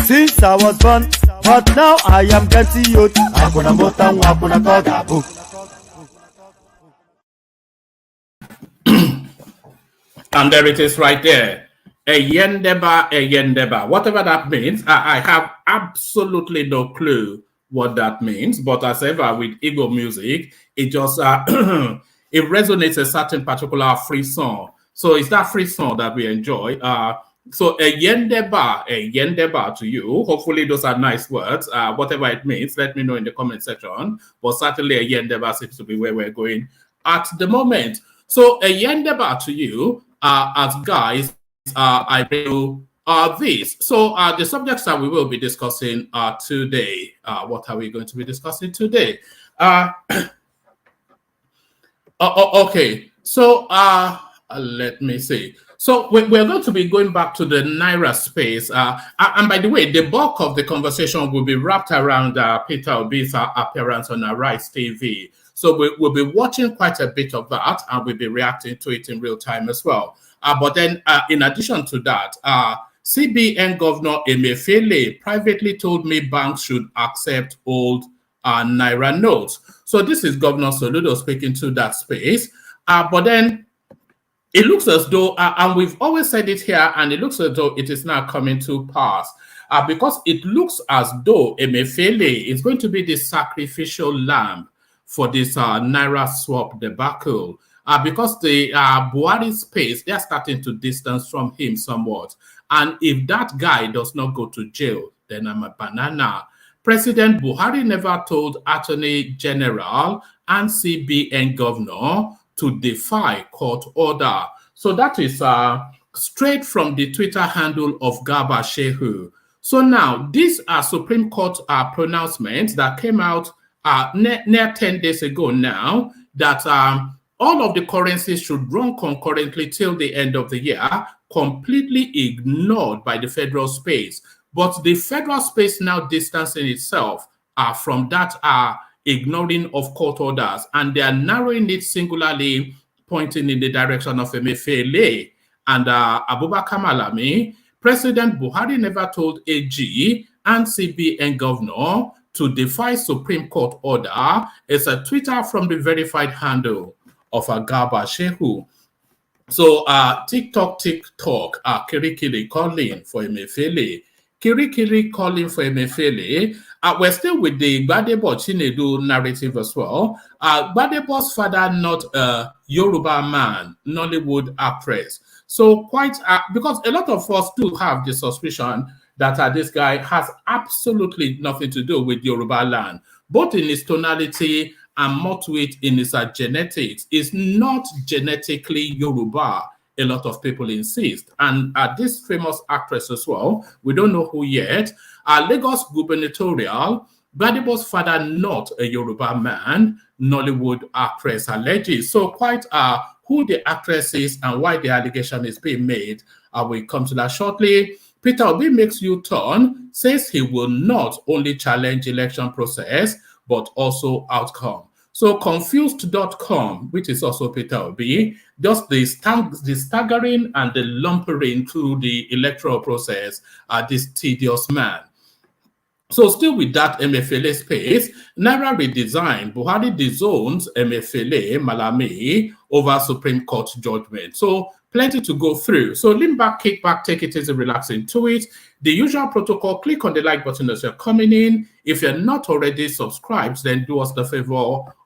Since I was born, but now I am getting youth. Hakuna Motown, hakuna Kogabu. And there it is right there. A yendeba. Whatever that means, I have absolutely no clue what that means. But as ever with Igbo music, it just it resonates a certain particular free song. So it's that free song that we enjoy. So a yendeba to you. Hopefully those are nice words. Whatever it means, let me know in the comment section. But certainly a yendeba seems to be where we're going at the moment. So a yendeba to you, as guys, I bring this. So the subjects that we will be discussing today. What are we going to be discussing today? Okay. So let me see. So we're going to be going back to the Naira space. And by the way, the bulk of the conversation will be wrapped around Peter Obi's appearance on Arise TV. So we'll be watching quite a bit of that, and we'll be reacting to it in real time as well. But then, in addition to that, CBN Governor Emefiele privately told me banks should accept old Naira notes. So this is Governor Soludo speaking to that space. But then, it looks as though, and we've always said it here, and it looks as though it is now coming to pass. Because it looks as though Emefiele is going to be the sacrificial lamb for this Naira swap debacle. Because the Buhari space, they're starting to distance from him somewhat. And if that guy does not go to jail, then I'm a banana. President Buhari never told Attorney General and CBN Governor to defy court order. So that is straight from the Twitter handle of Garba Shehu. So now, these are Supreme Court pronouncements that came out near 10 days ago now, that all of the currencies should run concurrently till the end of the year, completely ignored by the federal space. But the federal space now distancing itself from that ignoring of court orders, and they are narrowing it singularly, pointing in the direction of Emefiele and Abubakar Malami. President Buhari never told AG and CBN governor to defy Supreme Court order. It's a Twitter from the verified handle of Garba Shehu. So TikTok, Kirikiri calling for Emefiele. Kirikiri calling for Emefiele. We're still with the Gbadebo Chinedu narrative as well. Gbadebo's father, not a Yoruba man, Nollywood actress. So quite, because a lot of us do have the suspicion that this guy has absolutely nothing to do with Yoruba land, both in his tonality and more to it in his genetics. Is not genetically Yoruba, a lot of people insist. And this famous actress as well, we don't know who yet, Lagos gubernatorial, Gbadebo's father, not a Yoruba man, Nollywood actress alleges. So quite who the actress is and why the allegation is being made, we'll come to that shortly. Peter Obi makes U-turn, says he will not only challenge election process, but also outcome. So confused.com, which is also Peter Obi, just the staggering and the lumbering through the electoral process, this tedious man. So still with that Emefiele space, Naira redesign, Buhari disowns Emefiele, Malami over Supreme Court judgment. So plenty to go through. So lean back, kick back, take it easy, relax into it. The usual protocol, click on the like button as you're coming in. If you're not already subscribed, then do us the favor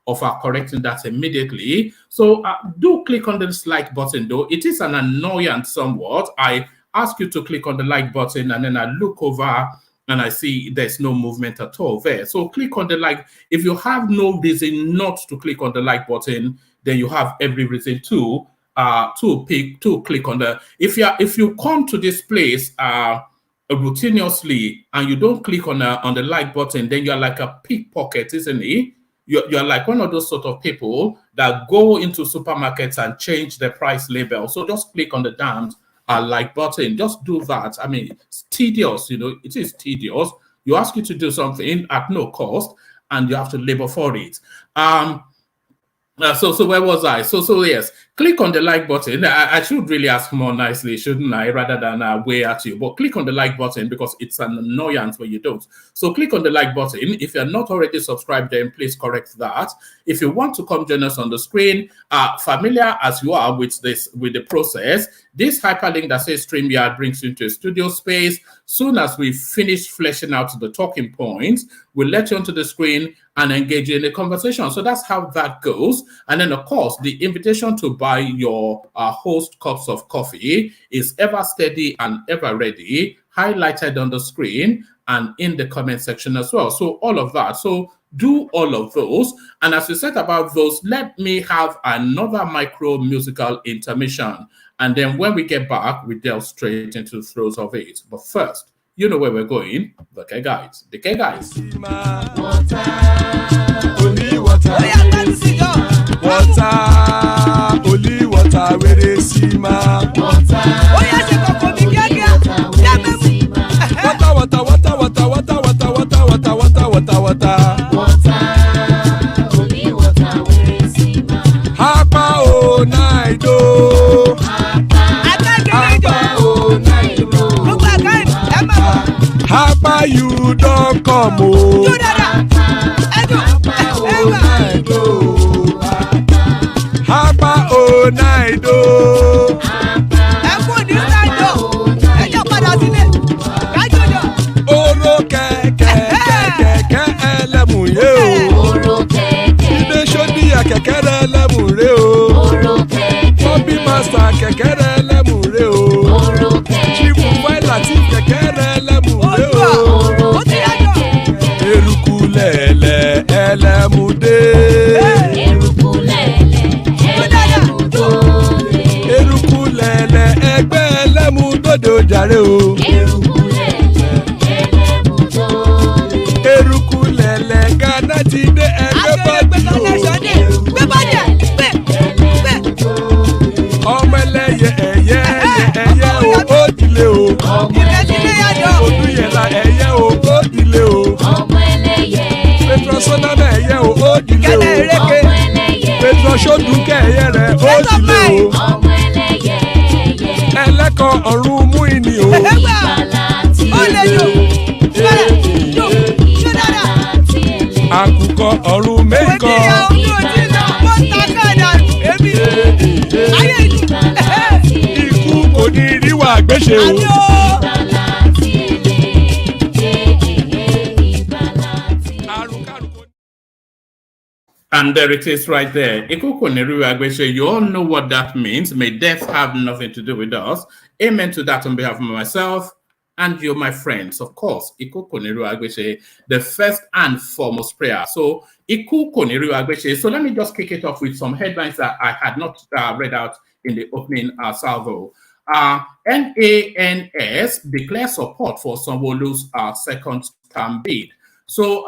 of correcting that immediately. So do click on this like button though. It is an annoyance somewhat. I ask you to click on the like button and then I look over and I see there's no movement at all there. So click on the like. If you have no reason not to click on the like button, then you have every reason to click on the. If you come to this place routinely and you don't click on the like button, then you're like a pickpocket, isn't it? You're like one of those sort of people that go into supermarkets and change the price label. So just click on the damned like button. Just do that. I mean, it's tedious, it is tedious. You ask you to do something at no cost and you have to labor for it. So where was I? So yes, click on the like button. I should really ask more nicely, shouldn't I, rather than way at you. But click on the like button because it's an annoyance when you don't. So click on the like button. If you're not already subscribed, then please correct that. If you want to come join us on the screen, familiar as you are with the process, this hyperlink that says StreamYard brings you into a studio space. Soon as we finish fleshing out the talking points, we'll let you onto the screen and engage in a conversation. So that's how that goes. And then, of course, the invitation to buy your host cups of coffee is ever steady and ever ready, highlighted on the screen and in the comment section as well. So all of that. So do all of those. And as we said about those, let me have another micro musical intermission. And then when we get back, we delve straight into the throes of it. But first, you know where we're going. The K Guys. The K Guys. Water. Only water. Water. Only water. Where they see ma. Water. Oh yes, water. Only water. Where they see ma. Hapa o naido. Hapa o naido. Hapa you don't come o. Hapa o naido. Oro kẹ̀kẹ́ ẹlẹ́mù yé o. Ilé ṣọ́dí kẹ̀kẹ́ ẹlẹ́mù ré o. Bobby Master kẹ̀kẹ́ ẹlẹ́mù ré o. Chifu Wáìlà tí kẹ̀kẹ́ ẹlẹ́mù ré o. Eruku lẹ̀lẹ̀ ẹlẹ́mù dé. Eruku lẹ̀lẹ̀ ẹlẹ́mù dé. jàre o. Eruku lẹ̀lẹ̀ Ghana ti dé ẹgbẹ́ bọ́dì o. Ọmọ ẹlẹ́yẹ ẹyẹ o ó dilé o. Olúyẹ̀lá ẹyẹ o ó dilé o. Petrosonama ẹyẹ o ó dilé o. Petrosodunke ẹyẹ rẹ̀ ó dilé o. Ẹlẹ́kọ̀ ọ̀run mú ìní o. Àkùkọ ọ̀run mẹ́kọ̀. Ikú kò ní ríwà gbéṣe o. And there it is right there. You all know what that means. May death have nothing to do with us. Amen to that on behalf of myself and you, my friends. Of course, the first and foremost prayer. So, so let me just kick it off with some headlines that I had not read out in the opening salvo. NANS declares support for Sanwo-Olu's second term bid. So,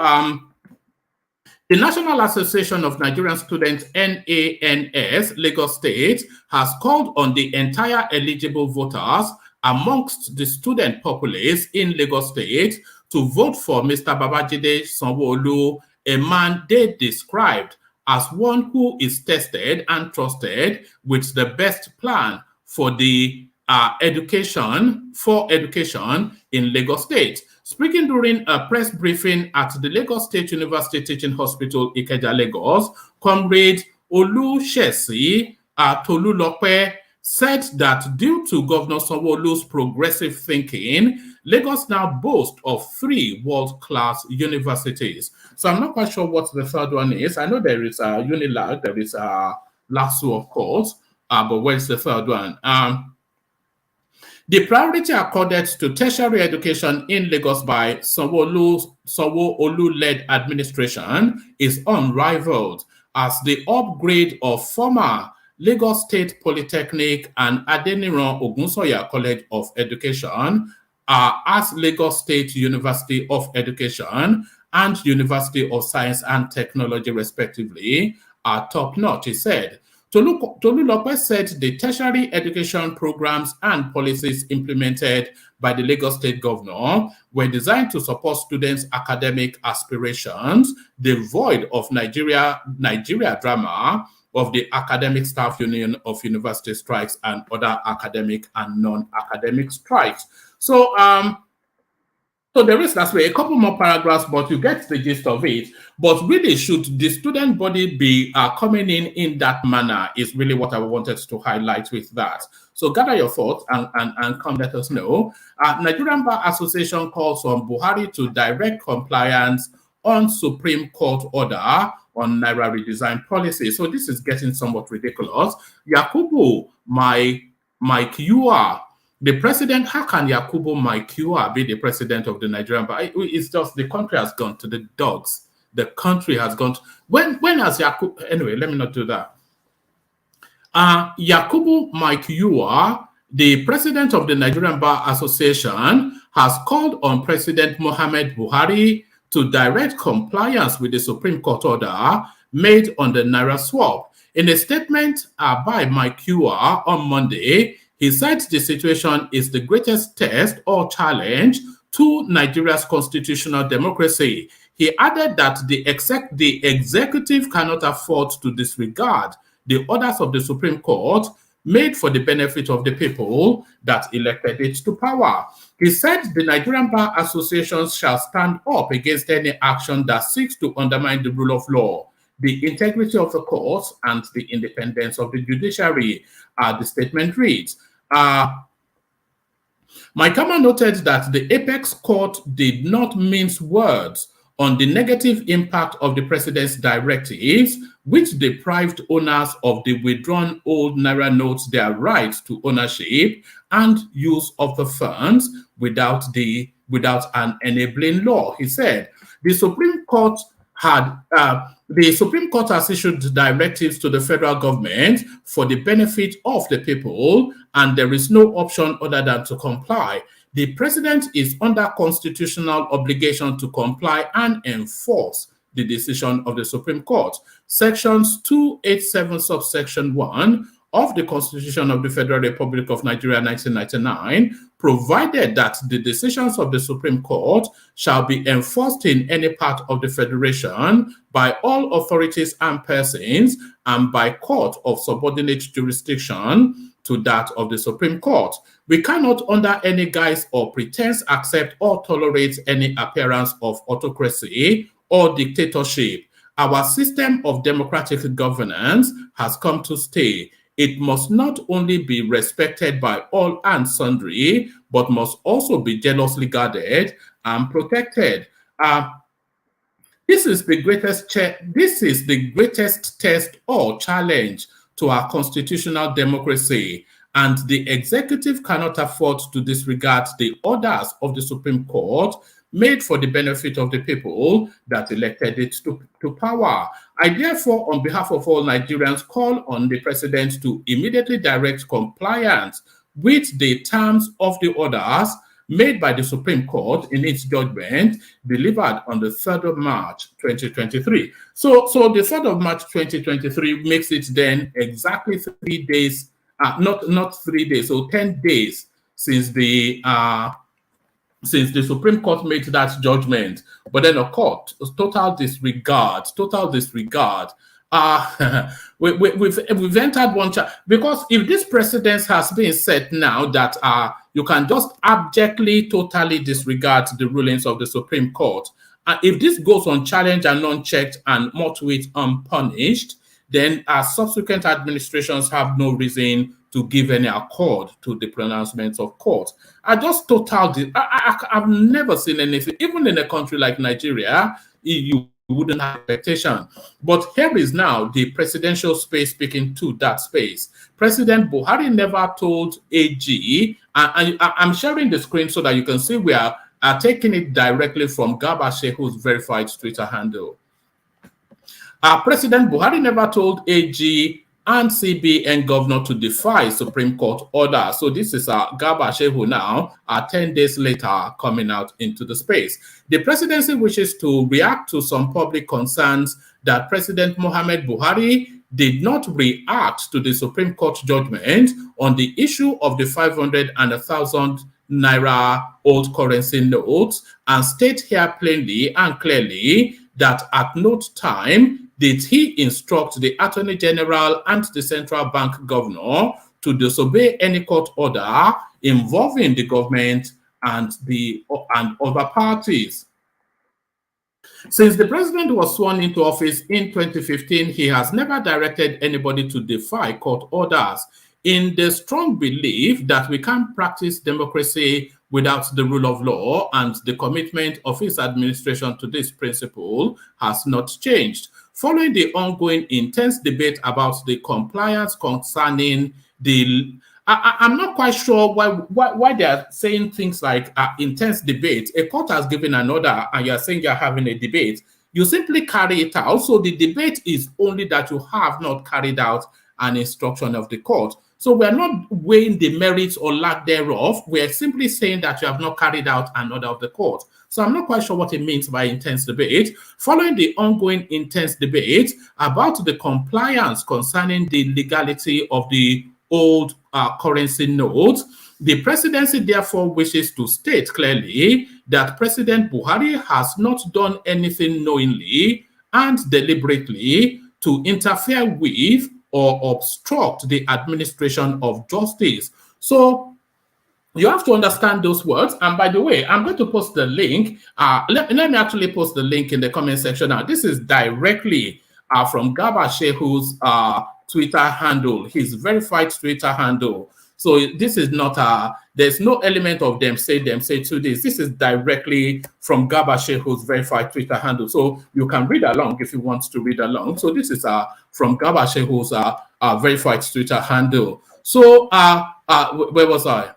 the National Association of Nigerian Students, NANS, Lagos State, has called on the entire eligible voters amongst the student populace in Lagos State to vote for Mr. Babajide Sanwo-Olu, a man they described as one who is tested and trusted with the best plan for the education in Lagos State. Speaking during a press briefing at the Lagos State University Teaching Hospital, Ikeja, Lagos, Comrade Olushesi Tolulope said that due to Governor Sanwo-Olu's progressive thinking, Lagos now boasts of 3 world-class universities. So I'm not quite sure what the third one is. I know there is Unilag, there is LASU, of course, but where's the third one? The priority accorded to tertiary education in Lagos by Sanwo-Olu-led administration is unrivaled, as the upgrade of former Lagos State Polytechnic and Adeniran Ogunsoya College of Education as Lagos State University of Education and University of Science and Technology, respectively, are top-notch, he said. Tolulope said the tertiary education programs and policies implemented by the Lagos State Governor were designed to support students' academic aspirations, devoid of Nigeria drama of the Academic Staff Union of University strikes and other academic and non-academic strikes. So, so there is, that's way, a couple more paragraphs, but you get the gist of it. But really, should the student body be coming in that manner is really what I wanted to highlight with that. So gather your thoughts and come let us know. Nigerian Bar Association calls on Buhari to direct compliance on Supreme Court order on Naira redesign policy. So this is getting somewhat ridiculous. Yakubu Maikiua, the president, how can Yakubu Maikiua be the president of the Nigerian Bar? It's just the country has gone to the dogs. The country has gone to, when has Yakubu, anyway, let me not do that. Yakubu Maikiua, the president of the Nigerian Bar Association, has called on President Muhammad Buhari to direct compliance with the Supreme Court order made on the Naira swap. In a statement by Maikiua on Monday, he said the situation is the greatest test or challenge to Nigeria's constitutional democracy. He added that the executive cannot afford to disregard the orders of the Supreme Court made for the benefit of the people that elected it to power. He said the Nigerian Bar Associations shall stand up against any action that seeks to undermine the rule of law, the integrity of the courts, and the independence of the judiciary. The statement reads, Maikama noted that the Apex Court did not mince words on the negative impact of the president's directives, which deprived owners of the withdrawn old Naira notes their right to ownership and use of the funds without an enabling law. He said, the Supreme Court the Supreme Court has issued directives to the federal government for the benefit of the people, and there is no option other than to comply. The president is under constitutional obligation to comply and enforce the decision of the Supreme Court. Sections 287 subsection 1 of the Constitution of the Federal Republic of Nigeria 1999 provided that the decisions of the Supreme Court shall be enforced in any part of the Federation by all authorities and persons and by court of subordinate jurisdiction to that of the Supreme Court. We cannot under any guise or pretense accept or tolerate any appearance of autocracy or dictatorship. Our system of democratic governance has come to stay. It must not only be respected by all and sundry, but must also be jealously guarded and protected. This is the greatest test or challenge to our constitutional democracy, and the executive cannot afford to disregard the orders of the Supreme Court made for the benefit of the people that elected it to power. I therefore, on behalf of all Nigerians, call on the president to immediately direct compliance with the terms of the orders made by the Supreme Court in its judgment delivered on the 3rd of March 2023. So the 3rd of March 2023 makes it then exactly 3 days, not 3 days, so 10 days since the Supreme Court made that judgment. But then, of course, total disregard. We've entered one because if this precedent has been set now that you can just abjectly, totally disregard the rulings of the Supreme Court, and if this goes unchallenged and unchecked and more to it unpunished, then our subsequent administrations have no reason to give any accord to the pronouncements of court. I just I've never seen anything, even in a country like Nigeria, you wouldn't have expectation. But here is now the presidential space speaking to that space. President Buhari never told AG, and I'm sharing the screen so that you can see we are taking it directly from Garba Shehu's verified Twitter handle. President Buhari never told AG and CBN governor to defy Supreme Court order. So this is Garba Shehu now, 10 days later, coming out into the space. The presidency wishes to react to some public concerns that President Muhammad Buhari did not react to the Supreme Court judgment on the issue of the 500 and 1,000 naira old currency notes, and state here plainly and clearly that at no time did he instruct the Attorney General and the Central Bank Governor to disobey any court order involving the government and other parties. Since the president was sworn into office in 2015, he has never directed anybody to defy court orders, in the strong belief that we can't practice democracy without the rule of law, and the commitment of his administration to this principle has not changed. Following the ongoing intense debate about the compliance concerning the, I'm not quite sure why they are saying things like intense debate. A court has given an order and you're saying you're having a debate. You simply carry it out. So the debate is only that you have not carried out an instruction of the court. So we're not weighing the merits or lack thereof. We're simply saying that you have not carried out an order of the court. So I'm not quite sure what it means by intense debate. Following the ongoing intense debate about the compliance concerning the legality of the old currency notes, the presidency therefore wishes to state clearly that President Buhari has not done anything knowingly and deliberately to interfere with or obstruct the administration of justice. So you have to understand those words. And by the way, I'm going to post the link. Let me actually post the link in the comment section now. This is directly from Garba Shehu's Twitter handle, his verified Twitter handle. So this is not there's no element of them say to this. This is directly from Garba Shehu's verified Twitter handle. So you can read along if you want to read along. So this is from Garba Shehu's verified Twitter handle. So where was I?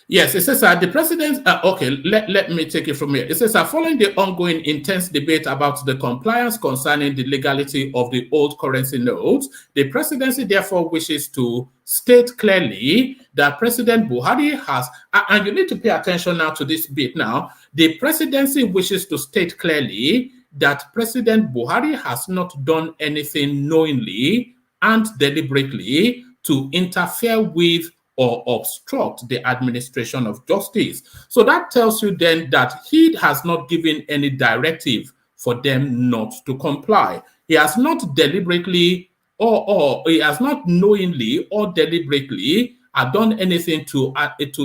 Yes, it says the president. Okay, let me take it from here. It says following the ongoing intense debate about the compliance concerning the legality of the old currency notes, the presidency therefore wishes to state clearly that President Buhari has, and you need to pay attention now to this bit now. The presidency wishes to state clearly that President Buhari has not done anything knowingly and deliberately to interfere with or obstruct the administration of justice. So that tells you then that he has not given any directive for them not to comply. He has not deliberately or he has not knowingly or deliberately done anything to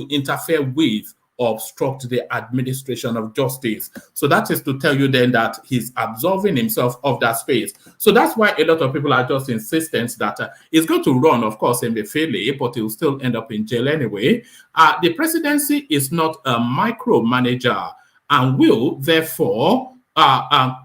interfere with or obstruct the administration of justice. So that is to tell you then that he's absolving himself of that space. So that's why a lot of people are just insistent that he's going to run, of course, Emefiele, but he'll still end up in jail anyway. The presidency is not a micromanager and will therefore I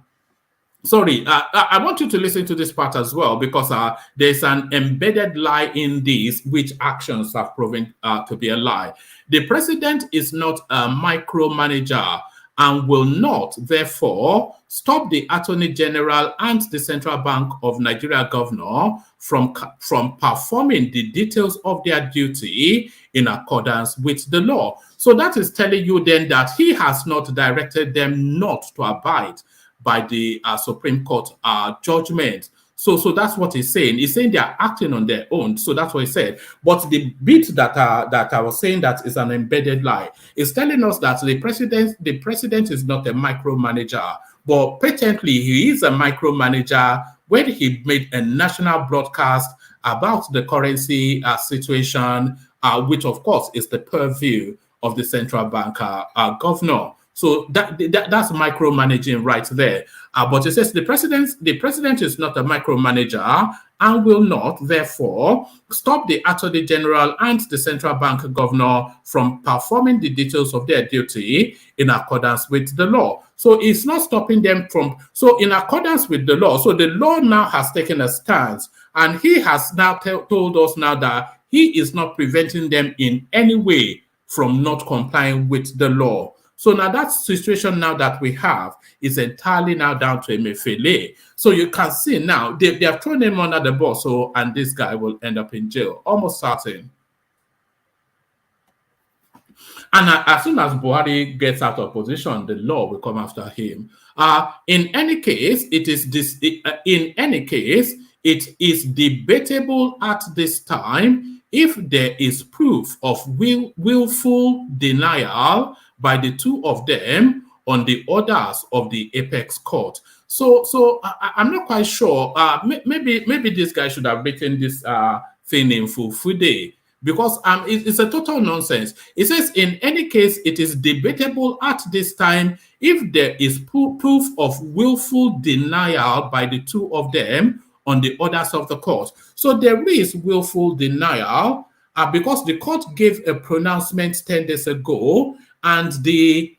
want you to listen to this part as well, because there's an embedded lie in this, which actions have proven to be a lie. The president is not a micromanager and will not, therefore, stop the Attorney General and the Central Bank of Nigeria governor from performing the details of their duty in accordance with the law. So that is telling you then that he has not directed them not to abide by the Supreme Court judgment. So that's what he's saying. He's saying they are acting on their own. So that's what he said. But the bit that I was saying that is an embedded lie is telling us that the president is not a micromanager, but patently he is a micromanager when he made a national broadcast about the currency situation, which of course is the purview of the central bank governor. So that's micromanaging right there. But it says the president is not a micromanager and will not, therefore, stop the Attorney General and the central bank governor from performing the details of their duty in accordance with the law. So it's not stopping them from, so in accordance with the law. So the law now has taken a stance, and he has now told us now that he is not preventing them in any way from not complying with the law. So now that situation now that we have is entirely now down to Emefiele. So you can see now they have thrown him under the bus, so and this guy will end up in jail, almost certain. And as soon as Buhari gets out of position, the law will come after him. In any case, it is debatable at this time if there is proof of willful denial by the two of them on the orders of the apex court. So I'm not quite sure. Maybe this guy should have written this thing in Fufude, because it's a total nonsense. It says, in any case, it is debatable at this time if there is proof of willful denial by the two of them on the orders of the court. So there is willful denial because the court gave a pronouncement 10 days ago, and the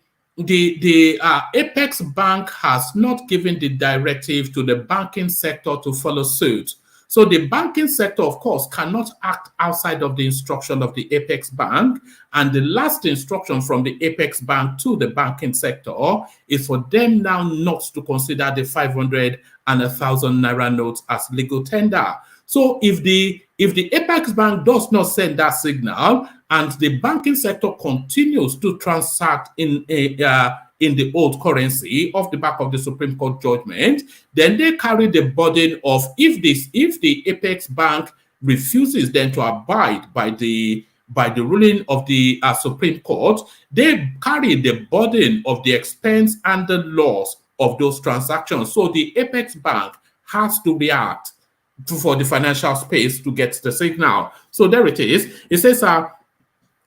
Apex Bank has not given the directive to the banking sector to follow suit. So the banking sector, of course, cannot act outside of the instruction of the Apex Bank. And the last instruction from the Apex Bank to the banking sector is for them now not to consider the 500 and 1,000 naira notes as legal tender. So if the Apex Bank does not send that signal and the banking sector continues to transact in the old currency off the back of the Supreme Court judgment, then they carry the burden of, if the Apex Bank refuses then to abide by the ruling of the Supreme Court, they carry the burden of the expense and the loss of those transactions. So the Apex Bank has to react for the financial space to get the signal. So there it is. It says,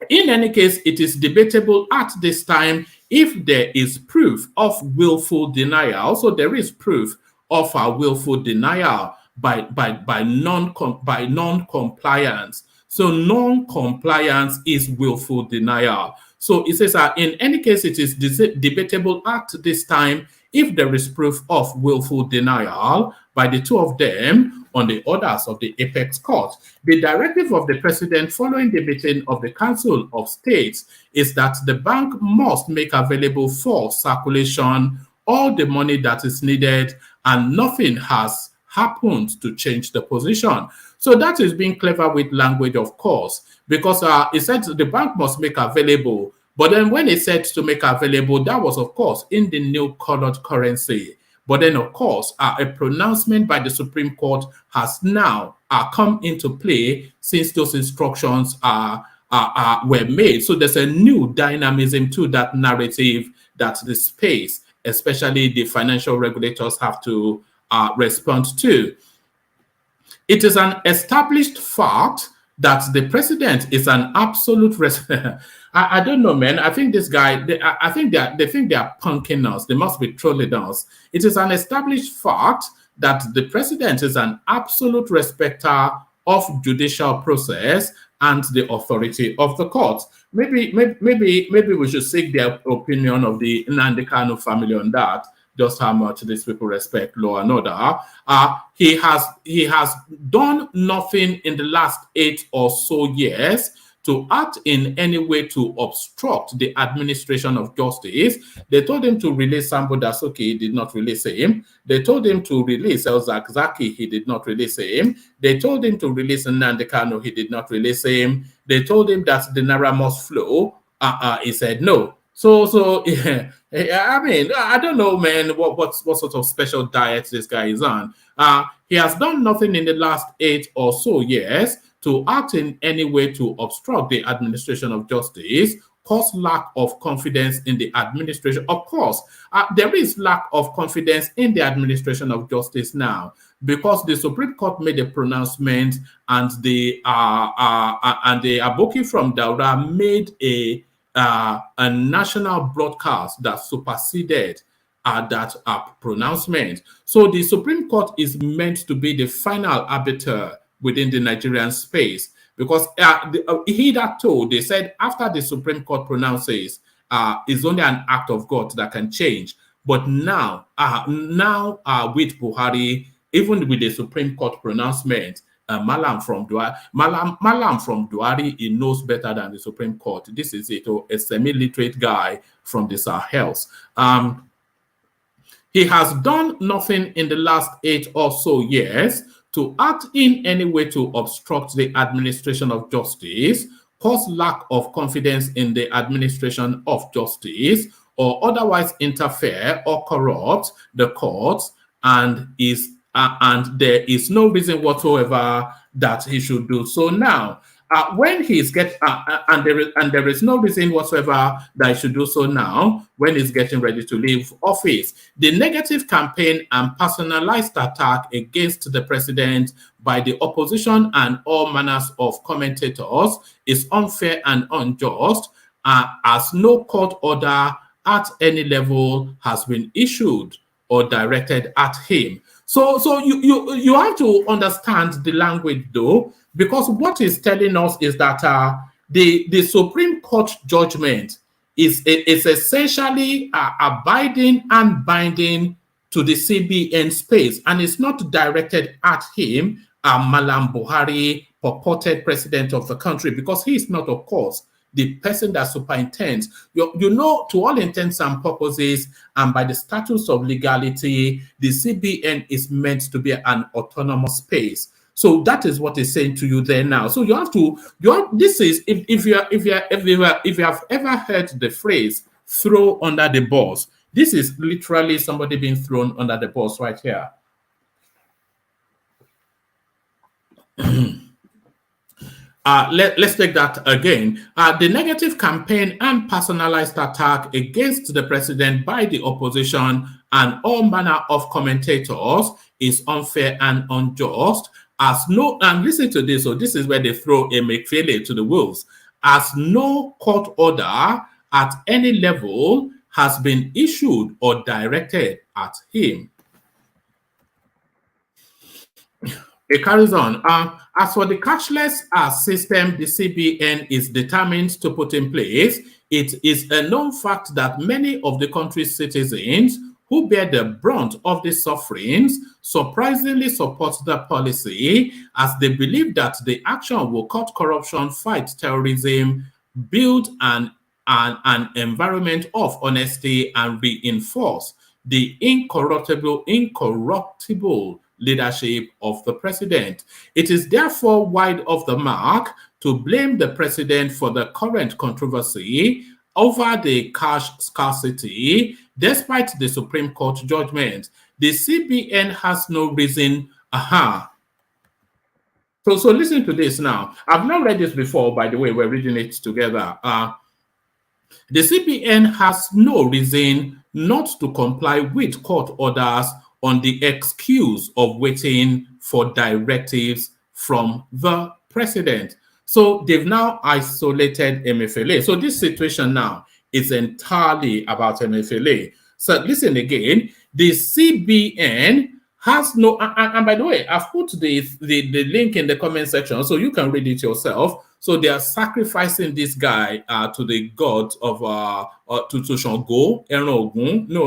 in any case, it is debatable at this time if there is proof of willful denial. So there is proof of a willful denial by non-compliance. So non-compliance is willful denial. So it says, in any case, it is debatable at this time if there is proof of willful denial by the two of them on the orders of the Apex Court. The directive of the president following the meeting of the Council of States is that the bank must make available for circulation all the money that is needed, and nothing has happened to change the position. So that is being clever with language, of course, because it said the bank must make available. But then when it said to make available, that was, of course, in the new colored currency. But then, of course, a pronouncement by the Supreme Court has now come into play since those instructions were made. So there's a new dynamism to that narrative that the space, especially the financial regulators, have to respond to. It is an established fact that the president is an absolute I don't know, man. I think this guy, I think they think they are punking us. They must be trolling us. It is an established fact that the president is an absolute respecter of judicial process and the authority of the court. Maybe we should seek their opinion of the Nnamdi Kanu family on that. Just how much these people respect law and order. He has done nothing in the last 8 or so years to act in any way to obstruct the administration of justice. They told him to release Sambo Dasuki, he did not release him. They told him to release El Zakzaki, he did not release him. They told him to release Nnamdi Kanu, he did not release him. They told him that the Naira must flow, he said no. So yeah, I mean, I don't know, man, what sort of special diet this guy is on. He has done nothing in the last 8 or so years to act in any way to obstruct the administration of justice, cause lack of confidence in the administration. Of course, there is lack of confidence in the administration of justice now because the Supreme Court made a pronouncement and the Aboki from Daura made a national broadcast that superseded that pronouncement. So the Supreme Court is meant to be the final arbiter within the Nigerian space, because hitherto they said after the Supreme Court pronounces, it's only an act of God that can change. But now with Buhari, even with the Supreme Court pronouncement, Malam from Duari, he knows better than the Supreme Court. This is a semi-literate guy from the Sahels. He has done nothing in the last 8 or so years to act in any way to obstruct the administration of justice, cause lack of confidence in the administration of justice, or otherwise interfere or corrupt the courts, and there is no reason whatsoever that he should do so now. When he's there is no reason whatsoever that he should do so now when he's getting ready to leave office. The negative campaign and personalized attack against the president by the opposition and all manners of commentators is unfair and unjust, as no court order at any level has been issued or directed at him. So you have to understand the language though, because what it's telling us is that the Supreme Court judgment is essentially abiding and binding to the CBN space, and it's not directed at him, Malam Buhari, purported president of the country, because he is not, of course, the person that superintends. You know, to all intents and purposes, and by the status of legality, the CBN is meant to be an autonomous space. So that is what is saying to you there now. So you have to, this is, if you have ever heard the phrase throw under the bus, this is literally somebody being thrown under the bus right here. Let's take that again. The negative campaign and personalized attack against the president by the opposition and all manner of commentators is unfair and unjust. And listen to this. So this is where they throw a McFeely to the wolves. As no court order at any level has been issued or directed at him. It carries on. As for the cashless system the CBN is determined to put in place, it is a known fact that many of the country's citizens who bear the brunt of the sufferings, surprisingly support the policy, as they believe that the action will cut corruption, fight terrorism, build an environment of honesty, and reinforce the incorruptible leadership of the president. It is therefore wide of the mark to blame the president for the current controversy over the cash scarcity, despite the Supreme Court judgment. The CBN has no reason. So listen to this now. I've not read this before, by the way. We're reading it together. The CBN has no reason not to comply with court orders on the excuse of waiting for directives from the president. So they've now isolated Emefiele. So this situation now is entirely about Emefiele. So listen again, the CBN has no, and by the way, I've put the link in the comment section so you can read it yourself. So they are sacrificing this guy to the gods of to Shango, Ogun. No,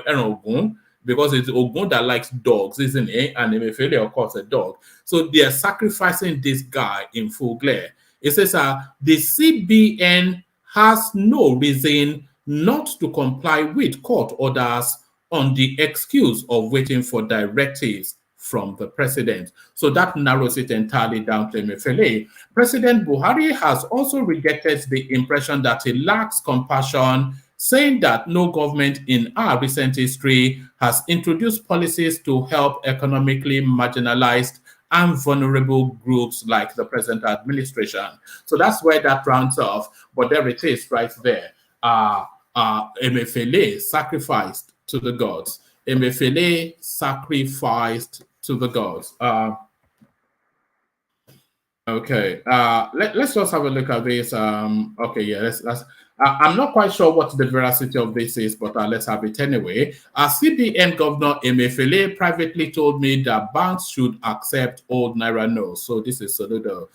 Ogun, because it's Ogun that likes dogs, isn't it? And Emefiele, of course, a dog. So they are sacrificing this guy in full glare. It says the CBN has no reason not to comply with court orders on the excuse of waiting for directives from the president. So that narrows it entirely down to Emefiele. President Buhari has also rejected the impression that he lacks compassion, saying that no government in our recent history has introduced policies to help economically marginalized and vulnerable groups like the present administration. So that's where that rounds off. But there it is right there. Emefiele sacrificed to the gods. Emefiele sacrificed to the gods. Okay, let's just have a look at this. Okay, yeah, let's I'm not quite sure what the veracity of this is, but let's have it anyway. CBN Governor Emefiele privately told me that banks should accept old Naira notes. So this is Soludo.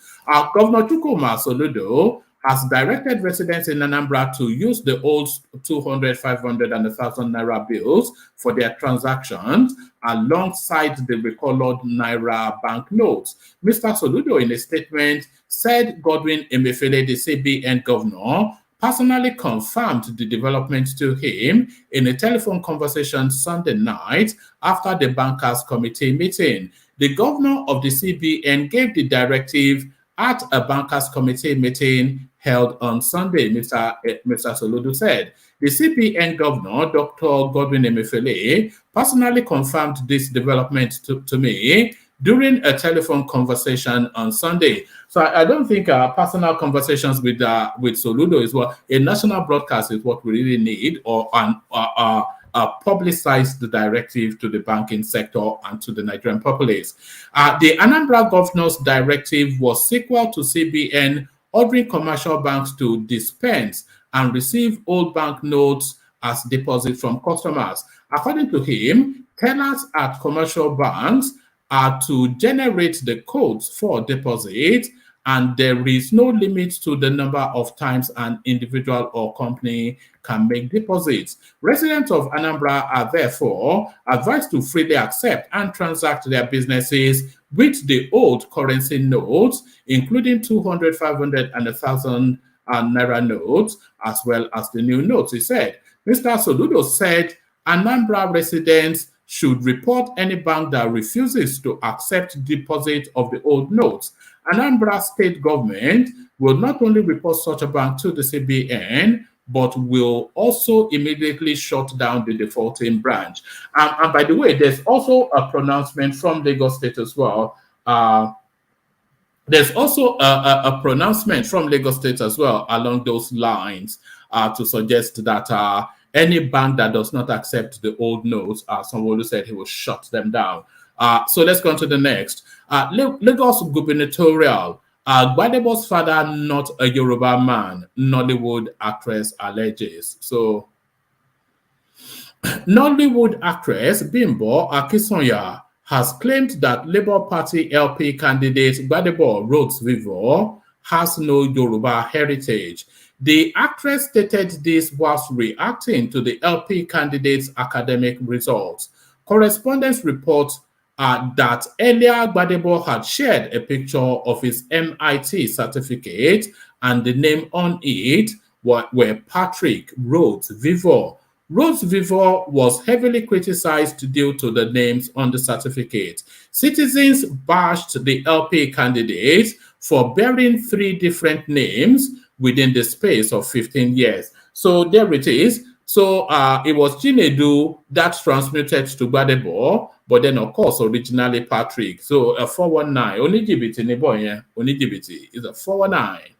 Governor Chukwuma Soludo has directed residents in Anambra to use the old 200, 500, and 1,000 Naira bills for their transactions alongside the recolored Naira banknotes. Mr. Soludo, in a statement, said Godwin Emefiele, the CBN governor, personally confirmed the development to him in a telephone conversation Sunday night after the Bankers Committee meeting. The governor of the CBN gave the directive at a Bankers Committee meeting held on Sunday, Mr. Soludo said. The CBN governor, Dr. Godwin Emefiele, personally confirmed this development to me during a telephone conversation on Sunday. So I don't think personal conversations with Soludo is what a national broadcast is what we really need, or publicize the directive to the banking sector and to the Nigerian populace. The Anambra governor's directive was sequel to CBN ordering commercial banks to dispense and receive old banknotes as deposits from customers. According to him, tellers at commercial banks are to generate the codes for deposits, and there is no limit to the number of times an individual or company can make deposits. Residents of Anambra are therefore advised to freely accept and transact their businesses with the old currency notes, including 200, 500, and 1,000 Naira notes, as well as the new notes, he said. Mr. Soludo said Anambra residents should report any bank that refuses to accept deposit of the old notes. Anambra state government will not only report such a bank to the CBN, but will also immediately shut down the defaulting branch. And by the way, there's also a pronouncement from Lagos State as well. There's also a pronouncement from Lagos State as well along those lines to suggest that any bank that does not accept the old notes, someone who said he will shut them down. So let's go on to the next. Lagos gubernatorial. Gbadebo's father, not a Yoruba man, Nollywood actress alleges. So, Nollywood actress Bimbo Akisanya has claimed that Labour Party LP candidate Gbadebo Rhodes Vivo has no Yoruba heritage. The actress stated this whilst reacting to the LP candidate's academic results. Correspondents report that earlier Gbadebo had shared a picture of his MIT certificate, and the name on it were Patrick Rhodes Vivor. Rhodes Vivor was heavily criticized due to the names on the certificate. Citizens bashed the LP candidate for bearing 3 different names within the space of 15 years. So there it is. So it was Chinedu that transmuted to Gbadebo, but then of course originally Patrick. So a 419, only Onijibiti is a 419.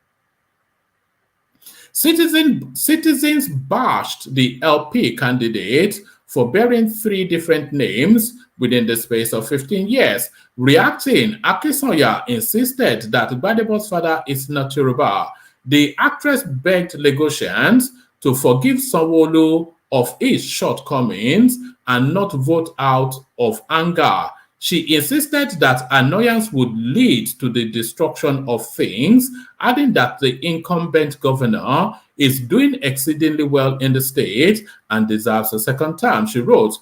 Citizens bashed the LP candidate for bearing 3 different names within the space of 15 years. Reacting, Akisanya insisted that Gbadebo's father is not Yoruba. The actress begged Lagosians to forgive Sanwo-Olu of his shortcomings and not vote out of anger. She insisted that annoyance would lead to the destruction of things, adding that the incumbent governor is doing exceedingly well in the state and deserves a second term. She wrote,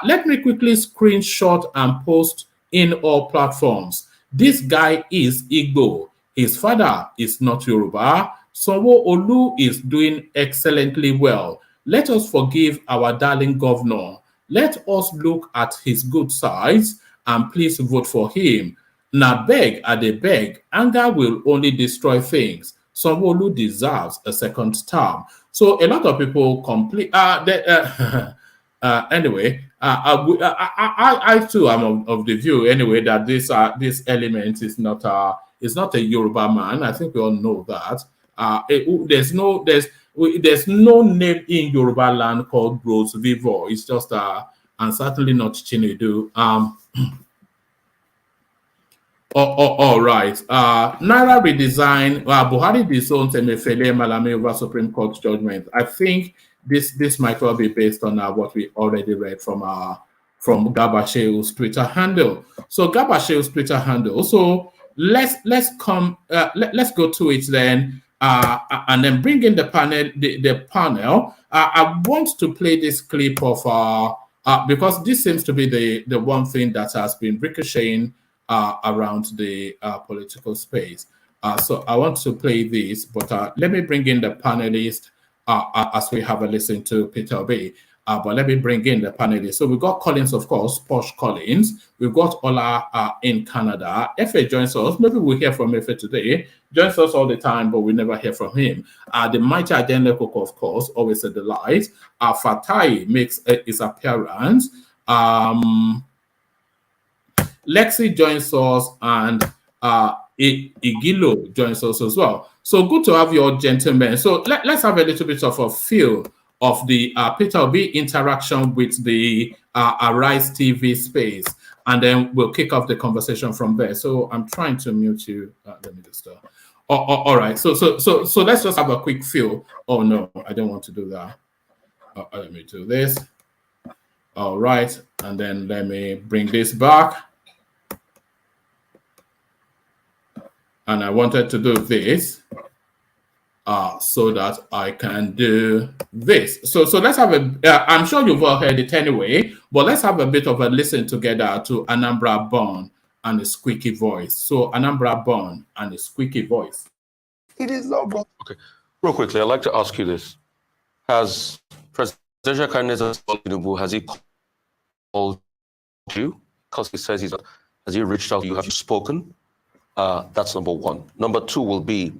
let me quickly screenshot and post in all platforms. This guy is Igbo. His father is not Yoruba. Sanwo-Olu is doing excellently well. Let us forgive our darling governor. Let us look at his good sides and please vote for him. Now beg at the beg, anger will only destroy things. Sanwo-Olu deserves a second term. So a lot of people complain. Anyway, I too am of the view anyway that this element is not a Yoruba man. I think we all know that. There's no name in Yoruba land called Rhodes Vivor. It's just and certainly not Chinedu. All right. Naira redesign. Buhari disowned Emefiele Malami over Supreme Court judgment. I think this might well be based on what we already read from Garba Shewu's Twitter handle. So Garba Shewu's Twitter handle. So let's go to it then, and then bring in the panel. The panel. I want to play this clip of because this seems to be the one thing that has been ricocheting around the political space. So I want to play this, but let me bring in the panelists as we have a listen to Peter Obi. But let me bring in the panelists. So we've got Collins, of course, Posh Collins. We've got Ola in Canada. Efe joins us. Maybe we'll hear from Efe today. Joins us all the time, but we never hear from him. The mighty Aden Lekoko, of course, always a delight. Fatai makes his appearance. Lexi joins us, and Igilo joins us as well. So good to have you all, gentlemen. So let's have a little bit of a feel of the Peter Obi interaction with the Arise TV space, and then we'll kick off the conversation from there. So I'm trying to mute you. Let me just. All right. So let's just have a quick feel. Oh no, I don't want to do that. Let me do this. All right, and then let me bring this back. And I wanted to do this so that I can do this. So let's have I'm sure you've all heard it anyway, but let's have a bit of a listen together to Anambra Born and a squeaky voice. So Anambra Born and a squeaky voice. It is not wrong. Okay. Real quickly, I'd like to ask you this. Has Presidential candidate Tinubu, has he called you? Because he says has he reached out to you? Have you spoken? That's number one. Number two will be,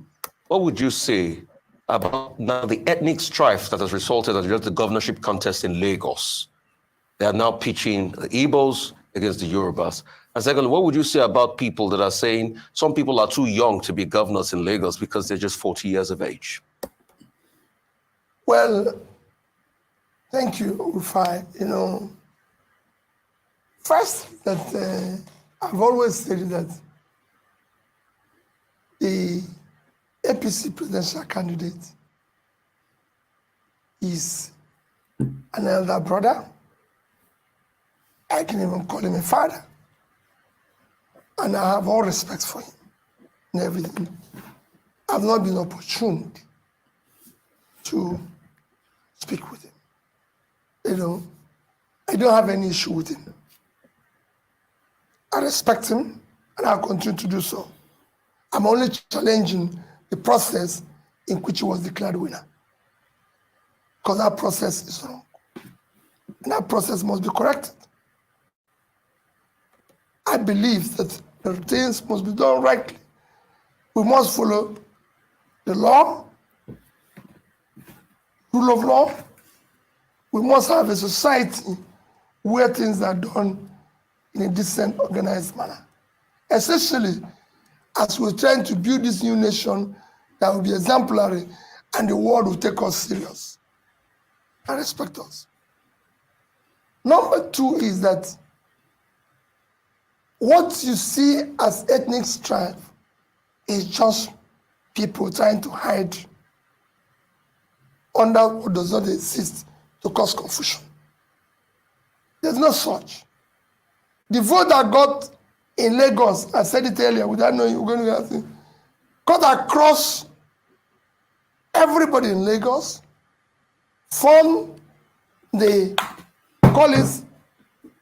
what would you say about now the ethnic strife that has resulted in the governorship contest in Lagos? They are now pitching the Igbos against the Yorubas. And secondly, what would you say about people that are saying some people are too young to be governors in Lagos because they're just 40 years of age? Well, thank you, Rufai. First, that I've always said that the APC presidential candidate is an elder brother. I can even call him a father. And I have all respect for him and everything. I've not been opportuned to speak with him. You know, I don't have any issue with him. I respect him, and I'll continue to do so. I'm only challenging the process in which he was declared winner, because that process is wrong, and that process must be corrected. I believe that the things must be done rightly. We must follow the law, rule of law. We must have a society where things are done in a decent, organized manner, especially as we're trying to build this new nation that will be exemplary and the world will take us serious and respect us. Number two is that what you see as ethnic strife is just people trying to hide under what does not exist to cause confusion. There's no such. The vote that got in Lagos, I said it earlier without knowing you were going to ask it, got across everybody in Lagos from the, call it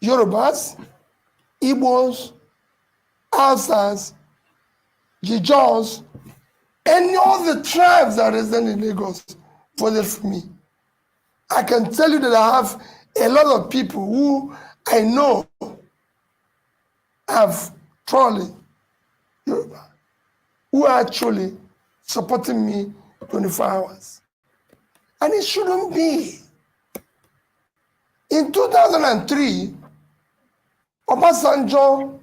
Yorubas, Igbos, Hausas, Jijos, any of the tribes that reside in Lagos voted for me. I can tell you that I have a lot of people who I know have truly Yoruba, who are actually supporting me 24 hours. And it shouldn't be. In 2003, Obasanjo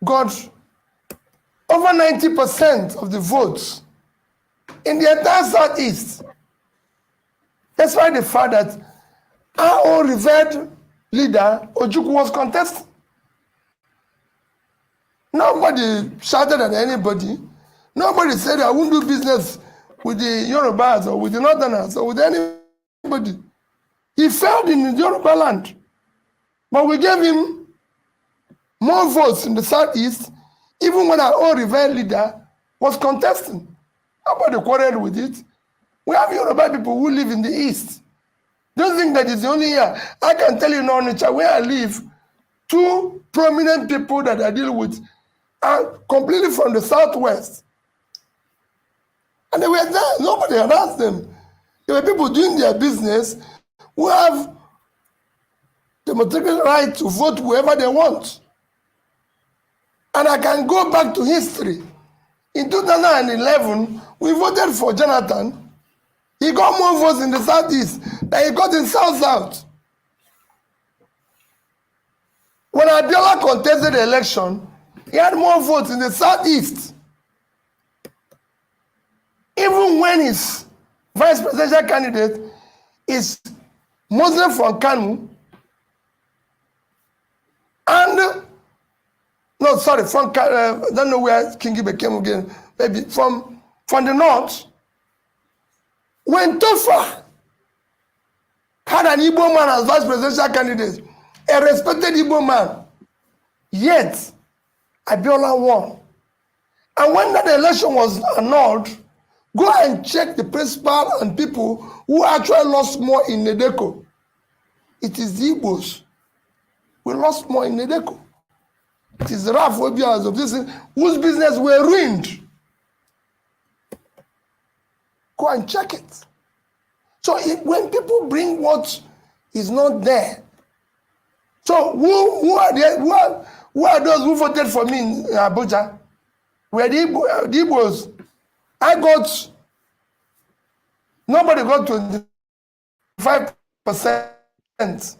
got over 90% of the votes in the entire Southeast. Despite the fact that our own revered leader, Ojukwu, was contesting. Nobody shouted at anybody. Nobody said, I won't do business with the Yorubas or with the Northerners or with anybody. He failed in the Yoruba land. But we gave him more votes in the Southeast, even when our own revered leader was contesting. Nobody quarreled with it. We have Yoruba people who live in the East. Don't think that it's the only here. I can tell you in Onitsha, where I live, two prominent people that I deal with are completely from the Southwest. And they were there. Nobody had asked them. There were people doing their business who have the democratic right to vote whoever they want. And I can go back to history. In 2011, we voted for Jonathan. He got more votes in the Southeast than he got in South-South. When Abiola contested the election, he had more votes in the Southeast. Even when his vice presidential candidate is Muslim from Kanu, and from I don't know where Kingi became again, maybe from the north. When Tofa had an Igbo man as vice presidential candidate, a respected Igbo man, yet Abiola won. And when that election was annulled, go and check the principal and people who actually lost more in Nedeko. It is the Igbos. We lost more in Nedeko. It is the Rafobias of this whose business were ruined. Go and check it. So when people bring what is not there, so who are those who voted for me in Abuja? Were the Igbos? Nobody got 25%.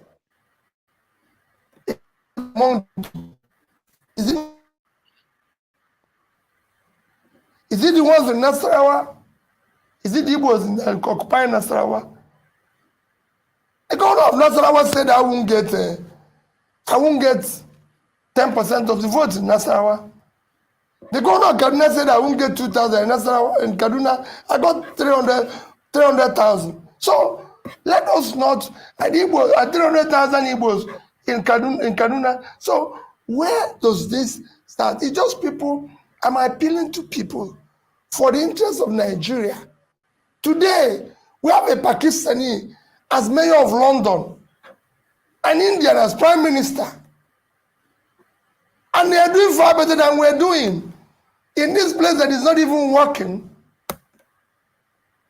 Is it the ones in Nasarawa? Is it the Igbos in occupying Nasarawa? The governor of Nasarawa said I won't get 10% of the votes in Nasarawa. The governor of Kaduna said I won't get 2,000 in Nasarawa. In Kaduna, I got 300,000. So let us not, at 300,000 Igbos in Kaduna. So where does this start? It's just people. I'm appealing to people for the interest of Nigeria. Today, we have a Pakistani as mayor of London, an Indian as prime minister. And they are doing far better than we're doing. In this place that is not even working,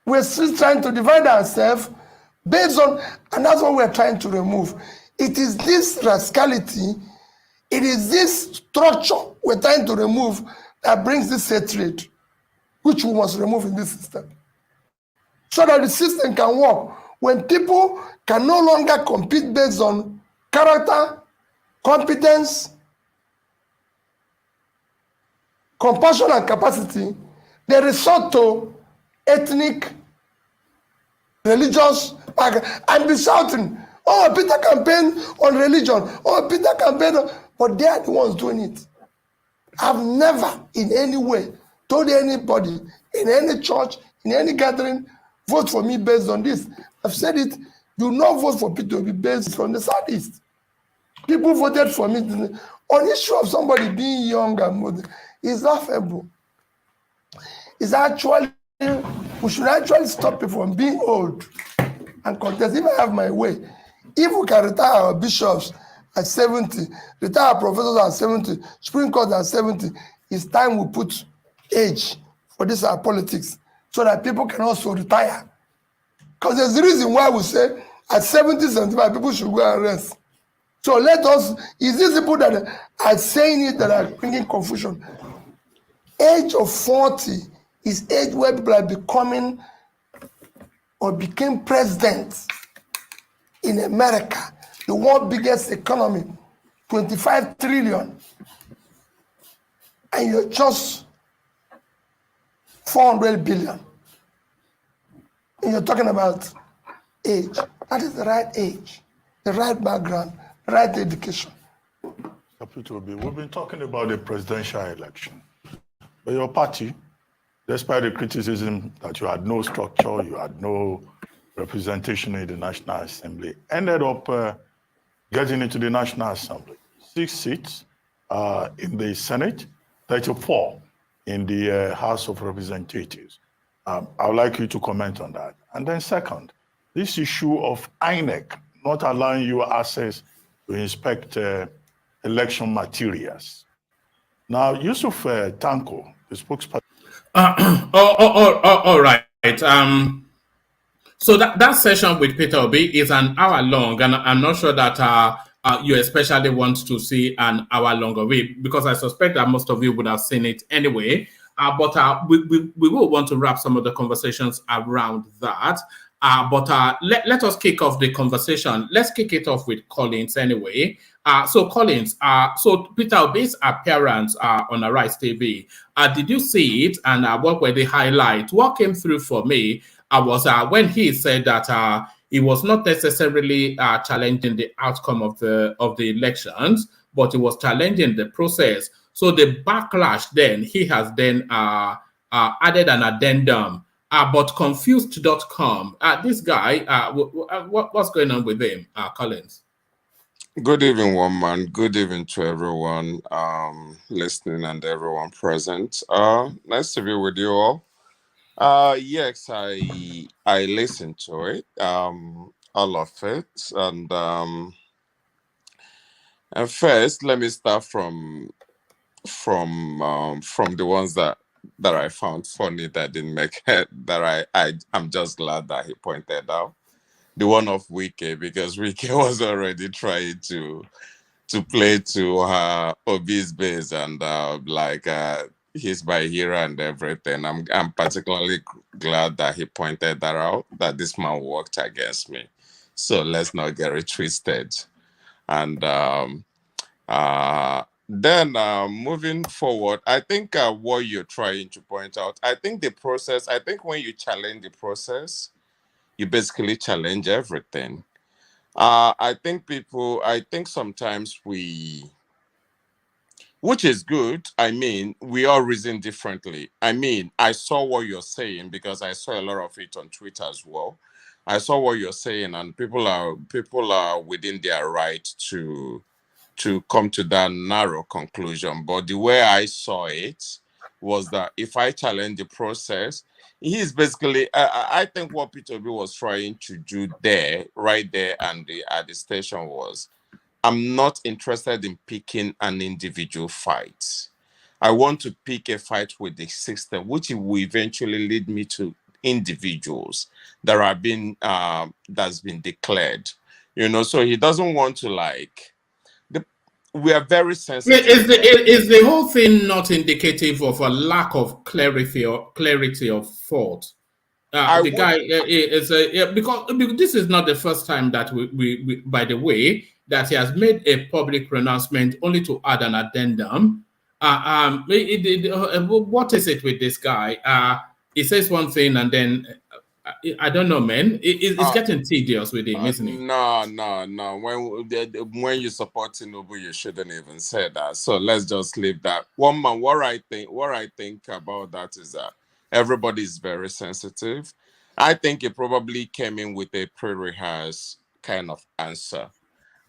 we're still trying to divide ourselves based on, and that's what we're trying to remove. It is this rascality, it is this structure we're trying to remove that brings this hatred, which we must remove in this system. So that the system can work. When people can no longer compete based on character, competence, compassion, and capacity, they resort to ethnic, religious, and be shouting, oh, Peter campaign on religion, oh, Peter campaign on, but they are the ones doing it. I've never in any way told anybody in any church, in any gathering, vote for me based on this. I've said it, do not vote for Peter Obi based from the Southeast. People voted for me on issue of somebody being young and modern. It's laughable. It's actually, we should actually stop people from being old and contest. If I have my way, if we can retire our bishops at 70, retire our professors at 70, Supreme Court at 70, it's time we put age for this our politics so that people can also retire. Because there's a reason why we say at 70, 75, people should go and rest. So let us, is these people that are saying it that are bringing confusion? Age of 40 is age where people are becoming or became president in America, the world's biggest economy, 25 trillion. And you're just 400 billion. And you're talking about age. That is the right age, the right background, the right education. We've been talking about the presidential election. But your party, despite the criticism that you had no structure, you had no representation in the National Assembly, ended up getting into the National Assembly. 6 seats in the Senate, 34 in the House of Representatives. I would like you to comment on that. And then second, this issue of INEC not allowing you access to inspect election materials. Now, Yusuf Tanko, the spokesperson. All right. So that session with Peter Obi is an hour long, and I'm not sure that you especially want to see an hour long of it, because I suspect that most of you would have seen it anyway. But we will want to wrap some of the conversations around that. But let us kick off the conversation. Let's kick it off with Collins anyway. So Collins, so Peter Obi's appearance on Arise TV, did you see it, and what were the highlights? What came through for me was when he said that he was not necessarily challenging the outcome of the elections, but he was challenging the process. So the backlash then, he has then added an addendum. But confused.com, this guy, what's going on with him, Collins? Good evening, one man. Good evening to everyone listening and everyone present. Nice to be with you all. Yes, I listened to it, all of it, and first let me start from the ones that I found funny that didn't make it, that I'm just glad that he pointed out. The one of Wike, because Wike was already trying to play to Obi's base and he's my hero and everything. I'm particularly glad that he pointed that out, that this man worked against me. So let's not get it twisted. And then moving forward, I think what you're trying to point out, I think the process, I think when you challenge the process, you basically challenge everything. I think sometimes which is good. I mean, we all reason differently. I mean, I saw what you're saying because I saw a lot of it on Twitter as well. I saw what you're saying, and people are within their right to come to that narrow conclusion. But the way I saw it, was that if I challenge the process, he's basically, I think what Peter Obi was trying to do there, right there, and at the station was, I'm not interested in picking an individual fight. I want to pick a fight with the system, which will eventually lead me to individuals that have been that's been declared. So he doesn't want to we are very sensitive. Is the whole thing not indicative of a lack of clarity of thought? Because this is not the first time that we by the way, that he has made a public pronouncement only to add an addendum. What is it with this guy? He says one thing and then I don't know, man. It's getting tedious with him, isn't it? No. When you support Tinubu, you shouldn't even say that. So let's just leave that. What I think about that is that everybody is very sensitive. I think he probably came in with a pre-rehearsed kind of answer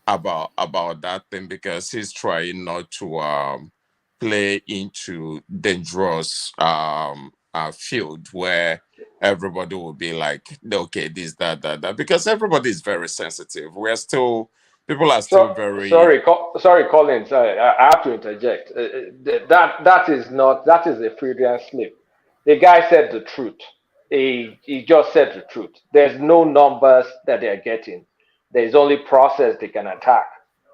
about that thing, because he's trying not to play into dangerous field where everybody will be like, okay, this, that, because everybody is very sensitive. People are still very... Sorry, Collins, I have to interject. That is a Freudian slip. The guy said the truth. He just said the truth. There's no numbers that they're getting. There's only process they can attack.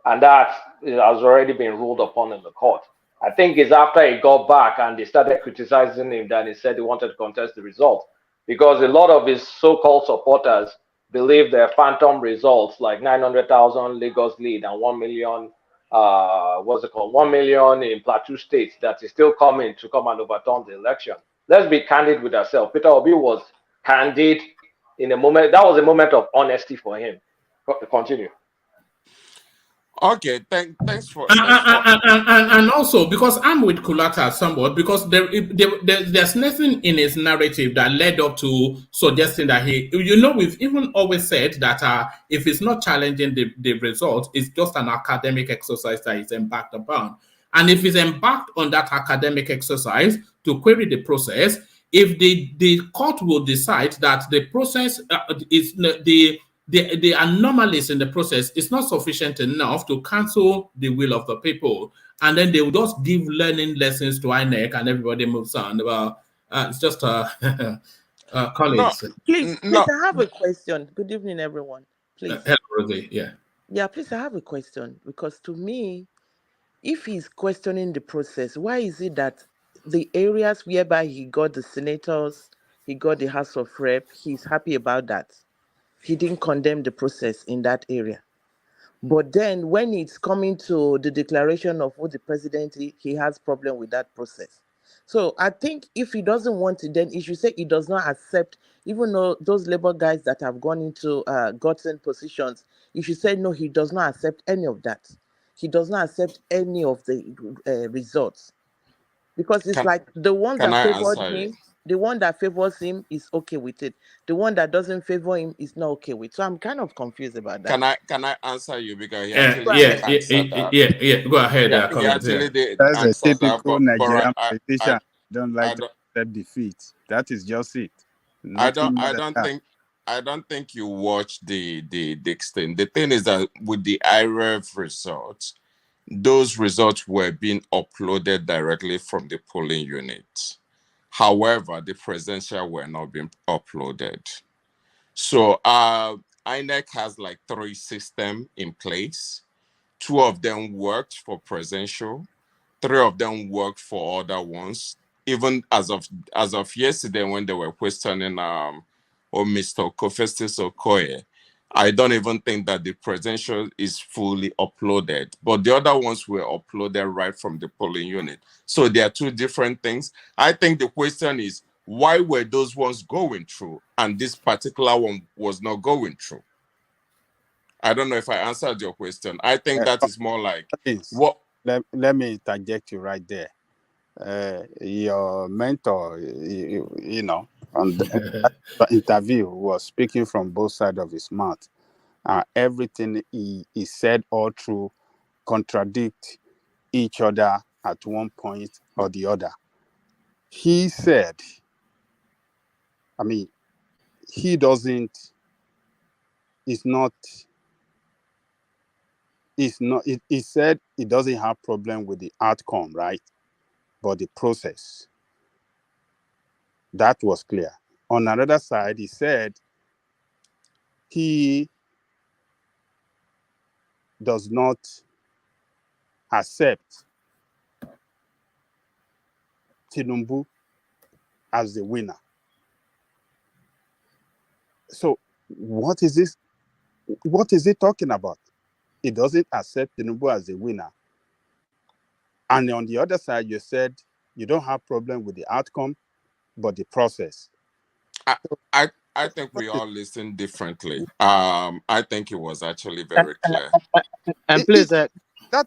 And that has already been ruled upon in the court. I think it's after he got back and they started criticizing him that he said he wanted to contest the result, because a lot of his so-called supporters believe their phantom results, like 900,000 Lagos lead and 1 million, 1 million in Plateau State, that is still coming to come and overturn the election. Let's be candid with ourselves. Peter Obi was candid in a moment. That was a moment of honesty for him. Continue. Okay, thanks for... And also, because I'm with Kulata somewhat, because there's nothing in his narrative that led up to suggesting that we've even always said that if it's not challenging the result, it's just an academic exercise that he's embarked upon. And if he's embarked on that academic exercise to query the process, if the court will decide that the process is the anomalies in the process is not sufficient enough to cancel the will of the people, and then they will just give learning lessons to INEC and everybody moves on. It's just colleagues. Please, I have a question. Good evening, everyone. Please. Hello, Rosie. Yeah, please, I have a question, because to me, if he's questioning the process, why is it that the areas whereby he got the senators, he got the House of Rep, he's happy about that? He didn't condemn the process in that area. But then when it's coming to the declaration of who the president is, he has problem with that process. So I think if he doesn't want it, then he should say he does not accept, even though those labor guys that have gone into gotten positions, he should say no, he does not accept any of that. He does not accept any of the results. Because it's like the ones that favored him, the one that favors him is okay with it. The one that doesn't favor him is not okay with it. So I'm kind of confused about that. Can I answer you? Because Go ahead. That's a typical Nigerian politician. Don't like to accept defeat. That is just it. I don't think you watched the thing. The thing is that with the IREV results, those results were being uploaded directly from the polling unit. However, the presidential were not being uploaded. So INEC has like 3 systems in place. 2 of them worked for presidential. 3 of them worked for other ones. Even as of yesterday, when they were questioning Mr. Festus Okoye, I don't even think that the presidential is fully uploaded, but the other ones were uploaded right from the polling unit. So there are 2 different things. I think the question is, why were those ones going through and this particular one was not going through? I don't know if I answered your question. I think that is more like what. Let me interject you right there. Your mentor, on the interview, was speaking from both sides of his mouth. Everything he said all through contradict each other at one point or the other. he said, I mean, he doesn't, it's not, he said he doesn't have problem with the outcome, right? But the process. That was clear. On another side, he said he does not accept Tinubu as the winner. So what is this? What is he talking about? He doesn't accept Tinubu as the winner. And on the other side, you said you don't have problem with the outcome, but the process. I think we all listen differently. I think it was actually very clear. And please, that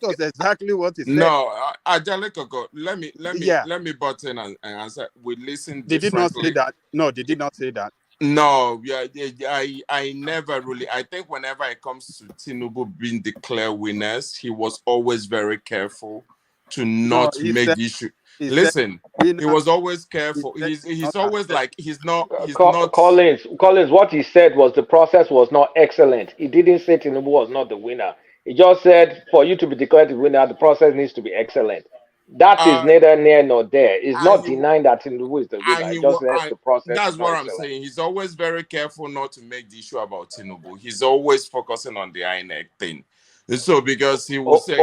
was exactly what he said. No, Angelica, let me butt in and answer. We listen differently. Did he not say that? No, did he not say that? No, I never really. I think whenever it comes to Tinubu being declared winners, he was always very careful to not make the issue. Listen, he was always careful. He's always like he's not. Collins, what he said was the process was not excellent. He didn't say Tinubu was not the winner. He just said for you to be declared the winner, the process needs to be excellent. That is neither near nor there. It's not denying that Tinubu is the winner. It just says the process. That's what I'm saying. He's always very careful not to make the issue about Tinubu. He's always focusing on the INEC thing. So because he will say,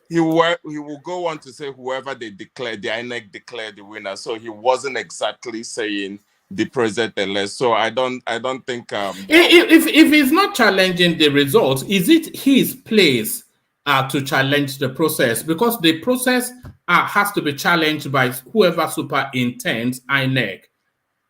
he will go on to say whoever they declare, the INEC declared the winner. So he wasn't exactly saying the president-elect. So I don't think if he's not challenging the results, is it his place to challenge the process? Because the process has to be challenged by whoever superintends INEC.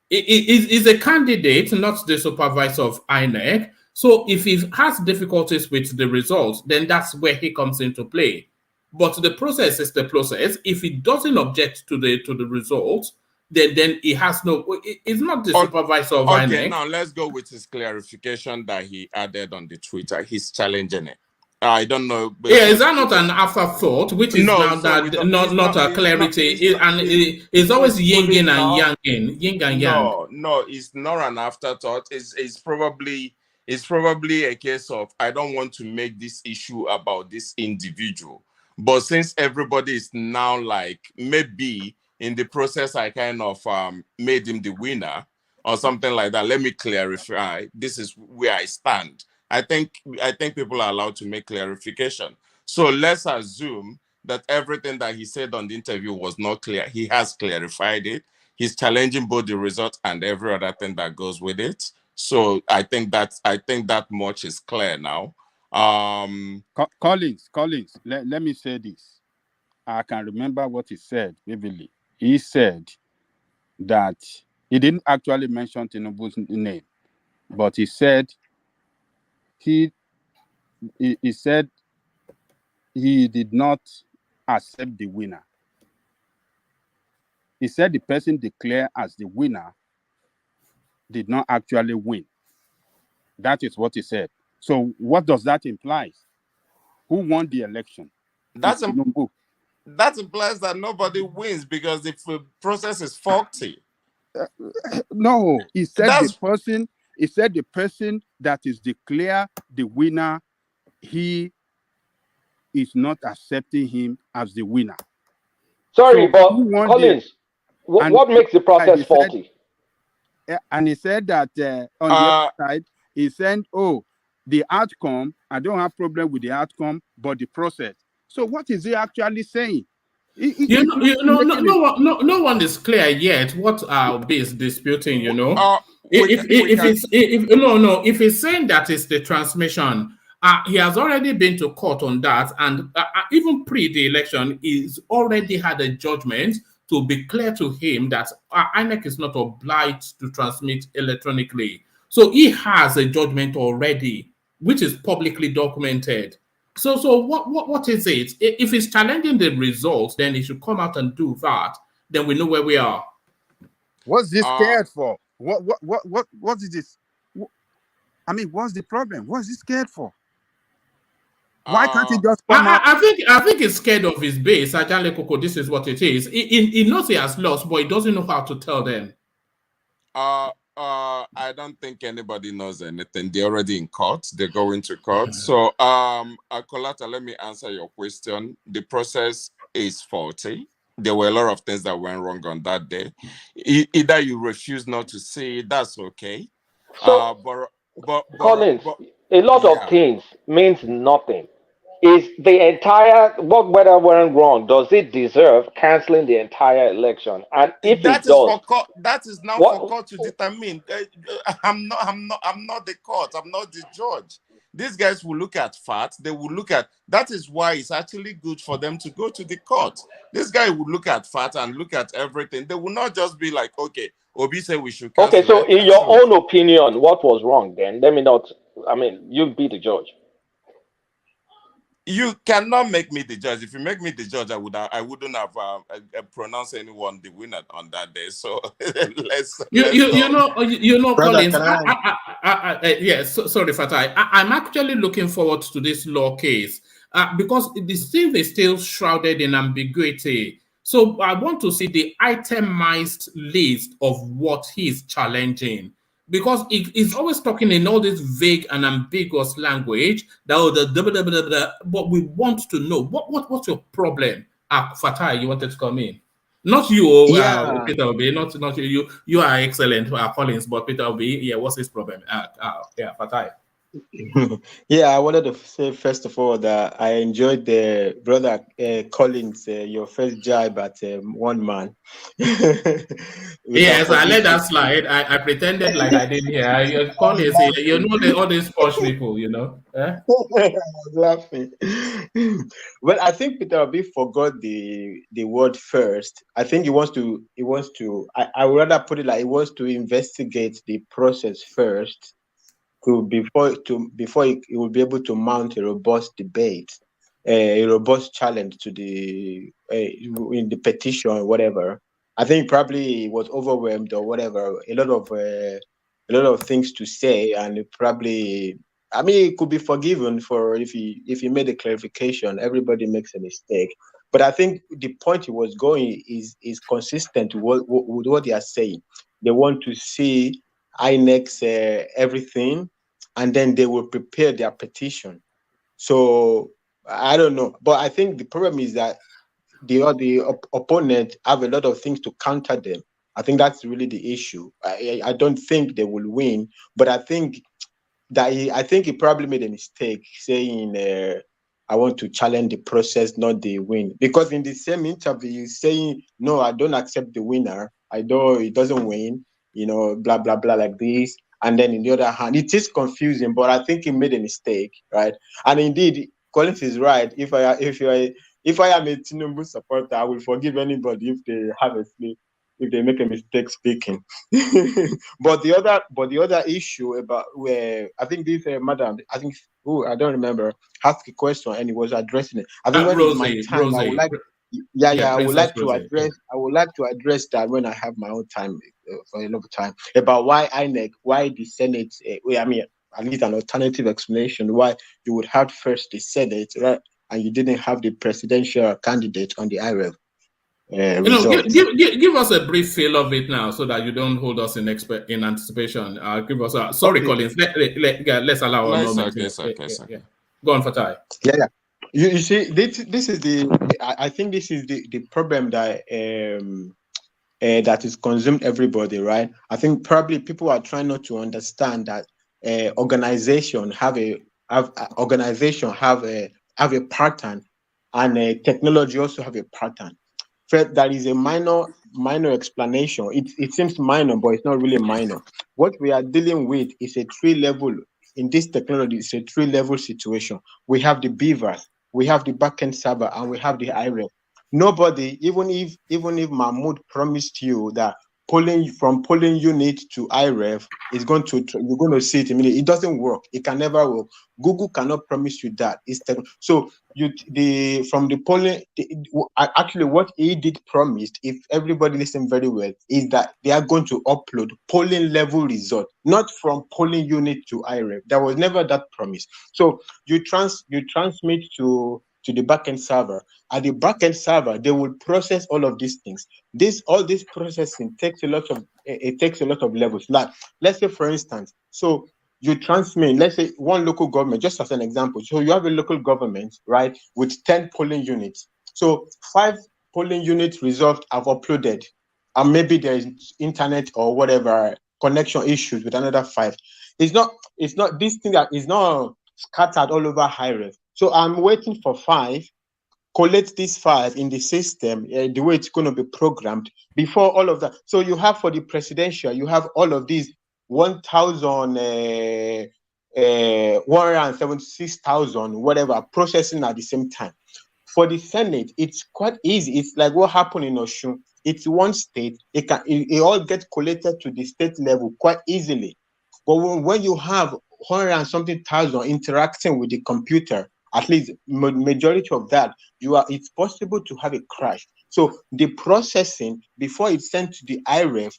Is a candidate, not the supervisor of INEC. So if he has difficulties with the results, then that's where he comes into play. But the process is the process. If he doesn't object to the results, then he has no. It's not the supervisor of INEC. Okay, now let's go with his clarification that he added on the Twitter. He's challenging it. I don't know. Yeah, is that not an afterthought? Which is not a clarity, and it's always yin and yang. No, it's not an afterthought. It's probably a case of I don't want to make this issue about this individual. But since everybody is now like maybe in the process, I kind of made him the winner or something like that. Let me clarify. This is where I stand. I think people are allowed to make clarification. So let's assume that everything that he said on the interview was not clear. He has clarified it. He's challenging both the result and every other thing that goes with it. So I think that much is clear now. Collins, let me say this. I can remember what he said vividly. He said that he didn't actually mention Tinubu's name, but he said he said he did not accept the winner. He said the person declared as the winner did not actually win. That is what he said. So what does that imply? Who won the election? That implies that nobody wins because the process is faulty. No, he said the person that is declared the winner, he is not accepting him as the winner. Sorry, but Collins, what makes the process faulty? And he said that on the other side, he said, the outcome, I don't have problem with the outcome, but the process. So what is he actually saying? No one is clear yet what B is disputing, If he's saying that it's the transmission, he has already been to court on that, and even pre the election, he's already had a judgment to be clear to him that INEC is not obliged to transmit electronically. So he has a judgment already, which is publicly documented. So what is it? If he's challenging the results, then he should come out and do that. Then we know where we are. What's this scared for? What is this? I mean, what's the problem? What's he scared for? Why can't he just come out? I think he's scared of his base. Ajale Koko, this is what it is. He knows he has lost, but he doesn't know how to tell them. I don't think anybody knows anything. They're already in court. They're going to court. So, Kolata, let me answer your question. The process is faulty. There were a lot of things that went wrong on that day. Either you refuse not to see it, that's okay. So, Collins, a lot of things means nothing. Is the entire whether went wrong? Does it deserve canceling the entire election? And if that it does, that is now for court to determine. I'm not the court. I'm not the judge. These guys will look at facts. They will look at. That is why it's actually good for them to go to the court. This guy will look at facts and look at everything. They will not just be like, okay, Obi said we should cancel. Okay, so in your own opinion, what was wrong then? Let me not. I mean, you be the judge. You cannot make me the judge. If you make me the judge, I wouldn't have pronounced anyone the winner on that day. So you know, Brother, Collins. Yes, sorry, Fatai. I'm actually looking forward to this law case because this thing is still shrouded in ambiguity. So I want to see the itemized list of what he's challenging. Because he's always talking in all this vague and ambiguous language. But we want to know what's your problem? Fatai, you wanted to come in, not you, Peter Obi, not you. You are excellent, Collins, but Peter Obi, yeah, what's his problem? Fatai. Yeah, I wanted to say first of all that I enjoyed the brother Collins, your first jibe at one man. Yes, I let that slide. I pretended like I didn't hear. Collins, you know all these posh people, you know. I was laughing. Well, I think Peter Obi forgot the word first. I think he wants to. I would rather put it like he wants to investigate the process first. Before he will be able to mount a robust debate, a robust challenge to in the petition or whatever. I think probably was overwhelmed or whatever. A lot of things to say, and it probably. I mean, it could be forgiven for if he made a clarification. Everybody makes a mistake, but I think the point he was going is consistent with what they are saying. They want to see INEC's everything, and then they will prepare their petition. So I don't know, but I think the problem is that the opponent have a lot of things to counter them. I think that's really the issue. I don't think they will win, but I think he probably made a mistake saying I want to challenge the process, not the win, because in the same interview he's saying no, I don't accept the winner. I know he doesn't win. You know, blah, blah, blah, like this. And then in the other hand, it is confusing, but I think he made a mistake, right? And indeed, Collins is right. If I am a Tinubu supporter, I will forgive anybody if they have a slip, if they make a mistake speaking. But the other issue about where I think this madam, I don't remember, asked a question and he was addressing it. I think when it's my time, I would like. I would like to address that when I have my own time for a long time about why INEC, why the Senate. I mean, at least an alternative explanation why you would have first the Senate, right, and you didn't have the presidential candidate on the IREV. Give us a brief feel of it now, so that you don't hold us in anticipation. Give us a Collins. Let's allow our moment. Okay. Go on, Fatai. Yeah. You see, this is I think this is the problem that that is consumed everybody, right? I think probably people are trying not to understand that organization have a pattern, and technology also have a pattern. That is a minor explanation. It seems minor, but it's not really minor. What we are dealing with is a three-level. In this technology, it's a three-level situation. We have the beavers, we have the backend server, and we have the IREV. Nobody, even if Mahmoud promised you that polling unit to IREF is going to, you're going to see it immediately. It doesn't work. It can never work. Google cannot promise you that. So from the polling, actually what he did promise, if everybody listen very well, is that they are going to upload polling level result, not from polling unit to IREF. There was never that promise. So you transmit to the backend server. At the backend server, they will process all of these things. All this processing takes a lot of levels. Like, let's say, for instance, so you transmit, let's say, one local government, just as an example. So you have a local government, right, with 10 polling units. So 5 polling unit results have uploaded, and maybe there is internet or whatever connection issues with another 5. It's not this thing that is not scattered all over IREF. So I'm waiting for 5, collect these 5 in the system, the way it's going to be programmed before all of that. So you have for the presidential, you have all of these 176,000 whatever processing at the same time. For the Senate, it's quite easy. It's like what happened in Osun. It's one state. It all gets collected to the state level quite easily. But when you have 100 and something thousand interacting with the computer, at least majority of that, it's possible to have a crash. So the processing before it's sent to the IREF,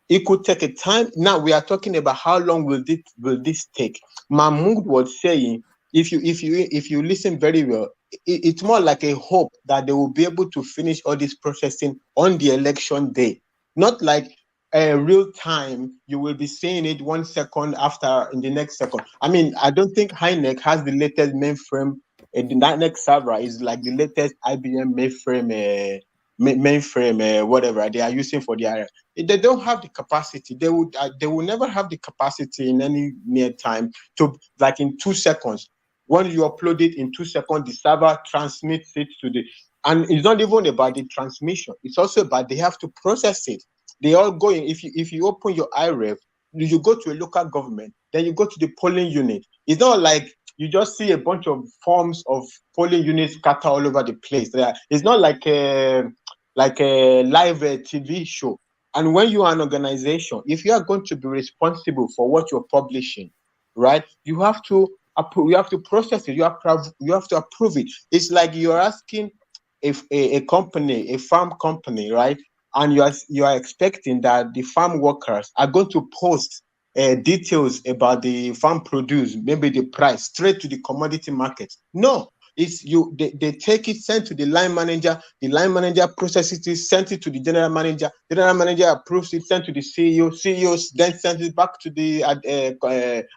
it could take a time. Now we are talking about how long will this take. Mahmoud was saying, if you listen very well, it's more like a hope that they will be able to finish all this processing on the election day, not like real time. You will be seeing it 1 second after in the next second. I mean, I don't think INEC has the latest mainframe. The INEC server is like the latest IBM mainframe, whatever they are using for the area. They don't have the capacity. They will never have the capacity in any near time to, like, in 2 seconds. When you upload it in 2 seconds, the server transmits it to and it's not even about the transmission. It's also about they have to process it. They all going. If you open your IREF, you go to a local government, then you go to the polling unit. It's not like you just see a bunch of forms of polling units scattered all over the place. It's not like a live TV show. And when you are an organization, if you are going to be responsible for what you're publishing, right, you have to process it. You have to approve it. It's like you're asking a company, a farm company, right, and you are expecting that the farm workers are going to post details about the farm produce, maybe the price, straight to the commodity market. No, it's they take it, sent to the line manager processes it, sent it to the general manager approves it, sent to the CEO then sends it back to the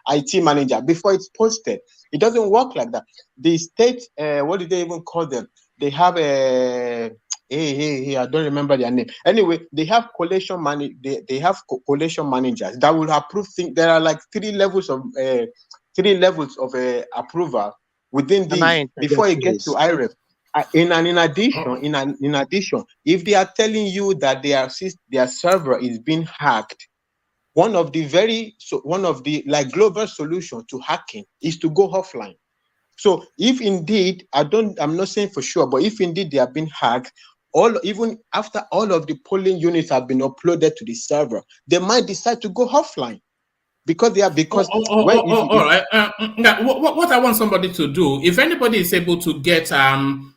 IT manager before it's posted. It doesn't work like that. The state, what did they even call them? They have I don't remember their name. Anyway, they have collation collation managers that will approve things. There are like 3 levels of approval within before it gets to IREF. In addition, if they are telling you that their server is being hacked, one of the global solution to hacking is to go offline. So if indeed, I'm not saying for sure, but if indeed they have been hacked, even after all of the polling units have been uploaded to the server, they might decide to go offline because they are all right. What I want somebody to do, if anybody is able to get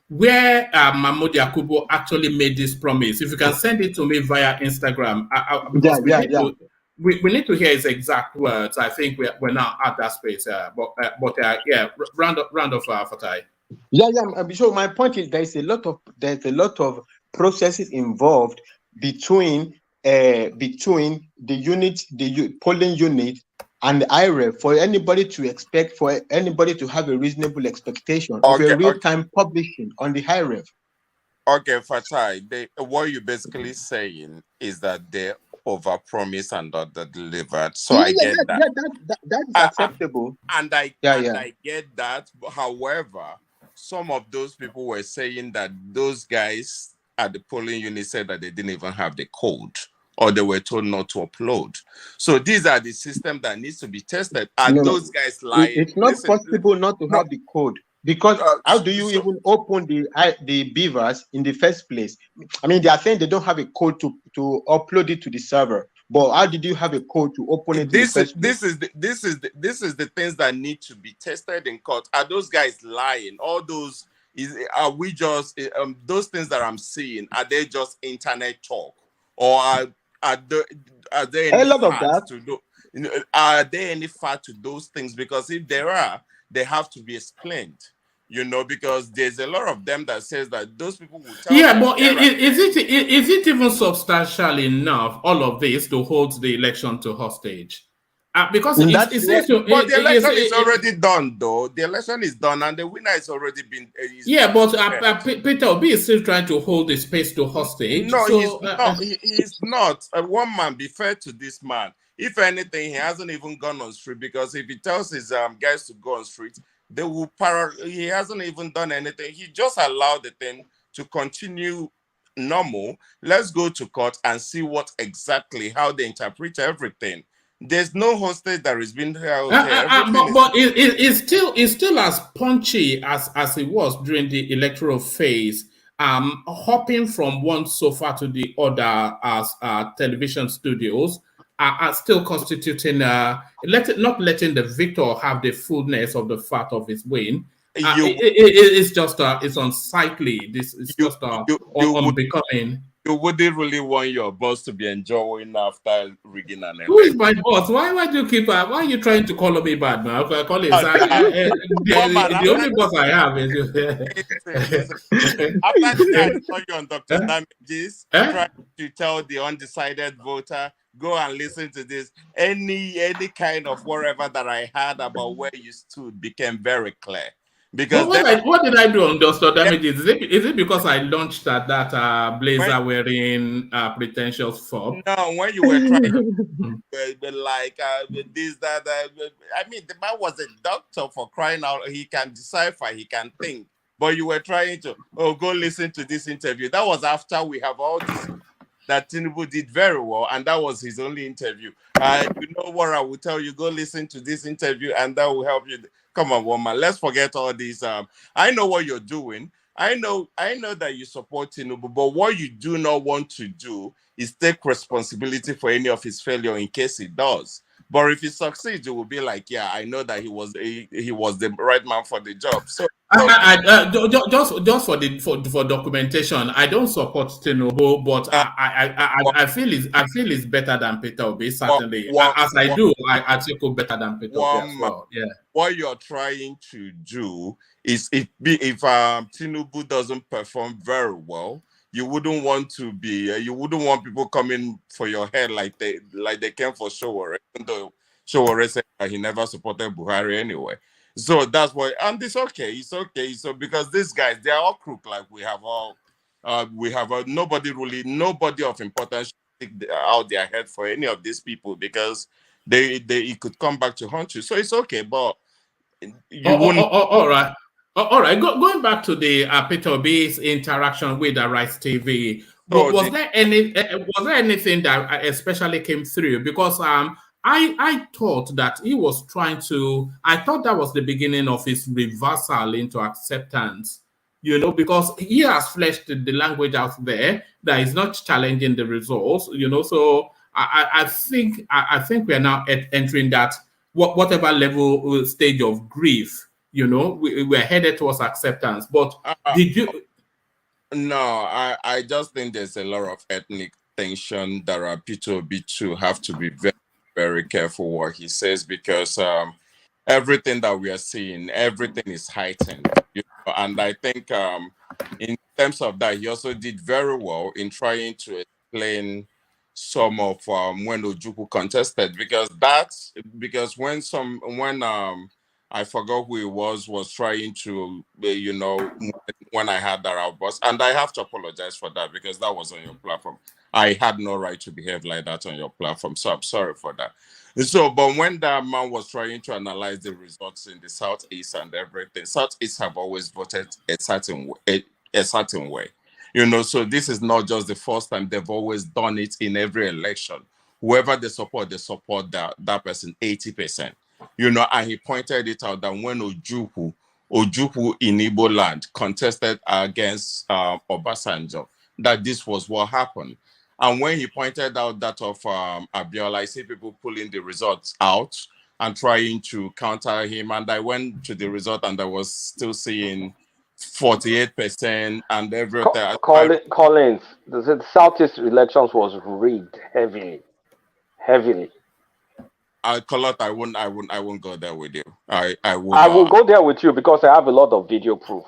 where Mahmoud Yakubu actually made this promise, if you can send it to me via Instagram, we need to hear his exact words. I think we're now at that space. Round of Fatai. So my point is there's a lot of processes involved between the polling unit and the IREF for anybody to have a reasonable expectation of a real-time publishing on the IREF. Okay, Fatai, what you're basically saying is that they overpromise and under-delivered. So I get that. That is acceptable. I get that. However, some of those people were saying that those guys at the polling unit said that they didn't even have the code, or they were told not to upload. So these are the systems that needs to be tested. Are those guys lying? It's not possible not to have the code. Because how do you even open the beavers in the first place? I mean, they are saying they don't have a code to upload it to the server. But how did you have a code to open it? This is the things that need to be tested in court. Are those guys lying? All those are we just those things that I'm seeing? Are they just internet talk, or are there any a lot of facts that? to do? Are there any fact to those things? Because if there are, they have to be explained. Because there's a lot of them that says that those people will tell. Yeah, but is it even substantial enough, all of this, to hold the election to hostage? Because the election is already done, though. The election is done, and the winner has already been. But Peter Obi is still trying to hold the space to hostage. No, he's not. One man, be fair to this man. If anything, he hasn't even gone on street, because if he tells his guys to go on street, they will he hasn't even done anything. He just allowed the thing to continue normal. Let's go to court and see how they interpret everything. There's no hostage that has been held. But it's still as punchy as it was during the electoral phase. Hopping from one sofa to the other as television studios are still constituting not letting the victor have the fullness of the fat of his win. It's just it's unsightly. This is just unbecoming. You wouldn't really want your boss to be enjoying after rigging an election. Who is my boss? Why do you keep? Why are you trying to call me bad, man? I call it. The only boss I have is. After I saw you on Dr. Damages, trying to tell the undecided voter, go and listen to this. Any kind of whatever that I had about where you stood became very clear. Because what did I do on Dr. Damages? Is it because I launched that blazer wearing pretentious fob? No, when you were trying to this, that, I mean, the man was a doctor, for crying out. He can decipher, he can think. But you were trying to, go listen to this interview. That was after we have all this, that Tinubu did very well, and that was his only interview. You know what I will tell you? Go listen to this interview, and that will help you. Come on, woman. Let's forget all these. I know what you're doing. I know that you support Tinubu, but what you do not want to do is take responsibility for any of his failure in case he does. But if he succeeds, you will be like, yeah, I know that he was the right man for the job. So just for documentation, I don't support Tinubu, but I feel it's better than Peter Obi, certainly. I think better than Peter Obi as well. Yeah. What you're trying to do is if Tinubu doesn't perform very well, you wouldn't want people coming for your head like they came for Sowore, even though Sowore said that he never supported Buhari anyway. So that's why, and it's okay. So because these guys, they are all crook. Like we have nobody of importance should stick out their head for any of these people, because it could come back to haunt you. So it's okay, but you wouldn't. All right. All right, going back to the Peter Obi's interaction with Arise TV, was there anything that especially came through? Because I thought that he was I thought that was the beginning of his reversal into acceptance, because he has fleshed the language out there that is not challenging the results, so I think we are now entering that whatever level stage of grief. We're headed towards acceptance. But did you? No, I just think there's a lot of ethnic tension that Peter Obi too have to be very, very careful what he says, because everything that we are seeing, everything is heightened. And I think in terms of that, he also did very well in trying to explain some of when Ojukwu contested, because when I forgot who it was trying to, when I had that outburst. And I have to apologize for that, because that was on your platform. I had no right to behave like that on your platform. So I'm sorry for that. So, but when that man was trying to analyze the results in the Southeast and everything, Southeast have always voted a certain way. So this is not just the first time. They've always done it in every election. Whoever they support that person 80%. And he pointed it out that when Ojukwu Ojukwu in Igbo land contested against Obasanjo, that this was what happened. And when he pointed out that of Abiola, I see people pulling the results out and trying to counter him. And I went to the result and I was still seeing 48% and everything. Collins, the Southeast elections was rigged heavily. Colot, I won't go there with you. I will go there with you because I have a lot of video proof.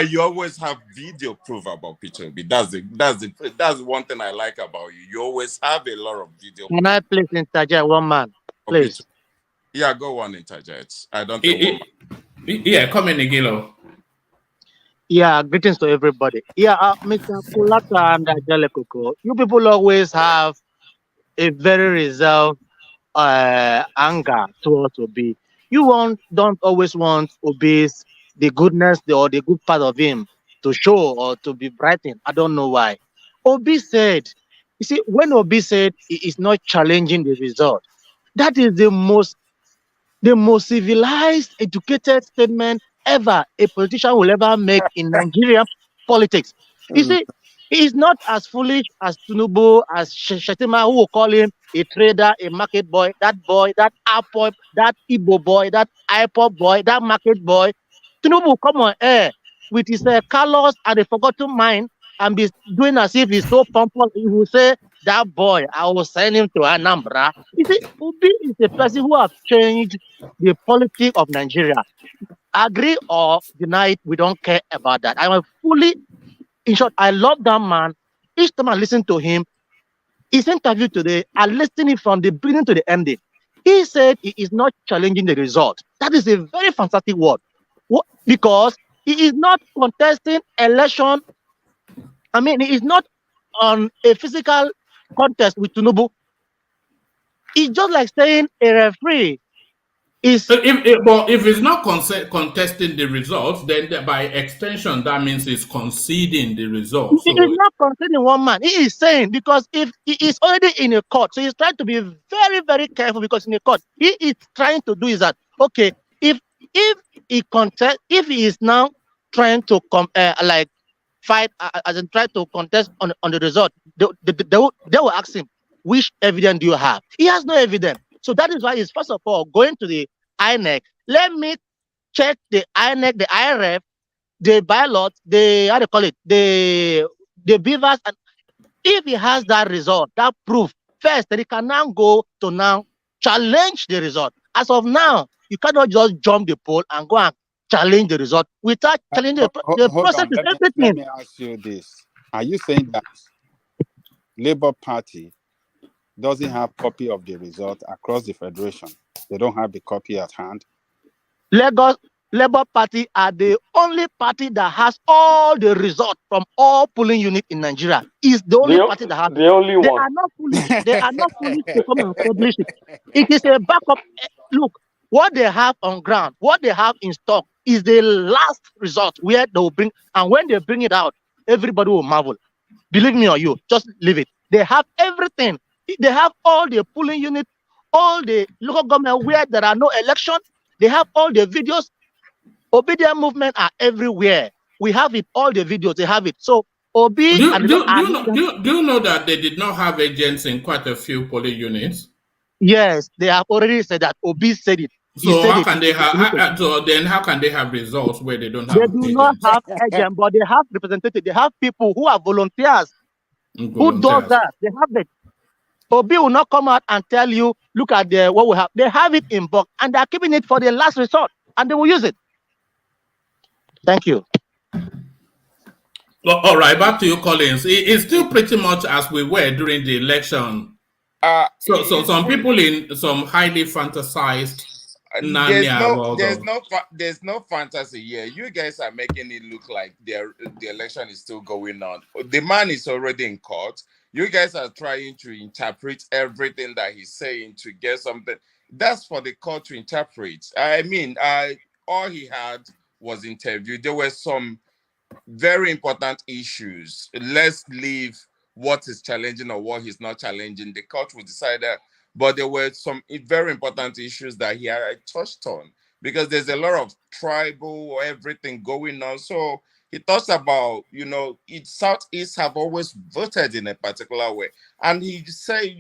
You always have video proof about Peter Obi. That's one thing I like about you. You always have a lot of video. Can I please interject one man, please? Yeah, go on, interject. I don't think. Yeah, come in, Igilo. Yeah, greetings to everybody. Yeah, Mr. Kulata and Jalekoko, you people always have a very reserved anger towards Obi. You don't always want Obi's the goodness or the good part of him to show or to be brightened. I don't know why. Obi said, you see, when Obi said he is not challenging the result, that is the most civilized, educated statement ever a politician will ever make in Nigerian politics. You see, he is not as foolish as Tinubu, as Shetima, who will call him a trader, a market boy, that Apop, that Igbo boy, that IPOP boy, that market boy. Tinubu will come on air with his callous and a forgotten mind and be doing as if he's so pompous. He will say, that boy, I will send him to Anambra. You see, Obi is a person who has changed the politics of Nigeria. Agree or deny it, we don't care about that. I am fully, in short, I love that man. Each time I listen to him, his interview today, I listened it from the beginning to the ending. He said he is not challenging the result. That is a very fantastic word. Because he is not contesting election. I mean, he is not on a physical contest with Tinubu. It's just like saying a referee is. If he's not contesting the results, then by extension that means he's conceding the results. He is not conceding one man. He is saying, because if he is already in a court, so he's trying to be very, very careful, because in a court he is trying to do is that, okay, if he is now trying to fight as in try to contest on the result, they will ask him, which evidence do you have? He has no evidence. So that is why he's first of all going to the INEC. Let me check the INEC, the IRF, the ballot, the beavers, and if he has that result, that proof, first, then he can now go to now challenge the result. As of now, you cannot just jump the poll and go and challenge the result without challenging the process. Let me ask you this. Are you saying that Labour Party doesn't have copy of the result across the federation? They don't have the copy at hand? Labour Party are the only party that has all the results from all polling units in Nigeria. Is the only party that has the only they one. Are not foolish. They are not foolish to come and publish it. It is a backup. Look, what they have on ground, what they have in stock is the last result where they will bring, and when they bring it out, everybody will marvel. Believe me or you, just leave it. They have everything. They have all the polling units, all the local government where there are no elections. They have all the videos. Obedient movement are everywhere. We have it, all the videos, they have it. So Obi do you know that they did not have agents in quite a few polling units? Yes, they have already said that. Obi said it. So how can they have? So then, how can they have results where they don't have? They do not have agents, but they have representatives. They have people who are volunteers. Who does that? They have it. Obi will not come out and tell you, look at what we have. They have it in bulk, and they are keeping it for the last resort, and they will use it. Thank you. Well, all right, back to you, Collins. It's still pretty much as we were during the election. So some people in some highly fantasized there's no fantasy here. You guys are making it look like the election is still going on. The man is already in court. You guys are trying to interpret everything that he's saying to get something. That's for the court to interpret. I mean, all he had was interviewed. There were some very important issues. Let's leave what is challenging or what he's not challenging. The court will decide that. But there were some very important issues that he had touched on. because there's a lot of tribal or everything going on. So he talks about, Southeast have always voted in a particular way. And he say,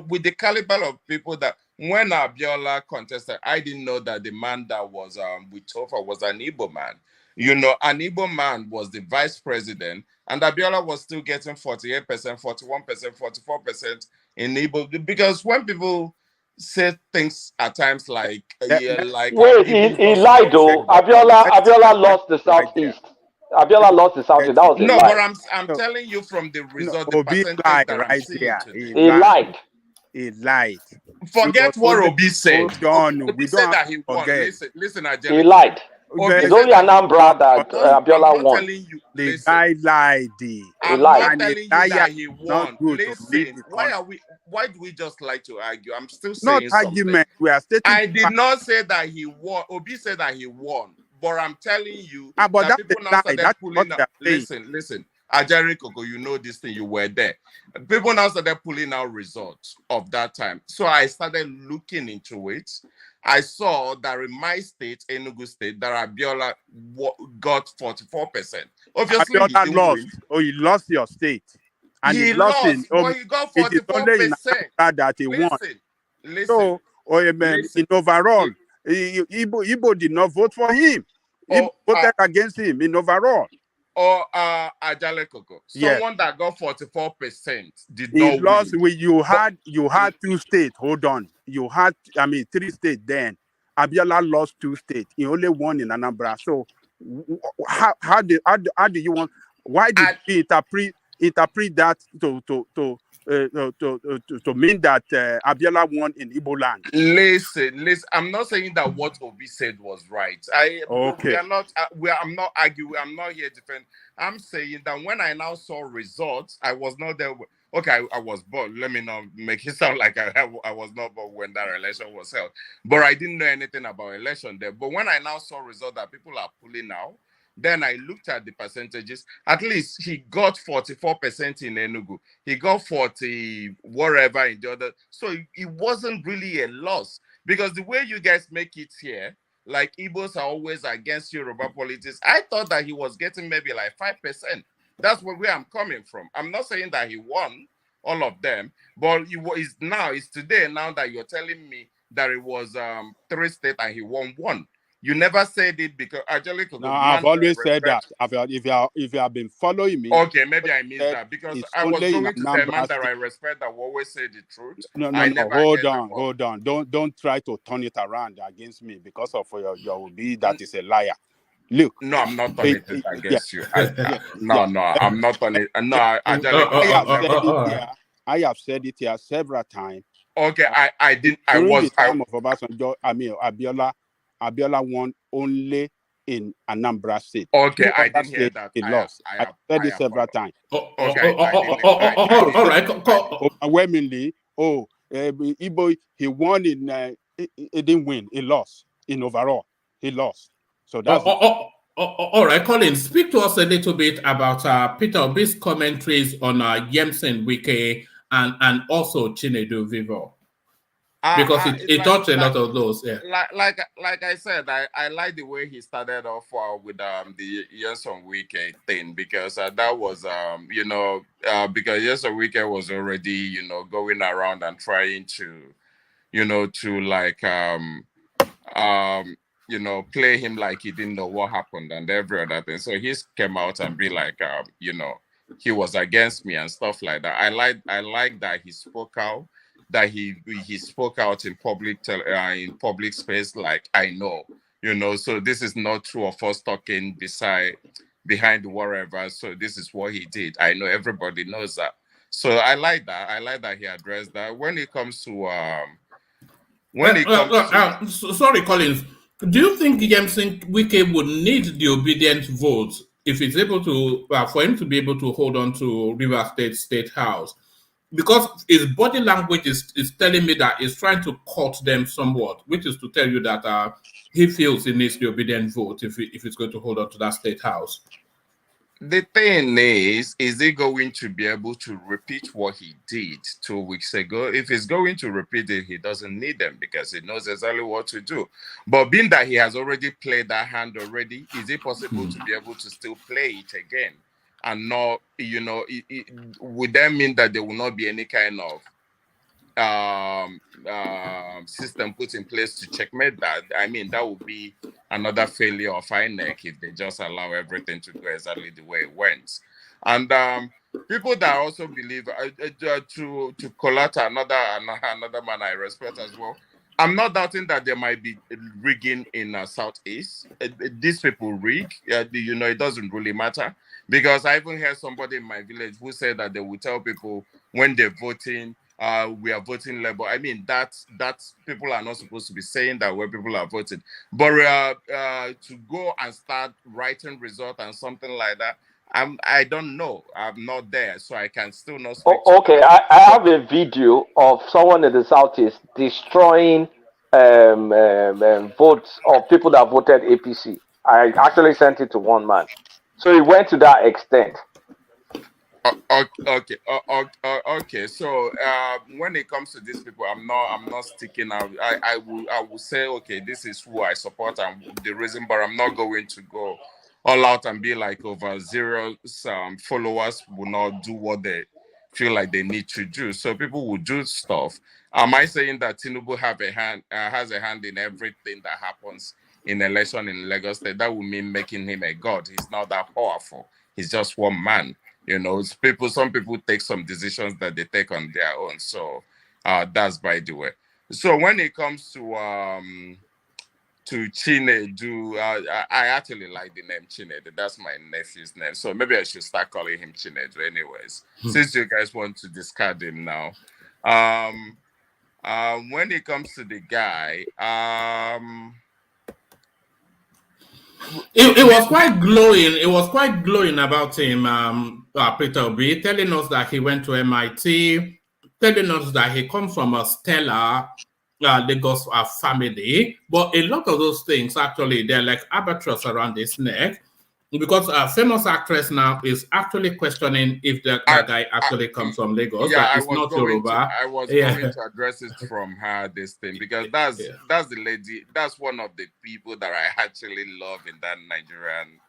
with the caliber of people that when Abiola contested, I didn't know that the man that was with Tofa was an Igbo man. An Igbo man was the vice president, and Abiola was still getting 48%, 41%, 44% in Igbo. Because when people say things at times like, wait, he lied though. Abiola lost the Southeast. Abiola lost the Southeast. That was a no, lie. but I'm telling you from the result, the Obi percentage lied that I'm seeing there. today. He lied. He lied. Forget what Obi said. Hold on, Obi we said don't that have he to won. forget. Listen, He lied. Obi It's said only that he Anambra that Abiola I'm not won. telling you. The Listen, guy lied. I'm lied. not And telling the you liar that he is won. not good to lead Listen, the why country. why do we just like to argue? I'm still Not saying something. argument. We are stating. I did not say that he won. Obi said that he won. But I'm telling you but that that's people a now lie. started That's pulling what out. they are saying. Listen. Ajari Koko, you know this thing, you were there. People now started pulling out results of that time. So I started looking into it. I saw that in my state, Enugu State, that Abiola got 44%. Obviously, he Abiola didn't lost. win. Oh, he lost your state. And He lost in. lost, but he got It is only in 44%. Anambra that he won. Listen. So, in overall, Igbo did not vote for him. He voted against him in overall. Or Ajale Koko, someone that got 44% did not He lost. win. You had 2 states. Hold on. You had 3 states then. Abiola lost 2 states. He only won in Anambra. So how do you want? Why did he interpret that to mean that Abiola won in Igbo land? Listen. I'm not saying that what Obi said was right. Okay. I'm not arguing. I'm not here defend. I'm saying that when I now saw results, I was not there. Okay, I was born. Let me not make it sound like I was not born when that election was held. But I didn't know anything about election there. But when I now saw results that people are pulling out, then I looked at the percentages. At least he got 44% in Enugu. He got 40 whatever in the other. So it wasn't really a loss. Because the way you guys make it here, like Igbos are always against Yoruba politics, I thought that he was getting maybe like 5%. That's where I'm coming from. I'm not saying that he won all of them, but it's today now that you're telling me that it was 3 states and he won 1. You never said it because actually. No, I've always said that. If you have been following me. Okay, maybe I missed that because I was going to the man that I respect that will always say the truth. No. Hold on. Don't try to turn it around against me because of your Obi that is a liar. Look. No, I'm not turning it against you. No, I'm not turning it. No, I have said it here several times. Okay, I didn't. During the time of Obasanjo, Abiola won only in Anambra State. Okay, I didn't hear that. He lost. I said it several times. Okay. All right. Overwhelmingly, Igbo, he won in. He didn't win. He lost in overall. He lost. So that's. All right, Colin, speak to us a little bit about Peter Obi's commentaries on Yemsen Wike and also Chinedu Vivo. Because it touched a lot of those, yeah. Like I said, I like the way he started off with the Yemsen Wike thing because that was because Yemsen Wike was already going around and trying to play him like he didn't know what happened and every other thing. So he came out and be like he was against me and stuff like that. I like that he spoke out. That he spoke out in public space, like I know, so this is not true of us talking behind whatever. So this is what he did. I know everybody knows that. So I like that. I like that he addressed that. When it comes to sorry, Collins. Do you think Yemsen Wike would need the obedient vote if he's able to for him to be able to hold on to Rivers State House? Because his body language is telling me that he's trying to cut them somewhat, which is to tell you that he feels he needs the obedient vote if he's going to hold on to that state house. The thing is he going to be able to repeat what he did 2 weeks ago? If he's going to repeat it, he doesn't need them because he knows exactly what to do. But being that he has already played that hand already, is it possible to be able to still play it again? And not, would that mean that there will not be any kind of system put in place to checkmate that? I mean, that would be another failure of INEC if they just allow everything to go exactly the way it went. And people that also believe to Kolata, another man I respect as well. I'm not doubting that there might be rigging in Southeast. These people rig. It doesn't really matter, because I even heard somebody in my village who said that they will tell people when they're voting, we are voting Labour. I mean, that's people are not supposed to be saying that when people are voting. But to go and start writing result and something like that, I don't know. I'm not there, so I can still not speak. Okay, I have a video of someone in the Southeast destroying votes of people that voted APC. I actually sent it to one man. So it went to that extent. Okay. So when it comes to these people, I'm not sticking out. I will say, okay, this is who I support and the reason, but I'm not going to go all out and be like over zero. Some followers will not do what they feel like they need to do. So people will do stuff. Am I saying that Tinubu has a hand in everything that happens in election in Lagos State? That would mean making him a god. He's not that powerful. He's just one man. Some people take some decisions that they take on their own. So that's by the way. So when it comes to Chinedu, I actually like the name Chinedu. That's my nephew's name. So maybe I should start calling him Chinedu anyways, since you guys want to discard him now. When it comes to the guy, it was quite glowing. It was quite glowing about him, Peter Obi, telling us that he went to MIT, telling us that he comes from a stellar Lagos family. But a lot of those things, actually, they're like albatross around his neck, because a famous actress now is actually questioning if that guy actually comes from Lagos. Yeah, I was going to address it from her, this thing, because that's the lady, that's one of the people that I actually love in that Nigerian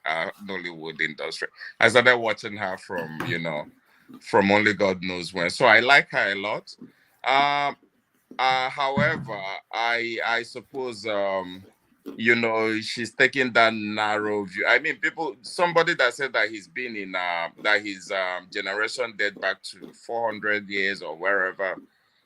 Nollywood industry. I started watching her from, from only God knows when. So I like her a lot. However, I suppose she's taking that narrow view. I mean, somebody that said that he's been in that his generation dates back to 400 years or wherever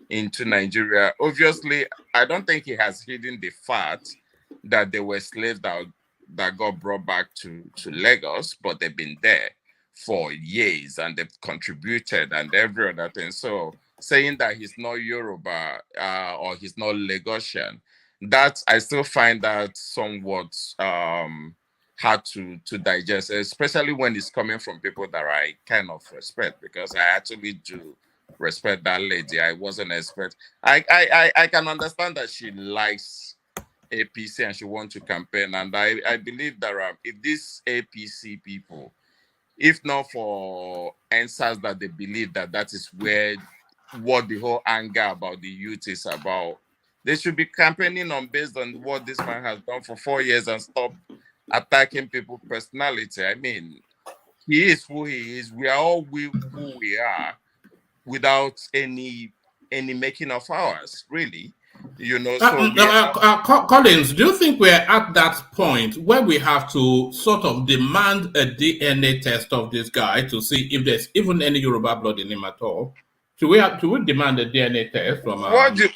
into Nigeria. Obviously, I don't think he has hidden the fact that there were slaves that got brought back to Lagos, but they've been there for years and they've contributed and every other thing. So saying that he's not Yoruba or he's not Lagosian, that I still find that somewhat hard to digest, especially when it's coming from people that I kind of respect, because I actually do respect that lady. I wasn't expect. I can understand that she likes APC and she wants to campaign, and I believe that if these APC people, if not for answers that they believe that is where what the whole anger about the youth is about, they should be campaigning on based on what this man has done for 4 years and stop attacking people's personality. I mean, he is who he is. We are all who we are, without any making of ours, really. Collins, do you think we're at that point where we have to sort of demand a DNA test of this guy to see if there's even any Yoruba blood in him at all? Should we demand a DNA test from? What do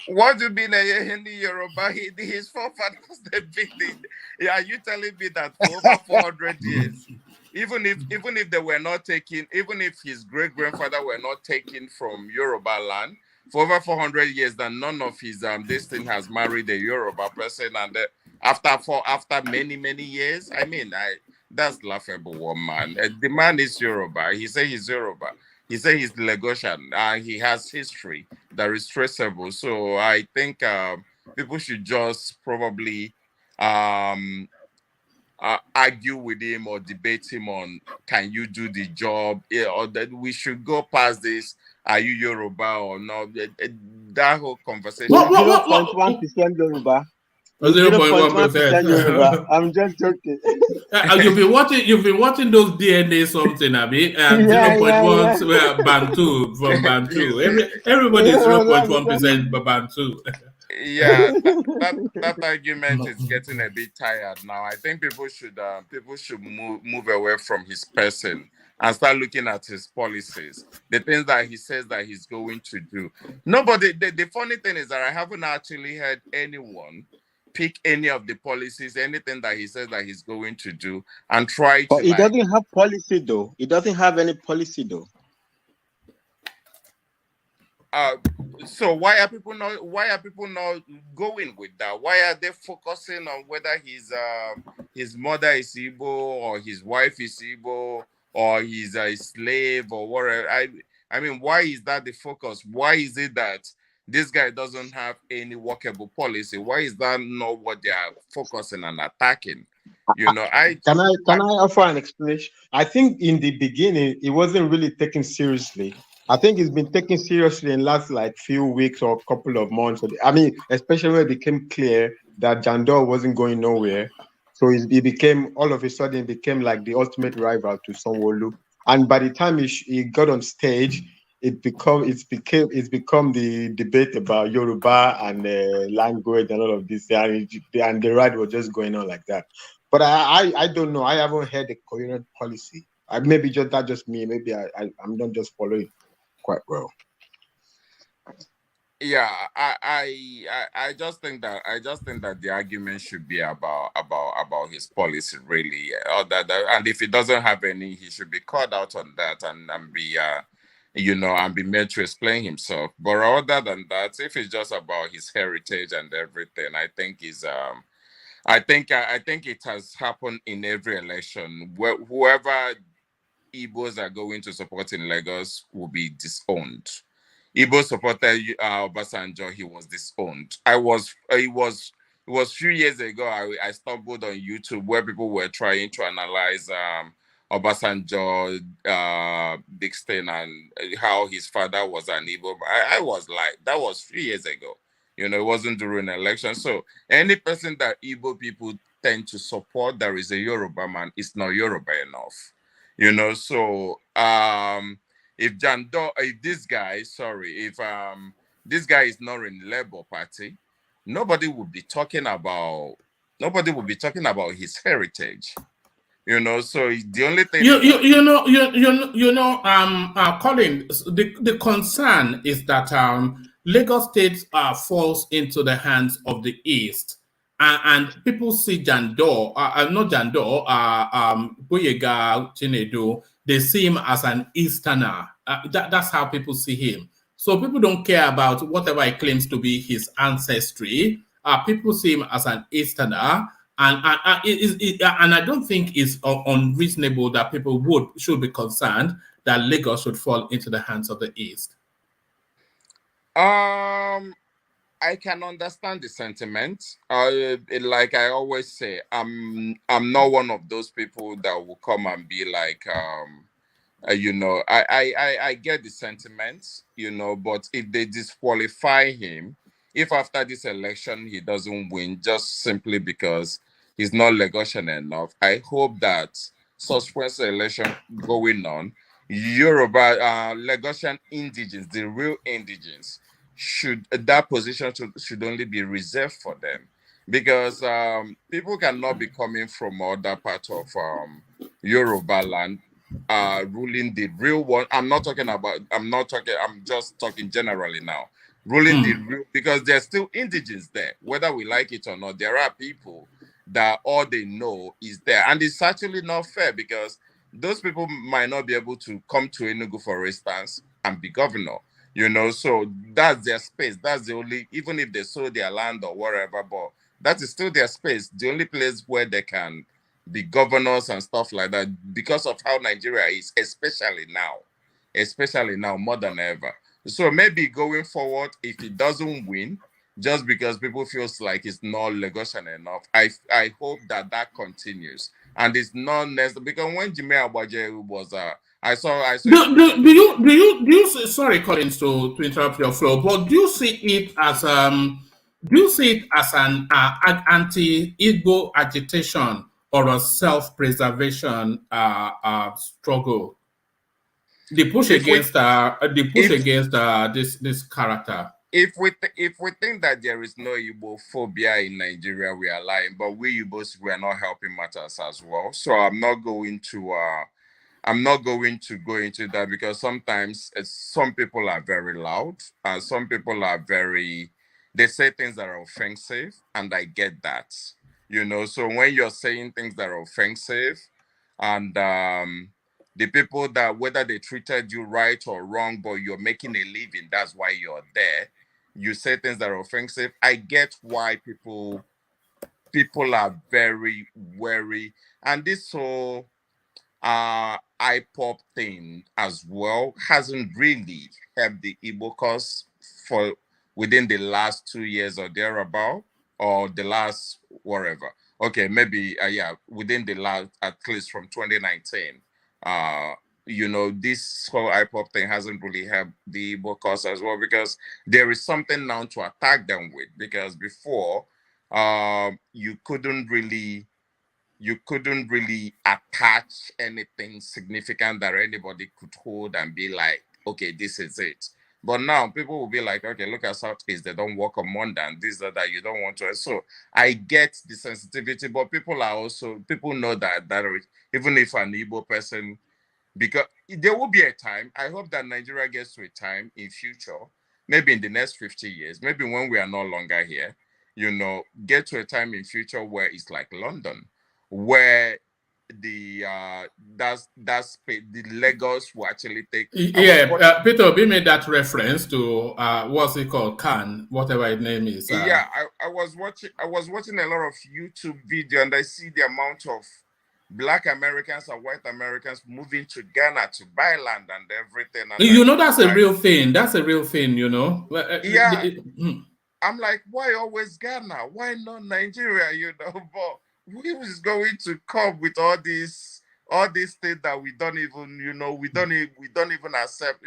you mean in Yoruba? His forefathers, they've been in. Are you telling me that for over 400 years, even if they were not taken, even if his great grandfather were not taken from Yoruba land for over 400 years, then none of his this thing has married a Yoruba person, and after many years, I mean, that's laughable, woman. The man is Yoruba. He say he's Yoruba. He said he's Lagosian. He has history that is traceable. So I think people should just probably argue with him or debate him on can you do the job, or that we should go past this. Are you Yoruba or not? That whole conversation. 0.1% Yoruba. 0.1%. Yoruba. I'm just joking. You've been watching those DNA something, Abi. 0.1 Bantu from Bantu. Everybody is 0.1% Bantu. Yeah, that argument is getting a bit tired now. I think people should move away from his person and start looking at his policies, the things that he says that he's going to do. Nobody. The funny thing is that I haven't actually heard anyone pick any of the policies, anything that he says that he's going to do, and try but to. He doesn't have policy though. He doesn't have any policy though. So why are people not going with that? Why are they focusing on whether his mother is Igbo or his wife is Igbo or he's a slave or whatever? I mean, why is that the focus? Why is it that this guy doesn't have any workable policy? Why is that not what they are focusing on attacking? You know, Can I offer an explanation? I think in the beginning it wasn't really taken seriously. I think it's been taken seriously in last like few weeks or a couple of months. I mean, especially when it became clear that Jandor wasn't going nowhere. So he became, all of a sudden, became like the ultimate rival to Sanwo-Olu. And by the time he got on stage, it's become the debate about Yoruba and language and all of this. And the ride was just going on like that. But I don't know. I haven't heard a coherent policy. Maybe that's just me. Maybe I'm not just following quite well. Yeah, I just think that the argument should be about his policy really, or that and if he doesn't have any, he should be called out on that and be and be made to explain himself. But other than that, if it's just about his heritage and everything, I think I think it has happened in every election where whoever Igbos are going to support in Lagos will be disowned. Igbo supported Obasanjo, he was disowned. It was a few years ago, I stumbled on YouTube where people were trying to analyze Obasanjo, Dixon, and how his father was an Igbo. I was like, that was 3 years ago. You know, it wasn't during an election. So any person that Igbo people tend to support that is a Yoruba man is not Yoruba enough. You know, so if this guy is not in Labour Party, nobody would be talking about his heritage. You know, so the only thing Colin, the concern is that Lagos State falls into the hands of the East. And people see Jandor, Boyega Chinedu, they see him as an Easterner. That's how people see him. So people don't care about whatever he claims to be his ancestry. People see him as an Easterner. And I don't think it's unreasonable that people should be concerned that Lagos should fall into the hands of the East. I can understand the sentiment. Like I always say, I'm not one of those people that will come and be like, I get the sentiments, but if they disqualify him, if after this election he doesn't win just simply because he's not Lagosian enough, I hope that subsequent election going on, Yoruba, Lagosian indigenes, the real indigenes, that position should only be reserved for them, because people cannot be coming from other parts of Yoruba land ruling the real one. I'm just talking generally now. Ruling the real, because there's still indigenes there, whether we like it or not. There are people that all they know is there, and it's actually not fair because those people might not be able to come to Enugu, for instance, and be governor. So that's their space. That's the only, even if they sold their land or whatever, but that is still their space. The only place where they can be governors and stuff like that, because of how Nigeria is, especially now, more than ever. So maybe going forward, if he doesn't win, just because people feels like it's not Lagosian enough. I hope that continues, and it's not necessary because when Jimmy Abaje was I saw sorry, Collins, to interrupt your flow, but do you see it as an anti-Igbo agitation or a self-preservation struggle? The push against this character. If we think that there is no Igbo phobia in Nigeria, we are lying. But we Igbos, we are not helping matters as well. So I'm not going to go into that because sometimes some people are very loud and some people are they say things that are offensive, and I get that, So when you're saying things that are offensive, and the people that whether they treated you right or wrong, but you're making a living, that's why you're there. You say things that are offensive. I get why people are very wary, and this whole IPOP thing as well hasn't really helped the Igbo cause for within the last 2 years or thereabout, or the last whatever. Okay, maybe within the last, at least from 2019. This whole IPOP thing hasn't really helped the Igbo cause as well, because there is something now to attack them with. Because before, you couldn't really attach anything significant that anybody could hold and be like, okay, this is it. But now people will be like, okay, look at Southeast, they don't work on Monday, and this, that, you don't want to. So I get the sensitivity, but people know that even if an Igbo person, because there will be a time, I hope that Nigeria gets to a time in future, maybe in the next 50 years, maybe when we are no longer here, get to a time in future where it's like London, where the Lagos will actually take. Peter Obi made that reference to what's it called, Khan, whatever his name is. I was watching a lot of YouTube video, and I see the amount of Black Americans and white Americans moving to Ghana to buy land and everything. And that's a real thing. That's a real thing, I'm like, why always Ghana? Why not Nigeria? But who is going to come with all these things that we don't even, we don't even accept,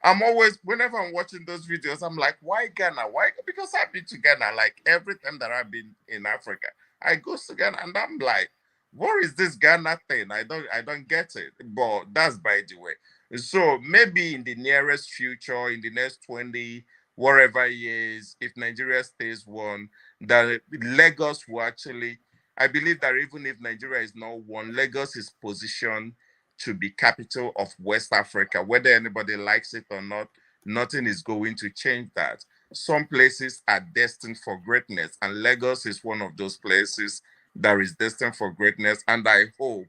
I'm always, whenever I'm watching those videos, I'm like, why Ghana? Why? Because I've been to Ghana, like every time that I've been in Africa, I go to Ghana, and I'm like, what is this Ghana thing? I don't get it. But that's by the way. So maybe in the nearest future, in the next 20 whatever years, if Nigeria stays one, that Lagos will actually, I believe that even if Nigeria is not one, Lagos is positioned to be capital of West Africa. Whether anybody likes it or not, nothing is going to change that. Some places are destined for greatness, and Lagos is one of those places that is destined for greatness. And I hope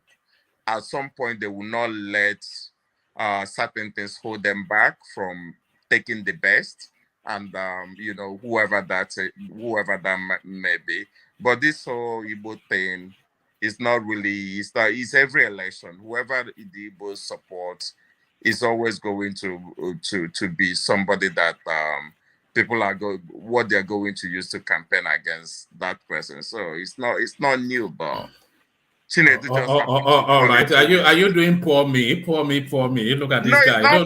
at some point they will not let certain things hold them back from taking the best, and whoever that may be. But this whole Igbo thing is not really, it's every election, whoever the Igbo support is always going to be somebody that people are what they're going to use to campaign against that person. So it's not new, but all right. Are you doing poor me? Look at this guy. No,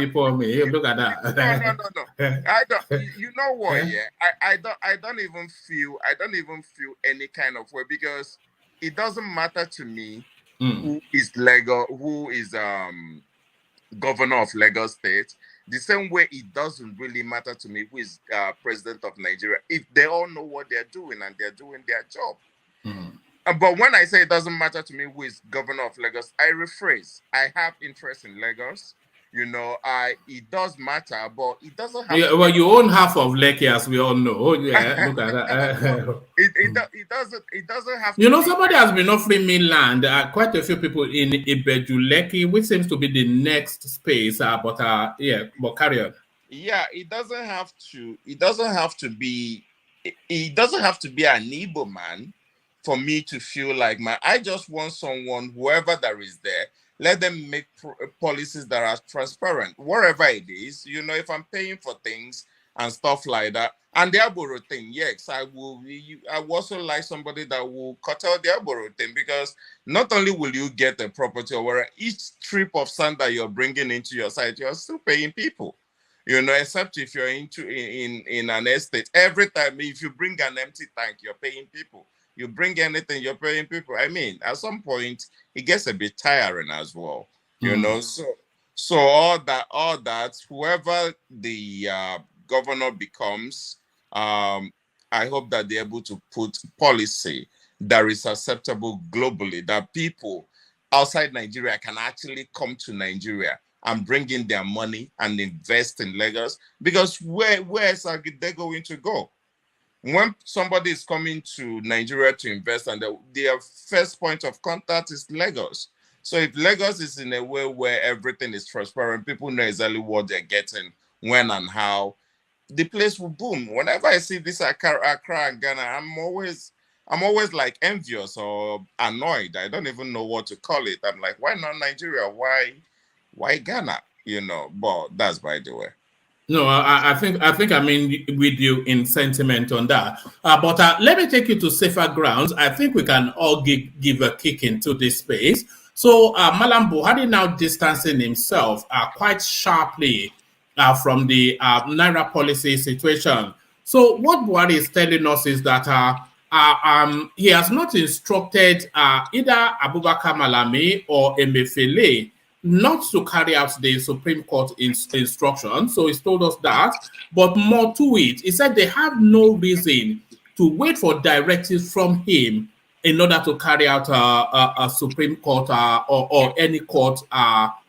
poor me. Look at that. No. I don't. You know what? Yeah, I don't even feel any kind of way, because it doesn't matter to me who is governor of Lagos State. The same way it doesn't really matter to me who is president of Nigeria, if they all know what they're doing and they're doing their job. But when I say it doesn't matter to me who is governor of Lagos, I rephrase. I have interest in Lagos. It does matter, but it doesn't have. Yeah, well, you own half of Lekki, as we all know. Yeah, look at that. It doesn't have. To somebody has been offering me land. Quite a few people in Ibeju Lekki, which seems to be the next space. But carry on. Yeah, it doesn't have to. It doesn't have to be. It doesn't have to be an Igbo man for me to feel like I just want someone, whoever that is there, let them make policies that are transparent, wherever it is. If I'm paying for things, and stuff like that. And the Aboro thing, yes, I will also like somebody that will cut out the Aboro thing, because not only will you get a property, or where each trip of sand that you're bringing into your site, you're still paying people. Except if you're in an estate. Every time, if you bring an empty tank, you're paying people. You bring anything, you're paying people. I mean, at some point, it gets a bit tiring as well. So all that, whoever the governor becomes, I hope that they're able to put policy that is acceptable globally, that people outside Nigeria can actually come to Nigeria and bring in their money and invest in Lagos, because where else are they going to go? When somebody is coming to Nigeria to invest, and their first point of contact is Lagos. So if Lagos is in a way where everything is transparent, people know exactly what they're getting, when and how, the place will boom. Whenever I see this Accra and Ghana, I'm always like envious or annoyed. I don't even know what to call it. I'm like, why not Nigeria? Why Ghana? But that's by the way. No, I think I'm with you in sentiment on that. But let me take you to safer grounds. I think we can all give a kick into this space. So Malam Buhari now distancing himself quite sharply from the Naira policy situation. So what Buhari is telling us is that he has not instructed either Abubakar Malami or Emefiele not to carry out the Supreme Court instruction. So he's told us that. But more to it, he said they have no reason to wait for directives from him in order to carry out a Supreme Court or any court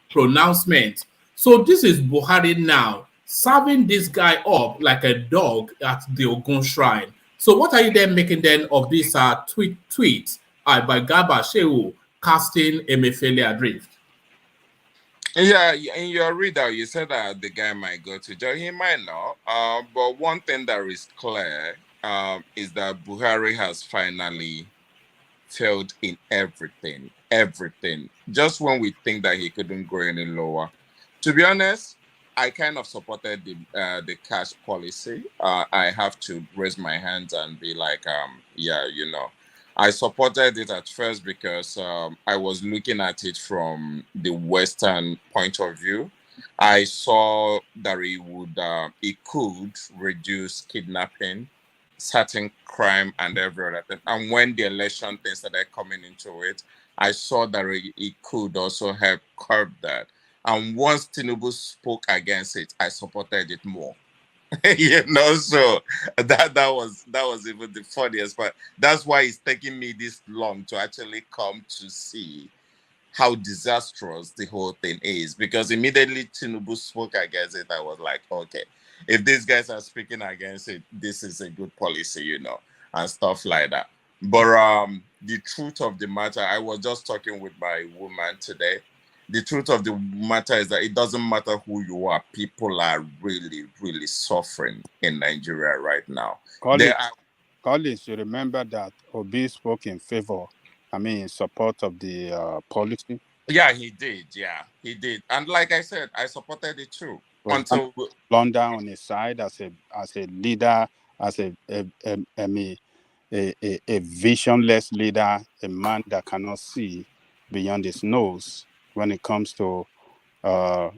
pronouncement. So this is Buhari now serving this guy up like a dog at the Ogun Shrine. So what are you then making then of this tweet by Garba Shehu casting Emefiele adrift? Yeah, in your readout, you said that the guy might go to jail. He might not. But one thing that is clear is that Buhari has finally failed in everything. Everything. Just when we think that he couldn't go any lower. To be honest, I kind of supported the cash policy. I have to raise my hands and be like, I supported it at first because I was looking at it from the Western point of view. I saw that it could reduce kidnapping, certain crime, and every other thing. And when the election things started coming into it, I saw that it could also help curb that. And once Tinubu spoke against it, I supported it more. So that was even the funniest part. That's why it's taking me this long to actually come to see how disastrous the whole thing is. Because immediately Tinubu spoke against it, I was like, okay, if these guys are speaking against it, this is a good policy, and stuff like that. But the truth of the matter, I was just talking with my woman today. The truth of the matter is that it doesn't matter who you are. People are really, really suffering in Nigeria right now. Collins, you remember that Obi spoke in support of the policy? Yeah, he did. Yeah, he did. And like I said, I supported it too. Until Blunder on his side as a leader, as a visionless leader, a man that cannot see beyond his nose when it comes to a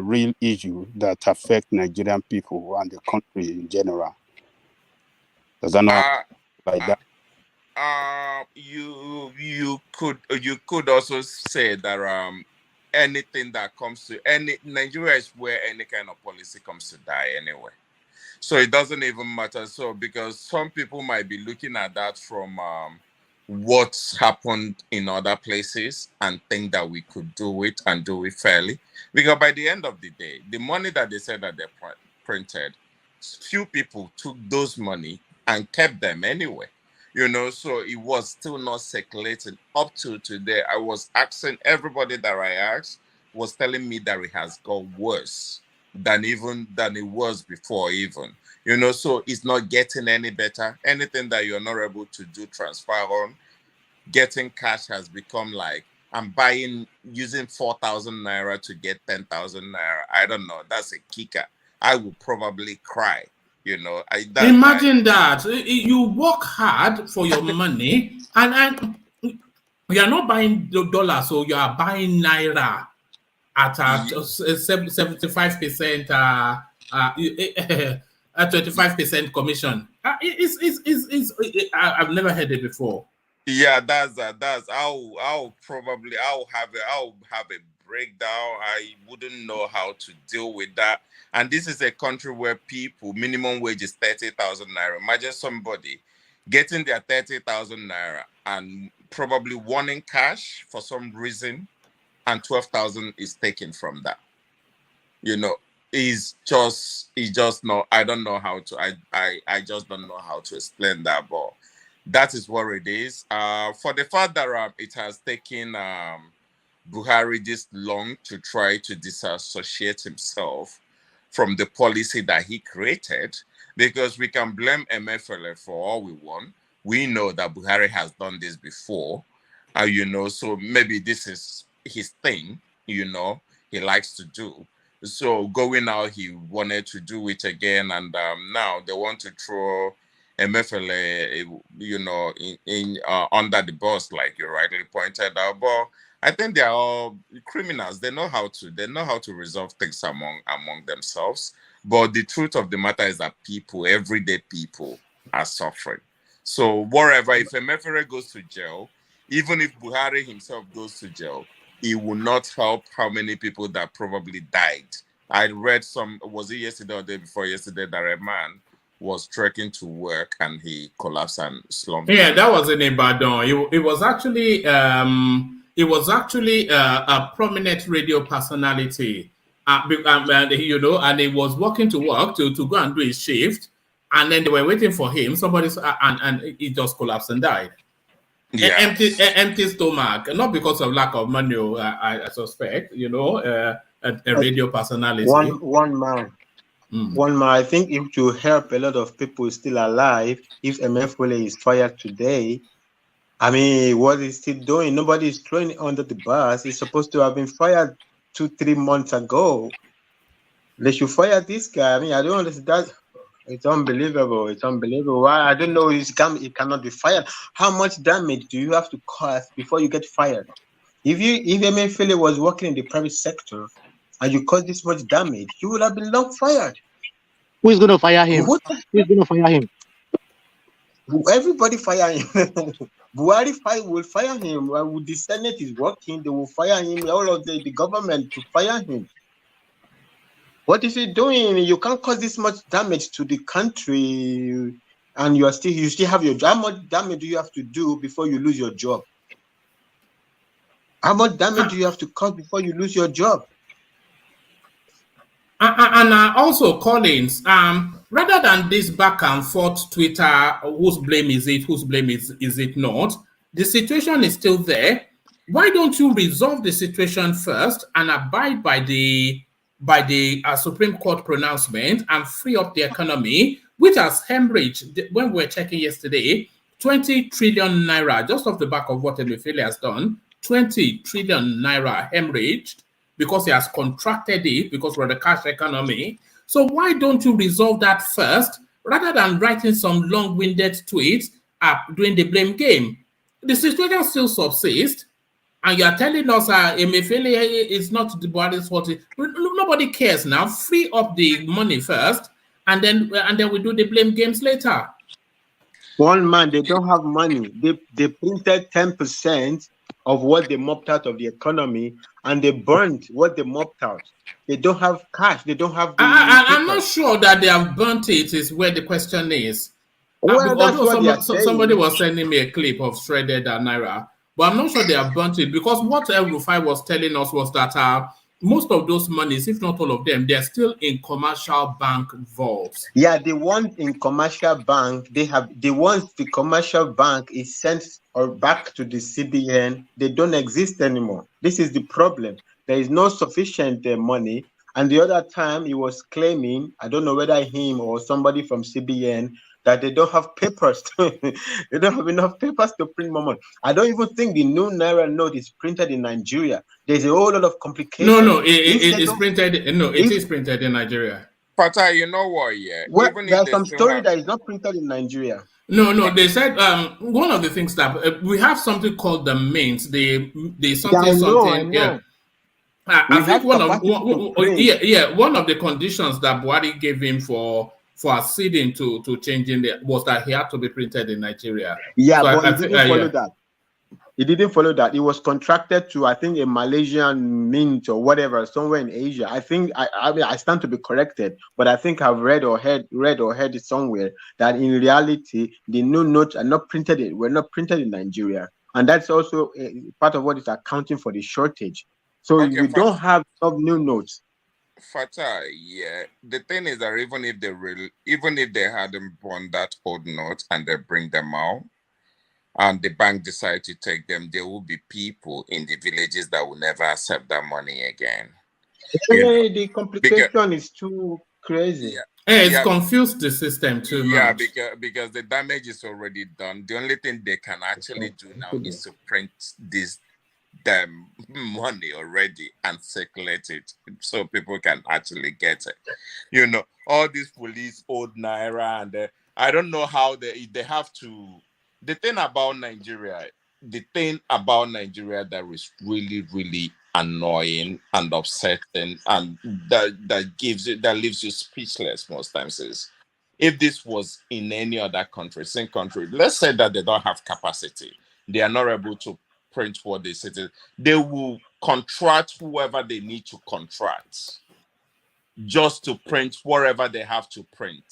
real issue that affect Nigerian people and the country in general. Does that not like that? You could also say that anything that comes to Nigeria is where any kind of policy comes to die anyway. So it doesn't even matter. So because some people might be looking at that from what's happened in other places and think that we could do it and do it fairly. Because by the end of the day, the money that they said that they printed, few people took those money and kept them anyway. So it was still not circulating. Up to today, I was asking everybody that I asked was telling me that it has got worse than it was before even. So it's not getting any better. Anything that you're not able to do transfer on, getting cash has become like, I'm using 4,000 naira to get 10,000 naira. I don't know. That's a kicker. I would probably cry. You know, Imagine that you work hard for your money, and you are not buying the dollar, so you are buying naira at 75%, a 25% commission. I've never heard it before. Yeah, that's I'll have a breakdown. I wouldn't know how to deal with that. And this is a country where people minimum wage is 30,000 naira. Imagine somebody getting their 30,000 naira and probably wanting cash for some reason, and 12,000 is taken from that. You know, it's just no. I don't know how to. I just don't know how to explain that, but that is what it is. For the fact that it has taken Buhari this long to try to disassociate himself from the policy that he created, because we can blame MFLA for all we want. We know that Buhari has done this before, you know, so maybe this is his thing, you know, he likes to do. So going out, he wanted to do it again, and now they want to throw MFLA, you know, in under the bus, like you rightly pointed out. But I think they are all criminals. They know how to resolve things among themselves. But the truth of the matter is that people, everyday people, are suffering. So wherever, if MFLA goes to jail, even if Buhari himself goes to jail, it will not help how many people that probably died. I read was it yesterday or the day before yesterday, that a man was trekking to work and he collapsed and slumped. Yeah, that was in Ibadan. It was actually a prominent radio personality, you know, and he was walking to work to go and do his shift, and then they were waiting for him. And he just collapsed and died. Yeah. Empty stomach, not because of lack of money, I suspect, you know, a radio personality. One man. One man, I think if to help a lot of people still alive, if MFLA is fired today, I mean, what is still doing? Nobody is throwing it under the bus. He's supposed to have been fired 2-3 months ago. They should fire this guy. I mean, I don't understand. It's unbelievable. It's unbelievable. Why? I don't know. It cannot be fired. How much damage do you have to cause before you get fired? If MFLA was working in the private sector and you caused this much damage, you would have been long fired. Who is going to fire him? Who is going to fire him? Everybody fire him. Buhari will fire him. When the Senate is working, they will fire him. All of the government to fire him. What is he doing? You can't cause this much damage to the country, and you still have your job. How much damage do you have to do before you lose your job? How much damage do you have to cause before you lose your job? And also, Collins, rather than this back and forth Twitter, whose blame is it, whose blame is it not, the situation is still there. Why don't you resolve the situation first and abide by the Supreme Court pronouncement and free up the economy, which has hemorrhaged, when we were checking yesterday, 20 trillion naira, just off the back of what Emefiele has done, 20 trillion naira hemorrhaged, because he has contracted it, because we're the cash economy. So why don't you resolve that first, rather than writing some long-winded tweets doing the blame game? The situation still subsists, and you are telling us Emefiele is not the Buhari's fault. Nobody cares now. Free up the money first, and then we do the blame games later. One man, they don't have money. They printed 10% of what they mopped out of the economy, and they burned what they mopped out. They don't have cash. They don't have. I'm not sure that they have burnt it. Is where the question is. Well, that's what somebody was sending me a clip of shredded naira, but I'm not sure they have burnt it, because what El Rufai was telling us was that most of those monies, if not all of them, they're still in commercial bank vaults. Yeah, the ones in commercial bank, the ones the commercial bank is sent or back to the CBN, they don't exist anymore. This is the problem. There is no sufficient money. And the other time he was claiming, I don't know whether him or somebody from CBN, that they don't have papers. They don't have enough papers to print more money. I don't even think the new Naira note is printed in Nigeria. There's a whole lot of complications. No, it is printed. No, it is printed in Nigeria. Fatah, you know what? Yeah, Well, even if there's they some still story have, that is not printed in Nigeria. No, they said one of the things that we have something called the mint. They Yeah, I something. Yeah, know. I We think have capacity to print. one of the conditions that Buhari gave him for acceding to changing it was that he had to be printed in Nigeria. Yeah, So but I he think didn't follow yeah. that. He didn't follow that. He was contracted to, I think, a Malaysian mint or whatever, somewhere in Asia. I think I mean I stand to be corrected, but I think I've read or heard it somewhere that in reality the new notes are not printed were not printed in Nigeria, and that's also part of what is accounting for the shortage. So okay, we don't have some new notes. Fatah, yeah. The thing is that even if they hadn't burned that old note and they bring them out, and the bank decide to take them, there will be people in the villages that will never accept that money again. The complication is too crazy. It's confused the system too much. Because the damage is already done. The only thing they can actually do now is to print this damn money already and circulate it so people can actually get it. All these police old naira, and I don't know how they have to. The thing about Nigeria that is really, really annoying and upsetting, and that leaves you speechless most times, is if this was in any other country, same country, let's say that they don't have capacity, they are not able to print what they say, they will contract whoever they need to contract just to print whatever they have to print,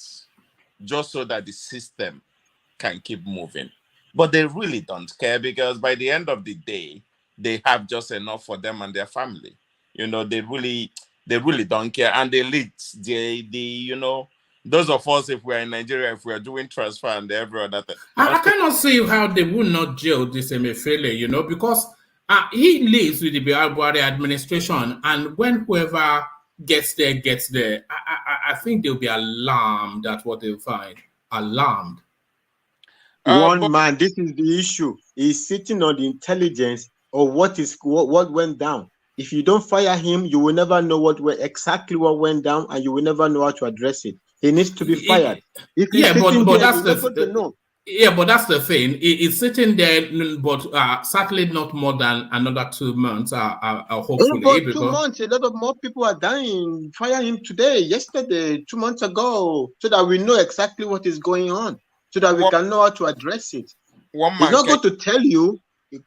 just so that the system can keep moving. But they really don't care, because by the end of the day, they have just enough for them and their family. They really don't care. And the elites, those of us, if we're in Nigeria, if we're doing transfer and every other thing. I cannot see how they would not jail this Emefiele, because he lives with the Buhari administration, and when whoever gets there, I think they'll be alarmed at what they'll find. Alarmed. One man, this is the issue. He's sitting on the intelligence of what went down. If you don't fire him, you will never know exactly what went down, and you will never know how to address it. He needs to be fired. But that's the thing. It's sitting there, but certainly not more than another 2 months. Hopefully, but 2 months, a lot of more people are dying. Fire him today, yesterday, 2 months ago, so that we know exactly what is going on, so that we can know how to address it. He's not going to tell you,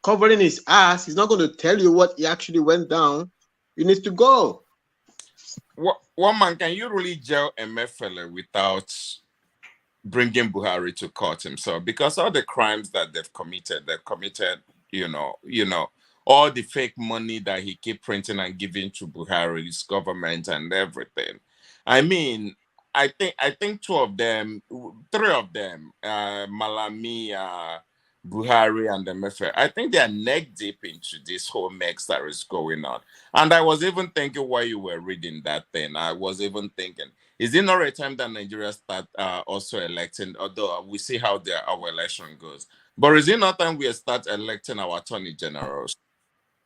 covering his ass. He's not going to tell you what actually went down. He needs to go. One man, can you really jail Emefiele without bringing Buhari to court himself? Because all the crimes that they've committed, all the fake money that he keep printing and giving to Buhari's government and everything. I mean, I think 3 of them, Malami, Buhari, and Emefiele, I think they are neck deep into this whole mess that is going on. And I was even thinking while you were reading that thing, I was even thinking, is it not a time that Nigeria start also electing, although we see how our election goes, but is it not time we start electing our attorney generals?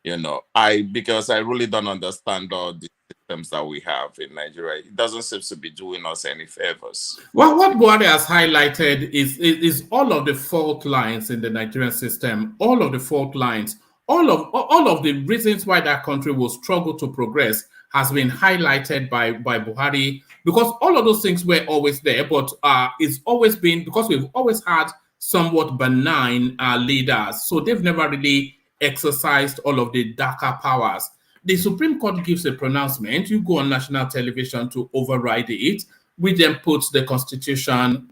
Because I really don't understand all the systems that we have in Nigeria. It doesn't seem to be doing us any favors. Well, what Buhari has highlighted is all of the fault lines in the Nigerian system, all of the fault lines, all of the reasons why that country will struggle to progress has been highlighted by Buhari, because all of those things were always there, but it's always been because we've always had somewhat benign leaders, so they've never really exercised all of the darker powers. The Supreme Court gives a pronouncement, you go on national television to override it, which then puts the Constitution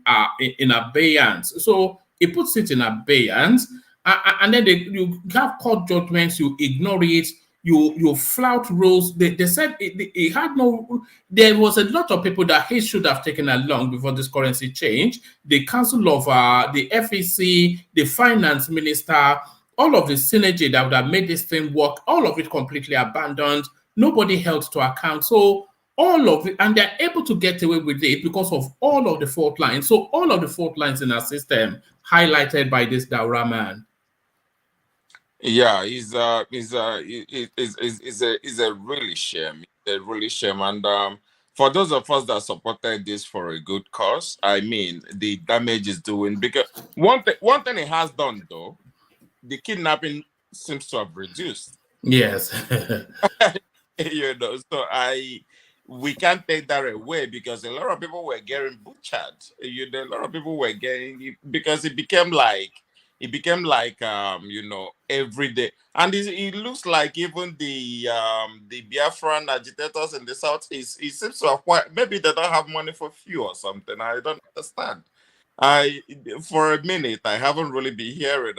in abeyance. So it puts it in abeyance, and then you have court judgments, you ignore it, you flout rules. They said it had no. There was a lot of people that he should have taken along before this currency change. The Council of the FEC, the Finance Minister, all of the synergy that would have made this thing work, all of it completely abandoned. Nobody held to account. So all of it, and they're able to get away with it because of all of the fault lines. So all of the fault lines in our system highlighted by this Daura man. Yeah, it's a really shame. It's a really shame. And for those of us that supported this for a good cause, I mean, the damage is doing, because one thing it has done though, the kidnapping seems to have reduced. Yes. So we can't take that away, because a lot of people were getting butchered. A lot of people were getting, because it became like every day. And it looks like even the Biafran agitators in the southeast, it seems to have, maybe they don't have money for fuel or something. I don't understand. For a minute, I haven't really been hearing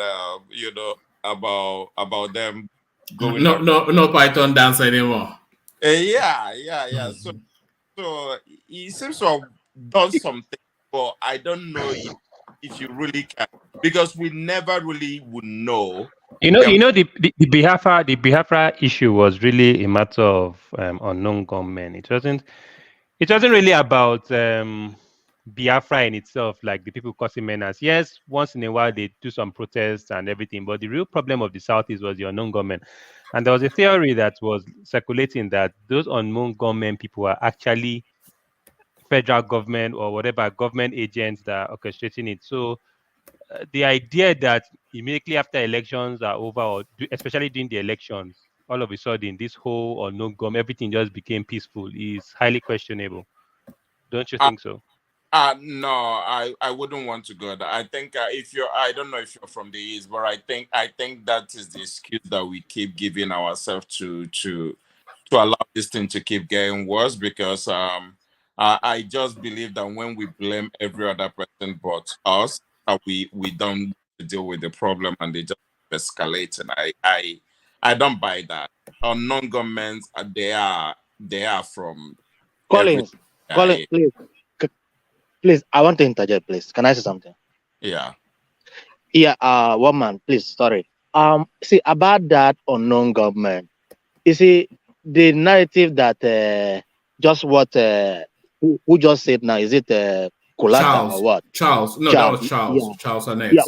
about them going no Python dance anymore. Yeah. So he seems to have done something, but I don't know if you really can, because we never really would know. The Biafra issue was really a matter of unknown gunmen. It wasn't really about Biafra in itself, like the people causing menace. Yes, once in a while they do some protests and everything, but the real problem of the Southeast was the unknown gunmen. And there was a theory that was circulating that those unknown gunmen people are actually federal government or whatever government agents that are orchestrating it. So the idea that immediately after elections are over, or especially during the elections, all of a sudden this whole unknown gunmen, everything just became peaceful, is highly questionable. Don't you think so? No, I wouldn't want to go there. I think I don't know if you're from the East, but I think that is the excuse that we keep giving ourselves to allow this thing to keep getting worse, because I just believe that when we blame every other person but us, we don't deal with the problem and they just escalate. And I don't buy that. Unknown governments, they are from Collins, please, I want to interject, please. Can I say something? Yeah. Yeah, one man, please, sorry. See, about that unknown government, you see, the narrative that just what who just said now, is it Kulata or what? Charles. No, that was Charles. Yeah. Charles Annette. Yeah,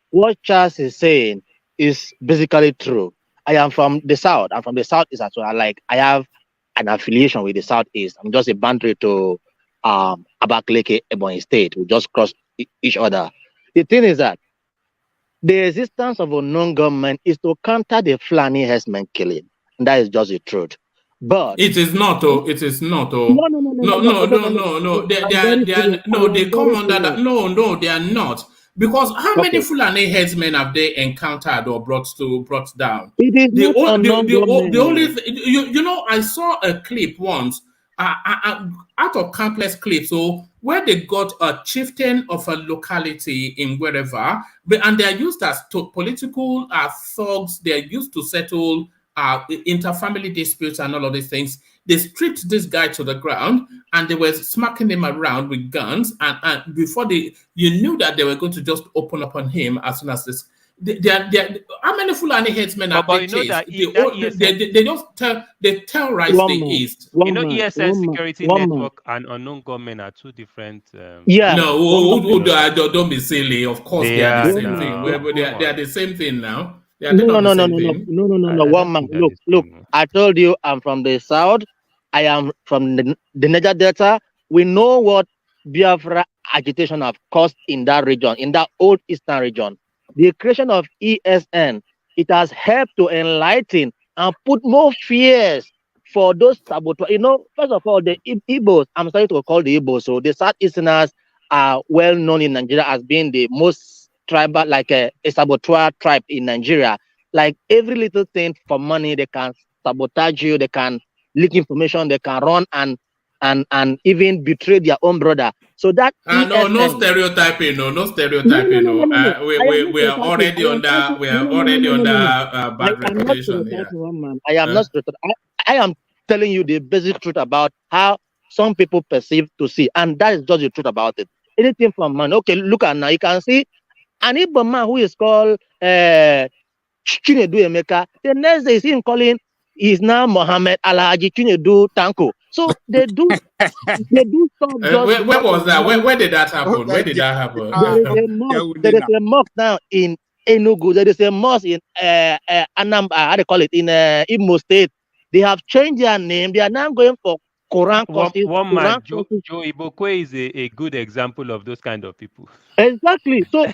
what Charles is saying is basically true. I am from the South. I'm from the Southeast as well. Like, I have an affiliation with the Southeast. I'm just a boundary to Abakaliki, Ebonyi State. We just cross each other. The thing is that the existence of a non-government is to counter the Fulani herdsmen killing. And that is just the truth. But it is not. It is not. No. They come under that. No, they are not. Because how many Fulani headsmen have they encountered or brought down? The only I saw a clip once out of countless clips, where they got a chieftain of a locality in wherever, and they are used as political thugs. They are used to settle interfamily disputes and all of these things. They stripped this guy to the ground and they were smacking him around with guns. And before you knew that they were going to just open up on him as soon as this. How many Fulani headsmen have they chased? They terrorize the East. ESN security network and unknown government are two different. No, don't be silly. Of course, they are the same thing. They are the same thing now. No. One man, look. I told you I'm from the South. I am from the Niger Delta. We know what Biafra agitation have caused in that region, in that old eastern region. The creation of ESN, it has helped to enlighten and put more fears for those saboteurs. First of all, the Igbos, I'm sorry to call the Igbos, so the Southeasterners are well known in Nigeria as being the most tribal, like a saboteur tribe in Nigeria. Like, every little thing for money, they can sabotage you, they can leak information, they can run and even betray their own brother. So that no stereotyping, no stereotyping. We are already under bad reputation. I am not stereotyping. I am telling you the basic truth about how some people perceive to see, and that is just the truth about it. Anything from man. Okay, look at now. You can see an Igbo man who is called Chinedu Emeka. The next day, you see him calling. Is now Mohammed Alhaji Chinedu Tanko. So they do stuff. Where was that? Where did that happen? Where did that happen? There is a mosque now in Enugu. There is a mosque in Anambra. How do you call it? In Imo State. They have changed their name. They are now going for Quran courses, One Quran man, courses. Joe Ibokwe is a good example of those kind of people. Exactly. So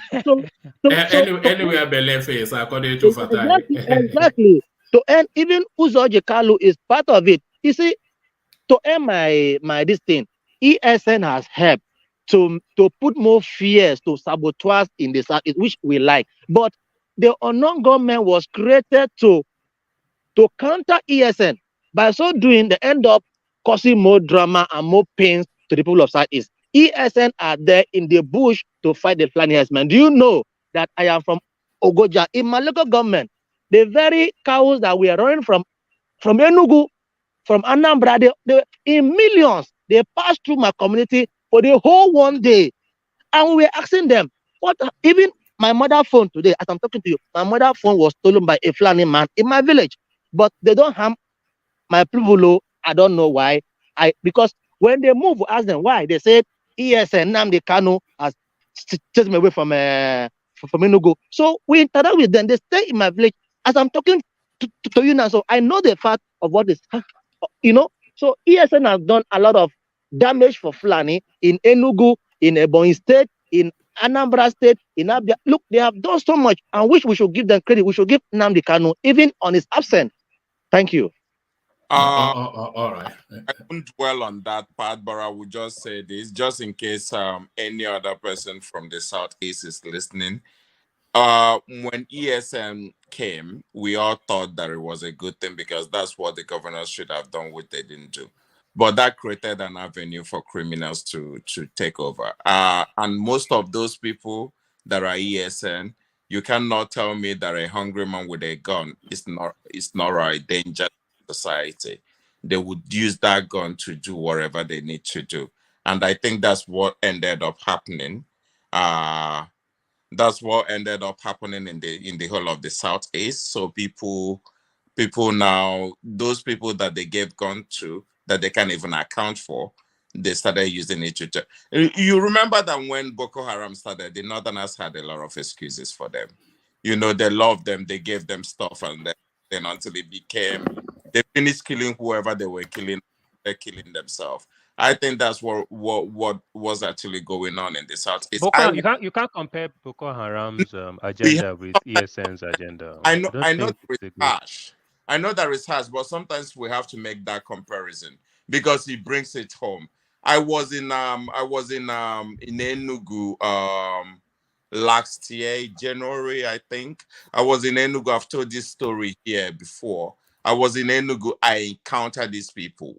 Anywhere Belefe is according to Fatai. exactly. To end, even Uzoje Kalu is part of it. You see, to end my this thing, ESN has helped to put more fears to sabotage in the south, which we like. But the unknown government was created to counter ESN. By so doing, they end up causing more drama and more pains to the people of Southeast. ESN are there in the bush to fight the Fulani herdsmen. Do you know that I am from Ogoja? In my local government, the very cows that we are running from Enugu, from Anambra, they in millions, they pass through my community for the whole one day. And we were asking them, what, even my mother phone today, as I'm talking to you, my mother phone was stolen by a Fulani man in my village. But they don't harm my people. I don't know why. Because when they move, ask them why. They said ESN Nnamdi Kanu has taken me away from Enugu. So we interact with them. They stay in my village. As I'm talking to you now, so I know the fact of what is, So ESN has done a lot of damage for Fulani in Enugu, in Ebonyi State, in Anambra State, in Abia. Look, they have done so much, and which we should give them credit. We should give Nnamdi Kanu, even on his absence. Thank you. All right. I won't dwell on that part, but I would just say this, just in case any other person from the Southeast is listening. When ESM came, we all thought that it was a good thing because that's what the governors should have done, which they didn't do. But that created an avenue for criminals to take over. And most of those people that are ESN, you cannot tell me that a hungry man with a gun is not a danger to society. They would use that gun to do whatever they need to do. And I think that's what ended up happening. That's what ended up happening in the whole of the Southeast. So people now, those people that they gave gun to that they can't even account for, they started using it to. You remember that when Boko Haram started, the Northerners had a lot of excuses for them. They loved them, they gave them stuff, and then until it became, they finished killing whoever they were killing, they're killing themselves. I think that's what was actually going on in the South. You can't compare Boko Haram's agenda with ESN's agenda. I know there is harsh. I know there is harsh, but sometimes we have to make that comparison because it brings it home. I was in Enugu last year, January, I think. I was in Enugu. I've told this story here before. I was in Enugu. I encountered these people.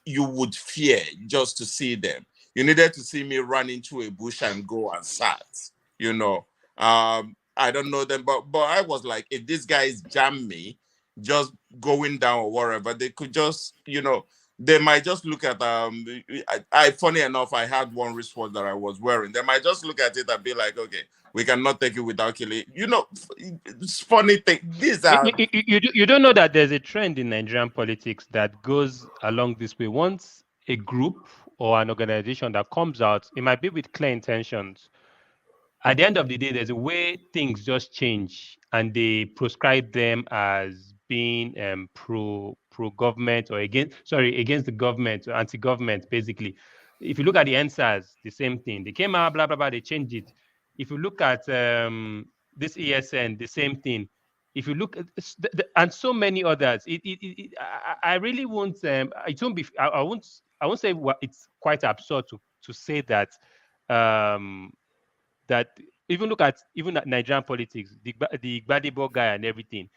You would fear just to see them. You needed to see me run into a bush and go and sat. I don't know them, but I was like, if these guys jam me, just going down or whatever, they could just, they might just look at funny enough, I had one wristwatch that I was wearing. They might just look at it and be like, okay, we cannot take it without killing. It's funny thing. These are you don't know that there's a trend in Nigerian politics that goes along this way. Once a group or an organization that comes out, it might be with clear intentions. At the end of the day, there's a way things just change, and they prescribe them as being pro-government or against the government or anti-government, basically. If you look at the NSAS, the same thing. They came out, blah, blah, blah, they changed it. If you look at this ESN, the same thing. If you look at and so many others, I really won't. It won't be. I won't say it's quite absurd to say that that even at Nigerian politics, the Gbadebo guy and everything,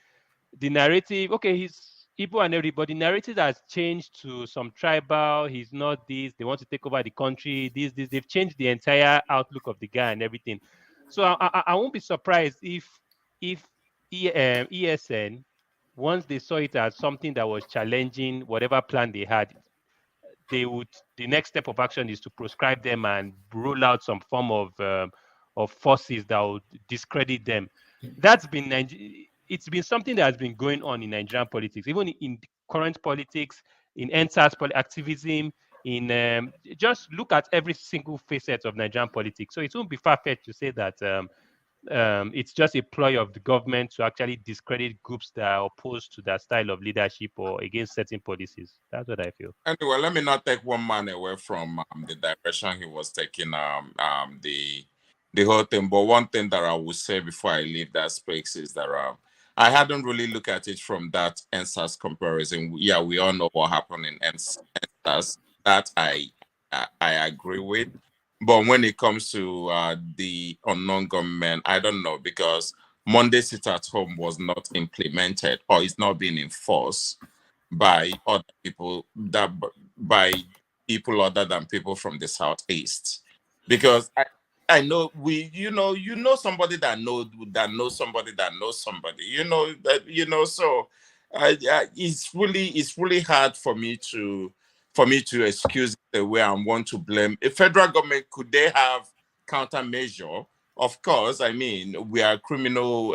the narrative. Okay, he's Igbo and everybody. Narrative has changed to some tribal. He's not this. They want to take over the country. This. They've changed the entire outlook of the guy and everything. So I won't be surprised if ESN, once they saw it as something that was challenging whatever plan they had, the next step of action is to proscribe them and roll out some form of forces that would discredit them. It's been something that has been going on in Nigerian politics, even in current politics, in NSAS activism, just look at every single facet of Nigerian politics. So it won't be far-fetched to say that it's just a ploy of the government to actually discredit groups that are opposed to that style of leadership or against certain policies. That's what I feel. Anyway, let me not take one man away from the direction he was taking the whole thing. But one thing that I will say before I leave that space is that I hadn't really looked at it from that NSAS comparison. Yeah, we all know what happened in NSAS. That I agree with. But when it comes to the unknown government, I don't know, because Monday sit at home was not implemented or is not being enforced by other people, by people other than people from the Southeast. Because I know you know somebody that knows somebody that knows somebody, so it's really hard for me to excuse the way I want to blame a federal government. Could they have countermeasure? Of course. I mean, we are a criminal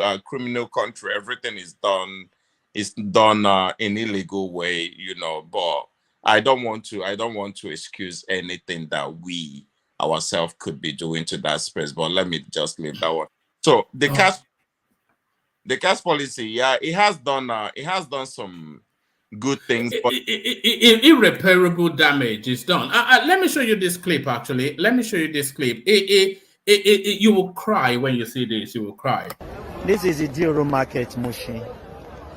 country. Everything is done in illegal way, but I don't want to excuse anything that we ourselves could be doing to that space. But let me just leave that one. So the cash policy, yeah, it has done some good things, but irreparable damage is done. Let me show you this clip. Actually, let me show you this clip. You will cry when you see this. You will cry. This is the Diro market, Mushi.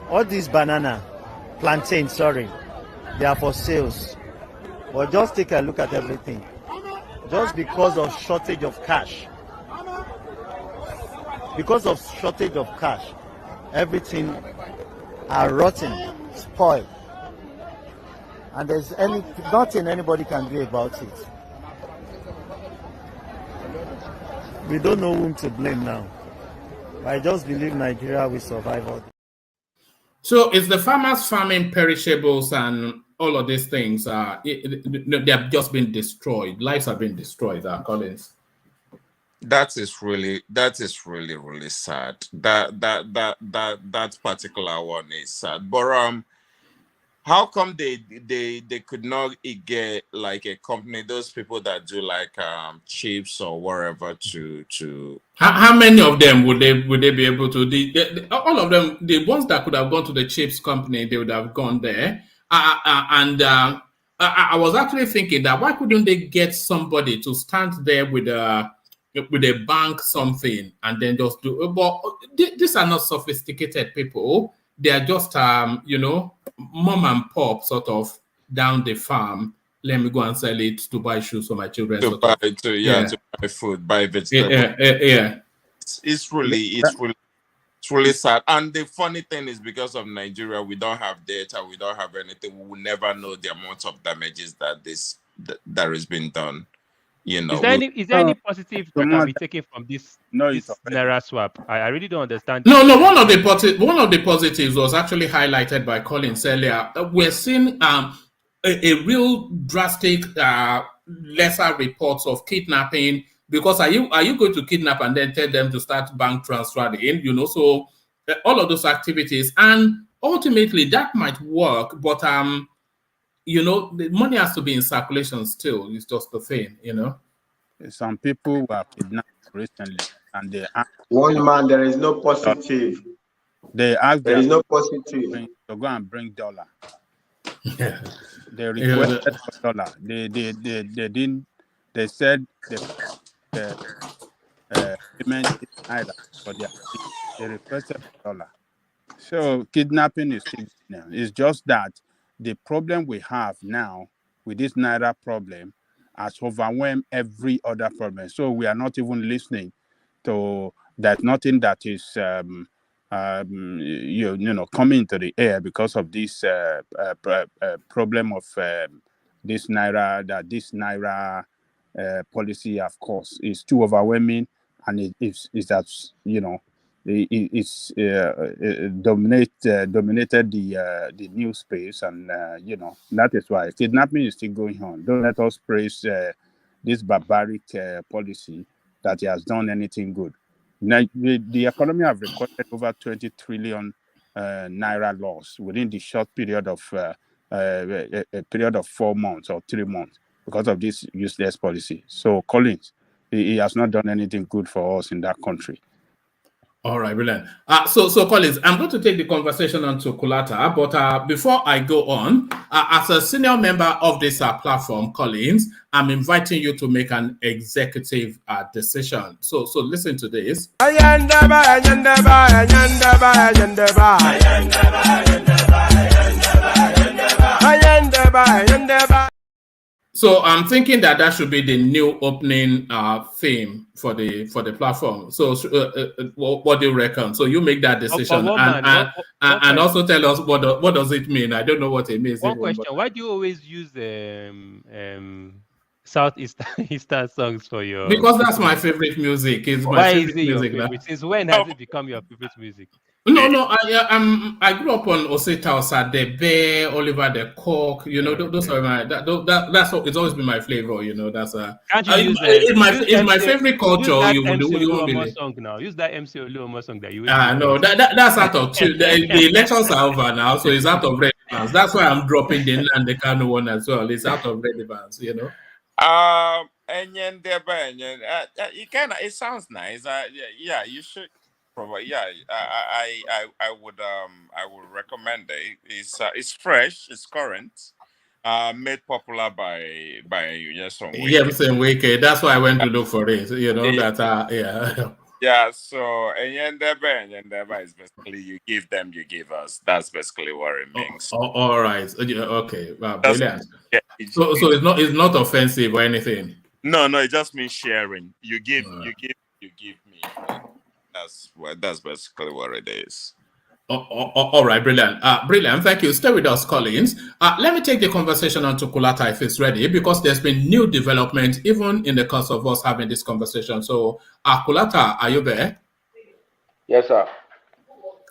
All these plantain, they are for sales. But just take a look at everything. Just because of shortage of cash. Because of shortage of cash, everything are rotten, spoiled. And there's nothing anybody can do about it. We don't know whom to blame now. I just believe Nigeria will survive all. So is the farmers farming perishables and all of these things? They have just been destroyed. Lives have been destroyed. Collins. That is really sad. That particular one is sad. But how come they could not get like a company, those people that do like chips or whatever to how many of them would they be able to? All of them, the ones that could have gone to the chips company, they would have gone there. I was actually thinking that why couldn't they get somebody to stand there with a bank something and then just do? But these are not sophisticated people. They are just mom and pop sort of down the farm. Let me go and sell it to buy shoes for my children. to buy food, buy vegetables. Yeah. It's really sad. And the funny thing is, because of Nigeria, we don't have data, we don't have anything. We will never know the amount of damages that is being done. Is there any positive that can be taken from this Naira swap? I really don't understand. No. One of the positives was actually highlighted by Collins earlier. We're seeing a real drastic lesser reports of kidnapping. Because are you going to kidnap and then tell them to start bank transferring? So all of those activities, and ultimately that might work, but the money has to be in circulation still. It's just the thing, Some people were kidnapped recently, and they asked one man. There is no positive. They asked there is no positive to go and bring dollar. They requested for dollar. They didn't. They said the payment is either, but they requested for dollar. So kidnapping is still now. It's just that the problem we have now with this Naira problem has overwhelmed every other problem. So we are not even listening to that. Nothing that is coming into the air because of this problem of this Naira. That this Naira policy, of course, is too overwhelming, and it's that it's dominated the news space, and that is why kidnapping is still going on. Don't let us praise this barbaric policy that he has done anything good. Now, the economy have recorded over 20 trillion Naira loss within the short period of a period of 4 months or 3 months because of this useless policy. So Collins, he has not done anything good for us in that country. All right, brilliant. So Collins, I'm going to take the conversation on to Kulata, but before I go on, as a senior member of this platform, Collins, I'm inviting you to make an executive decision. So listen to this. So I'm thinking that should be the new opening theme for the platform. So what do you reckon? So you make that decision and also tell us what does it mean? I don't know what it means. One question: why do you always use Southeastern songs for your? Because that's my favorite music. It's my Why favorite is it your music. favorite? Since when has it become your favorite music? No. I grew up on Osita Osadebe, Oliver the Cock. You know, those are my that's it's always been my flavor. You know, that's Can't you use it's my favorite culture. You won't believe. song now. Use that MC Oluomo song that you. No, that's out of tune. The elections are over now, so it's out of relevance. That's why I'm dropping the Nnamdi Kanu one as well. It's out of relevance. You know. It sounds nice. Yeah, you should. Probably, yeah. I would recommend it. It's fresh. It's current. Made popular by Nyesom Wike. Yeah, Wike. That's why I went to look for it. You know yeah. Yeah. So Enyendebe is basically you give them, you give us. That's basically what it means. All right. Okay. Wow, brilliant. So it's not offensive or anything. No. It just means sharing. You give me. That's basically what it is. All right, brilliant. Brilliant. Thank you. Stay with us, Collins. Let me take the conversation on to Kulata if it's ready, because there's been new development even in the course of us having this conversation. So, Kulata, are you there? Yes, sir.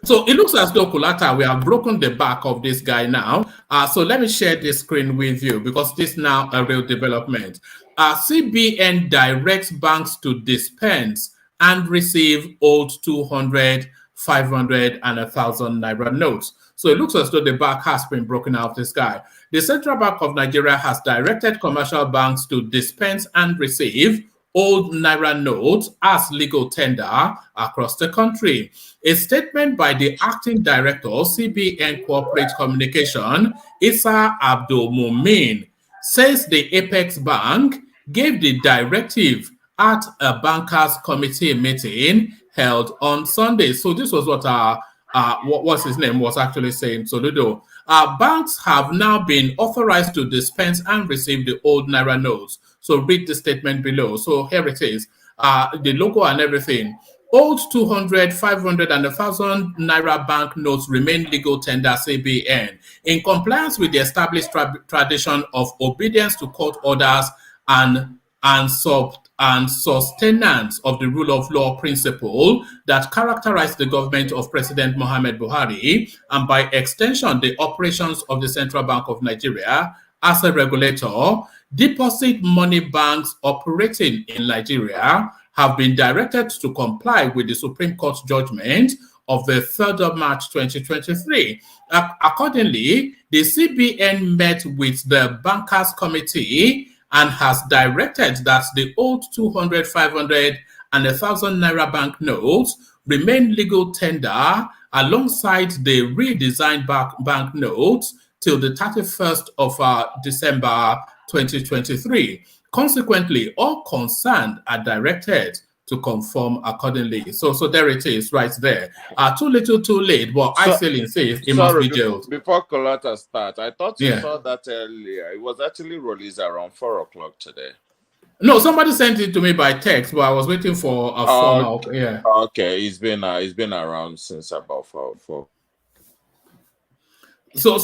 So it looks as though, Kulata, we have broken the back of this guy now. So let me share this screen with you because this is now a real development. CBN directs banks to dispense and receive old 200, 500, and 1,000 Naira notes. So it looks as though the back has been broken out of this guy. The Central Bank of Nigeria has directed commercial banks to dispense and receive old Naira notes as legal tender across the country. A statement by the acting director, CBN Corporate Communication, Issa Abdul Mumin, says the Apex Bank gave the directive at a bankers committee meeting held on Sunday. So this was what's his name was actually saying. Soludo. Banks have now been authorized to dispense and receive the old Naira notes. So read the statement below. So here it is. The logo and everything. Old 200, 500, and 1,000 Naira bank notes remain legal tender CBN in compliance with the established tradition of obedience to court orders and sustenance of the rule of law principle that characterize the government of President Muhammad Buhari, and by extension, the operations of the Central Bank of Nigeria as a regulator. Deposit money banks operating in Nigeria have been directed to comply with the Supreme Court judgment of the 3rd of March 2023. Accordingly, the CBN met with the Bankers Committee and has directed that the old 200, 500, and 1,000 Naira bank notes remain legal tender alongside the redesigned bank notes till the 31st of December 2023. Consequently, all concerned are directed to conform accordingly. So there it is, right there. Too little, too late, but I still insist it must be jailed. Before Kolata starts, I thought you saw that earlier. It was actually released around 4 o'clock today. No, somebody sent it to me by text, but I was waiting for a formal. Yeah. Okay, it's been around since about 4. So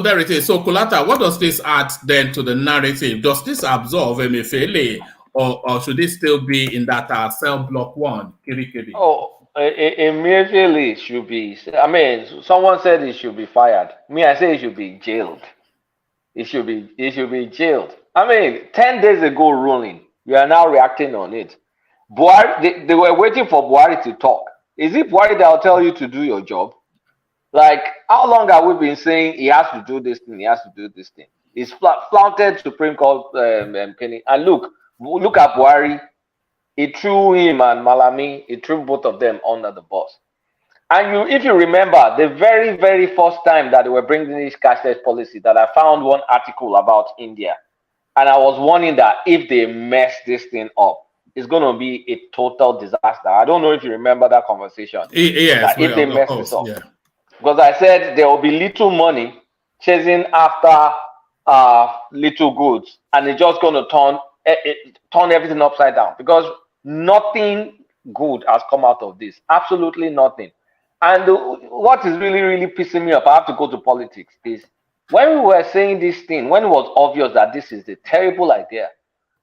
there it is. So Kulata, what does this add then to the narrative? Does this absolve Emefiele, or should it still be in that cell block 1? Kiri? Oh, immediately should be. I mean, someone said he should be fired. Me, I say he should be jailed. He should be jailed. I mean, 10 days ago ruling, you are now reacting on it. Buhari, they were waiting for Buhari to talk. Is it Buhari that will tell you to do your job? Like, how long have we been saying he has to do this thing, he has to do this thing? He's flaunted Supreme Court opinion. And look at Buhari. He threw him and Malami, he threw both of them under the bus. And if you remember, the very, very first time that they were bringing this cashless policy, that I found one article about India. And I was warning that if they mess this thing up, it's going to be a total disaster. I don't know if you remember that conversation. Yes, if they mess course, this up. yeah. Because I said there will be little money chasing after little goods, and it's just going to turn everything upside down, because nothing good has come out of this. Absolutely nothing. And what is really, really pissing me off, I have to go to politics, is when we were saying this thing, when it was obvious that this is a terrible idea,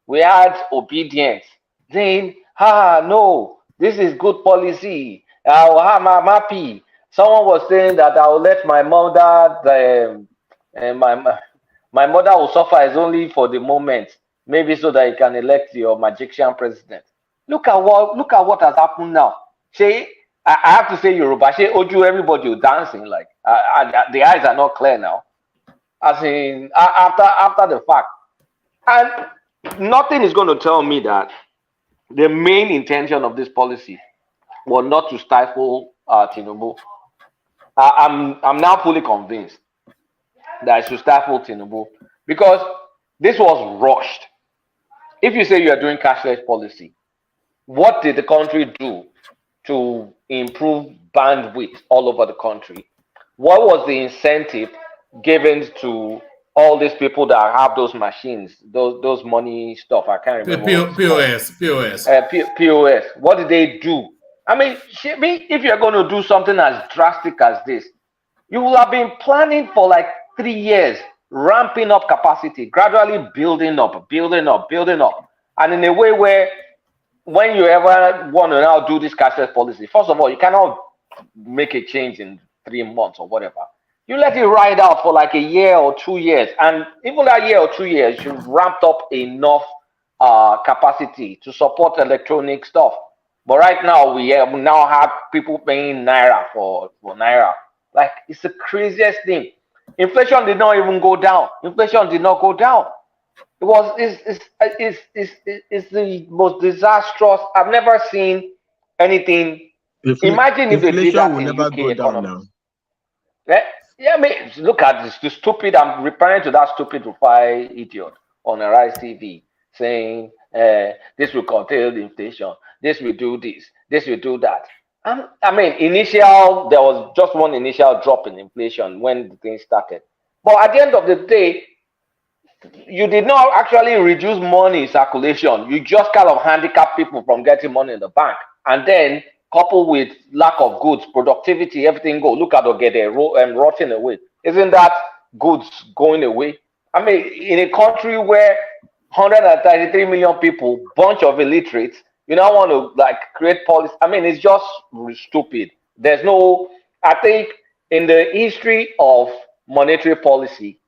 we had obedience saying, no, this is good policy. I'm happy. Someone was saying that I will let my mother, my mother will suffer is only for the moment, maybe so that you can elect your magician president. Look at what has happened now. I have to say Yoruba. Oju, everybody dancing like the eyes are not clear now. As in after the fact, and nothing is going to tell me that the main intention of this policy was not to stifle Tinubu. I'm now fully convinced that it should stifle Tinubu, because this was rushed. If you say you are doing cashless policy, what did the country do to improve bandwidth all over the country? What was the incentive given to all these people that have those machines, those money stuff? I can't remember. POS. POS. What did they do? I mean, if you're going to do something as drastic as this, you will have been planning for like 3 years, ramping up capacity, gradually building up, and in a way where, when you ever want to now do this cashless policy, first of all, you cannot make a change in 3 months or whatever. You let it ride out for like a year or 2 years, and even that year or 2 years, you've ramped up enough capacity to support electronic stuff. But right now, we now have people paying naira for naira. Like, it's the craziest thing. Inflation did not even go down. It's the most disastrous. I've never seen anything. Imagine if they did that in UK economy. Yeah, I mean, look at this. The stupid. I'm referring to that stupid Rufai idiot on Arise TV saying this will curtail the inflation. This will do this. This will do that. I mean, there was just one initial drop in inflation when the thing started. But at the end of the day, you did not actually reduce money in circulation. You just kind of handicap people from getting money in the bank. And then, coupled with lack of goods, productivity, everything go. Look at Ogede rotting away. Isn't that goods going away? I mean, in a country where 133 million people, bunch of illiterates, you now want to like create policy. I mean, it's just stupid. I think in the history of monetary policy,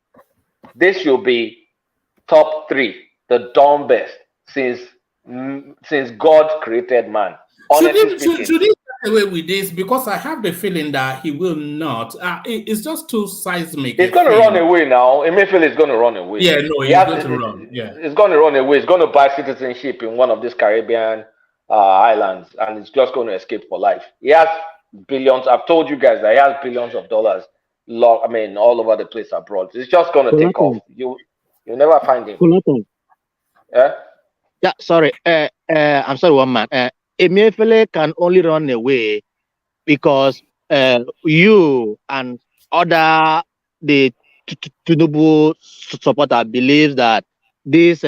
this should be top 3, the dumbest since God created man. Should he get away with this? Because I have the feeling that he will not. It's just too seismic. He's going to run away now. Emefiele is going to run away. Yeah, no, he's going to run. Yeah, he's going to run away. He's going to buy citizenship in one of these Caribbean islands, and he's just going to escape for life. He has billions. I've told you guys that he has billions of dollars. I mean, all over the place abroad. It's just going to take off. You'll never find him. Yeah. Yeah. Sorry. I'm sorry, one man. Emefiele can only run away because you and other the Tinubu supporter believes that this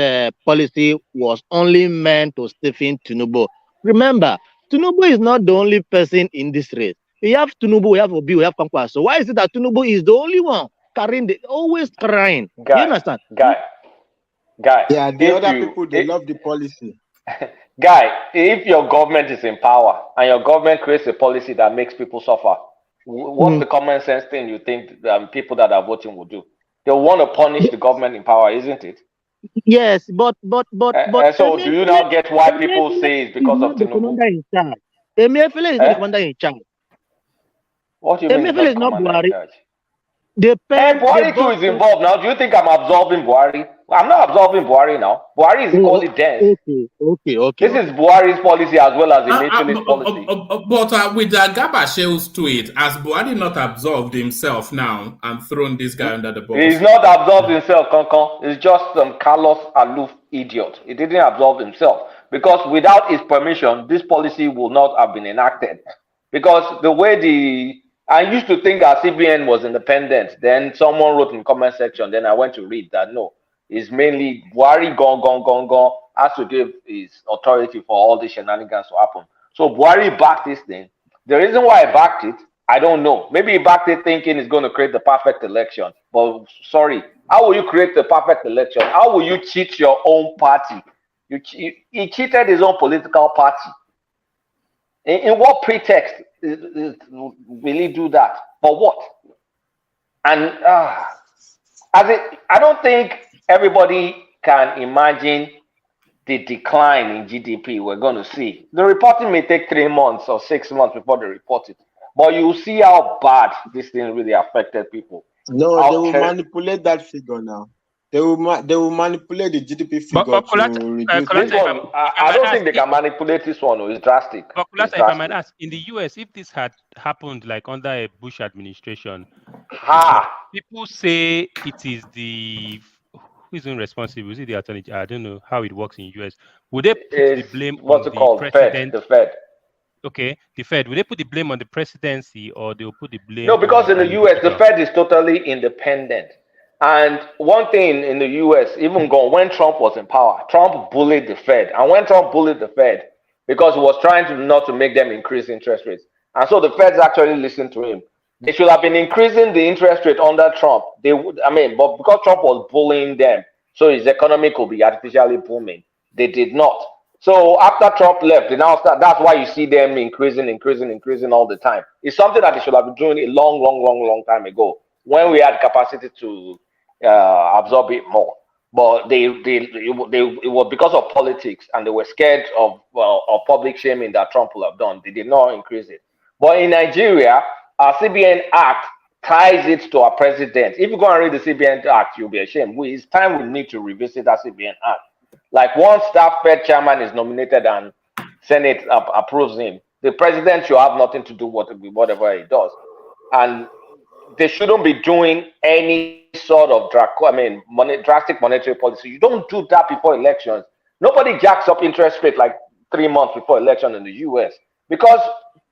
policy was only meant to stiffen Tinubu. Remember, Tinubu is not the only person in this race. We have Tinubu, we have Obi, we have Kwankwaso. So why is it that Tinubu is the only one always crying? Guy, you understand? Guy. Yeah, the other people, they love the policy. Guy, if your government is in power and your government creates a policy that makes people suffer, what's the common sense thing you think people that are voting will do? They'll want to punish the government in power, isn't it? Yes, but so do you now get why people say it's because of Tinubu? Emefiele is not the commander in charge. What do you mean? Emefiele is not Buhari. Buhari too is involved now. Do you think I'm absolving Buhari? I'm not absolving Buhari now. Buhari is equally dense. Okay. This is Buhari's policy as well as the nationalist policy. But with Gaba shells to it, has Buhari not absolved himself now and thrown this guy under the bus? He's not absolved himself, Kankan. He's just some Carlos Aloof idiot. He didn't absolve himself because without his permission, this policy will not have been enacted. Because the way I used to think our CBN was independent. Then someone wrote in the comment section. Then I went to read that no, it's mainly Buhari gone has to give his authority for all the shenanigans to happen. So Buhari backed this thing. The reason why I backed it, I don't know. Maybe he backed it thinking it's going to create the perfect election. But sorry, how will you create the perfect election? How will you cheat your own party? He cheated his own political party. In what pretext will he do that? For what? And I don't think everybody can imagine the decline in GDP we're going to see. The reporting may take 3 months or 6 months before they report it. But you see how bad this thing really affected people. No, they will manipulate that figure now. They will manipulate the GDP figure to reduce this one. I don't think they can manipulate this one. It's drastic. But if I might ask, in the US, if this had happened like under a Bush administration, people say it is who is responsible? Is it the attorney? I don't know how it works in the US. Would they put the blame on the president? The Fed. Okay, the Fed. Would they put the blame on the presidency or they'll put the blame? No, because in the US, the Fed is totally independent. And one thing in the US, even when Trump was in power, Trump bullied the Fed. And when Trump bullied the Fed, because he was trying not to make them increase interest rates. And so the Feds actually listened to him. They should have been increasing the interest rate under Trump. But because Trump was bullying them, so his economy could be artificially booming. They did not. So after Trump left, they now start. That's why you see them increasing all the time. It's something that they should have been doing a long time ago when we had capacity to absorb it more. But it was because of politics, and they were scared of public shaming that Trump will have done. They did not increase it. But in Nigeria, our CBN Act ties it to our president. If you go and read the CBN Act, you'll be ashamed. It's time we need to revisit that CBN Act. Like once that Fed chairman is nominated and Senate approves him, the president should have nothing to do with whatever he does. And they shouldn't be doing any sort of drastic monetary policy. You don't do that before elections. Nobody jacks up interest rate like 3 months before election in the US, because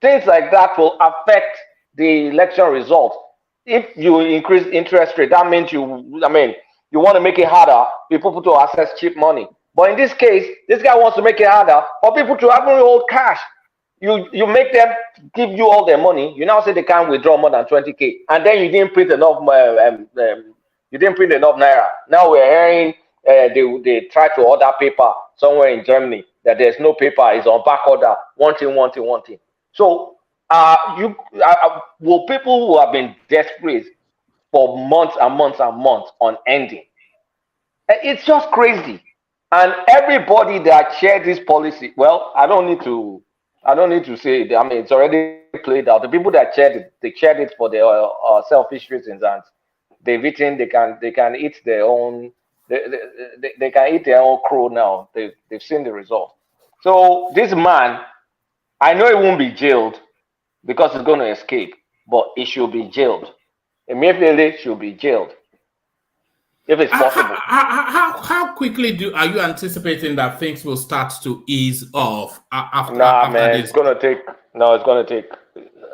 things like that will affect the election results. If you increase interest rate, that means you want to make it harder for people to access cheap money. But in this case, this guy wants to make it harder for people to have hold cash. You make them give you all their money. You now say they can't withdraw more than 20K, and then you didn't print enough. You didn't print enough naira. Now we're hearing they try to order paper somewhere in Germany that there's no paper. It's on back order. Wanting. So will people who have been desperate for months and months on ending? It's just crazy. And everybody that shared this policy, well, I don't need to say it. It's already played out. The people that shared it, they shared it for their selfish reasons, and they've eaten. They can eat their own. They can eat their own crow now. They've seen the result. So this man, I know he won't be jailed because he's going to escape, but he should be jailed. Emefiele should be jailed if it's possible. How quickly are you anticipating that things will start to ease off after this? It's gonna take.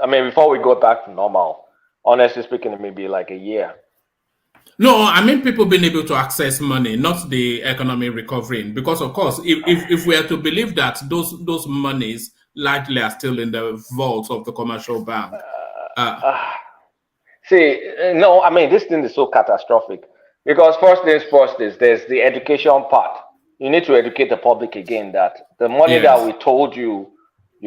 Before we go back to normal, honestly speaking, it may be like a year. No, people being able to access money, not the economy recovering. Because of course, if we are to believe that those monies likely are still in the vaults of the commercial bank. This thing is so catastrophic. Because first things first there's the education part. You need to educate the public again that the money that we told you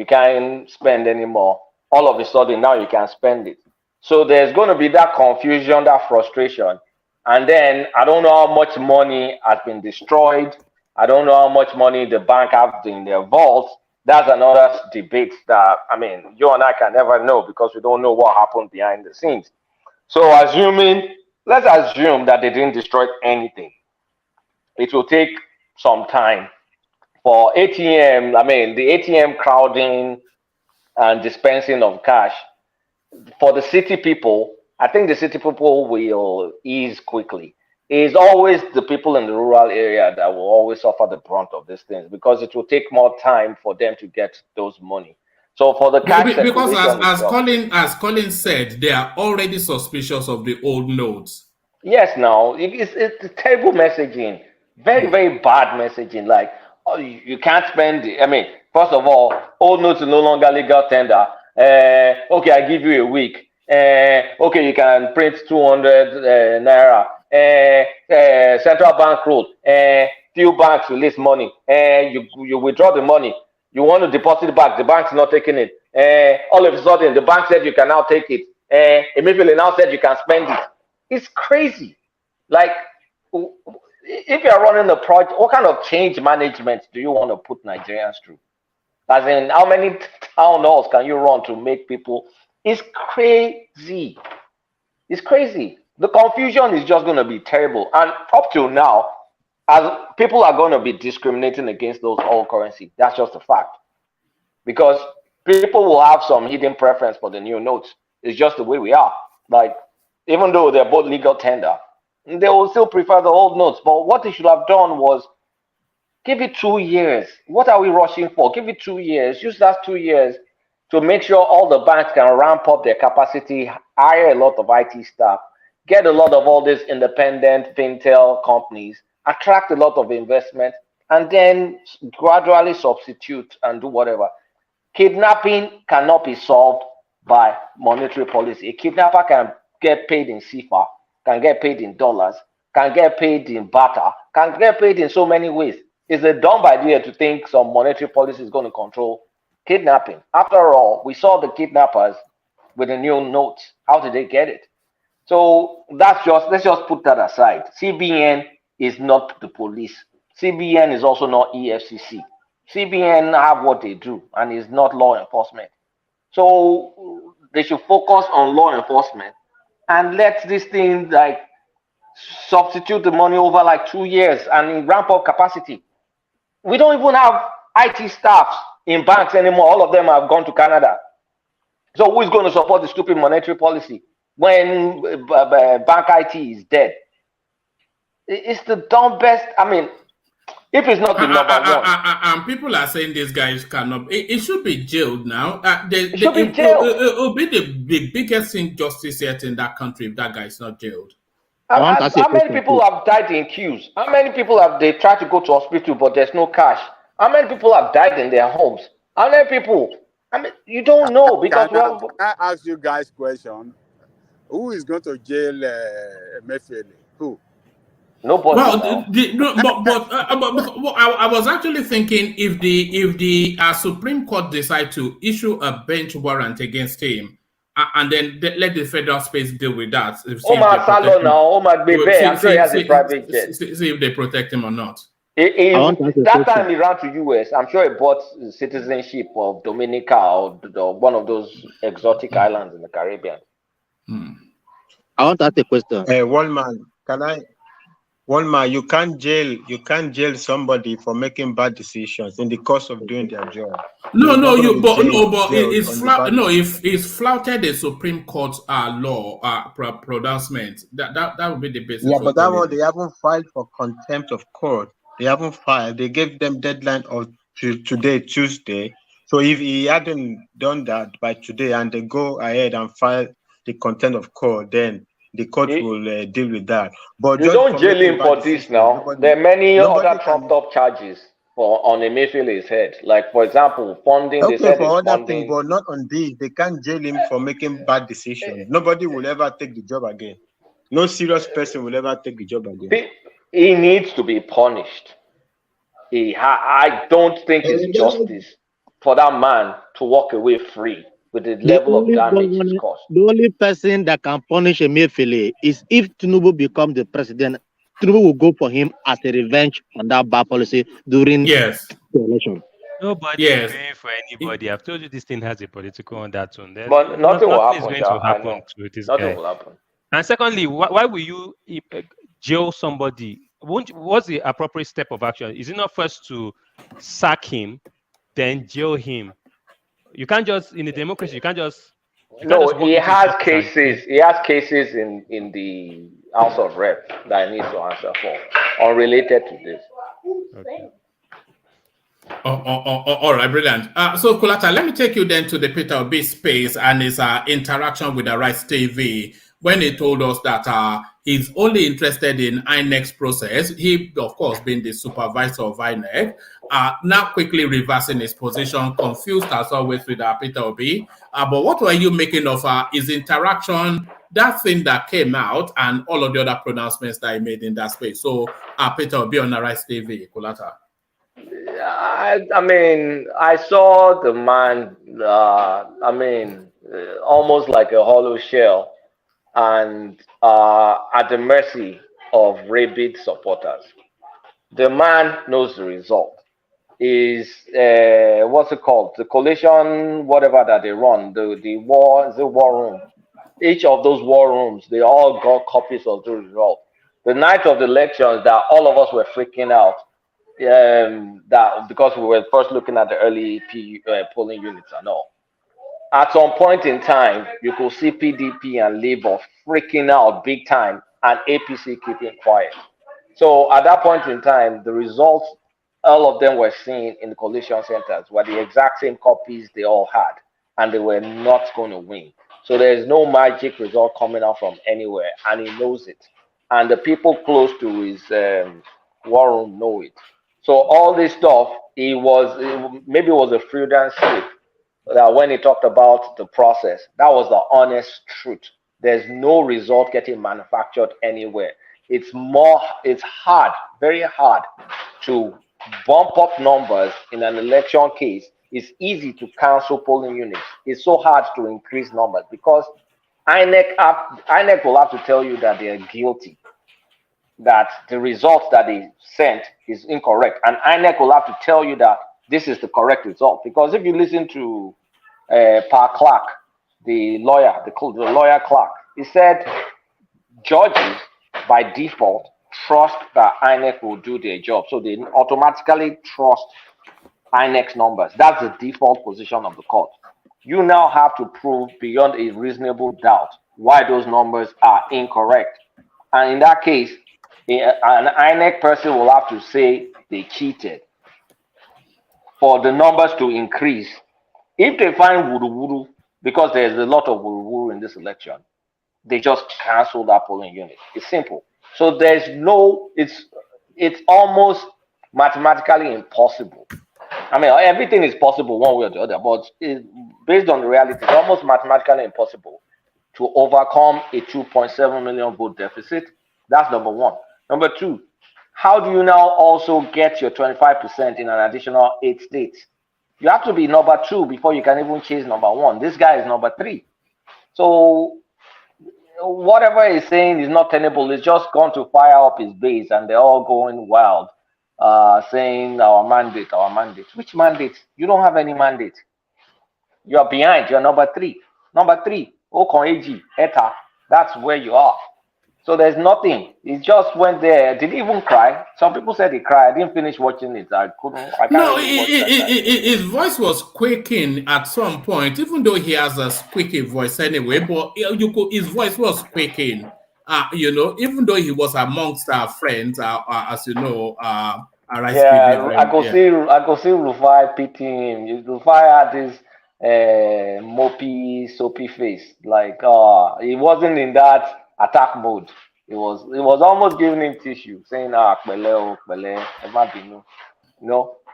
can't spend anymore, all of a sudden now you can spend it. So there's going to be that confusion, that frustration. And then I don't know how much money has been destroyed. I don't know how much money the bank have in their vaults. That's another debate that, you and I can never know because we don't know what happened behind the scenes. So let's assume that they didn't destroy anything. it will take some time for ATM. I mean, the ATM crowding and dispensing of cash for the city people. I think the city people will ease quickly. It's always the people in the rural area that will always suffer the brunt of these things because it will take more time for them to get those money. So for the cash because circulation as Colin said, they are already suspicious of the old notes. yes, now it's terrible messaging, very very bad messaging. Like, oh, you can't spend. I mean, first of all, old notes are no longer legal tender. Okay, I give you a week. Okay, you can print 200 naira. Central bank rule. Few banks release money. You withdraw the money. You want to deposit it back. The bank's not taking it. All of a sudden, the bank said you can now take it. Immediately now said you can spend it. It's crazy. Like, if you're running a project, what kind of change management do you want to put Nigerians through? As in, how many town halls can you run to make people? It's crazy. It's crazy. The confusion is just going to be terrible. And up till now, as people are going to be discriminating against those old currency. That's just a fact. Because people will have some hidden preference for the new notes. It's just the way we are. Like, even though they're both legal tender, they will still prefer the old notes. But what they should have done was give it 2 years. What are we rushing for? Give it 2 years. Use that 2 years to make sure all the banks can ramp up their capacity, hire a lot of IT staff, get a lot of all these independent fintech companies, attract a lot of investment, and then gradually substitute and do whatever. Kidnapping cannot be solved by monetary policy. A kidnapper can get paid in CFA, can get paid in dollars, can get paid in barter, can get paid in so many ways. It's a dumb idea to think some monetary policy is going to control kidnapping. After all, we saw the kidnappers with the new notes. How did they get it? So let's just put that aside. CBN is not the police. CBN is also not EFCC. CBN have what they do and is not law enforcement. So they should focus on law enforcement and let this thing like substitute the money over like 2 years and ramp up capacity. We don't even have IT staffs in banks anymore. All of them have gone to Canada. So who is going to support the stupid monetary policy when bank IT is dead? It's the dumbest. I mean, if it's not the number one. People are saying these guys cannot. It should be jailed now. It should be jailed. It will be the biggest injustice yet in that country if that guy is not jailed. How many people have died in queues? How many people have they tried to go to hospital but there's no cash? How many people have died in their homes? How many people? I mean, you don't know because Can I ask you guys a question? Who is going to jail Emefiele? Who? Nobody. Well, I was actually thinking if the Supreme Court decide to issue a bench warrant against him, and then let the federal space deal with that. Omar Salon now, Omar Bebe, I'm sure he has a private jet. See if they protect him or not. That time he ran to US, I'm sure he bought citizenship of Dominica or one of those exotic islands in the Caribbean. I want to ask a question. One man, you can't jail somebody for making bad decisions in the course of doing their job. If it's flouted the Supreme Court law pronouncement, that would be the basis. Yeah, but that one they haven't filed for contempt of court. They haven't filed. They gave them deadline of today, Tuesday. So if he hadn't done that by today and they go ahead and file the contempt of court, then the court will deal with that. But you don't jail him for this now. There are many other trumped up charges on Emefiele's head. Like, for example, funding. Okay, for other things, but not on this. They can't jail him for making bad decisions. Nobody will ever take the job again. No serious person will ever take the job again. He needs to be punished. I don't think it's justice for that man to walk away free with the level of damage it's caused. The only person that can punish Emefiele is if Tinubu becomes the president. Tinubu will go for him as a revenge on that bad policy during the election. Nobody is paying for anybody. I've told you this thing has a political undertone. But nothing will happen. Nothing is going to happen to this guy. Will happen. And secondly, why will you jail somebody what's the appropriate step of action? Is it not first to sack him, then jail him? You can't just, in a democracy, you can't just No, walk he into his has office and cases. He has cases in the House of Rep that I need to answer for, unrelated to this. Okay. All right, brilliant. So, Kulata, let me take you then to the Peter Obi space and his interaction with the Rights TV when he told us that he's only interested in INEC's process. He, of course, being the supervisor of INEC, now quickly reversing his position, confused as always with Peter Obi. But what were you making of his interaction, that thing that came out, and all of the other pronouncements that he made in that space? So, Peter Obi on the Rights TV, Kulata. I mean, I saw the man, almost like a hollow shell and at the mercy of rabid supporters. The man knows the result. Is what's it called? The coalition, whatever that they run, the war room. Each of those war rooms, they all got copies of the result. The night of the elections, that all of us were freaking out. That because we were first looking at the early polling units and all. At some point in time, you could see PDP and Labour freaking out big time and APC keeping quiet. So at that point in time, the results, all of them were seen in the coalition centers were the exact same copies they all had, and they were not going to win. So there's no magic result coming out from anywhere, and he knows it. And the people close to his war room know it. So all this stuff, maybe it was a Freudian slip that when he talked about the process, that was the honest truth. There's no result getting manufactured anywhere. It's hard, very hard to bump up numbers in an election case. It's easy to cancel polling units. It's so hard to increase numbers because INEC will have to tell you that they are guilty, that the result that they sent is incorrect. And INEC will have to tell you that this is the correct result. Because if you listen to Pa Clark, the lawyer Clark, he said judges by default trust that INEC will do their job. So they automatically trust INEC's numbers. That's the default position of the court. You now have to prove beyond a reasonable doubt why those numbers are incorrect. And in that case, an INEC person will have to say they cheated for the numbers to increase. If they find wuru-wuru, because there's a lot of wuru-wuru in this election, they just cancel that polling unit. It's simple. So it's almost mathematically impossible. I mean, everything is possible one way or the other, but based on the reality, it's almost mathematically impossible to overcome a 2.7 million vote deficit. That's number one. Number two, how do you now also get your 25% in an additional 8 states? You have to be number 2 before you can even chase number 1. This guy is number 3. So whatever he's saying is not tenable. It's just gone to fire up his base, and they're all going wild, saying our mandate. Which mandate? You don't have any mandate. You're behind. You're number 3. Number 3, Okon AG, ETA. That's where you are. So there's nothing. He just went there. Did he even cry? Some people said he cried. I didn't finish watching it. I can't No, really watch that. his voice was quaking at some point, even though he has a squeaky voice anyway. But his voice was quaking. Even though he was amongst our friends, as you know, I could see Rufai pitying him. Rufai had this mopey, soapy face. Like he wasn't in that attack mode. It was almost giving him tissue, saying pele,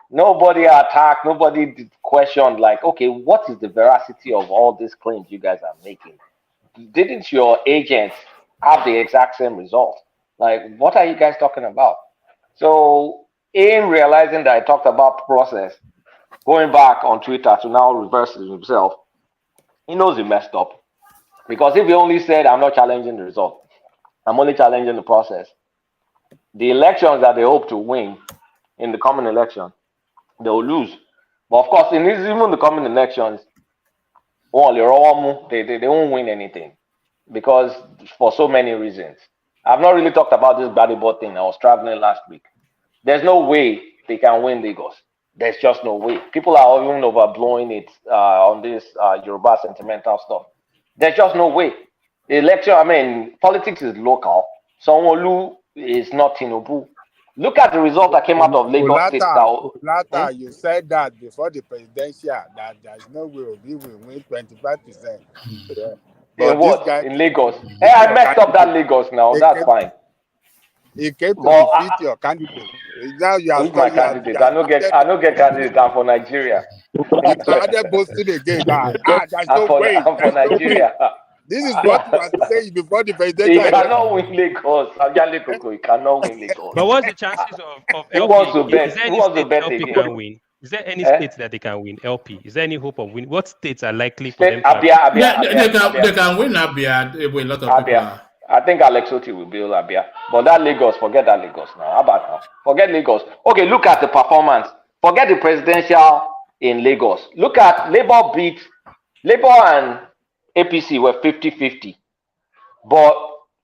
nobody attacked, nobody questioned, like, okay, what is the veracity of all these claims you guys are making? Didn't your agents have the exact same result? Like, what are you guys talking about? So in realizing that I talked about process, going back on Twitter to now reverse himself, he knows he messed up. Because if he only said, I'm not challenging the result, I'm only challenging the process, the elections that they hope to win in the coming election, they will lose. But of course, even the coming elections, they won't win anything. Because for so many reasons. I've not really talked about this Gbadebo thing. I was traveling last week. There's no way they can win Lagos. There's just no way. People are even overblowing it on this Yoruba sentimental stuff. There's just no way. The election, I mean, politics is local. Sanwo-Olu is not Tinubu. Look at the result that came out of Lagos State. Olata, you said that before the presidential, that there's no way Obi will win 25%. In what? In Lagos? Hey, I messed up that Lagos now. That's fine. He came to defeat your candidate. Now you are my candidate. I don't get candidate. I'm for Nigeria. You started boasting again. There's no way. I'm for Nigeria. This is what you were saying before the presidential. He cannot win Lagos. He cannot win Lagos. But what's the chances of LP? Who wants to bet? Is there Who any wants to state bet LP again? can win? Is there any states that they can win? LP? Is there any hope of winning? What states are likely for them to Abia. They can win Abia with a lot of people. I think Alex Oti will build Abia. But that Lagos, forget that Lagos now. How about now? Forget Lagos. Okay, look at the performance. Forget the presidential in Lagos. Look at Labour and APC were 50-50. But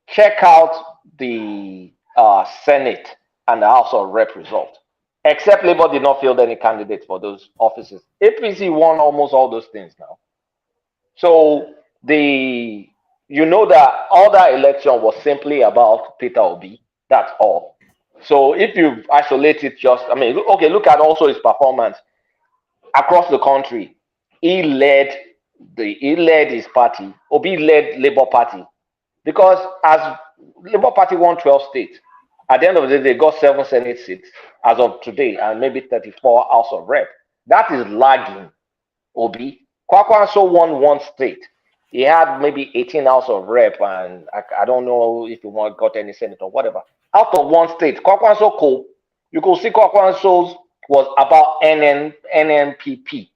check out the Senate and the House of Rep result. Except Labour did not field any candidates for those offices. APC won almost all those things now. So you know that all that election was simply about Peter Obi. That's all. So if you isolate it look at also his performance across the country. He led his party. Obi led Labour Party. Because as Labour Party won 12 states, at the end of the day, they got 7 Senate seats as of today and maybe 34 House of Rep. That is lagging Obi. Kwakwanso won 1 state. He had maybe 18 House of Rep, and I don't know if he got any Senate or whatever. Out of 1 state, Kwakwanso, you could see Kwakwanso's was about NNPP.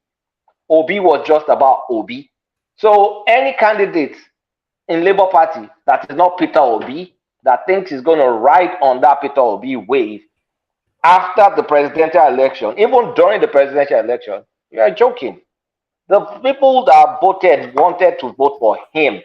Obi was just about Obi. So any candidate in Labour Party that is not Peter Obi, that thinks he's going to ride on that Peter Obi wave after the presidential election, even during the presidential election, you are joking. The people that voted wanted to vote for him.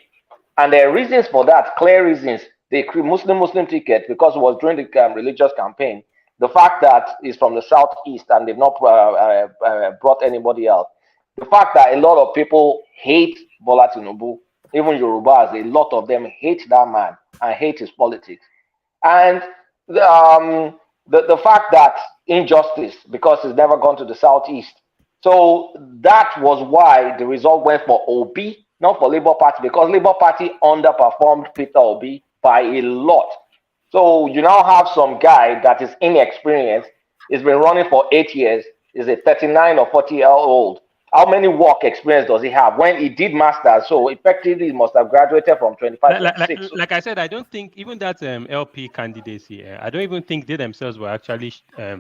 And there are reasons for that, clear reasons. The Muslim ticket, because it was during the religious campaign. The fact that he's from the southeast and they've not brought anybody else. The fact that a lot of people hate Bola Tinubu, even Yorubas, a lot of them hate that man and hate his politics. And the fact that injustice, because he's never gone to the southeast. So that was why the result went for Obi, not for Labour Party, because Labour Party underperformed Peter Obi by a lot. So you now have some guy that is inexperienced, he's been running for 8 years, is a 39 or 40-year-old. How many work experience does he have? When he did masters, so effectively he must have graduated from 25 to 6. Like I said, I don't think even that LP candidacy, I don't even think they themselves were actually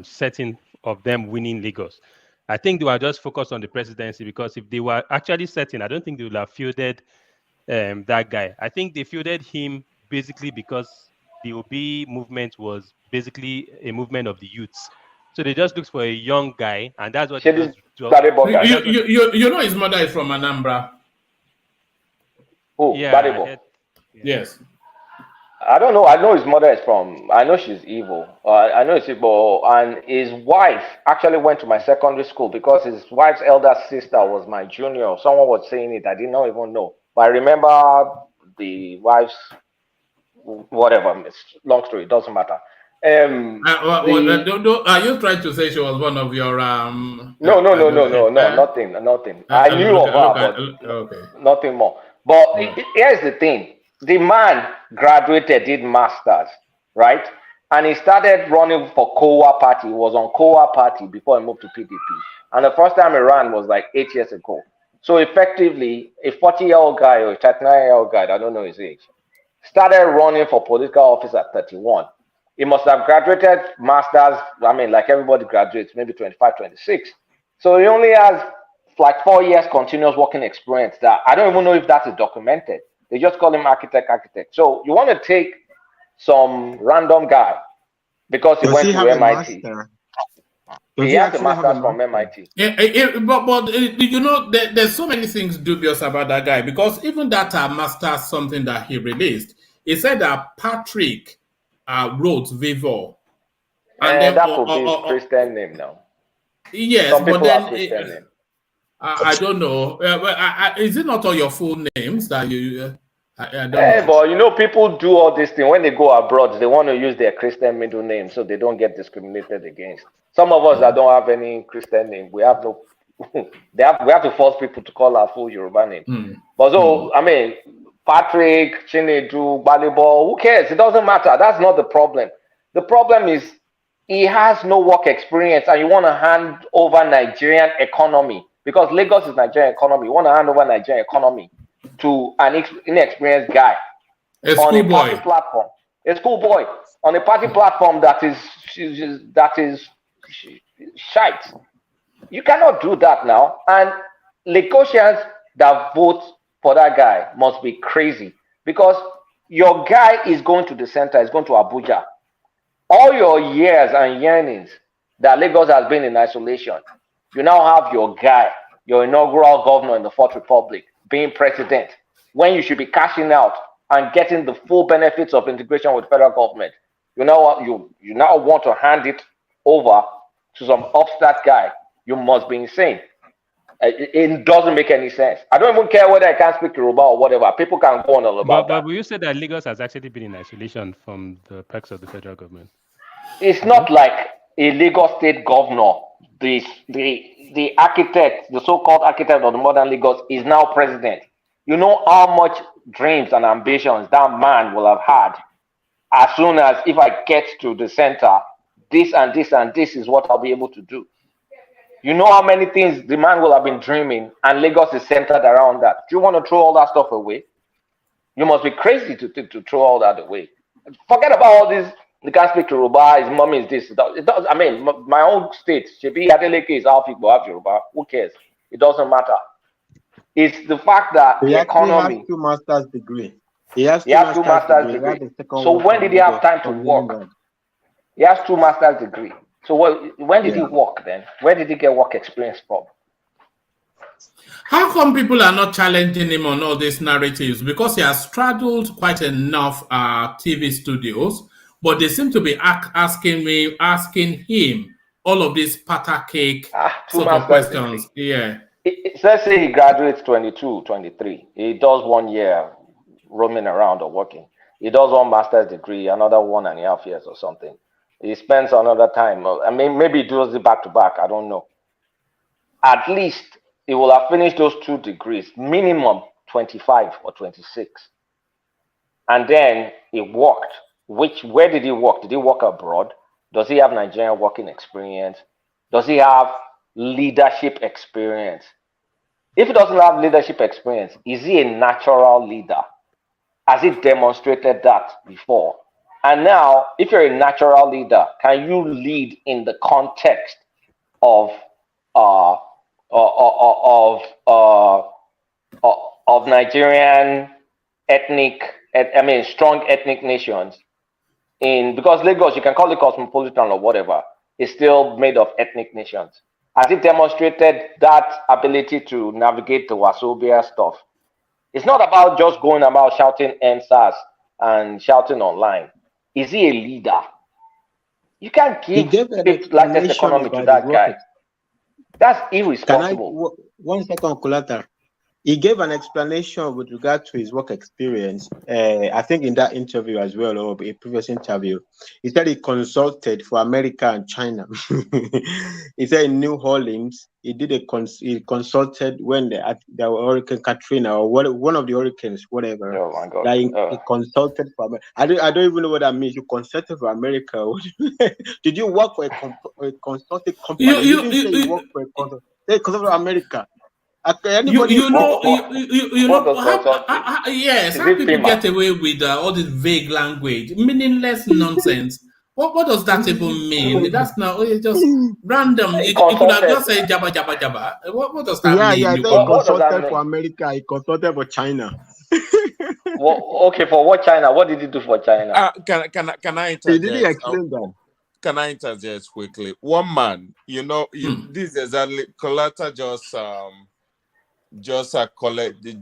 certain of them winning Lagos. I think they were just focused on the presidency, because if they were actually certain, I don't think they would have fielded that guy. I think they fielded him basically because the Obi movement was basically a movement of the youths. So they just looked for a young guy, and that's what. You know his mother is from Anambra. Oh, yeah. Yes. I don't know. I know his mother is from. I know she's evil. I know it's evil, and his wife actually went to my secondary school because his wife's elder sister was my junior. Someone was saying it. I did not even know, but I remember the wife's whatever. Long story. It doesn't matter. Are you trying to say she was one of your No, nothing. I knew of her, but nothing more. But here's the thing: the man graduated, did masters, right, and he started running for Kowa Party. He was on Kowa Party before he moved to PDP, and the first time he ran was like 8 years ago. So effectively, a 40-year-old guy or a 39-year-old guy, I don't know his age, started running for political office at 31. He must have graduated masters, like everybody graduates, maybe 25, 26. So he only has like 4 years continuous working experience. That I don't even know if that is documented. They just call him architect. So you want to take some random guy because he went to MIT. He has a master's from MIT. But you know, there's so many things dubious about that guy, because even that master, something that he released, He said that Patrick wrote Vivor. And then, that could be his Christian name now. Yes, Some but people then have Christian name. I don't know. Is it not all your full names that you? I don't know. But you know, people do all these things when they go abroad. They want to use their Christian middle name so they don't get discriminated against. Some of us that don't have any Christian name, we have no. we have to force people to call our full Yoruba name. But so I mean, Patrick, Chinedu, Balibor, who cares? It doesn't matter. That's not the problem. The problem is he has no work experience, and you want to hand over Nigerian economy because Lagos is Nigerian economy. You want to hand over Nigerian economy to an inexperienced guy on a party platform, a schoolboy on a party platform that is shite. You cannot do that now. And Lagosians that vote for that guy must be crazy because your guy is going to the center, is going to Abuja. All your years and yearnings that Lagos has been in isolation, you now have your guy, your inaugural governor in the Fourth Republic, being president, when you should be cashing out and getting the full benefits of integration with federal government. You know, you now want to hand it over to some upstart guy. You must be insane. It doesn't make any sense. I don't even care whether I can't speak Yoruba or whatever. People can go on all about that. But will you say that Lagos has actually been in isolation from the perks of the federal government? It's not like a Lagos state governor, the architect, the so-called architect of the modern Lagos is now president. You know how much dreams and ambitions that man will have had as soon as if I get to the center, this and this and this is what I'll be able to do. You know how many things the man will have been dreaming, and Lagos is centered around that. Do you want to throw all that stuff away? You must be crazy to throw all that away. Forget about all this. You can't speak Yoruba. His mom is this. It does. I mean, my own state, Shebi Adeleke is half Igbo, half Yoruba. Who cares? It doesn't matter. It's the fact that the economy. He has 2 master's degree. He has 2 master's degree. So when did he have time to work? He has 2 master's degree. So when did he work then? Where did he get work experience from? How come people are not challenging him on all these narratives? Because he has straddled quite enough TV studios, but they seem to be asking him all of these patter cake sort of questions. Yeah. Let's say he graduates 22, 23. He does 1 year roaming around or working. He does 1 master's degree, another 1.5 years or something. He spends another time. I mean, maybe he does it back to back. I don't know. At least he will have finished those 2 degrees, minimum 25 or 26. And then he worked. Where did he work? Did he work abroad? Does he have Nigerian working experience? Does he have leadership experience? If he doesn't have leadership experience, is he a natural leader? Has he demonstrated that before? And now, if you're a natural leader, can you lead in the context of Nigerian strong ethnic nations? Because Lagos, you can call it cosmopolitan or whatever, is still made of ethnic nations. Has he demonstrated that ability to navigate the Wazobia stuff? It's not about just going about shouting NSAS and shouting online. Is he a leader? You can't give like this economy to that guy. That's irresponsible. One second, Kulata. He gave an explanation with regard to his work experience. I think in that interview as well, or a previous interview, he said he consulted for America and China. He said in New Orleans, he consulted when the Hurricane Katrina or one of the hurricanes, whatever. Oh my God! He consulted for America. I don't even know what that means. You consulted for America. Did you work for a consulting company? You didn't say you worked for a consulting. They consulted for America. Yes, how people get away with all this vague language, meaningless nonsense. What does that even mean? That's not just random. You could have just said jabba jabba jabba. What does that mean? Yeah, he consulted for America. He consulted for China. Okay, for what China? What did he do for China? Can I interject? He didn't explain that. Can I interject quickly? One man, this is exactly Colata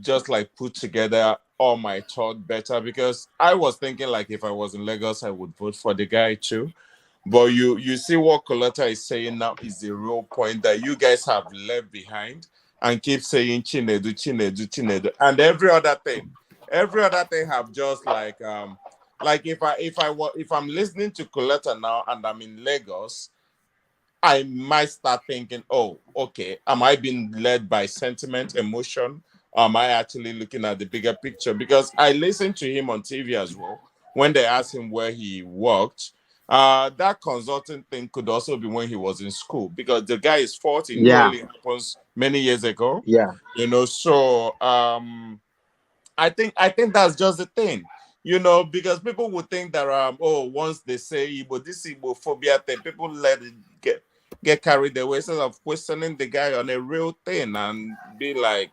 just like put together all my thought better, because I was thinking like if I was in Lagos, I would vote for the guy too. But you see what Coletta is saying now is the real point that you guys have left behind and keep saying Chinedu, Chinedu, Chinedu, and every other thing have just like if I'm listening to Coletta now and I'm in Lagos, I might start thinking, oh, okay, am I being led by sentiment, emotion? Or am I actually looking at the bigger picture? Because I listened to him on TV as well when they asked him where he worked. That consulting thing could also be when he was in school, because the guy is 40. It Yeah, only happens many years ago. yeah. So I think that's just the thing, because people would think that once they say Igbo, this Igbo phobia thing, people let it get carried away instead of questioning the guy on a real thing and be like,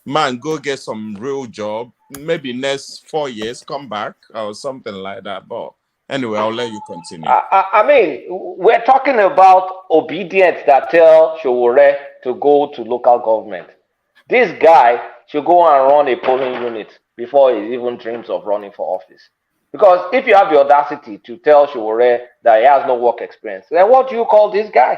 man, go get some real job. Maybe next 4 years, come back or something like that. But anyway, I'll let you continue. I mean, we're talking about obedience that tell Showore to go to local government. This guy should go and run a polling unit before he even dreams of running for office. Because if you have the audacity to tell Showore that he has no work experience, then what do you call this guy?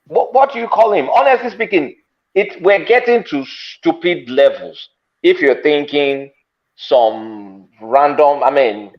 What do you call him? Honestly speaking, we're getting to stupid levels. If you're thinking some random, I mean,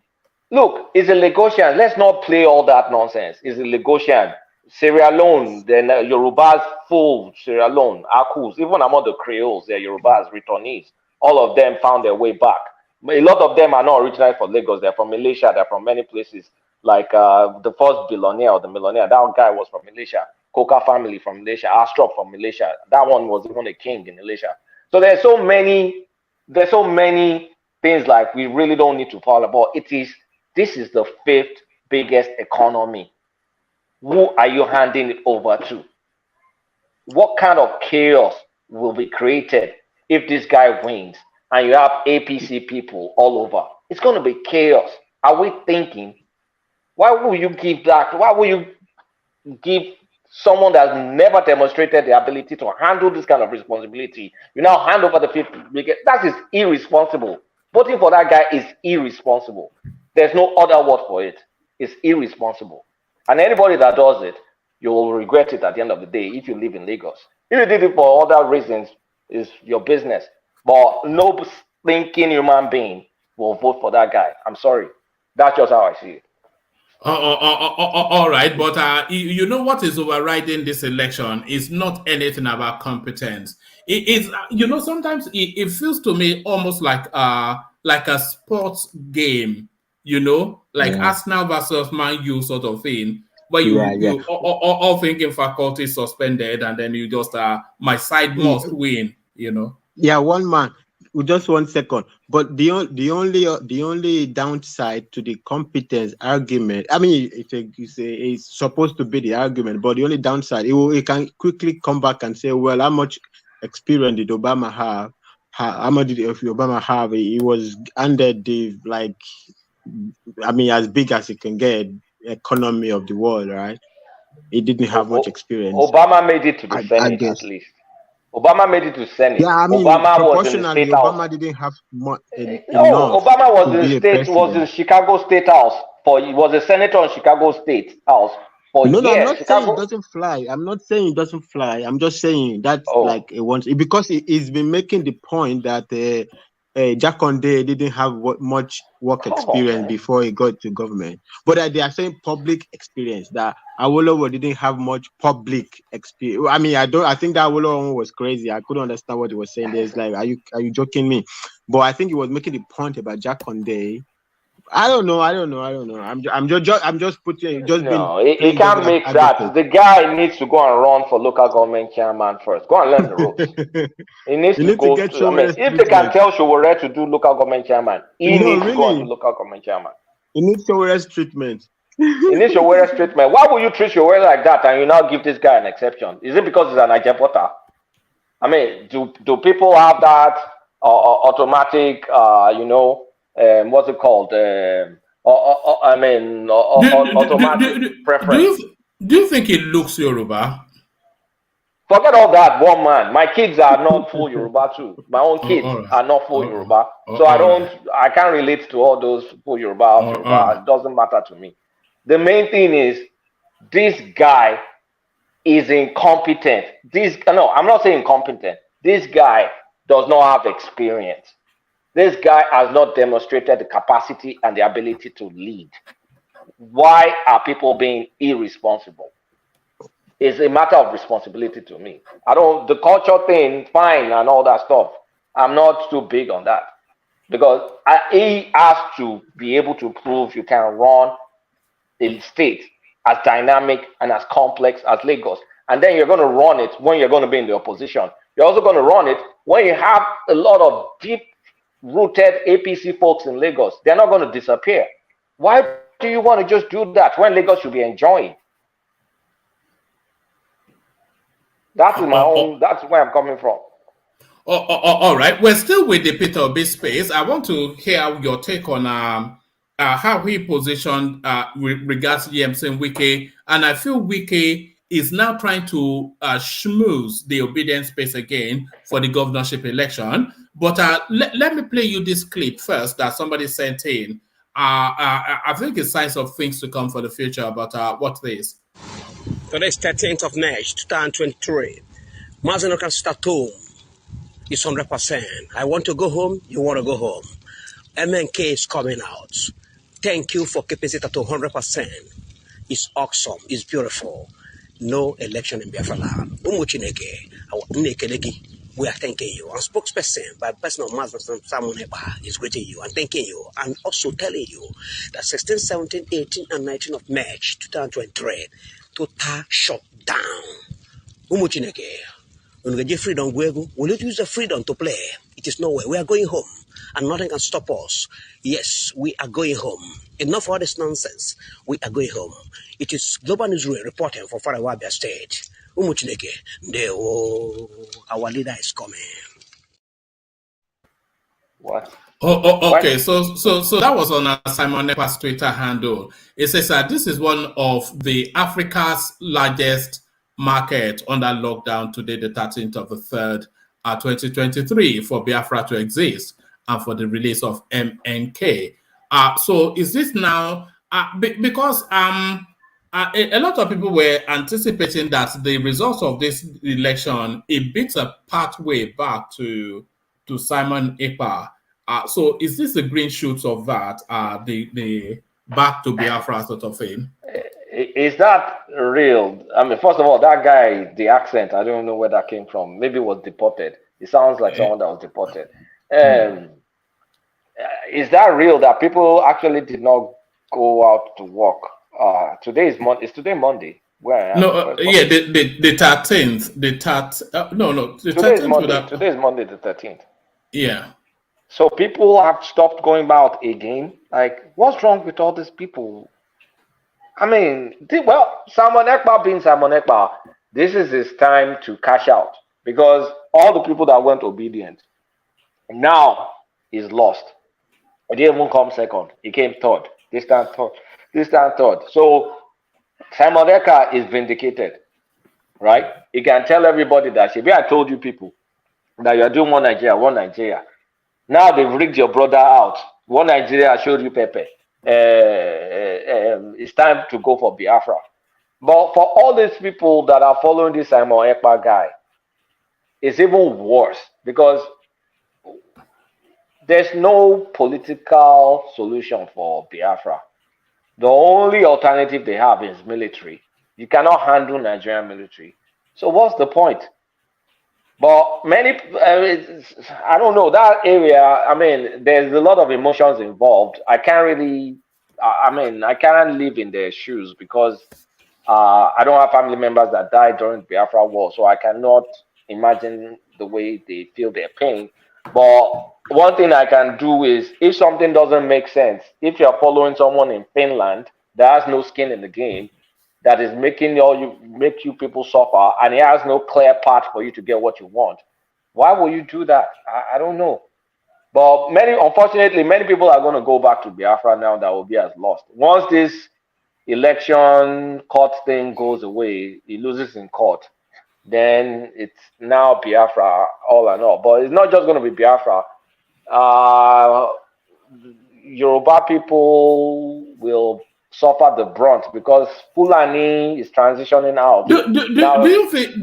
look, it's a Lagosian. Let's not play all that nonsense. It's a Lagosian. Sierra Leone, then Yorubas full Sierra Leone, Akus, even among the Creoles, they're Yorubas, returnees. All of them found their way back. A lot of them are not originally from Lagos. They're from Malaysia. They're from many places. Like the first billionaire or the millionaire, that guy was from Malaysia. Coca family from Malaysia. Astrop from Malaysia. That one was even a king in Malaysia. So there's so many things like we really don't need to follow about. This is the 5th biggest economy. Who are you handing it over to? What kind of chaos will be created if this guy wins and you have APC people all over? It's going to be chaos. Are we thinking, why will you give that? Why will you give someone that's never demonstrated the ability to handle this kind of responsibility? You now hand over the 5th biggest. That is irresponsible. Voting for that guy is irresponsible. There's no other word for it. It's irresponsible. And anybody that does it, you will regret it at the end of the day if you live in Lagos. If you did it for other reasons, it's your business. But no thinking human being will vote for that guy. I'm sorry. That's just how I see it. All right, but you know what is overriding this election is not anything about competence. It is, sometimes it feels to me almost like a sports game, like Arsenal versus Man U sort of thing, where you all thinking faculty suspended, and then you just my side must win, Yeah, one man. Just 1 second. But the only downside to the competence argument, I mean, it's supposed to be the argument, but the only downside, it can quickly come back and say, well, how much experience did Obama have? How much did Obama have? He was under the, as big as it can get, economy of the world, right? He didn't have much experience. Obama made it to the Senate at least. Obama made it to Senate. Yeah, I mean, Obama was in the State House. Obama didn't have much. Obama was in Chicago State House he was a senator in Chicago State House for years. No, I'm not saying it doesn't fly. I'm not saying it doesn't fly. I'm just saying that's because he's been making the point that Jakonde didn't have much work experience before he got to government. But they are saying public experience, that Awolowo didn't have much public experience. I mean, I think that Awolowo was crazy. I couldn't understand what he was saying. There's like, are you joking me? But I think he was making the point about Jakonde. I don't know. I'm just putting he can't make that. The guy needs to go and run for local government chairman first. Go and learn the ropes. He needs to go. If they can tell Showore to do local government chairman, he needs to go and do local government chairman. He needs Showore's treatment. He needs Showore's treatment. Why would you treat Showore like that and you now give this guy an exception? Is it because he's an Ajepota? I mean, do people have that automatic, what's it called? Automatic preference. Do you think it looks Yoruba? Forget all that, one man. My kids are not full Yoruba too. My own kids are not full Yoruba. So I can't relate to all those full Yoruba, half Yoruba. It doesn't matter to me. The main thing is this guy is incompetent. No, I'm not saying incompetent. This guy does not have experience. This guy has not demonstrated the capacity and the ability to lead. Why are people being irresponsible? It's a matter of responsibility to me. The culture thing, fine, and all that stuff. I'm not too big on that. Because he has to be able to prove you can run a state as dynamic and as complex as Lagos. And then you're going to run it when you're going to be in the opposition. You're also going to run it when you have a lot of deep-rooted APC folks in Lagos. They're not going to disappear. Why do you want to just do that when Lagos should be enjoying? That's where I'm coming from. All right. We're still with the Peter Obi space. I want to hear your take on how he positioned regards Yemsen Wike. And I feel Wike is now trying to schmooze the obedience space again for the governorship election. But let me play you this clip first that somebody sent in. I think it's signs of things to come for the future, but what's this? Today is 13th of March, 2023. Mazinokan start home is 100%. I want to go home, you want to go home. MNK is coming out. Thank you for keeping it at 100%. It's awesome, it's beautiful. No election in Biafra land. We are thanking you. And spokesperson by person of Mazda Samuel is greeting you and thanking you and also telling you that 16, 17, 18, and 19 of March 2023, total shutdown. When we get freedom, will you use the freedom to play? It is nowhere. We are going home and nothing can stop us. Yes, we are going home. Enough of all this nonsense. We are going home. It is Global Newsroom reporting for Farawabia State. Our leader is coming. What? Okay. So that was on Simon Ekpa's Twitter handle. It says that this is one of the Africa's largest market under lockdown today, the 13th of the 3rd, 2023, for Biafra to exist and for the release of MNK. So is this now because a lot of people were anticipating that the results of this election, it beats a pathway back to Simon Ekpa. So is this the green shoots of that, the back to Biafra sort of thing? Is that real? I mean, first of all, that guy, the accent, I don't know where that came from. Maybe was deported. It sounds like someone that was deported. Is that real that people actually did not go out to work? Today is Monday. Is today Monday? Where? No, the 13th. The 13th. Today is Monday. Today is Monday, the 13th. Yeah. So people have stopped going out again. Like, what's wrong with all these people? I mean, Simon Ekpa being Simon Ekpa, this is his time to cash out because all the people that weren't obedient now is lost. He didn't even come second. He came third. This time third. So Simon Ekpa is vindicated, right? He can tell everybody that I told you people that you are doing one Nigeria. Now they've rigged your brother out. One Nigeria showed you Pepe. It's time to go for Biafra. But for all these people that are following this Simon Ekpa guy, it's even worse because there's no political solution for Biafra. The only alternative they have is military. You cannot handle Nigerian military. So what's the point? But many, I don't know, that area, I mean, there's a lot of emotions involved. I can't really, I can't live in their shoes because I don't have family members that died during the Biafra war, so I cannot imagine the way they feel their pain. But one thing I can do is, if something doesn't make sense, if you're following someone in Finland that has no skin in the game, that is making you people suffer, and he has no clear path for you to get what you want, why will you do that? I don't know. But unfortunately, many people are going to go back to Biafra now that Obi has lost. Once this election court thing goes away, he loses in court. then it's now Biafra all and all. But it's not just going to be Biafra. Yoruba people will suffer the brunt because Fulani is transitioning out. Do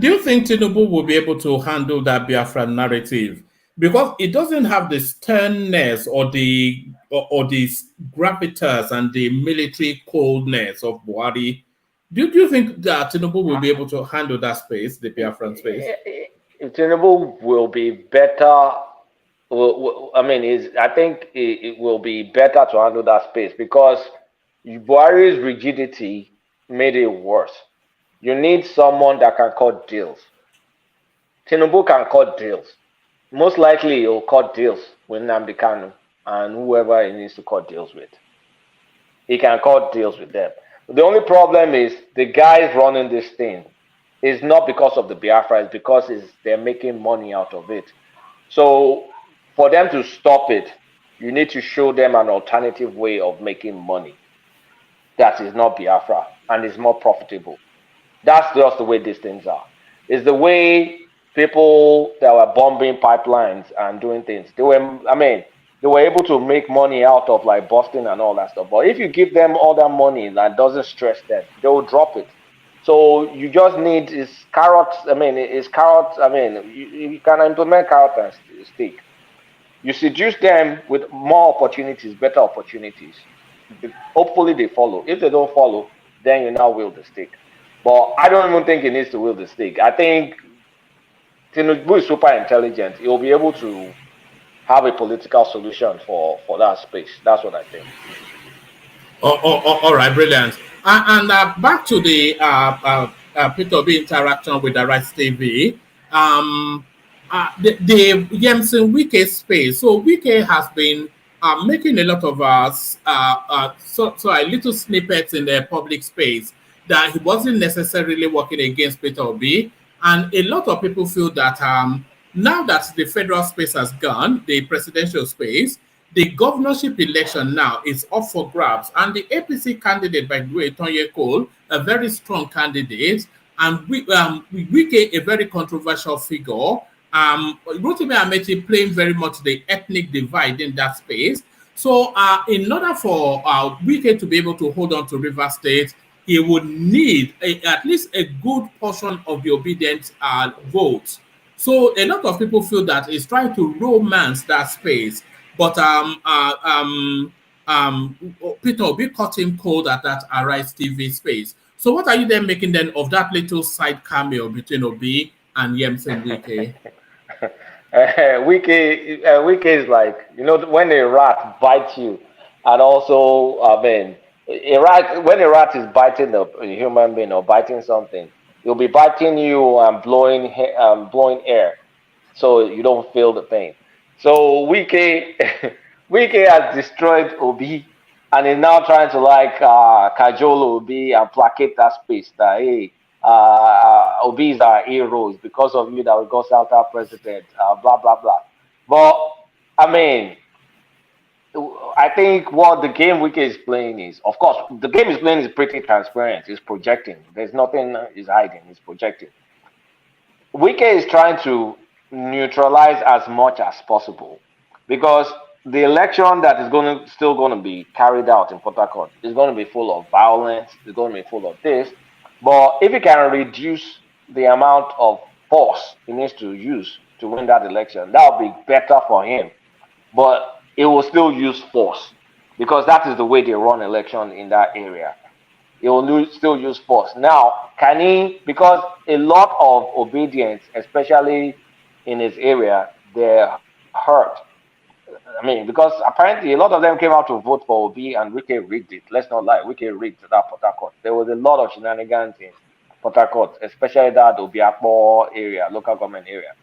you think Tinubu will be able to handle that Biafra narrative? Because it doesn't have the sternness or the gravitas and the military coldness of Buhari. Do you think that Tinubu will be able to handle that space, the Biafran space? Tinubu will be better. I think it will be better to handle that space because Buhari's rigidity made it worse. You need someone that can cut deals. Tinubu can cut deals. Most likely, he'll cut deals with Nnamdi Kanu and whoever he needs to cut deals with. He can cut deals with them. The only problem is the guys running this thing is not because of the Biafra, it's because they're making money out of it. So for them to stop it, you need to show them an alternative way of making money that is not Biafra and is more profitable. That's just the way these things are. It's the way people that were bombing pipelines and doing things, they were able to make money out of like busting and all that stuff. But if you give them all that money that doesn't stress them, they will drop it. So you just need you can implement carrot and stick. You seduce them with more opportunities, better opportunities. Hopefully they follow. If they don't follow, then you now wield the stick. But I don't even think he needs to wield the stick. I think Tinubu is super intelligent. He'll be able to have a political solution for that space. That's what I think. All right, brilliant. And back to the P2B interaction with the Rights TV. The Yemson Wike space. So Wike has been making a lot of a little snippets in the public space that he wasn't necessarily working against Peter Obi. And a lot of people feel that now that the federal space has gone, the presidential space, the governorship election now is up for grabs. And the APC candidate, by the way, Tonye Cole, a very strong candidate, and Wike, a very controversial figure. Rotimi Amechi playing very much the ethnic divide in that space. So in order for Wike to be able to hold on to Rivers State, he would need at least a good portion of the obedient votes. So a lot of people feel that he's trying to romance that space. But Peter Obi caught him cold at that Arise TV space. So what are you then making then of that little side cameo between Obi and Yemson Wike? Wike is like, when a rat bites you, and also, when a rat is biting a human being or biting something, it'll be biting you and blowing air, so you don't feel the pain. So Wike has destroyed Obi, and is now trying to cajole Obi and placate that space. That hey, Obi is our hero. It's because of you that we got South president. Blah blah blah. But I think what the game Wike is playing is, of course, the game is playing is pretty transparent. It's projecting. There's nothing is hiding. It's projecting. Wike is trying to neutralize as much as possible because the election that is still going to be carried out in Port Harcourt is going to be full of violence. It's going to be full of this. But if he can reduce the amount of force he needs to use to win that election, that would be better for him. But it will still use force because that is the way they run election in that area. It will still use force. Now, can he, because a lot of obedience, especially in his area, they're hurt. Because apparently a lot of them came out to vote for Obi and Wike rigged it. Let's not lie, Wike rigged that Port Harcourt. There was a lot of shenanigans in Port Harcourt, especially that Obiakpo area, local government area.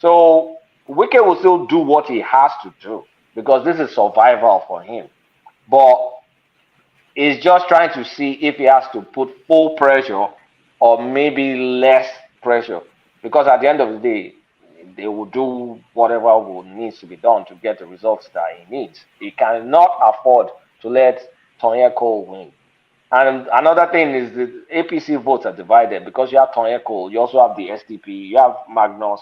So Wike will still do what he has to do because this is survival for him. But he's just trying to see if he has to put full pressure or maybe less pressure. Because at the end of the day, they will do whatever needs to be done to get the results that he needs. He cannot afford to let Tonye Cole win. And another thing is the APC votes are divided because you have Tonyeko, you also have the SDP, you have Magnus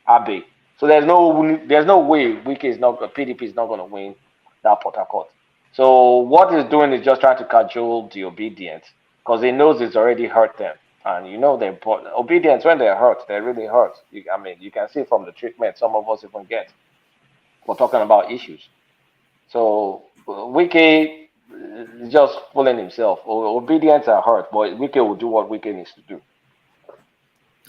Abe. So there's no way PDP is not going to win that Port Harcourt. So what he's doing is just trying to cajole the obedience because he knows it's already hurt them. And you know the important obedience when they're hurt, they really hurt. You can see from the treatment some of us even get for talking about issues. So Wike is just fooling himself. Obedience are hurt, but Wike will do what Wike needs to do.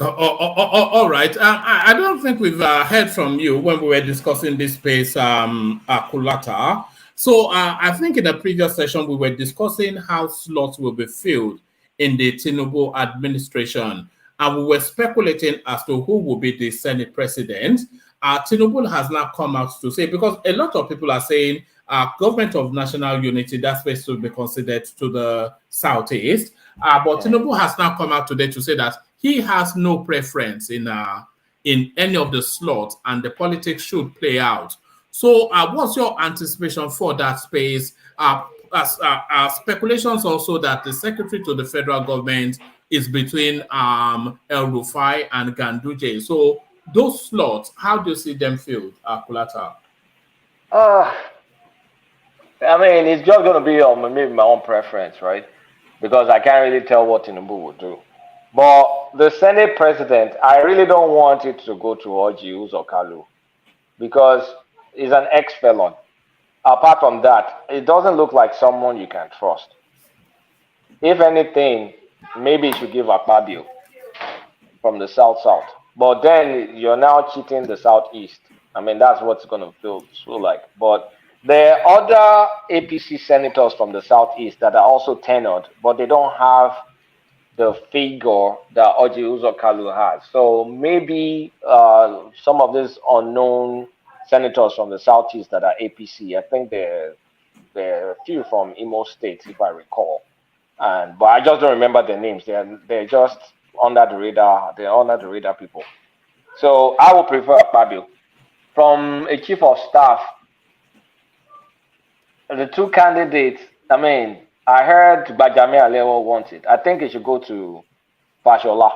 All right. I don't think we've heard from you when we were discussing this space, Kulata. So I think in the previous session, we were discussing how slots will be filled in the Tinubu administration. And we were speculating as to who will be the Senate president. Tinubu has now come out to say, because a lot of people are saying government of national unity, that's supposed to be considered to the southeast. But Tinubu has now come out today to say that he has no preference in any of the slots and the politics should play out. So what's your anticipation for that space? Speculations also that the secretary to the federal government is between El Rufai and Ganduje. So those slots, how do you see them filled, Kulata? It's just going to be on maybe my own preference, right? Because I can't really tell what Tinubu will do. But the Senate president, I really don't want it to go to Orji Uzor Kalu because he's an ex-felon. Apart from that, it doesn't look like someone you can trust. If anything, maybe you should give Akpabio from the South. But then you're now cheating the Southeast. That's what's going to feel like. But there are other APC senators from the Southeast that are also tenured, but they don't have the figure that Orji Uzor Kalu has. So maybe some of these unknown senators from the Southeast that are APC, I think there are a few from Imo State, if I recall. But I just don't remember their names. They're just under the radar. They're under the radar people. So I would prefer Fabio. From a chief of staff, the two candidates, I heard Bajami Alewo wants it. I think it should go to Fashola.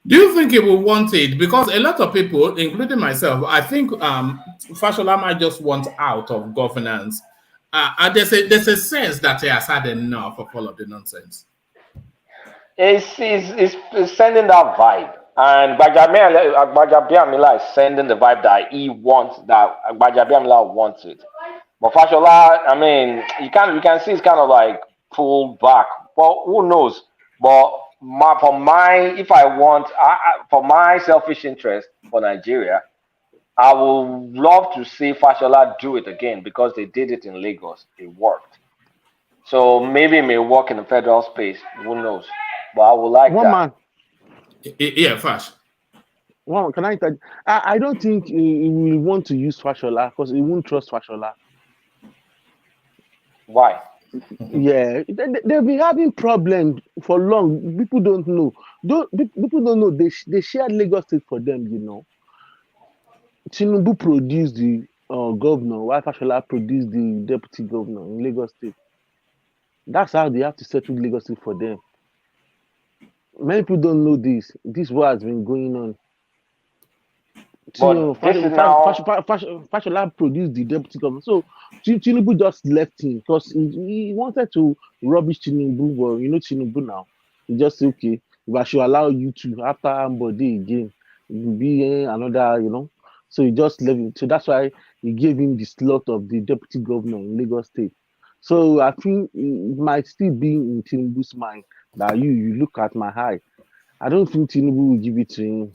Do you think he will want it? Because a lot of people, including myself, I think Fashola might just want out of governance. There's a sense that he has had enough of all of the nonsense. It's sending that vibe. And Gbajabiamila is sending the vibe that he wants, that Gbajabiamila wants it. But Fashola, you can see it's kind of like pulled back. Well, who knows? But for my selfish interest for Nigeria, I would love to see Fashola do it again because they did it in Lagos. It worked. So maybe it may work in the federal space. Who knows? But I would like One that. man. Yeah, Fash. Well, can I tell you? I don't think he will want to use Fashola because he won't trust Fashola. Why? Yeah, they've been having problems for long. People don't know. People don't know. They shared Lagos State for them, Tinubu produced the governor, while Fashola produced the deputy governor in Lagos State. That's how they have to settle Lagos State for them. Many people don't know this. This war has been going on. Fashola produced the deputy governor. So Tinubu just left him because he wanted to rubbish Tinubu. But Tinubu now. He just said, okay, if I should allow you to, after Ambode again, it will be another, So he just left him. So that's why he gave him the slot of the deputy governor in Lagos State. So I think it might still be in Tinubu's mind that you look at my eye. I don't think Tinubu will give it to him.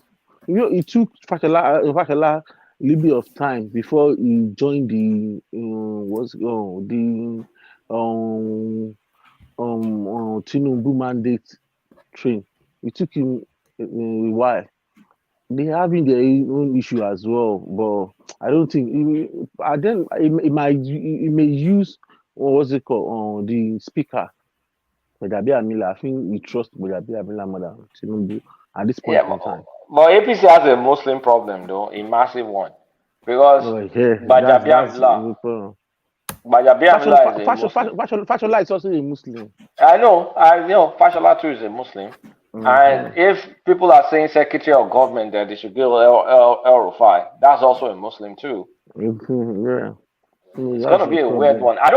It took Fashola a little bit of time before he joined the Tinubu mandate train. It took him a while. They having their own issue as well, but I don't think he may use the speaker. Gbajabiamila, I think we trust Gbajabiamila more than Tinubu at this point in time. But APC has a Muslim problem, though, a massive one, because Gbajabiamila Gbajabiamila is a Muslim. Fashola is also a Muslim. I know. Fashola too is a Muslim. And if people are saying Secretary of Government that they should give El-Rufai, that's also a Muslim too. Yeah. It's gonna be a weird one. I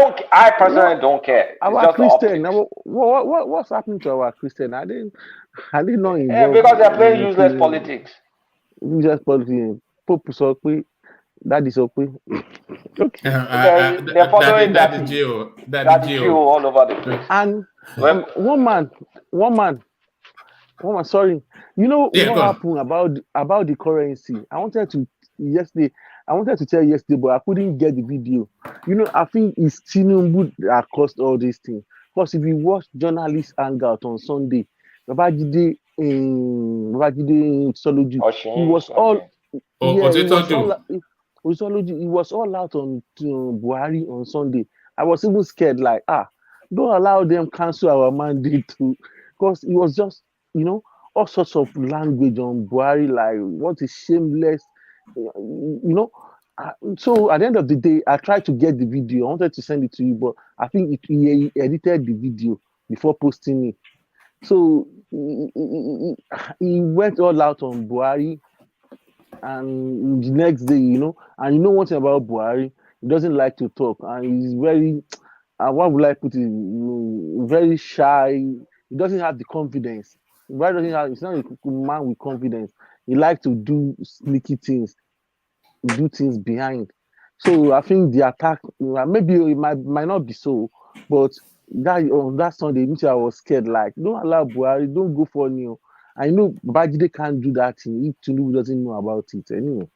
personally don't care. It's Our just Christian. optics. What's happening to our Christian? I didn't know. Yeah, because they're playing useless politics. Useless politics. Pope sọ pé, Daddy sọ pé. Okay. They're following Daddy Gio all over the place. And one man. Sorry, you know what happened about the currency? I wanted to tell yesterday, but I couldn't get the video. You know, I think it's Tinubu that caused all these things. Because if you watch journalists hangout on Sunday, Babajide Soluju, he was all out on Buhari on Sunday. I was even scared, like, don't allow them cancel our mandate too, because it was just, you know, all sorts of language on Buhari, like what is shameless, you know. So at the end of the day, I tried to get the video. I wanted to send it to you, but I think he edited the video before posting it. So he went all out on Buhari, and the next day, you know, and you know one thing about Buhari, he doesn't like to talk, and he's very, what would I put it, very shy. He doesn't have the confidence. He's not a man with confidence. He likes to do sneaky things, do things behind. So I think the attack, maybe it might not be so, but that Sunday, I was scared, like, don't allow Buhari, don't go for Neo. I know Babajide can't do that thing if Tinubu doesn't know about it. Anyway,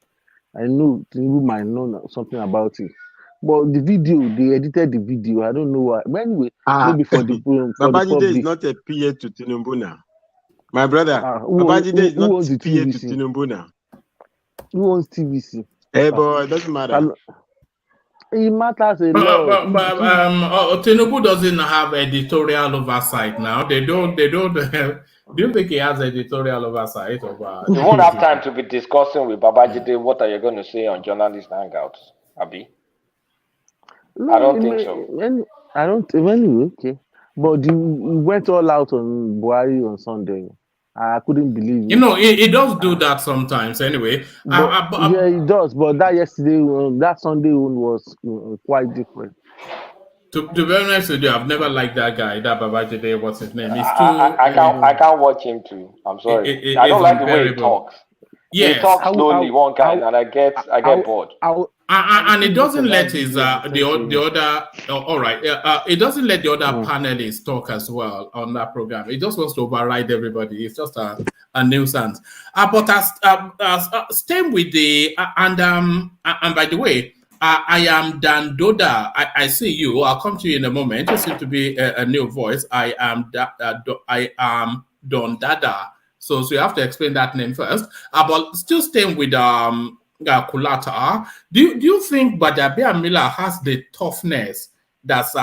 I know Tinubu might know something about it. But the video, they edited the video. I don't know why. But anyway, maybe for the Babajide is not a PA to Tinubu now. My brother, Babajide is not a PA to Tinubu now. Who owns TVC? Hey, boy, it doesn't matter. It matters a lot. But Tinubu doesn't have editorial oversight now. They don't. Do you think he has editorial oversight? You won't have time to be discussing with Babajide what are you going to say on journalist hangouts, Abi? No, I don't think so. I don't. Anyway, okay. But he went all out on Buhari on Sunday. I couldn't believe it. You know, he does do that sometimes. Anyway, yeah, he does. But that Sunday one was quite different. To be honest with you, I've never liked that guy. That Babajide, what's his name? He's too. I can't watch him too. I'm sorry. I don't like the way he talks. Yes. He talks slowly, one kind, and I get bored. And it doesn't let his the other. All right. It doesn't let the other panelists talk as well on that program. It just wants to override everybody. It's just a nuisance. But as staying with the and by the way. I am Dan Doda. I see you. I'll come to you in a moment. You seem to be a new voice. I am Don Dada. So you have to explain that name first. But still staying with Kulata, do you think Gbajabiamila has the toughness that's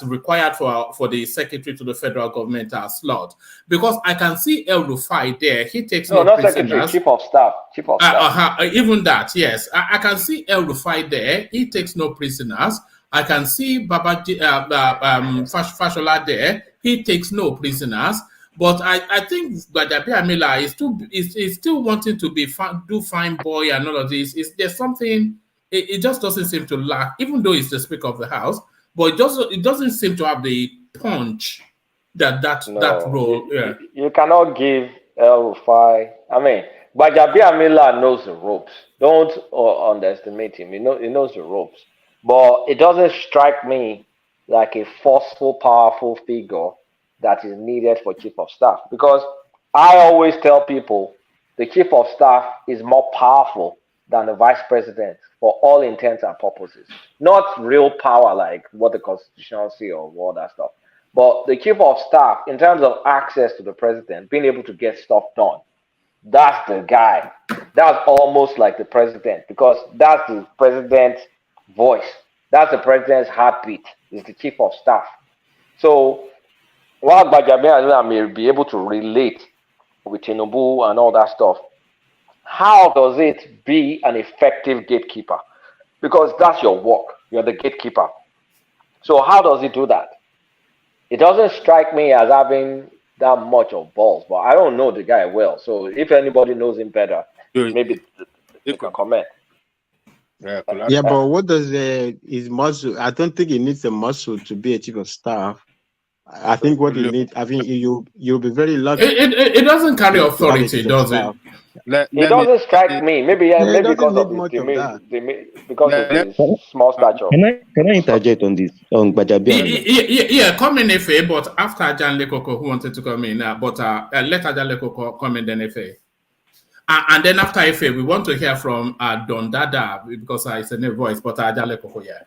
required for the secretary to the federal government slot? Because I can see El-Rufai there. He takes no not prisoners. Secretary, chief of staff. Even that, yes. I can see El-Rufai there. He takes no prisoners. I can see Fashola there. He takes no prisoners. But I think Gbajabiamila is still wanting to do fine boy and all of this. There's something, it just doesn't seem to lack, even though he's the Speaker of the House. But it doesn't seem to have the punch that role. Yeah. You cannot give El-Rufai. I mean, Gbajabiamila knows the ropes. Don't underestimate him. He knows the ropes. But it doesn't strike me like a forceful, powerful figure that is needed for chief of staff. Because I always tell people the chief of staff is more powerful than the vice president for all intents and purposes. Not real power like what the Constitution says or all that stuff. But the chief of staff, in terms of access to the president, being able to get stuff done, that's the guy. That's almost like the president, because that's the president's voice. That's the president's heartbeat, is the chief of staff. So while Gbajabiamila may be able to relate with Tinubu and all that stuff, how does it be an effective gatekeeper? Because that's your work. You're the gatekeeper. So how does he do that? It doesn't strike me as having that much of balls, but I don't know the guy well. So if anybody knows him better, maybe they can comment. Yeah, but what does his muscle? I don't think he needs a muscle to be a chief of staff. I think what he needs, I think you'll be very lucky. It doesn't carry authority, does it? It doesn't strike me. Maybe because of his small stature. Can I interject on this on Gbajabiamila? Yeah, come in Efe, but after Ajan Lekoko, who wanted to come in, but let Ajan Lekoko come in then Efe. And then after Efe, we want to hear from Don Dada because it's a new voice, but Ajan Lekoko, yeah.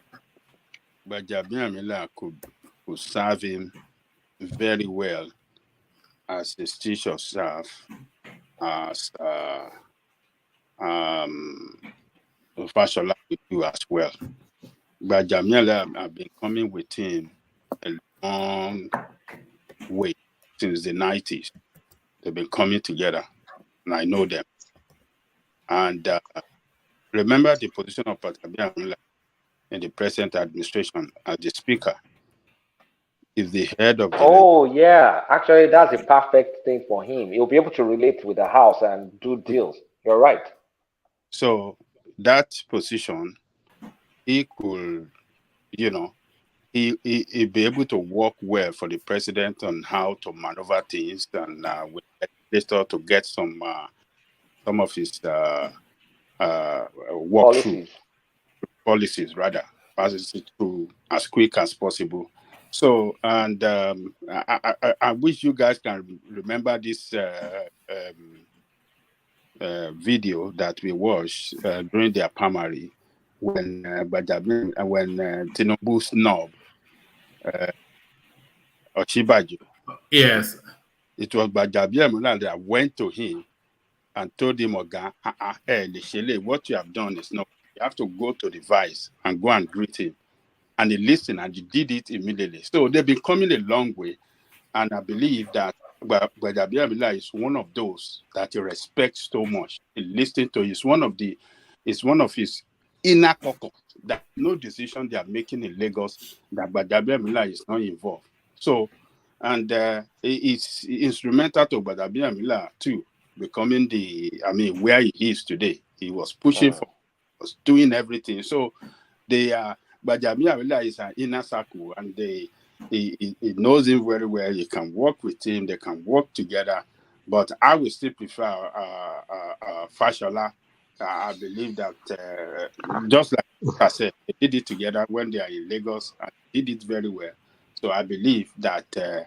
Gbajabiamila could serve him very well as his chief of staff, as Fashola will do as well. Gbajabiamila have been coming with him a long way since the 90s. They've been coming together, and I know them. And remember the position of Gbajabiamila in the present administration as the speaker. Is the head of the yeah, actually that's a perfect thing for him. He'll be able to relate with the house and do deals. You're right. So that position, he could, he'll be able to work well for the president on how to maneuver things and with the legislator to get some of his walkthrough policies rather, passes it through as quick as possible. So, and I wish you guys can remember this video that we watched during their primary when Tinubu snubbed Osinbajo. Yes. It was Gbajabiamila that went to him and told him, Oga, what you have done is not. You have to go to the vice and go and greet him. And he listened and he did it immediately. So they've been coming a long way. And I believe that Gbajabiamila is one of those that he respects so much. He listens to, it's one of his inner caucus that no decision they are making in Lagos that Gbajabiamila is not involved. So, and it's instrumental to Gbajabiamila too, becoming where he is today. He was pushing for, was doing everything. So they are, Gbajabiamila is an inner circle, and he knows him very well. He can work with him. They can work together. But I would still prefer Fashola. I believe that just like I said, they did it together when they are in Lagos and did it very well. So I believe that they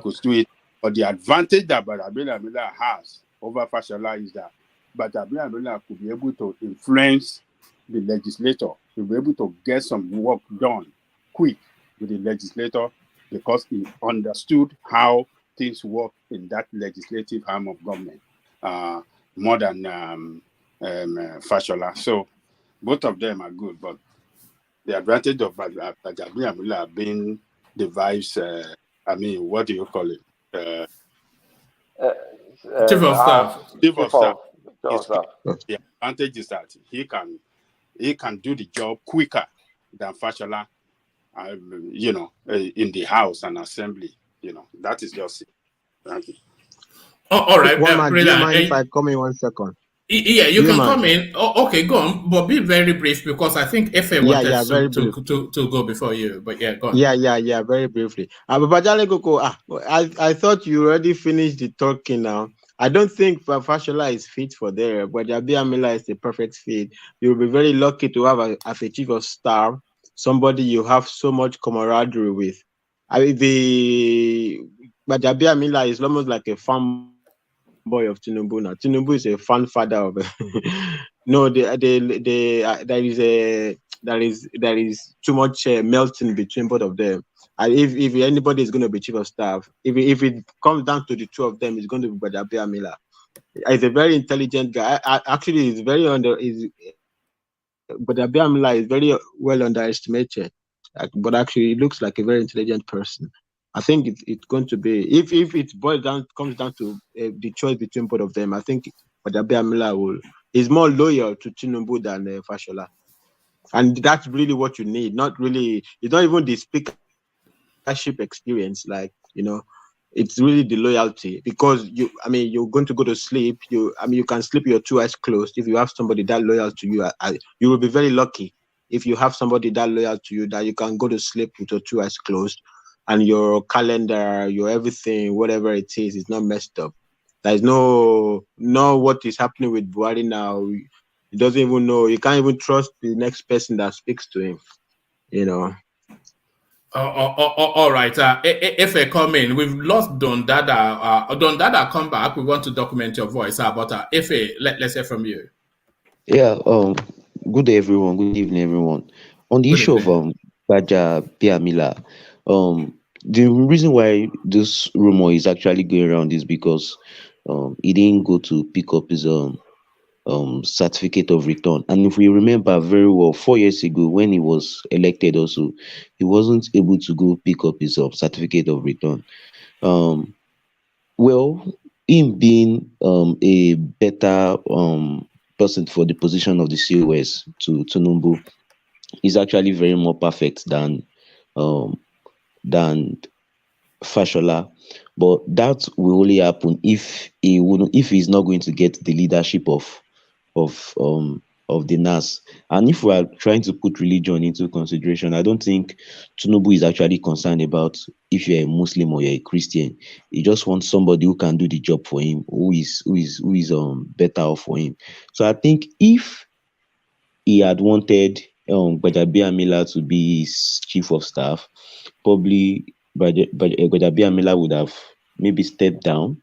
could do it. But the advantage that Gbajabiamila has over Fashola is that Gbajabiamila could be able to influence the legislator. He'll be able to get some work done quick with the legislator because he understood how things work in that legislative arm of government more than Fashola. So both of them are good, but the advantage of Gbajabiamila being the vice, what do you call it? Chief of staff. Chief of staff. The advantage is that he can do the job quicker than Fashola, in the House and Assembly. That is just it. Thank you. All right. Do you mind if I come in 1 second? Yeah, you can come in. Oh, okay, go on. But be very brief because I think Efe wanted to go before you. But yeah, go on. Yeah, very briefly. I thought you already finished the talking now. I don't think Fashola is fit for there, but Gbajabiamila is the perfect fit. You'll be very lucky to have a chief of staff, somebody you have so much camaraderie with. Gbajabiamila is almost like a fan boy of Tinubu now. Tinubu is a fan father of no, there is too much melting between both of them. And if anybody is going to be chief of staff, if it comes down to the two of them, it's going to be Gbajabiamila. He's a very intelligent guy. Actually, he's very Gbajabiamila is very well underestimated. But actually, he looks like a very intelligent person. I think it's going to be, if it comes down to the choice between both of them, I think Gbajabiamila is more loyal to Tinubu than Fashola. And that's really what you need. Not really, it's not even the speakership experience, like, it's really the loyalty, because you're going to go to sleep. You can sleep with your two eyes closed if you have somebody that loyal to you. You will be very lucky if you have somebody that loyal to you, that you can go to sleep with your two eyes closed, and your calendar, your everything, whatever it is not messed up. There's no what is happening with Buhari now. He doesn't even know. You can't even trust the next person that speaks to him. All right. If I come in, we've lost Don Dada. Don Dada, come back. We want to document your voice. But if let's hear from you. Yeah. Good day, everyone. Good evening, everyone. On the issue of Gbajabiamila, the reason why this rumor is actually going around is because he didn't go to pick up his certificate of return. And if we remember very well, 4 years ago when he was elected also, he wasn't able to go pick up his certificate of return. Well, him being a better person for the position of the COS to Tinubu is actually very more perfect than Fashola. But that will only happen if he's not going to get the leadership of the NAS. And if we are trying to put religion into consideration, I don't think Tinubu is actually concerned about if you're a Muslim or you're a Christian. He just wants somebody who can do the job for him, who is better off for him. So I think if he had wanted Gbajabiamila to be his chief of staff, probably Gbajabiamila would have maybe stepped down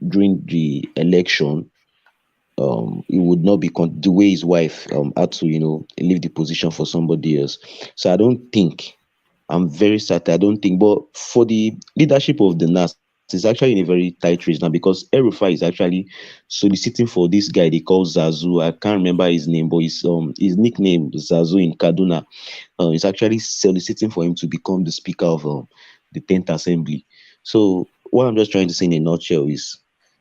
during the election. It would not be the way his wife had to, leave the position for somebody else. So I'm very certain, I don't think, but for the leadership of the NAS, it's actually in a very tight race now, because El-Rufai is actually soliciting for this guy they call Zazu. I can't remember his name, but his nickname Zazu in Kaduna. He's actually soliciting for him to become the speaker of the 10th Assembly. So what I'm just trying to say in a nutshell is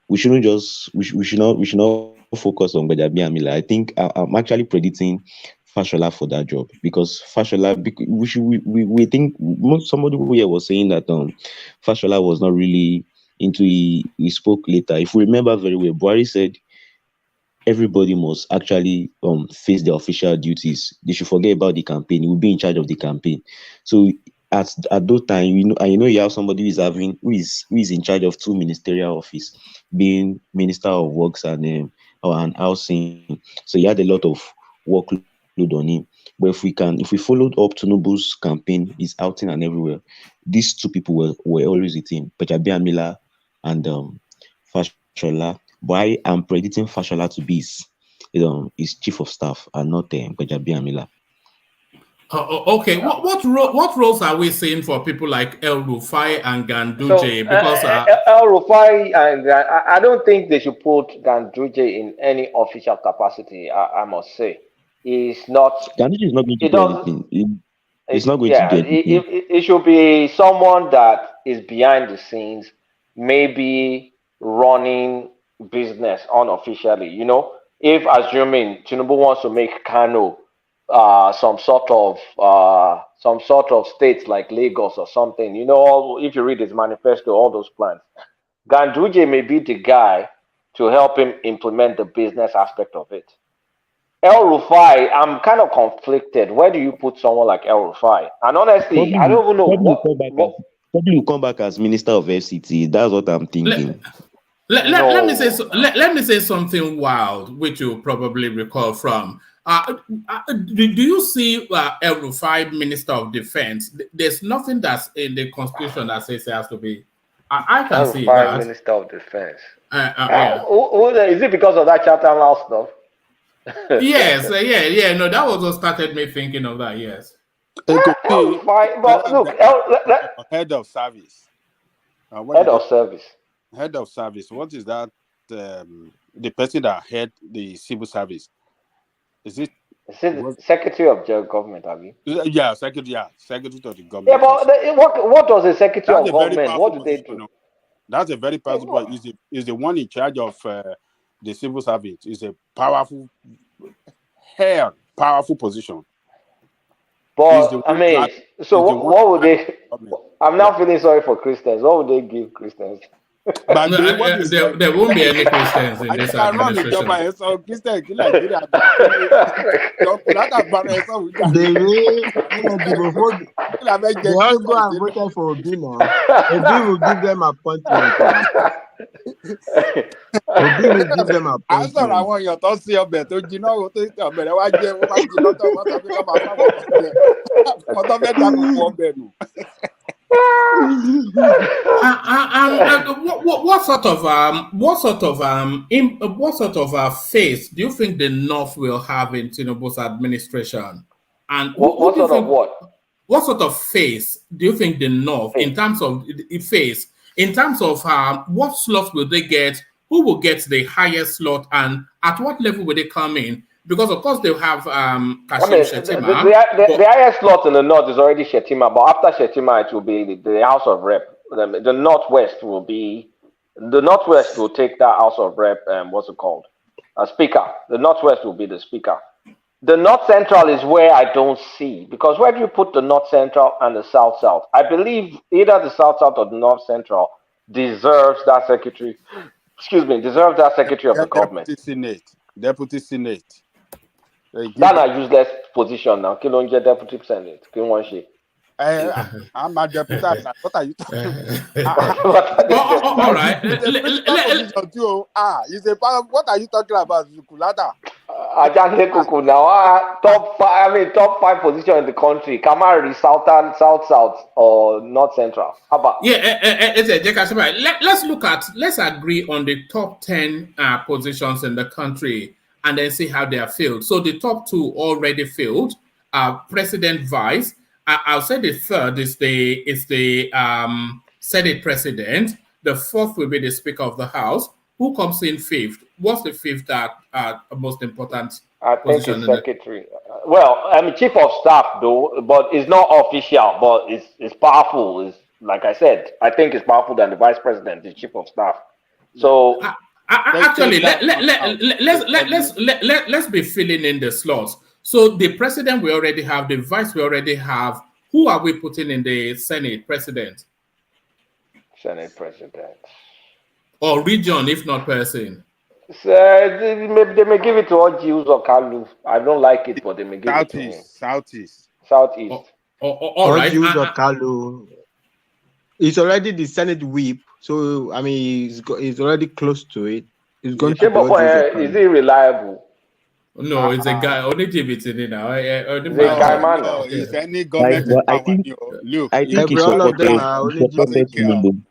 we should not focus on Gbajabiamila. I think I'm actually predicting Fashola for that job, because Fashola, we think somebody here was saying that Fashola was not really into he spoke later. If we remember very well, Buhari said everybody must actually face their official duties. They should forget about the campaign. He will be in charge of the campaign. So at that time, you have somebody who is in charge of 2 ministerial office, being Minister of Works and housing. So he had a lot of workload on him. But if we followed up Tinubu's campaign, his outing and everywhere, these 2 people were always with him, Gbajabiamila and Fashola. But I am predicting Fashola to be his chief of staff and not Gbajabiamila. Okay, what roles are we seeing for people like El-Rufai and Ganduje? Because El-Rufai and I don't think they should put Ganduje in any official capacity. I must say, he's not. Ganduje is not going to do anything. He's not going to do anything. It should be someone that is behind the scenes, maybe running business unofficially. If assuming Tinubu wants to make Kano some sort of states like Lagos or something, if you read his manifesto, all those plans, Ganduje may be the guy to help him implement the business aspect of it. El-Rufai, I'm kind of conflicted. Where do you put someone like El-Rufai? And honestly, I don't even know. Probably will come back as Minister of FCT. That's what I'm thinking. Let me say something wild, which you probably recall from. Do you see El-Rufai Minister of Defense? There's nothing that's in the Constitution that says it has to be. I can see that. Minister of Defense. Yeah. Is it because of that Chatham House stuff? Yes, yeah. No, that was what started me thinking of that. Yes. But look, head of service. Head of service. What is that? The person that head the civil service. Is it Secretary of Government, Abi? Yeah, Secretary of the Government. Yeah, but what does a Secretary of Government? What do they do? That's a very powerful. Is the one in charge of the civil service. Is a powerful position. But I mean, so what would they? I'm now feeling sorry for Christians. What would they give Christians? No, there won't be any Christians in this administration. They all go and vote for Obi now. Obi will give them appointment. Obi will give them appointment. What sort of face do you think the North will have in Tinubu's administration? And what sort of what? What sort of face do you think the North, in terms of face, in terms of what slots will they get? Who will get the highest slot, and at what level will they come in? Because of course they'll have Kashim Shettima. The highest slot in the North is already Shettima, but after Shettima it will be the House of Rep. The Northwest will take that House of Rep. What's it called? A Speaker. The Northwest will be the Speaker. The North Central is where I don't see, because where do you put the North Central and the South South? I believe either the South South or the North Central deserves that secretary. Deserves that secretary of the government. Deputy Senate. That's a useless position now. Can get Deputy Senate? Can one shit? I'm a deputy. What are you talking all right. You say, what are you talking about, Zukulata? Now, top 5 position in the country. Kamari, South, or North Central. How about? Let's agree on the top 10 positions in the country and then see how they are filled. So the top 2 already filled. President, Vice. I'll say the third is the Senate President. The fourth will be the Speaker of the House. Who comes in fifth? What's the fifth most important position? I think it's Secretary. Well, I'm Chief of Staff though, but it's not official, but it's powerful. It's like I said, I think it's powerful than the Vice President, the Chief of Staff. So actually, let's be filling in the slots. So the President we already have, the Vice we already have. Who are we putting in the Senate President? Senate President. Or region, if not person. They may give it to Ojius or Kalu. I don't like it, but they may give it to him. Southeast. All right. Ojius or Kalu. It's already the Senate whip, so I mean, it's already close to it. It's going to be. Is he reliable? No, it's a guy. Only GPT now. It's any government. I think all of them are only GPT.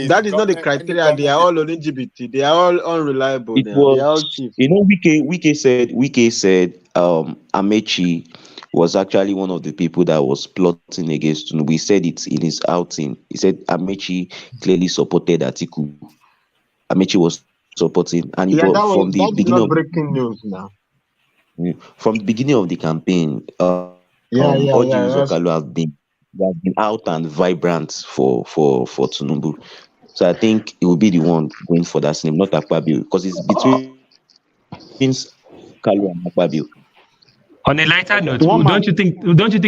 That is not the criteria. They are all only LGBT. They are all unreliable. They are all cheap. Wike said Amechi was actually one of the people that was plotting against Tinubu. We said it in his outing. He said Amechi clearly supported Atiku. Amechi was supporting, and from the beginning of breaking news now. From the beginning of the campaign, Okalu have been out and vibrant for Tinubu. So I think it will be the one going for that name, not Akpabio, because it's between Kalu and Akpabio. On a lighter note, don't you think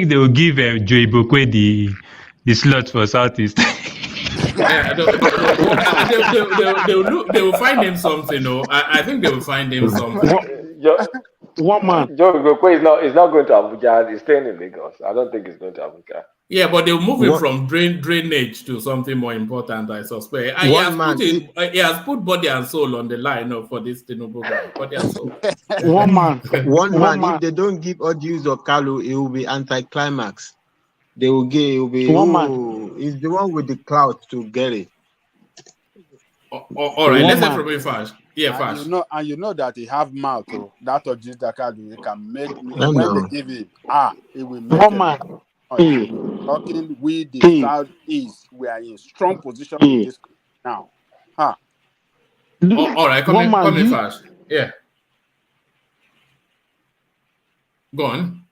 they will give Joe Ibokwe the slot for Southeast? They will find him something. I think they will find him something. One man. Joe Ibokwe is not going to Abuja. He's staying in Lagos. I don't think he's going to Abuja. Yeah, but they'll move him from drainage to something more important, I suspect. He has put body and soul on the line for this Tinubu guy. Body and soul. One man. If they don't give Odius or Kalu, it will be anticlimax. They will get. It will be. It's the one with the clout to get it. All right, let's hear from him first. Yeah, first. You know that he have mouth. That Odius Kalu, he can make when they give him. It will make one man. Talking with the Southeast, we are in strong position in this now. All right, come in first. Yeah. Go on.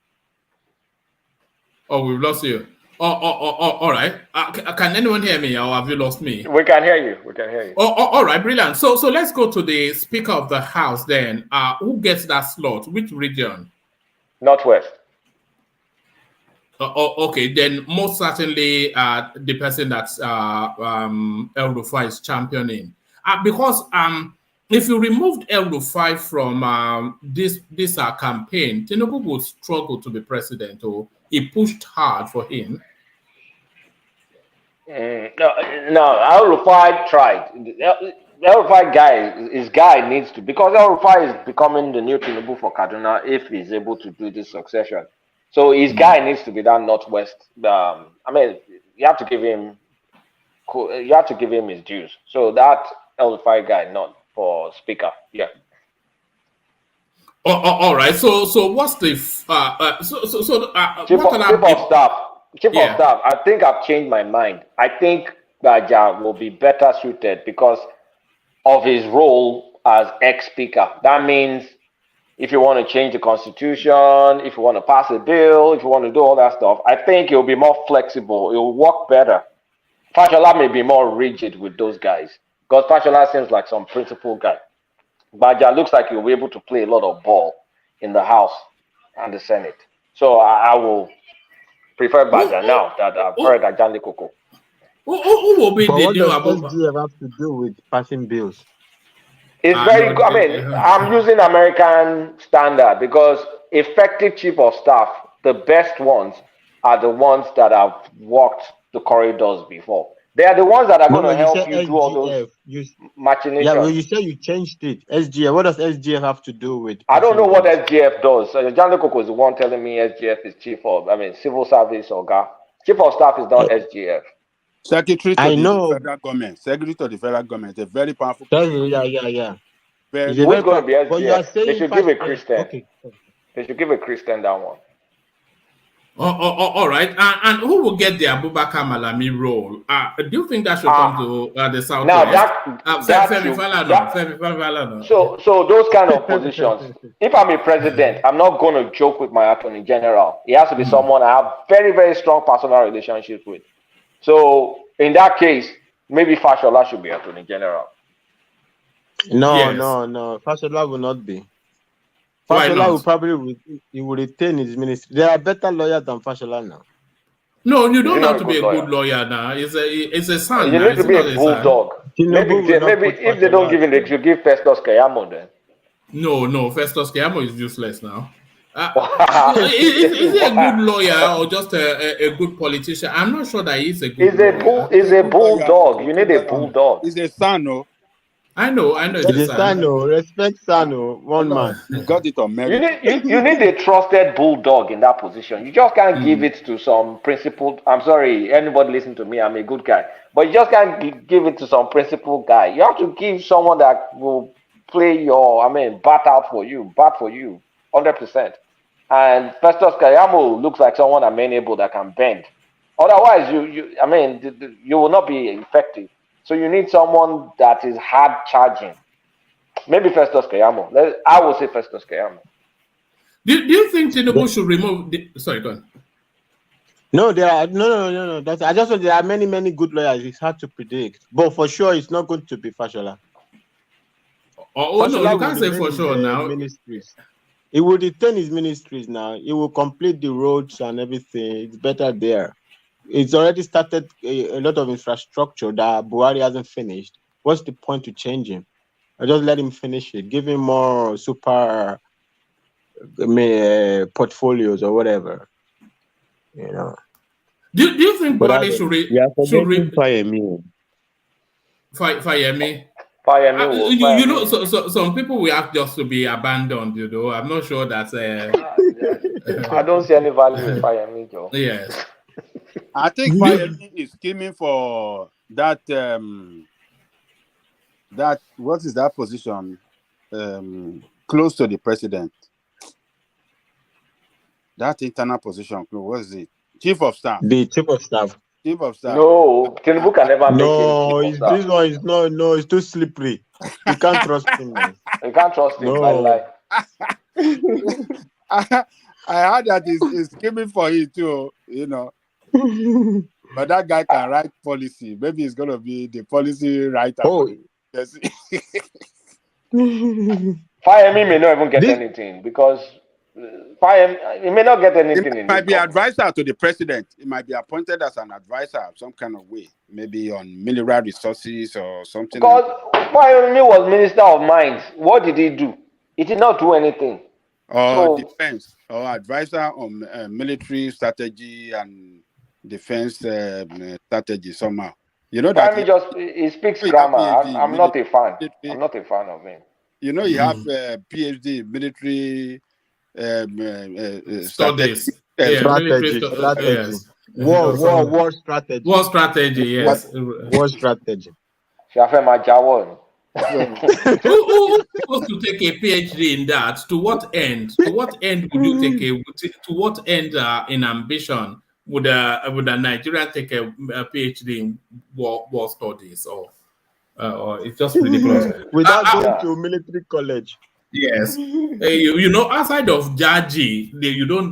Oh, we've lost you. All right. Can anyone hear me, or have you lost me? We can hear you. All right, brilliant. So let's go to the Speaker of the House then. Who gets that slot? Which region? Northwest. Okay, then most certainly the person that's El Rufai is championing. Because if you removed El Rufai from this campaign, Tinubu would struggle to be president, or he pushed hard for him. No, El Rufai tried. El Rufai guy needs to, because El Rufai is becoming the new Tinubu for Kaduna if he's able to do this succession. So his guy needs to be that northwest. I mean, you have to give him his dues. So that El Rufai guy, not for speaker. Yeah. All right. So what's the Chief of staff. I think I've changed my mind. I think Baja will be better suited because of his role as ex-speaker. That means if you want to change the constitution, if you want to pass a bill, if you want to do all that stuff, I think it will be more flexible. It will work better. Fashola may be more rigid with those guys because Fashola seems like some principled guy. Baja looks like he'll be able to play a lot of ball in the House and the Senate. So I will prefer Baja now that I've heard Ajani Koko. Who will be the new SGF have to do with passing bills? It's very good. I mean, I'm using American standard because effective chief of staff, the best ones are the ones that have walked the corridors before. They are the ones that are going to help you do all those machinations. Yeah, well, you said you changed it. SGF. What does SGF have to do with? I don't know what SGF does. John Koko is the one telling me SGF is civil service organ. Chief of staff is not SGF. Secretary to the federal government. Secretary to the federal government. A very powerful. Yeah. Who's going to be SGF? They should give a Christian. Okay. They should give a Christian that one. All right. And who will get the Abubakar Malami role? Do you think that should come to the South? Now Femi Falana. So those kind of positions. If I'm a president, I'm not going to joke with my attorney general. It has to be someone I have very, very strong personal relationship with. So in that case, maybe Fashola should be attorney general. No. Fashola will not be. Fashola will probably will retain his ministry. There are better lawyers than Fashola now. No, you don't have to be a good lawyer now. It's a son. You need to be a bulldog. Maybe if they don't give him, they should give Festus Keyamo then. No, Festus Keyamo is useless now. Is he a good lawyer or just a good politician? I'm not sure that he's a good lawyer. He's a bulldog. You need a bulldog. He's a son, no? I know. It's a Sano. Respect Sano. One man. You got it on merit. You need a trusted bulldog in that position. You just can't give it to some principled. I'm sorry, anybody listen to me. I'm a good guy, but you just can't give it to some principled guy. You have to give someone that will play bat for you, 100%. And Festus Keyamo looks like someone amenable that can bend. Otherwise, you will not be effective. So you need someone that is hard charging. Maybe Festus Keyamo. I will say Festus Keyamo. Do you think Tinubu should remove? Sorry, go on. No, there are no. There are many good lawyers. It's hard to predict, but for sure, it's not going to be Fashola. No, you can't say for sure now. Ministries. He will retain his ministries now. He will complete the roads and everything. It's better there. It's already started a lot of infrastructure that Buhari hasn't finished. What's the point to change him? I just let him finish it. Give him more super portfolios or whatever. Do you think Buhari should fire me? So some people will have just to be abandoned. I'm not sure that. I don't see any value in fire me, Joe. Yes. I think Fayemi is scheming for that. What is that position? Close to the president. That internal position. What is it? Chief of staff. The chief of staff. Chief of staff. No, Tinubu can never make him. This one is no. It's too slippery. You can't trust him. Man. You can't trust him. No. I heard that he's scheming for it too. But that guy can write policy. Maybe he's gonna be the policy writer. Fire me may not even get anything because Fine, he may not get anything It in might this be government. advisor to the president. It might be appointed as an advisor of some kind of way, maybe on mineral resources or something. Because Fayemi was Minister of Mines. What did he do? He did not do anything. Or So defense, or advisor on military strategy and defense strategy somehow. You know that he speaks you grammar. have PhD I'm not a fan. military- I'm not a fan of him. You know, you have PhD in military Studies. Strategy. Yes. War strategy. War strategy, yes. War strategy. Shafema Jawon. Who's supposed to take a PhD in that? To what end? To what end would you take to what end in ambition would a Nigerian take a PhD in war studies or it's just ridiculous. Without going to military college. Yes. You know, outside of Jaji,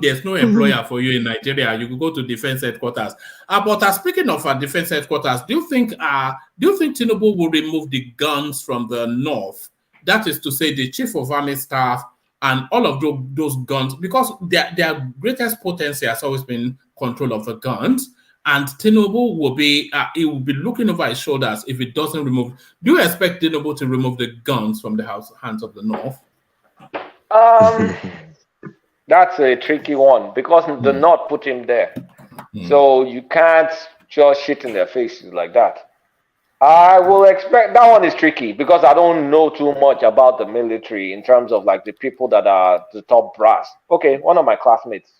there's no employer for you in Nigeria. You could go to defense headquarters. But speaking of defense headquarters, do you think Tinubu will remove the guns from the north? That is to say, the chief of army staff and all of those guns, because their greatest potency has always been control of the guns. And Tinubu will be looking over his shoulders if it doesn't remove. Do you expect Tinubu to remove the guns from the hands of the north? That's a tricky one because the North put him there. So you can't just shit in their faces like that. I will expect that one is tricky because I don't know too much about the military in terms of like the people that are the top brass. Okay, one of my classmates.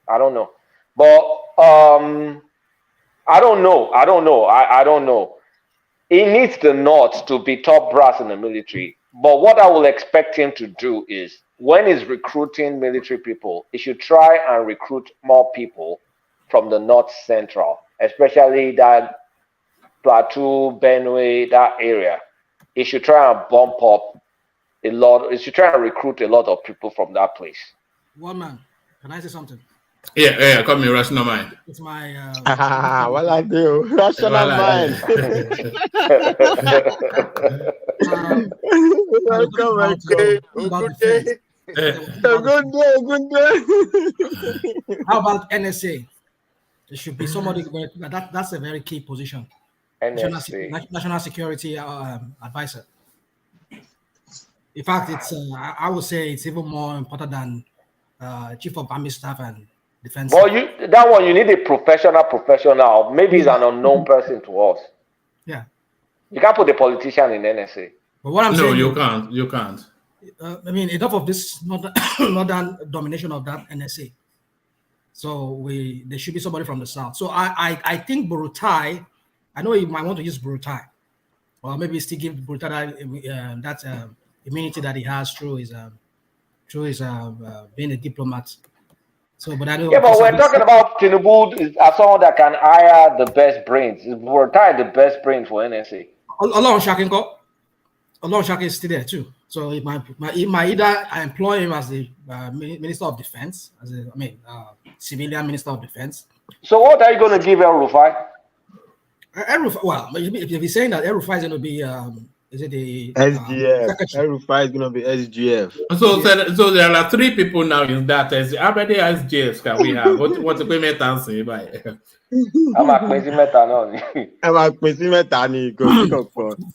I don't know. But I don't know. I don't know. He needs the North to be top brass in the military. But what I will expect him to do is when he's recruiting military people, he should try and recruit more people from the North Central, especially that Plateau, Benue, that area. He should try and bump up a lot. He should try and recruit a lot of people from that place. One man, can I say something? Yeah, call me rational mind. It's my Well, I do. Rational mind. Welcome, my day. Good day. Good day. How about NSA? There should be somebody that's a very key position. NSA. National Security Advisor. In fact, it's I would say it's even more important than Chief of Army Staff and Defense. Well, that one you need a professional. Maybe he's an unknown person to us. Yeah. You can't put a politician in NSA. But what I'm saying, you can't. You can't. I mean, enough of this northern domination of that NSA. So there should be somebody from the south. So I think Burutai. I know he might want to use Burutai, or maybe still give Burutai that immunity that he has through his being a diplomat. So, but I don't. Yeah, but we're talking about Tinubu as someone that can hire the best brains. Burutai the best brain for NSA. Olorun Shaki is still there too. So it might either employ him as the Minister of Defense, civilian Minister of Defense. So what are you going to give El Rufai? Well, if you're saying that El Rufai is going to be, is it the SGF? El Rufai is going to be SGF. So there are 3 people now in that. How many SGFs can we have? What's the payment answer?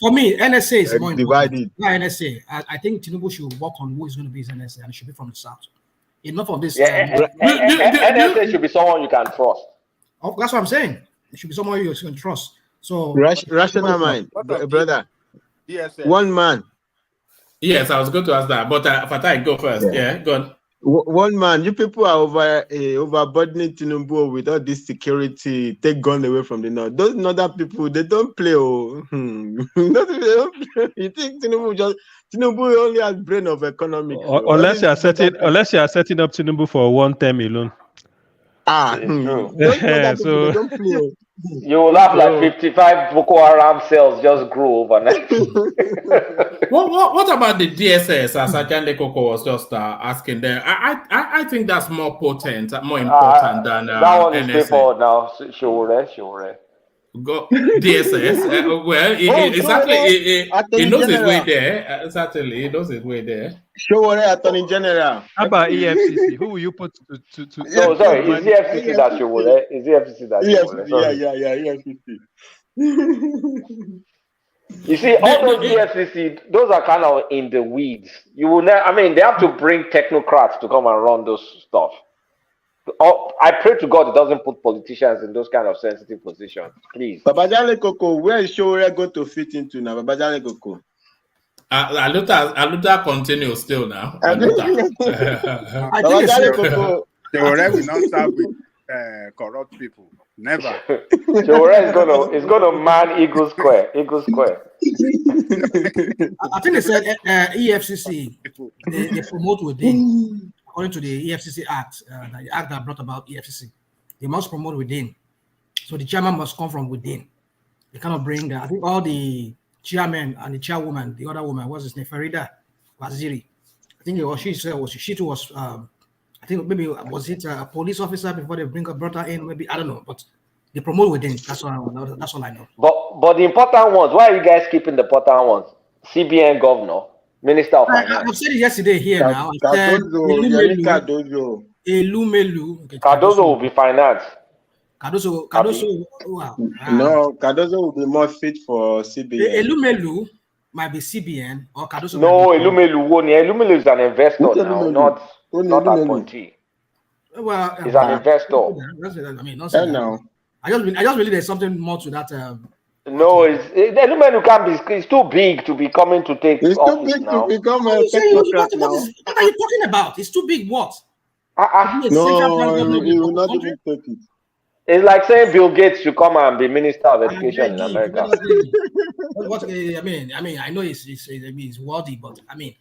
For me, NSA is more divided. important. NSA. I think Tinubu should work on who is going to be his NSA, and it should be from the south. Enough of this. NSA should be someone you can trust. Oh, that's what I'm saying. It should be someone you can trust. So rational mind, brother. Yes, one man. Yes, I was going to ask that, but Fatai, go first. Yeah, go on. One man. You people are overburdening Tinubu with all this security. Take gun away from the north. Those other people, they don't play. You think Tinubu only has brain of economics? Unless you are setting up Tinubu for one term alone. So don't play. You will have like 55 Boko Haram cells just grow overnight. What about the DSS, as Ajande Koko was just asking there? I think that's more potent, more important than that one is NSA. straightforward now. Sure. Go DSS. Well, he knows his way there. Certainly, he knows his way there. Showore Attorney General. How about EFCC? Who will you put to No, sorry, it's the FCC that Showore. It's the FCC that Showore. EFCC. You see, all those EFCC, those are kind of in the weeds. You will never. I mean, they have to bring technocrats to come and run those stuff. I pray to God it doesn't put politicians in those kind of sensitive positions, please. Babajale Koko, where is Showore going to fit into now? Babajale Koko. Aluta continues still now. Babajale Koko. Showore will not serve with corrupt people. Never. Showore is gonna man Eagle Square. Eagle Square. I think they said EFCC they promote within. According to the EFCC Act, the act that brought about EFCC, they must promote within. So the chairman must come from within. They cannot bring, I think all the chairmen and the chairwoman, the other woman, what's his name, Farida Waziri. I think she too was, I think maybe, was it a police officer before they brought her in? Maybe, I don't know, but they promote within. That's all I know. But the important ones, why are you guys keeping the important ones? CBN governor. Minister of Finance. I've said it yesterday here now. Cardozo. Cardozo will be finance. Cardozo. Wow. No, Cardozo will be more fit for CBN. Elumelu might be CBN or Cardozo. No, Elumelu is an investor now, not appointee. Well, he's an investor. I mean, not no. I just believe there's something more to that. No, Elumelu can't be. It's too big to be coming to take office now. It's too big to become a technocrat now. What are you talking about? It's too big. What? No, he will not even take it. It's like saying Bill Gates should come and be Minister of Education in America. I know he's worthy, but I mean,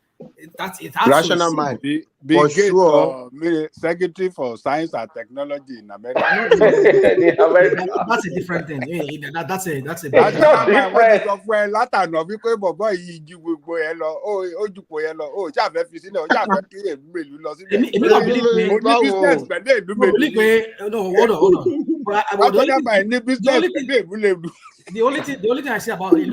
that's rational mind. For sure. Secretary for Science and Technology in America. That's a different thing. That's a different. The only thing I say about it is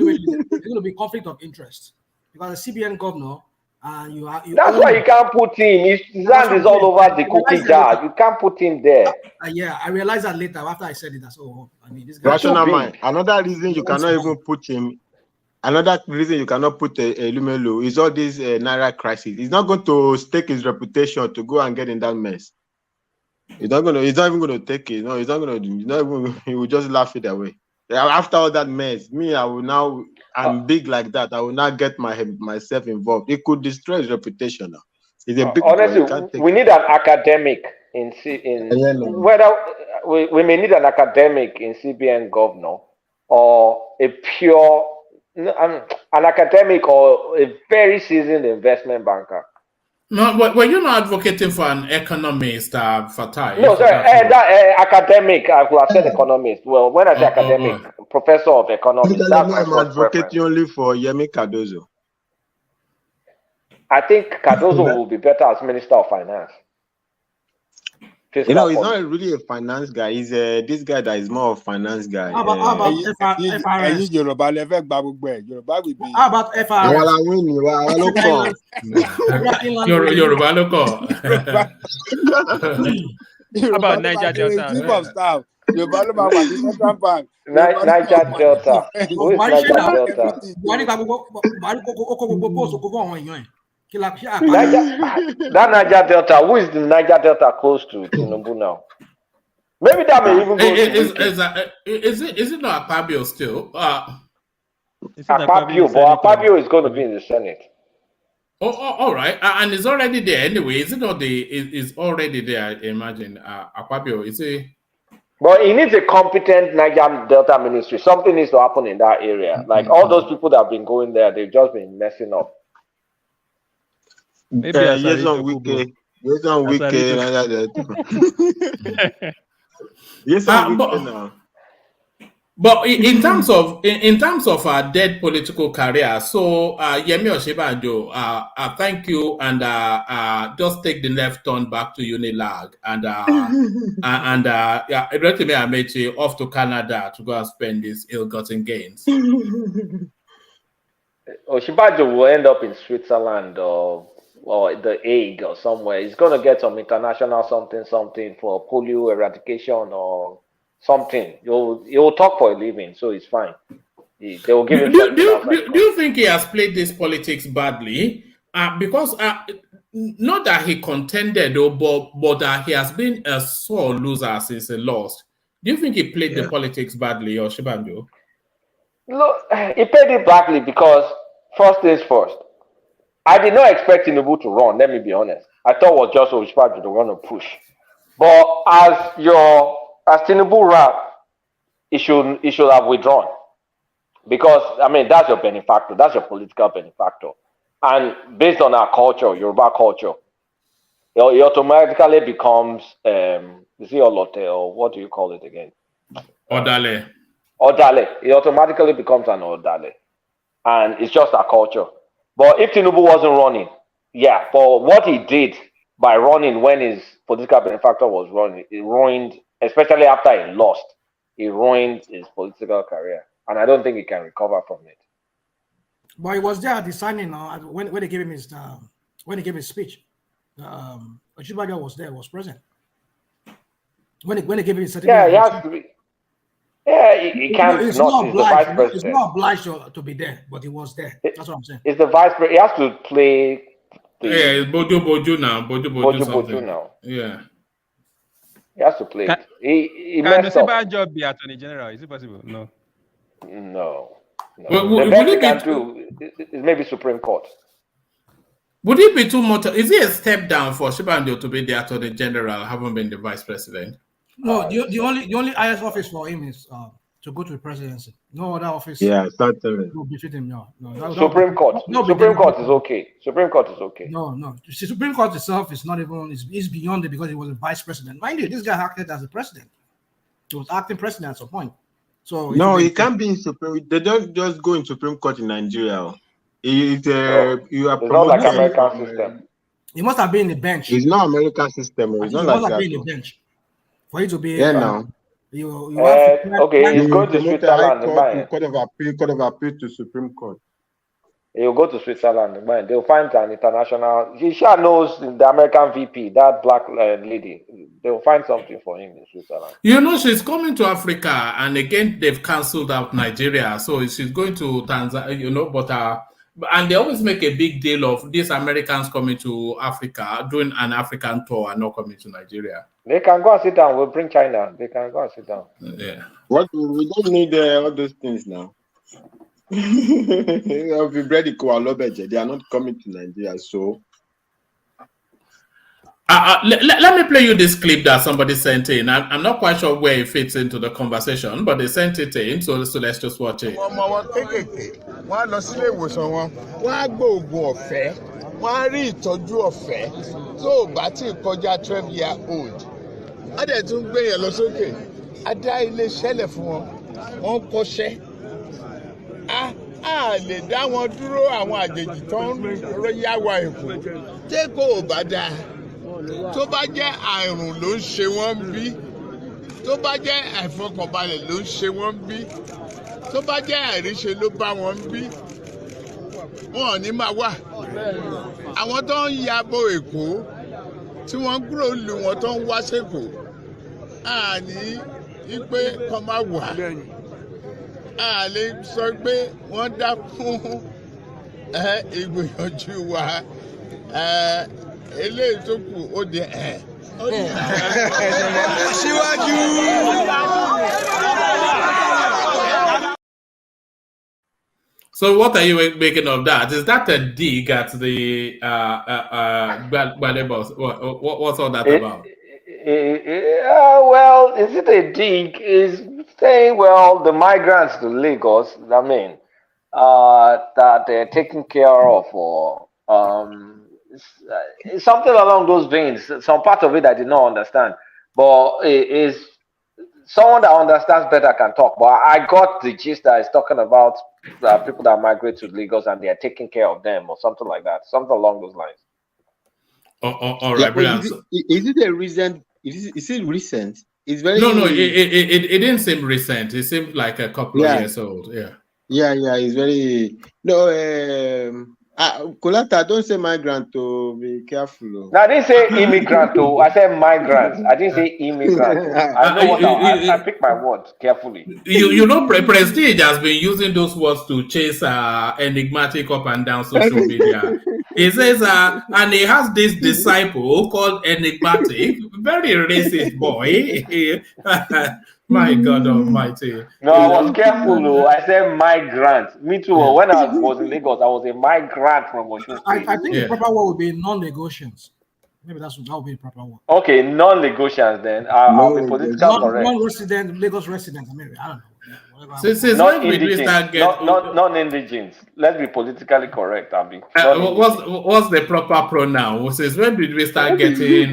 going to be conflict of interest because the CBN governor. That's why you can't put him. His hand is all over the cookie jar. You can't put him there. Yeah, I realized that later after I said it. That's all. I mean, this guy. Rational mind. Another reason you cannot even put him. Another reason you cannot put Elumelu is all this Naira crisis. He's not going to stake his reputation to go and get in that mess. He's not even going to take it. No, he's not going to. He's not even. He will just laugh it away. After all that mess, I'm big like that. I will not get myself involved. It could destroy his reputation now. It's a big honestly, we need an academic whether we may need an academic in CBN governor or a pure an academic or a very seasoned investment banker. No, were you not advocating for an economist, Fatai? No, sorry, academic. I would have said economist. Well, when I say academic, professor of economics. I'm advocating only for Yemi Cardozo. I think Cardozo will be better as Minister of Finance. He's not really a finance guy. He's this guy that is more of a finance guy. How about FRS? Yoruba will be. How about FRS? Yoruba local. How about Niger Delta? Chief of staff. Central Bank. Niger Delta. Who is Niger Delta? That Niger Delta, who is the Niger Delta close to Tinubu now? Maybe that may even go is it not Akpabio still? Akpabio, but Akpabio is going to be in the Senate. Oh, all right, and it's already there anyway. Is it not is already there? I imagine Akpabio is it? But he needs a competent Niger Delta ministry. Something needs to happen in that area. Like all those people that have been going there, they've just been messing up. Maybe yes on weekend. Yes on weekend. Yes on weekend now. But in terms of our dead political career, so Yemi Osinbajo, thank you, and just take the left turn back to Unilag, and Rotimi Amechi off to Canada to go and spend his ill-gotten gains. Osinbajo will end up in Switzerland or the Hague or somewhere. He's going to get some international something for polio eradication or something. He'll talk for a living, so it's fine. They will give him. Do you think he has played this politics badly? Because not that he contended, but he has been a sore loser since he lost. Do you think he played the politics badly, or Osinbajo? Look, he played it badly because first things first. I did not expect Tinubu to run. Let me be honest. I thought it was just Osinbajo to run a push. But as Tinubu ran, he should have withdrawn, because I mean that's your benefactor, that's your political benefactor, and based on our culture, Yoruba culture, he automatically becomes is he Olote or what do you call it again? Odale. He automatically becomes an Odale, and it's just our culture. But if Tinubu wasn't running, for what he did by running when his political benefactor was running, it ruined, especially after he lost, he ruined his political career. And I don't think he can recover from it. But he was there at the signing when they gave him his speech. Osinbajo was there, was present. When they gave him his certificate. He has to be. He can't. He's not the vice president. He's not obliged to be there, but he was there. That's what I'm saying. It's the vice president. He has to play. It's Bojo now. Bojo now. Yeah. He has to play. He Can messed up. Osinbajo be Attorney General? Is it possible? No. No. Would The best he it can be do is maybe Supreme Court. Would it be too much? Is it a step down for Osinbajo to be the Attorney General, having been the Vice President? No, the only highest office for him is to go to the presidency. No other office. Certainly. Will befit him. No. Supreme Court. Supreme Court is okay. Supreme Court is okay. No. The Supreme Court itself is not even. Is beyond it because he was a vice president. Mind you, this guy acted as a president. He was acting president at some point. So No, he can't be in Supreme. They don't just go in Supreme Court in Nigeria. You are It's not like American system. He must have been in the bench. It's not American system. It's He not must like have that. been in the bench for you to be. Yeah, no. You have to Okay, he's going to promote the High Switzerland. Court, Court of Appeal to Supreme Court. He'll go to Switzerland. They'll find an international. He sure knows the American VP, that black lady. They'll find something for him in Switzerland. You know, she's coming to Africa, and again, they've cancelled out Nigeria. So she's going to Tanzania, but and they always make a big deal of these Americans coming to Africa, doing an African tour and not coming to Nigeria. They can go and sit down. We'll bring China. They can go and sit down. Yeah. What we don't need all those things now. They are not coming to Nigeria, so. Let me play you this clip that somebody sent in. I'm not quite sure where it fits into the conversation, but they sent it in, so let's just watch it. Wọ́n lọ sílé ìwòsàn wọn, wọ́n á gbóògùn ọ̀fẹ́, wọ́n á rí ìtọ́jú ọ̀fẹ́ tó o bá tí ì kọjá 12-year-old. Wọ́n dẹ̀ tún gbé yẹn lọ sókè. A dá ilé ṣẹlẹ̀ fún wọn, wọ́n ń kọ́ṣẹ́. A lè dá wọn dúró àwọn àjèjì tó ń yá wa èkó. Tẹ́kọ̀ ò bá dáa. Tó bá jẹ́ àrùn ló ń ṣe wọ́n bí, tó bá jẹ́ àìfọkànbalẹ̀ ló ń ṣe wọ́n bí, tó bá jẹ́ àìríṣe ló bá wọn bí, wọn ò ní máa wà. Àwọn tó ń yabo Èkó tí wọ́n kúrò lù wọ́n tó ń wá sẹ́kọ̀ọ́ àní wípé kọ́ máa wà. A lè sọ pé wọ́n dá fún ìgbìyànjú wa. Eléyìí tó kù ó di So what are you making of that? Is that a dig at the Balebos? What's all that about? Well, is it a dig? Is saying, well, the migrants to Lagos, I mean, that they're taken care of, or something along those veins. Some part of it I did not understand, but it is someone that understands better can talk. But I got the gist that he's talking about people that migrate to Lagos and they are taking care of them or something like that, something along those lines. All Yeah, right, but brilliant. is it a recent? Is it recent? It's very. No, it didn't seem recent. It seemed like a couple of Yeah. years old. Yeah. Yeah, it's very. No, Kolata, don't say migrant to be careful. Oh. No, I didn't say immigrant though. I said migrant. I didn't say immigrant. I know what I pick my words carefully. You know, Prestige has been using those words to chase enigmatic up and down social media. He says, and he has this disciple called Enigmatic, very racist boy. My God Almighty. No, I was careful though. I said migrant. Me too. Yeah. When I was in Lagos, I was a migrant from Osun State. I think the proper word would be non-negotiations. Maybe that would be the proper word. Okay, non-Lagosians then. I'll be political correct. Non-resident, Lagos resident. I don't know. Non-indigens. Let's be politically correct, Abi. What's the proper pronoun? Since when did we start getting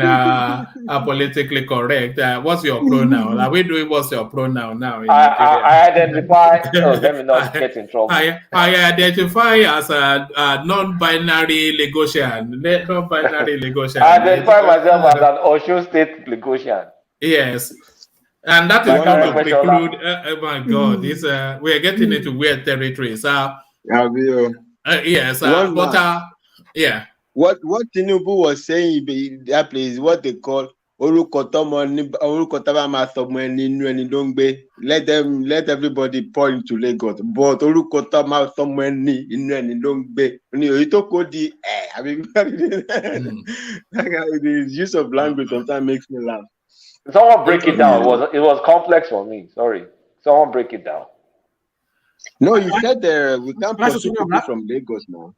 politically correct? What's your pronoun? Are we doing what's your pronoun now? I identify. Let me not get in trouble. I identify as a non-binary Lagosian. Non-binary Lagosian. I identify myself as an Osun State Lagosian. Yes. And that is going to preclude. Oh my God! It's we are getting into weird territories. Yes, yeah. What Tinubu was saying in that place, what they call let everybody pour into Lagos, but the use of language sometimes makes me laugh. Someone break it down. It was complex for me. Sorry. Someone break it down. No, you said we can't pursue people from Lagos now.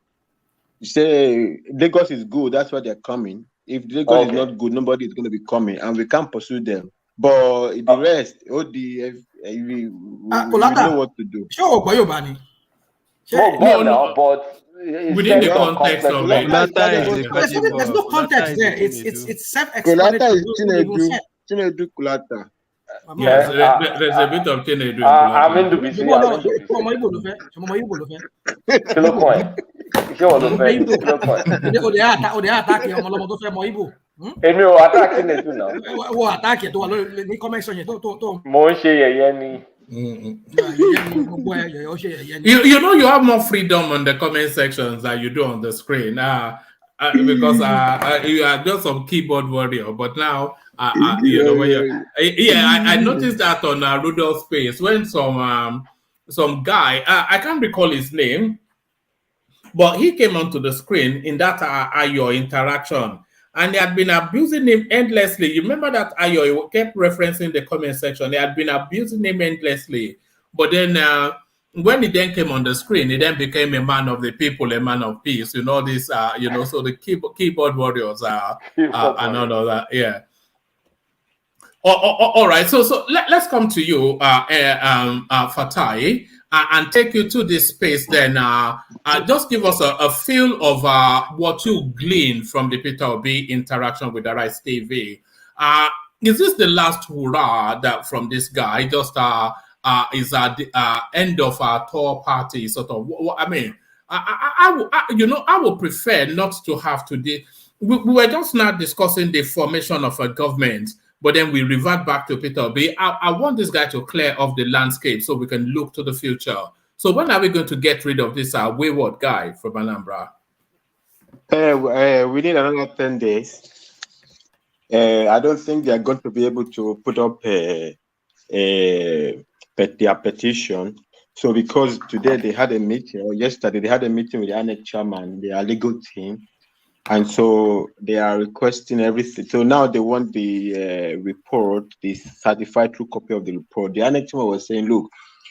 You say Lagos is good, that's why they're coming. If Lagos is not good, nobody is going to be coming, and we can't pursue them. But the rest, we know what to do. But within the context of it, there's no context there. It's self-explanatory. Chinedu Kulata. Yes, there's a bit of Chinedu. I'm in the busy. Èmi ò attack Chinedu now. Wo attack tó wà lórí ní comment section tó. Mo ń ṣe yẹ̀yẹ́ ni. You know you have more freedom on the comment sections than you do on the screen. Because you are just some keyboard warrior, but now you know when you're, I noticed that on Rudolph's page when some guy I can't recall his name, but he came onto the screen in that Ayo interaction, and they had been abusing him endlessly. You remember that Ayo kept referencing the comment section. They had been abusing him endlessly, but then when he then came on the screen, he then became a man of the people, a man of peace. You know this, so the keyboard warriors and all of that. Yeah. All right. So let's come to you, Fatai, and take you to this space. Then, just give us a feel of what you gleaned from the Peter Obi interaction with Arise TV. Is this the last hurrah that from this guy? Just is at the end of our tour party, sort of. I mean, I would prefer not to have to. We were just now discussing the formation of a government, but then we revert back to Peter Obi. I want this guy to clear off the landscape so we can look to the future. So when are we going to get rid of this wayward guy from Anambra? We need another 10 days. I don't think they're going to be able to put up their petition. So because today they had a meeting, or yesterday they had a meeting with the ANEC chairman, their legal team, and so they are requesting everything. So now they want the report, the certified true copy of the report. The ANEC chairman was saying, look,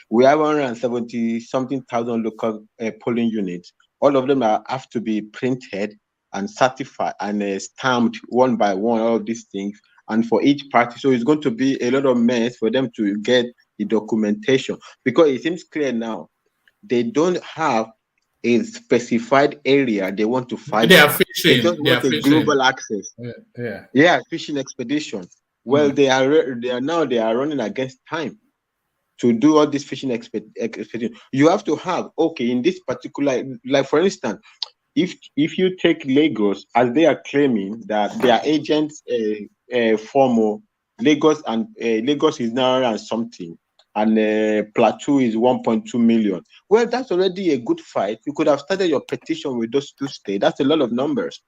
we have 170-something thousand local polling units. All of them have to be printed and certified and stamped one by one, all of these things, and for each party. So it's going to be a lot of mess for them to get the documentation, because it seems clear now they don't have a specified area they want to fight. They are fishing. They just want a global access. Yeah, fishing expedition. Well, they are running against time to do all this fishing expedition. You have to have, okay, in this particular, like for instance, if you take Lagos, as they are claiming that their agents former Lagos, and Lagos is now around something, and Plateau is 1.2 million. Well, that's already a good fight. You could have started your petition with those two states. That's a lot of numbers.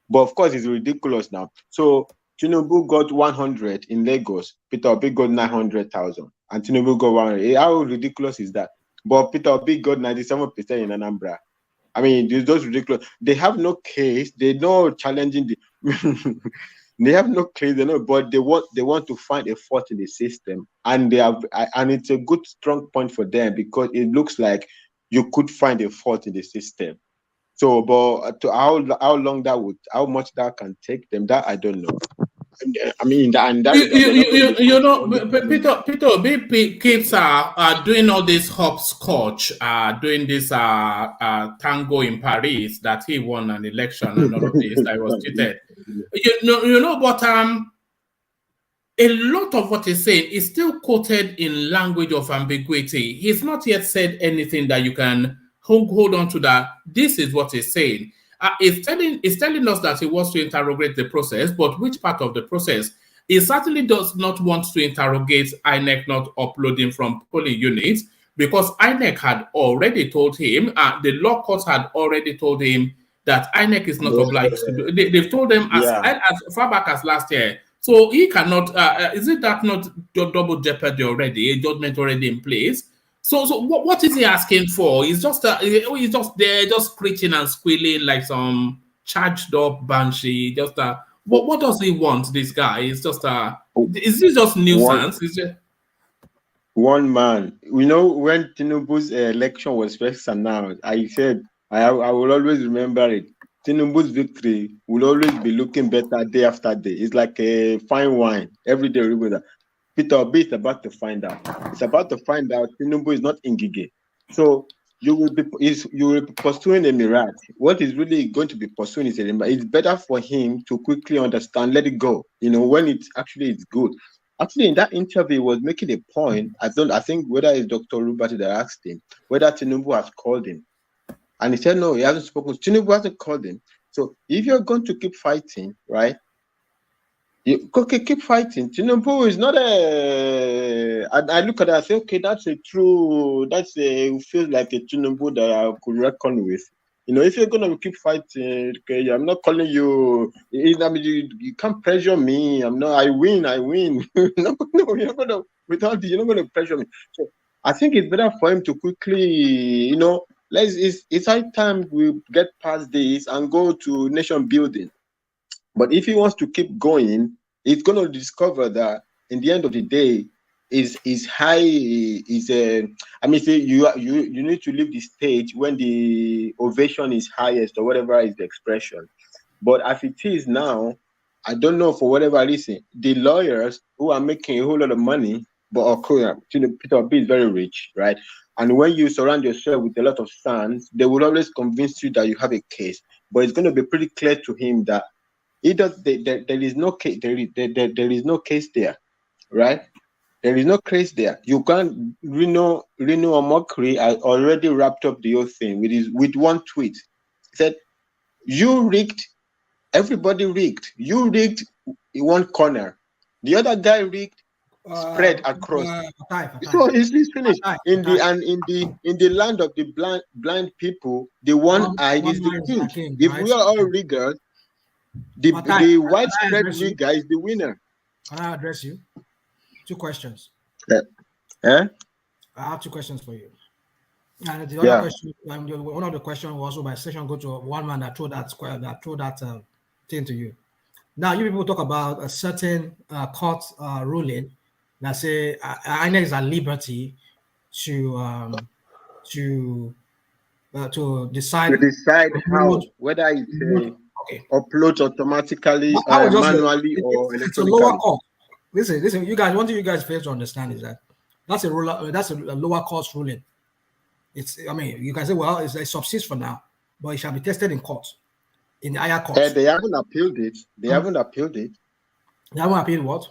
But of course, it's ridiculous now. So Tinubu got 100 in Lagos. Peter Obi got 900,000. And Tinubu got 100. How ridiculous is that? But Peter Obi got 97% in Anambra. I mean, those ridiculous. They have no case. They're not challenging the. They have no case. They know, but they want to find a fault in the system, and they have. And it's a good strong point for them because it looks like you could find a fault in the system. So, but to how long that would, how much that can take them, that I don't know. I mean, and that you know, Peter Obi keeps doing all this hopscotch, doing this tango in Paris that he won an election and all of this that was tweeted. You know, but a lot of what he's saying is still quoted in language of ambiguity. He's not yet said anything that you can hold on to that. This is what he's saying. He's telling us that he wants to interrogate the process, but which part of the process? He certainly does not want to interrogate INEC not uploading from polling units, because INEC had already told him, the law courts had already told him that INEC is not obliged to do. They've told him as far back as last year. So he cannot, is it that not double jeopardy already, a judgment already in place? So what is he asking for? He's just there, just screeching and squealing like some charged up banshee. Just what does he want? This guy is just is this just nuisance? One man. You know, when Tinubu's election was first announced, I said I will always remember it. Tinubu's victory will always be looking better day after day. It's like a fine wine. Every day we go there. Peter Obi is about to find out. It's about to find out Tinubu is not Ngige. So you will be pursuing a mirage. What is really going to be pursuing is a mirage. It's better for him to quickly understand, let it go. You know, when it's good. Actually, in that interview, he was making a point. I think whether it's Dr. Rubati that asked him whether Tinubu has called him. And he said, no, he hasn't spoken. Tinubu hasn't called him. So if you're going to keep fighting, right? Keep fighting. Tinubu is not I look at it, I say, okay, feels like a Tinubu that I could reckon with. You know, if you're gonna keep fighting, okay, I'm not calling you. I mean, you can't pressure me. I win. No, you're not gonna you're not gonna pressure me. So I think it's better for him to quickly, you know, it's high time we get past this and go to nation building. But if he wants to keep going, he's going to discover that in the end of the day, you need to leave the stage when the ovation is highest or whatever is the expression. But as it is now, I don't know, for whatever reason, the lawyers who are making a whole lot of money, but Peter Obi is very rich, right? And when you surround yourself with a lot of sons, they will always convince you that you have a case. But it's going to be pretty clear to him that there is no case. There is no case there, right? There is no case there. You can't. Reno Omokri has already wrapped up the whole thing with one tweet. He said, "You rigged. Everybody rigged. You rigged in one corner. The other guy rigged. Spread across. So it's finished. In the land of the blind people, the one eye is the king. If we are all riggers, the widespread rigger is the winner." Can I address you? 2 questions. I have 2 questions for you. And the other question, one of the questions was also by session go to one man that threw that thing to you. Now you people talk about a certain court ruling that say INEC is at liberty to decide how, whether it's upload automatically, manually, or electronically. It's a lower court. Listen, you guys. One thing you guys fail to understand is that that's a lower court ruling. You can say, well, it subsists for now, but it shall be tested in court, in the higher court. They haven't appealed it. They haven't appealed it. They haven't appealed what?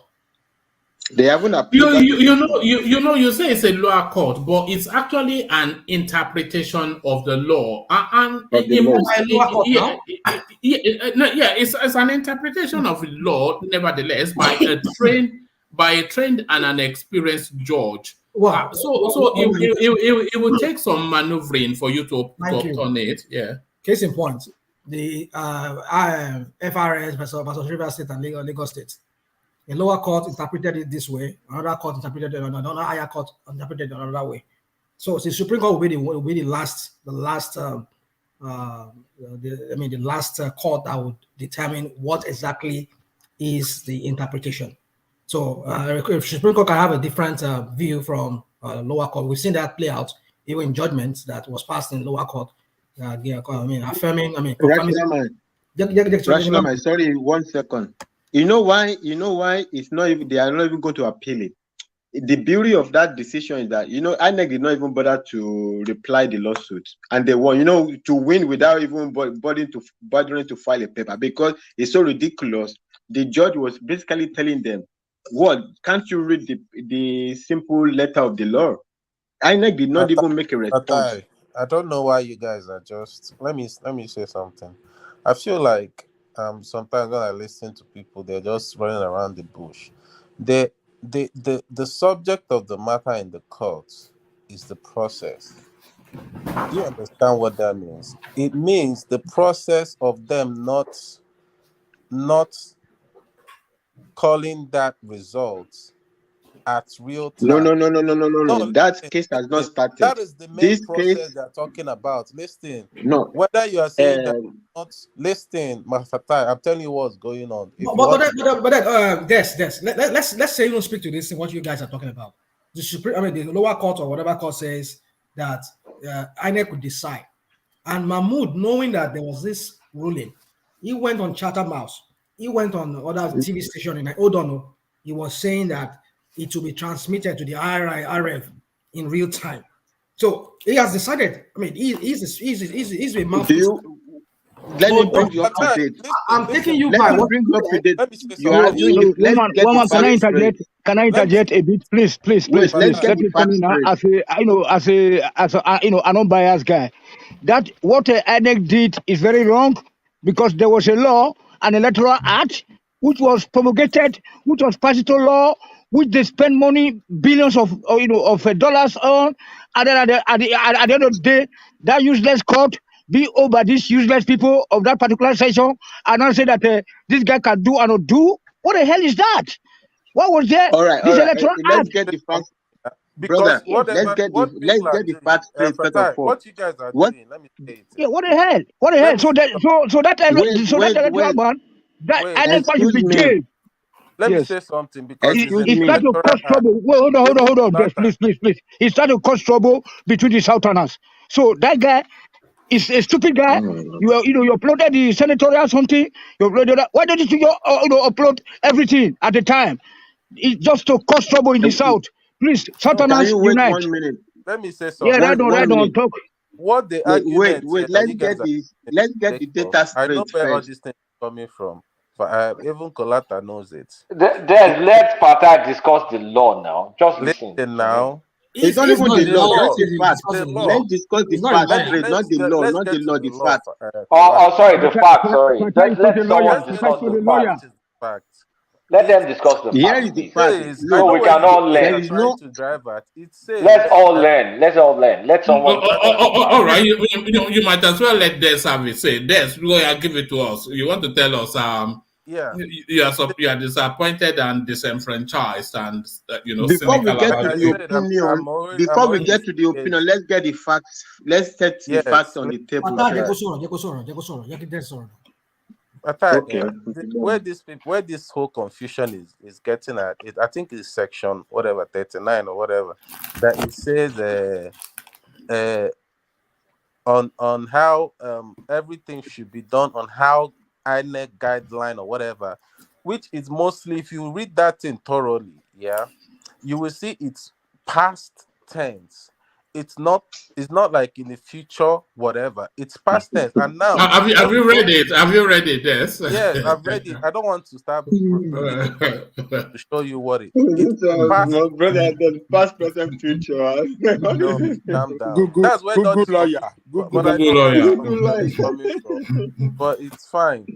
They haven't appealed that decision. You say it's a lower court, but it's actually an interpretation of the law, and Of the in law. most, Lower court now? it's an interpretation of the law, nevertheless, by a trained and an experienced judge. Well, So it will take some maneuvering for you to Thank you. turn it. Yeah. Case in point, the FRS versus Rivers State and Lagos State. A lower court interpreted it this way, another court interpreted it, another higher court interpreted it another way. So the Supreme Court will be the last court that would determine what exactly is the interpretation. So if Supreme Court can have a different view from lower court, we've seen that play out even in judgments that was passed in lower court. Confirming. Rational man, sorry, 1 second. You know why it's not even, they are not even going to appeal it. The beauty of that decision is that, INEC did not even bother to reply the lawsuit, and they won, to win without even bothering to file a paper, because it's so ridiculous. The judge was basically telling them, what, can't you read the simple letter of the law? INEC did not even make a response. I don't know why you guys are just. Let me say something. I feel like sometimes when I listen to people, they're just running around the bush. The subject of the matter in the courts is the process. Do you understand what that means? It means the process of them not calling that result at real time. No. That case has not started. That is the main process they're talking about. Listen. No. Whether you are saying that not listen, Mafatai, I'm telling you what's going on. Let's say you don't speak to this and what you guys are talking about. The lower court or whatever court says that INEC could decide. And Mahmoud, knowing that there was this ruling, he went on Chatham House. He went on other TV station in Odono. He was saying that it will be transmitted to the RF in real time. So he has decided. I mean, he's a mouthpiece. Let me bring you up to date. I'm taking you back. Let me bring you up to date. Can I interject a bit, please? Let me come in now as an unbiased guy. That what INEC did is very wrong, because there was a law, an electoral act, which was promulgated, which was passed into law, which they spend money, billions of dollars on, and then at the end of the day, that useless court be over these useless people of that particular session, and not say that this guy can do and not do. What the hell is that? What was there? All right. Electoral Let's act. get the facts. Because brother, let's get the facts straight first of all. What you guys are doing, let me say it. Yeah, what the hell? What the hell? So that electoral man, that INEC should be jailed. Let me say something, because it's trying to cause trouble. Wait, hold on, please. He's trying to cause trouble between the Southerners. So that guy is a stupid guy. You uploaded the senatorial something. You uploaded that. Why don't you upload everything at the time? It's just to cause trouble in the South. Please, Southerners unite. 1 minute? Let me say something. Yeah, right on. Talk. What the argument? Wait. Let's get the data straight. I know where all these things are coming from. Even Colata knows it. Let Fatah discuss the law now. Just listen now. It's not even the law. It's the fact. Let's discuss the fact, not the law. Not the law. The fact. Sorry, the fact. Sorry. Let someone discuss the fact. Let them discuss the fact. Here is the fact. So we can all learn. Let's all learn. Let someone. All right. You might as well let Des have it. Say, Des, give it to us. You want to tell us? Yeah. You are disappointed and disenfranchised, and Before we get to the opinion, let's get the facts. Let's set the facts on the table. Okay. Where this whole confusion is getting at, I think it's section 39 or whatever, that it says on how everything should be done, on how INEC guideline or whatever, which is mostly, if you read that thing thoroughly, you will see it's past tense. it's not like in the future, whatever. It's past tense. And now Have you read it? Have you read it? Yes. yes, I've read it. I don't want to start repeating to show you what it's past. My brother, the past, present, future. No, calm down. Google, That's where Google Dodgy lawyer. but I Google know where lawyer. it's coming from. But it's fine.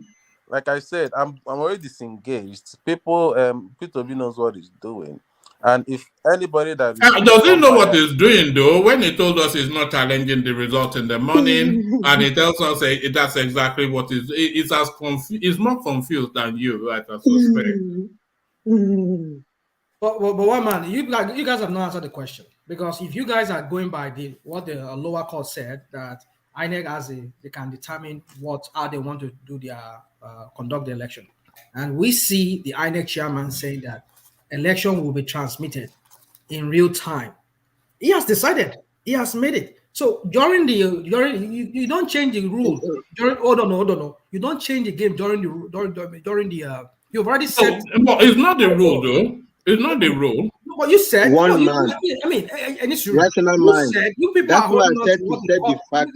Like I said, I'm already disengaged. People, Peter B knows what he's doing. And if anybody that does he know what he's doing though? When he told us he's not challenging the result in the morning, and he tells us that's exactly what he's as he's more confused than you, I suspect. But one man, you guys have not answered the question, because if you guys are going by what the lower court said, that INEC they can determine how they want to do their conduct the election, and we see the INEC chairman saying that election will be transmitted in real time. He has decided. He has made it. So during you don't change the rule. Hold on. You don't change the game during the. You've already said. No, it's not the rule though. It's not the rule. No, but you said one man. I mean, it's rational mind. You people That's are why I holding said on to what the the fact.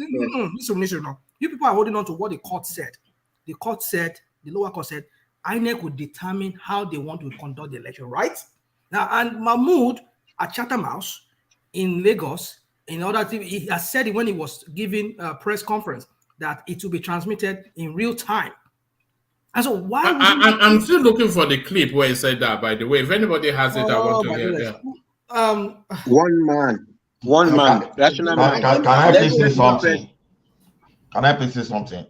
Listen, no. You people are holding on to what the court said. The lower court said, INEC would determine how they want to conduct the election, right? Now, and Mahmood at Chatham House in Lagos, he has said it when he was giving a press conference that it will be transmitted in real time. And so why? I'm still looking for the clip where he said that. By the way, if anybody has it, I want to hear. Yeah. One man, rational mind. Can I please say something? Can I please say something?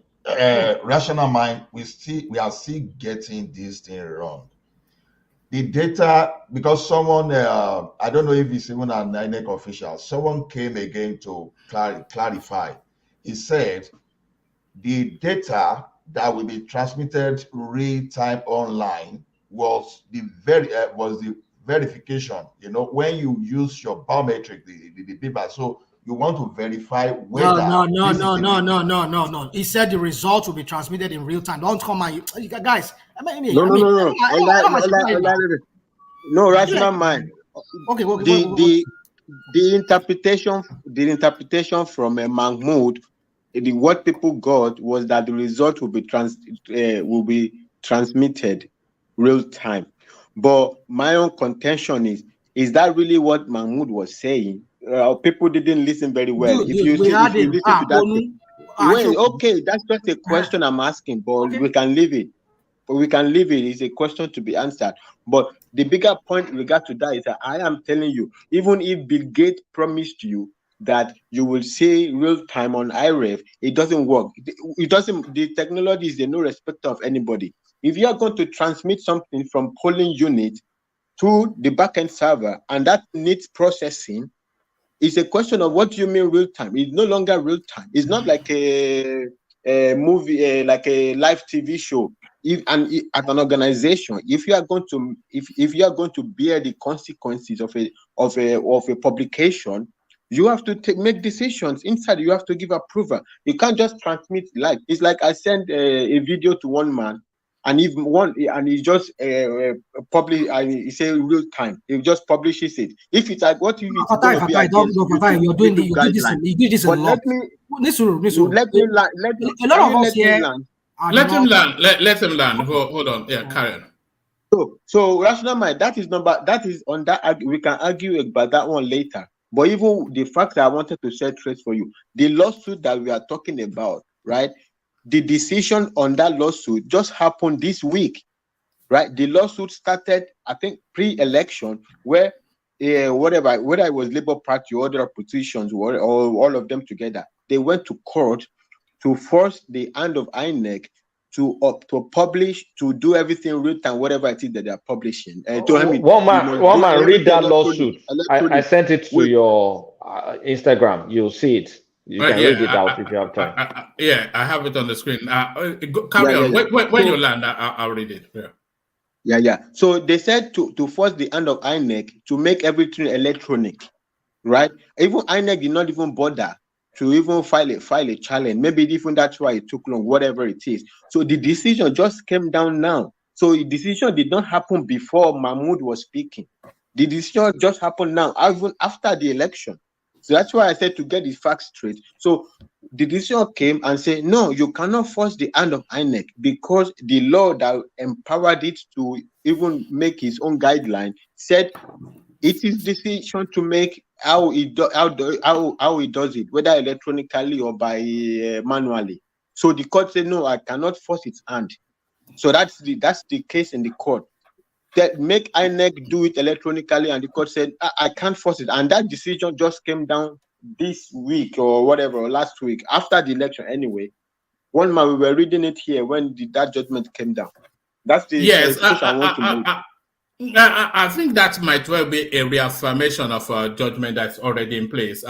Rational mind, we are still getting this thing wrong. The data, because someone, I don't know if it's even an INEC official, someone came again to clarify. He said the data that will be transmitted real time online was the verification. You know, when you use your biometric, the paper, so you want to verify whether No. He said the results will be transmitted in real time. Don't come on, guys. No. No, rational mind. Okay. The interpretation from Mahmoud, what people got was that the result will be transmitted real time. But my own contention is that really what Mahmoud was saying? People didn't listen very well. If you listen to that, okay, that's just a question I'm asking, but we can leave it. It's a question to be answered. But the bigger point in regard to that is that I am telling you, even if Bill Gates promised you that you will see real time on IREF, it doesn't work. The technology is no respect of anybody. If you are going to transmit something from polling unit to the backend server and that needs processing, it's a question of what do you mean real time? It's no longer real time. It's not like a movie, like a live TV show. At an organization, if you are going to bear the consequences of a publication, you have to make decisions inside. You have to give approval. You can't just transmit live. It's like I send a video to one man, and he just publish. He say real time. He just publishes it. If it's like what you you're doing this a lot. Let me a lot of us here. Let him land. Let him land. Hold on. Yeah, carry on. So rational mind. That is on that. We can argue about that one later. But even the fact that I wanted to set straight for you, the lawsuit that we are talking about, right? The decision on that lawsuit just happened this week, right? The lawsuit started, I think, pre-election, where whether it was Labour Party or other oppositions or all of them together, they went to court to force the hand of INEC to publish, to do everything real time, whatever it is that they are publishing. One man, read that lawsuit. I sent it to your Instagram. You'll see it. You can read it out if you have time. I have it on the screen. Carry on. When you land, I'll read it. Yeah. So they said to force the hand of INEC to make everything electronic, right? Even INEC did not even bother to even file a challenge. Maybe even that's why it took long, whatever it is. So the decision just came down now. So the decision did not happen before Mahmoud was speaking. The decision just happened now, even after the election. So that's why I said to get the facts straight. So the decision came and said, no, you cannot force the hand of INEC because the law that empowered it to even make its own guideline said it is decision to make how it does it, whether electronically or by manually. So the court said, no, I cannot force its hand. So that's the case in the court. That make INEC do it electronically, and the court said, I can't force it. And that decision just came down this week or whatever, or last week, after the election anyway. One man, we were reading it here when that judgment came down. That's the clarification I want to make. I think that might well be a reaffirmation of a judgment that's already in place.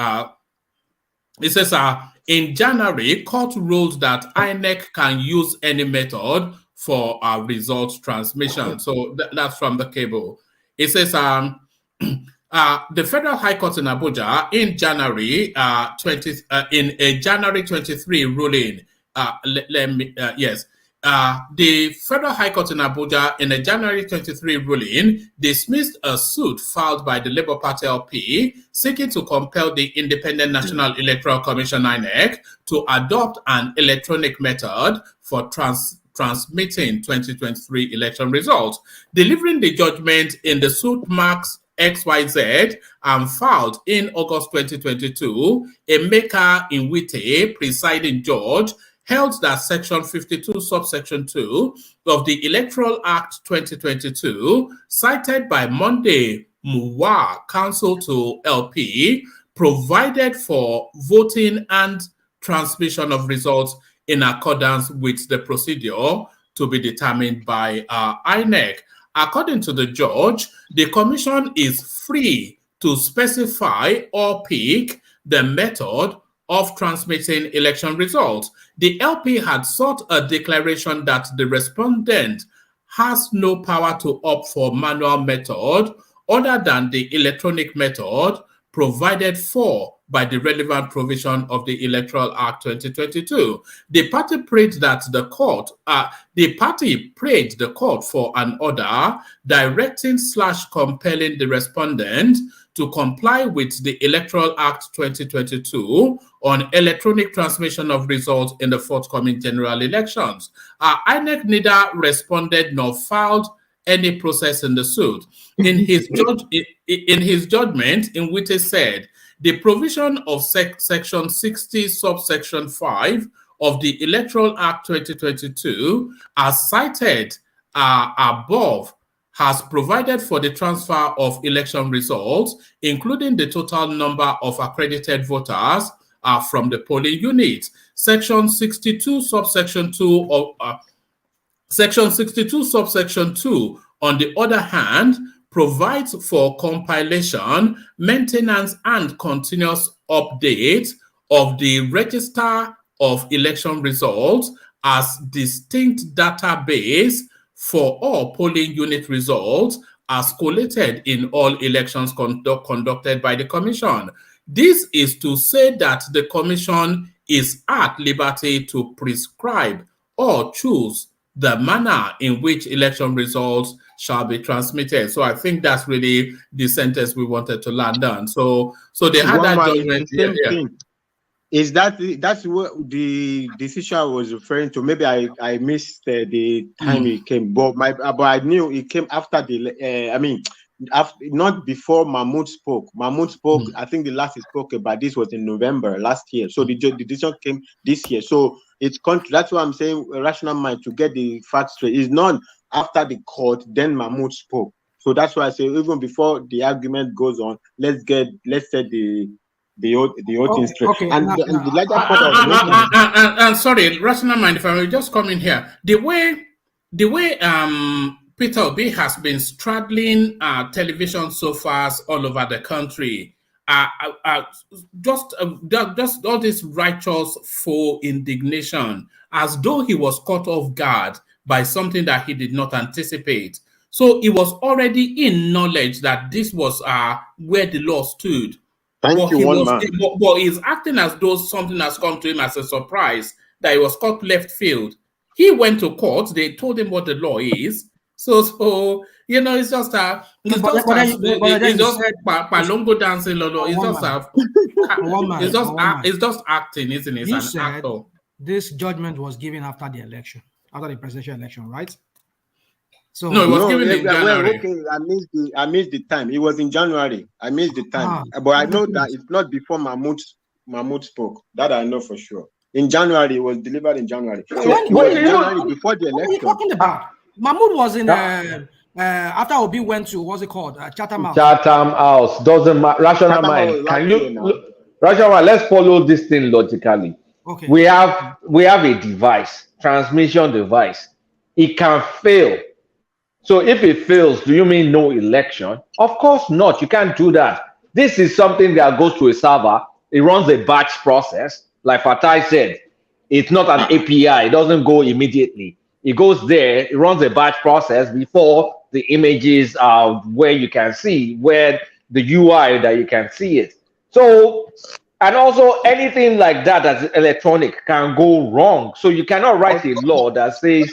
It says, in January, court ruled that INEC can use any method for result transmission. So that's from the cable. It says, the Federal High Court in Abuja in January in a January 23 ruling. The Federal High Court in Abuja in a January 23 ruling dismissed a suit filed by the Labour Party LP seeking to compel the Independent National Electoral Commission (INEC) to adopt an electronic method for transmitting 2023 election results. Delivering the judgment in the suit marks XYZ and filed in August 2022, Emeka Inwite, presiding judge, held that Section 52, subsection 2 of the Electoral Act 2022, cited by Monday Muwa, counsel to LP, provided for voting and transmission of results in accordance with the procedure to be determined by INEC. According to the judge, the commission is free to specify or pick the method of transmitting election results. The LP had sought a declaration that the respondent has no power to opt for manual method other than the electronic method provided for by the relevant provision of the Electoral Act 2022. The party prayed the court for an order directing/compelling the respondent to comply with the Electoral Act 2022 on electronic transmission of results in the forthcoming general elections. INEC neither responded nor filed any process in the suit. In his judgment, Inwite said, the provision of Section 60, subsection 5 of the Electoral Act 2022, as cited above, has provided for the transfer of election results, including the total number of accredited voters from the polling unit. Section 62, subsection 2 of Section 62, subsection 2, on the other hand, provides for compilation, maintenance, and continuous update of the register of election results as distinct database for all polling unit results as collated in all elections conducted by the Commission. This is to say that the Commission is at liberty to prescribe or choose the manner in which election results shall be transmitted. So I think that's really the sentence we wanted to land on. So they had that judgment. Is that's what the decision I was referring to? Maybe I missed the time it came, but I knew it came after the. Not before Mahmoud spoke. Mahmoud spoke. I think the last he spoke about this was in November last year. So the decision came this year. So that's why I'm saying rational mind to get the facts straight is not after the court. Then Mahmoud spoke. So that's why I say even before the argument goes on, let's set the whole thing straight. Okay, and the latter part of and sorry, rational mind, if I may just come in here. The way Peter Obi has been straddling television sofas all over the country. Just all this righteous faux indignation, as though he was caught off guard by something that he did not anticipate. So he was already in knowledge that this was where the law stood. But he's acting as though something has come to him as a surprise, that he was caught left field. He went to court, they told him what the law is. So You know, it's just it's but just then it's you just said palongo dancing, Lolo. It's one just man. One man. it's just One man. it's just acting, isn't it? It's You an said actor. this judgment was given after the election, after the presidential election, right? So No, it was given in January. Okay, I missed the time. It was in January. I missed the time, but I know that it's not before Mahmoud spoke. That I know for sure. In January, it was delivered in January. So it was in January before the election. What are you talking about? Mahmoud was in after Obi went to what's it called? Chatham House. Chatham House doesn't matter. Rational mind. Can you rational mind? Let's follow this thing logically. Okay. We have a device, transmission device. It can fail. So if it fails, do you mean no election? Of course not. You can't do that. This is something that goes to a server. It runs a batch process. Like Fatai said, it's not an API. It doesn't go immediately. It goes there. It runs a batch process before the images are where you can see, where the UI that you can see it. So, and also anything like that that's electronic can go wrong. So you cannot write a law that says,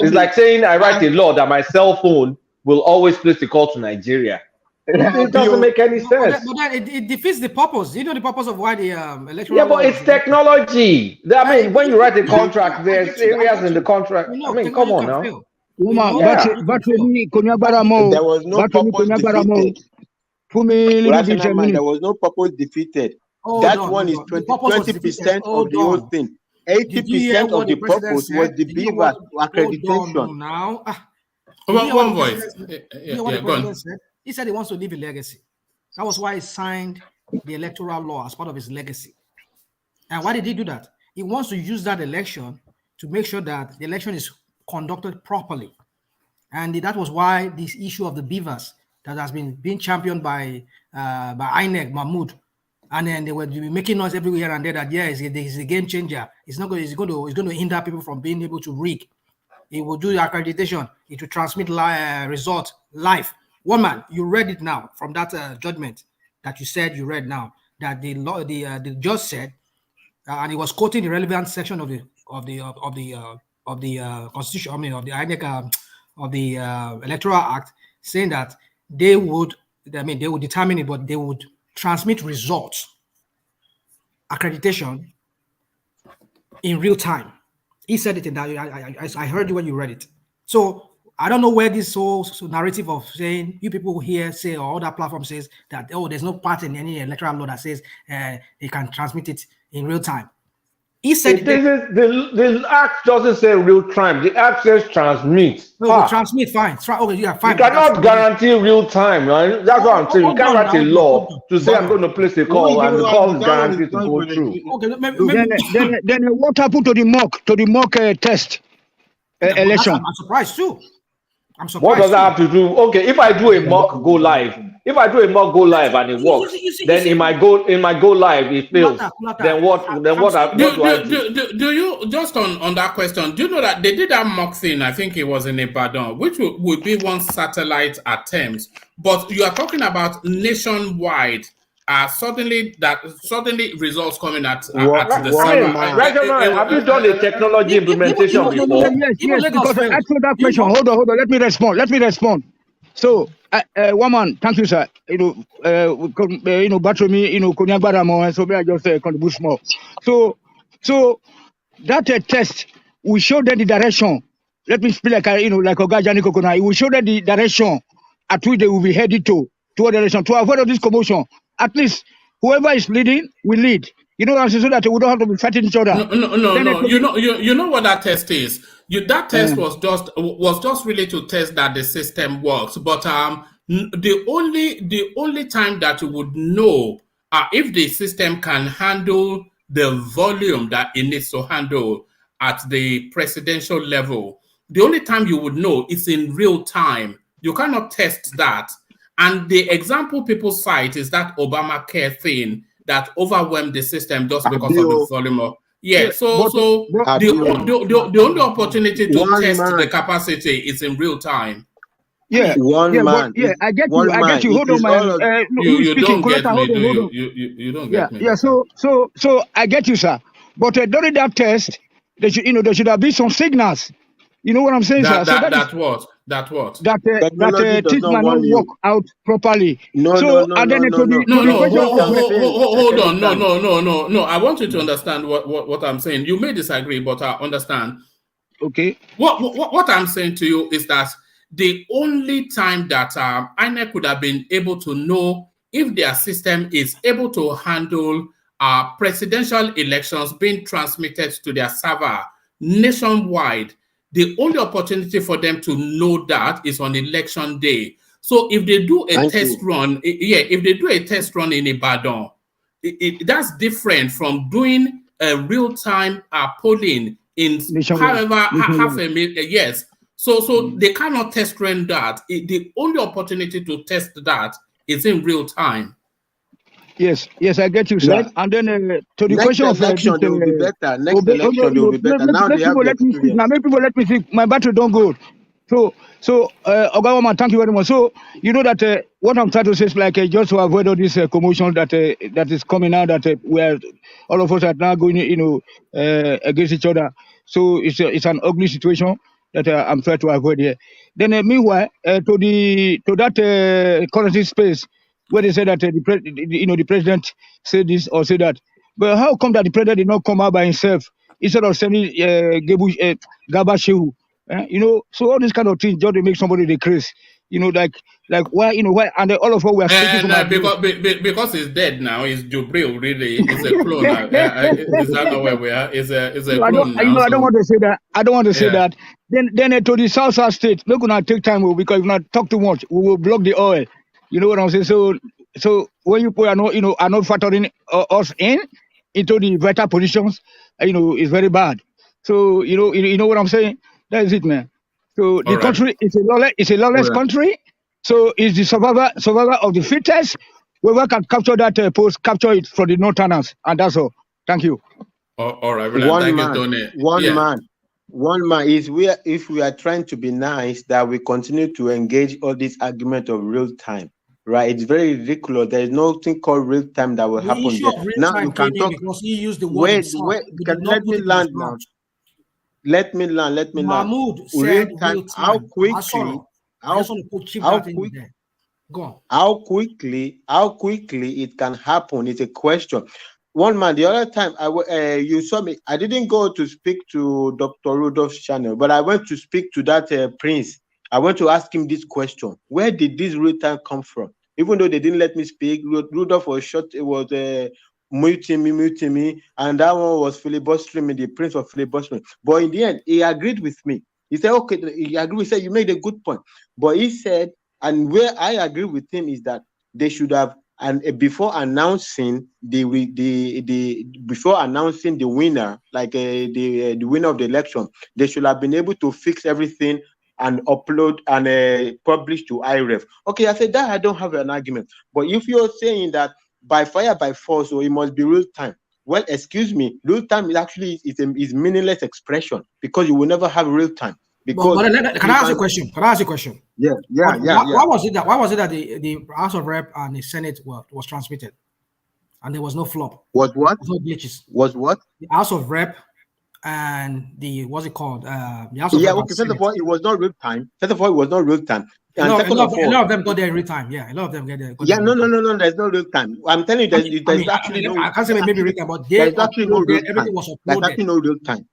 it's like saying I write a law that my cell phone will always place the call to Nigeria. It doesn't make any sense. But then it defeats the purpose. You know the purpose of why the electoral. Yeah, but it's technology. I mean, when you write a contract, there's areas in the contract. I mean, come on now. There was no purpose defeated. There was no purpose defeated. That one is 20% of the whole thing. 80% of the purpose was the Beaver accreditation. Now, one voice. Go on. He said he wants to leave a legacy. That was why he signed the electoral law as part of his legacy. And why did he do that? He wants to use that election to make sure that the election is conducted properly. And that was why this issue of the beavers that has been being championed by INEC, Mahmoud, and then they were making noise everywhere and there that it's a game changer. It's going to hinder people from being able to rig. It will do accreditation. It will transmit results live. One man, you read it now from that judgment that you said you read now that the judge said, and he was quoting the relevant section of the constitution. I mean of the INEC of the Electoral Act, saying that they would determine it, but they would transmit results, accreditation in real time. He said it in that. I heard you when you read it. So I don't know where this whole narrative of saying you people here say or other platform says that there's no part in any electoral law that says they can transmit it in real time. He said the act doesn't say real time. The act says transmit. No, transmit, fine. Okay, yeah, fine. You cannot guarantee real time, right? That's what I'm saying. You can't write a law to say I'm going to place a call and the call is guaranteed to go through. Okay, then what happened to the mock test election? I'm surprised too. What does that have to do? Okay, if I do a mock go live, and it works, then in my go live it fails. Then what do I do? Do you just on that question? Do you know that they did that mock thing? I think it was in Ibadan, which would be one satellite attempt. But you are talking about nationwide. Suddenly results coming at the server. Have you done a technology implementation before? Yes, because I asked that question. Hold on. Let me respond. So, one man, thank you, sir. Batromi, Konyagbadamo, so I just contribute small. So that test will show them the direction. Let me speak like Ogajani Kokona. It will show them the direction at which they will be headed toward the direction to avoid all this commotion. At least whoever is leading will lead. You know what I'm saying? So that we don't have to be fighting each other. No. You know what that test is. That test was just really to test that the system works. But the only time that you would know if the system can handle the volume that it needs to handle at the presidential level, the only time you would know is in real time. You cannot test that. And the example people cite is that Obamacare thing that overwhelmed the system just because of the volume of. Yeah, so the only opportunity to test the capacity is in real time. Yeah, I get you. Hold on, man. You don't get me. You don't get me. Yeah. So I get you, sir. But during that test, there should have been some signals You know what I'm saying, sir? So That what? That things might not work out properly. No. Hold on. No. I want you to understand what I'm saying. You may disagree, but I understand. Okay. What I'm saying to you is that the only time that INEC could have been able to know if their system is able to handle presidential elections being transmitted to their server nationwide, the only opportunity for them to know that is on election day. So if they do a test run in Ibadan, that's different from doing a real-time polling in half a million. Yes. So they cannot test run that. The only opportunity to test that is in real time. Yes, I get you, sir. And then to the question of election, they will be better. Next election, they will be better. Now they have the experience. Now make people let me speak. My battery don't go. So Ogawaman, thank you very much. So you know that what I'm trying to say is like just to avoid all this commotion that is coming out, that where all of us are now going, against each other. So it's an ugly situation that I'm trying to avoid here. Then meanwhile, to that currency space, where they said that the president said this or said that, but how come that the president did not come out by himself instead of sending Garba Shehu? So all these kind of things just to make somebody decrease. Like why and all of us were speaking from because he's dead now. He's Jubril, really. It's a clone. Is that not where we are? It's a clone now. I don't want to say that. I don't want to say that. Then to the South State, we're gonna take time because if not talk too much, we will block the oil. You know what I'm saying? So when you put are not factoring us into the vital positions, it's very bad. So you know what I'm saying? That is it, man. So the country is a lawless country. So it's the survivor of the fittest. Whoever can capture that post, capture it for the northerners, and that's all. Thank you. All right, One man is if we are trying to be nice, that we continue to engage all this argument of real time. Right, it's very ridiculous. There is nothing called real time that will happen there. Now you can talk. Because he used the word let me land now. Let me land. Mahmoud real said time. How quickly it can happen is a question. One man, the other time you saw me, I didn't go to speak to Dr. Rudolph's channel, but I went to speak to that Prince. I went to ask him this question: where did this real time come from? Even though they didn't let me speak, Rudolph was short. It was muting me, and that one was filibustering me. The Prince was filibustering. But in the end, he agreed with me. He said, "Okay," he agreed. He said, "You made a good point." But he said, and where I agree with him is that they should have, and before announcing the winner, like the winner of the election, they should have been able to fix everything and upload and publish to IREF. Okay, I said that I don't have an argument. But if you're saying that by fire, by force, or it must be real time, well, excuse me, real time is actually is meaningless expression because you will never have real time. Because can I ask you a question? Yeah. Why was it that the House of Rep and the Senate was transmitted, and there was no flop? Was what? No glitches. Was what? The House of Rep and the what's it called? The House of Rep. Okay. First of all, it was not real time. And a lot of them got there in real time. Yeah, a lot of them get there. No. There's no real time. I'm telling you, there's actually no. I can't say maybe real time, but there's actually no real time. Everything was uploaded. There's actually no real time.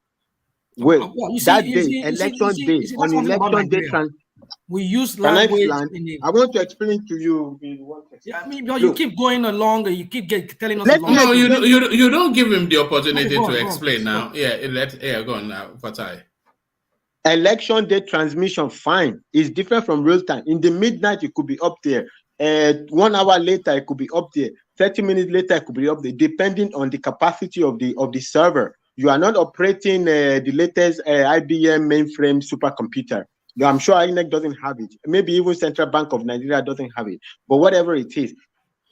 Wait, election day, on election day, we use language. I want to explain to you. Yeah, I mean, you keep going along, and you keep telling us. No, you don't give him the opportunity to explain now. Yeah, go on now, Fatai. Election day transmission, fine. It's different from real time. In the midnight, it could be up there. 1 hour later, it could be up there. 30 minutes later, it could be up there, depending on the capacity of the server. You are not operating the latest IBM mainframe supercomputer. I'm sure INEC doesn't have it. Maybe even Central Bank of Nigeria doesn't have it. But whatever it is,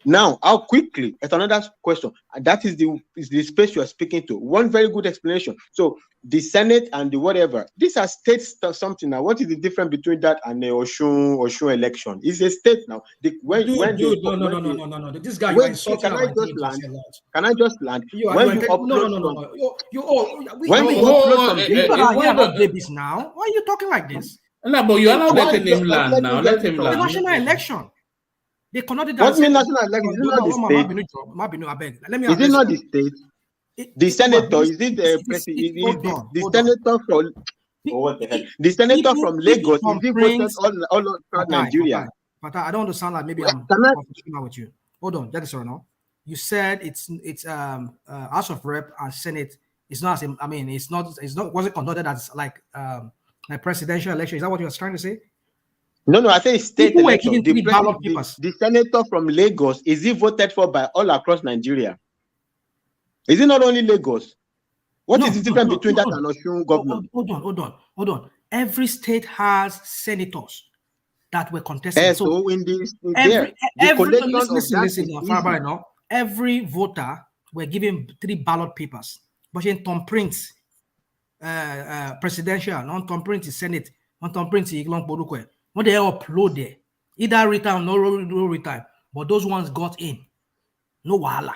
Now, how quickly? That's another question. That is the space you are speaking to. One very good explanation. So the Senate and the whatever, these are states something now. What is the difference between that and the Oshun election? It's a state now. No. This guy, wait, so can I just land? Can I just land? When you upload from people are here about babies now. Why are you talking like this? No, but you are not letting him land now. Let him land. The national election. They conducted that. What mean national election? Is it not the state? Is it not the state? The senator, is it the president? The senator from what the hell? The senator from Lagos, is he voted all across Nigeria? But I don't understand. Like maybe I'm confusing with you. Hold on, that is right now. You said it's House of Rep and Senate. It's not. I mean, it's not. Wasn't conducted as like a presidential election. Is that what you were trying to say? No, I say state election. The senator from Lagos, is he voted for by all across Nigeria? Is it not only Lagos? What is the difference between that and Osun government? Hold on. Every state has senators that were contested. So in this, every voter were given 3 ballot papers. But in Tom Prince, presidential, non Tom Prince Senate, non Tom Prince Iglon Porukwe. When they upload there, either return or no return, but those ones got in. No wahala.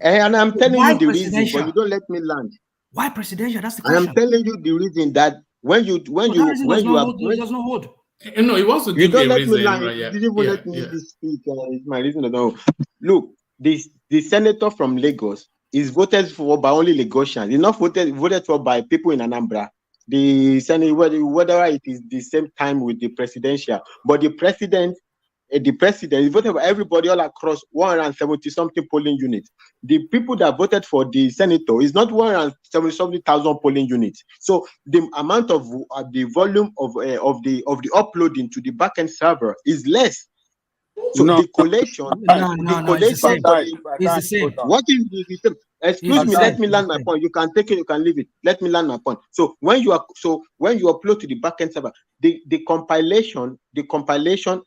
And I'm telling you the reason, but you don't let me land. Why presidential? That's the question. I'm telling you the reason that when you does not hold. No, he wants to give you don't a let reason. Me land. Right? You didn't even let me speak. It's my reason to know. Look, the senator from Lagos is voted for by only Lagosians. He's not voted for by people in Anambra. The Senate, whether it is the same time with the presidential, but the president is voted by everybody all across 170 something polling units. The people that voted for the senator is not 170,000 polling units. So the amount of the volume of the uploading to the backend server is less. So the collation, it's the same. What is the same? Excuse me, let me land my point. You can take it, you can leave it. Let me land my point. So when you upload to the backend server, the compilation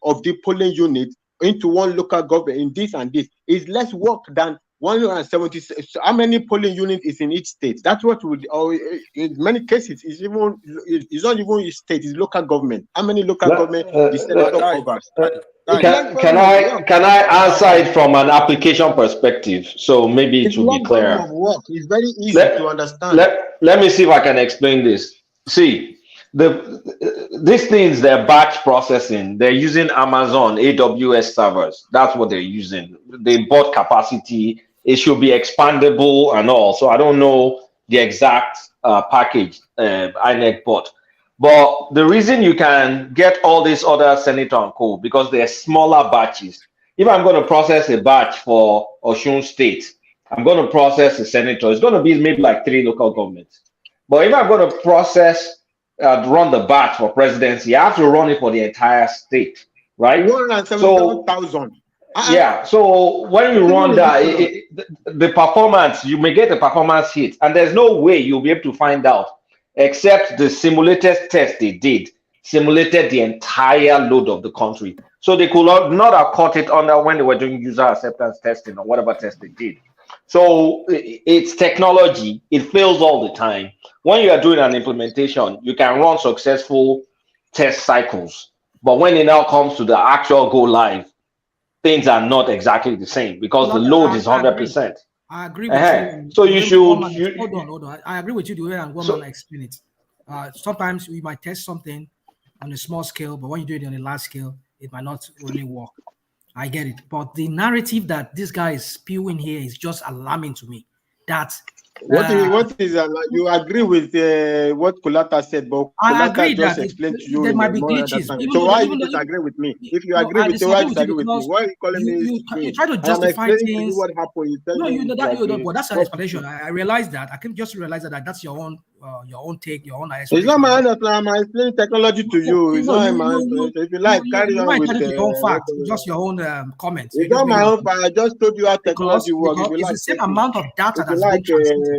of the polling unit into one local government in this and this is less work than 170. How many polling units is in each state? That's what would, or in many cases, it's not even a state, it's local government. How many local government the senator covers? Can I answer it from an application perspective? So maybe it will be clear. It's very easy to understand. Let me see if I can explain this. See, these things, they're batch processing. They're using Amazon AWS servers. That's what they're using. They bought capacity. It should be expandable and all. So I don't know the exact package INEC bought. But the reason you can get all these other senator and co, because they're smaller batches. If I'm going to process a batch for Osun State, I'm going to process a senator. It's going to be maybe like 3 local governments. But if I'm going to process, run the batch for presidency, I have to run it for the entire state, right? 170,000. Yeah. So when you run that, the performance, you may get a performance hit, and there's no way you'll be able to find out. Except the simulated test they did simulated the entire load of the country. So they could not have caught it under when they were doing user acceptance testing or whatever test they did. So it's technology. It fails all the time. When you are doing an implementation, you can run successful test cycles. But when it now comes to the actual go live, things are not exactly the same because the load is 100%. I agree with you. So you should. Hold on. I agree with you the way I'm going to explain it. Sometimes we might test something on a small scale, but when you do it on a large scale, it might not really work. I get it. But the narrative that this guy is spewing here is just alarming to me. That what is you agree with what Kulata said, but Kulata just explained to you. There might be glitches. So why you disagree with me? If you agree with me, why you disagree with me? Why are you calling me? You try to justify things. What happened? But that's an explanation. I realize that. I can just realize that that's your own take, your own explanation. It's not my own. I'm explaining technology to you. It's not my own. If you like, carry on with your own fact, just your own comments. It's not my own fact. I just told you how technology works. It's the same amount of data that's been transmitted.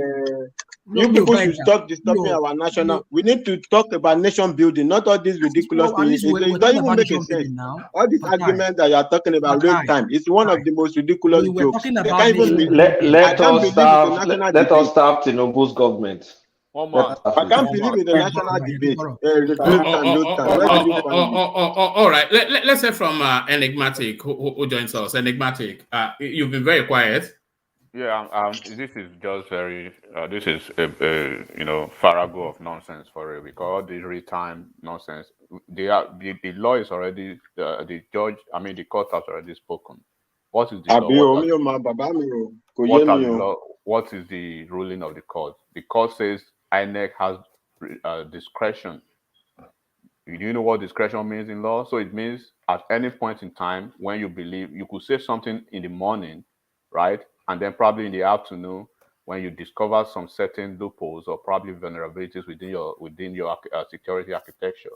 You people should stop disturbing our national. We need to talk about nation building, not all these ridiculous things. It doesn't even make a sense. All these arguments that you are talking about real time, it's one of the most ridiculous jokes. They can't even Let us start Tinubu's government. I can't believe in the national debate. All right. Let's hear from Enigmatic, who joins us. Enigmatic, you've been very quiet. Yeah, this is just very. This is a farrago of nonsense for real, because the real-time nonsense. The law is already the judge. I mean, the court has already spoken. What is the law? What is the ruling of the court? The court says INEC has discretion. Do you know what discretion means in law? So it means at any point in time when you believe you could say something in the morning, right? And then probably in the afternoon, when you discover some certain loopholes or probably vulnerabilities within your security architecture,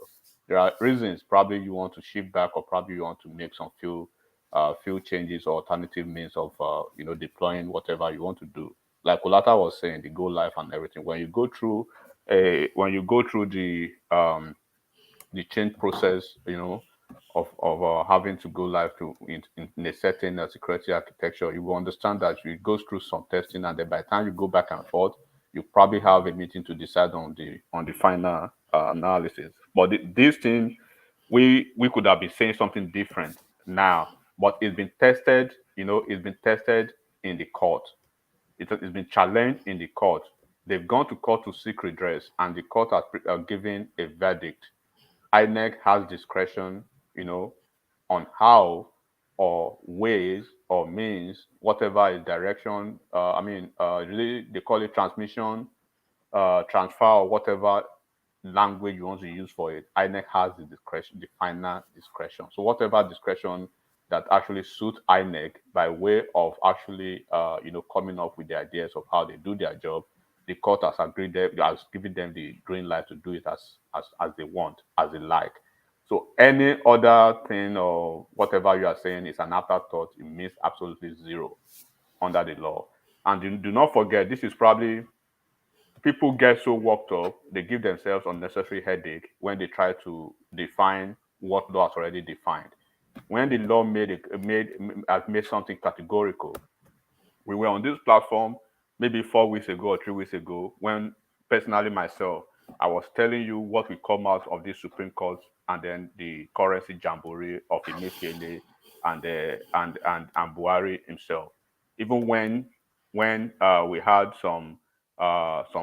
there are reasons probably you want to shift back, or probably you want to make some few changes or alternative means of deploying whatever you want to do. Like Olata was saying, the go live and everything. When you go through the change process, of having to go live in a certain security architecture, you will understand that it goes through some testing, and then by the time you go back and forth, you probably have a meeting to decide on the final analysis. But this thing, we could have been saying something different now, but it's been tested. It's been tested in the court. It's been challenged in the court. They've gone to court to seek redress, and the court has given a verdict. INEC has discretion, on how or ways or means, whatever is direction. Really, they call it transmission, transfer, or whatever language you want to use for it. INEC has the discretion, the final discretion. So whatever discretion that actually suits INEC by way of actually, coming up with the ideas of how they do their job, the court has has given them the green light to do it as they want, as they like. So any other thing or whatever you are saying is an afterthought. It means absolutely zero under the law. And do not forget, this is probably, people get so worked up, they give themselves unnecessary headache when they try to define what law has already defined. When the law has made something categorical, we were on this platform maybe 4 weeks ago or 3 weeks ago, when personally myself, I was telling you what will come out of this Supreme Court and then the currency jamboree of Emefiele and Buhari himself. Even when we had some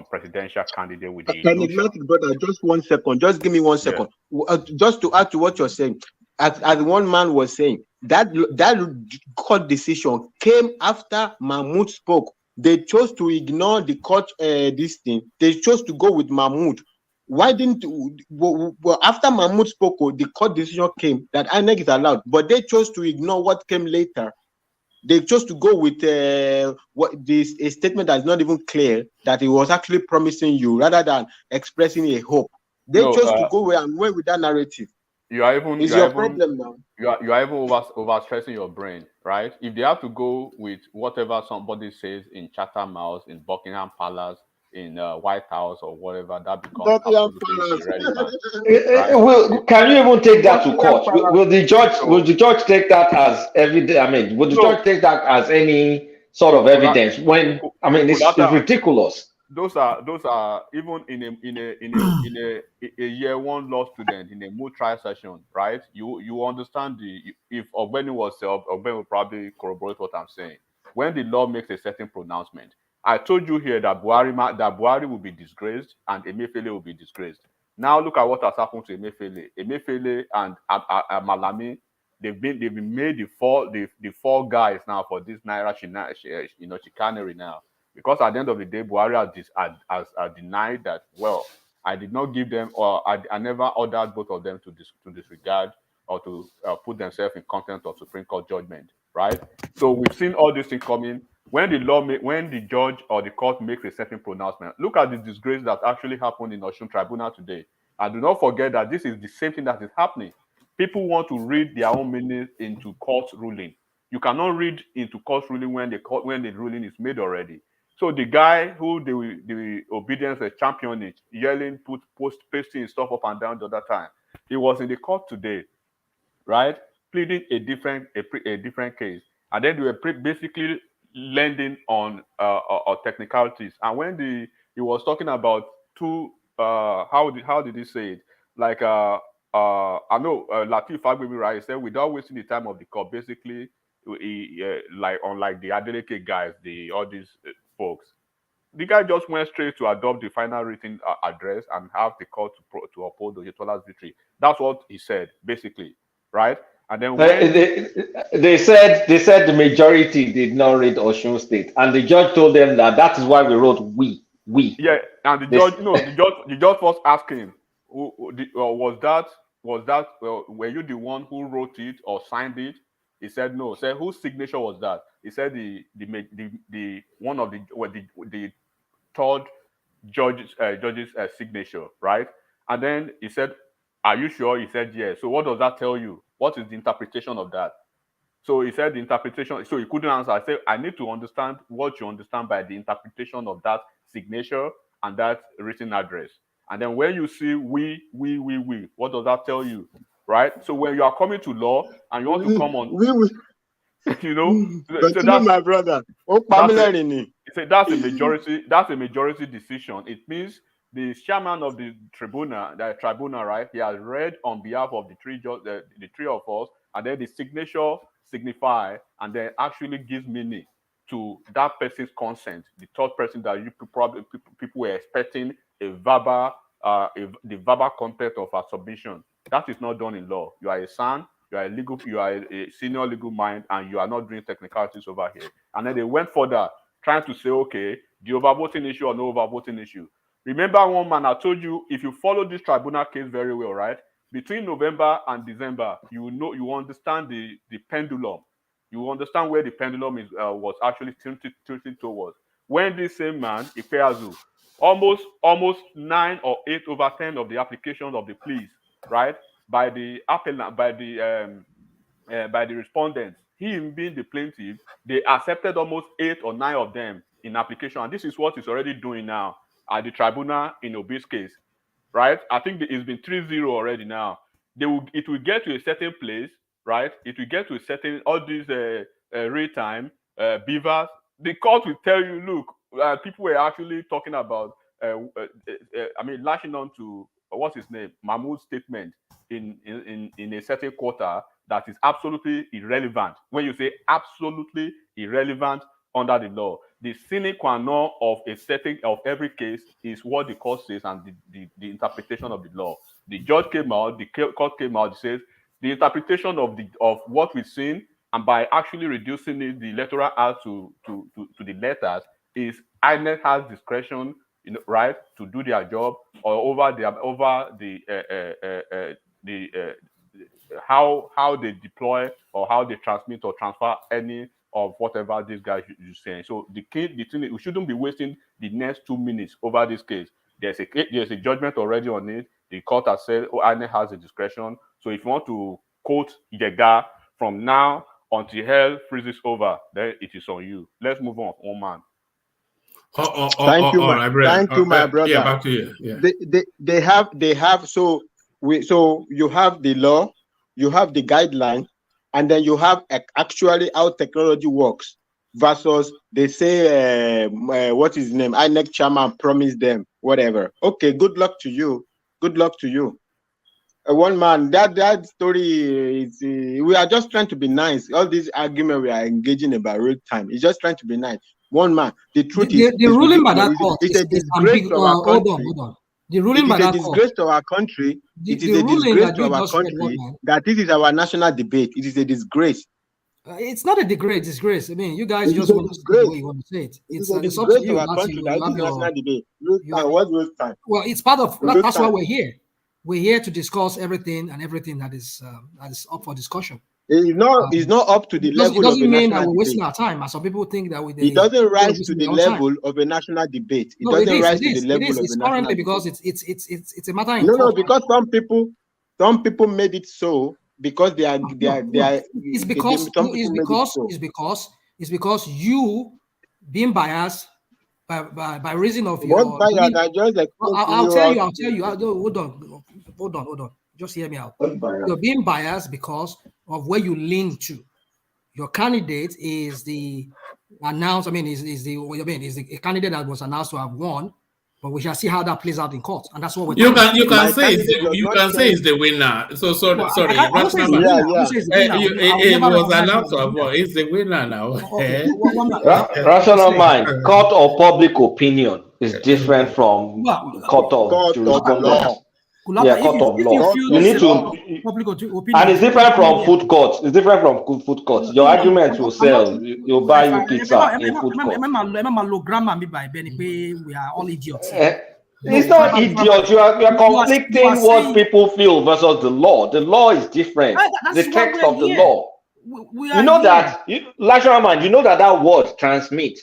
presidential candidate with the Enigmatic brother, just 1 second. Just give me 1 second. Yeah. Just to add to what you're saying, as one man was saying, that court decision came after Mahmoud spoke. They chose to ignore the court this thing. They chose to go with Mahmoud. Why didn't after Mahmoud spoke, the court decision came that INEC is allowed, but they chose to ignore what came later. They chose to go with a statement that is not even clear, that it was actually promising you rather than expressing a hope. They chose to go and went with that narrative. You are even it's your problem now. You are even overstressing your brain, right? If they have to go with whatever somebody says in Chatham House, in Buckingham Palace, in White House, or whatever, that becomes absolutely irrelevant. Right? Can you even take that to court? Will the judge take that as evidence? I mean, will the judge take that as any sort of evidence? It's ridiculous. Those are even in a year one law student in a moot trial session, right? You understand if Ogbeni was Ogbeni will probably corroborate what I'm saying. When the law makes a certain pronouncement, I told you here that Buhari will be disgraced and Emefiele will be disgraced. Now look at what has happened to Emefiele. Emefiele and Malami, they've been made the four guys now for this Naira chicanery now. Because at the end of the day, Buhari has denied that, well, I did not give them, or I never ordered both of them to disregard or to put themselves in contempt of Supreme Court judgment, right? So we've seen all these things coming. When the judge or the court makes a certain pronouncement, look at the disgrace that actually happened in Osun Tribunal today. And do not forget that this is the same thing that is happening. People want to read their own meaning into court ruling. You cannot read into court ruling when the ruling is made already. So the guy who the obedience championed, yelling, pasting stuff up and down the other time, he was in the court today, right? Pleading a different case, and then they were basically lending on technicalities. And when he was talking about how did he say it? Like I know Lateef Fagbemi, right? He said without wasting the time of the court, basically, like unlike the Adeleke guys, all these folks, the guy just went straight to adopt the final written address and have the court to uphold Oyetola's victory. That's what he said, basically, right? And then when they said the majority did not read Osun State, and the judge told them that is why we wrote we. Yeah, and the judge was asking, were you the one who wrote it or signed it? He said no. He said whose signature was that? He said the one of the third judge's signature, right? And then he said, "Are you sure?" He said yes. So what does that tell you? What is the interpretation of that? So he said the interpretation. So he couldn't answer. I said I need to understand what you understand by the interpretation of that signature and that written address. And then when you see we, what does that tell you? Right? So when you are coming to law and you want to come on, you know, but so that's my brother. That's a majority decision. It means the chairman of the tribunal, right? He has read on behalf of the three of us, and then the signature signify and then actually gives meaning to that person's consent. The third person that people were expecting the verbal content of our submission. That is not done in law. You are a son, you are a senior legal mind, and you are not doing technicalities over here. And then they went further, trying to say, okay, the overvoting issue or no overvoting issue. Remember one man, I told you, if you follow this tribunal case very well, right? Between November and December, you understand the pendulum. You understand where the pendulum was actually tilting towards. When this same man, Ifeazu, almost 9 or 8 over 10 of the applications of the pleas, right, by the appellant, by the respondents, him being the plaintiff, they accepted almost 8 or 9 of them in application, and this is what he's already doing now at the tribunal in Obi's case, right? I think it's been 3-0 already now. It will get to a certain place, right? It will get to a certain, all these real time beavers. The court will tell you, look, people were actually talking about, lashing on to what's his name, Mahmoud's statement in a certain quarter that is absolutely irrelevant. When you say absolutely irrelevant under the law, the sine qua non of every case is what the court says and the interpretation of the law. The judge came out, the court came out, says the interpretation of what we've seen, and by actually reducing the electoral act to the letters, is INEC has discretion, right, to do their job or over how they deploy or how they transmit or transfer any of whatever these guys are saying. So the thing, we shouldn't be wasting the next 2 minutes over this case. There's a judgment already on it. The court has said, INEC has a discretion. So if you want to quote Yega, from now until hell freezes over, then it is on you. Let's move on, man. Thank you, my brother. Yeah, back to you. Yeah. They have. So you have the law, you have the guideline, and then you have actually how technology works versus they say what is his name? INEC chairman promised them whatever. Okay, good luck to you. Good luck to you. One man, that story is we are just trying to be nice. All this argument we are engaging about real time, it's just trying to be nice. One man, the truth is the ruling by that court is a disgrace to our country. Hold on. The ruling by that court. It is a disgrace to our country. It is a disgrace to our country that this is our national debate. It is a disgrace. It's not a disgrace. I mean, you guys just want to say the way you want to say it. It's a disgrace to our country that this is national debate. Well, it's part of that's why we're here. We're here to discuss everything that is up for discussion. It's not up to the level. It doesn't mean that we're wasting our time. Some people think that it doesn't rise to the level of a national debate. It doesn't rise to the level of a national debate. It's currently because it's a matter. No, because some people made it so because they are. It's because you being biased by reason of What your. bias? I just explained to I'll you tell how you. I'll to tell you. Hold on. Just hear me out. You're being biased because of where you lean to. Your candidate is the announced. I mean, is the a candidate that was announced to have won, but we shall see how that plays out in court, and that's what we're You talking can about. say it's the winner. So sorry, Well, sorry. I won't say it's the winner. I won't say it's the winner. It was allowed to have won. It's the winner now. Okay. Rational mind, court of public opinion is different from court of jurisprudence. Yeah, court of law. You need to, public opinion, and it's different from food courts. It's different from food courts. Your arguments will sell. You'll buy you pizza in food court. We are all idiots. It's not idiot. You are conflicting what people feel versus the law. The law is different. The text of the law. You know that, Rational mind, you know that word transmit.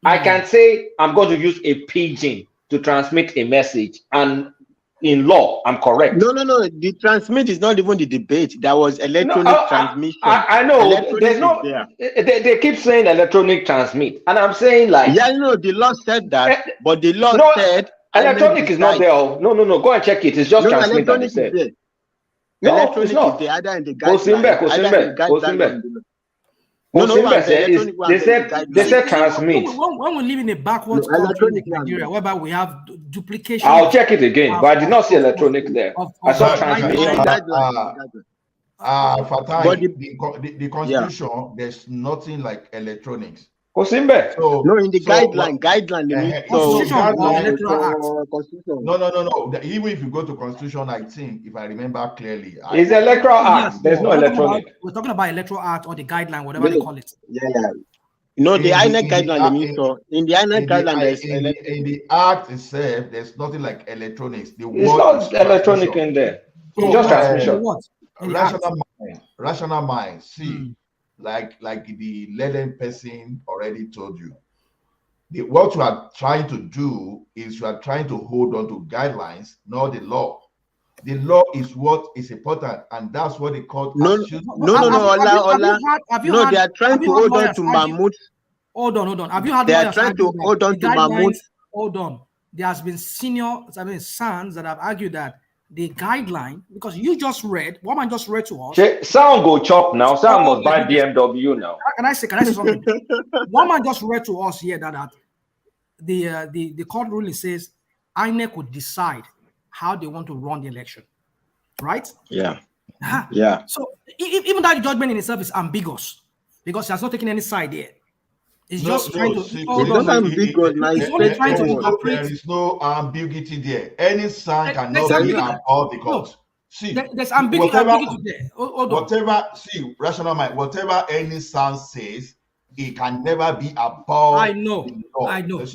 I can say I'm going to use a pidgin to transmit a message, and in law, I'm correct. No. The transmit is not even the debate. That was electronic transmission. I know. There's no. They keep saying electronic transmit, and I'm saying like. Yeah, the law said that, but the law said electronic is not there. No. Go and check it. It's just transmit. Electronic is there. No, electronic it's not. is there either in the guideline. They said transmit. When we live in a backwards country like Nigeria, whereby we have duplication. I'll check it again, but I did not see electronic there. I saw transmission. But the constitution, there's nothing like electronics. Osimbe. No, in the guideline. No. Even if you go to constitution, I think, if I remember clearly, it's the electoral act. There's no electronic. We're talking about electoral act or the guideline, whatever they call it. Yeah. No, the INEC guideline. In the INEC guideline, there's in the act itself, there's nothing like electronics. It's not electronic in there. It's just transmission. Rational mind. See. Like the learned person already told you. What you are trying to do is you are trying to hold on to guidelines, not the law. The law is what is important, and that's what they call. No. They are trying to hold on to Mahmoud. Hold on. Have you had? They are trying to hold on to Mahmoud. Hold on. There has been sons that have argued that the guideline, because you just read, one man just read to us. Sound go chop now. Sound must buy BMW now. Can I say something? One man just read to us here that the court ruling says INEC would decide how they want to run the election, right? Yeah. Yeah. So even that judgment in itself is ambiguous because he has not taken any side yet. It's just trying to. There is no ambiguity there. Any sign cannot be above the court. See, there's ambiguity there. Rational mind. Whatever any sign says, it can never be above. I know. Let's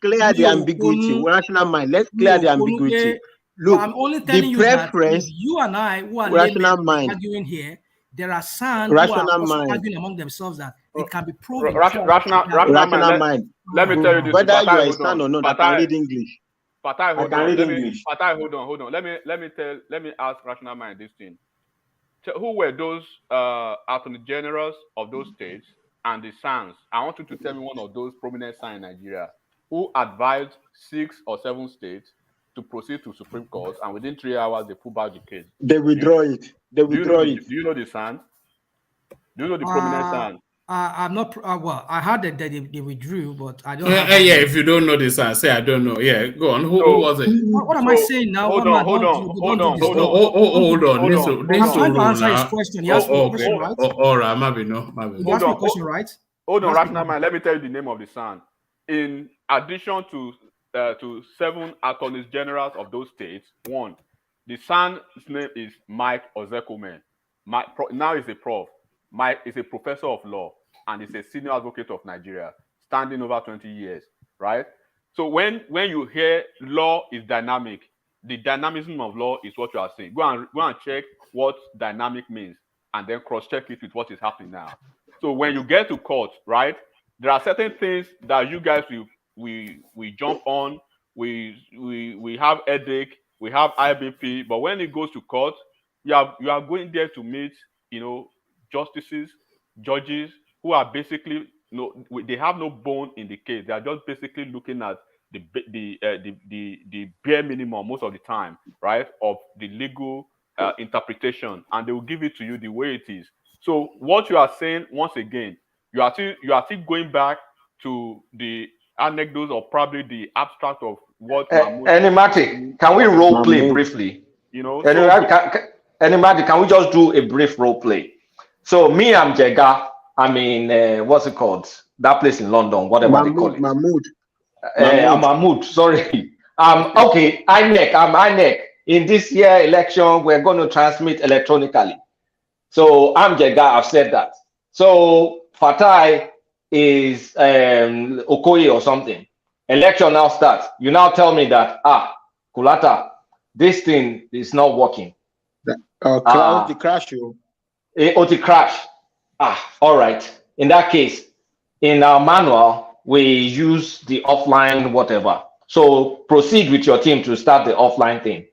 clear the ambiguity. Rational mind. Let's clear the ambiguity. Look, I'm only telling you preference. That you and I, who are arguing here. There are sons who are arguing among themselves that it can be proven. Rational mind. Let me tell you this. Whether you are a son or not, I can read English. Fatai, hold on. Let me ask Rational Mind this thing. Who were those attorney generals of those states and the sons? I want you to tell me one of those prominent sons in Nigeria who advised 6 or 7 states to proceed to Supreme Court, and within 3 hours they pull back the case. They withdraw it. Do you know the son? Do you know the prominent son? I'm not. Well, I heard that they withdrew, but I don't. If you don't know this, say I don't know. Yeah, go on. Who was it? What am I saying now? Hold on. Hold on. I'm trying to answer his question. He asked me a question, right? All right, maybe no. He asked me a question, right? Hold on, Rational Mind. Let me tell you the name of the son. In addition to 7 attorneys generals of those states, one, the son's name is Mike Ozekome. Now he's a prof. Mike is a professor of law and is a senior advocate of Nigeria, standing over 20 years, right? So when you hear law is dynamic, the dynamism of law is what you are saying. Go and check what dynamic means and then cross-check it with what is happening now. So when you get to court, right, there are certain things that you guys we jump on, we have headache, we have IBP, but when it goes to court, you are going there to meet, justices, judges who are basically they have no bone in the case. They are just basically looking at the bare minimum most of the time, right, of the legal interpretation, and they will give it to you the way it is. So what you are saying, once again, you are still going back to the anecdotes or probably the abstract of what Enigmatic, can we role play briefly? Enigmatic, can we just do a brief role play? So me, I'm Jega. I'm in what's it called? That place in London, whatever they call it. Mahmoud. I'm Mahmoud, sorry. Okay, INEC. I'm INEC. In this year election, we're going to transmit electronically. So I'm Jega, I've said that. So Fatai is Okoye or something. Election now starts. You now tell me that, Kulata, this thing is not working. OT crash you. OT crash. All right. In that case, in our manual, we use the offline whatever. So proceed with your team to start the offline thing.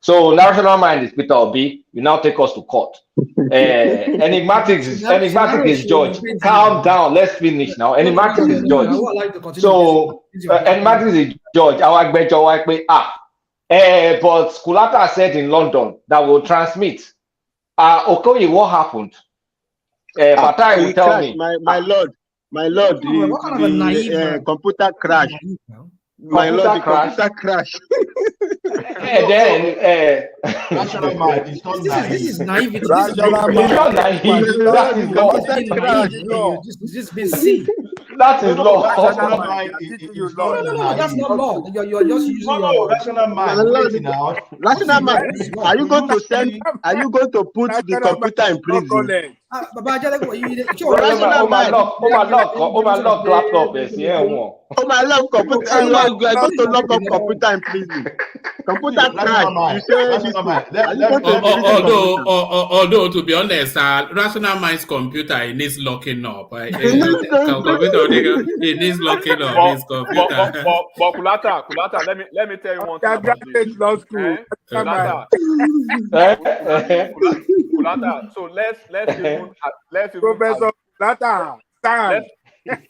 So National Mind is Peter Obi. You now take us to court. Enigmatic is judge. Calm down. Let's finish now. Enigmatic is judge. So Enigmatic is judge. But Kulata said in London that will transmit. Okoye, what happened? Fatai will tell me. My lord, the computer crash. My lord, the computer crash. And then National Mind is not naive. This is naive. It's not naive. That is law. This has been seen. That is law. National Mind is not No, that's not law. You're just using your National Mind. National Mind, are you going to put the computer in prison? Oh my love, computer. You are going to lock up computer in prison. Computer crash. Although to be honest, Rational Mind's computer it needs locking up. It needs locking up his computer. But Kulata, let me tell you one thing about this. Kulata, so let's even Professor Kulata,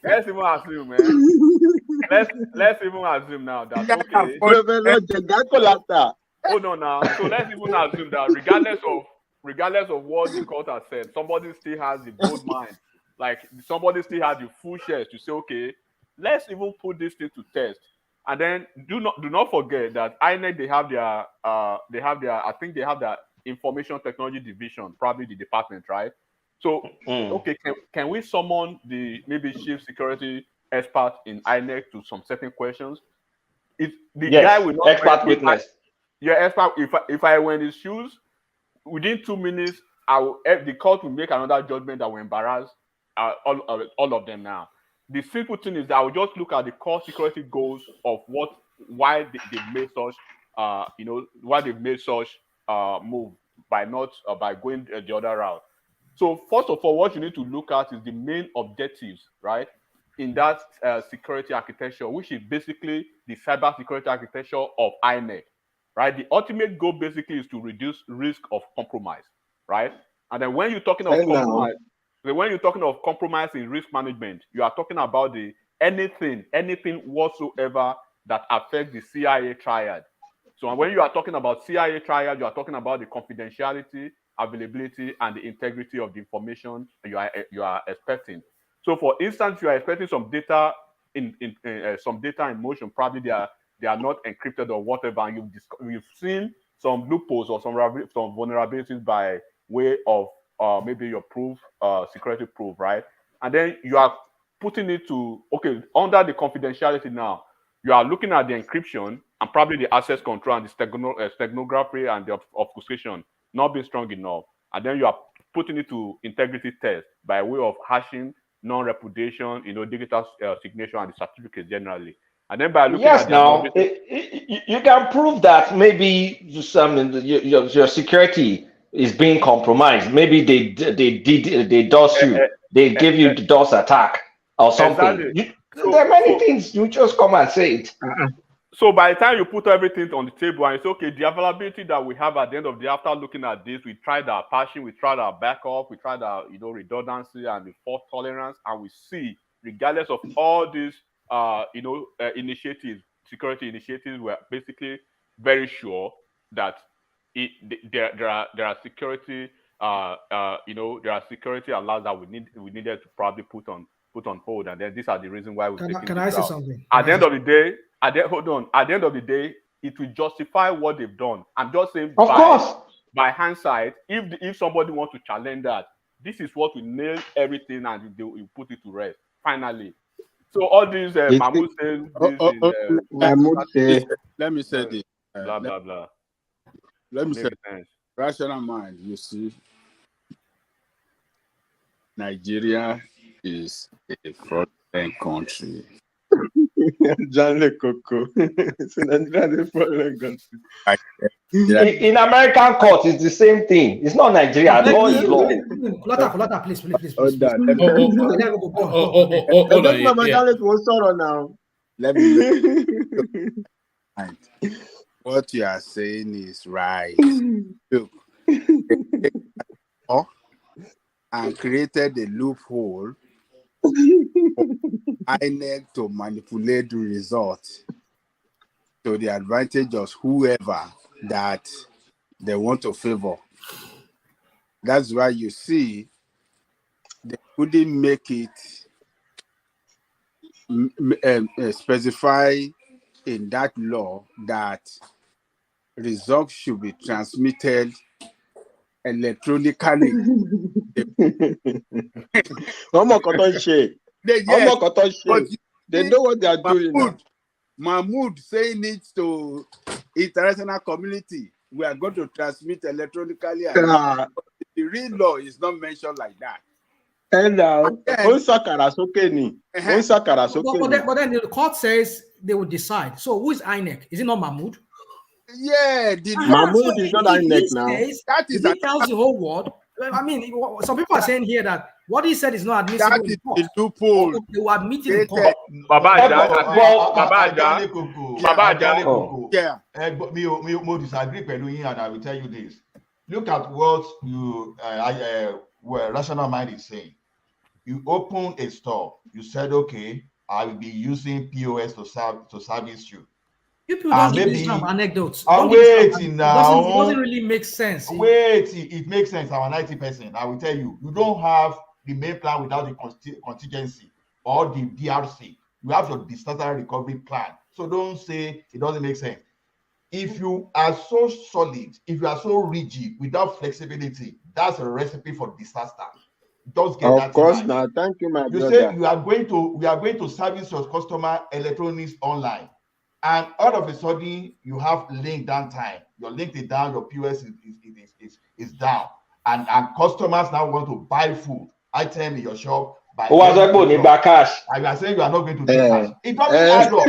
let's even assume, man. Let's even assume now that okay. Hold on now. So let's even assume that regardless of what the court has said, somebody still has the bold mind. Like somebody still has the full shares to say, okay, let's even put this thing to test. And then do not forget that INEC they have their information technology division, probably the department, right? So okay, can we summon the maybe chief security expert in INEC to some certain questions? If the guy will not expert witness. Your expert, if I were in his shoes, within 2 minutes, the court will make another judgment that will embarrass all of them now. The simple thing is that I will just look at the core security goals of why they made such why they've made such move by going the other route. So first of all, what you need to look at is the main objectives, right, in that security architecture, which is basically the cyber security architecture of INEC, right? The ultimate goal basically is to reduce risk of compromise, right? And then when you're talking of compromise, in risk management, you are talking about anything whatsoever that affects the CIA triad. So when you are talking about CIA triad, you are talking about the confidentiality, availability, and the integrity of the information you are expecting. So, for instance, you are expecting some data in motion. Probably they are not encrypted or whatever, and you've seen some loopholes or some vulnerabilities by way of maybe your security proof, right? And then you are putting it to under the confidentiality now. You are looking at the encryption and probably the access control and the steganography and the obfuscation not being strong enough. And then you are putting it to integrity test by way of hashing, non-repudiation, digital signature and the certificates generally. And then by looking at you can prove that maybe your security is being compromised. Maybe they DOS you. They give you the DOS attack or something. Exactly. There are many things. You just come and say it. So by the time you put everything on the table and it's okay, the availability that we have at the end of the day, after looking at this, we tried our patching, we tried our backup, we tried our redundancy and the fault tolerance, and we see regardless of all these, initiatives, security initiatives, we're basically very sure that there are security, there are security allows that we needed to probably put on hold, and then these are the reasons why we've taken Can this I say route. something? At the end of the day, at the end of the day, it will justify what they've done. I'm just saying, of course, by hindsight, if somebody wants to challenge that, this is what will nail everything and they will put it to rest finally. So all these Mahmoud says, let me say this. Blah blah blah. Let me say, rational mind. You see, Nigeria is a fraudulent country. John Le Coco. In American court, it's the same thing. It's not Nigeria. Law is law. Flota, please. Let me. What you are saying is right. Look, and created a loophole for INEC to manipulate the results to the advantage of whoever that they want to favor. That's why you see they couldn't make it specify in that law that results should be transmitted electronically. They know what they are doing. Mahmoud saying it to international community, we are going to transmit electronically. The real law is not mentioned like that. But then the court says they will decide. So who is INEC? Is it not Mahmoud? Yeah, Mahmoud is not INEC now. That is he tells the whole world. I mean, some people are saying here that what he said is not admissible. That is the loophole. They will admit it in court. Me disagree with you, and I will tell you this. Look at what Rational Mind is saying. You open a store. You said, okay, I will be using POS to service you. People don't give this kind of anecdotes. Waiting now. It doesn't really make sense. It makes sense. I'm an IT person. I will tell you, you don't have the main plan without the contingency or the DRC. You have your disaster recovery plan. So don't say it doesn't make sense. If you are so solid, if you are so rigid without flexibility, that's a recipe for disaster. Just get that. Of course, now. Thank you, my brother. You say we are going to service your customer electronics online. And all of a sudden, you have link downtime. Your link is down, your POS is down. And customers now want to buy food, item in your shop. Cash. And you are saying you are not going to do cash. It doesn't add up.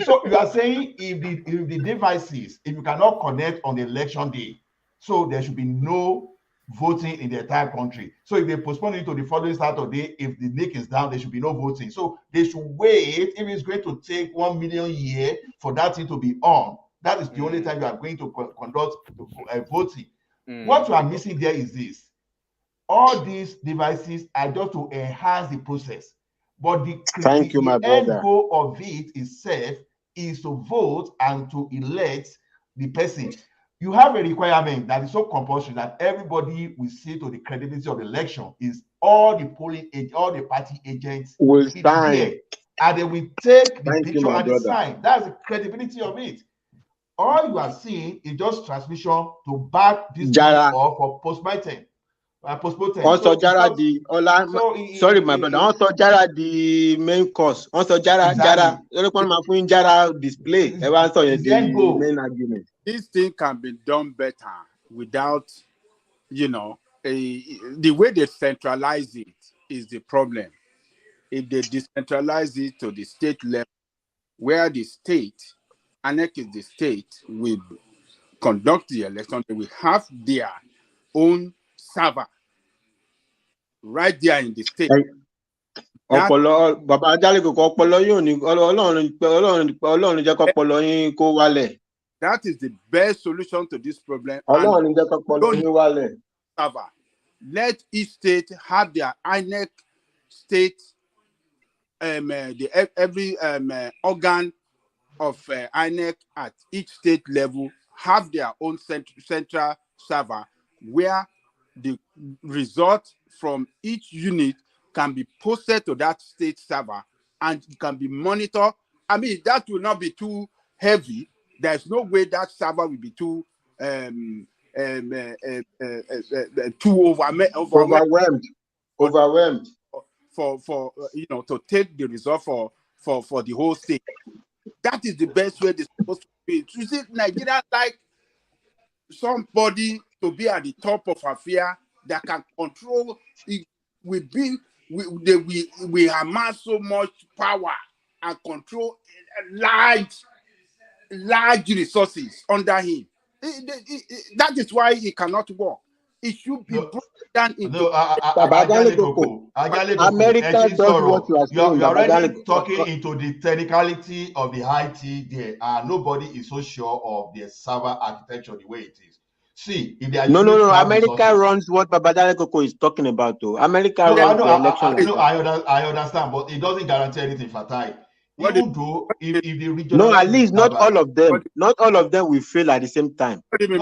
So you are saying if the devices, if you cannot connect on the election day, so there should be no voting in the entire country. So if they postpone it to the following Saturday, if the link is down, there should be no voting. So they should wait. If it's going to take 1 million years for that thing to be on, that is the only time you are going to conduct voting. What you are missing there is this. All these devices are just to enhance the process. But the end goal of it itself is to vote and to elect the person. You have a requirement that is so compulsory that everybody will see to the credibility of the election is all the all the party agents will sign, and they will take the picture and the sign. That's the credibility of it. All you are seeing is just transmission to back this up for postmortem. Also, sorry, my brother. Also, Jara the main course. Also, Jara display. The main argument. This thing can be done better without, the way they centralize it is the problem. If they decentralize it to the state level, where the state, INEC is the state, will conduct the election, they will have their own server right there in the state. That is the best solution to this problem. Let each state have their INEC state every organ of INEC at each state level have their own central server where the results from each unit can be posted to that state server and it can be monitored. I mean, that will not be too heavy. There's no way that server will be too overwhelmed for to take the result for the whole state. That is the best way they're supposed to be. You see, Nigeria like somebody to be at the top of affair that can control it. We amass so much power and control large resources under him. That is why he cannot work. It should be broken down into America does what you are saying. You are already talking into the technicality of the IT there. Nobody is so sure of the server architecture the way it is. See, if they are no. America runs what Babadale Koko is talking about, though. America runs the election. I understand, but it doesn't guarantee anything, Fatai. Even though if the regional at least not all of them will fail at the same time. Maybe a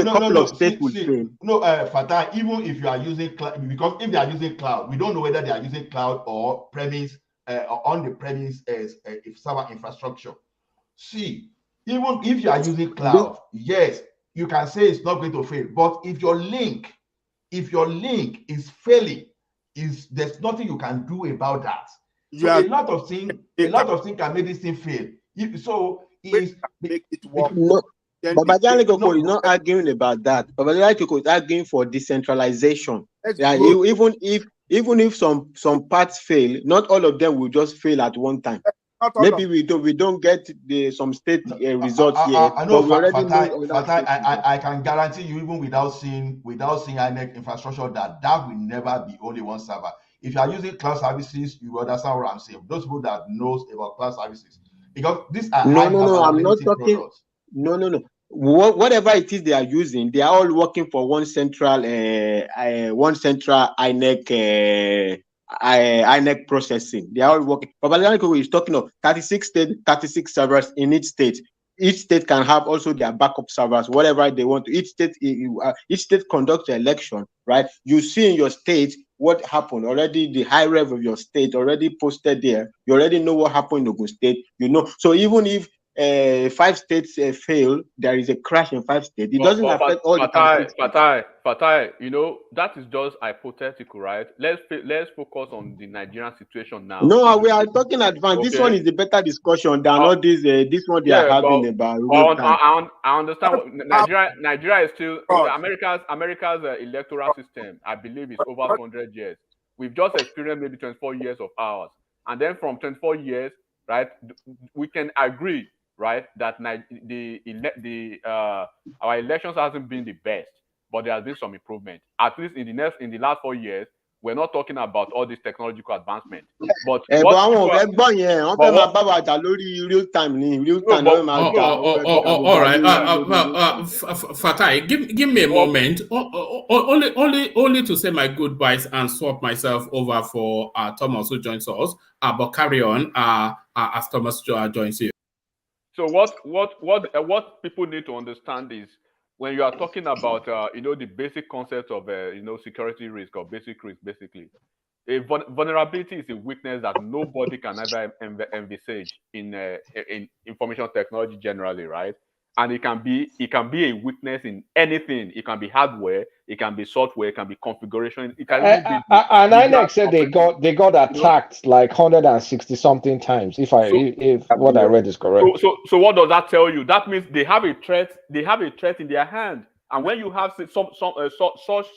couple of states will fail. No, Fatai, even if you are using cloud, because if they are using cloud, we don't know whether they are using cloud or premise on the premise as server infrastructure. See, even if you are using cloud, yes, you can say it's not going to fail. But if your link is failing, there's nothing you can do about that. So a lot of things can make this thing fail. So make it work. No, Babajale Koko is not arguing about that. Babajale Koko is arguing for decentralization. Yeah, even if some parts fail, not all of them will just fail at one time. Maybe we don't get some state results here. I know, I can guarantee you, even without seeing INEC infrastructure, that will never be only one server. If you are using cloud services, you understand what I'm saying. Those people that knows about cloud services, because these are no, I'm not talking. Products. No. Whatever it is they are using, they are all working for one central INEC processing. They are all working. Babajale is talking of 36 servers in each state. Each state can have also their backup servers, whatever they want to. Each state conducts the election, right? You see in your state what happened already. The high rev of your state already posted there. You already know what happened in Ogun State. You know, so even if 5 states fail, there is a crash in 5 states. It doesn't affect all the countries. Fatai, you know, that is just hypothetical, right? Let's focus on the Nigerian situation now. No, we are talking advanced. Okay. This one is the better discussion than all this one they are having about. I understand. Nigeria is still America's electoral system. I believe is over 200 years. We've just experienced maybe 24 years of ours, and then from 24 years, right, we can agree, right, that our elections hasn't been the best, but there has been some improvement. At least in the last 4 years, we're not talking about all this technological advancement. But all right. Fatai, give me a moment. Only to say my goodbyes and swap myself over for Thomas, who joins us. But carry on as Thomas joins you. So what people need to understand is, when you are talking about the basic concept of security risk or basic risk, basically, a vulnerability is a weakness that nobody can ever envisage in information technology generally, right? And it can be a weakness in anything. It can be hardware, it can be software, it can be configuration. It can even be. And INEC said they got attacked like 160 something times. If what I read is correct. So what does that tell you? That means they have a threat. They have a threat in their hand. And when you have such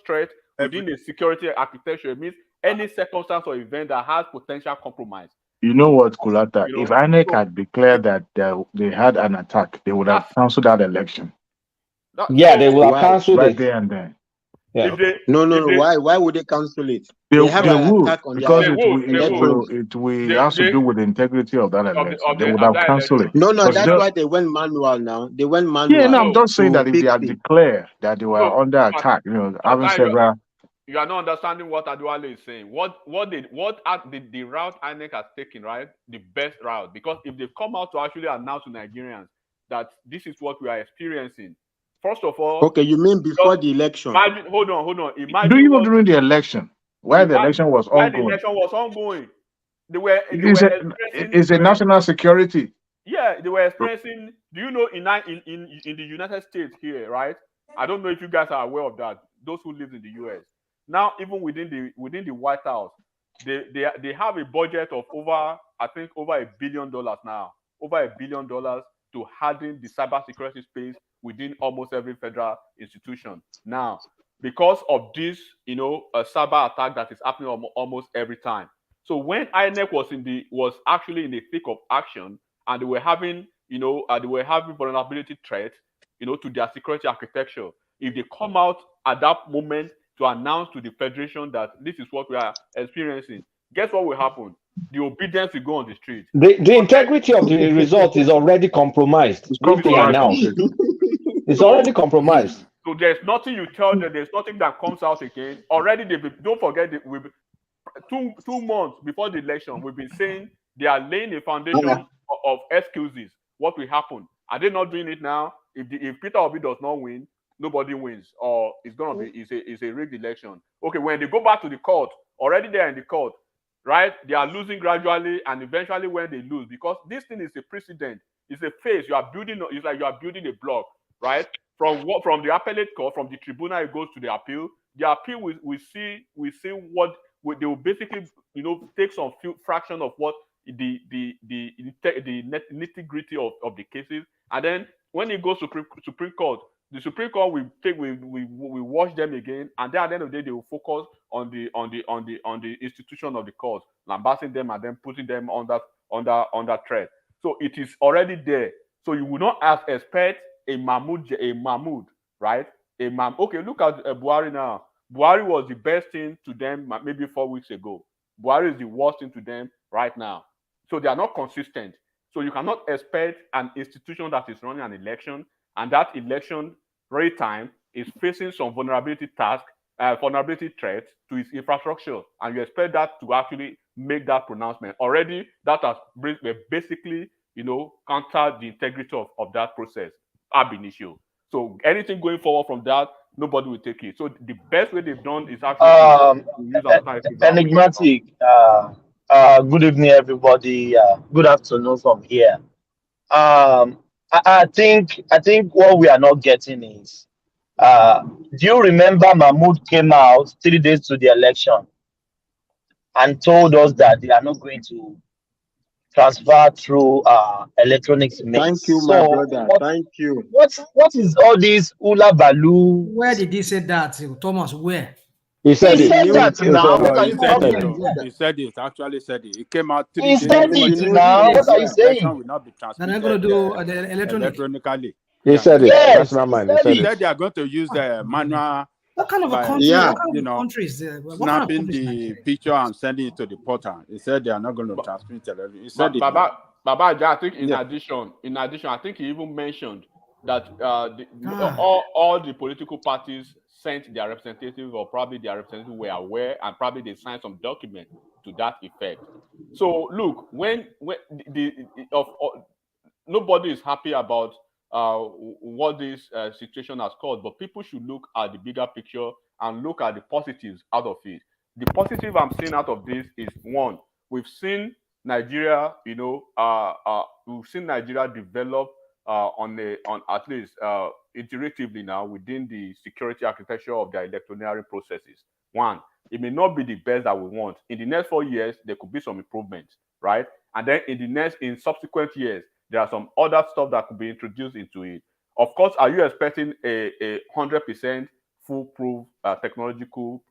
threat within the security architecture, it means any circumstance or event that has potential compromise. You know what, Kulata? If INEC had declared that they had an attack, they would have cancelled that election. They will have cancelled right there and then. Yeah. No. Why would they cancel it? They have an attack on because it will has to do with the integrity of that election. They would have cancelled it. No, that's why they went manual now. They went manual. Yeah, no, I'm just saying that if they had declared that they were under attack, having several You are not understanding what Adewale is saying. The route INEC has taken, right? The best route. Because if they've come out to actually announce to Nigerians that this is what we are experiencing, first of all, Okay, you mean before the election? Imagine, hold on. Imagine Do you know during the election, while the election was ongoing, they were it's a national security. Yeah, they were experiencing. Do you know in the United States here, right? I don't know if you guys are aware of that. Those who live in the US. Now, even within the White House, they have a budget of over $1 billion now, over $1 billion to harden the cybersecurity space within almost every federal institution. Now, because of this, a cyber attack that is happening almost every time. So when INEC was actually in the thick of action, and they were having vulnerability threats, to their security architecture, if they come out at that moment to announce to the Federation that this is what we are experiencing, guess what will happen? The obedience will go on the street. The integrity of the result is already compromised. It's already compromised. So there's nothing you tell them, there's nothing that comes out again. Already, don't forget that we've 2 months before the election, we've been saying they are laying a foundation of excuses. What will happen? Are they not doing it now? If Peter Obi does not win, nobody wins, or it's a rigged election. Okay, when they go back to the court, already they are in the court, right? They are losing gradually, and eventually when they lose, because this thing is a precedent, it's a phase. You are building. It's like you are building a block, right? From the appellate court, from the tribunal, it goes to the appeal. The appeal, we see what they will basically, take some few fraction of what the nitty-gritty of the cases, and then when it goes to Supreme Court, the Supreme Court will watch them again, and then at the end of the day, they will focus on the institution of the court, lambasting them and then putting them under threat. So it is already there. So you will not expect a Mahmoud, right? Okay, look at Buhari now. Buhari was the best thing to them maybe 4 weeks ago. Buhari is the worst thing to them right now. So they are not consistent. So you cannot expect an institution that is running an election, and that election right time is facing some vulnerability threats to its infrastructure, and you expect that to actually make that pronouncement. Already, that has basically, countered the integrity of that process ab initio. So anything going forward from that, nobody will take it. So the best way they've done is actually enigmatic. Good evening, everybody. Good afternoon from here. I think what we are not getting is, do you remember Mahmoud came out 3 days to the election and told us that they are not going to transfer through electronics? Thank you, my brother. Thank you. What is all this hula baloo? Where did he say that, Thomas? Where? He said it. He said it. Actually said it. He came out 3 days. He said it now. What are you saying? Will not be transmitted. They're going to do electronically. He said it. Yes, that's not mine. He said they are going to use the manual. What kind of a country? What kind of countries? Snapping the picture and sending it to the portal. He said they are not going to transmit it. He said Baba, I think in addition, I think he even mentioned that all the political parties sent their representatives, or probably their representatives were aware, and probably they signed some document to that effect. So look, when nobody is happy about what this situation has caused, but people should look at the bigger picture and look at the positives out of it. The positive I'm seeing out of this is, one, we've seen Nigeria, we've seen Nigeria develop on at least iteratively now within the security architecture of their electioneering processes. One, it may not be the best that we want. In the next 4 years, there could be some improvements, right? And then in subsequent years, there are some other stuff that could be introduced into it. Of course, are you expecting a 100% foolproof technological,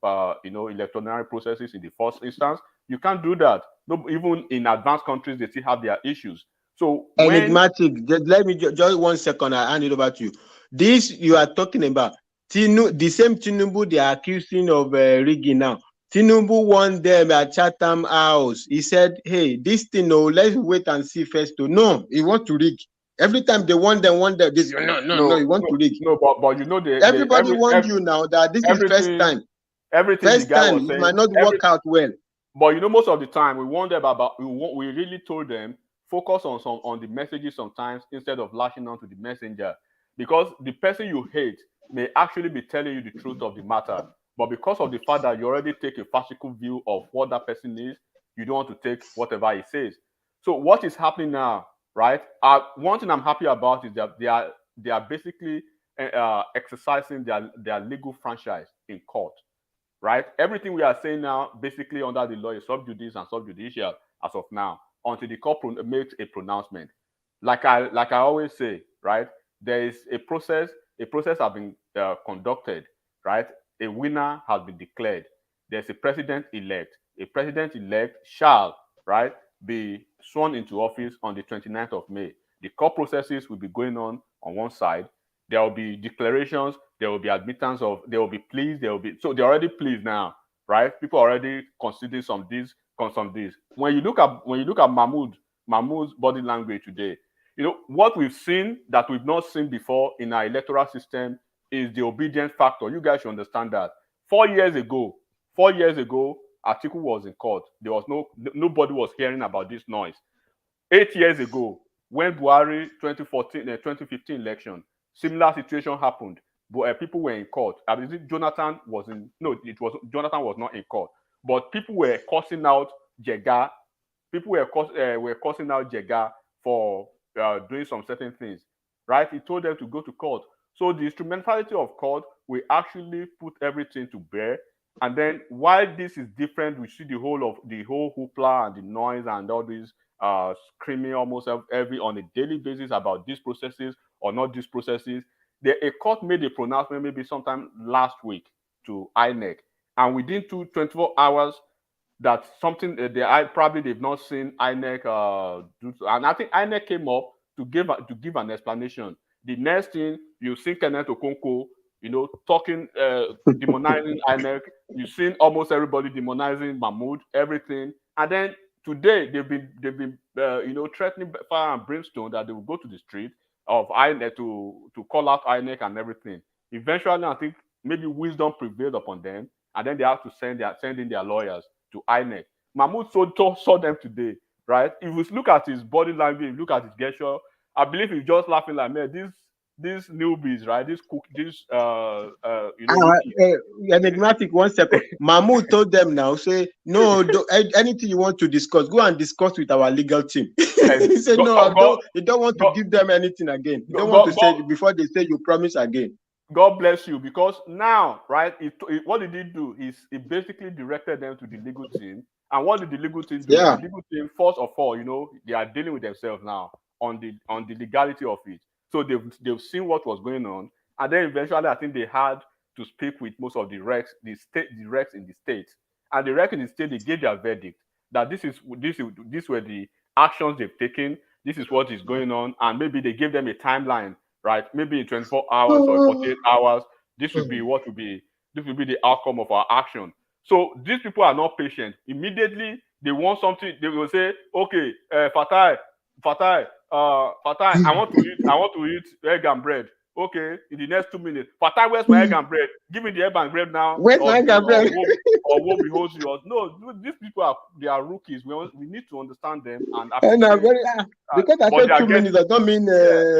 electioneering processes in the first instance? You can't do that. No, even in advanced countries, they still have their issues. So enigmatic. Let me just 1 second. I hand it over to you. This you are talking about, the same Tinubu they are accusing of rigging now. Tinubu won them at Chatham House. He said, "Hey, this thing, let's wait and see first." No, he wants to rig. Every time they want them. This no, he wants to rig. No, but everybody wants you now that this is first time. First the guy time, was it saying, might not work out well. But most of the time we warned them about. We really told them focus on the messages sometimes instead of lashing onto the messenger, because the person you hate may actually be telling you the truth of the matter, but because of the fact that you already take a farcical view of what that person is, you don't want to take whatever he says. So what is happening now, right? One thing I'm happy about is that they are basically exercising their legal franchise in court, right? Everything we are saying now, basically under the law, is sub judice and sub judicial as of now, until the court makes a pronouncement. Like I always say, right? There is a process. A process has been conducted, right? A winner has been declared. There's a president-elect. A president-elect shall, right, be sworn into office on the 29th of May. The court processes will be going on one side. There will be declarations. There will be admittance of. There will be pleas. So they're already pleased now, right? People are already considering some this. When you look at Mahmoud's body language today, what we've seen that we've not seen before in our electoral system is the obedience factor. You guys should understand that. 4 years ago, Atiku was in court. There was nobody was hearing about this noise. 8 years ago, when Buhari 2015 election, similar situation happened, but people were in court. Jonathan was not in court, but people were cursing out Jega. People were cursing out Jega for doing some certain things, right? He told them to go to court. So the instrumentality of court will actually put everything to bear. And then while this is different, we see the whole hoopla and the noise and all these screaming almost on a daily basis about these processes or not these processes. A court made a pronouncement maybe sometime last week to INEC, and within 24 hours, that something they've not seen INEC do. And I think INEC came up to give an explanation. The next thing, you see Kenneth Okonkwo, talking, demonizing INEC. You've seen almost everybody demonizing Mahmoud, everything. And then today they've been threatening fire and brimstone that they will go to the street of INEC to call out INEC and everything. Eventually, I think maybe wisdom prevailed upon them, and then they have to send in their lawyers to INEC. Mahmoud saw them today, right? If you look at his body language, if you look at his gesture, I believe he's just laughing like, man, these newbies, right? Enigmatic, 1 second. Mahmoud told them now, say, no, anything you want to discuss, go and discuss with our legal team. He said, no, you don't want to give them anything again. You don't want to say before they say you promise again. God bless you, because now, right, what did he do? He basically directed them to the legal team. And what did the legal team do? Yeah. The legal team, first of all, they are dealing with themselves now on the legality of it. So they've seen what was going on, and then eventually I think they had to speak with most of the recs in the state, and the recs in the state, they gave their verdict that this were the actions they've taken. This is what is going on, and maybe they gave them a timeline, right? Maybe in 24 hours or 48 hours, this will be the outcome of our action. So these people are not patient. Immediately they want something, they will say, okay, Fatai, I want to eat egg and bread. Okay, in the next 2 minutes. Fatai, where's my egg and bread? Give me the egg and bread now. Where's my egg and bread? Or what we hold you. No, these people they are rookies. We need to understand them and because I said 2 minutes, I don't mean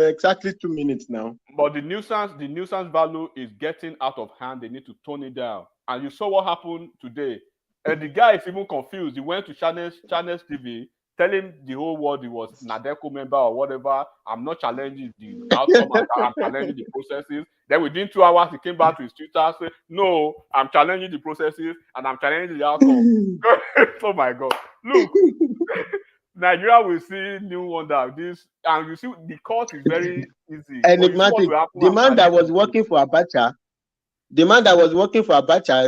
exactly 2 minutes now. But the nuisance value is getting out of hand. They need to tone it down. And you saw what happened today. And the guy is even confused. He went to Channels TV, telling the whole world he was NADECO member or whatever. I'm not challenging the outcome, I'm challenging the processes. Then within 2 hours, he came back to his Twitter and said, no, I'm challenging the processes and I'm challenging the outcome. Oh my God. Look, Nigeria will see new wonder. This, and you see, the court is very easy. Enigmatic. The man that was working for Abacha,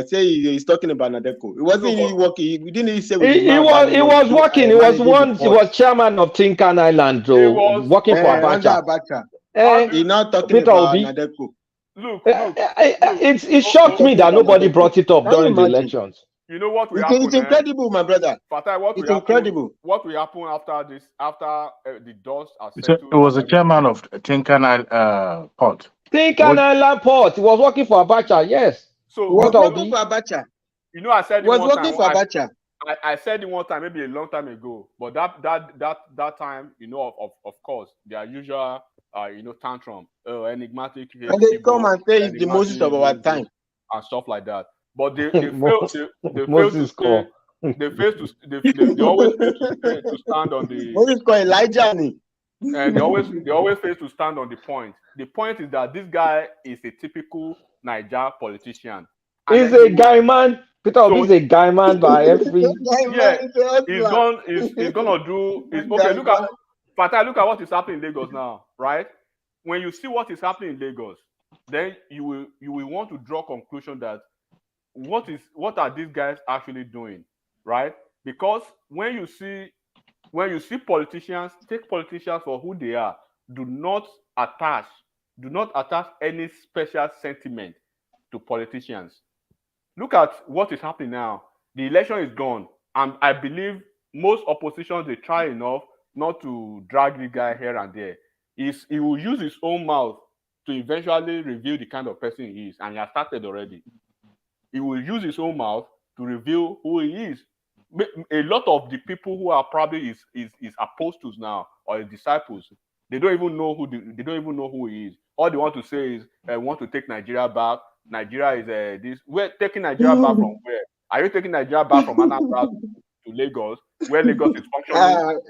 say he's talking about NADECO. It wasn't working. We didn't say he was working. He was chairman of Tinkan Island, working for Abacha. He's not talking about NADECO. Look, it shocked me that nobody brought it up during the elections. You know what will happen? It's incredible, my brother. Fatai, incredible. What will happen after this? After the dust has settled? It was the chairman of Tinkan Port. Tinkan Island Port. He was working for Abacha. Yes. So what working for Abacha? You know, I said He was it one working time. for Abacha. I said it one time, maybe a long time ago. But that time, you know, of course, their usual, you know, tantrum, enigmatic, And they come and say it's the Moses of our time and stuff like that. But they fail to always fail to stand on the. Moses called Elijah. And they always fail to stand on the point. The point is that this guy is a typical Niger politician. He's a guy man. Peter Obi is a guy man by every. Yeah, he's gonna do. Okay, look at Fatai. Look at what is happening in Lagos now, right? When you see what is happening in Lagos, then you will want to draw conclusion that what are these guys actually doing, right? Because when you see politicians, take politicians for who they are. Do not attach any special sentiment to politicians. Look at what is happening now. The election is gone, and I believe most oppositions, they try enough not to drag the guy here and there. He will use his own mouth to eventually reveal the kind of person he is, and he has started already. He will use his own mouth to reveal who he is. A lot of the people who are probably his apostles now or his disciples, they don't even know who he is. All they want to say is, want to take Nigeria back. Nigeria is this. We're taking Nigeria back from where? Are you taking Nigeria back from Anambra to Lagos, where Lagos is functioning?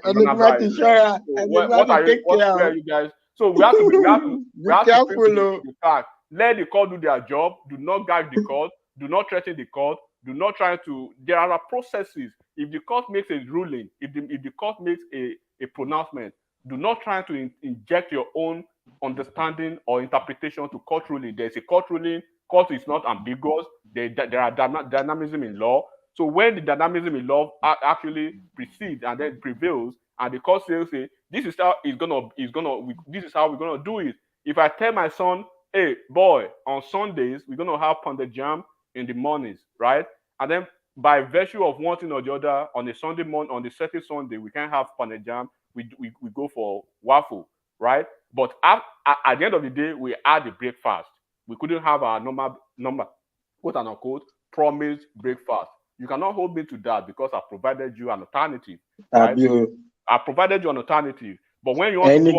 What are you guys? So we have to be careful. Let the court do their job. Do not gag the court. Do not threaten the court. Do not try to. There are processes. If the court makes a ruling, if the court makes a pronouncement, do not try to inject your own understanding or interpretation to court ruling. There's a court ruling. Court is not ambiguous. There are dynamism in law. So when the dynamism in law actually precedes and then prevails, and the court says, this is how this is how we're gonna do it. If I tell my son, hey boy, on Sundays we're gonna have pounded jam in the mornings, right? And then by virtue of one thing or the other, on a Sunday morning, on the second Sunday, we can't have pounded jam. We go for waffle, right? But at the end of the day, we add the breakfast. We couldn't have our normal, quote unquote, promised breakfast. You cannot hold me to that because I provided you an alternative. Right? I provided you an alternative. But when you want to go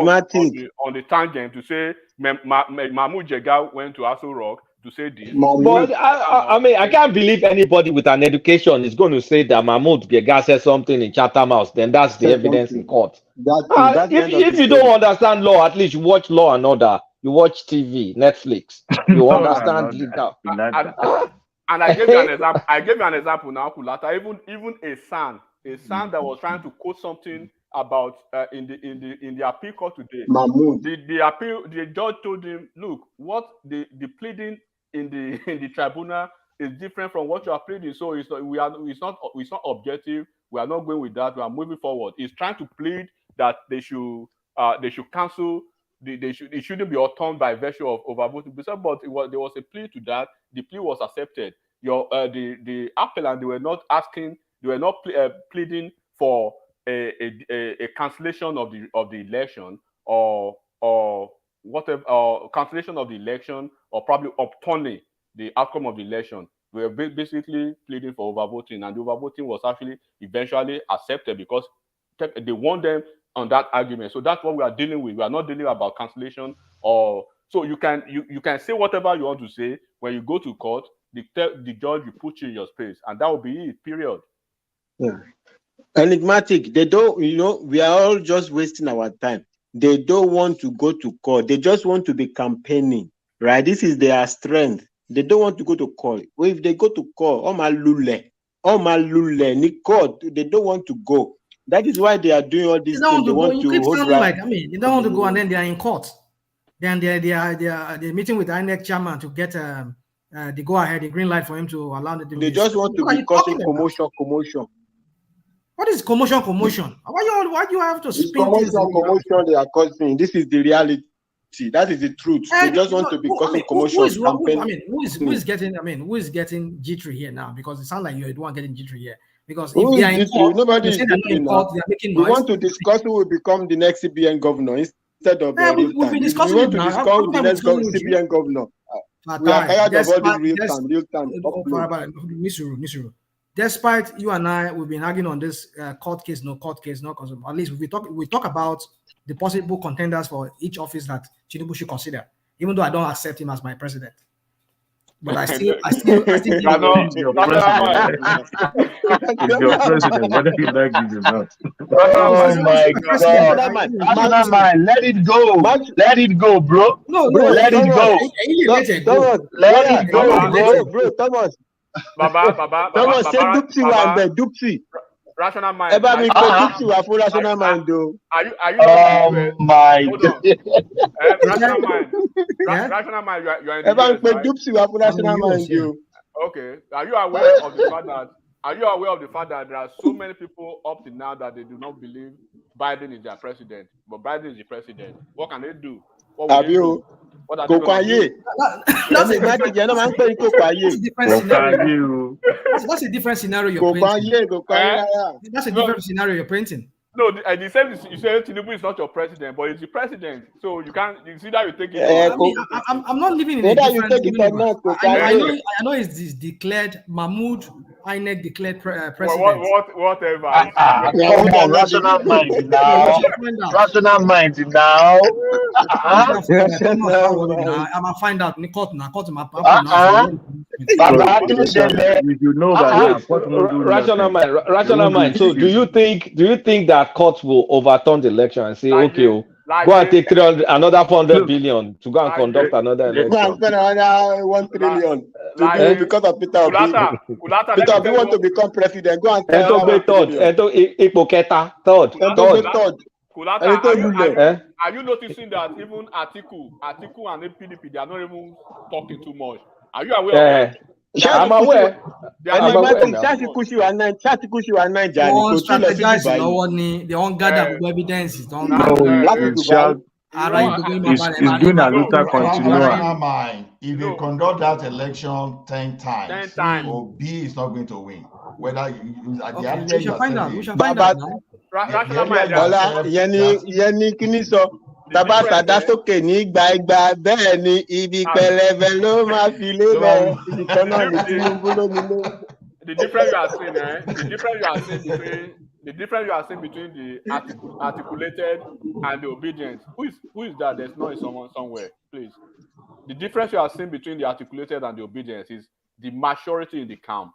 on the tangent to say Mahmoud Jega went to Aso Rock to say this. But I mean, I can't believe anybody with an education is going to say that Mahmoud Jega said something in Chatham House. Then that's the evidence in court. If you don't understand law, at least you watch Law and Order. You watch TV, Netflix. You understand legal. And I gave you an example. I gave you an example now, Kulata. Even a son that was trying to quote something about in the appeal court today. The judge told him, look, what the pleading in the tribunal is different from what you are pleading. So it's not objective. We are not going with that. We are moving forward. He's trying to plead that they should cancel. It shouldn't be overturned by virtue of overvoting. But there was a plea to that. The plea was accepted. The appellant, they were not pleading for a cancellation of the election or whatever, or cancellation of the election, or probably upturning the outcome of the election. We were basically pleading for overvoting, and the overvoting was actually eventually accepted because they won them on that argument. So that's what we are dealing with. We are not dealing about cancellation so you can say whatever you want to say. When you go to court, the judge will put you in your space, and that will be it, period. Yeah. Enigmatic, they don't, we are all just wasting our time. They don't want to go to court. They just want to be campaigning, right? This is their strength. They don't want to go to court. Well, if they go to court, they don't want to go. That is why they are doing all these things. They want to hold they don't want to go, and then they are in court. Then they are meeting with the INEC chairman to get the go ahead, the green light for him to allow them to. They just want to be causing commotion. What is commotion? Why do you have to spin commotion they are causing? This is the reality. That is the truth. They just want to be causing commotion. Who is getting jittery here now? Because it sounds like you're the one getting jittery here. Because if they are in court, nobody is in court, they are making noise. We want to discuss who will become the next CBN governor instead of we've been discussing. We want to discuss the next CBN governor. We are tired of all Despite, this real time upload. Misuru. Despite you and I, we've been arguing on this court case, no, because at least we talk about the possible contenders for each office that Tinubu should consider, even though I don't accept him as my president. But I still He's your president. He's your president, whether you like it or not. Oh my God! National mind, let it go. Let it go, bro. No, let it go. Let it go, bro. Thomas. Baba, say Dupsy one there, Dupsy. Rational mind. Eba mi pe Dupsy wa for rational mind though. Are you? Oh my God. Rational mind. Rational mind. You are in the Eba mi US, pe right? Dupsy wa for rational mind though. Okay. Are you aware of the fact that? Are you aware of the fact that there are so many people up to now that they do not believe Biden is their president, but Biden is the president? What can they do? What will they do? What are they going to do? That's a different scenario you're painting. That's a different scenario you're painting. No, the same. You say Tinubu is not your president, but he's the president. So you can't. You see that you take it. I'm not living in a different universe. I know it's declared Mahmoud INEC declared president. Whatever. Come on, rational mind now. Rational mind now. I'm gonna find out. You know that rational mind. So do you think that courts will overturn the election and say, okay, go and take another 400 billion to go and conduct another election? Go and spend another 1 trillion because of Peter Obi. Peter Obi want to become president. Go and tell him third. Are you noticing that even Atiku and the PDP, they are not even talking too much? Are you aware of that? I'm aware. They won't gather evidence. He's doing a little continue. If they conduct that election 10 times, Obi is not going to win. Whether you at the end, we shall find out. We shall find out now. Tàbá sàdá sókè ní gbàgbà bẹ́ẹ̀ ni ibi pẹlẹbẹ ló máa fi lélẹ̀ ìkan náà ní Tinubu lómìnira. The difference you are seeing, the difference you are seeing between the articulated and the obedient. Who is that? There's noise somewhere, please. The difference you are seeing between the articulated and the obedient is the maturity in the camp.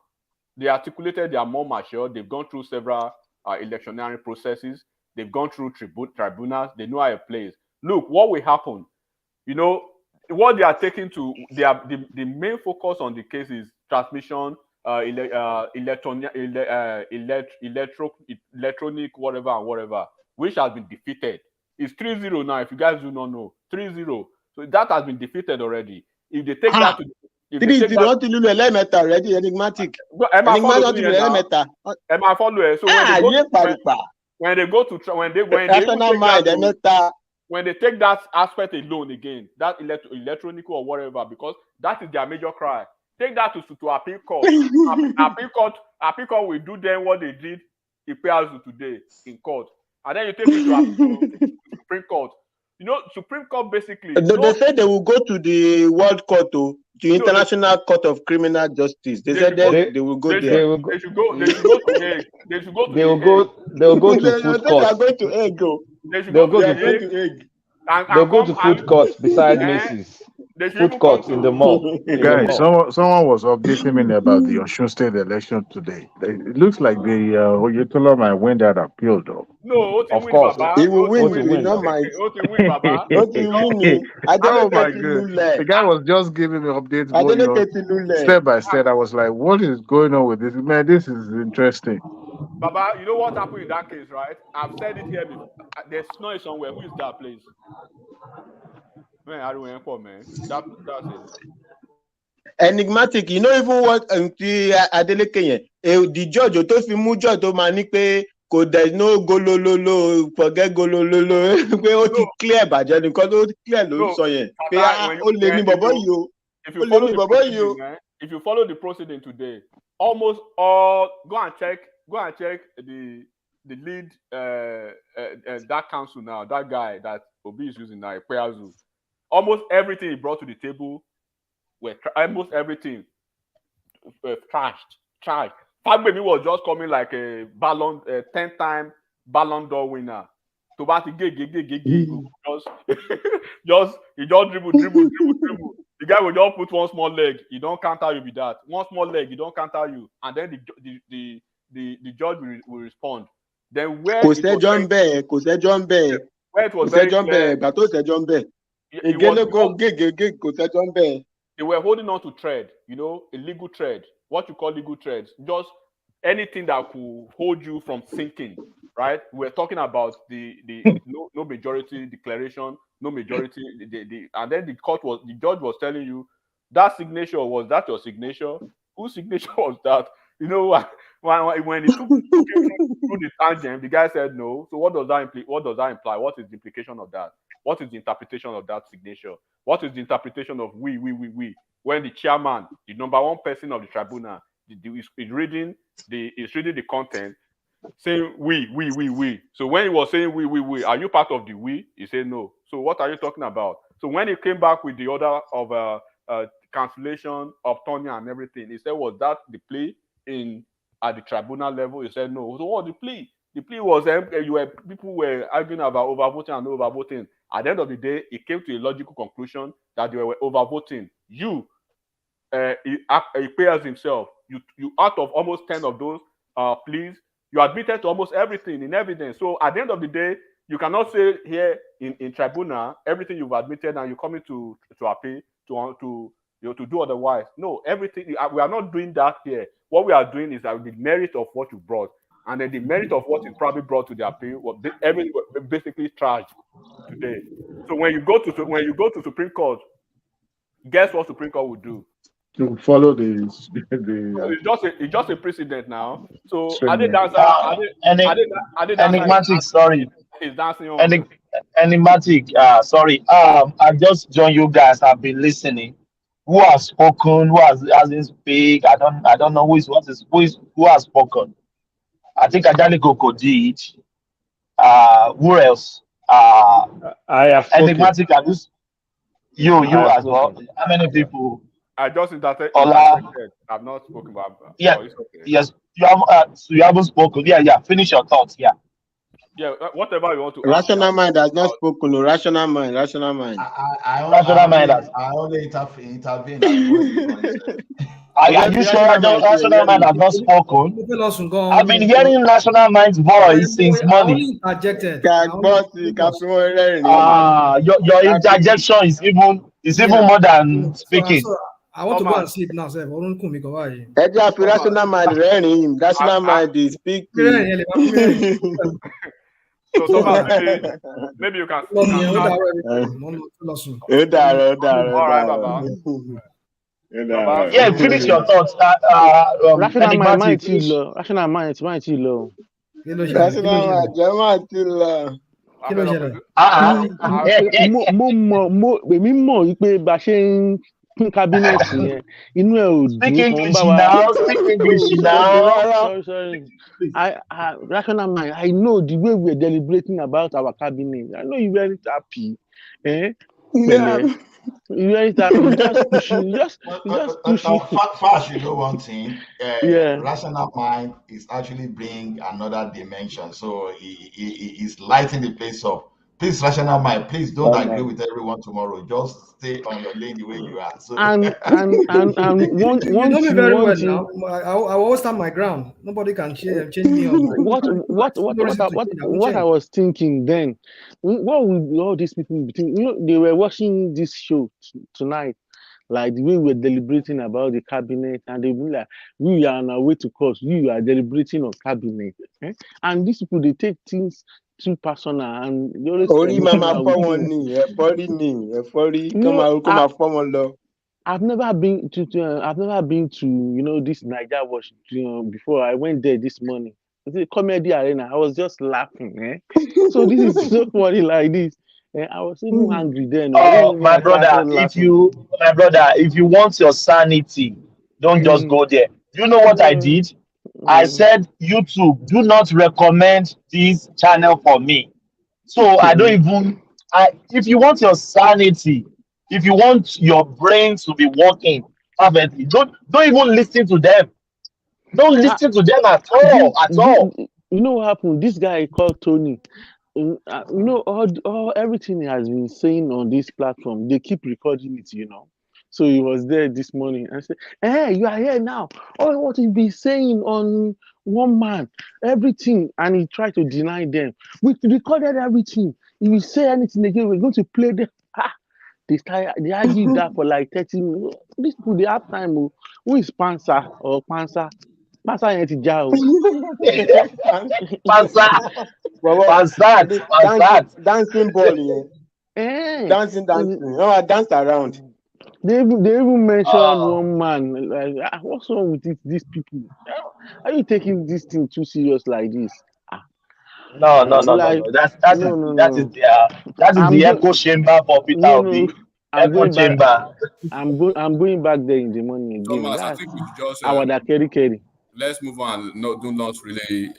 The articulated, they are more mature. They've gone through several electioneering processes. They've gone through tribunals. They know how it plays. Look, what will happen? You know, what they are taking to, the main focus on the case is transmission, electronic, whatever, which has been defeated. It's 3-0 now, if you guys do not know. 3-0. So that has been defeated already. If they take that to... 3-0 already, enigmatic. So when they take that aspect alone again, that electronic or whatever, because that is their major cry. Take that to appeal court. Appeal court will do them what they did in Peazu today in court, and then you take it to Supreme Court. You know, Supreme Court basically. They said they will go to the World Court, to International Court of Criminal Justice. They said they will go there. They should go to Hague. They will go to food court. They are going to Hague. They'll go to Hague. They'll go to food court beside Macy's. Food court in the mall. Guys, someone was updating me about the Osun State election today. It looks like the Oyetola might win that appeal, though. No, of course. He will win. He will not mind. I don't know. The guy was just giving me updates step by step. I was like, what is going on with this? Man, this is interesting. Baba, you know what happened in that case, right? I've said it here before. There's noise somewhere. Who is that, please? Man, I don't know, man. That's it. Enigmatic, you know even what Adeleke the judge tó fi mú judge tó máa ní pé there's no golololo, forget golololo, pé ó ti clear bàjẹ́ nìkan tó clear ló ń sọ yẹn pé ó lè ní bọ̀bọ̀ yìí o. If you follow the proceeding today, almost all go and check the lead that council now, that guy that Obi is using now, Peazu. Almost everything he brought to the table were almost everything trashed. Fagbemi was just coming like a 10-time Ballon d'Or winner. To bat he just he just dribble. The guy will just put one small leg, he don't counter you with that. One small leg, he don't counter you, and then the judge will respond. Then where Kò sẹ́jọ́ ń bẹ̀, kò sẹ́jọ́ ń bẹ̀. Where it was very clear, ìgbà tó sẹ́jọ́ ń bẹ̀. Ìgélégó gègé kò sẹ́jọ́ ń bẹ̀. They were holding on to thread, illegal thread. What you call legal threads, just anything that could hold you from sinking, right? We're talking about the no majority declaration, no majority, and then the judge was telling you that signature, was that your signature? Whose signature was that? When he took through the tangent, the guy said no. So what does that imply? What does that imply? What is the implication of that? What is the interpretation of that signature? What is the interpretation of we? When the chairman, the number one person of the tribunal, is reading the content, saying we. So when he was saying we, are you part of the we? He said no. So what are you talking about? So when he came back with the order of cancellation, upturning, and everything, he said, was that the plea at the tribunal level? He said no. So what the plea? The plea was people were arguing about overvoting and no overvoting. At the end of the day, it came to a logical conclusion that they were overvoting. He pays himself. You out of almost 10 of those pleas, you admitted to almost everything in evidence. So at the end of the day, you cannot say here in tribunal everything you've admitted and you're coming to appeal to do otherwise. No, everything we are not doing that here. What we are doing is that the merit of what you brought, and then the merit of what you probably brought to the appeal was everything basically trashed today. So when you go to Supreme Court, guess what Supreme Court would do? To follow it's just a precedent now. So enigmatic, sorry. Is dancing on. Enigmatic, sorry. I just joined you guys. I've been listening. Who has spoken? Who hasn't speak? I don't know who has spoken. I think Ajani Koko did. Who else? I have spoken. Enigmatic, you as well. How many people? I just interpreted. I've not spoken about. Yeah. Okay. Yes. You haven't spoken. Yeah. Finish your thoughts. Yeah. Yeah. Whatever you want to. Rational mind has not spoken. Rational mind. I only intervene. Are you sure National Mind has not spoken? I've been hearing National Mind's voice since morning. Your interjection is even more than speaking. I want to go and sleep now, sir. Rational mind running. Rational mind is speaking. So maybe you can. All right, Baba. Yeah, finish your thoughts. Rational mind too low. Rational mind too low. Mo mọ̀ wípé bá ṣe ń pín kábínẹ̀tì yẹn inú ẹ̀ ò dùn. Speak English now. Sorry. Rational mind, I know the way we're deliberating about our cabinet. I know you weren't happy. Yeah. You weren't happy. Just pushing. Fast, you know one thing. Rational mind is actually bringing another dimension. So he is lighting the place up. Please, rational mind, please don't agree with everyone tomorrow. Just stay on your lane the way you are. So and one you know me very well now. I always stand my ground. Nobody can change me. What I was thinking then, what would all these people be thinking? You know, they were watching this show tonight, like the way we're deliberating about the cabinet, and they be like, we are on our way to court. You are deliberating on cabinet, and these people, they take things too personal, and they always I've never been to this Niger Watch before. I went there this morning. It's a comedy arena. I was just laughing. So this is so funny like this. I was even angry then. Oh, my brother, if you want your sanity, don't just go there. Do you know what I did? I said, YouTube, do not recommend this channel for me. So I don't even, if you want your sanity, If you want your brain to be working perfectly, don't even listen to them. Don't listen to them at all. You know what happened? This guy called Tony. You know, all everything he has been saying on this platform, they keep recording it, you know. So he was there this morning and said, "Hey, you are here now. All what he be saying on One Man, everything," and he tried to deny them. We recorded everything. If you say anything again, we're going to play them. They argued that for like 30 minutes. These people, they have time. Who is Pansa or Pansa? Pansa yẹn ti já o. Dancing ball, yeah. Dancing. Oh, I danced around. They even mentioned One Man. Like, what's wrong with these people? Are you taking this thing too serious like this? No. That is the echo chamber for Peter Obi. Echo chamber. I'm going back there in the morning again. Thomas, I think we should just carry. Let's move on. Do not really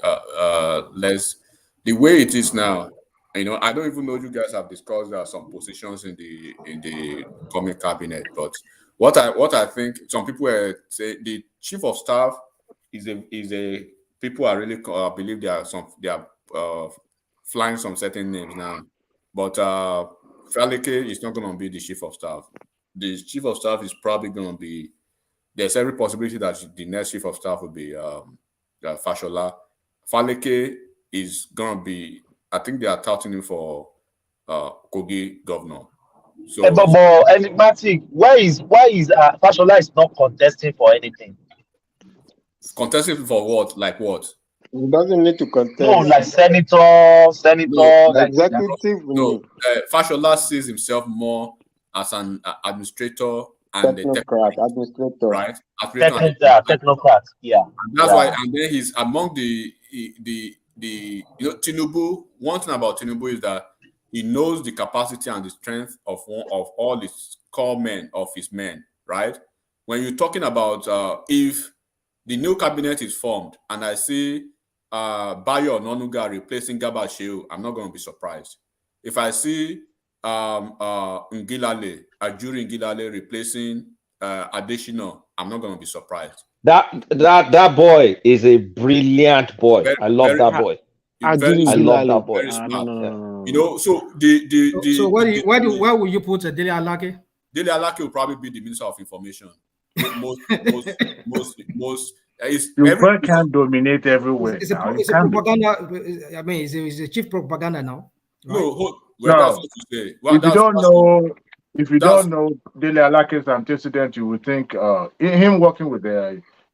the way it is now. You know, I don't even know you guys have discussed some positions in the coming cabinet, but what I think some people say the chief of staff is a people are really believe they are flying some certain names now, but Falike is not going to be the chief of staff. The chief of staff is probably going to be. There's every possibility that the next chief of staff will be Fashola. Falike is going to be. I think they are touting him for Kogi governor. So, but enigmatic. Why is Fashola is not contesting for anything? Contesting for what? Like what? He doesn't need to contest. No, like senator, no, like executive. No, Fashola sees himself more as an administrator and administrator, right? Technocrat, yeah. And that's why, and then he's among the Tinubu. One thing about Tinubu is that he knows the capacity and the strength of all his core men, of his men, right? When you're talking about if the new cabinet is formed and I see Bayo Ononuga replacing Garba Shehu, I'm not going to be surprised. If I see Ajuri Ngilale replacing Adesina, I'm not going to be surprised. That boy is a brilliant boy. I love that boy. I love that boy. Very smart. No. You know, so so where will you put Dele Alake? Dele Alake will probably be the Minister of Information. Most. You can't dominate everywhere. It's a propaganda. I mean, it's a chief propaganda now. Right? No. That's what you say. Well, if you don't know Dele Alake's antecedent, you would think him working with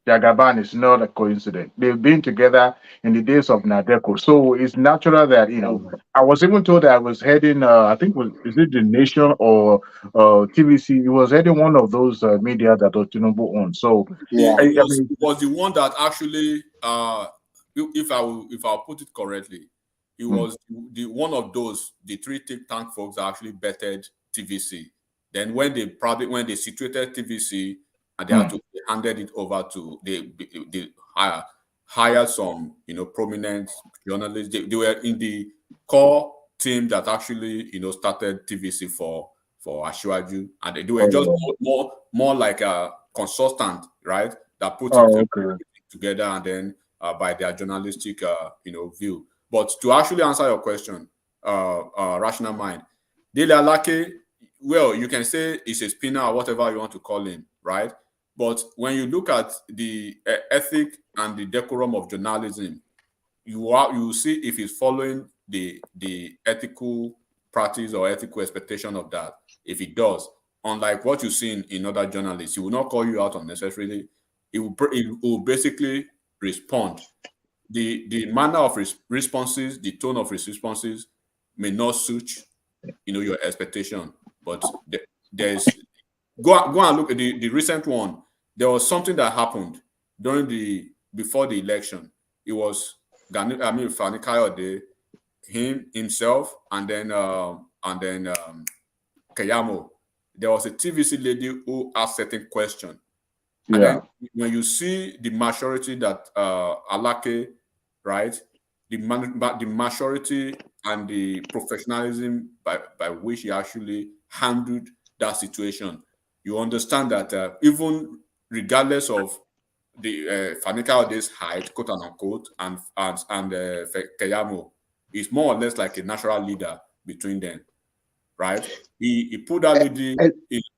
Jagaban is not a coincidence. They've been together in the days of Nadeko, so it's natural that I was even told that I was heading. I think is it the Nation or TVC? It was heading one of those media that Tinubu owns. So yeah, it was the one that actually, if I'll put it correctly, it was the one of those the three think tank folks that actually betted TVC. Then when they situated TVC. And they had to handed it over to they hired some prominent journalists. They were in the core team that actually started TVC for Asiwaju, and they were just more like a consultant, right? That put everything together and then by their journalistic view. But to actually answer your question, Rational Mind, Dele Alake, well, you can say he's a spinner or whatever you want to call him, right? But when you look at the ethic and the decorum of journalism, you see if he's following the ethical practice or ethical expectation of that. If he does, unlike what you see in other journalists, he will not call you out unnecessarily. He will basically respond. The manner of responses, the tone of his responses may not suit your expectation. But there's go and look at the recent one. There was something that happened before the election. It was Fani Kayode, himself, and then Keyamo. There was a TVC lady who asked certain question. And then when you see the maturity that Alake, right, the maturity and the professionalism by which he actually handled that situation, you understand that even regardless of the Fani-Kayode Ode's height, quote unquote, and Keyamo, is more or less like a natural leader between them, right? He put that lady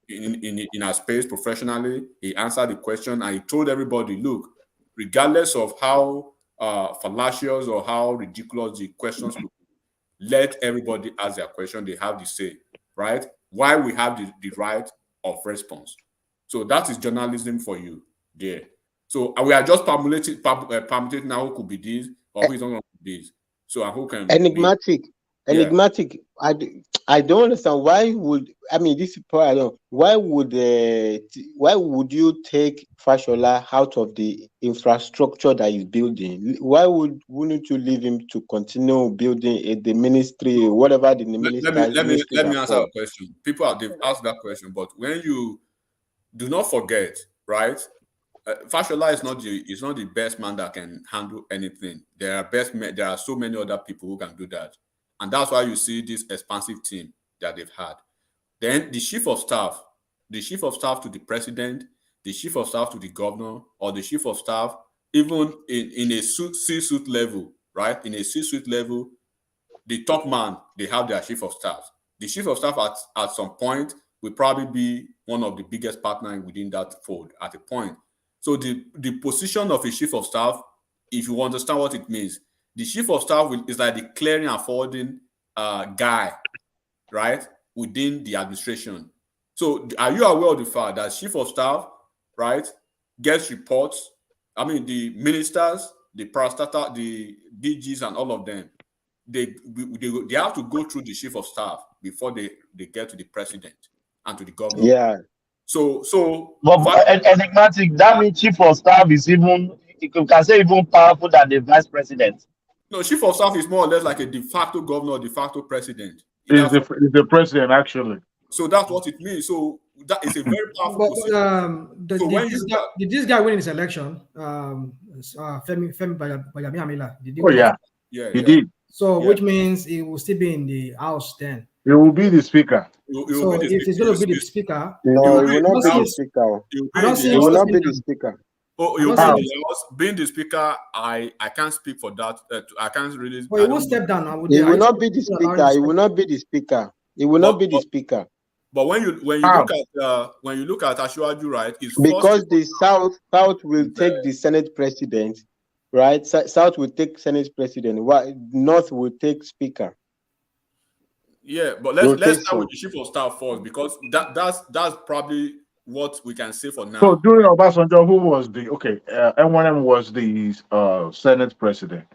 in her space professionally. He answered the question and he told everybody, look, regardless of how fallacious or how ridiculous the questions look, let everybody ask their question. They have the say, right? Why we have the right of response. So that is journalism for you there. So we are just permutating now who could be this or who is not going to be this. So who can enigmatic. I don't understand why would this is part I don't. Why would you take Fashola out of the infrastructure that he's building? Why wouldn't you leave him to continue building the ministry, whatever the ministry? Let me answer a question. They've asked that question, but when you do not forget, right? Fashola is not the best man that can handle anything. There are so many other people who can do that. And that's why you see this expansive team that they've had. Then the chief of staff to the president, the chief of staff to the governor, or the chief of staff, even in a C-suite level, right? In a C-suite level, the top man, they have their chief of staff. The chief of staff at some point will probably be one of the biggest partners within that fold at a point. So the position of a chief of staff, if you understand what it means, the chief of staff is like the clearing and forwarding guy, right, within the administration. So are you aware of the fact that chief of staff, right, gets reports? I mean, the ministers, the parastatal, the DGs, and all of them, they have to go through the chief of staff before they get to the president and to the governor. Yeah. But enigmatic, that means chief of staff is even, you can say, even powerful than the vice president. No, chief of staff is more or less like a de facto governor, de facto president. Is the president actually? So that's what it means. So that is a very powerful position. Did this guy win his election? Femi Bayamiamila. He did. So which means he will still be in the house then. He will be the speaker. So if he's going to be the speaker, no, he will not be the speaker. He will not be the speaker. Oh, being the speaker, I can't speak for that. I can't really. But he will step down. He will not be the speaker. He will not be the speaker. He will not be the speaker. But when you look at Asiwaju, right? Because the South will take the Senate president, right? South will take Senate president. North will take speaker. Yeah, but let's start with the chief of staff first, because that's probably what we can say for now. So during Obasanjo, who was MNM was the Senate president.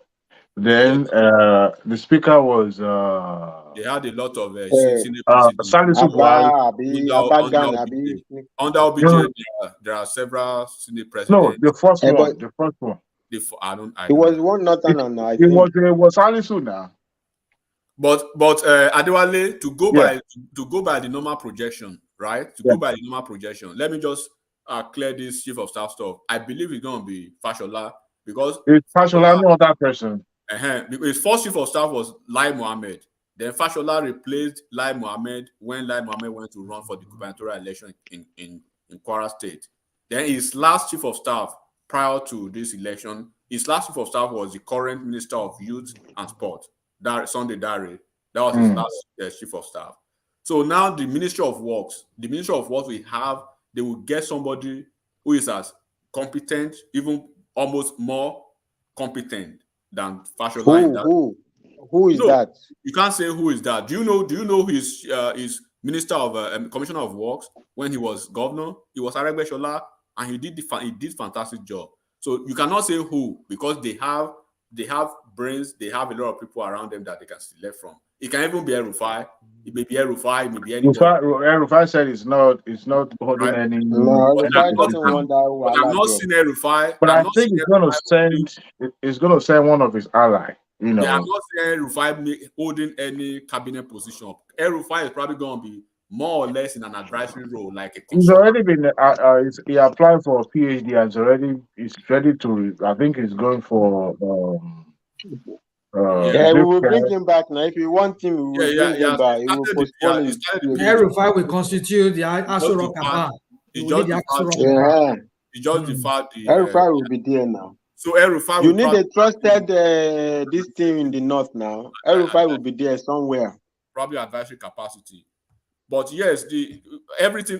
Then the speaker was they had a lot of senior presidents. Salisu under OBJ, there are several senior presidents. No, the first one. It was one Northern and I think it was Salisu now. But Adewale, to go by the normal projection, right? Go by the normal projection. Let me just clear this chief of staff stuff. I believe it's going to be Fashola, because it's Fashola, no other person. His first chief of staff was Lai Mohammed. Then Fashola replaced Lai Mohammed when Lai Mohammed went to run for the gubernatorial election in Kwara State. Then his last chief of staff prior to this election, his last chief of staff was the current Minister of Youth and Sport, Sunday Dare. That was his last chief of staff. So now the Ministry of Works we have, they will get somebody who is as competent, even almost more competent than Fashola. Who is that? You can't say who is that. Do you know his Minister of Commissioner of Works when he was governor? He was Aregbesola, and he did fantastic job. So you cannot say who, because they have brains, they have a lot of people around them that they can select from. It can even be El-Rufai. It may be El-Rufai, it may be any. El-Rufai said it's not holding any. No, El-Rufai doesn't want that. But I'm not seeing El-Rufai. But I think it's going to send one of his allies. Yeah, I'm not saying El-Rufai holding any cabinet position. El-Rufai is probably going to be more or less in an advisory role, like a. He's already been. He applied for a PhD and he's ready to. I think he's going for Yeah, we will bring him back now. If you want him, we will bring him back. We will postpone him. El-Rufai will constitute the Aso Rock Abba. It's just the fact El-Rufai will be there now. So El-Rufai you need a trusted this team in the north now. El-Rufai will be there somewhere. Probably advisory capacity. But yes,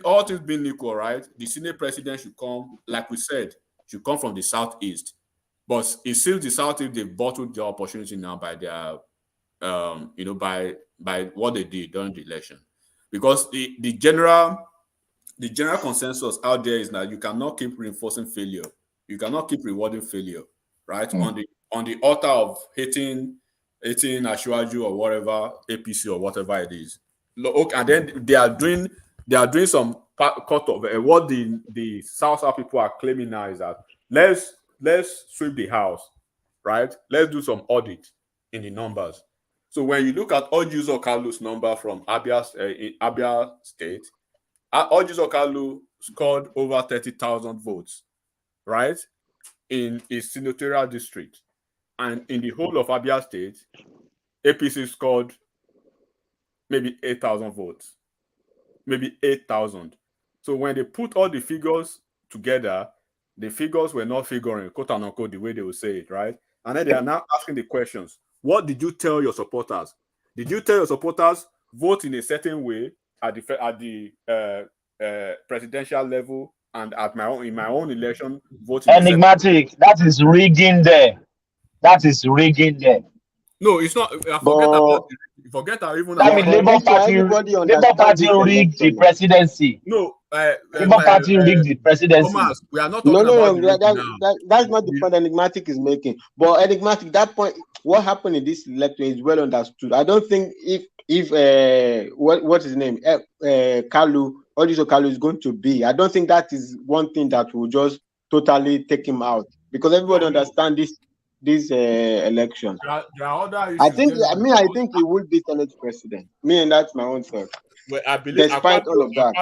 all things being equal, right? The Senate president should come, like we said, should come from the southeast. But it seems the southeast, they've bottled the opportunity now by their by what they did during the election. Because the general consensus out there is that you cannot keep reinforcing failure. You cannot keep rewarding failure, right? On the altar of hating Asiwaju or whatever, APC or whatever it is. Look, and then they are doing some cut of what the South people are claiming now is that let's sweep the house, right? Let's do some audit in the numbers. So when you look at Orji Uzor Kalu's number from Abia State, Orji Uzor Kalu scored over 30,000 votes, right, in his senatorial district. And in the whole of Abia State, APC scored maybe 8,000 votes. Maybe 8,000. So when they put all the figures together, the figures were not figuring, quote unquote, the way they would say it, right? And then they are now asking the questions. What did you tell your supporters? Did you tell your supporters vote in a certain way at the presidential level and in my own election voting? Enigmatic. That is rigging there. No, it's not. Forget how even. I mean, Labour Party rigged the presidency. No, Labour Party rigged the presidency. Thomas, we are not talking about that's not the point Enigmatic is making. But Enigmatic, that point, what happened in this election is well understood. I don't think if what is his name, Kalu, Orji Uzor Kalu is going to be. I don't think that is one thing that will just totally take him out because everybody understands this election. There are other issues. I think he will be Senate president. And that's my own thought. Well, I believe despite all of that,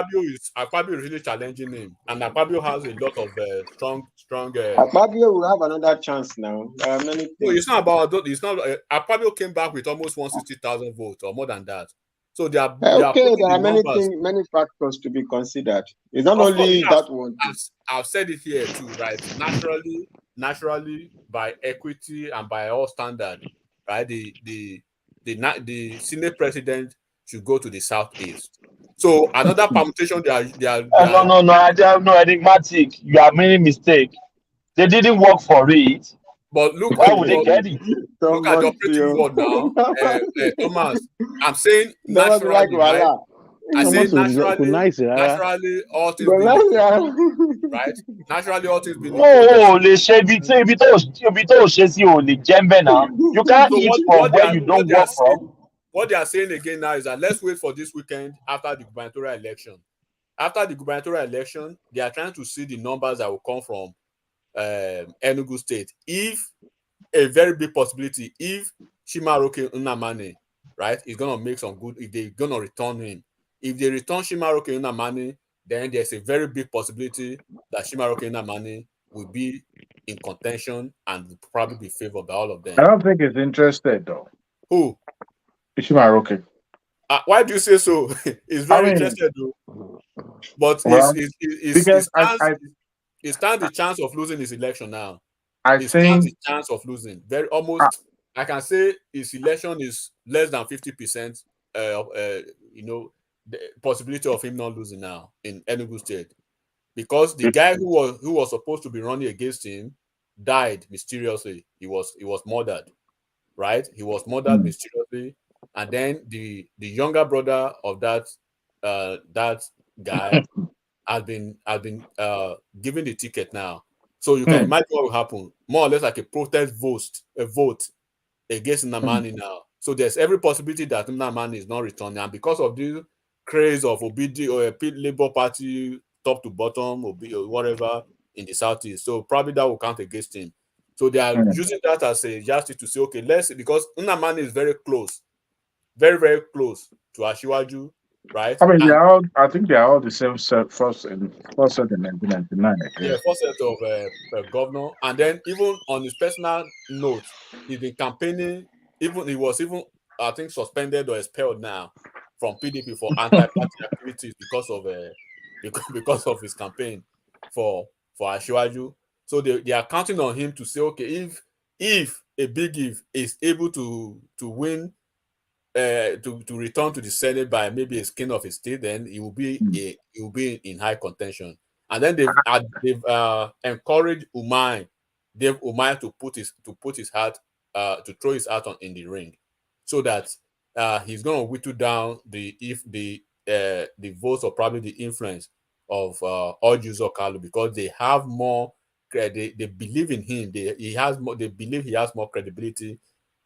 Akpabio is really challenging him, and Akpabio has a lot of strong. Akpabio will have another chance now. Many things. No, it's not about. It's not. Akpabio came back with almost 160,000 votes or more than that. So there are many factors to be considered. It's not only that one. I've said it here too, right? Naturally, by equity and by all standards, right? The Senate president should go to the southeast. So another permutation they are No, Enigmatic. You are making mistake. They didn't work for it. But look, why would they get it? Look at the operating word now, Thomas. I'm saying naturally, right? I say naturally, all things being right. Naturally, all things being you can't eat from where you don't work from. What they are saying again now is that let's wait for this weekend after the gubernatorial election. After the gubernatorial election, they are trying to see the numbers that will come from Enugu State. If a very big possibility, if Chimaroke Nnamani, right, is gonna make some good, if they're gonna return him. If they return Chimaroke Nnamani, then there's a very big possibility that Chimaroke Nnamani will be in contention and will probably be favored by all of them. I don't think he's interested though. Who? Chimaroke. Why do you say so? He's very interested though. But he stands the chance of losing his election now. He stands the chance of losing. Very almost, I can say his election is less than 50%. The possibility of him not losing now in Enugu State, because the guy who was supposed to be running against him died mysteriously. He was murdered, right? He was murdered mysteriously, and then the younger brother of that guy has been given the ticket now. So you can imagine what will happen. More or less like a protest vote against Nnamani now. So there's every possibility that Nnamani is not returning, and because of this craze of Obidi or a Labour Party top to bottom or whatever in the southeast, so probably that will count against him. So they are using that as a yardstick to say, okay, because Nnamani is very close, very very close to Asiwaju, right? I mean, I think they are all the same set, first in 1999. Yeah, first set of governor, and then even on his personal note, he's been campaigning he was even I think suspended or expelled now from PDP for anti-party activities because of his campaign for Asiwaju. So they are counting on him to say, okay, if a big if is able to win to return to the Senate by maybe a skin of his teeth, then he will be in high contention. And then they've encouraged Dave Umahi to put his heart to throw his heart in the ring, so that he's going to whittle down the votes or probably the influence of Orji Uzor Kalu, because they have more. They believe in him. They believe he has more credibility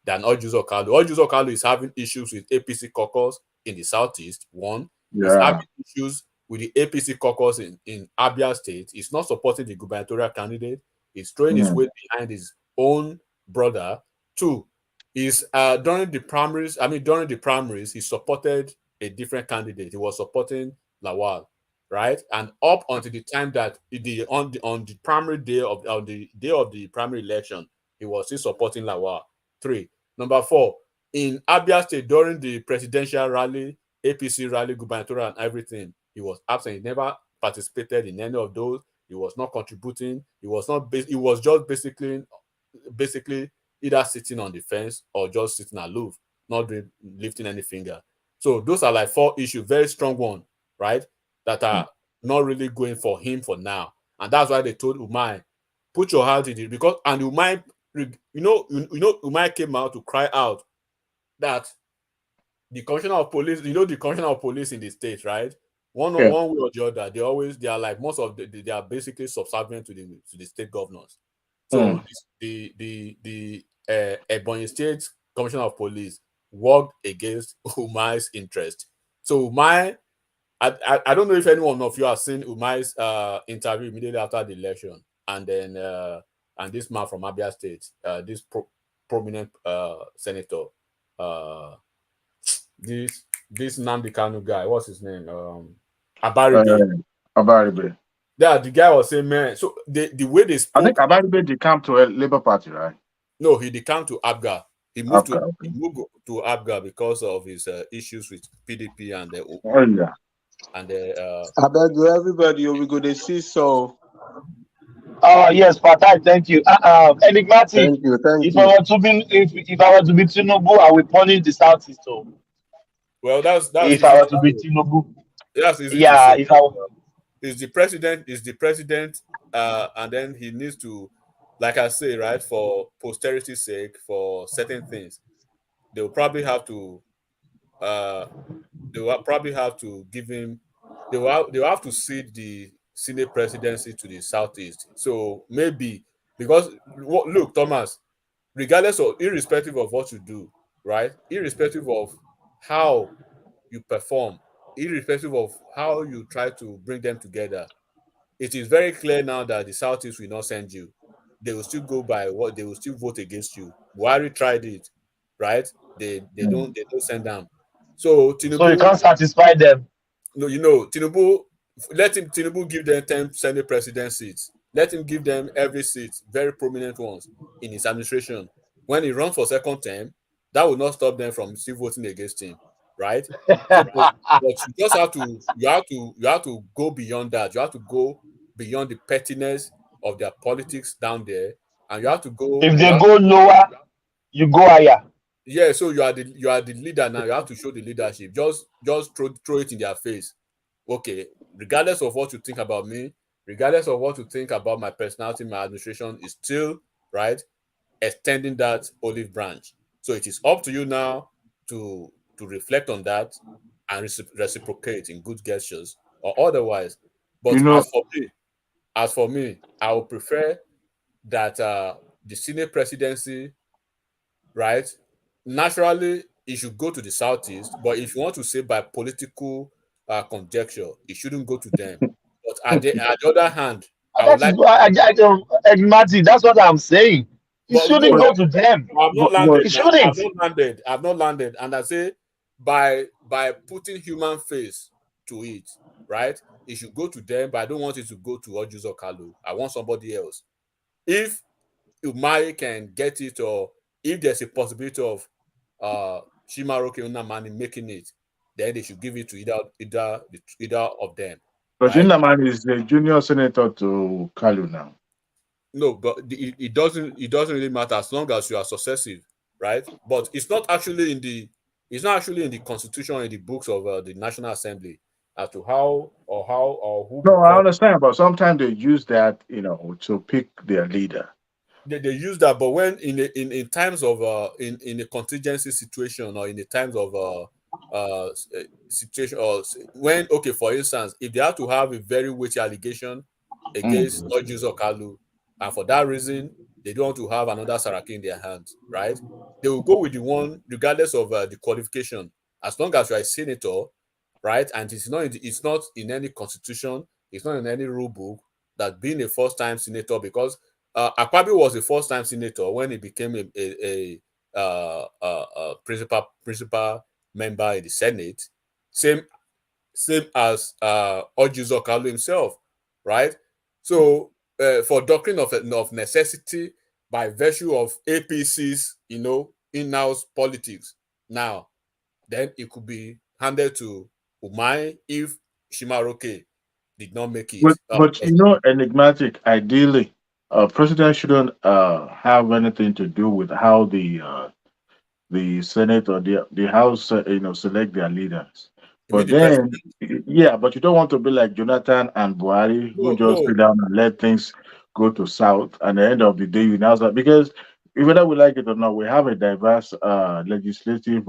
than Orji Uzor Kalu. Orji Uzor Kalu is having issues with APC caucus in the southeast. He's having issues with the APC caucus in Abia State. He's not supporting the gubernatorial candidate. He's throwing his weight behind his own brother. 2, is during the primaries, he supported a different candidate. He was supporting Lawal, right? And up until the time that on the primary day of the primary election, he was still supporting Lawal. 3. Number 4, in Abia State during the presidential rally, APC rally, gubernatorial and everything, he was absent. He never participated in any of those. He was not contributing. He was just basically either sitting on the fence or just sitting aloof, not lifting any finger. So those are like 4 issues, very strong one, right? That are not really going for him for now. And that's why they told Umahi, put your heart in it, because Umahi, Umahi came out to cry out that the commissioner of police, the commissioner of police in the state, right? One way or the other, they are like they are basically subservient to the state governors. So the Ebonyi State Commissioner of Police worked against Umahi's interest. So Umahi, I don't know if anyone of you have seen Umahi's interview immediately after the election, and then and this man from Abia State, this prominent senator, this Nnamdi Kanu guy, what's his name? Abaribe. Yeah, the guy was saying, man. So the way they spoke, I think Abaribe decamped to a Labour Party, right? No, he decamped to ABGA. He moved to ABGA because of his issues with PDP and the I beg you, everybody, we go to see so. Yes, Fatai, thank you. Enigmatic. Thank you. If I were to be Tinubu, I will punish the Southeast. So. Well, that's if I were to be Tinubu. Yes, yeah. If I is the president, and then he needs to, like I say, right, for posterity's sake, for certain things, they will probably have to give him. They will have to cede the Senate presidency to the Southeast. So maybe, because look, Thomas, irrespective of what you do, right, irrespective of how you perform, irrespective of how you try to bring them together, it is very clear now that the Southeast will not send you. They will still go by what they will still vote against you. Buhari tried it, right? They don't send them. So Tinubu, so you can't satisfy them. No, Tinubu, let Tinubu give them 10 Senate president seats. Let him give them every seat, very prominent ones in his administration. When he runs for second term, that will not stop them from still voting against him, right? But you just have to go beyond that. You have to go beyond the pettiness of their politics down there, and you have to go. If they go lower, you go higher. Yeah, so you are the leader now. You have to show the leadership. Just throw it in their face. Okay, regardless of what you think about me, regardless of what you think about my personality, my administration is still right extending that olive branch. So it is up to you now to reflect on that and reciprocate in good gestures or otherwise. But as for me, I would prefer that the Senate presidency, right? Naturally, it should go to the Southeast, but if you want to say by political conjecture, it shouldn't go to them. But at the other hand, Martin, that's what I'm saying. It shouldn't go to them. I've not landed. And I say by putting human face to it, right? It should go to them, but I don't want it to go to Orji Uzor Kalu. I want somebody else. If Umahi can get it, or if there's a possibility of Chimaroke Nnamani making it, then they should give it to either of them. But Right? Nnamani is the junior senator to Kalu now. No, but it doesn't really matter as long as you are successive, right? But it's not actually in the constitution or in the books of the National Assembly as to how or who. No, I understand, but sometimes they use that, to pick their leader. They use that, but when in times of in a contingency situation or in the times of situation, or when, okay, for instance, if they have to have a very weighty allegation against Ojuzo Kalu, and for that reason they don't want to have another Saraki in their hands, right? They will go with the one regardless of the qualification, as long as you are a senator, right? And it's not in any constitution, it's not in any rule book that being a first-time senator, because Akpabio was a first-time senator when he became a principal member in the Senate, same as Ojuzo Kalu himself, right? So for doctrine of necessity, by virtue of APC's in-house politics, now then it could be handed to Umai if Chimaroke did not make it. But enigmatic, ideally, president shouldn't have anything to do with how the Senate or the House select their leaders. But then, but you don't want to be like Jonathan and Buhari, who just sit down and let things go to south. And at the end of the day, you now start, because whether we like it or not, we have a diverse legislative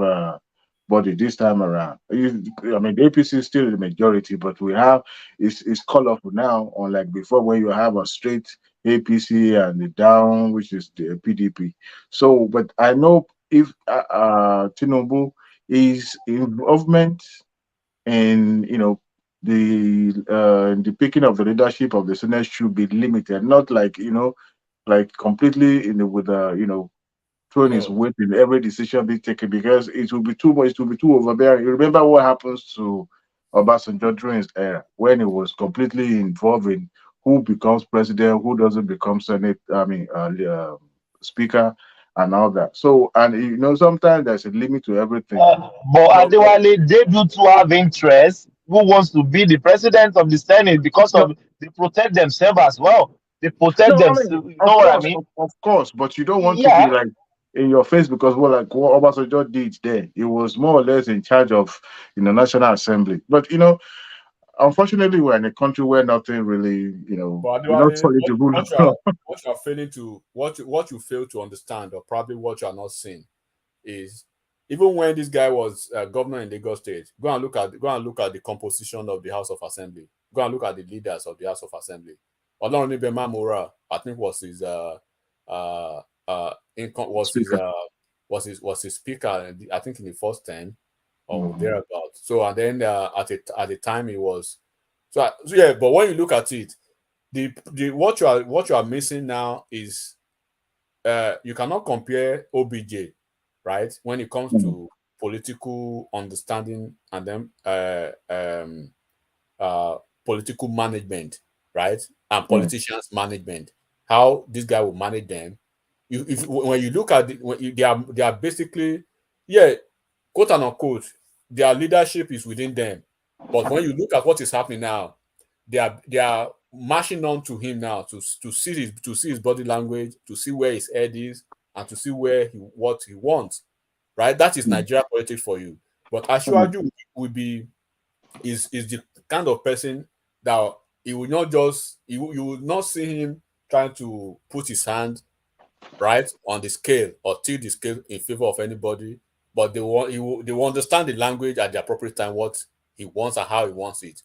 body this time around. I mean, the APC is still the majority, but we have it's colorful now, unlike before, where you have a straight APC and the down, which is the PDP. So, but I know if Tinubu is involvement in the picking of the leadership of the Senate should be limited, not like completely throwing his weight in every decision being taken, because it will be too much, it will be too overbearing. You remember what happens to Obasanjo during his era, when he was completely involved in who becomes president, who doesn't become speaker, and all that. So, and sometimes there's a limit to everything. But Adewale, they do to have interest. Who wants to be the president of the Senate, because of they protect themselves as well. They protect themselves. You know what I mean? Of course, but you don't want to be like in your face, because what Obasanjo did there, he was more or less in charge of National Assembly. But unfortunately, we're in a country where nothing really, what you fail to understand, or probably what you are not seeing, is even when this guy was governor in Lagos State, go and look at the composition of the House of Assembly. Go and look at the leaders of the House of Assembly. Olorunniyi Mamora, I think, was his his speaker, I think, in the first term or thereabout. So, and then at the time he was but when you look at it, what you are missing now is you cannot compare OBJ, right, when it comes to political understanding and then political management, right, and politicians management, how this guy will manage them. When you look at they are basically, quote and unquote, their leadership is within them. But when you look at what is happening now, they are marching on to him now to see his body language, to see where his head is, and to see what he wants. Right? That is Nigeria politics for you. But Asiwaju is the kind of person that he will not just you will not see him trying to put his hand right on the scale or tilt the scale in favor of anybody, but they will understand the language at the appropriate time, what he wants and how he wants it.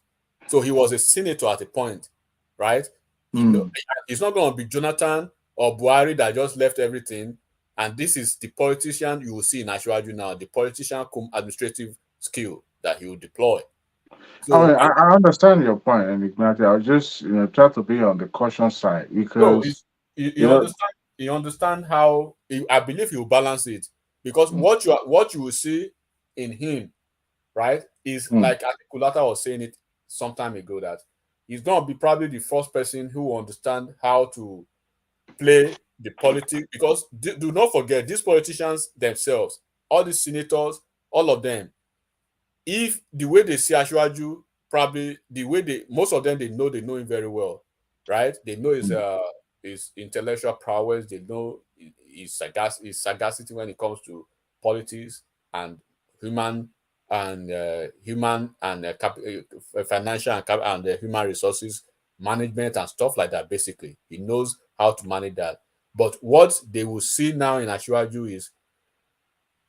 So he was a senator at a point, right? It's not going to be Jonathan or Buhari that just left everything. And this is the politician you will see in Asiwaju now, the politician administrative skill that he will deploy. So, I understand your point, and Ignatius, I'll just try to be on the caution side, because you understand how I believe he will balance it, because what you will see in him, right, is like Kulata was saying it some time ago, that he's going to be probably the first person who will understand how to play the politics, because do not forget, these politicians themselves, all these senators, all of them, if the way they see Ashwaju, probably the way most of them, they know him very well, right? They know his intellectual prowess. They know his sagacity when it comes to politics and human and financial and human resources management and stuff like that. Basically, he knows how to manage that. But what they will see now in Ashwaju is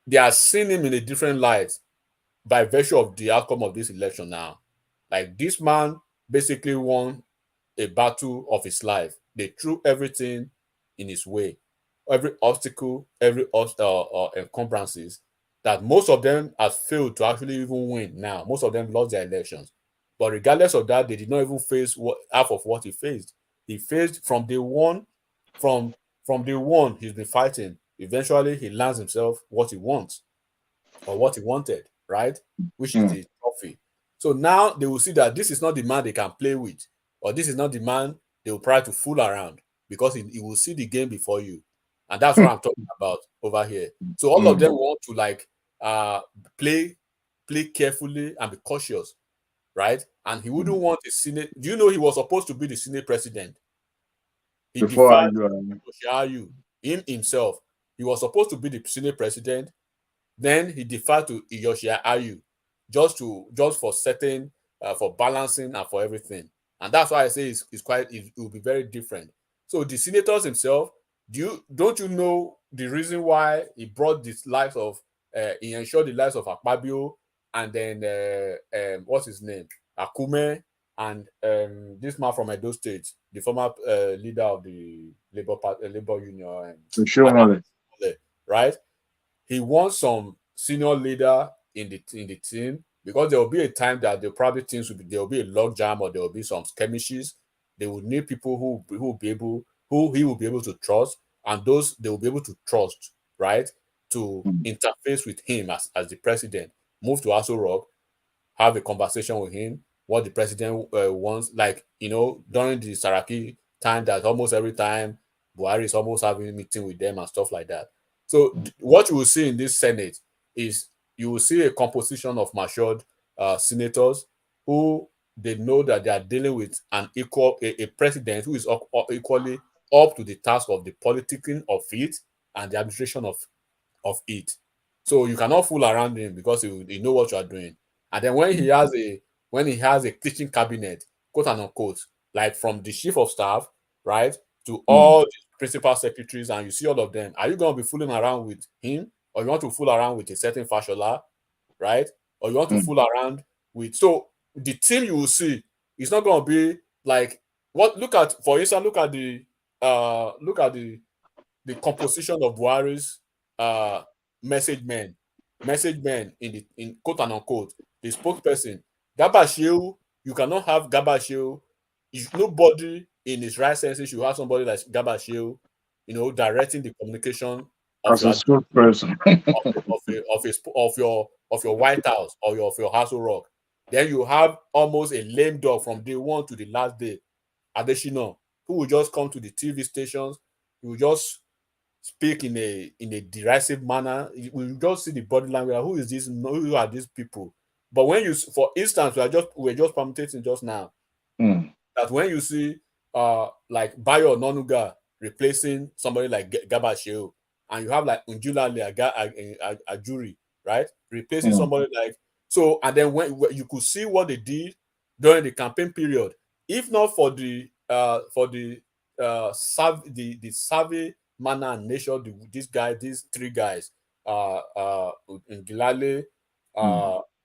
they are seeing him in a different light by virtue of the outcome of this election now. Like, this man basically won a battle of his life. They threw everything in his way, every obstacle, every encumbrances, that most of them have failed to actually even win now. Most of them lost their elections. But regardless of that, they did not even face half of what he faced. He faced from day one, from day one, he's been fighting. Eventually, he lands himself what he wants or what he wanted, right? Which is the trophy. So now they will see that this is not the man they can play with, or this is not the man they will try to fool around, because he will see the game before you. And that's what I'm talking about over here. So all of them want to like play carefully and be cautious, right? And he wouldn't want a Senate. Do you know he was supposed to be the Senate president? He defied Ayu, him himself. He was supposed to be the Senate president. Then he deferred to Iyorchia Ayu just for certain, for balancing and for everything. And that's why I say it will be very different. So the senators himself, don't you know the reason why he brought this lives of he ensured the lives of Akpabio and then what's his name, Akume, and this man from Edo State, the former leader of the labor union, right? He wants some senior leader in the team, because there will be a time that there will be a logjam, or there will be some skirmishes. They will need people who he will be able to trust, and those they will be able to trust, right, to interface with him as the president. Move to Aso Rock, have a conversation with him, what the president wants. Like, during the Saraki time, that almost every time Buhari is almost having a meeting with them and stuff like that. So what you will see in this Senate is you will see a composition of matured senators who they know that they are dealing with a president who is equally up to the task of the politicking of it and the administration of it. So you cannot fool around him, because he know what you are doing. And then when he has a teaching cabinet, quote and unquote, like from the chief of staff, right, to all the principal secretaries, and you see all of them, are you going to be fooling around with him, or you want to fool around with a certain Fashola, right? Or you want to fool around with, so the team you will see is not going to be like what. For instance, look at the composition of Buhari's message men in quote and unquote, the spokesperson. Garba Shehu, you cannot have Garba Shehu. If nobody in his right senses should have somebody like Garba Shehu, directing the communication as a spokesperson of your White House or of your Aso Rock. Then you have almost a lame dog from day one to the last day, Adesina, who will just come to the TV stations. He will just speak in a derisive manner. We will just see the body language. Who is this? Who are these people? But when for instance, we're just permutating just now that when you see like Bayo Nonuga replacing somebody like Garba Shehu, and you have like Unjulale Ajuri, right, replacing somebody like, so, and then when you could see what they did during the campaign period, if not for the savvy manner and nature, these three guys, Ngilale,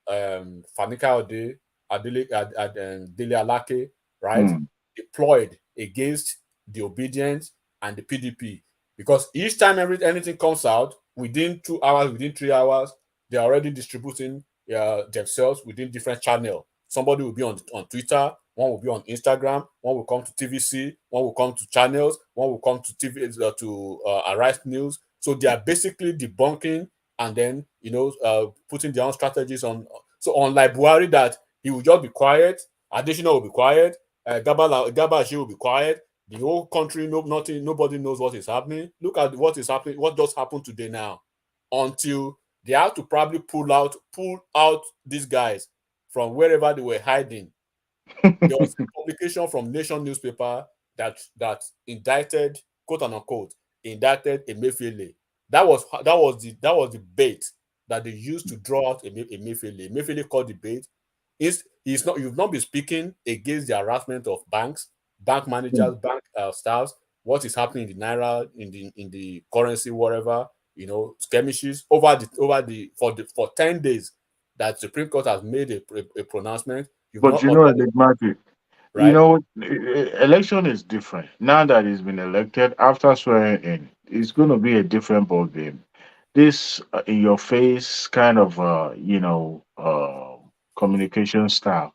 Fanika Ode, Dele Alake, right, deployed against the Obedience and the PDP, because each time anything comes out, within 2 hours, within 3 hours, they're already distributing themselves within different channels. Somebody will be on Twitter, one will be on Instagram, one will come to TVC, one will come to channels, one will come to TV to Arise News. So they are basically debunking and then putting their own strategies on. So unlike Buhari, that he will just be quiet, Adesina will be quiet, Garba Shehu will be quiet. The whole country, nobody knows what is happening. Look at what is happening. What just happened today now? Until they have to probably pull out these guys from wherever they were hiding. There was a publication from Nation newspaper that indicted, quote unquote, indicted Emefiele. That was the bait that they used to draw out Emefiele. Emefiele called the bait. You've not been speaking against the harassment of banks, bank managers, bank staffs. What is happening in the naira, in the currency, whatever, skirmishes for 10 days that Supreme Court has made a pronouncement. But Enigmatic, right? Election is different. Now that he's been elected, after swearing in, it's going to be a different ball game. This in your face kind of communication style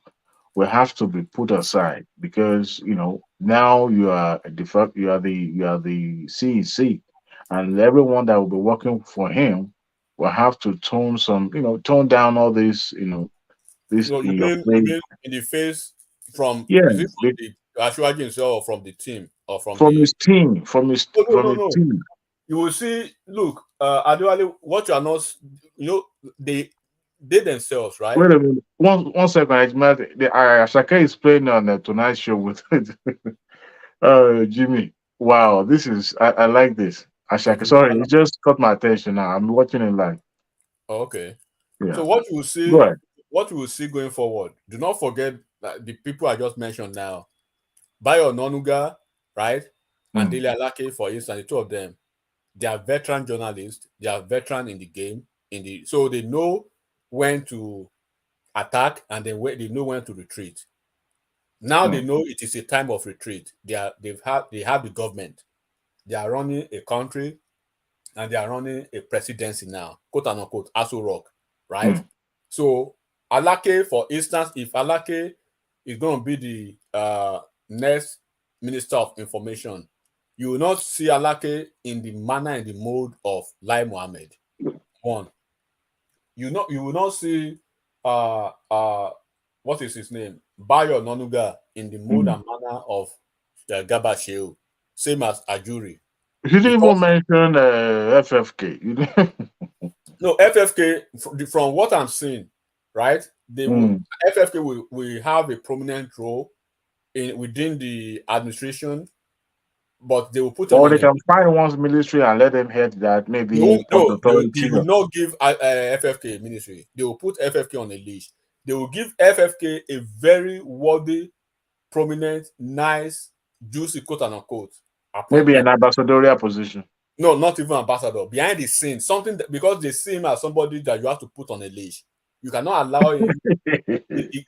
will have to be put aside because now you are the CEC, and everyone that will be working for him will have to tone down all this this you in mean in the face from yes, is it from the Ashwaji himself or from the team or his team from his team. You will see. Look, Adewale, what you are not, they themselves, right? Wait a minute. One second. Ashake is playing on the Tonight Show with Jimmy. Wow, this is I like this. Ashake, sorry, it just caught my attention now. I'm watching it live. Oh, okay. Yeah. So what you will see, going forward, do not forget that the people I just mentioned now, Bayo Onanuga, right, and Dele Alake, for instance, the two of them, they are veteran journalists. They are veteran in the game. So they know when to attack and then they know when to retreat. Now they know it is a time of retreat. They have the government. They are running a country and they are running a presidency now, quote unquote, Aso Rock, right? So Alake, for instance, if Alake is going to be the next Minister of Information, you will not see Alake in the manner and the mode of Lai Mohammed. One. You will not see what is his name? Bayo Onanuga in the mode and manner of Garba Shehu, same as Ajuri. You didn't even mention FFK. No, FFK, from what I'm seeing, right? FFK will have a prominent role within the administration, but they will put him. Or they can find one's ministry and let them head that. Maybe they will not give FFK ministry. They will put FFK on a leash. They will give FFK a very worthy, prominent, nice, juicy, quote unquote, maybe an ambassadorial position. No, not even ambassador. Behind the scenes, something because they see him as somebody that you have to put on a leash. You cannot allow him.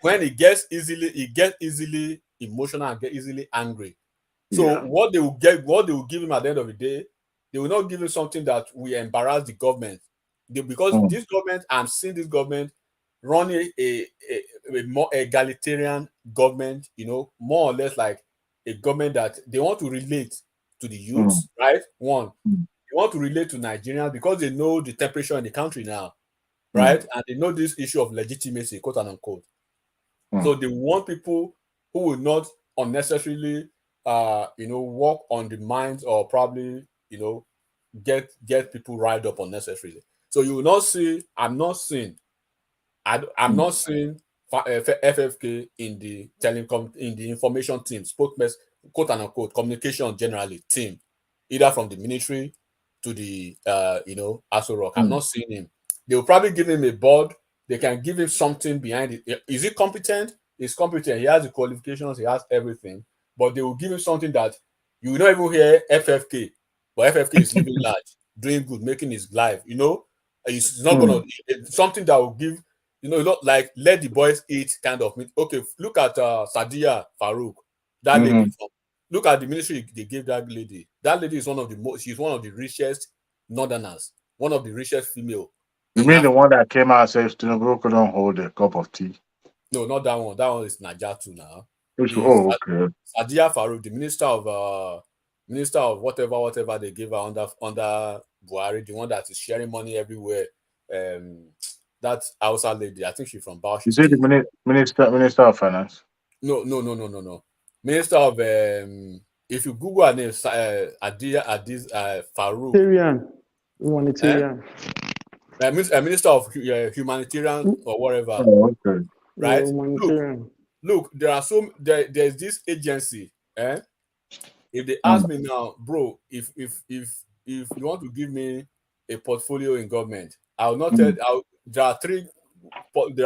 When he gets easily emotional and get easily angry. So what they will give him at the end of the day, they will not give him something that will embarrass the government. Because this government, I'm seeing this government running a more egalitarian government, more or less like a government that they want to relate to the youths, right? One, they want to relate to Nigerians because they know the temperature in the country now, right? And they know this issue of legitimacy, quote unquote. So they want people who will not unnecessarily work on the minds or probably, get people riled up unnecessarily. So you will not see, I'm not seeing FFK in the in the information team, spokesman, quote unquote, communication generally team, either from the military to the Aso Rock. I'm not seeing him. They will probably give him a board. They can give him something behind it. Is he competent? He's competent. He has the qualifications. He has everything. But they will give him something that you will not even hear FFK. But FFK is living large, doing good, making his life. It's not gonna something that will give. Like let the boys eat kind of. Okay, look at Sadia Farouk, that lady. Look at the ministry they gave that lady. That lady is one of the most. She's one of the richest Northerners, one of the richest female. You mean the one that came out and said Tinubu couldn't hold a cup of tea? No, not that one. That one is Najatu now. Okay. Sadia Farouk, the minister of whatever they gave her under Buhari, the one that is sharing money everywhere. That's Hausa lady. I think she's from Bauchi. Is it the minister of finance? No. Minister of if you Google her name, Adia Farouk. Humanitarian. A minister of humanitarian or whatever. Oh, okay. Right? Yeah, Look, there's this agency. If they ask me now, bro, if you want to give me a portfolio in government, I'll not tell. There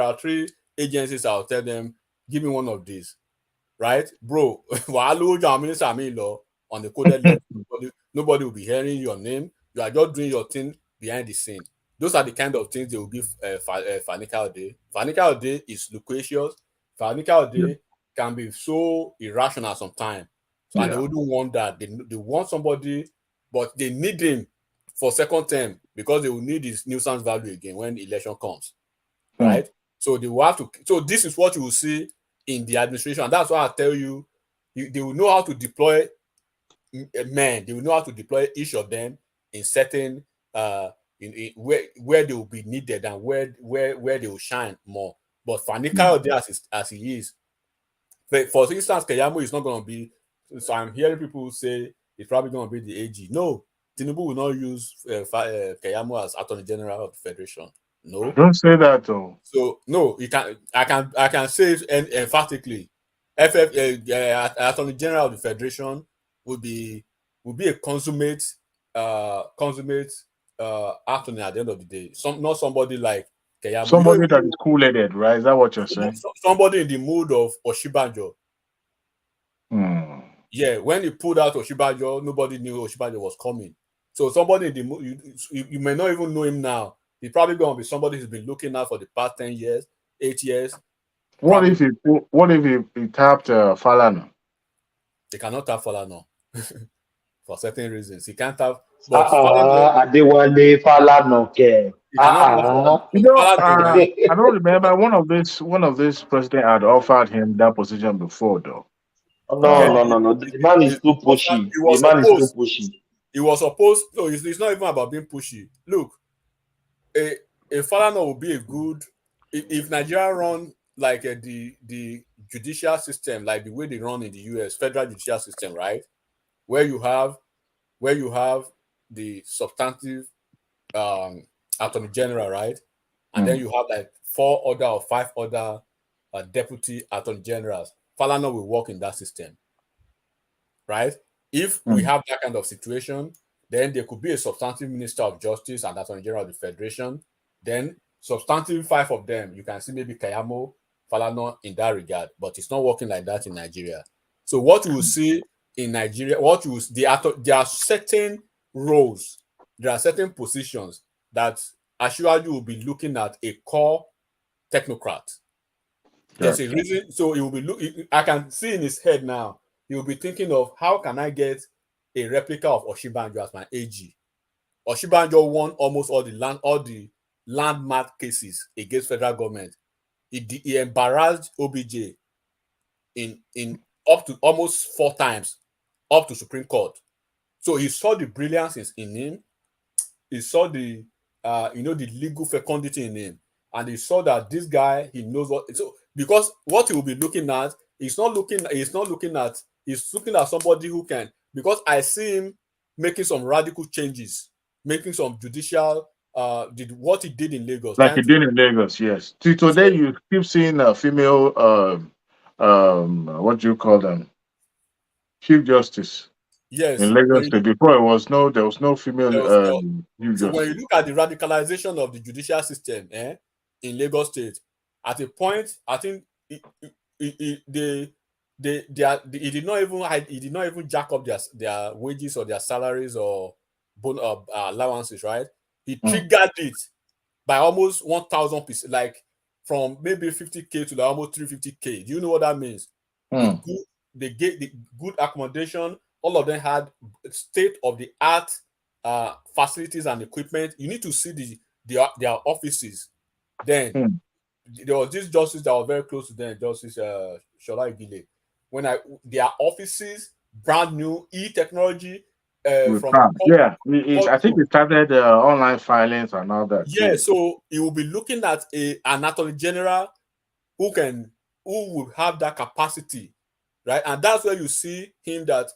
are three agencies. I'll tell them, give me one of these, right, bro? Minister on the coded list. Nobody will be hearing your name. You are just doing your thing behind the scene. Those are the kind of things they will give Fani Kayode. Fani Kayode is loquacious. Fani Kayode can be so irrational sometimes. And they wouldn't want that. They want somebody, but they need him for second term because they will need his nuisance value again when election comes. Right? So they will have to. So this is what you will see in the administration. And that's why I tell you, they will know how to deploy men. They will know how to deploy each of them in certain where they will be needed and where they will shine more. But Fani Kayode as he is, for instance, Keyamo is not going to be. So I'm hearing people say it's probably going to be the AG. No, Tinubu will not use Keyamo as Attorney General of the Federation. No, don't say that though. So no, you can. I can say it emphatically. Attorney General of the Federation would be a consummate attorney at the end of the day. Not somebody like Keyamo. Somebody that is cool-headed, right? Is that what you're saying? Somebody in the mood of Oshibanjo. Yeah, when he pulled out Oshibanjo, nobody knew Oshibanjo was coming. So somebody in the mood, you may not even know him now. He's probably going to be somebody who's been looking out for the past 10 years, 8 years. What if he tapped Falana? He cannot tap Falana for certain reasons. He can't tap. Adewale Falana. I don't remember one of this president had offered him that position before, though. No. The man is too pushy. He was supposed. No, it's not even about being pushy. Look, a Falana will be a good if Nigeria run like the judicial system, like the way they run in the US, federal judicial system, right? Where you have the substantive attorney general, right? And then you have like 4 or 5 other deputy attorney generals. Falana will work in that system, right? If we have that kind of situation, then there could be a substantive minister of justice and attorney general of the federation. Then substantive 5 of them, you can see maybe Keyamo, Falana in that regard, but it's not working like that in Nigeria. So what you will see in Nigeria, there are certain roles, there are certain positions that Asiwaju will be looking at a core technocrat. There's a reason. So he will be I can see in his head now, he will be thinking of how can I get a replica of Oshibanjo as my AG. Oshibanjo won almost all the landmark cases against federal government. He embarrassed OBJ in up to almost 4 times up to Supreme Court. So he saw the brilliance in him. He saw the the legal fecundity in him, and he saw that this guy, he knows what. So because what he will be looking at, he's looking at somebody who can. Because I see him making some radical changes, making some judicial. What he did in Lagos, like he did in Lagos, yes. Today you keep seeing a female, what do you call them? Chief Justice. Yes. In Lagos State. Before there was no female Chief So Justice. when you look at the radicalization of the judicial system, in Lagos State, at a point, I think he did not even jack up their wages or their salaries or allowances, right? He triggered it by almost 1,000%, like from maybe 50K to like almost 350K. Do you know what that means? They get the good accommodation. All of them had state-of-the-art facilities and equipment. You need to see their offices. Then there was this justice that was very close to them, Justice Shola Igile. Their offices, brand new e-technology. I think we started online filings and all that. Yeah, so he will be looking at an attorney general who would have that capacity, right? And that's where you see him that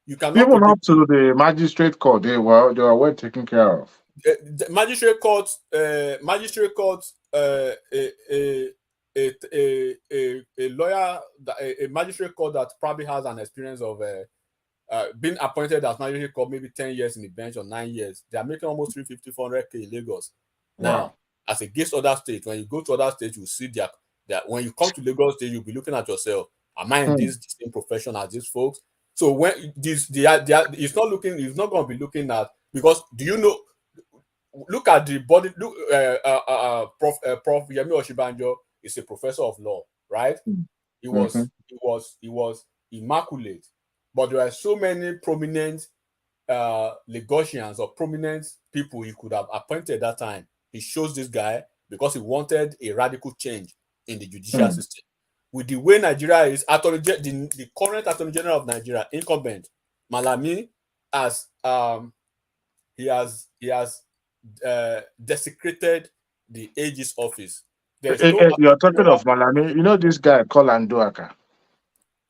you cannot even up to the magistrate court, they were well taken care of. the magistrate court, a lawyer, a magistrate court that probably has an experience of being appointed as magistrate court maybe 10 years in the bench or 9 years. They are making almost 350, 400K in Lagos. Now, as against other states, when you go to other states, you see that when you come to Lagos State, you'll be looking at yourself. Am I in this same profession as these folks? So when it's not going to be looking at, because do you know? Look at the body. Look, Prof. Yemi Oshibanjo is a professor of law, right? He was immaculate, but there are so many prominent Lagosians or prominent people he could have appointed that time. He chose this guy because he wanted a radical change in the judicial system. With the way Nigeria is, the current Attorney General of Nigeria, incumbent Malami, he has desecrated the AG's office. You're talking of Malami. You know this guy called Anduaka.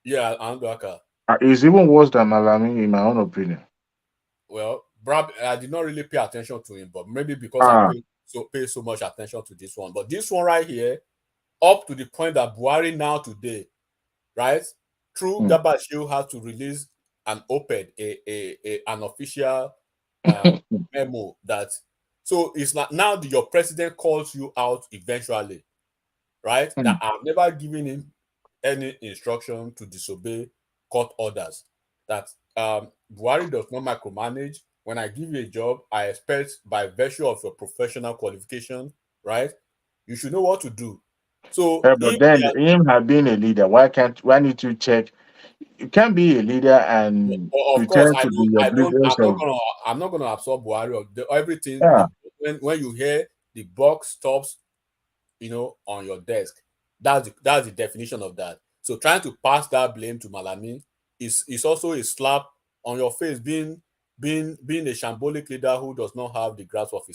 Yeah, Anduaka. He's even worse than Malami, in my own opinion. Well, I did not really pay attention to him, but maybe because I pay so much attention to this one. But this one right here, up to the point that Buhari now today, right, through Garba Shehu had to release an op-ed, an official memo that. So it's like now your president calls you out eventually, right? That I've never given him any instruction to disobey court orders. That Buhari does not micromanage. When I give you a job, I expect by virtue of your professional qualification, right? You should know what to do. So, but then him have been a leader. Why need you check? You can't be a leader and pretend to be oblivious. I'm not gonna absorb Buhari or everything. When you hear the buck stops, on your desk, that's the definition of that. So trying to pass that blame to Malami is also a slap on your face, being a shambolic leader who does not have the grasp of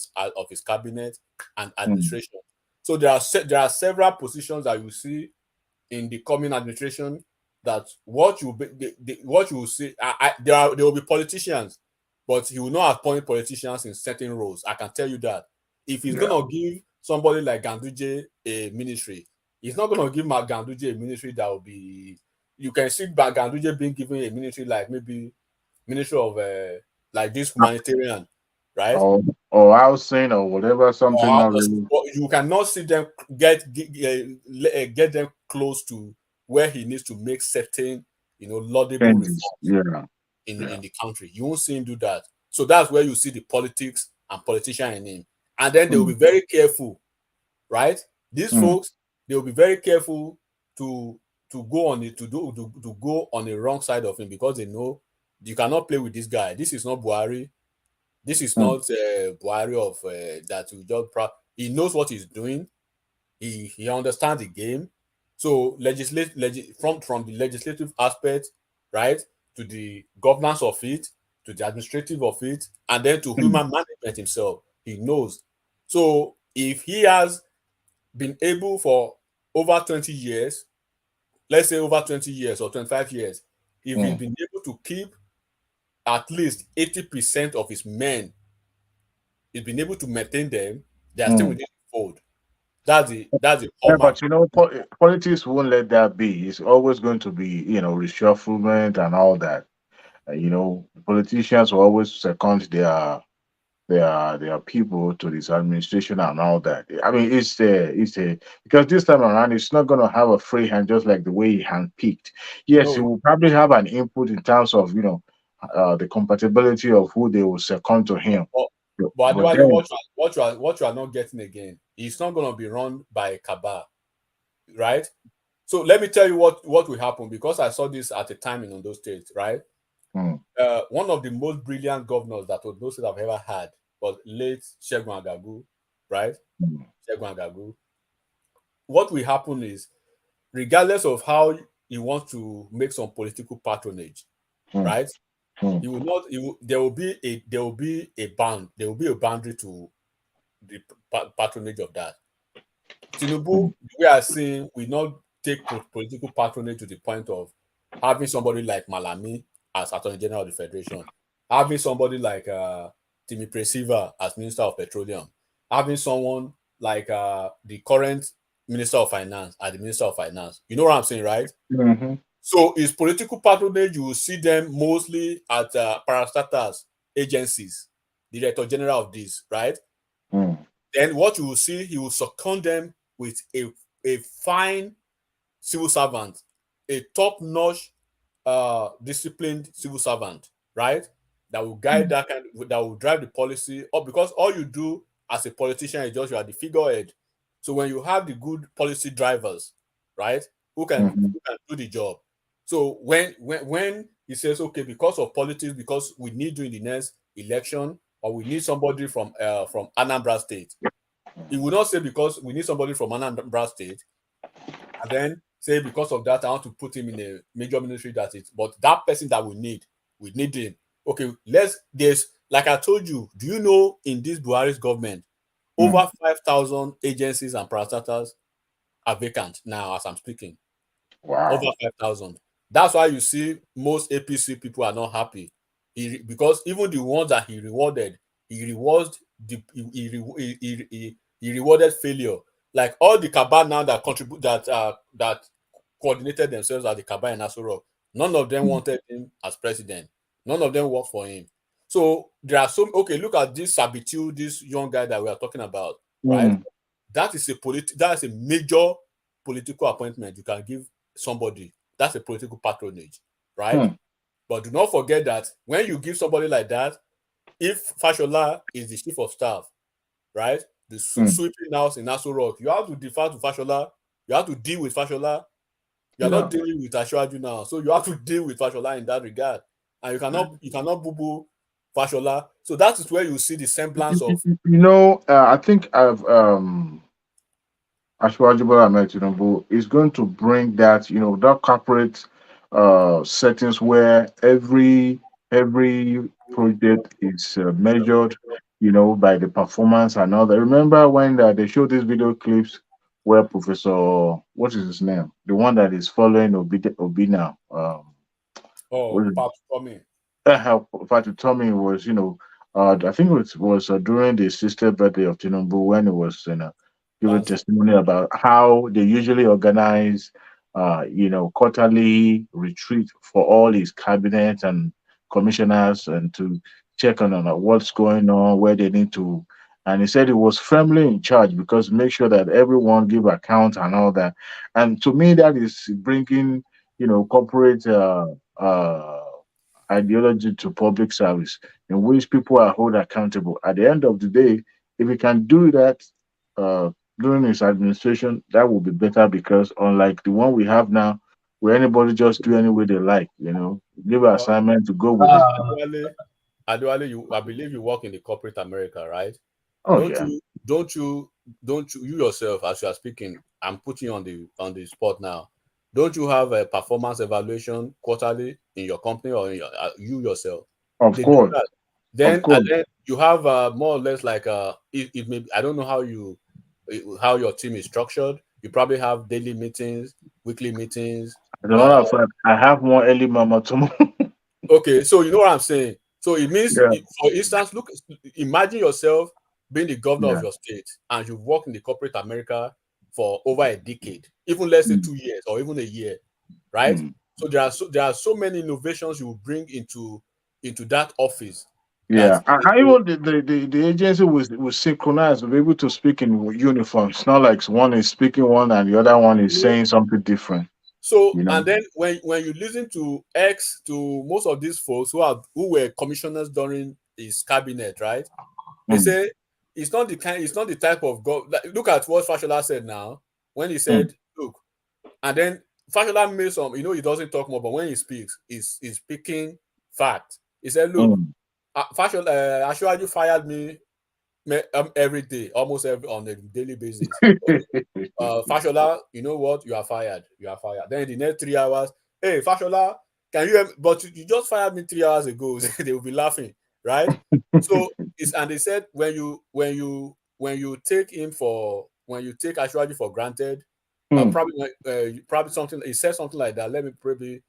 his cabinet and administration. So there are several positions that you see in the coming administration that what you will see. There will be politicians, but he will not appoint politicians in certain roles. I can tell you that. If he's gonna give somebody like Ganduje a ministry, he's not gonna give Ganduje a ministry that will be. You can see Ganduje being given a ministry like maybe ministry of like this humanitarian, right? Or housing or whatever, something. You cannot see them get them close to where he needs to make certain, laudable reforms in the country. You won't see him do that. So that's where you see the politics and politician in him. And then they will be very careful, right? These folks, they will be very careful to go on it, to go on the wrong side of him, because they know you cannot play with this guy. This is not Buhari. This is not Buhari of that you just. He knows what he's doing. He understands the game. So from the legislative aspect, right, to the governance of it, to the administrative of it, and then to human management himself, he knows. So if he has been able for over 20 years, let's say over 20 years or 25 years, if he's been able to keep at least 80% of his men, he's been able to maintain them, they are still within the fold. That's the but politics won't let that be. It's always going to be, reshufflement and all that. Politicians will always second their people to this administration and all that. I mean, it's because this time around it's not going to have a free hand, just like the way he handpicked. Yes, he will probably have an input in terms of the compatibility of who they will second to him. But what you are not getting again, it's not going to be run by a cabal, right? So let me tell you what will happen, because I saw this at a time in Ondo State, right? One of the most brilliant governors that Ondo State have ever had was late Segun Agagu, right? Segun Agagu. What will happen is, regardless of how he wants to make some political patronage, right? He will not. There will be a boundary to the patronage of that. Tinubu, we are seeing, will not take political patronage to the point of having somebody like Malami as Attorney General of the Federation, having somebody like Timi Presiva as Minister of Petroleum, having someone like the current Minister of Finance as the Minister of Finance. You know what I'm saying, right? Mm-hmm. So his political patronage, you will see them mostly at parastatals agencies, Director General of this, right? Mm. Then what you will see, he will second them with a fine civil servant, a top-notch, disciplined civil servant, right? That will guide that that will drive the policy. Or because all you do as a politician is just you are the figurehead. So when you have the good policy drivers, right, who can do the job. So when he says, okay, because of politics, because we need you in the next election, or we need somebody from Anambra State, he will not say because we need somebody from Anambra State, and then say because of that I want to put him in a major ministry. That's it. But that person that we need him. Okay, there's like I told you. Do you know in this Buhari's government, over 5,000 agencies and parastatals are vacant now as I'm speaking. Wow. Over 5,000. That's why you see most APC people are not happy. Because even the ones that he rewarded, he rewarded failure. Like all the cabal now that contribute that coordinated themselves at the cabal in Aso Rock, none of them wanted him as president. None of them worked for him. So there are some. Okay, look at this Sabitu, this young guy that we are talking about, right? That is a major political appointment you can give somebody. That's a political patronage, right? But do not forget that when you give somebody like that, if Fashola is the chief of staff, right? The sweeping house in Aso Rock, you have to defer to Fashola. You have to deal with Fashola. You are not dealing with Ashwaju now, so you have to deal with Fashola in that regard, and you cannot boo-boo Fashola. So that is where you see the semblance of. I think Ashwaji Bola Ahmed Tinubu is going to bring that, that corporate settings where every project is measured, by the performance and all that. Remember when they showed these video clips where Professor, what is his name? The one that is following Obi now. Pat Tommy. Pat Tommy was, I think it was during the sister birthday of Tinubu when it was, giving testimony about how they usually organize, quarterly retreat for all his cabinet and commissioners and to check on what's going on, where they need to. And he said he was firmly in charge because make sure that everyone give account and all that. And to me, that is bringing, corporate ideology to public service in which people are held accountable. At the end of the day, if we can do that during his administration, that would be better because unlike the one we have now, where anybody just do any way they like, give an assignment to go with it. Adewale, I believe you work in the corporate America, right? Oh, don't you yourself, as you are speaking, I'm putting you on the spot now. Don't you have a performance evaluation quarterly in your company or in you yourself? Of course. Then you have more or less like it may, I don't know how your team is structured. You probably have daily meetings, weekly meetings. I have more early mama tomorrow. Okay, so you know what I'm saying. So it means, for instance, imagine yourself being the governor of your state and you've worked in the corporate America for over a decade, even less than 2 years or even a year, right? So there are so many innovations you will bring into that office. Yeah, and even the agency was synchronized, will be able to speak in uniform. It's not like one is speaking one and the other one is saying something different. So and then when you listen to most of these folks who were commissioners during his cabinet, right? They say it's not the type of God. Look at what Fashola said now when he said, "Look," and then Fashola made some. He doesn't talk more, but when he speaks, he's speaking fact. He said, "Look, Fashola, Ashwaju fired me every day, almost on a daily basis. Fashola, you know what? You are fired. You are fired. Then in the next 3 hours, hey, Fashola, can you? But you just fired me 3 hours ago." They will be laughing, right? So and they said when you take Ashwaju for granted, probably something he said something like that. Let me probably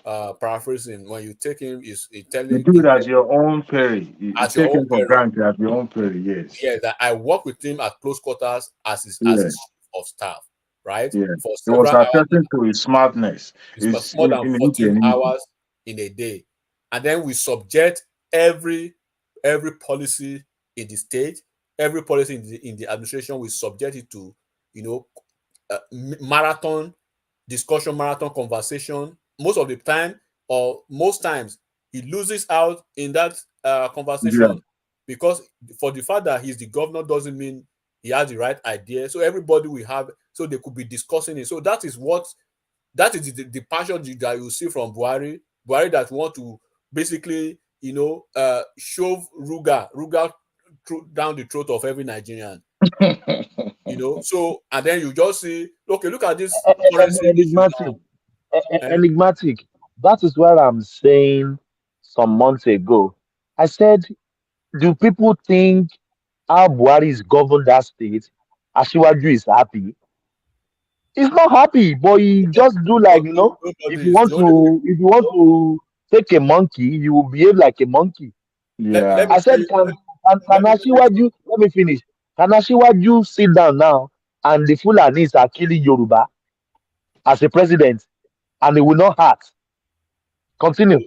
paraphrasing, when you take him, is You telling do it at your own peril. You at your take own him for peril. granted at your own peril. Yes. Yeah, that I work with him at close quarters as his Yeah. chief of staff, right? Yeah. For It was several hours, attesting to his smartness. it's It's more than in 14 hours in a day, and then we subject every policy in the state, every policy in the administration. We subject it to, you know, marathon discussion, marathon conversation. Most of the time, or most times, he loses out in that conversation because for the fact that he's the governor doesn't mean he has the right idea. So everybody will have, so they could be discussing it. So that is the passion that you see from Buhari that want to basically, you know, shove Ruga down the throat of every Nigerian. You know, so and then you just see, okay, look at this currency Enigmatic. Enigmatic. That is what I'm saying some months ago. I said, do people think how Buhari is governed that state, Asiwaju is happy? He's not happy, but he just do like, you know, if you want to take a monkey, you will behave like a monkey. Yeah. I said, can Asiwaju, let me finish. Can Asiwaju sit down now and the Fulanis are killing Yoruba as a president and they will not hurt? Continue.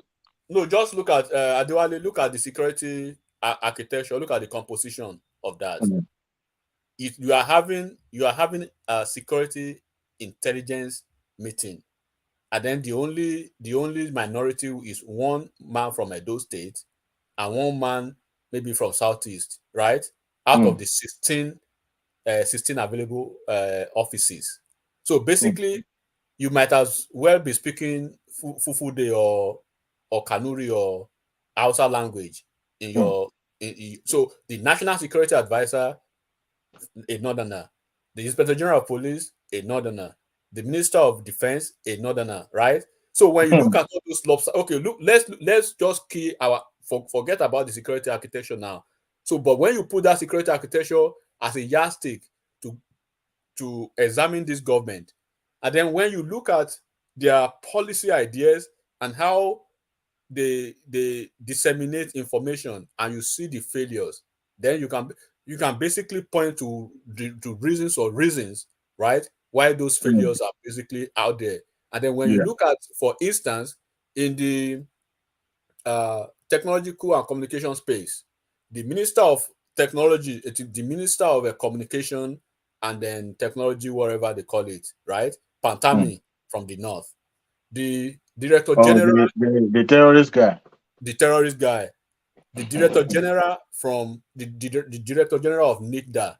No, just look at Adewale, look at the security architecture, look at the composition of that. You are having a security intelligence meeting, and then the only minority is one man from Edo State and one man maybe from Southeast, right? Out of the 16 available offices. So basically, you might as well be speaking Fufude or Kanuri or Hausa language in your. So the National Security Advisor, a northerner; the Inspector General of Police, a northerner; the Minister of Defense, a northerner, right? So when you look at all those slopes, okay, look, let's just key forget about the security architecture now. So, but when you put that security architecture as a yardstick to examine this government, and then when you look at their policy ideas and how they disseminate information, and you see the failures, then you can basically point to reasons, right, why those failures are basically out there. And then when you look at, for instance, in the technological and communication space, the Minister of Technology, the Minister of Communication and then Technology, whatever they call it, right? Pantami from the north. The Director General, the terrorist guy. The terrorist guy. The Director General from the Director General of NITDA,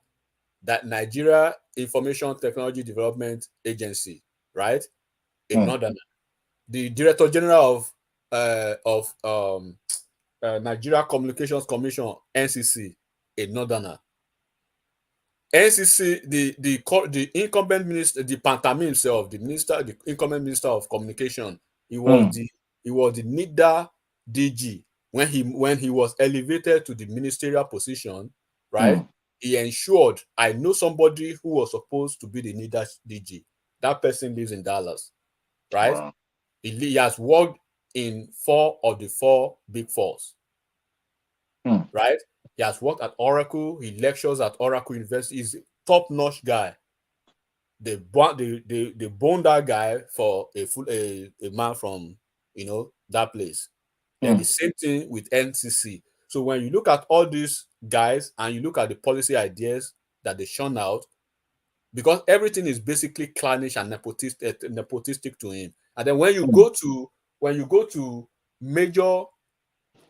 that Nigeria Information Technology Development Agency, right? A northerner. The Director General of Nigeria Communications Commission, NCC, a northerner. NCC, the incumbent minister, the Pantami himself, the incumbent minister of communication, he was the NITDA DG when he was elevated to the ministerial position, right? He ensured, I know somebody who was supposed to be the NITDA DG. That person lives in Dallas, right? Wow. He has worked in 4 of the 4 big 4s, right? He has worked at Oracle. He lectures at Oracle University. He's a top-notch guy. They bond that guy for a man from, you know, that place. And the same thing with NCC. So when you look at all these guys and you look at the policy ideas that they shone out, because everything is basically clannish and nepotistic to him. And then when you go to major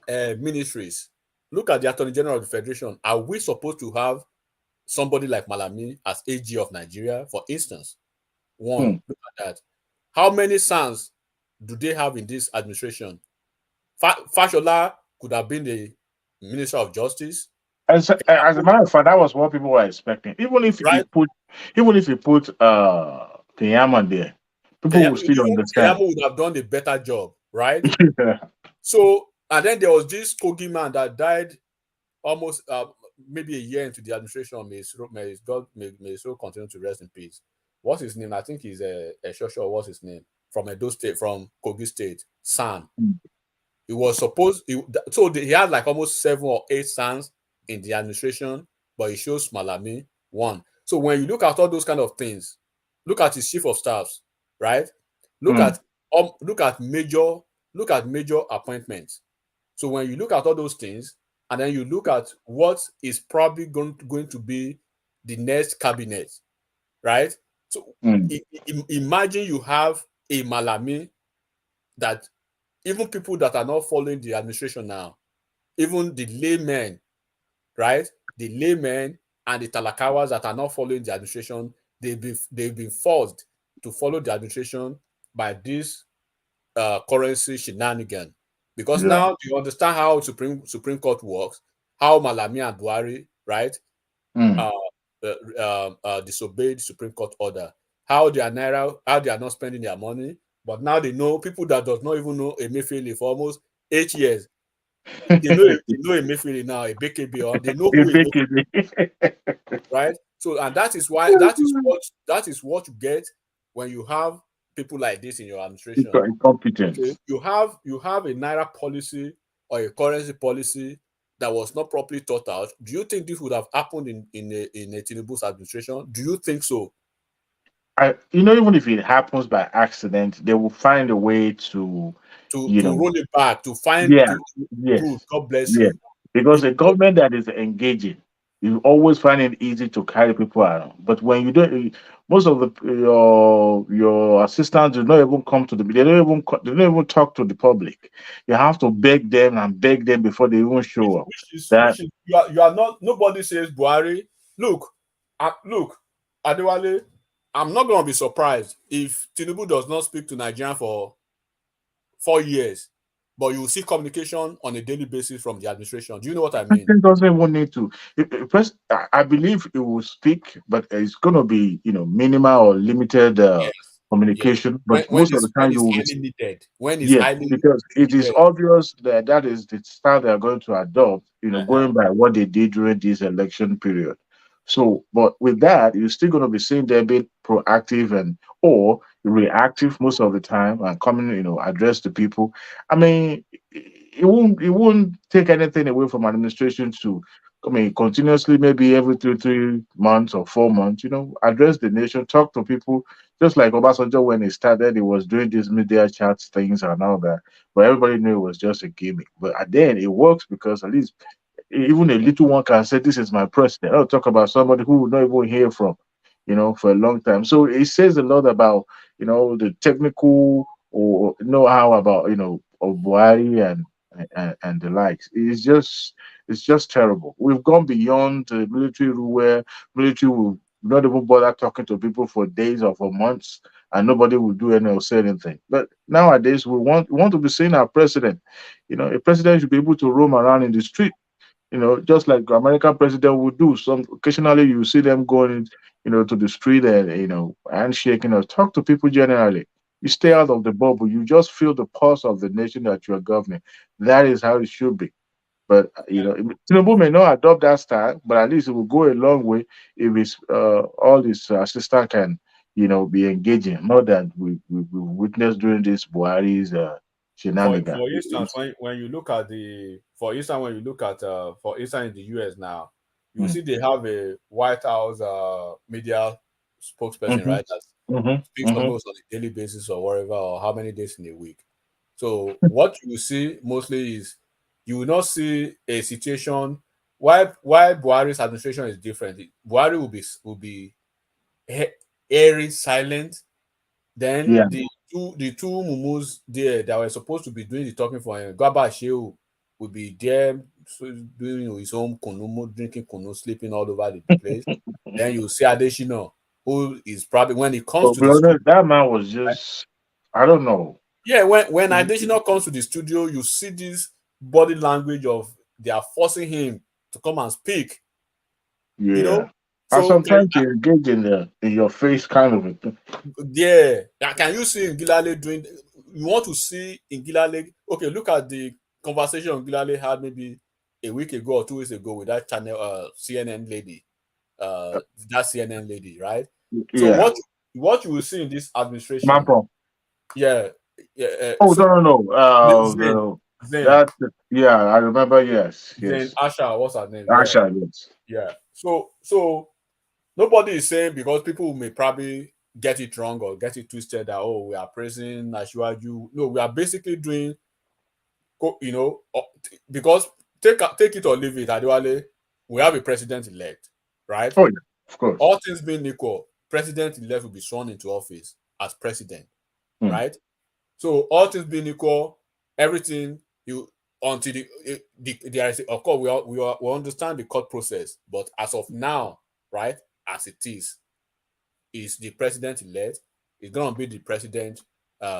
ministries, look at the Attorney General of the Federation. Are we supposed to have somebody like Malami as AG of Nigeria, for instance? Look at that. How many sons do they have in this administration? Fashola could have been the Minister of Justice. As a matter of fact, that was what people were expecting. Even if you put Keyama there, people will still understand. Keyama would have done a better job, right? So, and then there was this Kogi man that died almost maybe a year into the administration. May God continue to rest in peace. What's his name? I think he's a Shosho. What's his name? from Edo State, from Kogi State, SAN. He was supposed, he had like almost 7 or 8 SANs in the administration, but he shows Malami 1. So when you look at all those kind of things, look at his chief of staffs, right? Look at major appointments. So when you look at all those things, and then you look at what is probably going to be the next cabinet, right? So imagine you have a Malami that even people that are not following the administration now, even the laymen, right? The laymen and the talakawas that are not following the administration, they've been forced to follow the administration by this currency shenanigan. Because now you understand how Supreme Court works, how Malami and Buhari, right, disobeyed Supreme Court order, how they are not spending their money, but now they know people that does not even know Emefiele for almost 8 years. They know Emefiele now, a BKB, they know who Emefiele, right? So, and that is what you get when you have people like this in your administration. Incompetent. Okay? You have a Naira policy or a currency policy that was not properly thought out. Do you think this would have happened in a Tinubu's administration? Do you think so? Even if it happens by accident, they will find a way to roll it back, to find God bless you. Because a government that is engaging, you always find it easy to carry people around. But when you don't, most of your assistants do not even come to they don't even talk to the public. You have to beg them before they even show up. You are not. Nobody says Buhari. Look, Adewale, I'm not going to be surprised if Tinubu does not speak to Nigeria for 4 years, but you will see communication on a daily basis from the administration. Do you know what I mean? It doesn't even need to. I believe it will speak, but it's going to be, minimal or limited communication. Yes. But most of the time, you will needed. When it's highly because it is obvious that is the style they are going to adopt. Going by what they did during this election period. So, but with that, you're still going to be seeing them being proactive or reactive most of the time and coming, address the people. I mean, it won't take anything away from administration to, continuously, maybe every 3 months or 4 months, address the nation, talk to people. Just like Obasanjo, when he started, he was doing these media chats things and all that, but everybody knew it was just a gimmick. But then it works because at least even a little one can say, "This is my president." I'll talk about somebody who will not even hear from, for a long time. So it says a lot about, the technical or know-how about, of Buhari and the likes. It's just terrible. We've gone beyond the military rule where military will not even bother talking to people for days or for months, and nobody will do any or say anything. But nowadays, we want to be seeing our president. A president should be able to roam around in the street. Just like the American president would do. Occasionally you see them going, to the street and, handshaking or talk to people generally. You stay out of the bubble. You just feel the pulse of the nation that you are governing. That is how it should be. But, Tinubu may not adopt that style, but at least it will go a long way if all his assistants can, be engaging. More than we witnessed during this Buhari's shenanigans. For instance, when you look at in the US now, you see they have a White House media spokesperson, right? That speaks almost on a daily basis or whatever, or how many days in a week. So what you see mostly is you will not see a situation why Buhari's administration is different. Buhari will be airy, silent. Then the two mumus there that were supposed to be doing the talking for him, Gaba Sheu will be there doing his own kunu, drinking kunu, sleeping all over the place. Then you see Adeshina, who is probably when it comes to that man was just, I don't know. Yeah, when Adeshina comes to the studio, you see this body language of they are forcing him to come and speak. Yeah. And sometimes you engage in your face kind of a thing. Yeah. Can you see Ngilale doing? You want to see Ngilale? Okay, look at the conversation Ngilale had maybe a week ago or 2 weeks ago with that channel, CNN lady, right? So what you will see in this administration? Yeah. Oh, So no. Zayn. That, yeah, I remember. Yes. Then Asha, what's her name? Asha, yes. Yeah. So nobody is saying, because people may probably get it wrong or get it twisted, that we are praising Ashwaju. No, we are basically doing, because take it or leave it, Adewale, we have a president-elect, right? Oh, yeah, of course. All things being equal, president-elect will be sworn into office as president, right? So all things being equal, everything until there is, of course, we understand the court process, but as of now, right, as it is the president-elect is going to be the president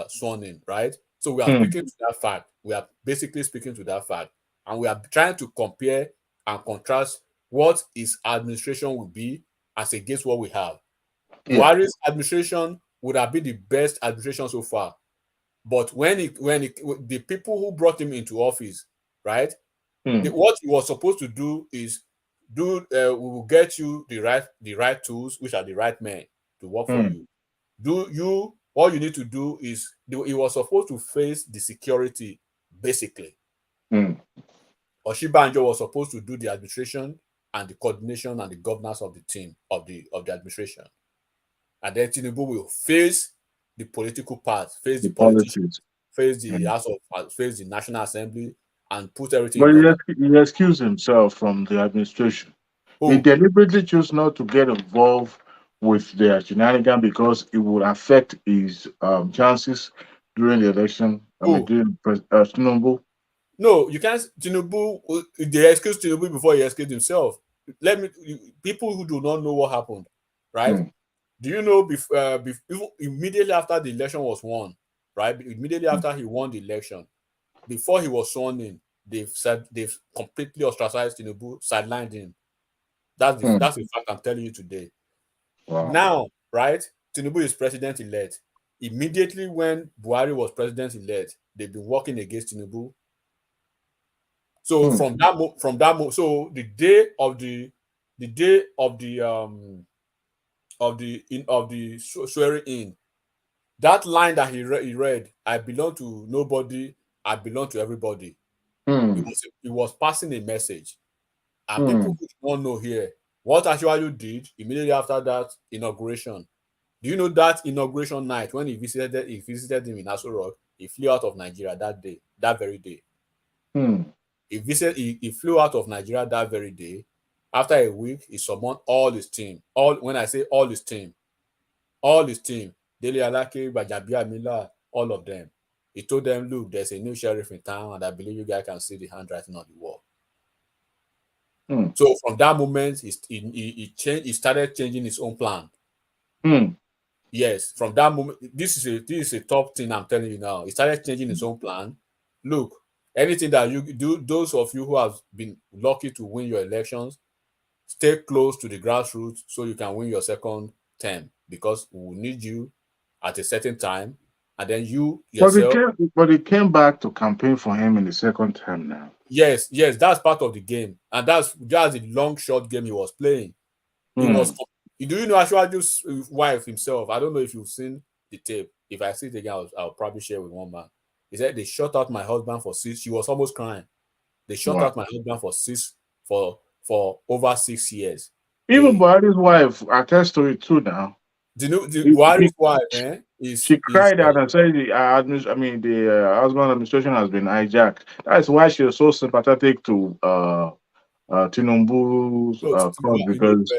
sworn in, right? So we are speaking to that fact. We are basically speaking to that fact, and we are trying to compare and contrast what his administration will be as against what we have. Buhari's administration would have been the best administration so far. But when the people who brought him into office, right, what he was supposed to do is we will get you the right tools, which are the right men to work for you. All you need to do is he was supposed to face the security, basically. Oshibanjo was supposed to do the administration and the coordination and the governance of the team of the administration, and then Tinubu will face the political part, face the politicians, face the House of, face the National Assembly, and put everything. But he excused himself from the administration. He deliberately chose not to get involved with the shenanigans because it would affect his chances during the election. During Tinubu. No, you can't. Tinubu, they excused Tinubu before he excused himself. People who do not know what happened, right? Do you know immediately after the election was won, right? Immediately after he won the election, before he was sworn in, they've completely ostracized Tinubu, sidelined him. That's the fact I'm telling you today. Wow. Now, right? Tinubu is president-elect. Immediately when Buhari was president-elect, they've been working against Tinubu. So from that so the day of the swearing in, that line that he read, I belong to nobody, I belong to everybody. He was passing a message, and people who don't know here what Ashwaju did immediately after that inauguration. Do you know that inauguration night when he visited him in Aso Rock, he flew out of Nigeria that very day. He flew out of Nigeria that very day. After a week, he summoned all his team. When I say all his team, Dele Alake, Bajabia Mila, all of them. He told them, look, there's a new sheriff in town, and I believe you guys can see the handwriting on the wall. So from that moment, he started changing his own plan. Yes, from that moment, this is a top thing I'm telling you now. He started changing his own plan. Look, anything that you do, those of you who have been lucky to win your elections, stay close to the grassroots so you can win your second term, because we will need you at a certain time, and then you yourself. But he came back to campaign for him in the second term now. Yes, that's part of the game, and that's the long short game he was playing. He was. Do you know Ashwaju's wife himself? I don't know if you've seen the tape. If I see it again, I'll probably share with one man. He said they shot out my husband for 6. She was almost crying. They shot out my husband for over 6 years. Even Buhari's wife attests to it too now. Buhari's wife, she cried out and said the husband administration has been hijacked. That's why she was so sympathetic to Tinubu's cause, because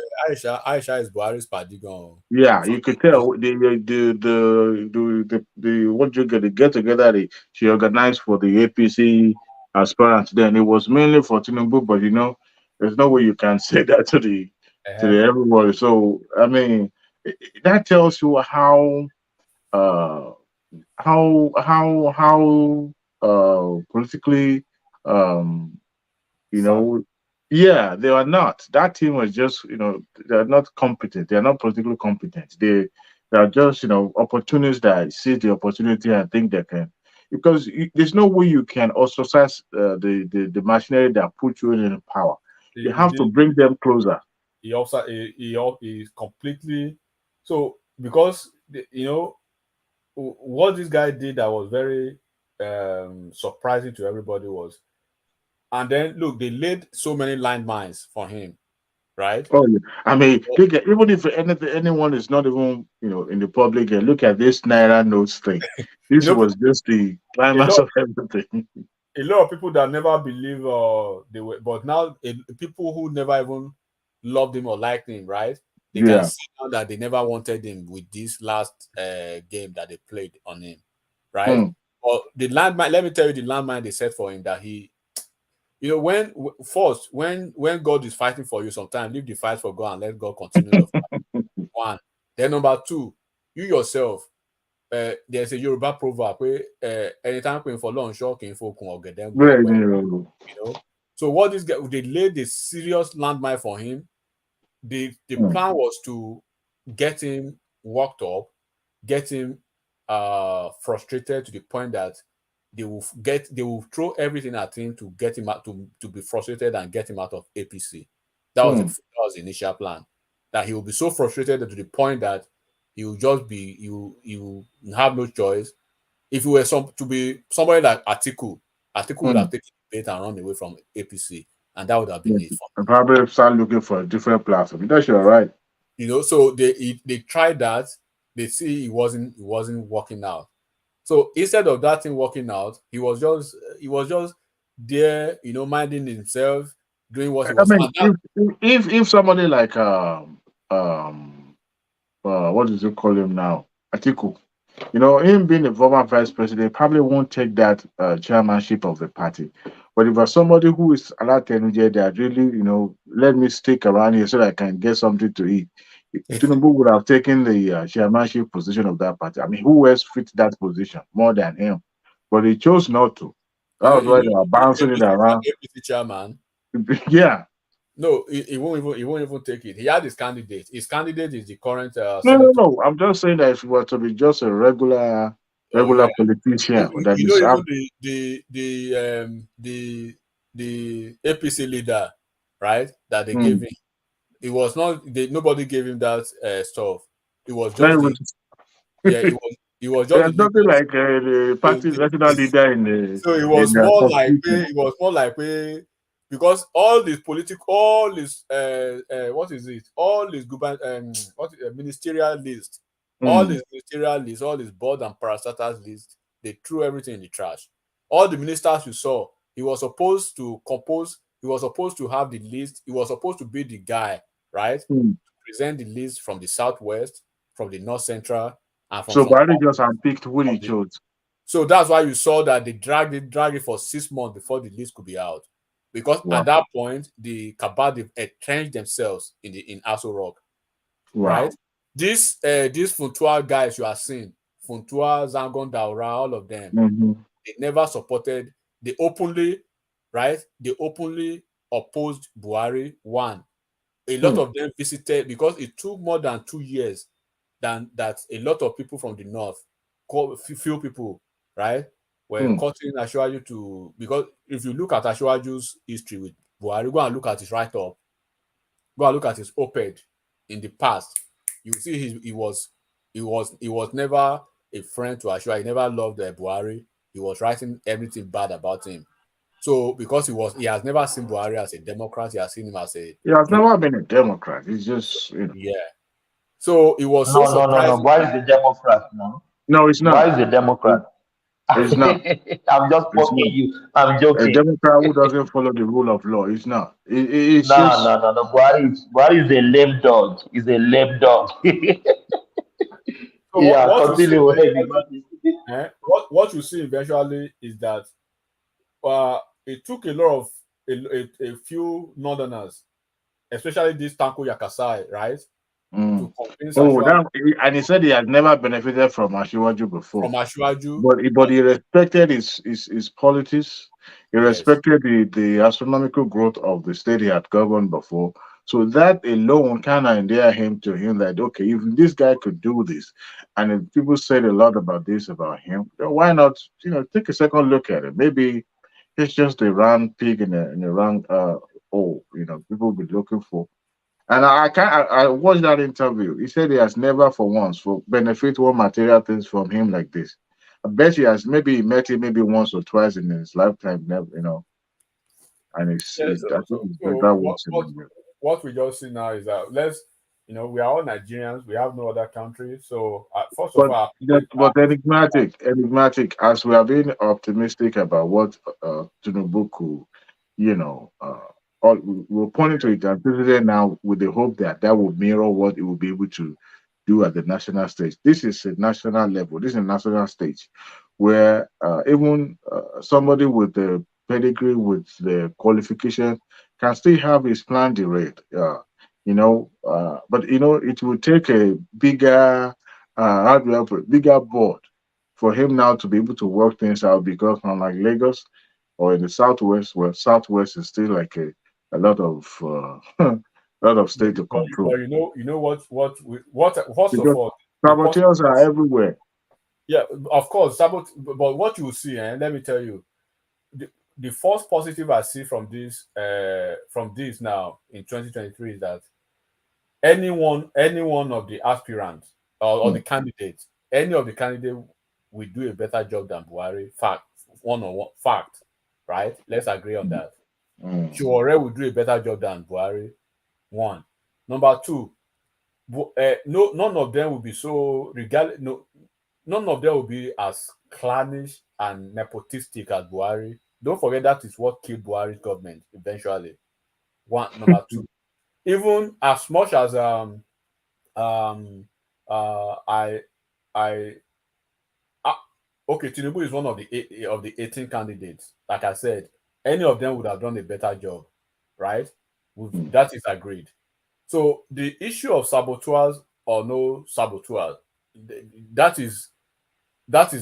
Aisha is Buhari's padigon. Yeah, you could tell the what you get the get together she organized for the APC aspirants. Then it was mainly for Tinubu, but there's no way you can say that to the everybody. So I mean, that tells you how politically yeah, they are not. That team was just, they're not competent. They're not politically competent. They are just, opportunists that see the opportunity and think they can. Because there's no way you can ostracize the machinery that put you in power. You have to bring them closer. He completely. So because what this guy did that was very surprising to everybody was, and then look, they laid so many landmines for him, right? Oh, yeah. I mean, look at, even if anyone is not even in the public, look at this Naira notes thing. This was just the climax of everything. A lot of people that never believe they were, but now people who never even loved him or liked him, right? They can see now that they never wanted him with this last game that they played on him, right? But the landmine, let me tell you, the landmine they set for him that he, when God is fighting for you, sometimes leave the fight for God and let God continue the fight. One. Then number two, you yourself, there's a Yoruba proverb where anytime going for long short came for or get them. So what this guy, they laid a serious landmine for him. The plan was to get him worked up, get him frustrated to the point that they will throw everything at him to get him out to be frustrated and get him out of APC. That was the initial plan. That he will be so frustrated to the point that he will just be you will have no choice. If you were to be somebody like Atiku would have taken the bait and run away from APC. And that would have been it. And probably start looking for a different platform. That's you're right. So they tried that. They see it wasn't working out. So instead of that thing working out, he was just there, minding himself, doing what he was. If somebody like what does it call him now, Atiku, him being the former vice president, probably won't take that chairmanship of the party. But if somebody who is allowed to that really, let me stick around here so that I can get something to eat, Tinubu would have taken the chairmanship position of that party. I mean, who else fits that position more than him? But he chose not to. That was why they were bouncing it around. APC chairman. Yeah. No, he won't even take it. He had his candidate. His candidate is the current. No. I'm just saying that if it were to be just a regular politician, the APC leader, right? That they gave him. It was not. Nobody gave him that stuff. It was just. It was just nothing like the party's national leader in the. So it was more like because all this what is it? All this ministerial list, all this board and parastatals list, they threw everything in the trash. All the ministers you saw, he was supposed to compose. He was supposed to have the list. He was supposed to be the guy, right? To present the list from the southwest, from the north central, and from. So Buhari just unpicked who he chose. So that's why you saw that they dragged it for 6 months before the list could be out. Because at that point, the cabal entrenched themselves in Aso Rock, right? These Funtua guys you are seeing, Funtua, Zangon Daura, all of them, they never supported. They openly opposed Buhari. One, a lot of them visited because it took more than 2 years that a lot of people from the north, few people, right, were cutting Ashwaju to, because if you look at Ashwaju's history with Buhari, go and look at his write-up, go and look at his op-ed in the past, you see he was never a friend to Ashwaju. He never loved Buhari. He was writing everything bad about him. So because he has never seen Buhari as a Democrat, he has seen him as a. He has never been a Democrat. He's just Yeah. So it was so surprising. No. Why is the Democrat now? No, it's not. Why is the Democrat? It's not. I'm just poking you. I'm joking. A Democrat who doesn't follow the rule of law. It's not. It's no. Buhari is a lame dog. He's a lame dog. So yeah, what you see eventually is that it took a lot of a few northerners, especially this Tanko Yakasai, right? To convince and he said he had never benefited from Ashwaju before. From Ashwaju, but he respected his politics. He respected the astronomical growth of the state he had governed before. So that alone kind of endeared him to him that, okay, if this guy could do this, and if people said a lot about this about him, then why not, take a second look at it? Maybe it's just a round pig in a round hole, people will be looking for. And I watched that interview. He said he has never for once for benefit one material things from him like this. I bet he has maybe met him maybe once or twice in his lifetime, never, And Yeah, I think it's better watching him. What we just see now is that we are all Nigerians. We have no other country. So first of all, But enigmatic. As we are being optimistic about what Tinubu could, we're pointing to it and president now with the hope that will mirror what it will be able to do at the national stage. This is a national level. This is a national stage where even somebody with the pedigree, with the qualification, can still have his plan derailed. But it will take a bigger, bigger board for him now to be able to work things out, because unlike Lagos or in the Southwest, where Southwest is still like a lot of state to control. But you know what first Because of all, saboteurs are everywhere. Yeah, of course, but what you will see, and let me tell you, the first positive I see from this now in 2023 is that any one of the aspirants or the candidates, any of the candidates will do a better job than Buhari. Fact, right? Let's agree on that. Shuore will do a better job than Buhari. One. Number two, none of them will be so none of them will be as clannish and nepotistic as Buhari. Don't forget that is what killed Buhari's government eventually. Number two, even as much as Tinubu is one of the 18 candidates. Like I said, any of them would have done a better job, right? That is agreed. So the issue of saboteurs or no saboteurs, that is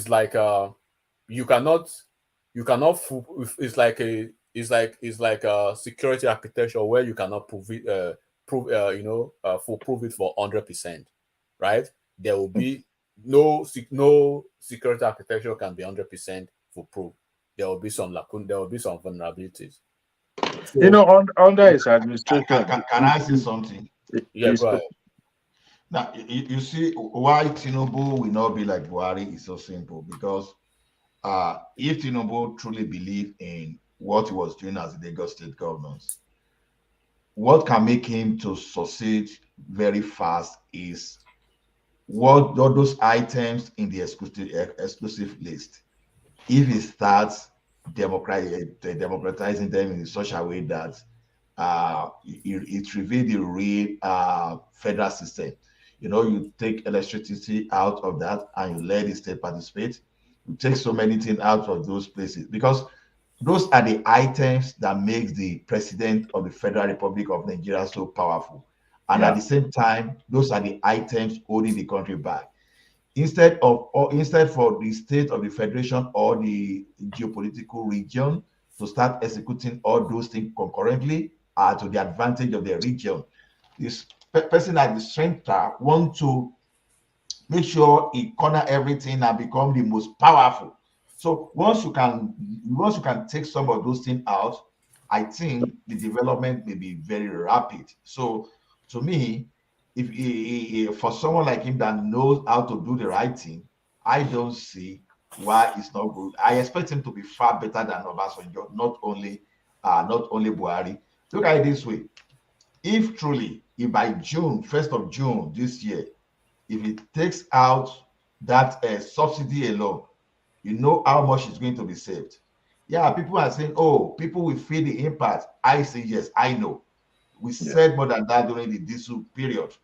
like you cannot fool. It's like a security architecture where you cannot prove it foolproof it for 100%, right? There will be no security architecture can be 100% foolproof. There will be some lacuna. There will be some vulnerabilities. So, under his administration, can I say something? Yeah, go ahead. Now, you see why Tinubu will not be like Buhari is so simple, because if Tinubu truly believed in what he was doing as the Lagos state governor, what can make him to succeed very fast is what those items in the exclusive list. If he starts democratizing them in such a way that it reveals the real federal system. You take electricity out of that and you let the state participate. You take so many things out of those places, because those are the items that makes the president of the Federal Republic of Nigeria so powerful. And at the same time, those are the items holding the country back. Instead for the state of the federation or the geopolitical region to start executing all those things concurrently to the advantage of the region, this person at the center wants to make sure he corner everything and become the most powerful. So once you can take some of those things out, I think the development may be very rapid. So to me, if for someone like him that knows how to do the right thing, I don't see why it's not good. I expect him to be far better than Obasanjo, not only Buhari. Look at it this way: if by June, 1st of June this year, if it takes out that subsidy alone, you know how much is going to be saved. Yeah, people are saying, oh, people will feel the impact. I say yes, I know. We said more than that during the diesel period.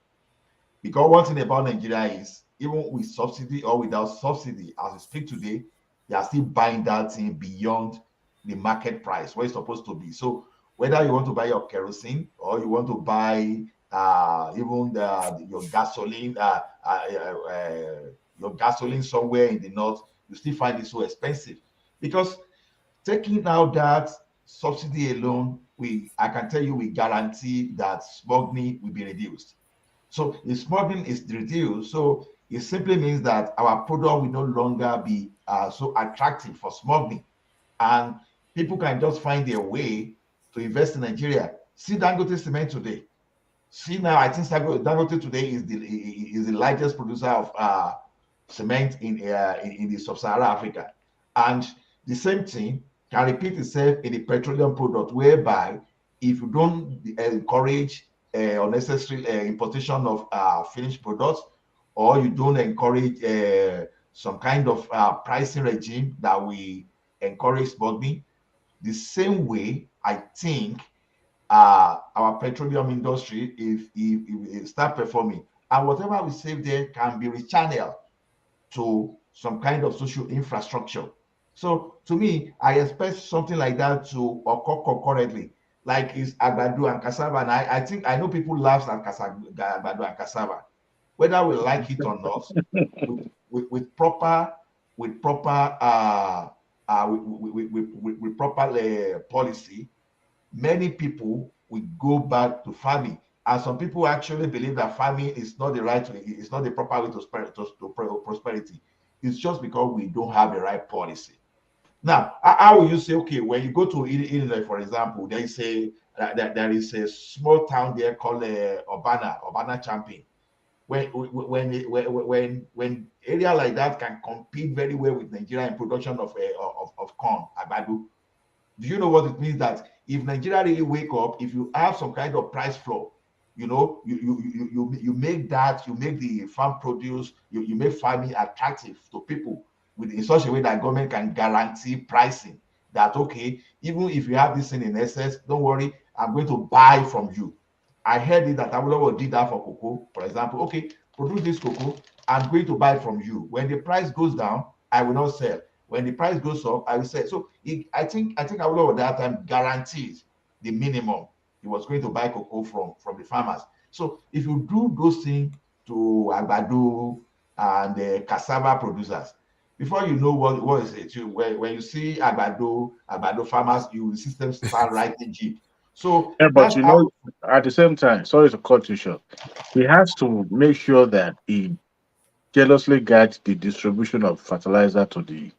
Because one thing about Nigeria is, even with subsidy or without subsidy, as we speak today, they are still buying that thing beyond the market price, where it's supposed to be. So whether you want to buy your kerosene or you want to buy even your gasoline, somewhere in the north, you still find it so expensive. Because taking out that subsidy alone, I can tell you, we guarantee that smuggling will be reduced. So if smuggling is reduced, so it simply means that our product will no longer be so attractive for smuggling, and people can just find their way to invest in Nigeria. See Dangote Cement today. See now, I think Dangote today is the largest producer of cement in the sub-Saharan Africa, and the same thing can repeat itself in the petroleum product, whereby if you don't encourage unnecessary importation of finished products, or you don't encourage some kind of pricing regime that we encourage smuggling, the same way I think our petroleum industry, if it start performing, and whatever we save there can be rechanneled to some kind of social infrastructure. So to me, I expect something like that to occur concurrently, like is Agbado and cassava. And I think I know people laugh at Agbado and cassava, whether we like it or not, with proper policy, many people will go back to farming. And some people actually believe that farming is not the right way, it's not the proper way to prosperity. It's just because we don't have the right policy. Now, how will you say, okay, when you go to Illinois, for example, there is a small town there called Urbana Champion. When area like that can compete very well with Nigeria in production of corn, Agbado, do you know what it means? That if Nigeria really wake up, if you have some kind of price floor, you know, you make the farm produce, you make farming attractive to people in such a way that government can guarantee pricing. That okay, even if you have this thing in excess, don't worry, I'm going to buy from you. I heard it that Awolowo did that for cocoa, for example. Okay, produce this cocoa, I'm going to buy from you. When the price goes down, I will not sell. When the price goes up, I will sell. So I think Awolowo at that time guaranteed the minimum. He was going to buy cocoa from the farmers. So if you do those things to Agbado and cassava producers, before you know what is it, when you see Agbado farmers, you will see them start writing Jeep. So yeah, but you know, at the same time, sorry to cut you short, he has to make sure that he jealously guides the distribution of fertilizer to the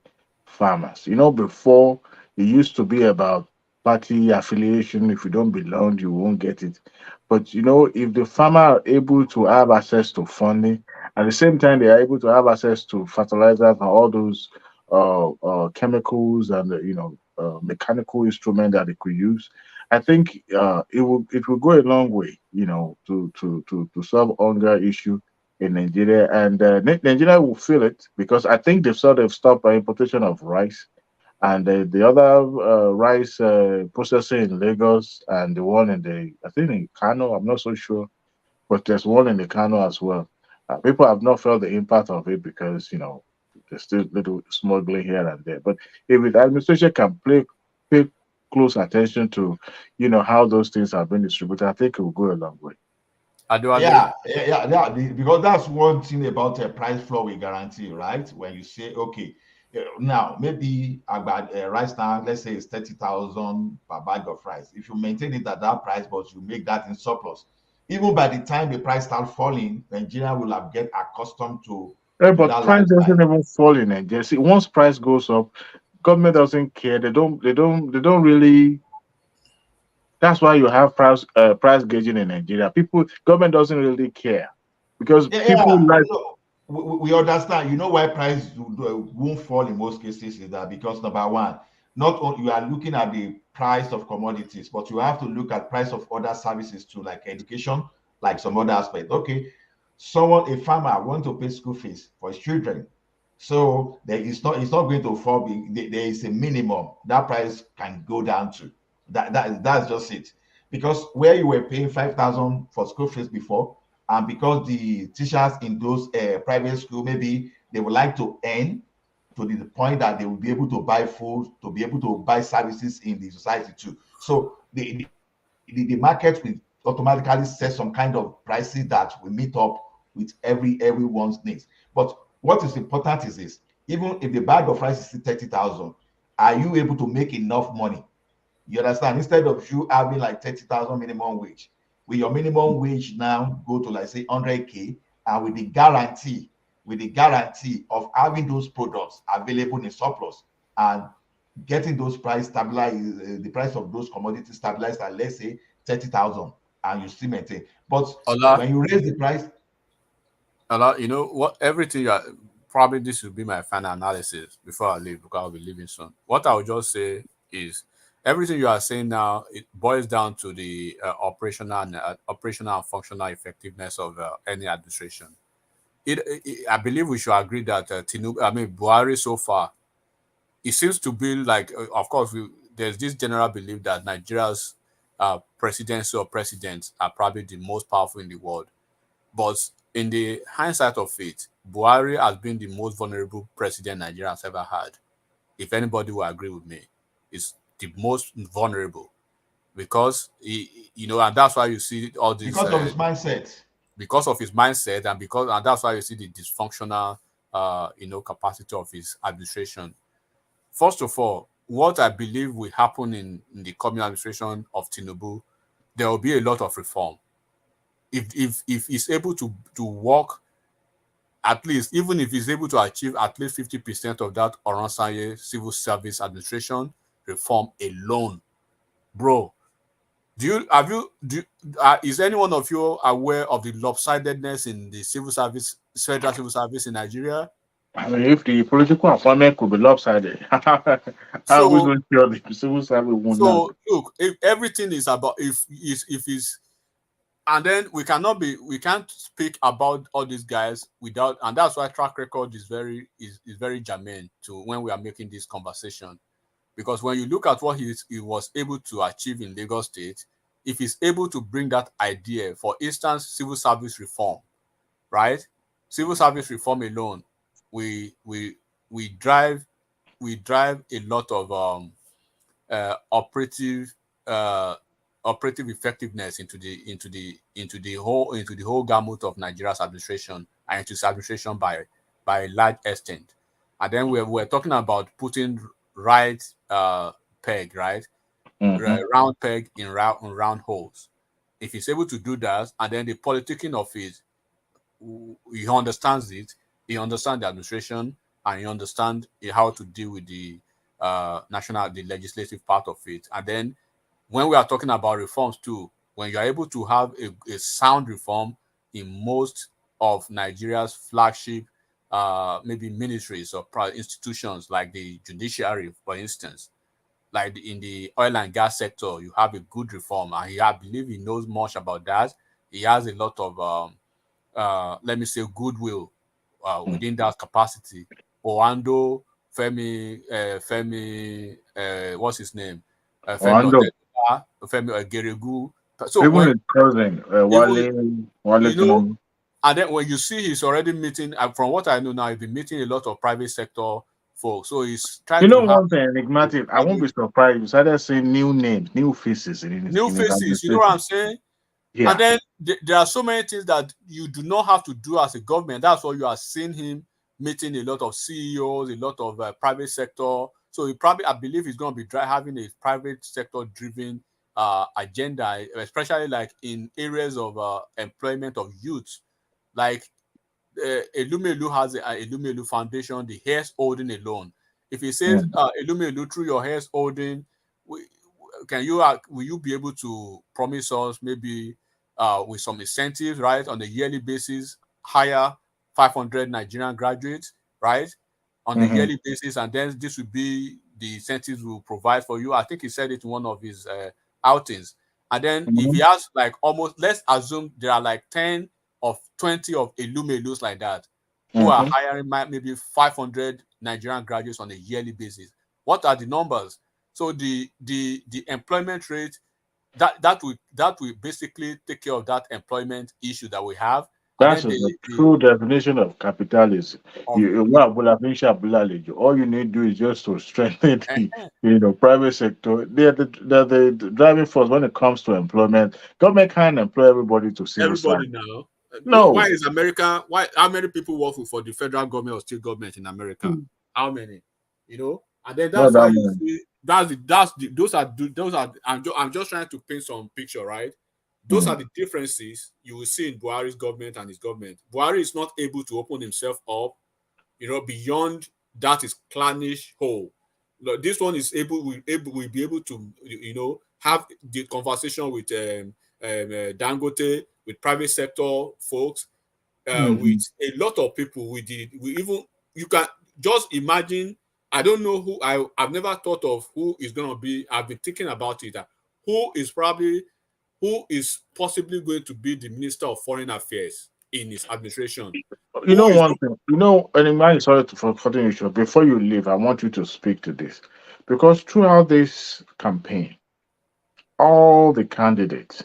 farmers. You know, before it used to be about party affiliation. If you don't belong, you won't get it. But you know, if the farmer are able to have access to funding, at the same time they are able to have access to fertilizers and all those chemicals and mechanical instruments that they could use, I think it will go a long way, you know, to solve hunger issue in Nigeria, and Nigeria will feel it because I think they've sort of stopped importation of rice, and the other rice processing in Lagos and the one I think in Kano, I'm not so sure, but there's one in the Kano as well. People have not felt the impact of it because, you know, there's still little smuggling here and there. But if the administration can pay close attention to, you know, how those things are being distributed, I think it will go a long way. Yeah, because that's one thing about a price floor we guarantee, right? When you say, okay, now maybe about rice now, let's say it's 30,000 per bag of rice. If you maintain it at that price, but you make that in surplus, even by the time the price starts falling, Nigeria will have get accustomed to. Yeah, but price doesn't even fall in Nigeria. See, once price goes up, government doesn't care. They don't really. That's why you have price gauging in Nigeria. Government doesn't really care because people like. We understand. You know why price won't fall in most cases is that because number one, not only you are looking at the price of commodities, but you have to look at price of other services too, like education, like some other aspect. Okay, a farmer want to pay school fees for his children, so it's not going to fall. There is a minimum that price can go down to. That's just it. Because where you were paying 5,000 for school fees before, and because the teachers in those private school, maybe they would like to earn to the point that they will be able to buy food, to be able to buy services in the society too. So the market will automatically set some kind of prices that will meet up with everyone's needs. But what is important is this: even if the bag of rice is 30,000, are you able to make enough money? You understand? Instead of you having like 30,000 minimum wage, will your minimum wage now go to like say 100K, and with the guarantee of having those products available in surplus and getting those price stabilized, the price of those commodities stabilized at let's say 30,000, and you still maintain. But Ola, when you raise the price, Ola, you know what? Everything you are, probably this will be my final analysis before I leave, because I'll be leaving soon. What I would just say is everything you are saying now, it boils down to the operational and functional effectiveness of any administration. I believe we should agree that Buhari so far, it seems to be like, of course, there's this general belief that Nigeria's presidency or presidents are probably the most powerful in the world. But in the hindsight of it, Buhari has been the most vulnerable president Nigeria has ever had. If anybody will agree with me, it's the most vulnerable, because and that's why you see all these because of his mindset. Because of his mindset, and that's why you see the dysfunctional capacity of his administration. First of all, what I believe will happen in the coming administration of Tinubu, there will be a lot of reform. If he's able to work, at least, even if he's able to achieve at least 50% of that Oronsaye civil service administration reform alone, bro, is any one of you aware of the lopsidedness in the federal civil service in Nigeria? I mean, if the political appointment could be lopsided, how are we going to cure the civil service? So look, if everything is about if it's, and then we can't speak about all these guys without, and that's why track record is very germane to when we are making this conversation. Because when you look at what he was able to achieve in Lagos State, if he's able to bring that idea, for instance, civil service reform, right? Civil service reform alone, we drive a lot of operative effectiveness into the whole gamut of Nigeria's administration, and into its administration by a large extent. And then we're talking about putting right peg, right? Mm-hmm. Round peg in round holes. If he's able to do that, and then the politicking of it, he understands it, he understands the administration, and he understands how to deal with the legislative part of it. And then when we are talking about reforms too, when you are able to have a sound reform in most of Nigeria's flagship maybe ministries or institutions, like the judiciary, for instance, like in the oil and gas sector, you have a good reform, and I believe he knows much about that. He has a lot of let me say goodwill within that capacity. Oando, Femi, what's his name? Femi Geregu. So even his cousin, Wale, and then when you see he's already meeting, from what I know now, he's been meeting a lot of private sector folks. So he's trying to one thing enigmatic. I won't be surprised if you started saying new names, new faces. Faces, you know what I'm saying? Yeah. And then there are so many things that you do not have to do as a government. That's why you are seeing him meeting a lot of CEOs, a lot of private sector. So I believe he's going to be having a private sector driven agenda, especially like in areas of employment of youth. Like Elumelu has a Elumelu Foundation, the hairs holding alone. If he says Elumelu, through your hairs holding, will you be able to promise us maybe with some incentives, right, on a yearly basis, hire 500 Nigerian graduates, right, on a yearly basis, and then this would be the incentives we'll provide for you. I think he said it in one of his outings. And then if he has like almost, let's assume there are like 10 or 20 of Elumelus like that who are hiring maybe 500 Nigerian graduates on a yearly basis. What are the numbers? So the employment rate, that will basically take care of that employment issue that we have. That's the true definition of capitalism. All you need to do is just to strengthen the private sector. They're the driving force when it comes to employment. Government can't employ everybody to see everybody now. No. Why is America? How many people work for the federal government or state government in America? How many? And then that's why you see those are. I'm just trying to paint some picture, right? Those are the differences you will see in Buhari's government and his government. Buhari is not able to open himself up, beyond that is clannish hole. This one is will be able to, have the conversation with Dangote, private sector folks, with a lot of people. You can just imagine. I don't know who I've never thought of who is going to be. I've been thinking about it. Who is possibly going to be the Minister of Foreign Affairs in his administration? You know one thing. You know, and I'm sorry for cutting you short. Before you leave, I want you to speak to this, because throughout this campaign, all the candidates,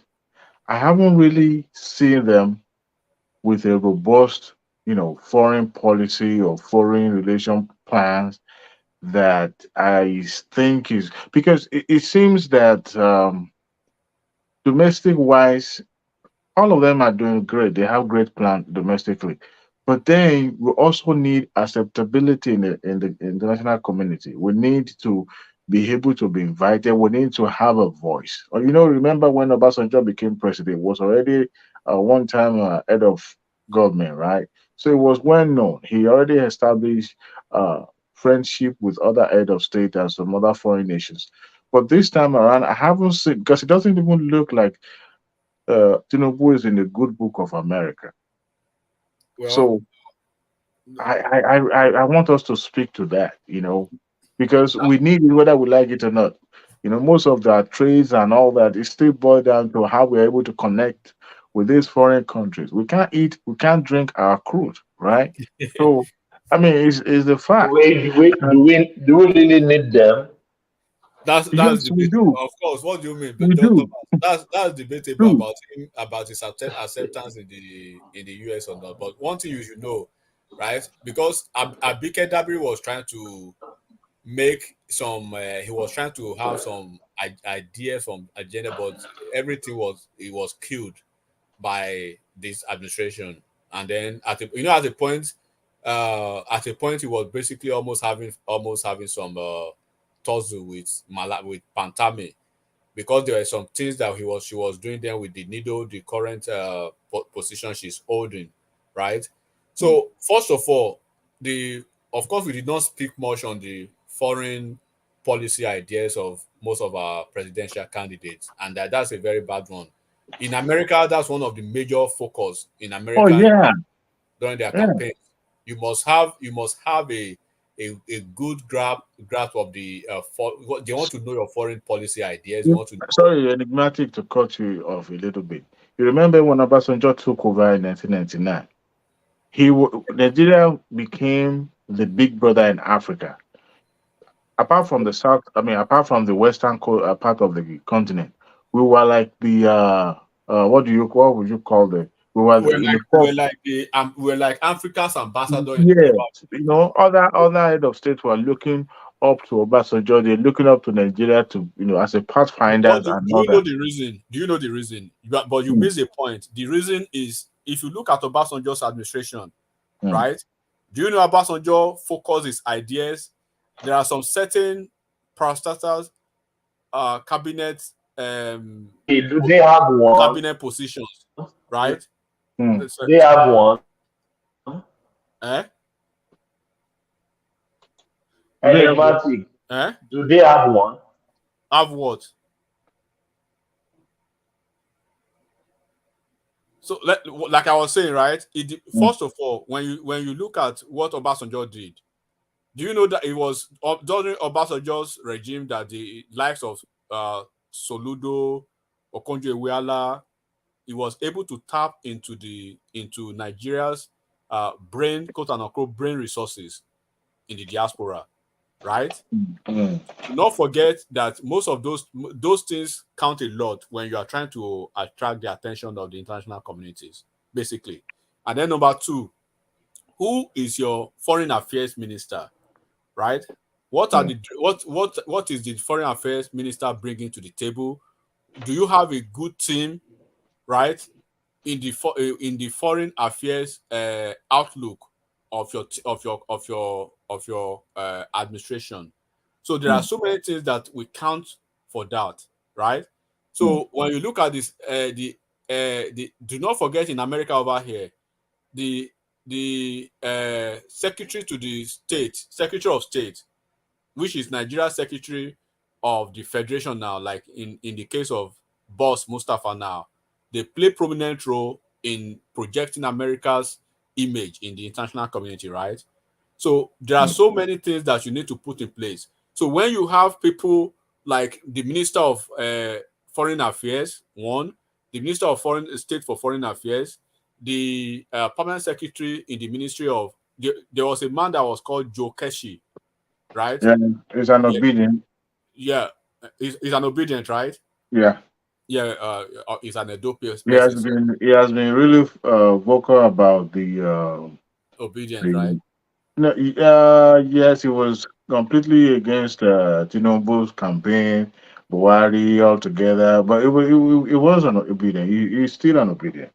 I haven't really seen them with a robust, foreign policy or foreign relation plans that I think is, because it seems that domestic wise, all of them are doing great. They have great plans domestically, but then we also need acceptability in the international community. We need to be able to be invited. We need to have a voice. Or, remember when Obasanjo became president, was already one time head of government, right? So it was well known. He already established friendship with other head of state and some other foreign nations. But this time around, I haven't seen, because it doesn't even look like Tinubu is in the good book of America. Well, so I want us to speak to that, because we need it whether we like it or not. Most of the trades and all that is still boiled down to how we're able to connect with these foreign countries. We can't eat, we can't drink our crude, right? So, I mean, it's the fact. Do we really need them? That's yes, we do. Of course. What do you mean? We do. That's debatable about his acceptance in the US or not. But one thing you should know, right? Because Abike Dabiri was trying to make some. He was trying to have some idea from agenda, but everything was killed by this administration. And then at a point, he was basically almost having some tussle with Pantami, because there were some things that she was doing then with the NIDO, the current position she's holding, right? So first of all, of course we did not speak much on the foreign policy ideas of most of our presidential candidates, and that's a very bad one. In America, that's one of the major focus in America. Oh yeah. During their campaigns, you must have a good grasp of the they want to know your foreign policy ideas. Sorry, enigmatic to cut you off a little bit. You remember when Obasanjo took over in 1999? Nigeria became the big brother in Africa. Apart from the south, apart from the western part of the continent, we were like the what would you call it? We were like Africa's ambassador. Yes, other head of state were looking up to Obasanjo. They're looking up to Nigeria to as a pathfinder. Do you know the reason? Do you know the reason? But you miss the point. The reason is, if you look at Obasanjo's administration, right? Do you know Obasanjo focused his ideas? There are some certain parastatals, cabinet. Do they have one? Cabinet positions, right? They have one. Enigmatic. Do they have one? Have what? So, like I was saying, right? First of all, when you look at what Obasanjo did, do you know that it was during Obasanjo's regime that the likes of Soludo, Okonjo-Iweala, he was able to tap into Nigeria's brain, quote unquote, brain resources in the diaspora, right? Do not forget that most of those things count a lot when you are trying to attract the attention of the international communities, basically. And then number two, who is your foreign affairs minister, right? What is the foreign affairs minister bringing to the table? Do you have a good team, right, in the foreign affairs outlook of your administration? So there are so many things that we count for that, right? So when you look at this, do not forget, in America over here, the secretary of state, which is Nigeria's secretary of the federation now, like in the case of Boss Mustafa now, they play prominent role in projecting America's image in the international community, right? So there are so many things that you need to put in place. So when you have people like the Minister of Foreign Affairs, one, the Minister of Foreign State for Foreign Affairs, the Permanent Secretary in the Ministry of, there was a man that was called Joe Keshi, right? Yeah, he's an obedient. Yeah, he's an obedient, right? Yeah. Yeah, he's an Edopius. He has been really vocal about the obedient, right? No, yes, he was completely against Tinubu's campaign, Buhari altogether, but it was an obedient. He's still an obedient.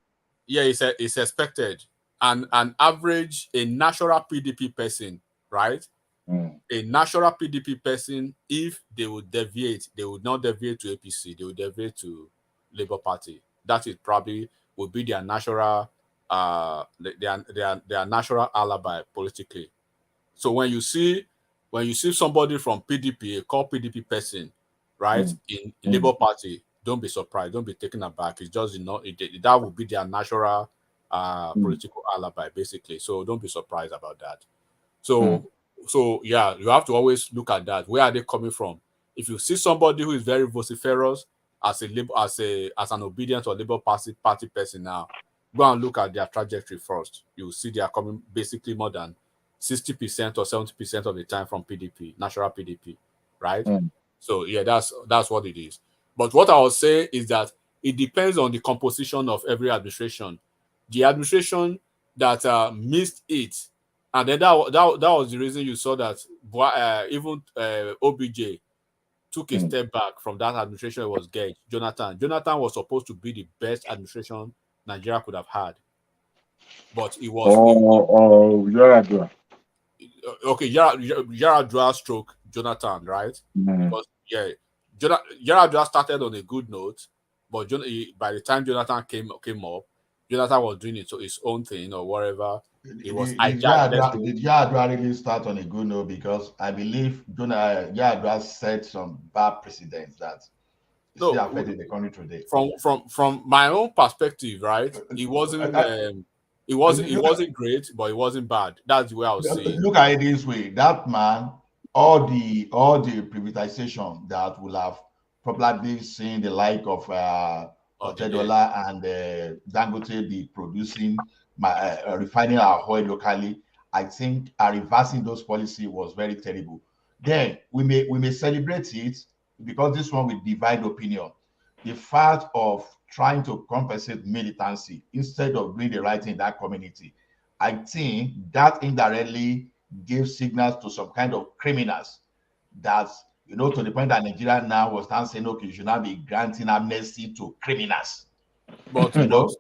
Yeah, it's expected. And an average, a natural PDP person, right? A natural PDP person, if they would deviate, they would not deviate to APC, they would deviate to Labour Party. That is probably would be their natural their natural alibi politically. So when you see somebody from PDP, a core PDP person, right, in Labour Party, don't be surprised, don't be taken aback. It's just that would be their natural political alibi, basically. So don't be surprised about that. So yeah, you have to always look at that. Where are they coming from? If you see somebody who is very vociferous as an obedient or Labour Party person now, go and look at their trajectory first. You will see they are coming basically more than 60% or 70% of the time from PDP, national PDP, right? So yeah, that's what it is. But what I will say is that it depends on the composition of every administration. The administration that missed it, and then that was the reason you saw that even OBJ took a step back from that administration. It was Gage, Jonathan was supposed to be the best administration Nigeria could have had, but it was Yaradua. Okay, Yaradua stroke Jonathan, right? Because Yaradua started on a good note, but by the time Jonathan came up, Jonathan was doing it to his own thing or whatever. It was Did Yaradua really start on a good note? Because I believe Yaradua set some bad precedents that still affecting the country today. From my own perspective, right? It wasn't great, but it wasn't bad. That's the way I would say it. Look at it this way: that man, all the privatization that will have probably seen the like of Otedola and Dangote be producing, refining our oil locally, I think reversing those policies was very terrible. Then we may celebrate it because this one will divide opinion. The fact of trying to compensate militancy instead of doing the right thing in that community, I think that indirectly gave signals to some kind of criminals that, to the point that Nigeria now was now saying, okay, you should not be granting amnesty to criminals. But those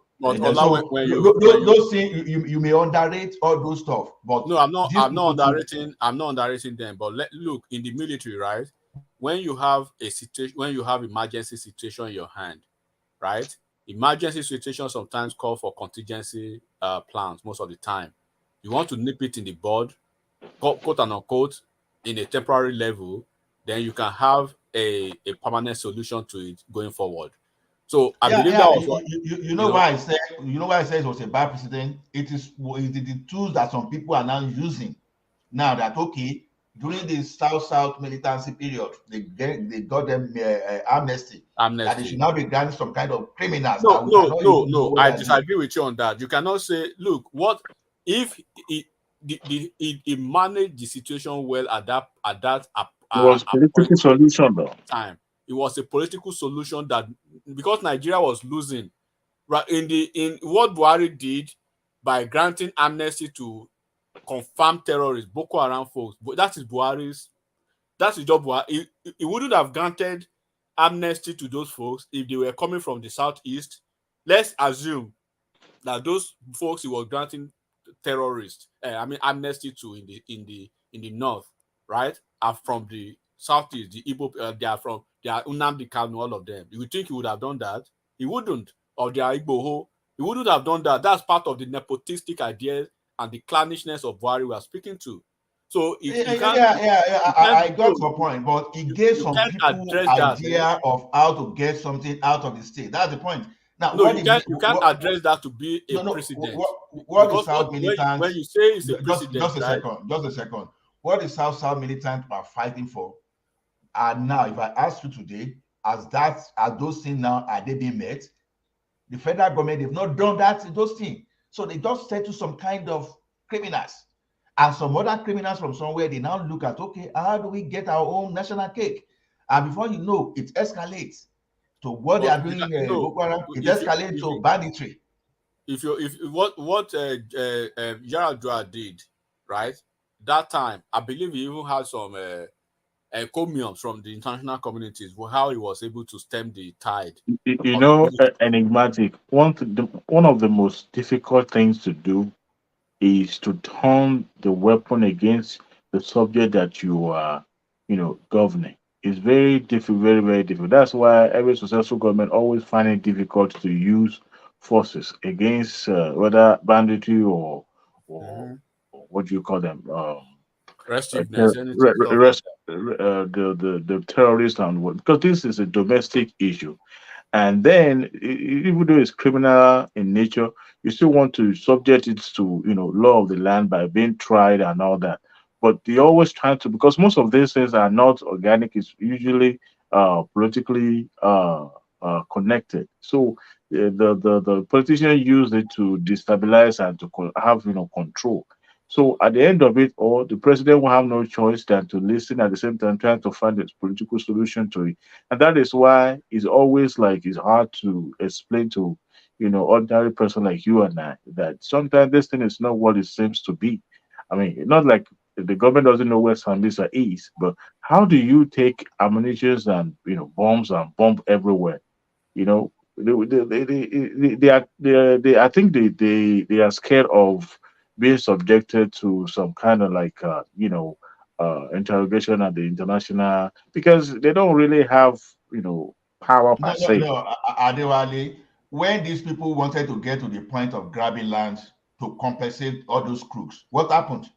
things you may underrate all those stuff. But no, I'm not underrating them. But look, in the military, right? When you have emergency situation in your hand, right? Emergency situations sometimes call for contingency plans most of the time. You want to nip it in the bud, quote and unquote, in a temporary level, then you can have a permanent solution to it going forward. So I believe that was what why I said it was a bad precedent. It is the tools that some people are now using now that during the South militancy period, they got them amnesty. That they should not be granting some kind of criminals. No. I disagree with you on that. You cannot say, look, what if it managed the situation well at that it was political solution though. Time. It was a political solution that because Nigeria was losing, right? In what Buhari did by granting amnesty to confirmed terrorists, Boko Haram folks, but that's his job. He wouldn't have granted amnesty to those folks if they were coming from the southeast. Let's assume that those folks he was granting terrorists, amnesty to in the north, right, are from the southeast. The Igbo, they are Nnamdi Kanu, all of them. You would think he would have done that. He wouldn't. Or they are Igbo. He wouldn't have done that. That's part of the nepotistic ideas and the clannishness of Buhari we are speaking to. So I got your point, but it gave some people idea of how to get something out of the state. That's the point. Now, no, you can't address that to be a precedent. What is South militants? When you say it's a precedent, just a second. What is South militants are fighting for? And now, if I ask you today, are those things now, are they being met? The federal government, they've not done that, those things. So they just settle some kind of criminals. And some other criminals from somewhere, they now look at, okay, how do we get our own national cake? And before you know, it escalates to what they are doing. It escalates to banditry. If what Yaradua did, right? That time, I believe he even had some encomiums from the international communities for how he was able to stem the tide. Enigmatic. One of the most difficult things to do is to turn the weapon against the subject that you are, governing. It's very difficult, very, very difficult. That's why every successful government always find it difficult to use forces against whether banditry or what do you call them? The terrorists and because this is a domestic issue. And then, even though it's criminal in nature, you still want to subject it to, law of the land by being tried and all that. But they always try to, because most of these things are not organic. It's usually politically connected. So the politicians use it to destabilize and to have control. So at the end of it all, the president will have no choice than to listen at the same time, trying to find a political solution to it. And that is why it's always it's hard to explain to, ordinary person like you and I, that sometimes this thing is not what it seems to be. I mean, not like the government doesn't know where Sambisa is, but how do you take ammunition and, bombs and bomb everywhere? I think they are scared of being subjected to some kind of interrogation at the international, because they don't really have power per se. No, Adewale, when these people wanted to get to the point of grabbing land to compensate all those crooks, what happened?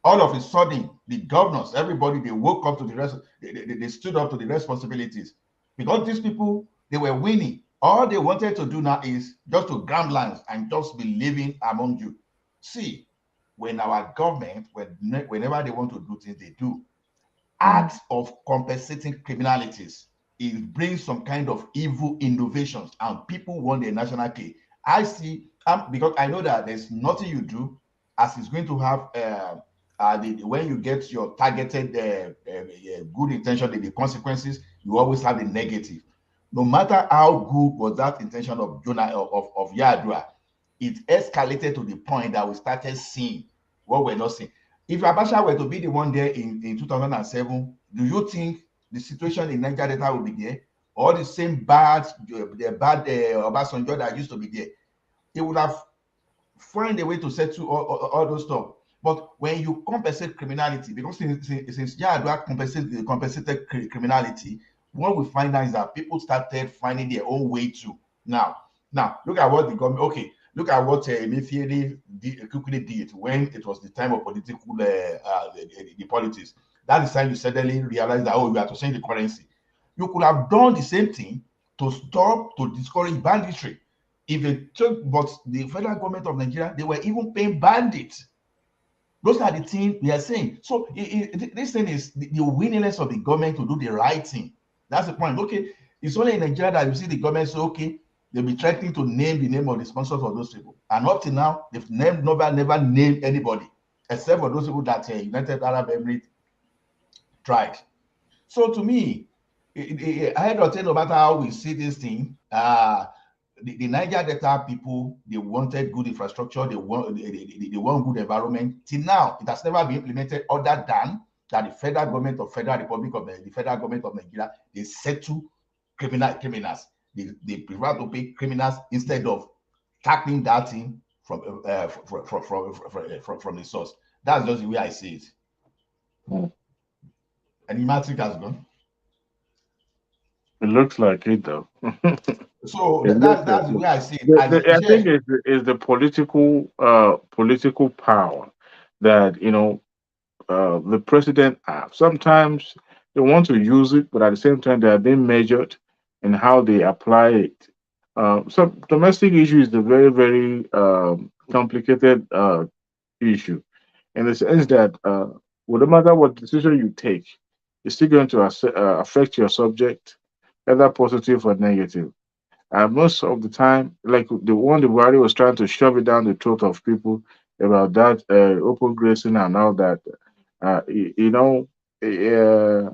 All of a sudden, the governors, everybody, they woke up to the rest. They stood up to the responsibilities, because these people, they were winning. All they wanted to do now is just to grab lands and just be living among you. See, when our government, whenever they want to do things, they do acts of compensating criminalities. It brings some kind of evil innovations, and people want their national cake. I see, because I know that there's nothing you do as it's going to have when you get your targeted good intention, the consequences, you always have the negative. No matter how good was that intention of Yaradua, it escalated to the point that we started seeing what we're not seeing. If Abacha were to be the one there in 2007, do you think the situation in Niger Delta will be there? Or the same bad Obasanjo that used to be there? He would have found a way to settle all those stuff. But when you compensate criminality, because since Yaradua compensated criminality, what we find out is that people started finding their own way too. Now, look at what the government, okay, look at what Emefiele quickly did when it was the time of political the politics. That is time you suddenly realize that, we have to change the currency. You could have done the same thing to discourage banditry. If they took, but the federal government of Nigeria, they were even paying bandits. Those are the things we are saying. So this thing is the willingness of the government to do the right thing. That's the point. Okay, it's only in Nigeria that you see the government say, okay, they'll be threatening to name the name of the sponsors of those people. And up to now, they've never named anybody, except for those people that United Arab Emirates tried. So to me, I don't think no matter how we see this thing, the Niger Delta people, they wanted good infrastructure, they want good environment. Till now, it has never been implemented other than that the federal government of Federal Republic of the federal government of Nigeria, they settle criminals. They prefer to pay criminals instead of tackling that thing from the source. That's just the way I see it. And Matrix has gone. It looks like it though. So that's the way I see it. I think it's the political power that the president have. Sometimes they want to use it, but at the same time they are being measured in how they apply it. So domestic issue is a very, very complicated issue in the sense that no matter what decision you take, it's still going to affect your subject, either positive or negative. And most of the time, like the one the Buhari was trying to shove it down the throat of people about that open grazing and all that, you know, uh,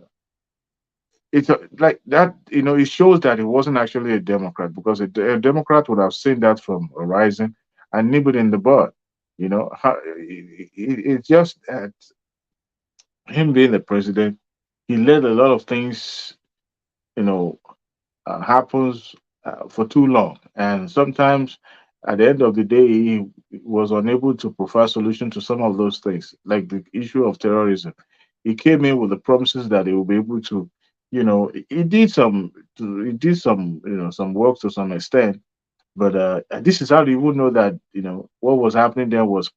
it's like that, it shows that he wasn't actually a Democrat because a Democrat would have seen that from Horizon and nibbled in the bud. It's just that him being the president, he let a lot of things, you know, happens for too long. And sometimes at the end of the day, he was unable to provide solution to some of those things, like the issue of terrorism. He came in with the promises that he will be able to, he did some, some work to some extent. But this is how you would know that what was happening there was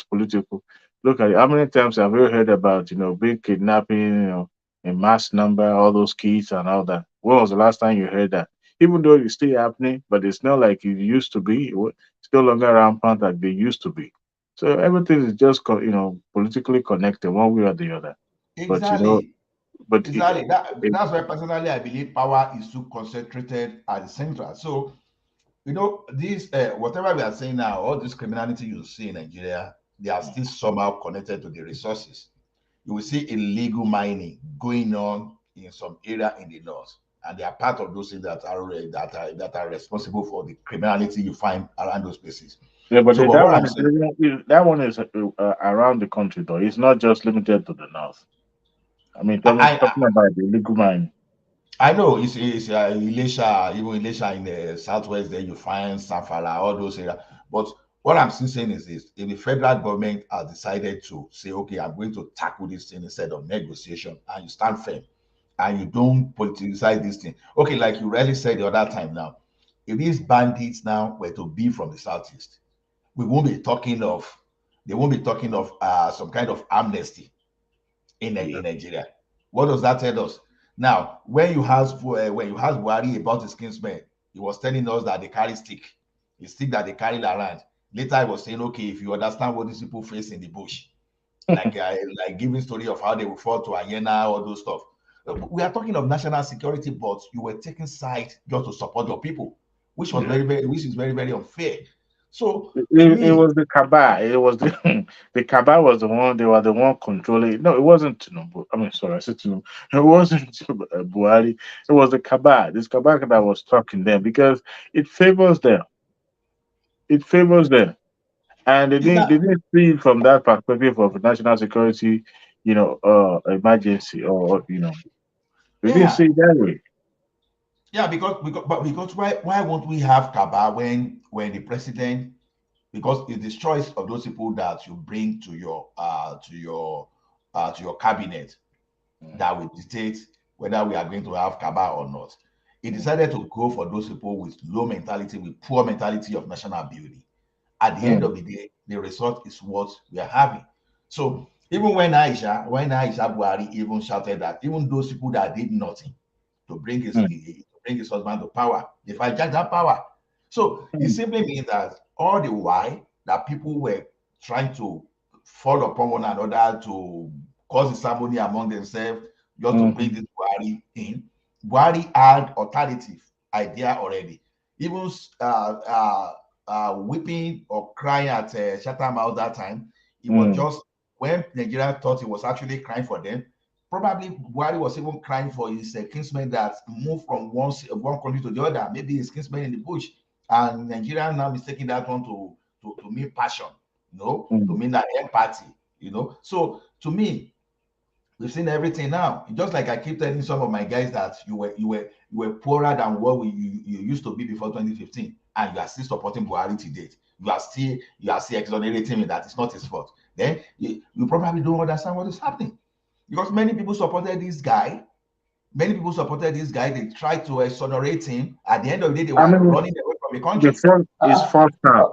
political. Look at it. How many times have you heard about big kidnapping, in mass number, all those kids and all that? When was the last time you heard that? Even though it's still happening, but it's not like it used to be. It's no longer rampant like they used to be. So everything is just politically connected one way or the other. But Exactly. but Exactly. That's why personally I believe power is too concentrated at the central. So this whatever we are saying now, all this criminality you see in Nigeria, they are still somehow connected to the resources. You will see illegal mining going on in some area in the north, and they are part of those things that are responsible for the criminality you find around those places. yeah, but So, that but what one I'm is saying, that one is around the country though. It's not just limited to the north. I mean, talking about the illegal mining. I know it's Elisha, even Elisha in the southwest. There you find Safara, all those areas. But what I'm still saying is this: if the federal government has decided to say, "Okay, I'm going to tackle this thing instead of negotiation," and you stand firm, and you don't politicize this thing, okay, like you really said the other time. Now, if these bandits now were to be from the southeast, we won't be talking of. They won't be talking of some kind of amnesty in Nigeria. What does that tell us? Now, when you ask Buhari about his kinsmen, he was telling us that they carry stick, the stick that they carry around. Later, he was saying, okay, if you understand what these people face in the bush, like giving story of how they will fall to Ayena, all those stuff. We are talking of national security, but you were taking side just to support your people, which was which is very, very unfair. So it was the Kaaba. It was the Kaaba was the one. They were the one controlling. No, it wasn't Tinubu. I mean, sorry, I said Tinubu. It wasn't Buhari. It was the Kaaba. This Kaaba that was talking them because it favors them. It favors them, and they didn't see it from that perspective of national security, emergency or they didn't see it that way. Yeah, because why won't we have Kaaba when the president, because it's the choice of those people that you bring to your cabinet that will dictate whether we are going to have Kaaba or not. He decided to go for those people with low mentality, with poor mentality of national building. At the end of the day, the result is what we are having. So even when Aisha Buhari even shouted that even those people that did nothing to bring his husband to power, they hijacked that power. So it simply means that all the while that people were trying to fall upon one another to cause a ceremony among themselves, just to bring this Buhari in. Buhari had alternative idea already. Even weeping or crying at Chatham House that time, it was just when Nigeria thought he was actually crying for them. Probably Buhari was even crying for his kinsmen that moved from one country to the other, maybe his kinsmen in the bush, and Nigeria now mistaking that one to mean passion, to mean that empathy, So to me, we've seen everything now. Just like I keep telling some of my guys that you were poorer than what you used to be before 2015, and you are still supporting Buhari to date. You are still exonerating me that it's not his fault. Then you probably don't understand what is happening, because many people supported this guy. They tried to exonerate him. At the end of the day, they were running away from the country. It's first time.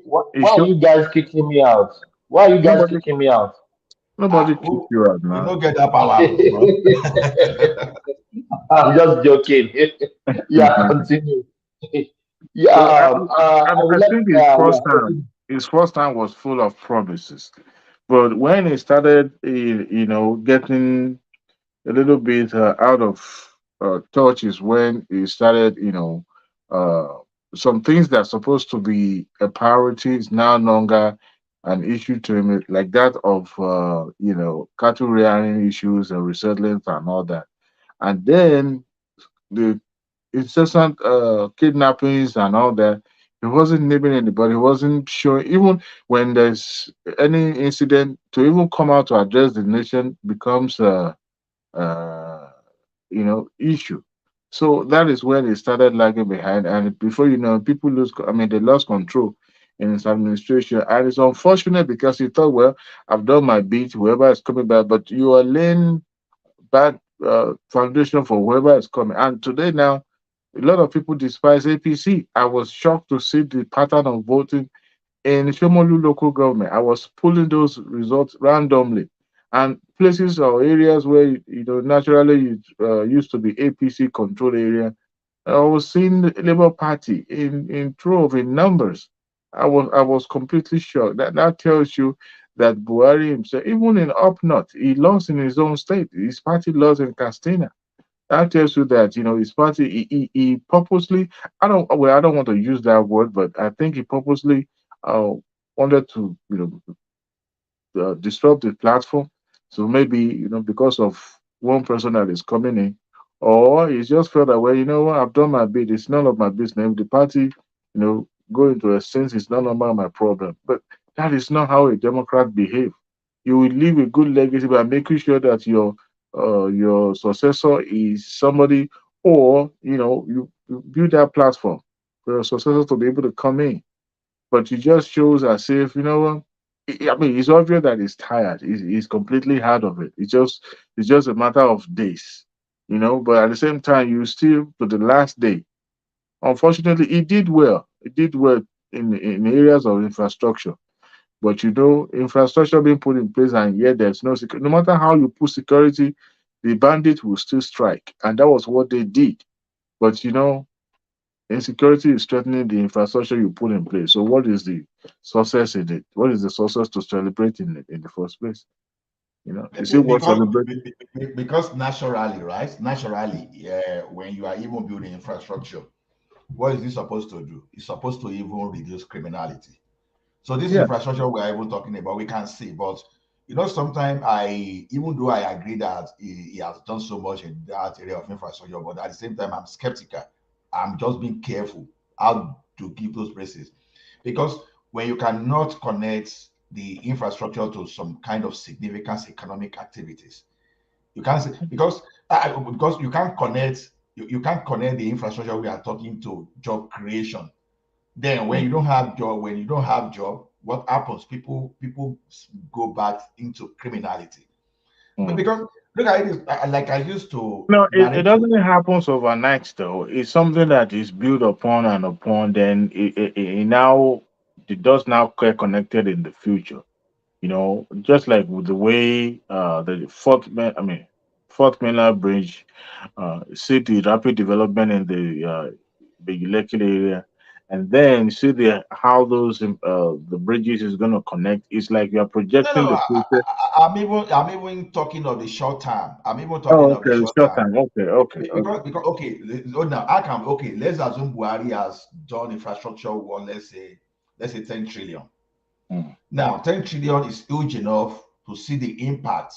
Why are you guys kicking me out? Nobody kicked you out, man. You don't get that power. I'm just joking. Yeah, continue. Yeah, So I would I like, think yeah. his first time was full of promises, but when he started, getting a little bit out of touch is when he started, uh, some things that are supposed to be a priority is now no longer an issue to him, like that of, cattle rearing issues and resettlement and all that. And then the incessant kidnappings and all that. He wasn't naming anybody. He wasn't showing, even when there's any incident, to even come out to address the nation becomes uh, issue. So that is when they started lagging behind. And before you know, people they lost control in his administration. And it's unfortunate because he thought, well, I've done my bit, whoever is coming back, but you are laying bad foundation for whoever is coming. And today now, a lot of people despise APC. I was shocked to see the pattern of voting in Shomolu local government. I was pulling those results randomly. And places or areas where naturally used to be APC controlled area, I was seeing the Labour Party in trove in numbers. I was completely shocked. That tells you that Buhari himself, even in up north, he lost in his own state. His party lost in Castina. That tells you that his party he purposely, I don't want to use that word, but I think he purposely uh, wanted to disrupt the platform. So maybe because of one person that is coming in, or he just felt that, well, you know what, I've done my bit. It's none of my business. If the party go into a sense, it's none of my problem. But that is not how a Democrat behave. You will leave a good legacy by making sure that your successor is somebody, or you build that platform for your successor to be able to come in. But it just shows as if, what, it's obvious that he's tired. He's completely out of it. It's just a matter of days, But at the same time, you still to the last day. Unfortunately, he did well. He did well in areas of infrastructure. But infrastructure being put in place, and yet there's no security. No matter how you put security, the bandit will still strike, and that was what they did. But insecurity is threatening the infrastructure you put in place. So what is the success in it? What is the success to celebrate in it in the first place? Is it worth celebrating? Because naturally, right? Naturally, when you are even building infrastructure, what is it supposed to do? It's supposed to even reduce criminality. So this infrastructure we are even talking about, we can see, but sometimes even though I agree that he has done so much in that area of infrastructure, but at the same time, I'm skeptical. I'm just being careful how to give those places, because when you cannot connect the infrastructure to some kind of significant economic activities, you can't say, because you can't connect you can't connect the infrastructure we are talking to job creation. Then when you don't have job, what happens? People go back into criminality. But because look at it, like I used to. No, it doesn't happen overnight though. It's something that is built upon and upon. Then it does now get connected in the future. Just like with the way the Fourth Mainland Bridge, see the rapid development in the Lekki area, and then see how those the bridges is going to connect. It's like you are projecting the future. I'm even talking of the short term. I'm even talking Oh, of okay, the the short short term. time. Okay. Because okay, now I can let's assume Buhari has done infrastructure work, let's say 10 trillion. Now 10 trillion is huge enough to see the impact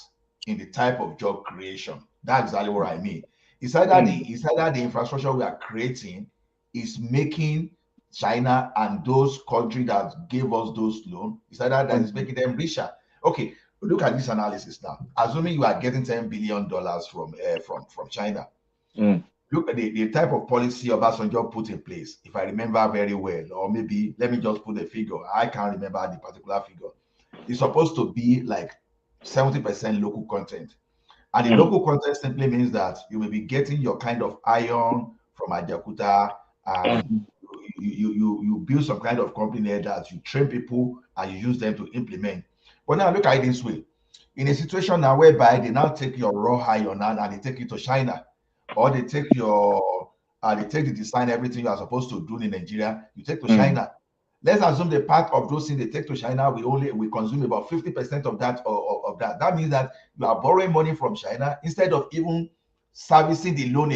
in the type of job creation. That's exactly what I mean. It's either the infrastructure we are creating is making China and those countries that gave us those loans, it's either that is making them richer. Okay, look at this analysis now. Assuming you are getting $10 billion from China, look at the type of policy Obasanjo put in place. If I remember very well, or maybe let me just put a figure. I can't remember the particular figure. It's supposed to be like 70% local content. And the local content simply means that you may be getting your kind of iron from Ajakuta, and you build some kind of company there that you train people and you use them to implement. But now look at it this way. In a situation now whereby they now take your raw iron and they take it to China, or they take your they take the design, everything you are supposed to do in Nigeria, you take to China. Let's assume the part of those things they take to China, we consume about 50% of that of that. That means that you are borrowing money from China instead of even servicing the loan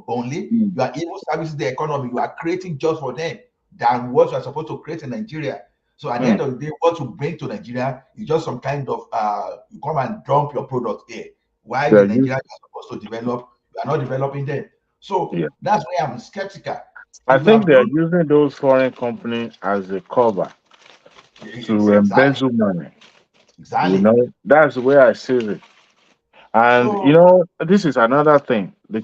only. You are even servicing the economy. You are creating jobs for them than what you are supposed to create in Nigeria. So at the end of the day, what you bring to Nigeria is just some kind of you come and dump your product here. While in Nigeria you are supposed to develop, you are not developing them. So that's why I'm skeptical. I think they're using those foreign companies as a cover to embezzle money. Exactly. You know, that's the way I see it. And you know, this is another thing. The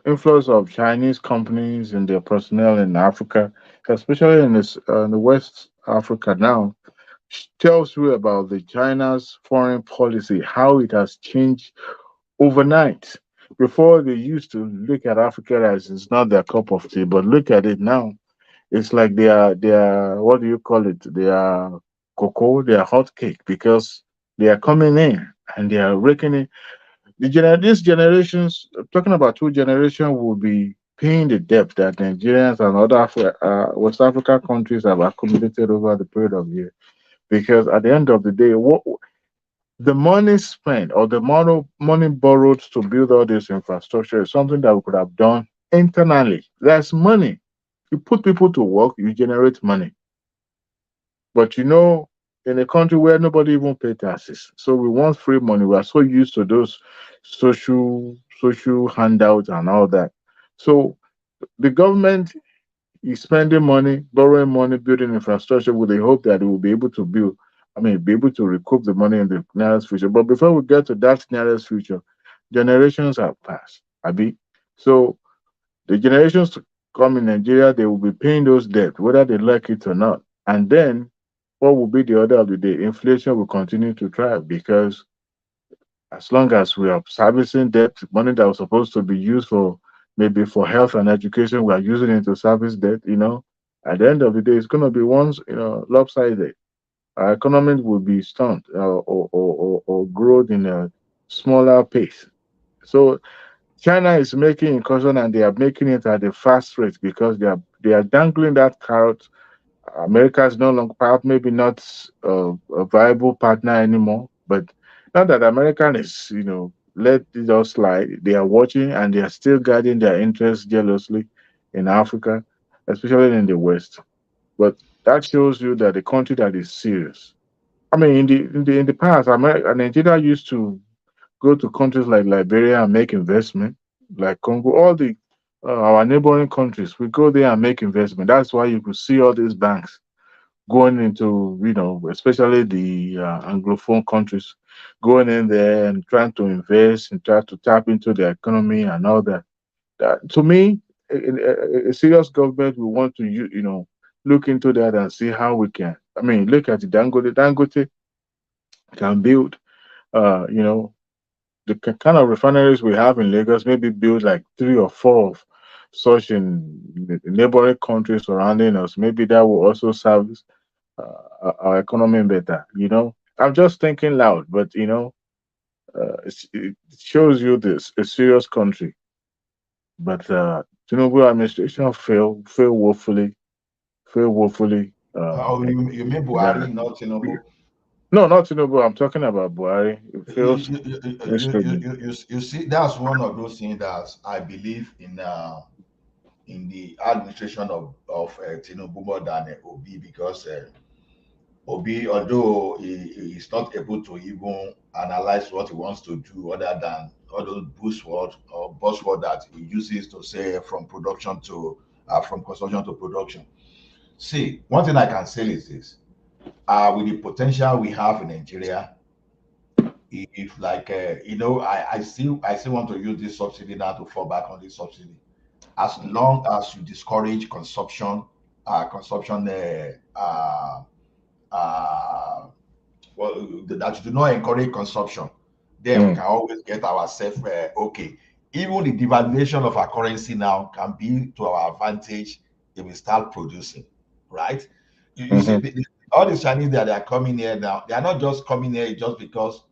influence of Chinese companies and their personnel in Africa, especially in the West Africa now, tells you about the China's foreign policy, how it has changed overnight. Before they used to look at Africa as it's not their cup of tea, but look at it now. It's like they are what do you call it? They are cocoa, they are hot cake because they are coming in and they are raking in. These generations, talking about two generations, will be paying the debt that Nigerians and other West African countries have accumulated over the period of years. Because at the end of the day, the money spent or the money borrowed to build all this infrastructure is something that we could have done internally. There's money. You put people to work, you generate money. But you know, in a country where nobody even pays taxes, so we want free money. We are so used to those social handouts and all that. So the government is spending money, borrowing money, building infrastructure with the hope that it will be able to be able to recoup the money in the nearest future. But before we get to that nearest future, generations have passed. So the generations to come in Nigeria, they will be paying those debts, whether they like it or not. And then what will be the order of the day? Inflation will continue to thrive because as long as we are servicing debt, money that was supposed to be used for maybe for health and education, we are using it to service debt, at the end of the day, it's going to be lopsided. Our economy will be stunned or grow in a smaller pace. So China is making incursion and they are making it at a fast rate because they are dangling that carrot. America is no longer, perhaps maybe not a viable partner anymore, but not that American is, let it all slide. They are watching and they are still guarding their interests jealously in Africa, especially in the West. But that shows you that the country that is serious. I mean, in the past, Nigeria used to go to countries like Liberia and make investment, like Congo, all the our neighboring countries. We go there and make investment. That's why you could see all these banks going into, especially the Anglophone countries, going in there and trying to invest and try to tap into the economy and all that. To me, a serious government will want to, look into that and see how we can. I mean, look at the Dangote can build, the kind of refineries we have in Lagos, maybe build like 3 or 4 of such in the neighboring countries surrounding us. Maybe that will also service our economy better. I'm just thinking loud, but it shows you a serious country. But Tinubu administration failed woefully. You mean Buhari, not Tinubu? No, not Tinubu. I'm talking about Buhari. It feels you see, that's one of those things that I believe in the administration of Tinubu more than Obi, because Obi, although he is not able to even analyze what he wants to do other than all those buzzwords that he uses to say from consumption to production. See, one thing I can say is this. With the potential we have in Nigeria, if I still want to use this subsidy now to fall back on this subsidy. As long as you discourage consumption, that you do not encourage consumption, then we can always get ourselves okay. Even the devaluation of our currency now can be to our advantage if we start producing, right? You see, all these Chinese that are coming here now, they are not just coming here just because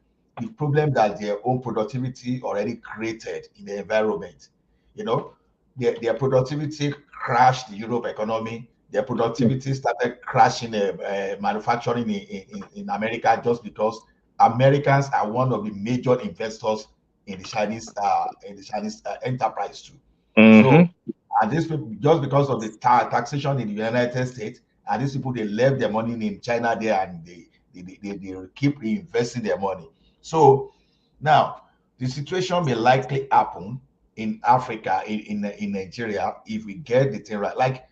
the problem that their own productivity already created in the environment. You know, their productivity crashed the Europe economy. Their productivity started crashing manufacturing in America, just because Americans are one of the major investors in the Chinese enterprise too. So, and these people, just because of the taxation in the United States, and these people, they left their money in China there, and they keep reinvesting their money. So now the situation may likely happen in Africa, in Nigeria, if we get the thing right. Like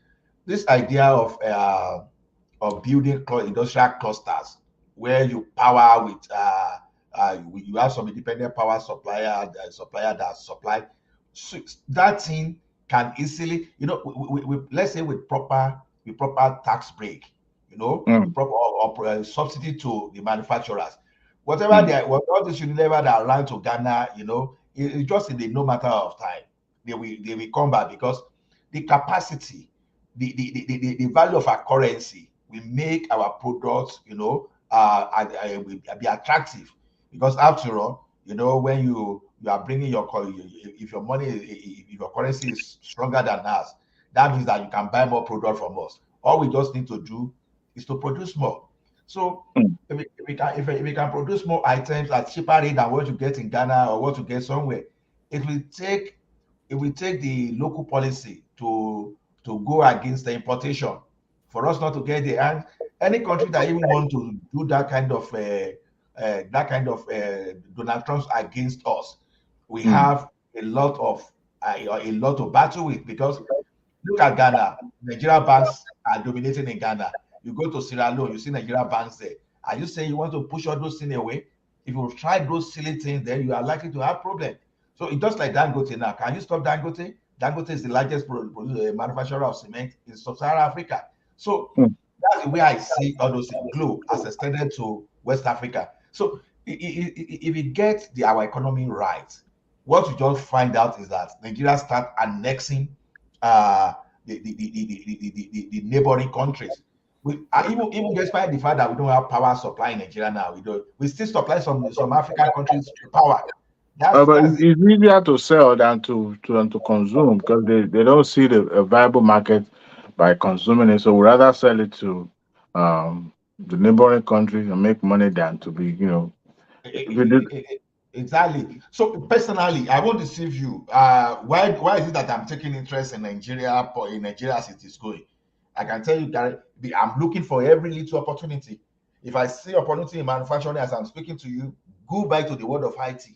this idea of building industrial clusters where you power with you have some independent power supplier that supply. So that thing can easily, you know, let's say with proper tax break, you know, proper or subsidy to the manufacturers, whatever they are, all this Unilever that are around to Ghana, you know, it's just in the no matter of time they will come back, because the capacity, the value of our currency will make our products, you know, will be attractive, because after all, you know, when you are bringing your, if your money, if your currency is stronger than us, that means that you can buy more product from us. All we just need to do is to produce more. So if we can produce more items at cheaper rate than what you get in Ghana or what you get somewhere, it will take the local policy to go against the importation, for us not to get there. And any country that even want to do that kind of Donald Trump's against us, we have a lot of battle with, because look at Ghana. Nigeria banks are dominating in Ghana. You go to Sierra Leone, you see Nigeria banks there. Are you saying you want to push all those things away? If you try those silly things, then you are likely to have problems. So it's just like Dangote now. Can you stop Dangote? Dangote is the largest manufacturer of cement in sub-Saharan Africa. So that's the way I see all those things, globe as extended to West Africa. So if we get our economy right, what you just find out is that Nigeria start annexing the neighboring countries. Even despite the fact that we don't have power supply in Nigeria now, we still supply some African countries with power. But it's easier to sell than to consume, because they don't see a viable market by consuming it. So we rather sell it to the neighboring countries and make money than to be, you know. Exactly. So personally, I won't deceive you. Why is it that I'm taking interest in Nigeria as it is going? I can tell you that I'm looking for every little opportunity. If I see opportunity in manufacturing as I'm speaking to you, go back to the world of IT.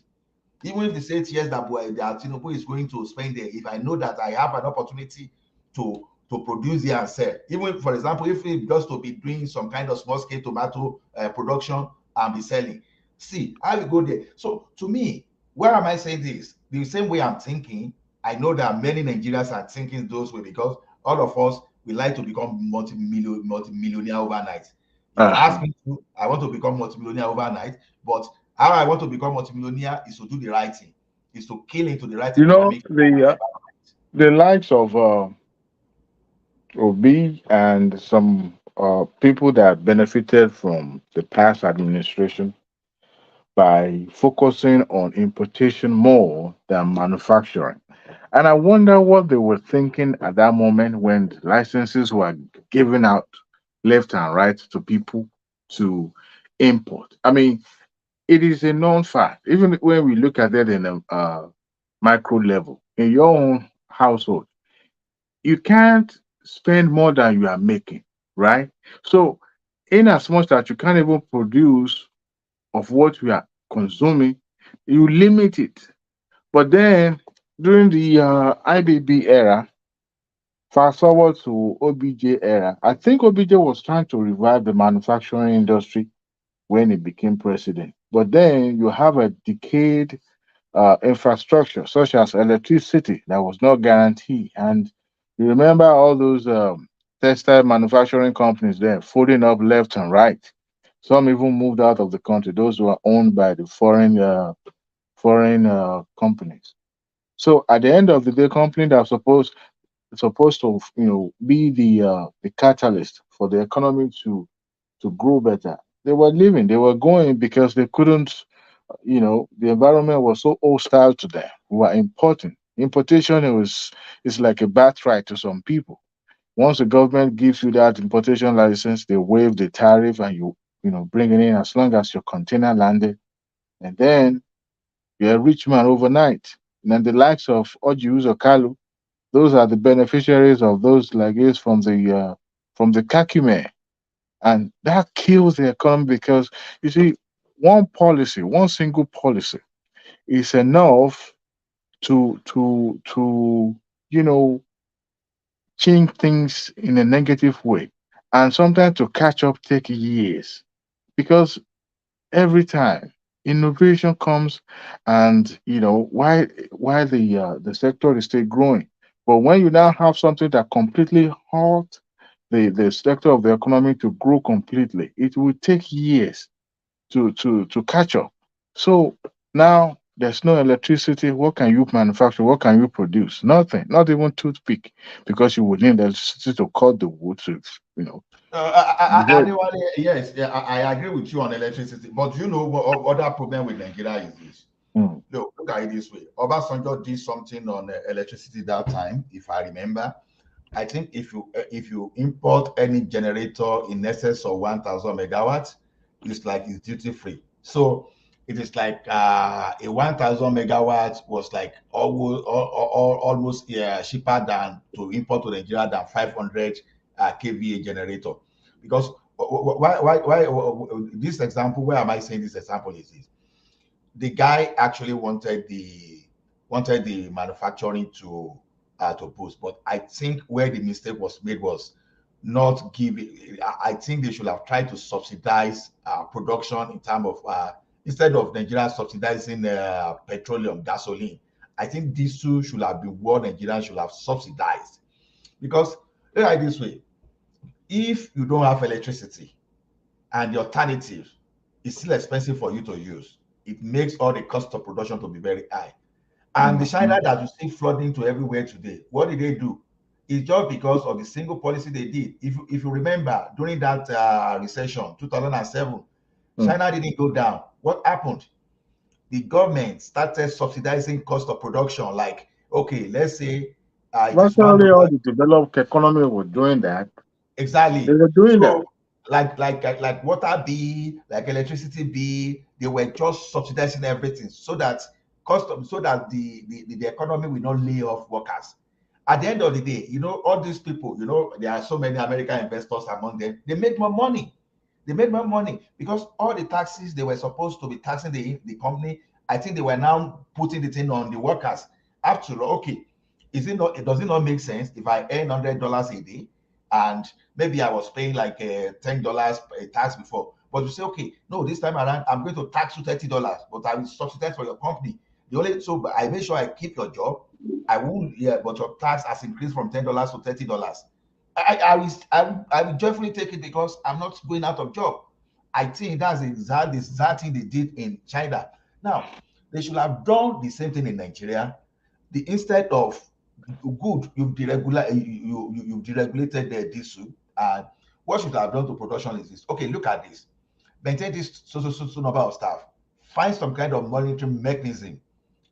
Even if they say yes that Tinubu is going to spend there, if I know that I have an opportunity to produce there and sell, even for example, if it just to be doing some kind of small scale tomato production and be selling, see, I will go there. So to me, where am I saying this? The same way I'm thinking, I know that many Nigerians are thinking those way, because all of us, we like to become multi-millionaire overnight. If you ask me to, I want to become multi-millionaire overnight, but how I want to become multi-millionaire is to do the right thing, is to kill into the right thing. You know, the likes of Obi and some people that benefited from the past administration by focusing on importation more than manufacturing. And I wonder what they were thinking at that moment when licenses were given out left and right to people to import. I mean, it is a known fact. Even when we look at it in a micro level, in your own household, you can't spend more than you are making, right? So, in as much that you can't even produce of what we are consuming, you limit it. But then during the IBB era, fast forward to OBJ era, I think OBJ was trying to revive the manufacturing industry when he became president. But then you have a decayed infrastructure, such as electricity, that was not guaranteed. And you remember all those textile manufacturing companies there folding up left and right. Some even moved out of the country. Those were owned by the foreign companies. So at the end of the day, company that supposed to be the catalyst for the economy to grow better, they were leaving. They were going because they couldn't the environment was so hostile to them. We were importing. Importation is like a birthright to some people. Once the government gives you that importation license, they waive the tariff and you bring it in as long as your container landed, and then you're a rich man overnight. And then the likes of Oji Kalu, those are the beneficiaries of those legacies from the Kakime, and that kills the economy because you see, one single policy is enough to change things in a negative way, and sometimes to catch up take years because every time innovation comes, and why the sector is still growing, but when you now have something that completely halt the sector of the economy to grow completely, it will take years to catch up. So now there's no electricity. What can you manufacture? What can you produce? Nothing. Not even toothpick, because you would need electricity to cut the wood to Anyway, yes, yeah, I agree with you on electricity. But what other problem with Nigeria is this. Look at it this way. Obasanjo did something on electricity that time, if I remember. I think if you import any generator in excess of 1,000 megawatts, it's duty free. So it is like a 1,000 megawatts was like almost cheaper than to import to Nigeria than 500 kVA generator. Because why this example? Where am I saying this example is this? The guy actually wanted the manufacturing to boost, but I think where the mistake was made was not giving. I think they should have tried to subsidize production in terms of instead of Nigeria subsidizing petroleum, gasoline. I think these two should have been what Nigeria should have subsidized, because look at it this way: if you don't have electricity and the alternative is still expensive for you to use, it makes all the cost of production to be very high. And the China that you see flooding to everywhere today, what did they do? It's just because of the single policy they did. If you remember, during that recession, 2007, China didn't go down. What happened? The government started subsidizing cost of production. Like, okay, let's say virtually all the developed economy were doing that. Exactly. They were doing that. Like water bill, like electricity bill, they were just subsidizing everything so that the economy will not lay off workers. At the end of the day, all these people, there are so many American investors among them. They made more money. They made more money because all the taxes they were supposed to be taxing the company, I think they were now putting the thing on the workers. After all, okay, does it not make sense if I earn $100 a day and maybe I was paying like $10 a tax before, but you say, okay, no, this time around I'm going to tax you $30, but I will subsidize for your company. So I make sure I keep your job. I won't, but your tax has increased from $10 to $30. I will joyfully take it because I'm not going out of job. I think that's exactly thing they did in China. Now, they should have done the same thing in Nigeria. Instead of you've deregulated the diesel, and what should have done to production is this. Okay, look at this. Maintain this so number of staff. Find some kind of monitoring mechanism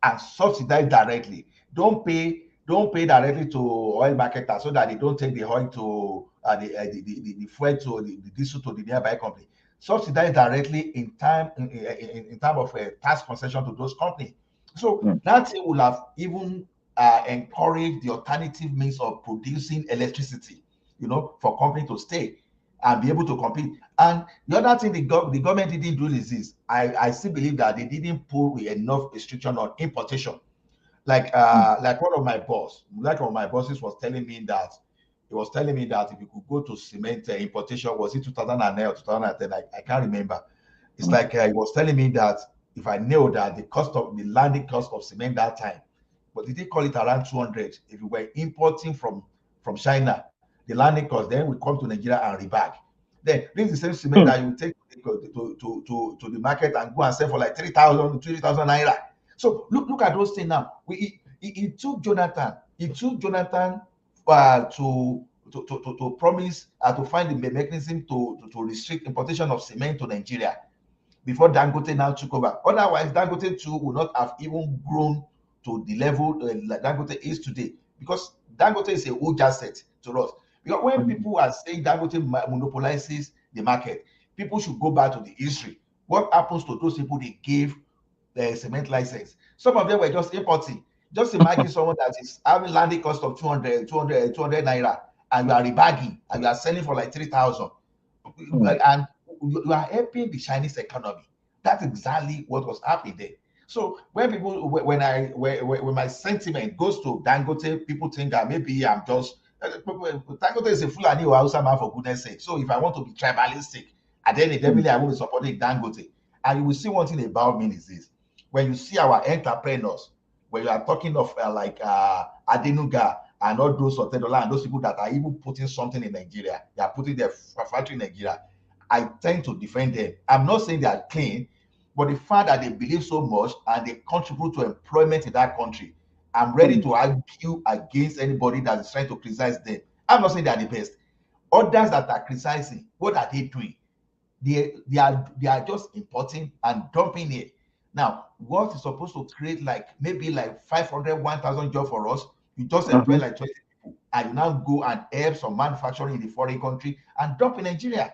and subsidize directly. Don't pay directly to oil marketers so that they don't take the oil to the fuel to the diesel to the nearby company. Subsidize directly in terms of a tax concession to those companies. So that will have even encouraged the alternative means of producing electricity, for company to stay and be able to compete. And the other thing the government didn't do is this. I still believe that they didn't put enough restriction on importation. Like one of my bosses was telling me that if you could go to cement importation, was it 2009 or 2010? I can't remember. It's like he was telling me that if I know that the landing cost of cement that time, but did they call it around 200? If you were importing from China, the landing cost, then we come to Nigeria and rebag. Then this is the same cement that you take to the market and go and sell for like 3,000 naira. So look at those things now. It took Jonathan. To promise to find the mechanism to restrict importation of cement to Nigeria. before Dangote now took over. Otherwise, Dangote too would not have even grown to the level like Dangote is today, because Dangote is a old asset to us. Because when people are saying Dangote monopolizes the market, people should go back to the history. What happens to those people they gave the cement license? Some of them were just importing. Just imagine someone that is having landing cost of 200 naira, and you are rebagging and you are selling for like 3,000, and you are helping the Chinese economy. That's exactly what was happening there. So when people, when my sentiment goes to Dangote, people think that maybe I'm just Dangote is a Fulani or Hausa man, for goodness sake. So if I want to be tribalistic, and then definitely I will be supporting Dangote. And you will see one thing about me is this: when you see our entrepreneurs, when you are talking of like Adenuga and all those Otedola and those people that are even putting something in Nigeria, they are putting their factory in Nigeria, I tend to defend them. I'm not saying they are clean, but the fact that they believe so much and they contribute to employment in that country, I'm ready to argue against anybody that is trying to criticize them. I'm not saying they are the best. Others that are criticizing, what are they doing? They are just importing and dumping it. Now, what is supposed to create maybe 500, 1,000 jobs for us, you just employ like 20 people, and you now go and help some manufacturing in the foreign country and dump in Nigeria.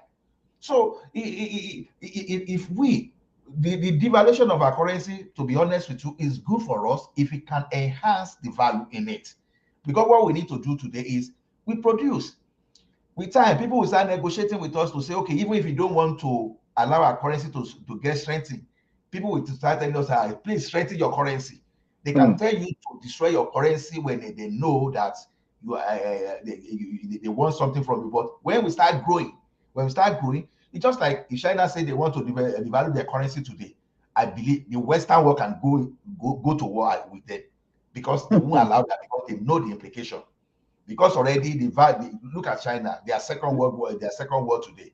So if we, the devaluation of our currency, to be honest with you, is good for us if we can enhance the value in it. Because what we need to do today is we produce. With time, people will start negotiating with us to say, okay, even if you don't want to allow our currency to get strengthened, people will start telling us, please strengthen your currency. They can tell you to destroy your currency when they know that they want something from you. But when we start growing, it's just like if China say they want to devalue their currency today, I believe the Western world can go to war with them, because they won't allow that, because they know the implication. Because already look at China, their second world war today.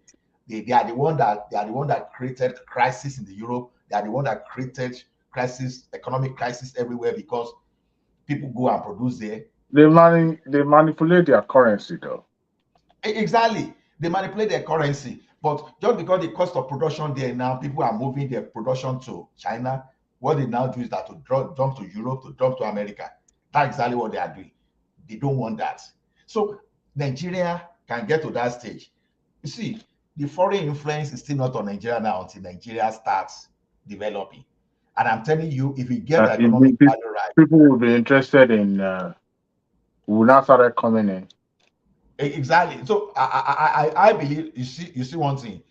They are the one that created crisis in the Europe. They are the one that created economic crisis everywhere, because people go and produce there. They manipulate their currency though. Exactly. They manipulate their currency. But just because the cost of production there now, people are moving their production to China, what they now do is that to dump to Europe, to dump to America. That's exactly what they are doing. They don't want that. So Nigeria can get to that stage. You see, the foreign influence is still not on Nigeria now until Nigeria starts developing. And I'm telling you, if we get the economic value right, people will be interested in will now start coming in. Exactly. So I believe, you see one thing,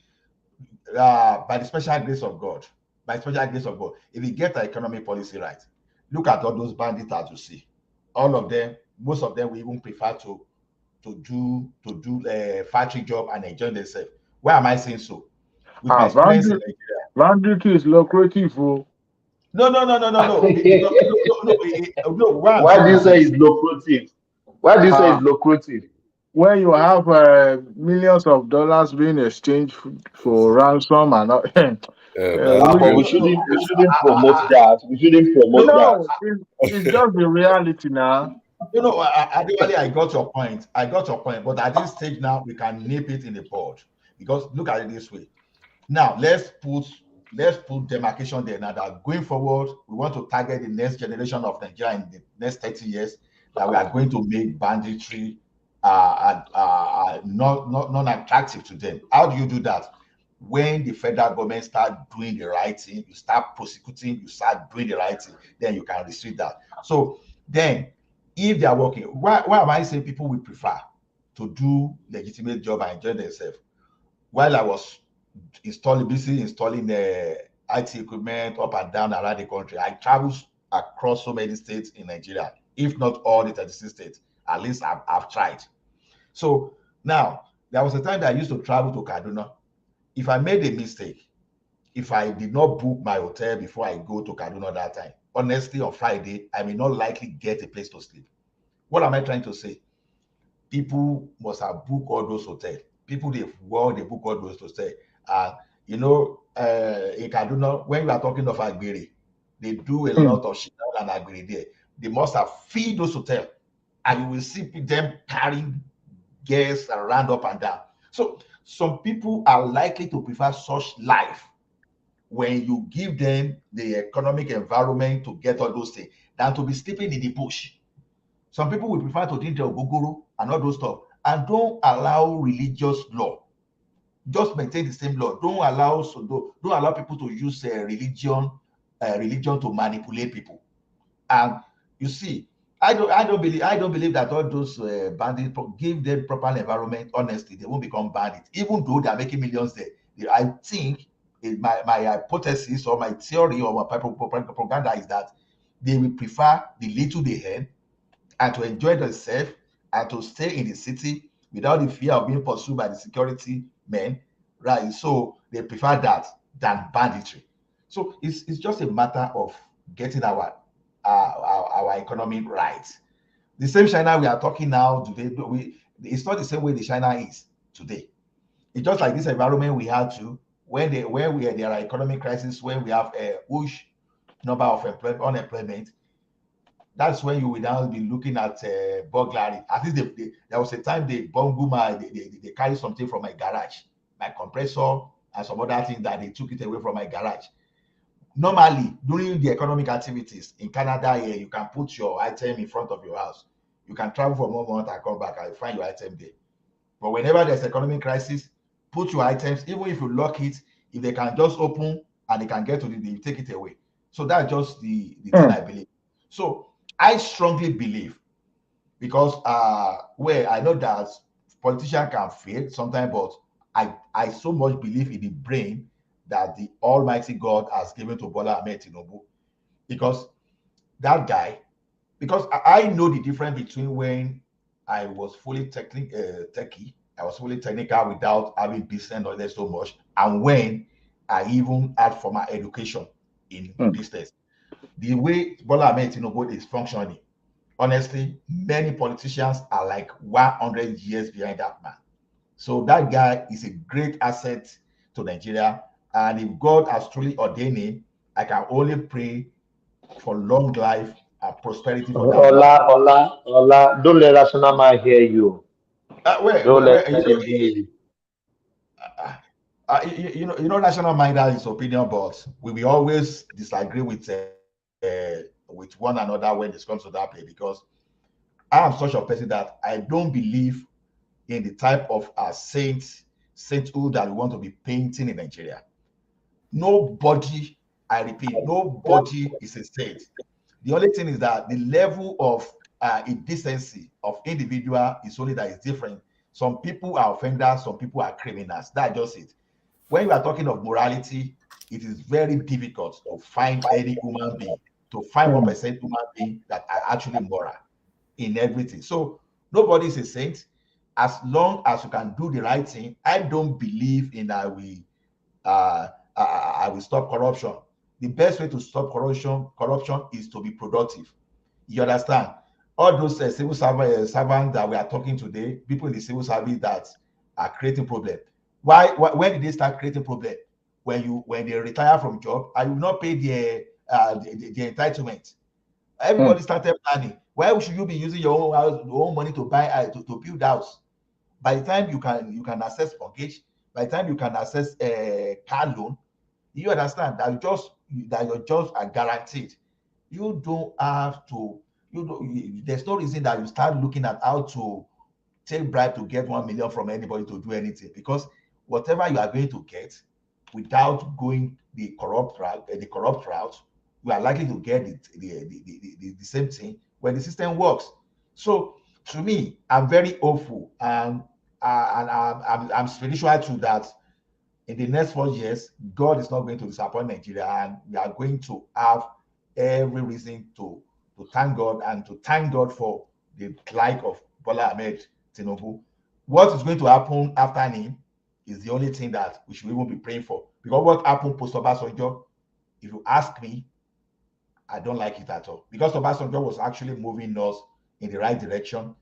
by the special grace of God, if we get the economic policy right, look at all those bandits that you see. All of them, most of them will even prefer to do a factory job and enjoy themselves. Why am I saying so? With my experience in Nigeria. Bandit is lucrative. No. No. Why do you say it's lucrative? Why do you say it's lucrative? When you have millions of dollars being exchanged for ransom and all. But we shouldn't promote that. We shouldn't promote that. It's just the reality now. I got your point. But at this stage now, we can nip it in the bud, because look at it this way. Now let's put demarcation there. Now that going forward, we want to target the next generation of Nigeria in the next 30 years. That we are going to make banditry non-attractive to them. How do you do that? When the federal government start doing the right thing, you start prosecuting, you start doing the right thing, then you can restrict that. So then, if they are working, why am I saying people will prefer to do legitimate job and enjoy themselves? While I was busy installing the IT equipment up and down around the country, I traveled across so many states in Nigeria, if not all the 36 states. At least I've tried. So now, there was a time that I used to travel to Kaduna. If I made a mistake, if I did not book my hotel before I go to Kaduna that time, honestly, on Friday, I may not likely get a place to sleep. What am I trying to say? People must have booked all those hotels. People, they book all those hotels. In Kaduna, when we are talking of Agbere, they do a lot of shit and Agbere there. They must have filled those hotels. And you will see them carrying guests around up and down. So some people are likely to prefer such life when you give them the economic environment to get all those things than to be sleeping in the bush. Some people will prefer to drink the ogogoro and all those stuff, and don't allow religious law. Just maintain the same law. Don't allow people to use religion to manipulate people. And you see, I don't believe that all those bandits, give them proper environment. Honestly, they won't become bandits, even though they are making millions there. I think my hypothesis or my theory or my propaganda is that they will prefer the little they earn and to enjoy themselves and to stay in the city without the fear of being pursued by the security men, right? So they prefer that than banditry. So it's just a matter of getting our economy right. The same China we are talking now today, it's not the same way the China is today. It's just like this environment we had to when there are economic crisis, when we have a huge number of unemployment. That's when you will now be looking at burglary. At least there was a time they carried something from my garage, my compressor and some other things that they took it away from my garage. Normally, during the economic activities in Canada here, you can put your item in front of your house. You can travel for 1 month and come back and find your item there. But whenever there's economic crisis, put your items, even if you lock it, if they can just open and they can get to it, they take it away. So that's just the thing I believe. So I strongly believe, because where I know that politicians can fail sometimes, but I so much believe in the brain that the Almighty God has given to Bola Ahmed Tinubu, because that guy, because I know the difference between when I was fully techie, I was fully technical without having business knowledge so much, and when I even had formal education in business. The way Bola Ahmed Tinubu is functioning, honestly, many politicians are like 100 years behind that man. So that guy is a great asset to Nigeria. And if God has truly ordained him, I can only pray for long life and prosperity for that. Ola, don't let Rational Mind hear you. Don't let him hear you. You know, Rational Mind has his opinion, but we will always disagree with one another when it comes to that play, because I am such a person that I don't believe in the type of sainthood that we want to be painting in Nigeria. Nobody, I repeat, nobody is a saint. The only thing is that the level of indecency of individual is only that is different. Some people are offenders, some people are criminals. That's just it. When we are talking of morality, it is very difficult to find any human being, to find 1% human being that are actually moral in everything. So nobody is a saint. As long as you can do the right thing, I don't believe in I will stop corruption. The best way to stop corruption is to be productive. You understand? All those civil servants that we are talking today, people in the civil service that are creating problems. When did they start creating problems? When they retire from job, I will not pay the entitlement. Everybody started planning. Why should you be using your own money to buy to build house? By the time you can access mortgage, by the time you can access a car loan, you understand that your jobs are guaranteed. You don't have to. There's no reason that you start looking at how to take bribe to get 1 million from anybody to do anything, because whatever you are going to get without going the corrupt route, you are likely to get the same thing when the system works. So to me, I'm very hopeful, and I'm spiritual to that. In the next 4 years, God is not going to disappoint Nigeria, and we are going to have every reason to thank God, and to thank God for the like of Bola Ahmed Tinubu. What is going to happen after him is the only thing that we should even be praying for. Because what happened post Obasanjo, if you ask me, I don't like it at all. Because Obasanjo was actually moving us in the right direction,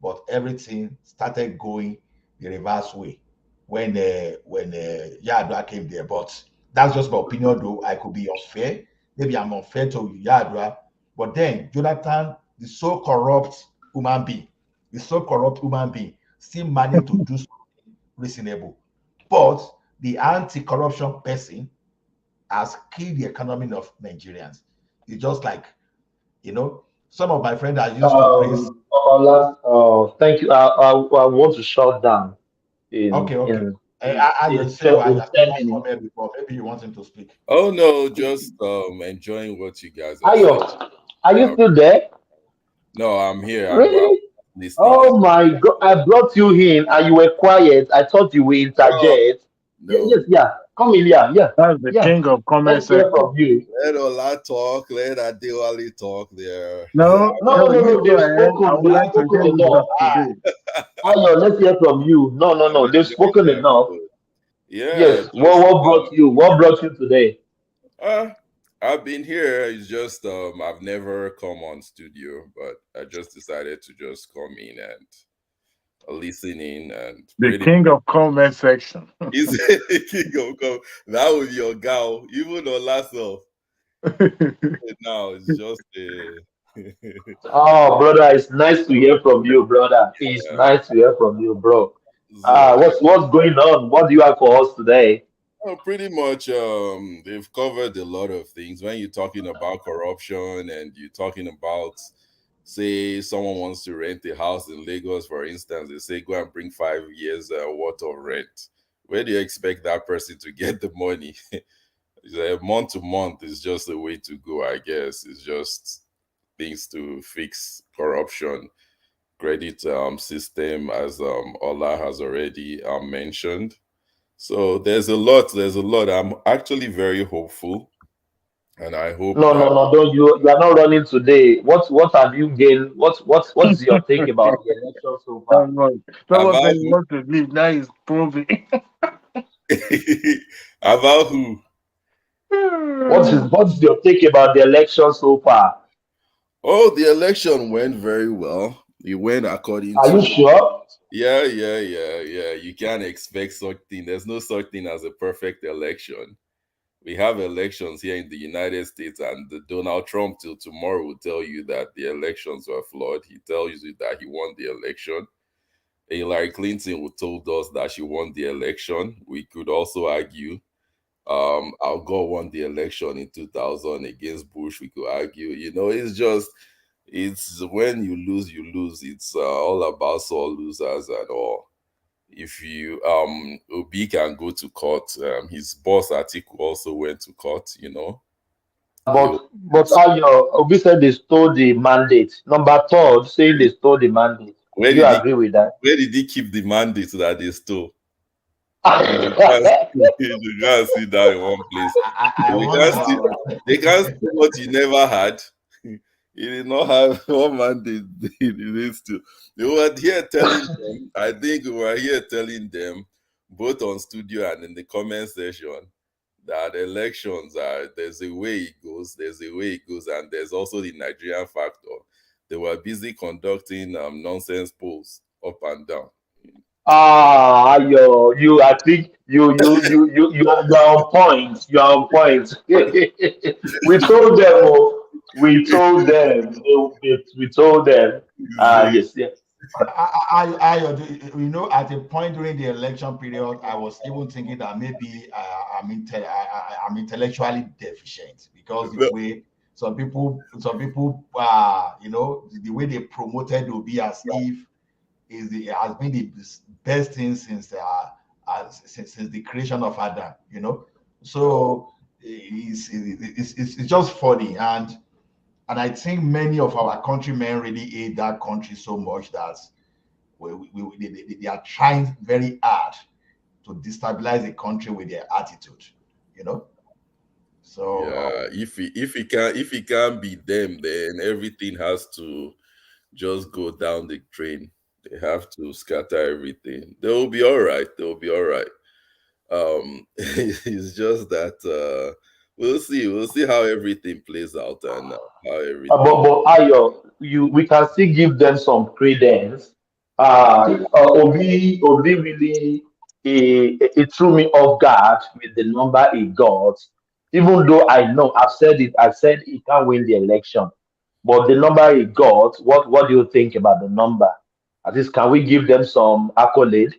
but everything started going the reverse way when Yar'Adua came there. But that's just my opinion, though. I could be unfair. Maybe I'm unfair to Yar'Adua. But then Jonathan, the so corrupt human being, still managed to do something reasonable. But the anti-corruption person has killed the economy of Nigerians. It's just like, some of my friends are used to praise. Ola, thank you. I want to shut down Okay. I in, just say why in I 10 not minutes. comment before. Maybe you want him to speak. Oh no, just enjoying what you guys are saying. Ayo, are you still there? No, I'm here. I'm Really? listening. Oh my God! I brought you in and you were quiet. I thought you would interject. No. Yes, yeah. Come in, yeah. That's the king of comment Let's hear section. from you. Let Ola talk. Let Adewale talk there. No, you go They've ahead. I spoken. would They've like to spoken hear you enough. talk today. Ayo, let's hear from you. No. They've spoken enough. Yeah. Yes. What brought you? What brought you today? I've been here. It's just I've never come on studio, but I just decided to just come in and listen in and The king of comment section. He's the king of comment. That was your gal, even Olaso. Now it's just Oh, brother, it's nice to hear from you, brother. It's nice to hear from you, bro. What's going on? What do you have for us today? Well, pretty much they've covered a lot of things. When you're talking about corruption and you're talking about, say, someone wants to rent a house in Lagos, for instance, they say go and bring 5 years worth of rent. Where do you expect that person to get the money? Month to month is just the way to go, I guess. It's just things to fix corruption, credit system, as Ola has already mentioned. So there's a lot. I'm actually very hopeful, and I hope. No, don't you are not running today. What have you gained? What's your take about the election so far? Someone said he wants to leave. Now he's proving. About who? What's your take about the election so far? Oh, the election went very well. It went according Are to. you sure? Yeah. You can't expect such thing. There's no such thing as a perfect election. We have elections here in the United States, and Donald Trump till tomorrow will tell you that the elections were flawed. He tells you that he won the election. Hillary Clinton who told us that she won the election. We could also argue Al Gore won the election in 2000 against Bush. We could argue, it's when you lose, you lose. It's all about sore losers and all. If you Obi can go to court, his boss Atiku also went to court, But Obi said they stole the mandate. Number 3 saying they stole the mandate. Do you agree with that? Where did he keep the mandate that they stole? You can't see that in one place. They can't steal what you never had. He did not have one mandate. He needs to. We were here telling them. I think we were here telling them, both on studio and in the comment section, that elections there's a way it goes, and there's also the Nigerian factor. They were busy conducting nonsense polls up and down. I think you are on point. You are on point. We told them. We told them. Yes. At a point during the election period, I was even thinking that maybe I'm intellectually deficient, because the way some people, the way they promoted Obi as if it has been the best thing since the creation of Adam. So it's just funny, and I think many of our countrymen really hate that country so much that they are trying very hard to destabilize the country with their attitude, So if he can't beat them, then everything has to just go down the drain. They have to scatter everything. They'll be all right. It's just that we'll see how everything plays out and how everything. But Ayo, we can still give them some credence. Obi really it threw me off guard with the number he got. Even though I know I said he can't win the election, but the number he got. What do you think about the number? At least, can we give them some accolade?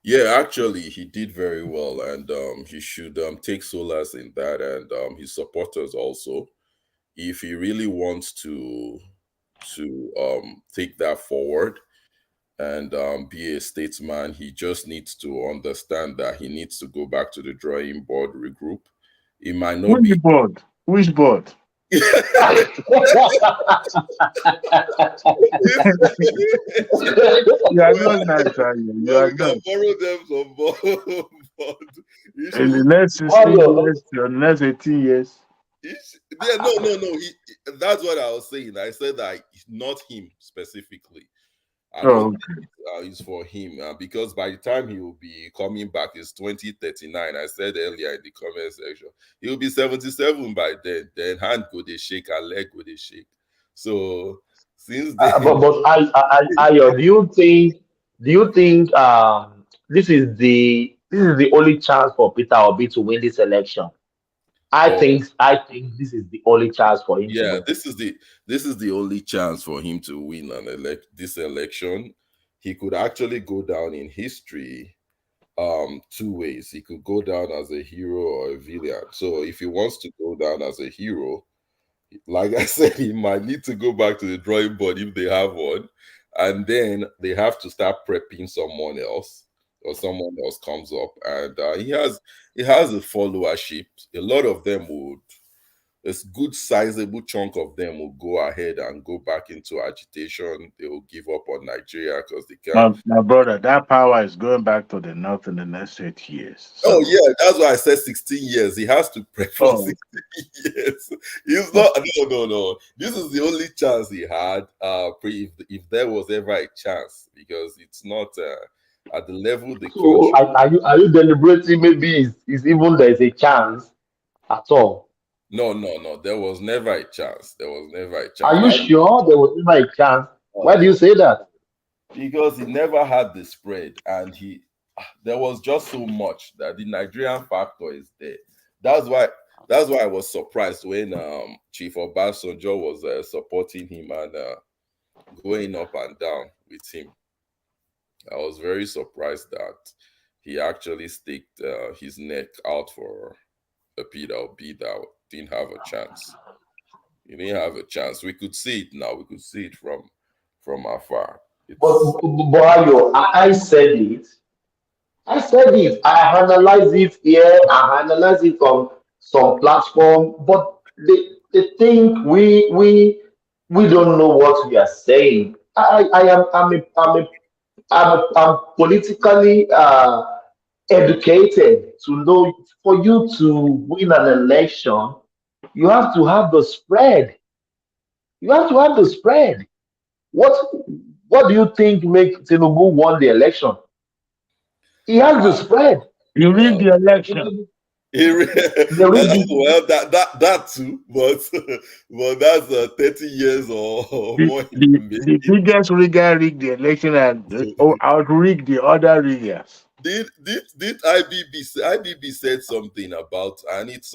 Yeah, actually, he did very well, and he should take solace in that, and his supporters also, if he really wants to take that forward and be a statesman. He just needs to understand that he needs to go back to the drawing board, regroup. It might not be Which board? Which board? You are not nice, are you? You are not. Borrow them from board. In the next 16 years, the next 18 years. Yeah, no. That's what I was saying. I said that it's not him specifically. I don't think it's for him because by the time he will be coming back, it's 2039. I said earlier in the comment section, he will be 77 by then. Then hand go they shake, and leg go they shake. So since then, but Ayo, do you think this is the only chance for Peter Obi to win this election? I think this is the only chance for him. Yeah, to win. this is the only chance for him to win this election. He could actually go down in history two ways. He could go down as a hero or a villain. So if he wants to go down as a hero, like I said, he might need to go back to the drawing board if they have one, and then they have to start prepping someone else, or someone else comes up, and he has a followership. A lot of them would, a good sizable chunk of them will go ahead and go back into agitation. They will give up on Nigeria because they can't. My brother, that power is going back to the north in the next 8 years. So. Oh yeah, that's why I said 16 years. He has to prep for 16 years. He's not. No. This is the only chance he had. If there was ever a chance, because it's not. At the level the so are you deliberating? Maybe is even there is a chance at all? No. There was never a chance. Are you sure there was never a chance? Why do you say that? Because he never had the spread, and there was just so much that the Nigerian factor is there. That's why I was surprised when Chief Obasanjo was supporting him and going up and down with him. I was very surprised that he actually staked his neck out for a Peter Obi that didn't have a chance. He didn't have a chance. We could see it now. We could see it from afar. But I said it. I analyzed it here. I analyzed it on some platform. But they think we don't know what we are saying. I'm politically educated to know for you to win an election, you have to have the spread. What do you think make Tinubu won the election? He has the spread. You win the election. Well, that too, but that's 30 years or more. The biggest rigger rigged the election and out-rigged the other riggers. Did IBB said something about, and it's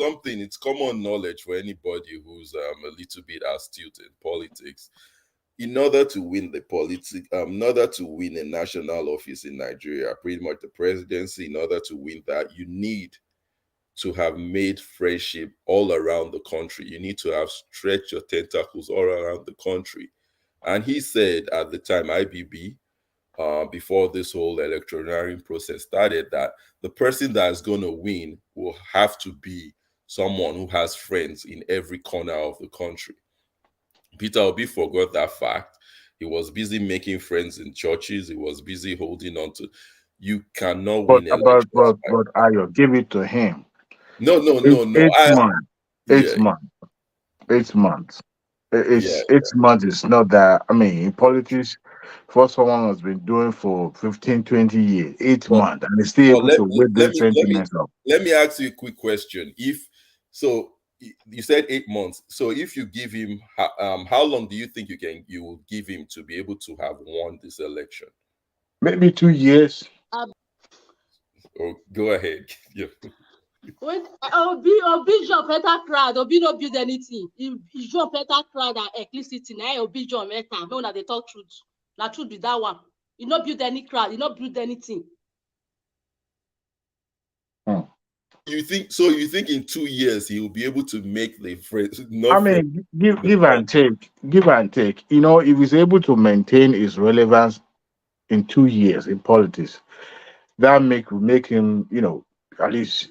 common knowledge for anybody who's a little bit astute in politics. In order to win in order to win a national office in Nigeria, pretty much the presidency, in order to win that, you need to have made friendship all around the country. You need to have stretched your tentacles all around the country. And he said at the time, IBB, before this whole electioneering process started, that the person that is going to win will have to be someone who has friends in every corner of the country. Peter Obi forgot that fact. He was busy making friends in churches. He was busy holding on to. You cannot win elections. But Ayo, give it to him. No. 8 months. 8 months is not that. I mean, in politics, for someone who's been doing for 15, 20 years, 8 months, and is still able to wait those sentiments up. Let me ask you a quick question. You said 8 months. So if you give him, how long do you think you will give him to be able to have won this election? Maybe 2 years. Go ahead. Yeah. When Obi John better crowd, Obi no build anything. He John better crowd and electricity. Now Obi John better. When they talk truth, na truth be that one. He not build any crowd. He not build anything. you think in 2 years he will be able to make the phrase? I mean, give and take, give and take. You know, if he's able to maintain his relevance in 2 years in politics, that make him, you know, at least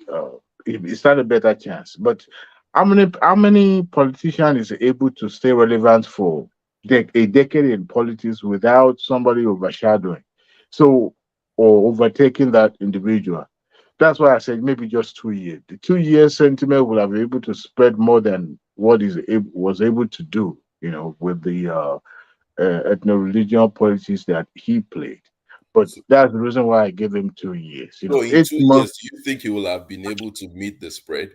he stand a better chance. But how many politician is able to stay relevant for a decade in politics without somebody overshadowing, so or overtaking that individual? That's why I said maybe just 2 years. The 2 years sentiment will have been able to spread more than what was able to do, you know, with the ethno-religion politics that he played. But that's the reason why I gave him 2 years. You So know, in 2 years, do you think he will have been able to meet the spread?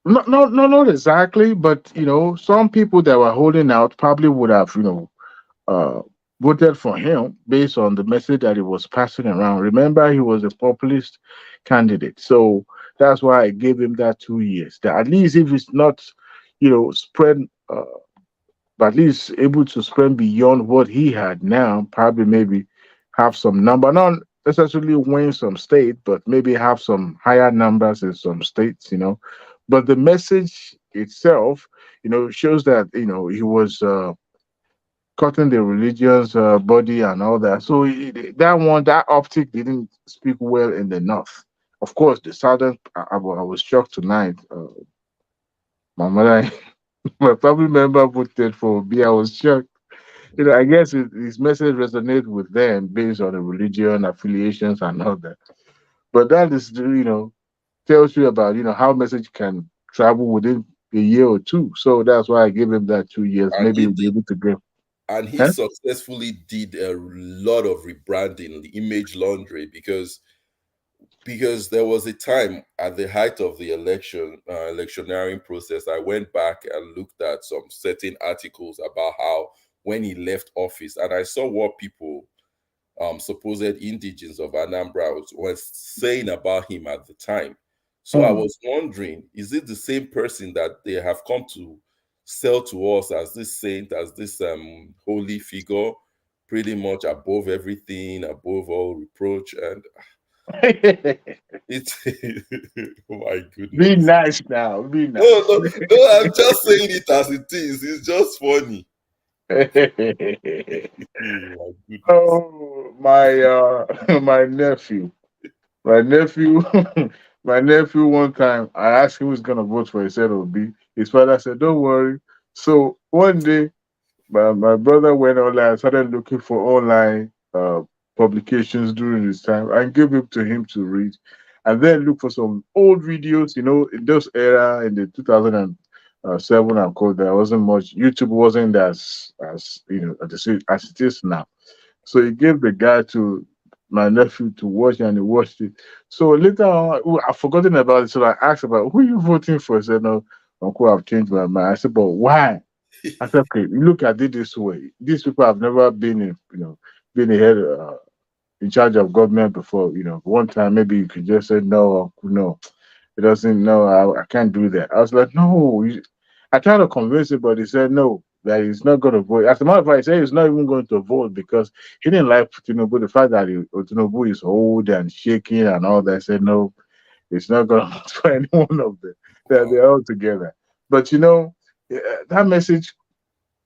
No, not exactly. But you know, some people that were holding out probably would have, you know, voted for him based on the message that he was passing around. Remember, he was a populist candidate, so that's why I gave him that 2 years. That at least if it's not, you know, spread, but at least able to spread beyond what he had now, probably maybe have some number, not necessarily win some state, but maybe have some higher numbers in some states, you know. But the message itself, you know, shows that, you know, he was cutting the religious body and all that. So that optic didn't speak well in the north. Of course, the southern, I was shocked tonight. My mother, my family member voted for B. I was shocked. You know, I guess his message resonated with them based on the religion affiliations and all that. But that is, you know, tells you about, you know, how message can travel within a year or two. So that's why I gave him that 2 years. And Maybe he'll be able to go. And he successfully did a lot of rebranding, the image laundry, because there was a time at the height of the electioneering process, I went back and looked at some certain articles about how when he left office, and I saw what people, supposed indigents of Anambra was saying about him at the time. So I was wondering, is it the same person that they have come to sell to us as this saint, as this holy figure, pretty much above everything, above all reproach? And it's oh my goodness. Be nice now. Be nice. No, I'm just saying it as it is. It's just funny. Oh, my nephew. My nephew, one time, I asked him who's going to vote for. He said Obi. His father said, don't worry. So one day, my brother went online and started looking for online publications during his time and gave it to him to read. And then look for some old videos, you know, in those era, in the 2007 and called, there wasn't much. YouTube wasn't as you know, as it is now. So he gave the guy to my nephew to watch, and he watched it. So later on, I've forgotten about it. So I asked about who you voting for. He said, no, Uncle, I've changed my mind. I said, but why? I said, okay, look at it this way. These people have never been in, you know, been ahead in charge of government before. You know, one time maybe you could just say no, no. It doesn't. No, I can't do that. I was like, no. I tried to convince him, but he said no, that he's not going to vote. As a matter of fact, he said he's not even going to vote because he didn't like Tinubu. The fact that Tinubu is old and shaking and all that. I said no, it's not going to vote for any one of them. They're all together. But you know, that message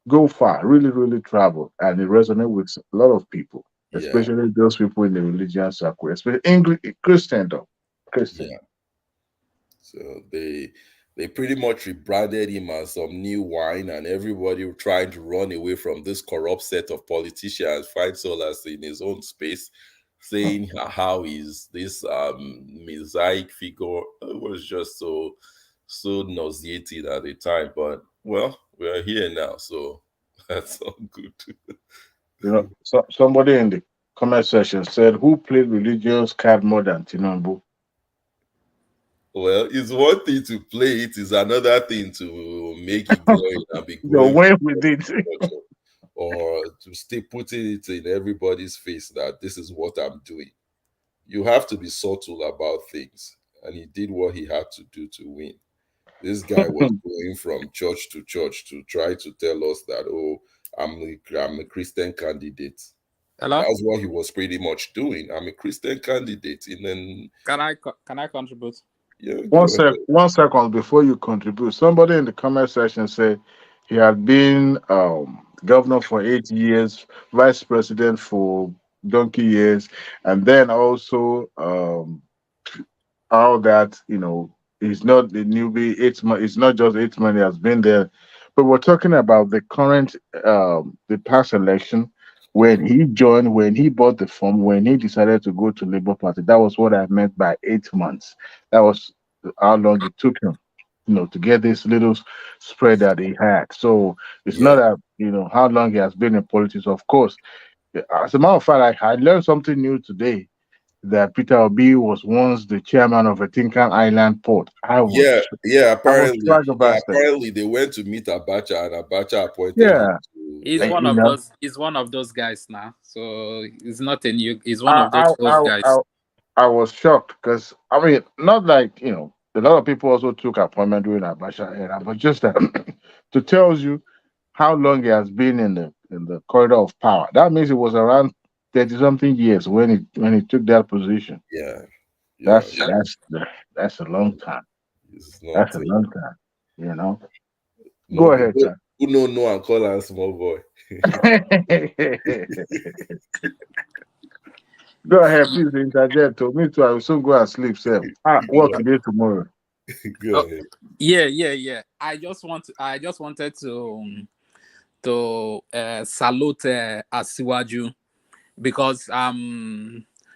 go far, really, really travel, and it resonates with a lot of people, especially those people in the religious circle, especially Christendom. Yeah. So they pretty much rebranded him as some new wine, and everybody trying to run away from this corrupt set of politicians, find solace in his own space, saying how he's this mosaic figure. It was just so nauseating at the time. But well, we're here now, so that's all good. You know, somebody in the comment section said, "Who played religious card more than Tinubu?" Well, it's one thing to play it, is another thing to make it glowing and be glowing. Way with it. Or to stay putting it in everybody's face that this is what I'm doing. You have to be subtle about things. And he did what he had to do to win. This guy was going from church to church to try to tell us that, oh, I'm a Christian candidate. Hello? That's what he was pretty much doing. I'm a Christian candidate. And then can I contribute? One second before you contribute. Somebody in the comment section said he had been governor for 8 years, vice president for donkey years, and then also how that he's not the newbie 8 months. It's not just 8 months he has been there, but we're talking about the current the past election. When he joined, when he bought the form, when he decided to go to Labour Party, that was what I meant by 8 months. That was how long it took him, to get this little spread that he had. So it's not that, how long he has been in politics. Of course, as a matter of fact, I learned something new today, that Peter Obi was once the chairman of a Tinkan Island port. Apparently they went to meet Abacha, and Abacha appointed him. He's one of those. He's one of those guys now. So he's not a new. He's one of those old guys. I was shocked because not like a lot of people also took appointment during Abacha era, but just to tell you how long he has been in the corridor of power. That means it was around 30-something years when he took that position. That's a long time. That's a long time. Go ahead, sir. Who no and call her small boy. Go ahead, please interject. Me too. I will soon go and sleep. Work today tomorrow. Go ahead. Yeah. I just wanted to salute Asiwaju, because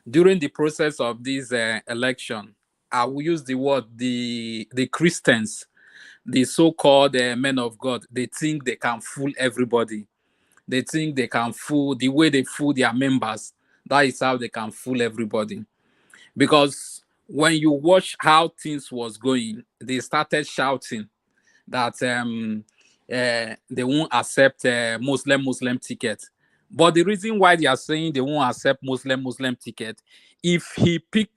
during the process of this election, I will use the word the Christians, the so-called men of God, they think they can fool everybody. They think they can fool the way they fool their members. That is how they can fool everybody. Because when you watch how things was going, they started shouting that they won't accept Muslim ticket. But the reason why they are saying they won't accept Muslim ticket, if he pick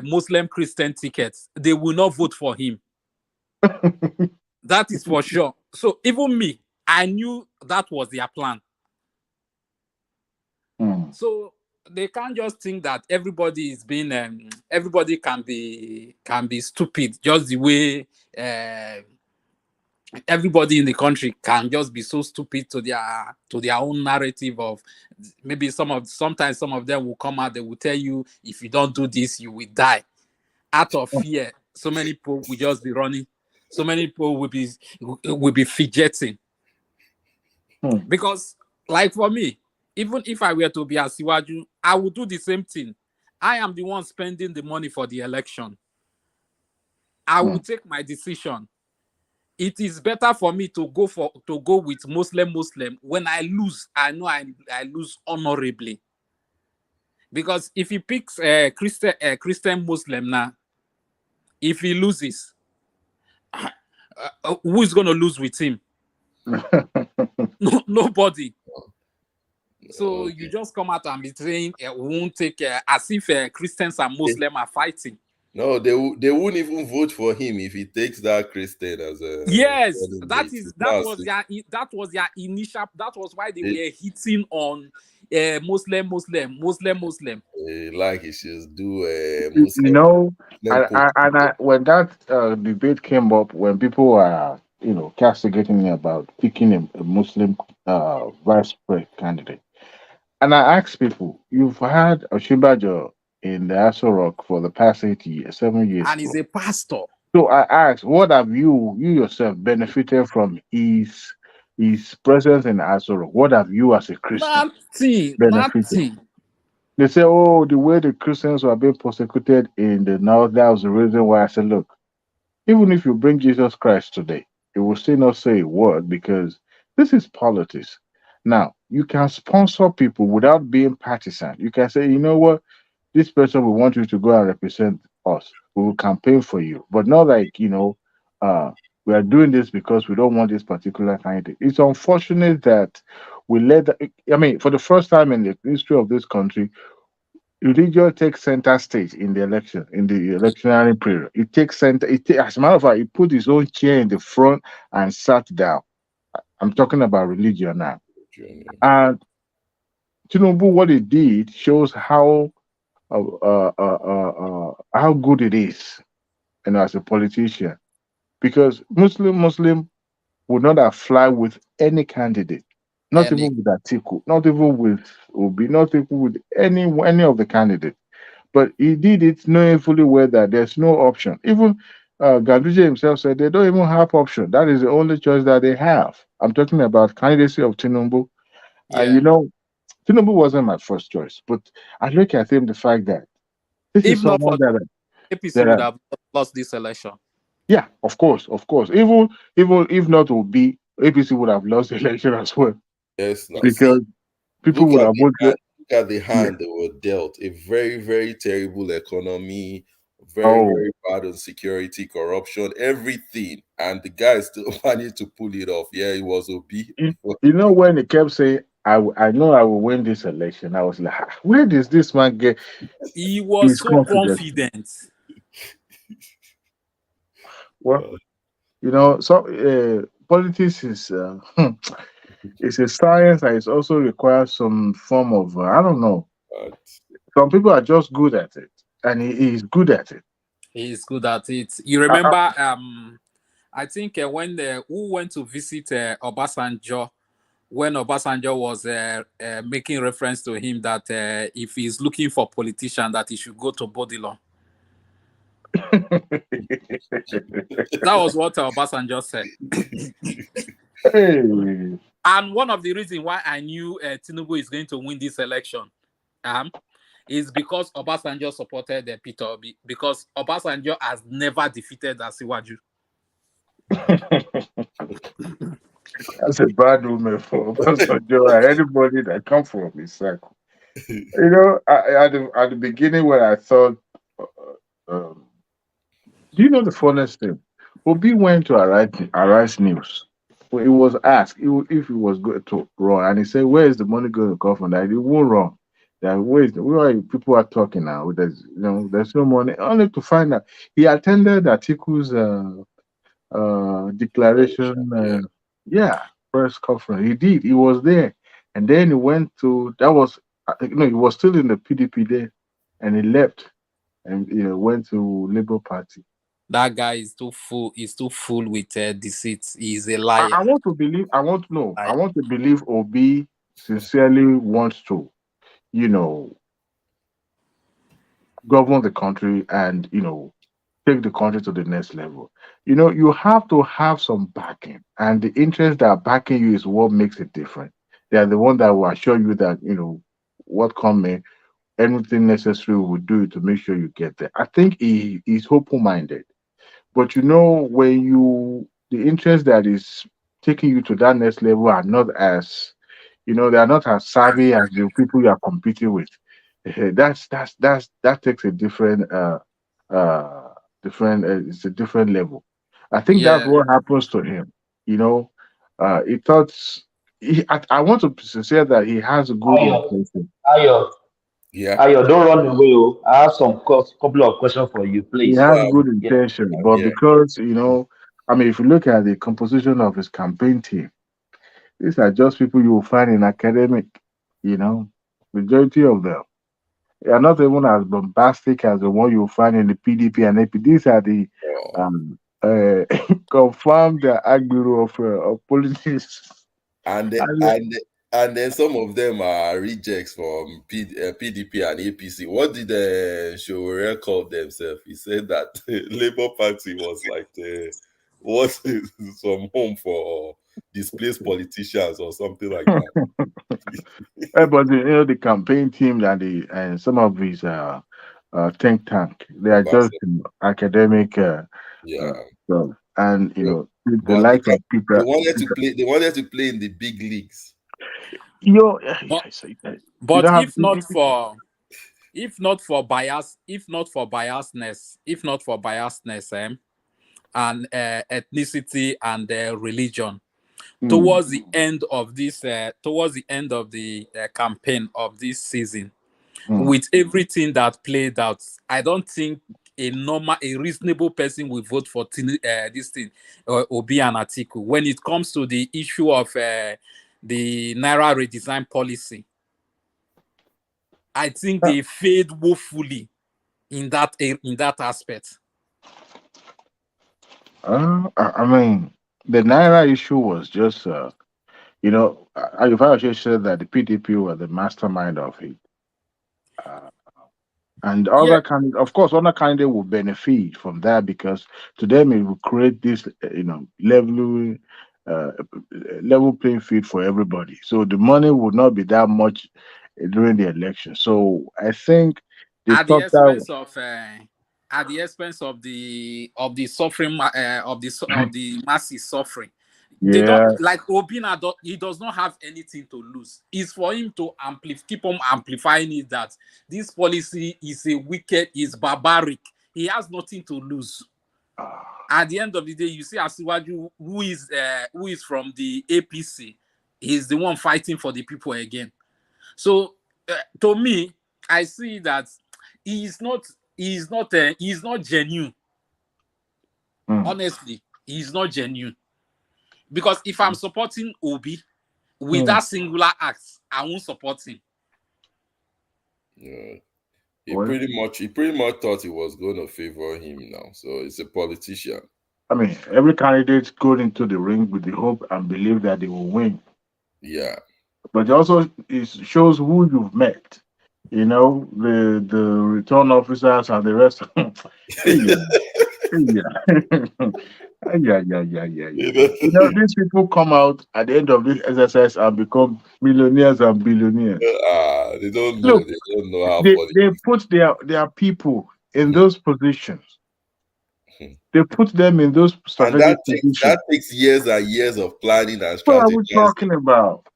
Muslim Christian tickets, they will not vote for him. That is for sure. So even me, I knew that was their plan. So they can't just think that everybody is being everybody can be stupid, just the way everybody in the country can just be so stupid to their own narrative of maybe sometimes some of them will come out, they will tell you, if you don't do this, you will die. Out of fear, so many people will just be running. So many people will be fidgeting. Because, like for me, even if I were to be Asiwaju, I would do the same thing. I am the one spending the money for the election. I will take my decision. It is better for me to go with Muslim. When I lose, I know I lose honorably. Because if he picks a Christian Muslim now, if he loses, who is going to lose with him? Nobody. So you just come out and be saying we won't take as if Christians and Muslims are fighting. No, they won't even vote for him if he takes that Christian as a. Yes, that was their initial. That was why they were hitting on Muslim. Like he should do Muslim. When that debate came up, when people were castigating me about picking a Muslim vice president candidate, and I asked people, you've had Osinbajo in the Aso Rock for the past 7 years, and he's a pastor. So I asked, what have you yourself benefited from his presence in Aso Rock? What have you as a Christian benefited? Nothing. They say, oh, the way the Christians were being persecuted in the north, that was the reason why. I said, look, even if you bring Jesus Christ today, it will still not say a word, because this is politics. Now, you can sponsor people without being partisan. You can say, you know what, this person will want you to go and represent us. We will campaign for you. But not like, we are doing this because we don't want this particular candidate. It's unfortunate that we for the first time in the history of this country, religion takes center stage in the election, in the electionary period. It takes center. As a matter of fact, he put his own chair in the front and sat down. I'm talking about religion now. And Tinubu, what he did shows how good it is as a politician, because Muslim would not have fly with any candidate, not Any even with Atiku, not even with Obi, not even with any of the candidates. But he did it knowing fully well that there's no option. Even Ganduje himself said they don't even have option. That is the only choice that they have. I'm talking about candidacy of Tinubu. And Tinubu wasn't my first choice, but I look at him the fact that this if is not for someone that APC would have lost this election. yeah, of course. Even if not Obi, APC would have lost the election as well. Yes, now Because people would have voted. Look at the hand they were dealt. A very, very terrible economy, very bad on security, corruption, everything. And the guy still managed to pull it off. Yeah, it was Obi. You know, when he kept saying, I know I will win this election, I was like, where does this man get He was his so confident? confident. Well, politics is it's a science that it also requires some form of I don't know. Some people are just good at it, and he is good at it. He's good at it. You remember? I think when who went to visit Obasanjo, when Obasanjo was making reference to him that if he's looking for politician, that he should go to Bodilon. That was what Obasanjo said. Hey. And one of the reasons why I knew Tinubu is going to win this election is because Obasanjo supported Peter Obi, because Obasanjo has never defeated Asiwaju. That's a bad woman for Obasanjo and anybody that come from his circle. At the beginning when I thought, do you know the funniest thing? Obi went to Arise News. He was asked if he was going to run, and he said, "Where is the money going to come from?" That he won't run. That where people are talking now? There's no money. Only to find out he attended Atiku's declaration. Press conference. He did. He was there, and then he went to. That was he was still in the PDP there, and he left, and went to Labour Party. That guy is too full. He's too full with deceit. He's a liar. I want to believe Obi sincerely wants to, govern the country and take the country to the next level. You have to have some backing, and the interest that are backing you is what makes it different. They are the one that will assure you that what coming, anything necessary will do to make sure you get there. I think he's open-minded. But when the interest that is taking you to that next level are not as, they are not as savvy as the people you are competing with. That takes a different, it's a different level. I think that's what happens to him. He thought, I want to be sincere that he has a good intention. Ayo, don't run away. I have some couple of questions for you, please. He has good intention, but because if you look at the composition of his campaign team, these are just people you will find in academic. Majority of them, they are not even as bombastic as the one you will find in the PDP and AP. These are the confirmed agbero of politics. And then some of them are rejects from PDP and APC. What did Showore call themselves? He said that the Labour Party was like some home for displaced politicians or something like that. But the campaign team and some of these think tank, they are just academic stuff. And the like of people. They wanted to play in the big leagues. But if not for biasness, and ethnicity and religion, towards the end of the campaign of this season, with everything that played out, I don't think a reasonable person will vote for this thing, Obi and Atiku. When it comes to the issue of the Naira redesign policy, I think they failed woefully in that aspect. I mean, the Naira issue was just, Ayuba just said that the PDP were the mastermind of it. And Yeah, other kind, of course, other candidate will benefit from that because to them it will create this, level playing field for everybody. So the money would not be that much during the election. So I think they at the thought that. expense of the suffering of the masses suffering. They don't Yeah, like Obina. He does not have anything to lose. It's for him to keep on amplifying it that this policy is is barbaric. He has nothing to lose. At the end of the day, you see Asiwaju, who is from the APC, he's the one fighting for the people again. So to me, I see that he's not genuine. Honestly, he's not genuine. Because if I'm supporting Obi with that singular act, I won't support him. Yeah. He pretty much thought he was going to favor him now. So it's a politician. I mean, every candidate goes into the ring with the hope and believe that they will win. Yeah. But also it shows who you've met. The return officers and the rest. Yeah. These people come out at the end of this exercise and become millionaires and billionaires. They don't know. Look, they don't know how they funny. put their people in those positions. They put them in those strategic positions. That takes years and years of planning and strategy. What are we talking about?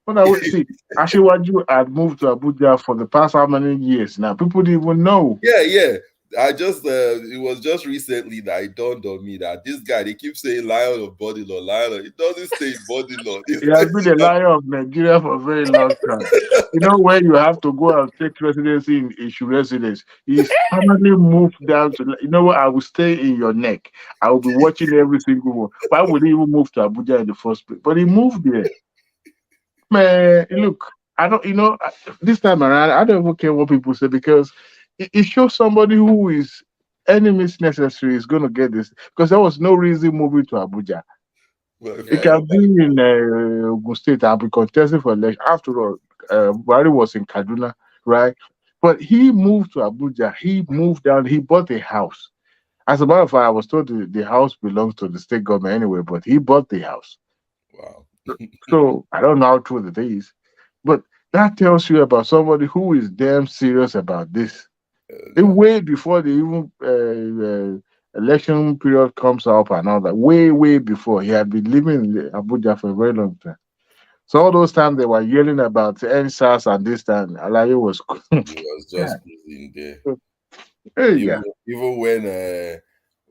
See? Asiwaju had moved to Abuja for the past how many years now? People didn't even know. Yeah. I just it was just recently that it dawned on me that this guy, they keep saying lion of Bodilon, lion. It doesn't say Bodilon. He has been the lion of Nigeria for a very long time. Where you have to go and take residency in issue residence. He's permanently moved down to. What? I will stay in your neck. I will be watching every single one. Why would he even move to Abuja in the first place? But he moved there. Man, look, I don't. This time around, I don't even care what people say because it shows somebody who is enemies necessary is going to get this because there was no reason moving to Abuja. It can be in Ogun State and be contesting for election. After all, Buhari was in Kaduna, right? But he moved to Abuja. He moved down. He bought a house. As a matter of fact, I was told the house belongs to the state government anyway, but he bought the house. Wow. So I don't know how true it is, but that tells you about somebody who is damn serious about this. Way before the even election period comes up and all that, way before. He had been living in Abuja for a very long time. So all those times they were yelling about NSAS and this time, Alaye was he was just cruising there. Even when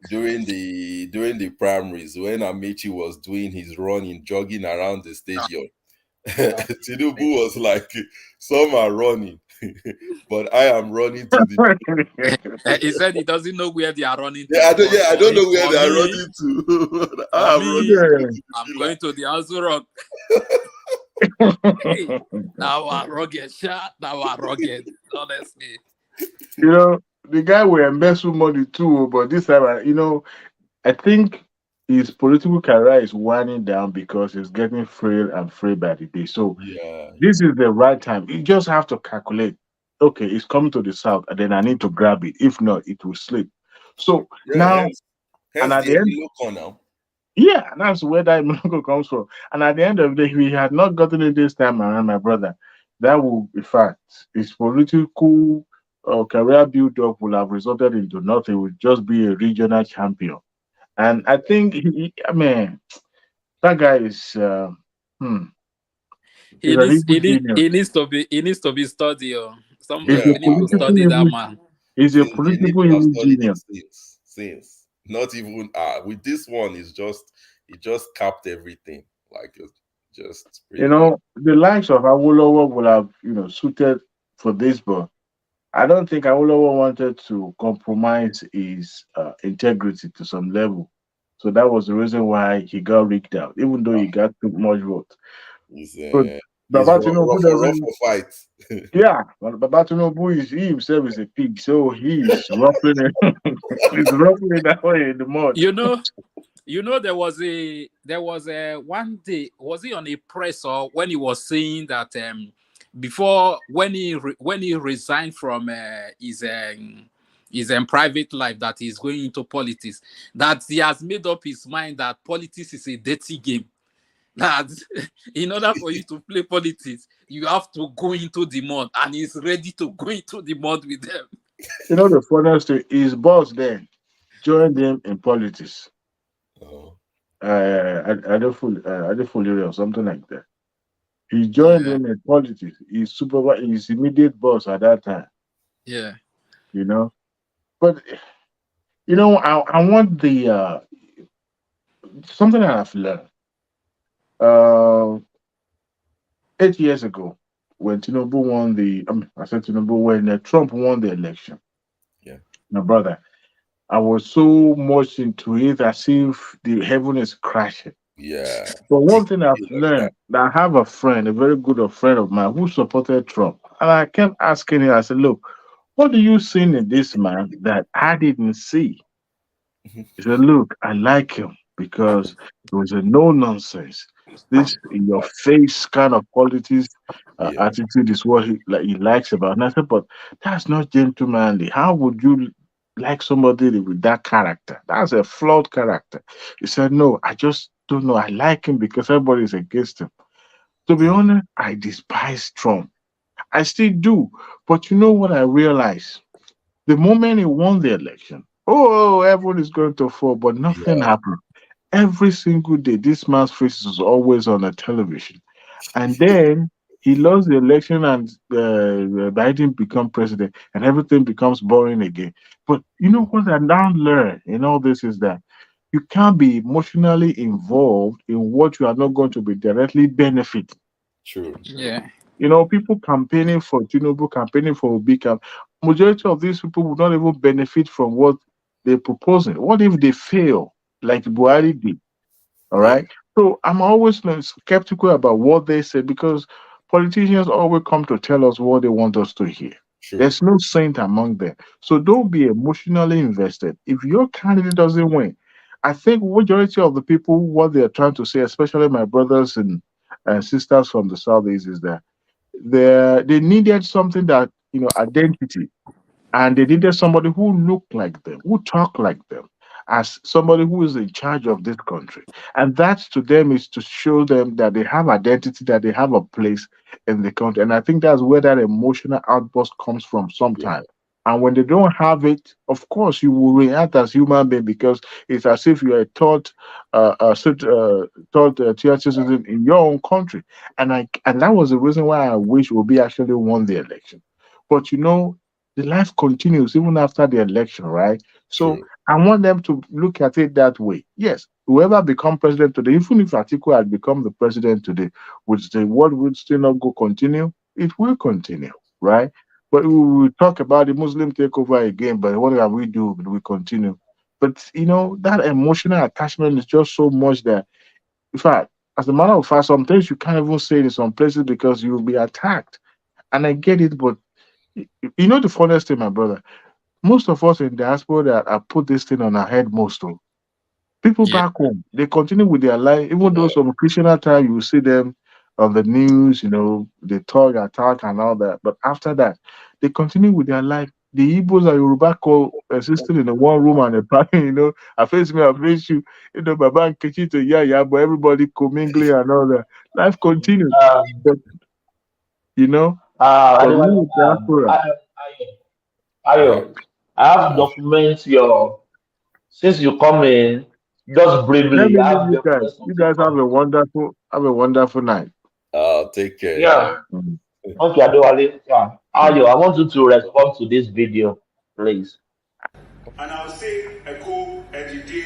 during the primaries, when Amechi was doing his running, jogging around the stadium, Tinubu was like, some are running, but I am running to the. He said he doesn't know where they are running to. I don't know where they are running to. I'm going to the Azu Rock. Now I'm rugged, honestly. The guy will invest money too, but this time, I think his political career is winding down because he's getting frail by the day. So this is the right time. You just have to calculate. Okay, it's coming to the south, and then I need to grab it. If not, it will slip. So now, and at the end, yeah, that's where that Monoko comes from. And at the end of the day, if he had not gotten it this time around, my brother, that will be fact. His political career build-up will have resulted into nothing. It would just be a regional champion. And I think, that guy is. He needs to be studied. Somebody needs to study that man. He's a political genius. Since not even with this one, he just capped everything. Like just the likes of Awolowo would have suited for this, but I don't think Awolowo wanted to compromise his integrity to some level. So that was the reason why he got rigged out, even though he got too much vote. But Baba Tinubu doesn't fight. Yeah, but Baba Tinubu he himself is a pig, so he's ruffling it. He's ruffling that way in the mud. You know, there was a one day, was he on a press or when he was saying that before when he resigned from his private life, that he's going into politics, that he has made up his mind that politics is a dirty game. That in order for you to play politics, you have to go into the mud, and he's ready to go into the mud with them. You know, the funniest thing, his boss then joined him in politics. Adefulleri or something like that. He joined him in politics. His immediate boss at that time. Yeah. You know, but you know, I want the something that I've learned. 8 years ago, when Tinubu won when Trump won the election. Yeah. My brother, I was so much into it as if the heaven is crashing. Yeah. But one thing I've learned, that I have a friend, a very good friend of mine, who supported Trump. And I kept asking him, I said, look, what do you see in this man that I didn't see? He said, look, I like him because it was a no-nonsense. This in your face kind of qualities, attitude is what he likes about. And I said, but that's not gentlemanly. How would you like somebody with that character? That's a flawed character. He said, no, I just don't know. I like him because everybody is against him. To be honest, I despise Trump. I still do. But you know what I realized? The moment he won the election, everyone is going to fall, but nothing happened. Every single day, this man's face is always on the television. And then he lost the election and Biden become president and everything becomes boring again. But you know what I now learned in all this is that you can't be emotionally involved in what you are not going to be directly benefiting. True. Yeah. You know, people campaigning for Tinubu, campaigning for Obi, majority of these people will not even benefit from what they're proposing. What if they fail, like Buhari did? All right. So I'm always skeptical about what they say because politicians always come to tell us what they want us to hear. True. There's no saint among them. So don't be emotionally invested. If your candidate doesn't win, I think majority of the people, what they're trying to say, especially my brothers and sisters from the Southeast, is that they needed something that, you know, identity. And they needed somebody who looked like them, who talked like them, as somebody who is in charge of this country. And that to them is to show them that they have identity, that they have a place in the country. And I think that's where that emotional outburst comes from sometimes. And when they don't have it, of course, you will react as human being because it's as if you are taught tier citizen in your own country. And that was the reason why I wish Obi actually won the election. But you know, the life continues even after the election, right? So I want them to look at it that way. Yes, whoever become president today, even if Atiku had become the president today, would the world would still not go continue? It will continue, right? But we will talk about the Muslim takeover again, but what can we do? We continue. But you know, that emotional attachment is just so much that, in fact, as a matter of fact, sometimes you can't even say it in some places because you will be attacked. And I get it, but you know the funniest thing, my brother, most of us in diaspora that have put this thing on our head most of people back home, they continue with their life, even though some occasional time you will see them on the news, you know, they talk, attack and all that. But after that, they continue with their life. The Igbos and Yoruba existing in the one room and a party, you know, I face me, I face you, you know, Baba and Kechito, yeah, but everybody commingling and all that. Life continues. But, you know, Ayo, I have documents since you come in, just briefly. Let me leave you guys. You guys have a wonderful night. Take care. Yeah. Okay, Adewale. Yeah. Ayo, I want you to respond to this video, please. And I'll say Echo Edide.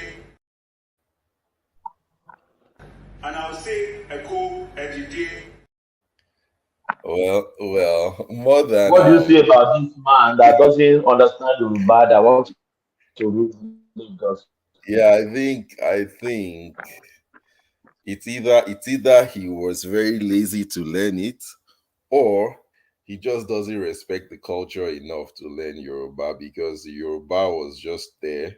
And I'll say Echo Edide. Well, more than. What do you say about this man that doesn't understand Yoruba that wants to rule Lagos? Yeah, I think it's either he was very lazy to learn it, or he just doesn't respect the culture enough to learn Yoruba because the Yoruba was just there.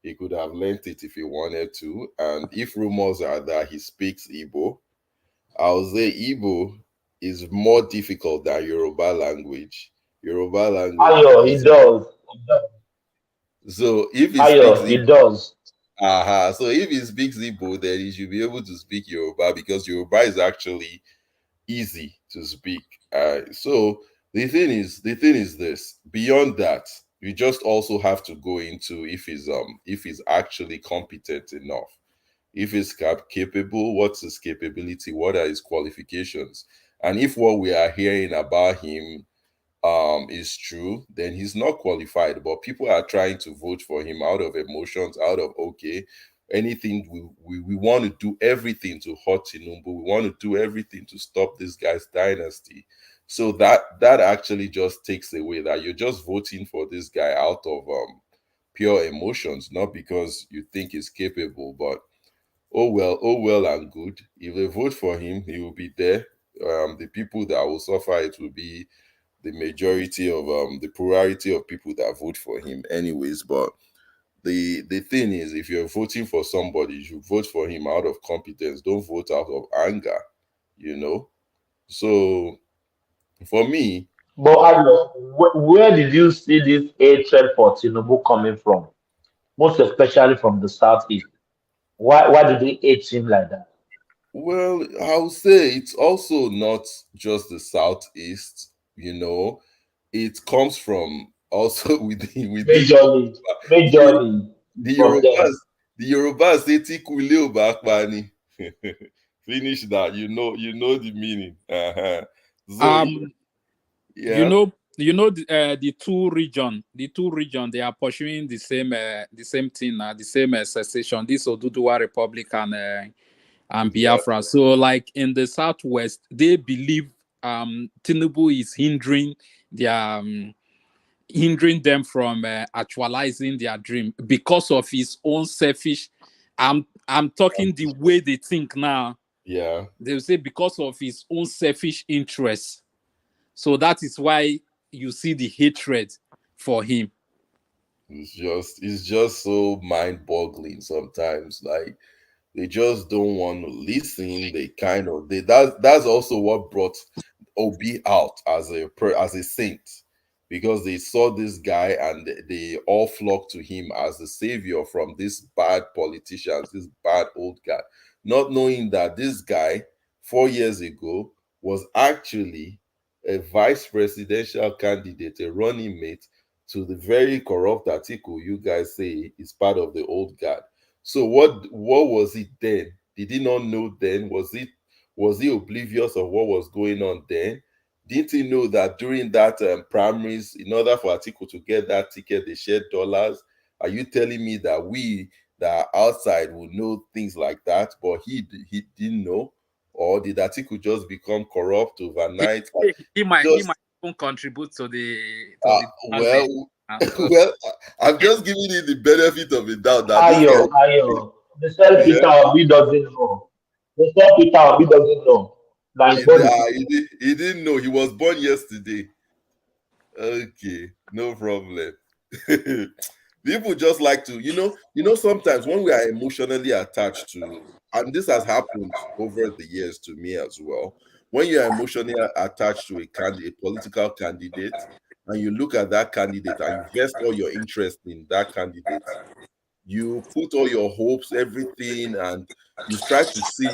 He could have learnt it if he wanted to. And if rumors are that he speaks Igbo, I'll say Igbo is more difficult than Yoruba language. Yoruba language. Ayo, he does. So if he Ayo, speaks he Igbo, does. so if he speaks Igbo, then he should be able to speak Yoruba, because Yoruba is actually easy to speak. So the thing is this. Beyond that, you just also have to go into if he's actually competent enough. If he's capable, what's his capability? What are his qualifications? And if what we are hearing about him is true, then he's not qualified. But people are trying to vote for him out of emotions, out of anything. We want to do everything to hurt Tinubu. We want to do everything to stop this guy's dynasty. So that actually just takes away that you're just voting for this guy out of pure emotions, not because you think he's capable. But oh well and good. If they vote for him, he will be there. The people that will suffer it will be the majority of the plurality of people that vote for him anyways. But the thing is, if you're voting for somebody, you should vote for him out of competence. Don't vote out of anger, So for me, but Ayo, where did you see this hatred for Tinubu coming from? Most especially from the southeast. Why did they hate him like that? well, I'll say it's also not just the southeast. It comes from also within Majorly. the Yorubas say tikule obakpani. Finish that. You know the meaning. So, yeah. The two region they are pursuing the same thing, the same secession. This Oduduwa Republic and Biafra. So like in the southwest, they believe Tinubu is hindering them from actualizing their dream because of his own selfish. I'm talking the way they think now. Yeah. They will say because of his own selfish interests. So that is why you see the hatred for him. It's just so mind-boggling sometimes. Like they just don't want to listen. That's also what brought Obi out as a saint, because they saw this guy and they all flocked to him as the savior from these bad politicians, this bad old guy, not knowing that this guy 4 years ago was actually a vice presidential candidate, a running mate to the very corrupt Atiku you guys say is part of the old guard. So what was it then? Did he not know then? Was he oblivious of what was going on then? Didn't he know that during that primaries, in order for Atiku to get that ticket, they shared dollars? Are you telling me that we that are outside would know things like that, but he didn't know? Or did Atiku just become corrupt overnight? He might even contribute to the well, I'm just giving you the benefit of the doubt. Ayo. The self Peter Obi doesn't know. He didn't know. He was born yesterday. Okay, no problem. People just like to, sometimes when we are emotionally attached to, and this has happened over the years to me as well, when you are emotionally attached to a political candidate, and you look at that candidate and invest all your interest in that candidate, you put all your hopes, everything, and you try to see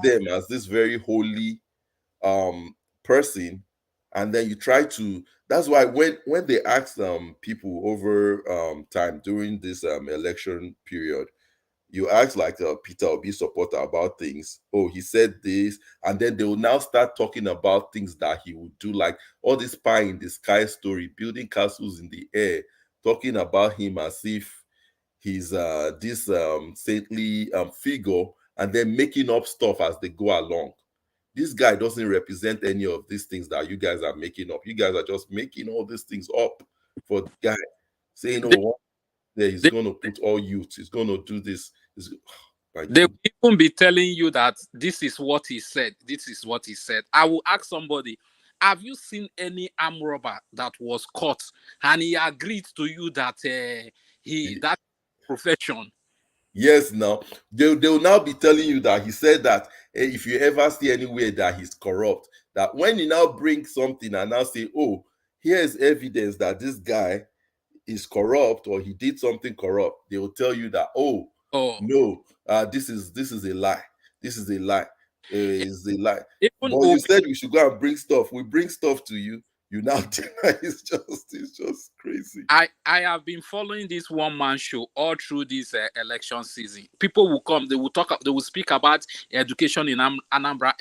them as this very holy person, and then you try to. That's why when they ask people over time during this election period, you ask like a Peter Obi supporter about things. Oh, he said this, and then they will now start talking about things that he would do, like all this pie in the sky story, building castles in the air, talking about him as if he's this saintly figure, and then making up stuff as they go along. This guy doesn't represent any of these things that you guys are making up. You guys are just making all these things up for the guy, saying, "Oh, he's going to put all youth. He's going to do this." They will even be telling you that this is what he said. This is what he said. I will ask somebody, have you seen any armed robber that was caught and he agreed to you that profession. Yes, now they'll now be telling you that he said that if you ever see anywhere that he's corrupt, that when you now bring something and now say, oh, here's evidence that this guy is corrupt or he did something corrupt, they will tell you that, oh, no, this is a lie. This is a lie. It's a lie. But you said we should go and bring stuff. We bring stuff to you. You now deny. It's just crazy. I have been following this one-man show all through this election season. People will come, they will speak about education in Anambra,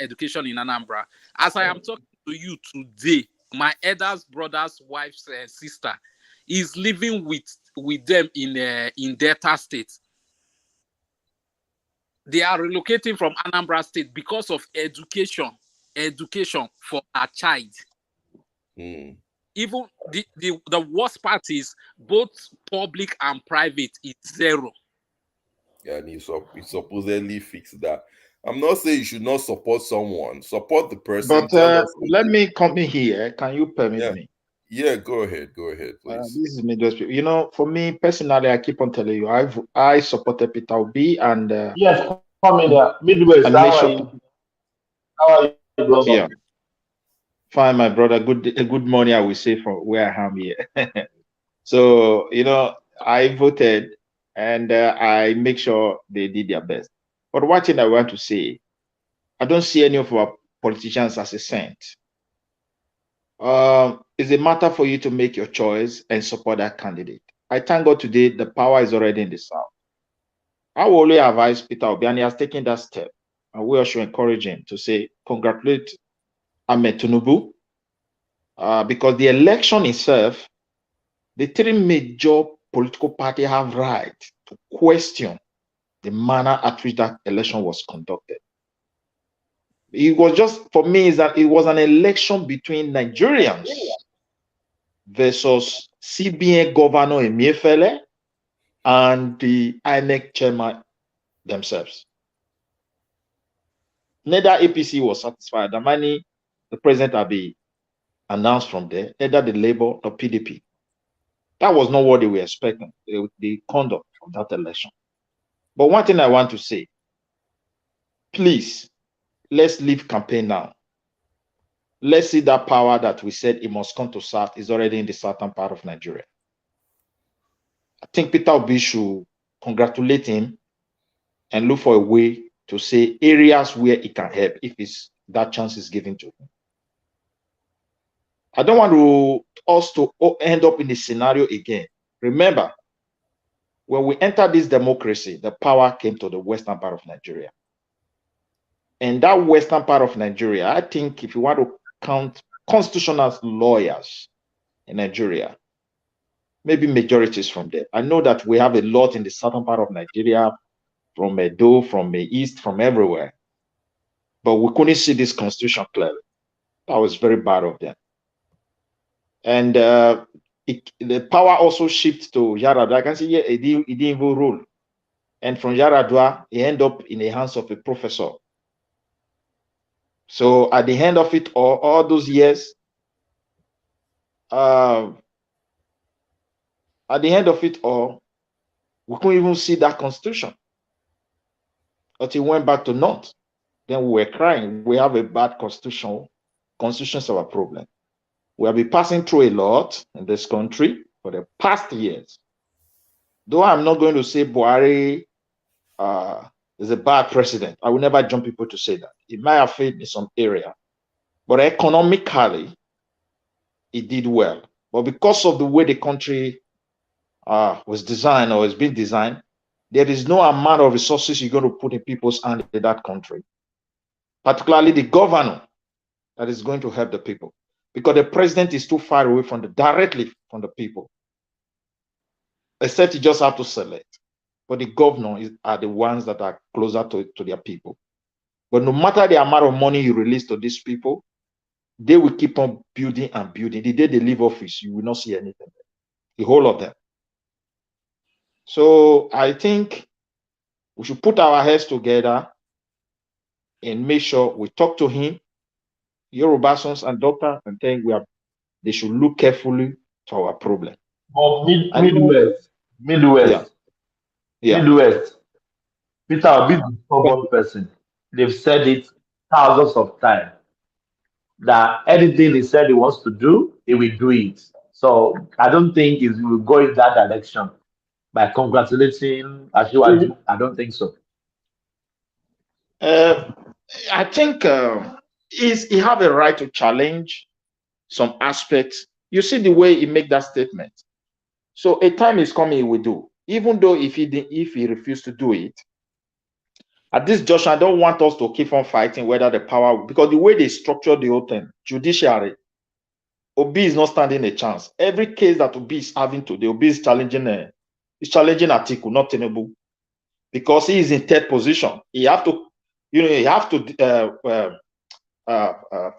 As I am talking to you today, my eldest brother's wife's sister is living with them in Delta State. They are relocating from Anambra State because of education for a child. Even the worst part is both public and private is zero. Yeah, and he supposedly fixed that. I'm not saying you should not support someone. Support the person. But let me come in here. Can you permit me? Yeah, go ahead, please. This is Midwest. You know, for me personally, I keep on telling you, I supported Peter Obi and yes, come in there. Midwest. How are you, brother? Yeah. Fine, my brother. Good morning, I will say, from where I am here. So, you know, I voted and I make sure they did their best. But one thing I want to say, I don't see any of our politicians as a saint. It's a matter for you to make your choice and support that candidate. I thank God today the power is already in the South. I will only advise Peter Obi, and he has taken that step. And we also encourage him to say, congratulate Ahmed Tinubu, because the election itself, the three major political parties have right to question the manner at which that election was conducted. It was just, for me, is that it was an election between Nigerians versus CBN Governor Emefiele and the INEC chairman themselves. Neither APC was satisfied. The money the president had been announced from there, neither the Labour nor PDP. That was not what they were expecting, the conduct of that election. But one thing I want to say, please, let's leave campaign now. Let's see that power that we said it must come to South is already in the southern part of Nigeria. I think Peter Obi should congratulate him and look for a way to say areas where it can help if that chance is given to him. I don't want us to end up in a scenario again. Remember, when we entered this democracy, the power came to the western part of Nigeria. And that western part of Nigeria, I think if you want to count constitutional lawyers in Nigeria, maybe majorities from there. I know that we have a lot in the southern part of Nigeria, from Edo, from the east, from everywhere. But we couldn't see this constitution clearly. That was very bad of them. And the power also shifted to Yaradua. I can see here, it didn't even rule. And from Yaradua, it ended up in the hands of a professor. So at the end of it all those years, at the end of it all, we couldn't even see that constitution. But it went back to North. Then we were crying. We have a bad constitution. Constitution is our problem. We have been passing through a lot in this country for the past years. Though I'm not going to say Buhari is a bad president. I will never jump people to say that. It might have failed in some area. But economically, it did well. But because of the way the country was designed or has been designed, there is no amount of resources you're going to put in people's hands in that country. Particularly the governor that is going to help the people. Because the president is too far away directly from the people. Except you just have to select. But the governor are the ones that are closer to their people. But no matter the amount of money you release to these people, they will keep on building and building. The day they leave office, you will not see anything. The whole of them. So I think we should put our heads together and make sure we talk to him, Yoruba sons and daughters, and think they should look carefully to our problem. Midwest. Yeah. Yeah. Midwest, Peter Obi is a stubborn person. They've said it thousands of times that anything he said he wants to do, he will do it. So I don't think he will go in that direction by congratulating Asiwaju. I don't think so. I think he have a right to challenge some aspects. You see the way he make that statement. So a time is coming he will do. Even though if he refused to do it, at this junction, I don't want us to keep on fighting whether the power, because the way they structure the whole thing, judiciary, Obi is not standing a chance. Every case that Obi is having today, Obi is challenging Atiku, not Tinubu, because he is in third position. He have to,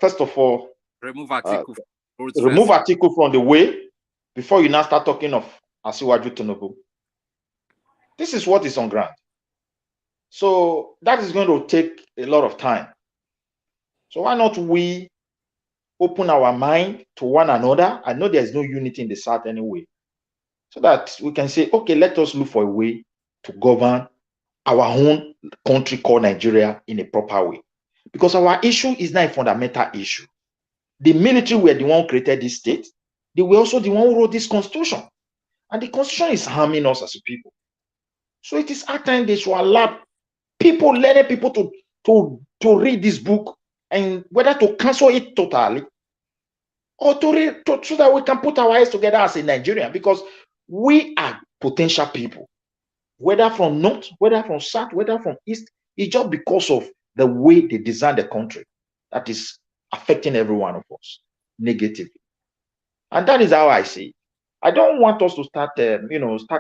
first of all, remove Atiku. remove Atiku from the way before you now start talking of Asiwaju Tinubu. This is what is on ground. So that is going to take a lot of time. So why not we open our mind to one another? I know there's no unity in the South anyway. So that we can say, okay, let us look for a way to govern our own country called Nigeria in a proper way. Because our issue is not a fundamental issue. The military were the one who created this state. They were also the one who wrote this constitution. And the constitution is harming us as a people. So it is our time they should allow people, learning people to read this book, and whether to cancel it totally or to read so that we can put our heads together as a Nigerian, because we are potential people, whether from north, whether from south, whether from east. It's just because of the way they design the country that is affecting every one of us negatively. And that is how I see it. I don't want us to start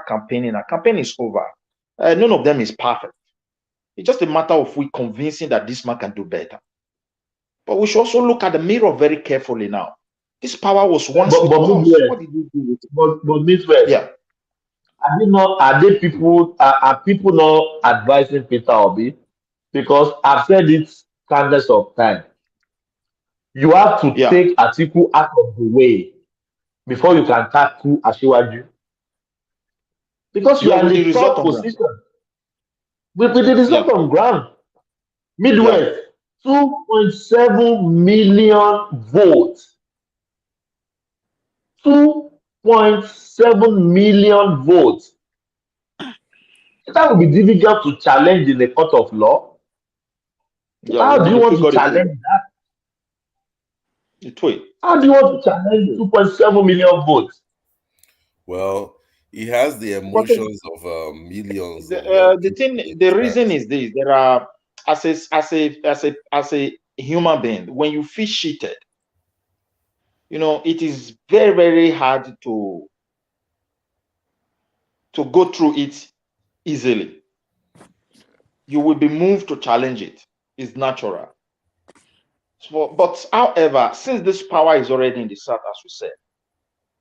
campaigning. A campaign is over. None of them is perfect. It's just a matter of we convincing that this man can do better. But we should also look at the mirror very carefully now. This power was once with us. What did we do with it? But Midwest, yeah. Are people not advising Peter Obi? Because I've said it countless of times. You have to take Atiku out of the way before you can tackle Asiwaju. Because you are in the top position. With the result on ground, Midwest, 2.7 million votes. 2.7 million votes. That would be difficult to challenge in the court of law. How do you want to challenge that? How do you want to challenge 2.7 million votes? Well, he has the emotions of millions. The reason is this: there are, as a human being, when you feel cheated, it is very, very hard to go through it easily. You will be moved to challenge it. It's natural. So, but however, since this power is already in the South, as we said,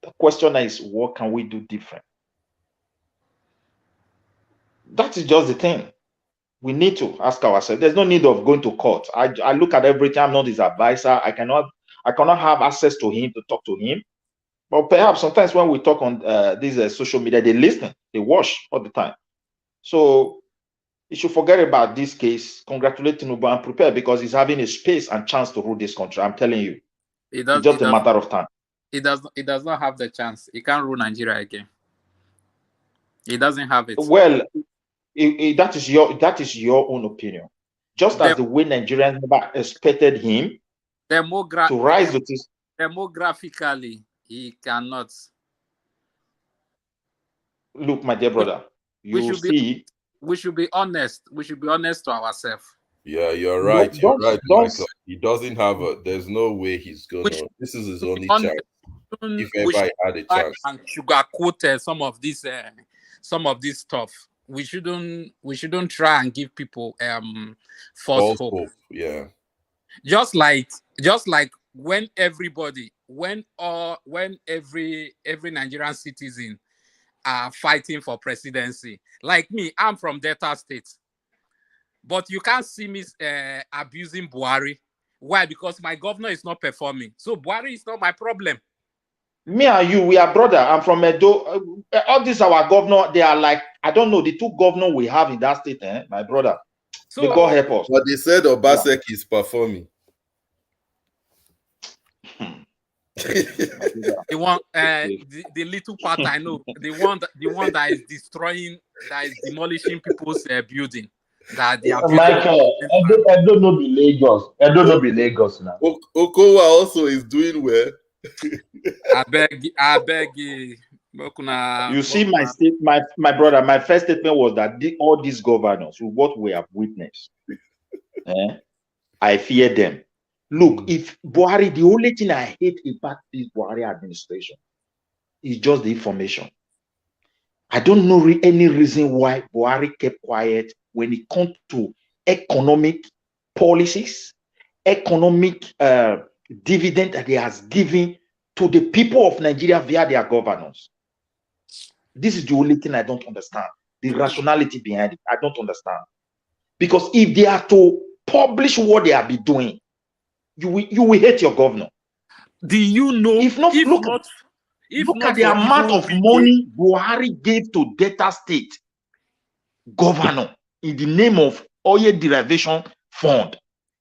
the question is, what can we do different? That is just the thing. We need to ask ourselves. There's no need of going to court. I look at everything. I'm not his advisor. I cannot have access to him to talk to him. But perhaps sometimes when we talk on these social media, they listen, they watch all the time. So you should forget about this case, congratulate Tinubu and prepare, because he's having a space and chance to rule this country. I'm telling you. It's just a matter of time. It does not have the chance. He can't rule Nigeria again. He doesn't have it. Well, that is your own opinion. Just as the way Nigerians never expected him to rise with this. Demographically, he cannot. Look, my dear brother, we should be honest. We should be honest to ourselves. Yeah, you're right. You're right, Michael. He doesn't have there's no way he's gonna. This is his only chance. If ever he had a chance. And sugarcoat some of this stuff. We shouldn't try and give people false hope. Yeah. Just like when every Nigerian citizen are fighting for presidency. Like me, I'm from Delta State. But you can't see me abusing Buhari. Why? Because my governor is not performing. So Buhari is not my problem. Me and you, we are brother. I'm from Edo. All these our governor, they are like, I don't know, the two governors we have in that state, my brother. So, may God help us. But they said Obaseki is performing. the one, the little part I know, the one that is destroying, that is demolishing people's building. That they are Michael, I don't know the Lagos. I don't know the Lagos now. Okowa also is doing well. I beg. You see, my state, my brother, my first statement was that all these governors, with what we have witnessed, I fear them. Look, if Buhari, the only thing I hate about this Buhari administration is just the information. I don't know any reason why Buhari kept quiet when it comes to economic policies, economic dividend that he has given to the people of Nigeria via their governors. This is the only thing I don't understand. The rationality behind it, I don't understand. Because if they are to publish what they have been doing, you will hate your governor. Do you know? If not, look at the amount of money Buhari gave to Delta State governor in the name of oil derivation fund.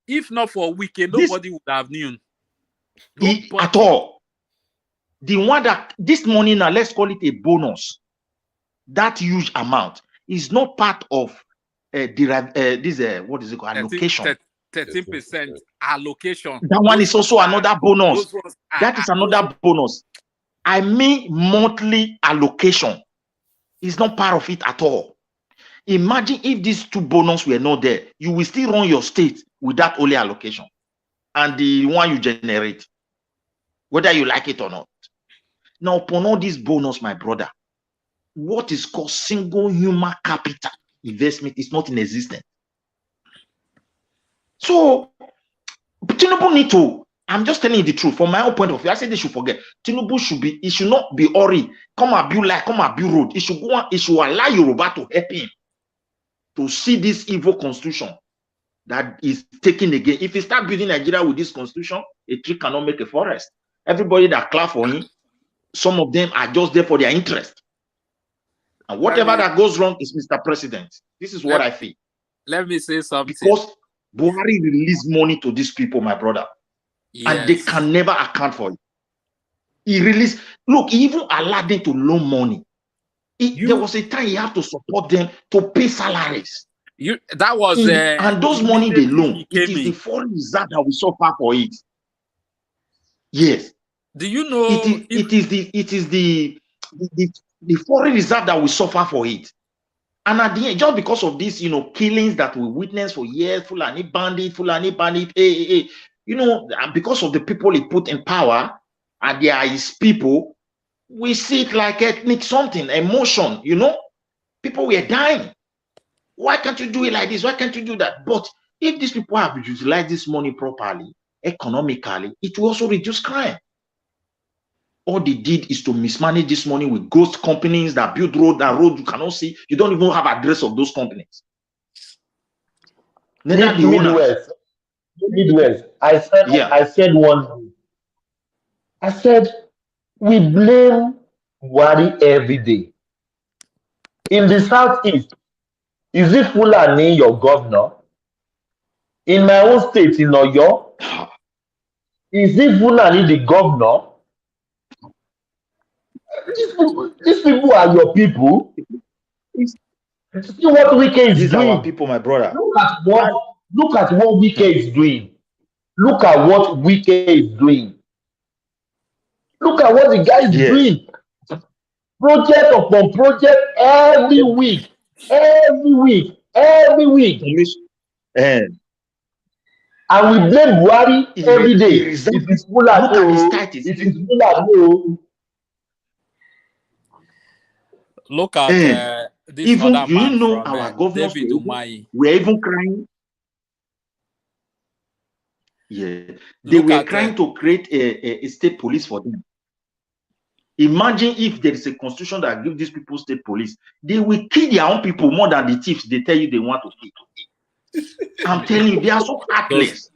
If not for Wike, nobody would have known. At all. The one that this money now, let's call it a bonus. That huge amount is not part of what is it called? Allocation. 13% allocation. That one is also another bonus. That is another bonus. I mean, monthly allocation is not part of it at all. Imagine if these two bonus were not there, you will still run your state with that only allocation and the one you generate, whether you like it or not. Now, upon all this bonus, my brother, what is called single human capital investment is not in existence. So, Tinubu need to, I'm just telling you the truth, from my own point of view, I say they should forget. Tinubu it should not be Ori, come and build life, come and build road. It should go on, it should allow Yoruba to help him to see this evil constitution that is taken again. If he start building Nigeria with this constitution, a tree cannot make a forest. Everybody that clap for him, some of them are just there for their interest. And whatever that goes wrong is Mr. President. This is what I feel. Let me say something. Because Buhari released money to these people, my brother. Yes. And they can never account for it. He released, look, he even allowed them to loan money. There was a time he had to support them to pay salaries. That was and those money they loan, it is the foreign reserve that will suffer for it. Yes. Do you know it is the foreign reserve that will suffer for it? And at the end, just because of this, killings that we witnessed for years, Fulani bandit, because of the people he put in power, and they are his people, we see it like ethnic something, emotion, people were dying. Why can't you do it like this? Why can't you do that? But if these people have utilized this money properly, economically, it will also reduce crime. All they did is to mismanage this money with ghost companies that build road you cannot see. You don't even have address of those companies. Midwest. I said we blame Buhari every day. In the southeast, is it Fulani your governor? In my own state, in Oyo, is it Fulani the governor? These people are your people. See what Wike is These doing. Are our people, my brother. Look at what Wike is doing. Look at what Wike is doing. Look at what the guy is doing. Project upon project every week. And we blame Buhari every day. It is Look at this even other man from, our governors David Umahi. We're even crying. Yeah, they were trying to create a state police for them. Imagine if there is a constitution that gives these people state police, they will kill their own people more than the thieves they tell you they want to kill. I'm telling you, they are so heartless.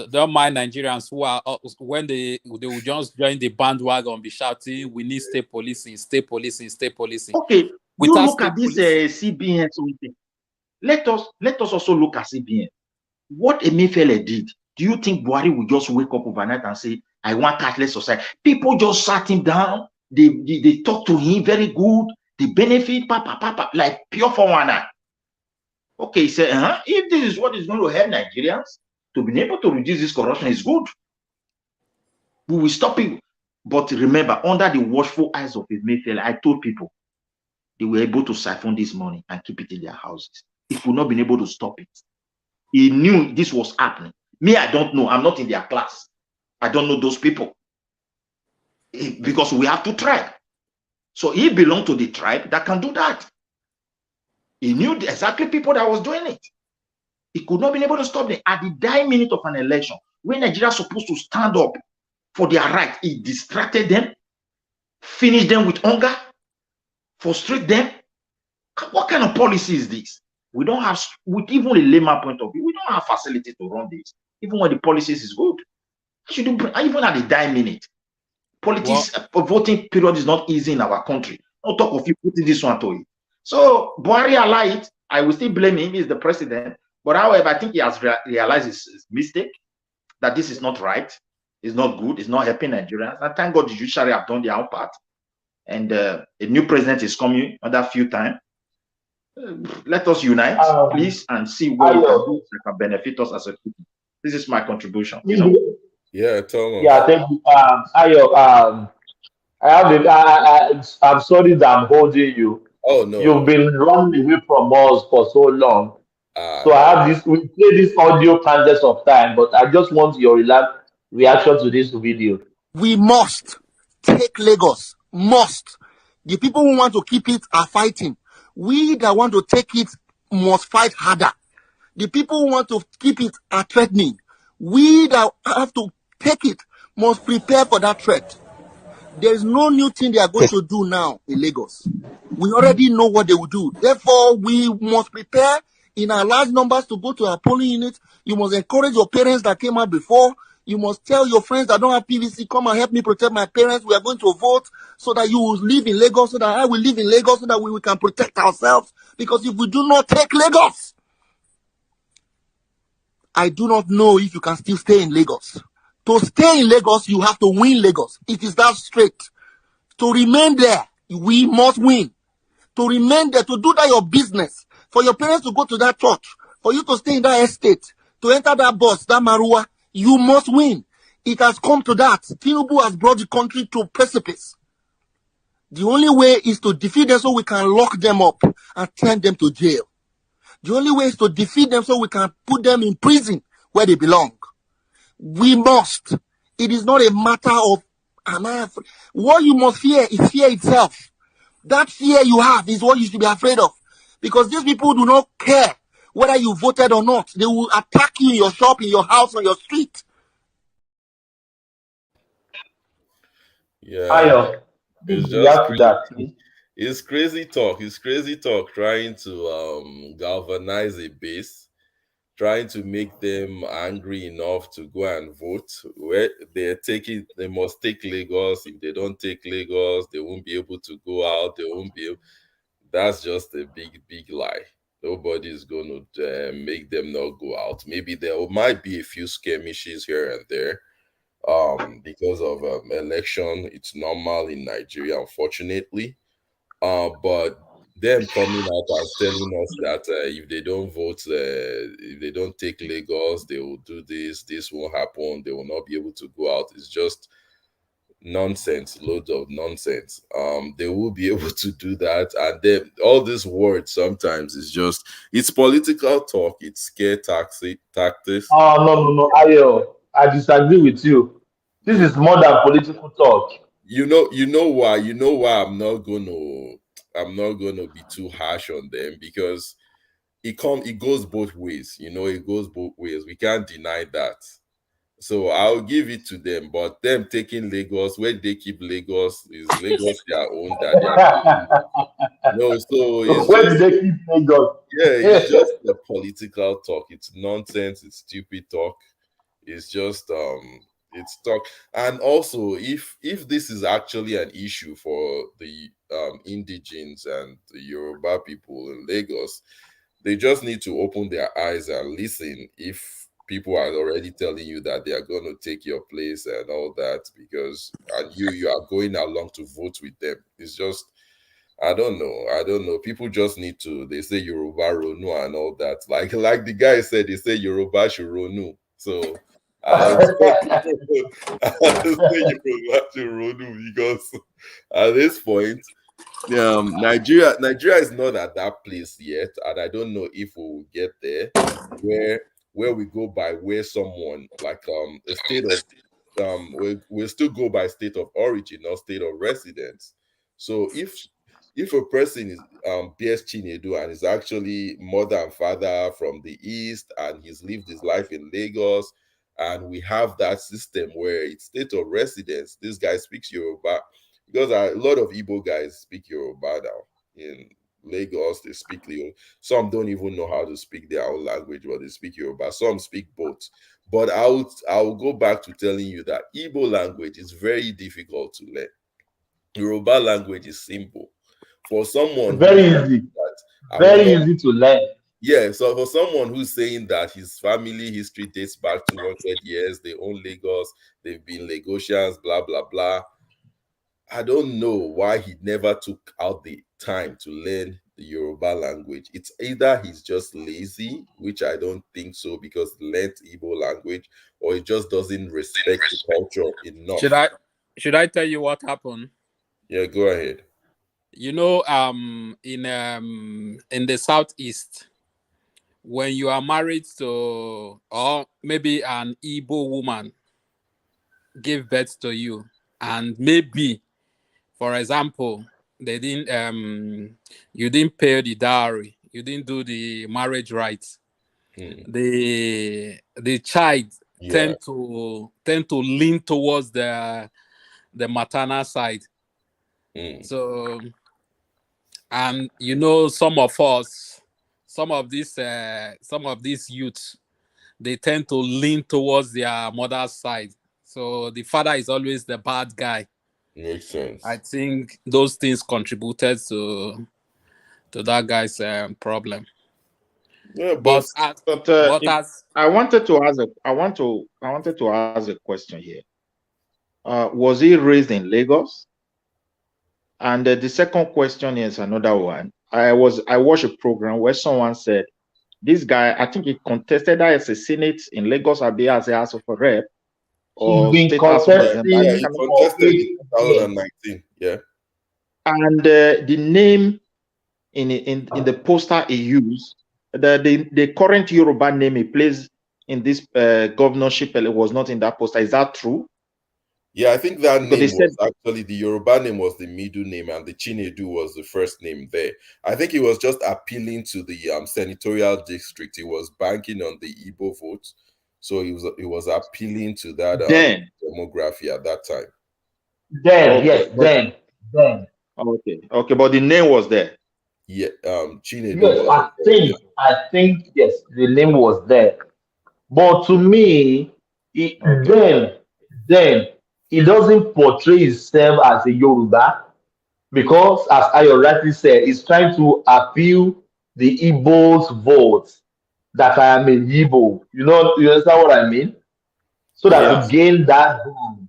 Don't mind Nigerians who are when they will just join the bandwagon, be shouting, "We need state policing, state policing, state policing." Okay, you Without look at this CBN something. Let us also look at CBN. What Emefiele did. Do you think Buhari will just wake up overnight and say, "I want cashless society"? People just sat him down. They talked to him very good. They benefit, like pure 419. Okay, he said, if this is what is going to help Nigerians to be able to reduce this corruption, is good. We will stop it. But remember, under the watchful eyes of Emefiele, I told people they were able to siphon this money and keep it in their houses. He could not be able to stop it. He knew this was happening. Me, I don't know. I'm not in their class. I don't know those people. Because we have 2 tribes. So he belonged to the tribe that can do that. He knew exactly people that was doing it. He could not be able to stop them. At the dying minute of an election, when Nigeria is supposed to stand up for their right, he distracted them, finished them with hunger, frustrate them. What kind of policy is this? We don't have, with even a layman point of view, we don't have facilities to run this. Even when the policies is good, even at the dying minute. Politics, voting period is not easy in our country. Don't talk of you putting this one to it. So Buhari lied. I will still blame him. He's the president. But however, I think he has realized his mistake, that this is not right. It's not good. It's not helping Nigerians. And thank God the judiciary have done their own part. And a new president is coming another few times. Let us unite, please, and see what we can do that can benefit us as a people. This is my contribution. You know? Yeah, Thomas. Yeah, thank you. Ayo, I'm sorry that I'm holding you. Oh no. You've been running away from us for so long. So I have this, we play this audio countless of time, but I just want your reaction to this video. We must take Lagos. Must. The people who want to keep it are fighting. We that want to take it must fight harder. The people who want to keep it are threatening. We that have to take it must prepare for that threat. There is no new thing they are going to do now in Lagos. We already know what they will do. Therefore, we must prepare in our large numbers to go to our polling unit. You must encourage your parents that came out before. You must tell your friends that don't have PVC, come and help me protect my parents. We are going to vote so that you will live in Lagos, so that I will live in Lagos, so that we can protect ourselves. Because if we do not take Lagos, I do not know if you can still stay in Lagos. To stay in Lagos, you have to win Lagos. It is that straight. To remain there, we must win. To remain there, to do that your business, for your parents to go to that church, for you to stay in that estate, to enter that bus, that Marua, you must win. It has come to that. Tinubu has brought the country to a precipice. The only way is to defeat them so we can lock them up and send them to jail. The only way is to defeat them so we can put them in prison where they belong. We must. It is not a matter of, am I afraid? What you must fear is fear itself. That fear you have is what you should be afraid of. Because these people do not care whether you voted or not. They will attack you in your shop, in your house, on your street. Yeah. Ayo, It's you just have to that. it's crazy talk. It's crazy talk trying to galvanize a base, trying to make them angry enough to go and vote. Where they must take Lagos. If they don't take Lagos, they won't be able to go out. They won't be able. That's just a big lie. Nobody is going to make them not go out. Maybe there might be a few skirmishes here and there. Because of election, it's normal in Nigeria, unfortunately. But them coming out and telling us that if they don't vote, if they don't take Lagos, they will do this won't happen, they will not be able to go out. It's just nonsense, loads of nonsense. They will be able to do that, and then all these words sometimes it's political talk, it's scare tactics. Oh, no, Ayo, I disagree with you. This is more than political talk. You know why I'm not gonna be too harsh on them, because it goes both ways. It goes both ways. We can't deny that. So I'll give it to them. But them taking Lagos, where they keep Lagos, is Lagos their own that so it's where do they keep Lagos? Yeah, it's just the political talk. It's nonsense, it's stupid talk. It's just it's stuck. And also, if this is actually an issue for the indigenes and the Yoruba people in Lagos, they just need to open their eyes and listen. If people are already telling you that they are going to take your place and all that, because and you are going along to vote with them, it's just, I don't know. People just need to, they say Yoruba Ronu and all that. Like the guy said, they say Yoruba Shuronu. So I say Yoruba Shuronu, because at this point, Nigeria is not at that place yet, and I don't know if we will get there where we go by where someone like a state of we'll still go by state of origin, not state of residence. So if a person is bears Chinedu and is actually mother and father from the east and he's lived his life in Lagos, and we have that system where it's state of residence, this guy speaks Yoruba, because a lot of Igbo guys speak Yoruba now in Lagos. They speak Leo. Some don't even know how to speak their own language, but they speak Yoruba. Some speak both. But I'll go back to telling you that Igbo language is very difficult to learn. Yoruba language is simple. For someone very easy, easy to learn. Yeah, so for someone who's saying that his family history dates back 200 years, they own Lagos, they've been Lagosians, blah, blah, blah. I don't know why he never took out the time to learn the Yoruba language. It's either he's just lazy, which I don't think so, because he learned Igbo language, or he just doesn't respect the culture enough. Should I tell you what happened? Yeah, go ahead. You know, in the Southeast, when you are married to, or maybe an Igbo woman gave birth to you, and maybe, for example, they didn't you didn't pay the dowry, you didn't do the marriage rights. The child tend to lean towards the maternal side. So, and you know, some of these youths, they tend to lean towards their mother's side. So the father is always the bad guy. Makes sense. I think those things contributed to that guy's problem. Yeah, I wanted to ask a question here. Was he raised in Lagos? And the second question is another one. I watched a program where someone said this guy, I think he contested as a Senate in Lagos, Abia, as a House of a Rep. Or he contested in 2019. Yeah. And the name in the poster he used, the current Yoruba name he plays in this governorship was not in that poster. Is that true? Yeah, I think that name was actually, the Yoruba name was the middle name, and the Chinedu was the first name there. I think he was just appealing to the senatorial district. He was banking on the Igbo vote, so he was appealing to that demography at that time. Then. Okay, but the name was there. Yeah, Chinedu. Yes, I think yes, the name was there. But to me, then he doesn't portray himself as a Yoruba, because, as Ayo rightly said, he's trying to appeal the Igbo's votes that I am a Igbo. You understand what I mean? So that to gain that vote.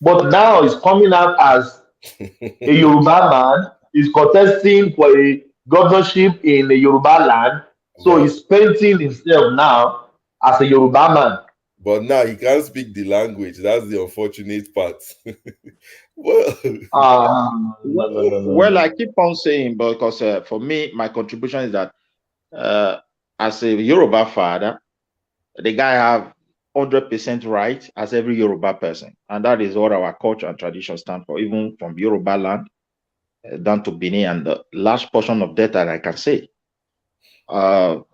But now he's coming out as a Yoruba man. He's contesting for a governorship in the Yoruba land. So he's painting himself now as a Yoruba man. But now he can't speak the language. That's the unfortunate part. Well, I keep on saying, because for me, my contribution is that as a Yoruba father, the guy have 100% right as every Yoruba person. And that is what our culture and tradition stand for, even from Yoruba land down to Benin and the large portion of that I can say. But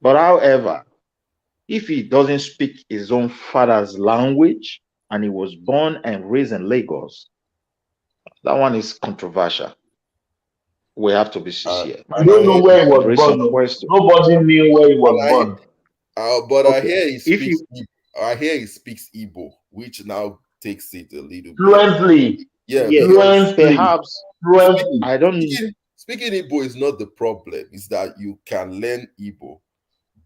however, if he doesn't speak his own father's language and he was born and raised in Lagos, that one is controversial. We have to be sincere. I don't know where he was born. Nobody knew where he was born. But Okay. I hear he If speaks. you I hear he speaks Igbo, which now takes it a little bit. fluently, Yeah, yes, because perhaps fluently. I don't. speaking Igbo is not the problem. It's that you can learn Igbo,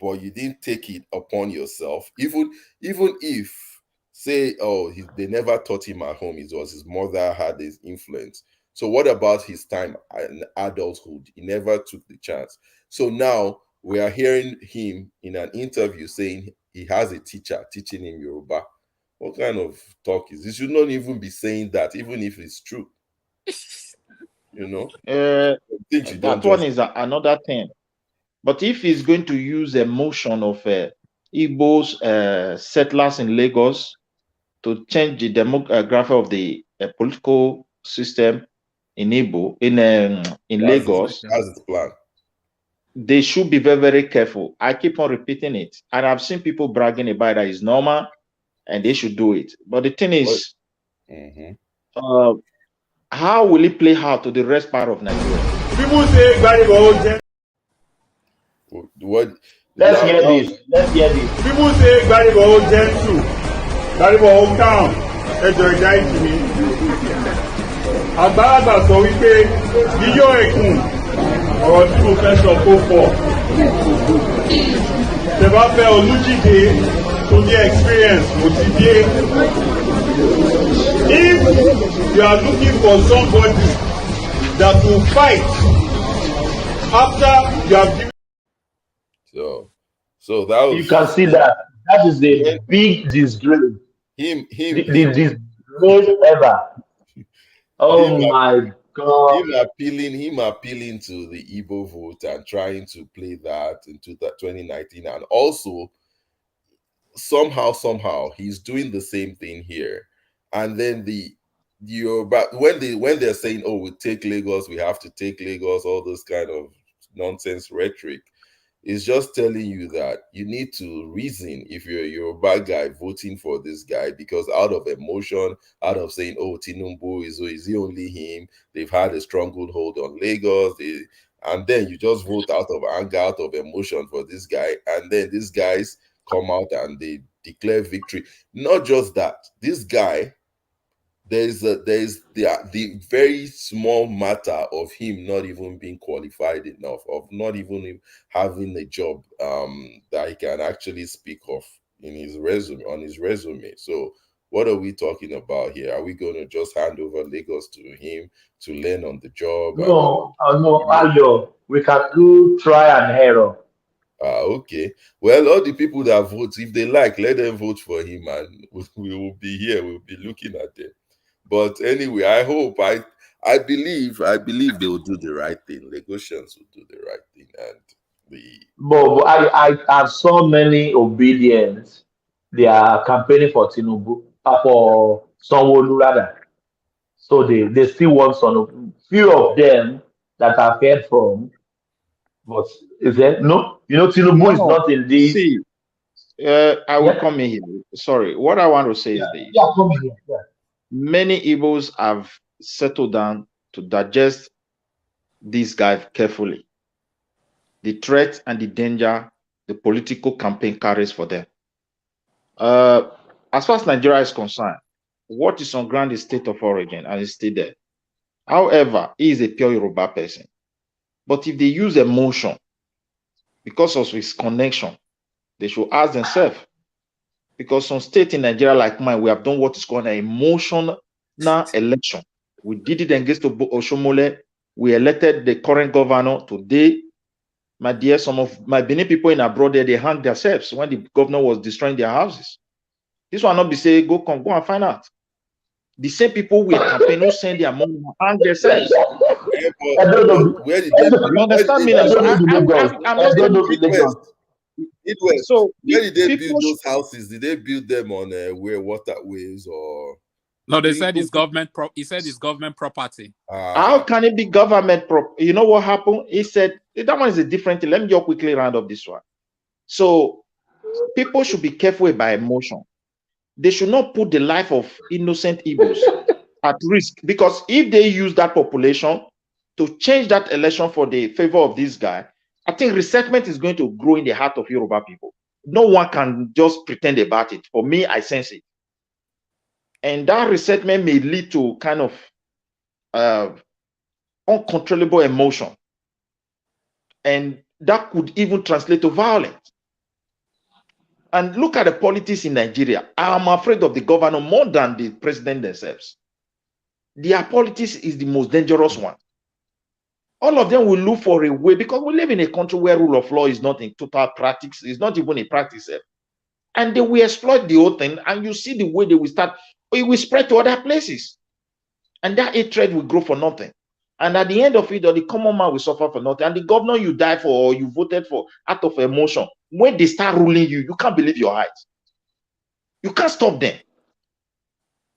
but you didn't take it upon yourself. Even if, say, they never taught him at home. It was his mother had his influence. So what about his time in adulthood? He never took the chance. So now we are hearing him in an interview saying he has a teacher teaching him Yoruba. What kind of talk is this? You should not even be saying that, even if it's true. You know, that one is another thing. But if he's going to use emotion of Igbos settlers in Lagos to change the demography of the political system in Igbo, in Lagos, that's his plan. They should be very, very careful. I keep on repeating it, and I've seen people bragging about that it's normal, and they should do it. But the thing is, how will it play out to the rest part of Nigeria? People say what? Let's hear this. Let's hear this. People say Gbaribo gentle, Gbaribo calm. Ẹjọ ìjà ìjì mi. Àgbàlagbà sọ wípé yíyọ ẹkùn ọ̀rọ̀ tí mo fẹ́ sọ kó pọ̀. Ṣé bá fẹ́ Olújídé tó ní experience mo ti dé. If you are looking for somebody that will fight after you have given. So that was, you can see that is a big disgrace. The disgrace ever. Oh my God! Him appealing to the Igbo vote and trying to play that into 2019, and also somehow he's doing the same thing here. And then when they're saying, "Oh, we take Lagos, we have to take Lagos," all this kind of nonsense rhetoric. It's just telling you that you need to reason if you're a bad guy voting for this guy, because out of emotion, out of saying, "Oh, Tinubu is he only him? They've had a stronghold on Lagos," and then you just vote out of anger, out of emotion for this guy, and then these guys come out and they declare victory. Not just that, this guy, there's the very small matter of him not even being qualified enough, of not even having a job that he can actually speak of in his resume. So what are we talking about here? Are we going to just hand over Lagos to him to learn on the job? No, Ayo, we can do try and error. Okay. Well, all the people that vote, if they like, let them vote for him, and we will be here. We'll be looking at them. But anyway, I believe they will do the right thing. Lagosians will do the right thing, and But I have so many obedience. They are campaigning for Tinubu, for Sanwo-Olu rather. So they still want some few of them that I've heard from. But is there no? Tinubu is not in this. See, I will come in here. Sorry, what I want to say is this. Yeah, come here. Yeah. Many Igbos have settled down to digest this guy carefully. The threat and the danger the political campaign carries for them. As far as Nigeria is concerned, what is on ground is state of origin and is still there. However, he is a pure Yoruba person. But if they use emotion because of his connection, they should ask themselves. Because some state in Nigeria like mine, we have done what is called an emotional election. We did it against Oshomole. We elected the current governor. Today, my dear, some of my Benin people in abroad there, they hung themselves when the governor was destroying their houses. This will not be say, go and find out. The same people with campaign who send their money hang themselves. I don't know. Where did they you understand me? So where did they build those houses? Did they build them on where waterways or? No, they said it's government. He said it's government property. How can it be government property? You know what happened? He said that one is a different thing. Let me just quickly round up this one. So people should be careful about emotion. They should not put the life of innocent Igbos at risk, because if they use that population to change that election for the favor of this guy, I think resentment is going to grow in the heart of Yoruba people. no one can just pretend about it. For me, I sense it. And that resentment may lead to kind of uncontrollable emotion. And that could even translate to violence. And look at the politics in Nigeria. I'm afraid of the governor more than the president themselves. Their politics is the most dangerous one. All of them will look for a way, because we live in a country where rule of law is not in total practice, it's not even a practice. And they will exploit the whole thing, and you see the way they will start, it will spread to other places. And that hatred will grow for nothing. And at the end of it, the common man will suffer for nothing. And the governor you died for or you voted for out of emotion, when they start ruling you, you can't believe your eyes. You can't stop them.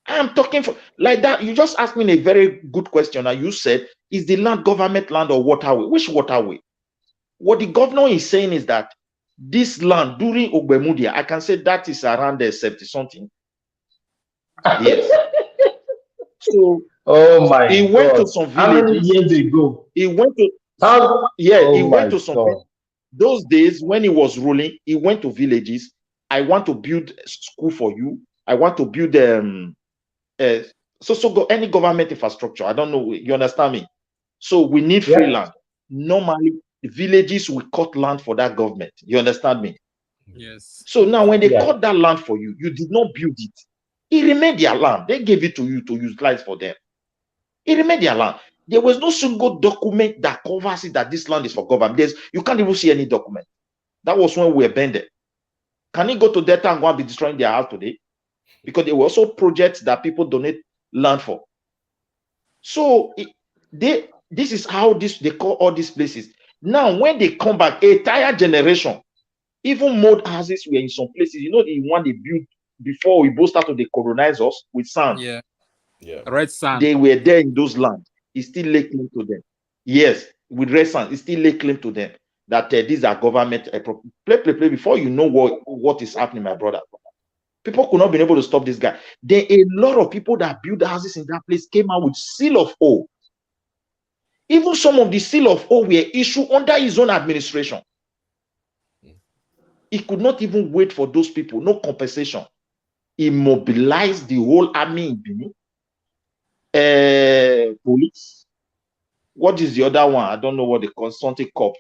I'm talking for like that. You just asked me a very good question, and you said, is the land government land or waterway? Which waterway? What the governor is saying is that this land during Ogbemudia, I can say that is around 70 something. Yes. So oh my he went to some How many villages. years ago? He went to How? yeah, Oh he my went to some God. those days when he was ruling, he went to villages. I want to build a school for you. I want to build any government infrastructure. I don't know. You understand me? So we need free Yeah. land. Normally, the villages will cut land for that government. You understand me? Yes. So now when they Yeah. cut that land for you, you did not build it. It remained their land. They gave it to you to utilize for them. It remained their land. There was no single document that covers it that this land is for government. You can't even see any document. That was when we were bended. Can you go to Delta and go and be destroying their house today? Because there were also projects that people donate land for. So this is how they call all these places. Now, when they come back, a entire generation, even mud houses were in some places. You know, the one they built before we both started to colonize us with sand. Yeah. Yeah. Red sand. They were there in those lands. It still lay claim to them. Yes, with red sand, it still lay claim to them that these are government. Play before you know what is happening, my brother. People could not be able to stop this guy. Then a lot of people that built houses in that place came out with seal of O. Even some of the seal of O were issued under his own administration. He could not even wait for those people, no compensation. He mobilized the whole army in Benin. Police. What is the other one? I don't know what they call something cop.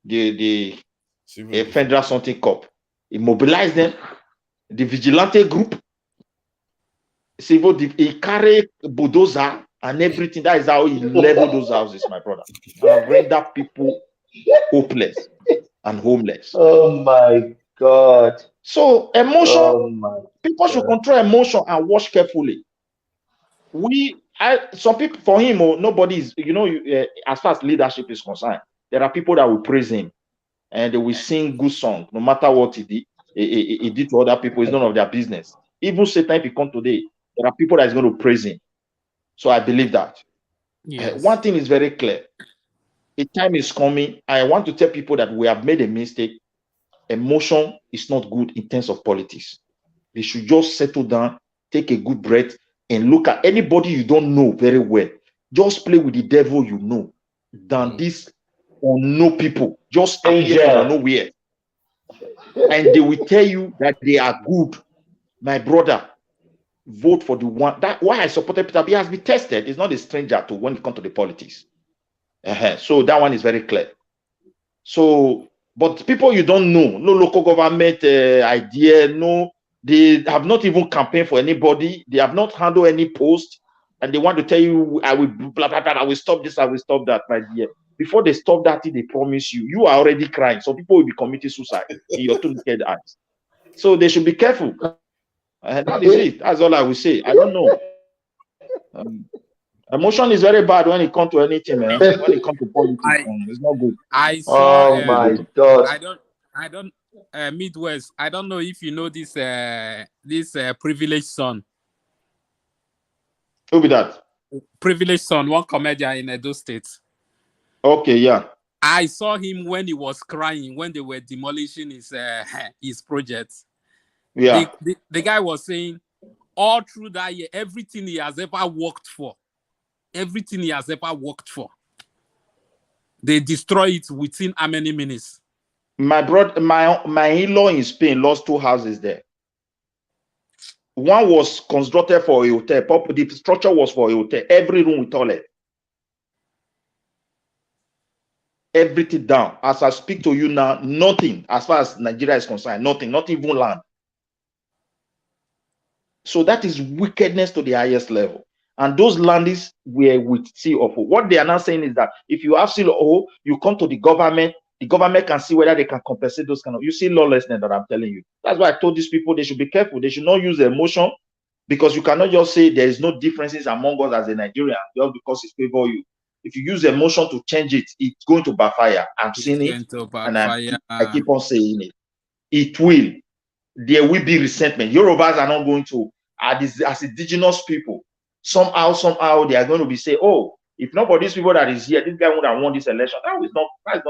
The federal something cop. He mobilized them. The vigilante group. He carried bulldozer and everything. That is how he leveled those houses, my brother. And render people hopeless and homeless. Oh my God. So emotion, Oh my people should God. control emotion and watch carefully. Some people, for him, nobody is, as far as leadership is concerned, there are people that will praise him and they will sing good song, no matter what he did. He did to other people, it's none of their business. Even Satan, if he come today, there are people that is going to praise him. So I believe that. Yes. One thing is very clear. A time is coming. I want to tell people that we have made a mistake. Emotion is not good in terms of politics. They should just settle down, take a good breath, and look at anybody you don't know very well. Just play with the devil you know than these unknown people. Just appear from nowhere. And they will tell you that they are good. My brother, vote for the one. That's why I supported Peter B. He has been tested. He's not a stranger to when it comes to the politics. So that one is very clear. So, but people you don't know, no local government idea, no, they have not even campaigned for anybody. They have not handled any post, and they want to tell you, I will blah blah blah. I will stop this. I will stop that, my dear. Before they stop that, they promise you, you are already crying. So people will be committing suicide in your two naked eyes. So they should be careful. That is it. That's all I will say. I don't know. Emotion is very bad when it comes to anything, man. When it comes to politics, it's not good. I saw. Oh my God. I don't. Midwest. I don't know if you know this. This privileged son. Who be that? Privileged son, one comedian in Edo State. Okay, yeah. I saw him when he was crying when they were demolishing his project. Yeah. The guy was saying all through that year, everything he has ever worked for, they destroy it within how many minutes? My brother, my in-law in Spain lost 2 houses there. One was constructed for a hotel. The structure was for a hotel. Every room with toilet. Everything down. As I speak to you now, nothing as far as Nigeria is concerned. Nothing, not even land. So that is wickedness to the highest level. And those landings were with COO. What they are now saying is that if you have COO, you come to the government can see whether they can compensate those kind of. You see lawlessness that I'm telling you. That's why I told these people they should be careful. They should not use emotion, because you cannot just say there is no differences among us as a Nigerian just because it favor you. If you use emotion to change it, it's going to backfire. I'm seeing it, and I keep on saying it. It will. There will be resentment. Yorubas are not going to, as indigenous people, somehow they are going to be saying, oh, if not for these people that is here, this guy would have won this election. That is not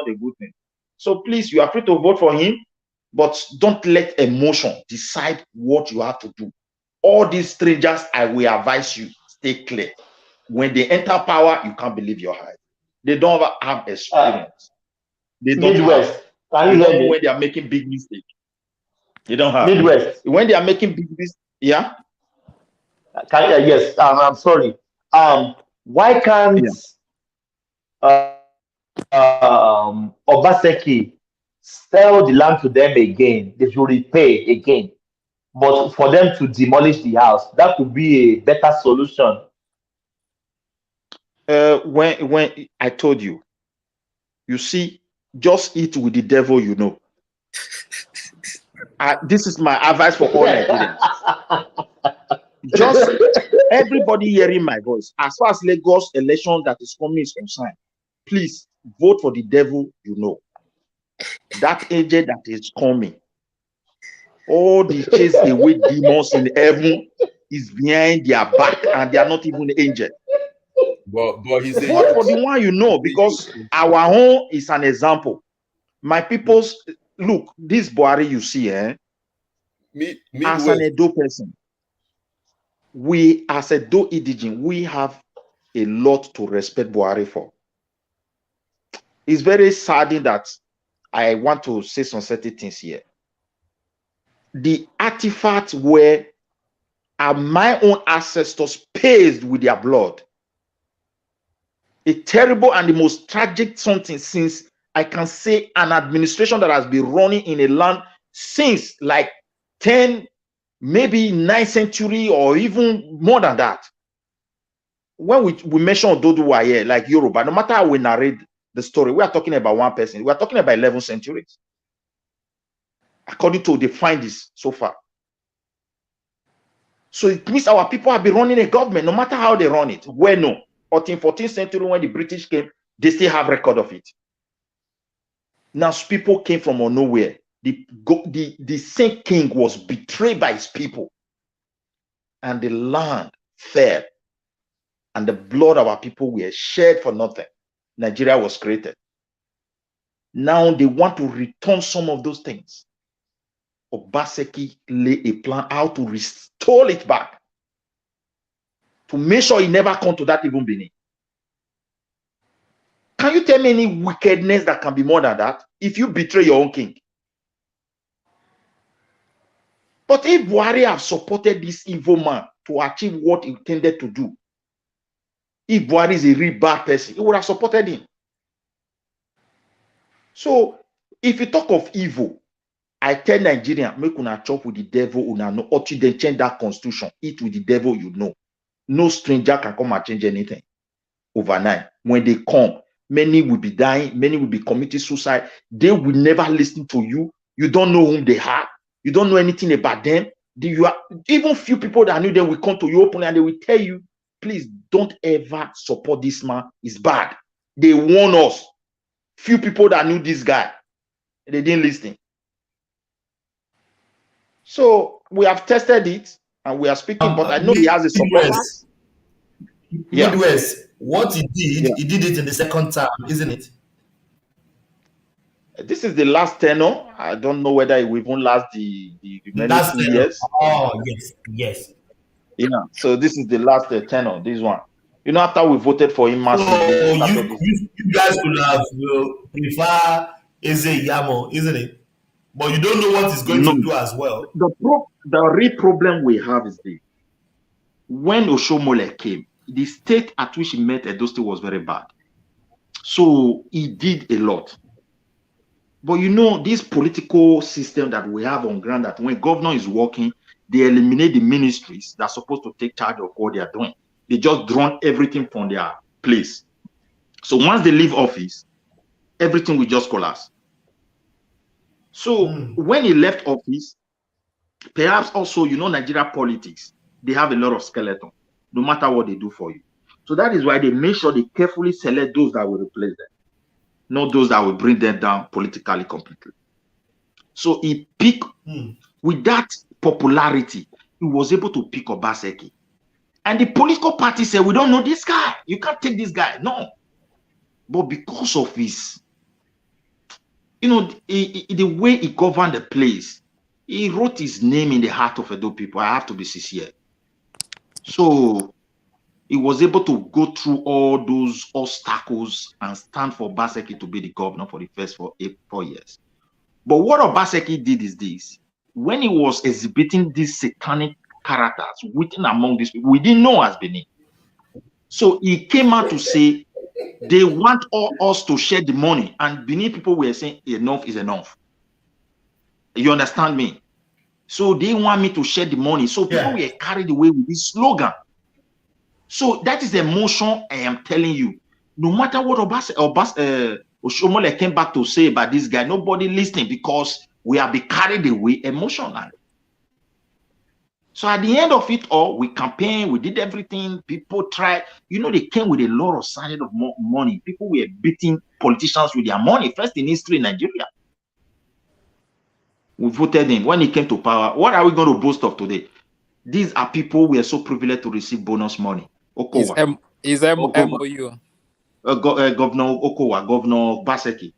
a good thing. So please, you are free to vote for him, but don't let emotion decide what you have to do. All these strangers, I will advise you, stay clear. When they enter power, you can't believe your eyes. They don't have experience. They don't Midwest. have. You know when they are making big mistakes. They don't have. Midwest. When they are making big mistakes, yeah. Yes. I'm sorry. Why can't Obaseki sell the land to them again? They should repay again. But for them to demolish the house, that could be a better solution. When I told you, you see, just eat with the devil, you know. This is my advice for all Nigerians. Just everybody hearing my voice, as far as Lagos election that is coming is concerned, please vote for the devil, you know. That agent that is coming, all the chase away demons in heaven is behind their back, and they are not even angels. But he's vote for the one you know, because our own is an example. My people's look, this Buhari you see, as an Edo person, we as Edo indigen, we have a lot to respect Buhari for. It's very saddening that I want to say some certain things here. The artifacts were my own ancestors paid with their blood. A terrible and the most tragic something since I can say an administration that has been running in a land since like 10, maybe 9th century or even more than that. When we mention Ododuwa here, like Yoruba, no matter how we narrate the story, we are talking about one person. We are talking about 11 centuries. According to the findings so far. So it means our people have been running a government, no matter how they run it. Well, no. But in 14th century, when the British came, they still have record of it. Now, people came from nowhere. The same king was betrayed by his people. And the land fell. And the blood of our people were shed for nothing. Nigeria was created. Now they want to return some of those things. Obaseki lay a plan how to restore it back. To make sure it never come to that even Benin. Can you tell me any wickedness that can be more than that? If you betray your own king. But if Buhari have supported this evil man to achieve what he intended to do, if Buhari is a real bad person, he would have supported him. So, if you talk of evil, I tell Nigeria, make una chop with the devil, una know, or they change that constitution, eat with the devil, you know. No stranger can come and change anything overnight. When they come, many will be dying, many will be committing suicide. They will never listen to you. You don't know whom they are. You don't know anything about them. Even few people that knew them will come to you openly and they will tell you, please don't ever support this man. It's bad. They warn us. Few people that knew this guy, they didn't listen. So we have tested it and we are speaking, but I know he has a support. Midwest, what he did, he did it in the second term, isn't it? This is the last tenure. I don't know whether it will even last the last 2 years. Oh, yes. Yeah. So this is the last tenure, this one. You know, after we voted for him massively. So you guys could have prefer Eze Yamo, isn't it? But you don't know what he's going to do as well. The real problem we have is this. When Oshomole came, the state at which he met Edo State was very bad. So he did a lot. But you know, this political system that we have on ground, that when governor is working, they eliminate the ministries that are supposed to take charge of what they are doing. They just drone everything from their place. So once they leave office, everything will just collapse. So when he left office, perhaps also, you know, Nigeria politics, they have a lot of skeleton, no matter what they do for you. So that is why they make sure they carefully select those that will replace them, not those that will bring them down politically completely. So he picked, with that popularity, he was able to pick Obaseki. And the political party said, we don't know this guy. You can't take this guy. No. But because of his, you know, the way he governed the place, he wrote his name in the heart of Edo people. I have to be sincere. So he was able to go through all those obstacles and stand for Obaseki to be the governor for the first 4 years. But what Obaseki did is this. When he was exhibiting these satanic characters within among these people, we didn't know as Benin. So he came out to say, they want all us to share the money. And Benin people were saying, enough is enough. You understand me? So they want me to share the money. So people were carried away with this slogan. So that is the emotion I am telling you. No matter what Oshomole came back to say about this guy, nobody listening because we have been carried away emotionally. So at the end of it all, we campaigned, we did everything. People tried. You know, they came with a lot of side of money. People were beating politicians with their money. First in history in Nigeria. We voted him. When he came to power, what are we going to boast of today? These are people who are so privileged to receive bonus money. Okowa. Is MOU. Governor Okowa, Governor Baseki.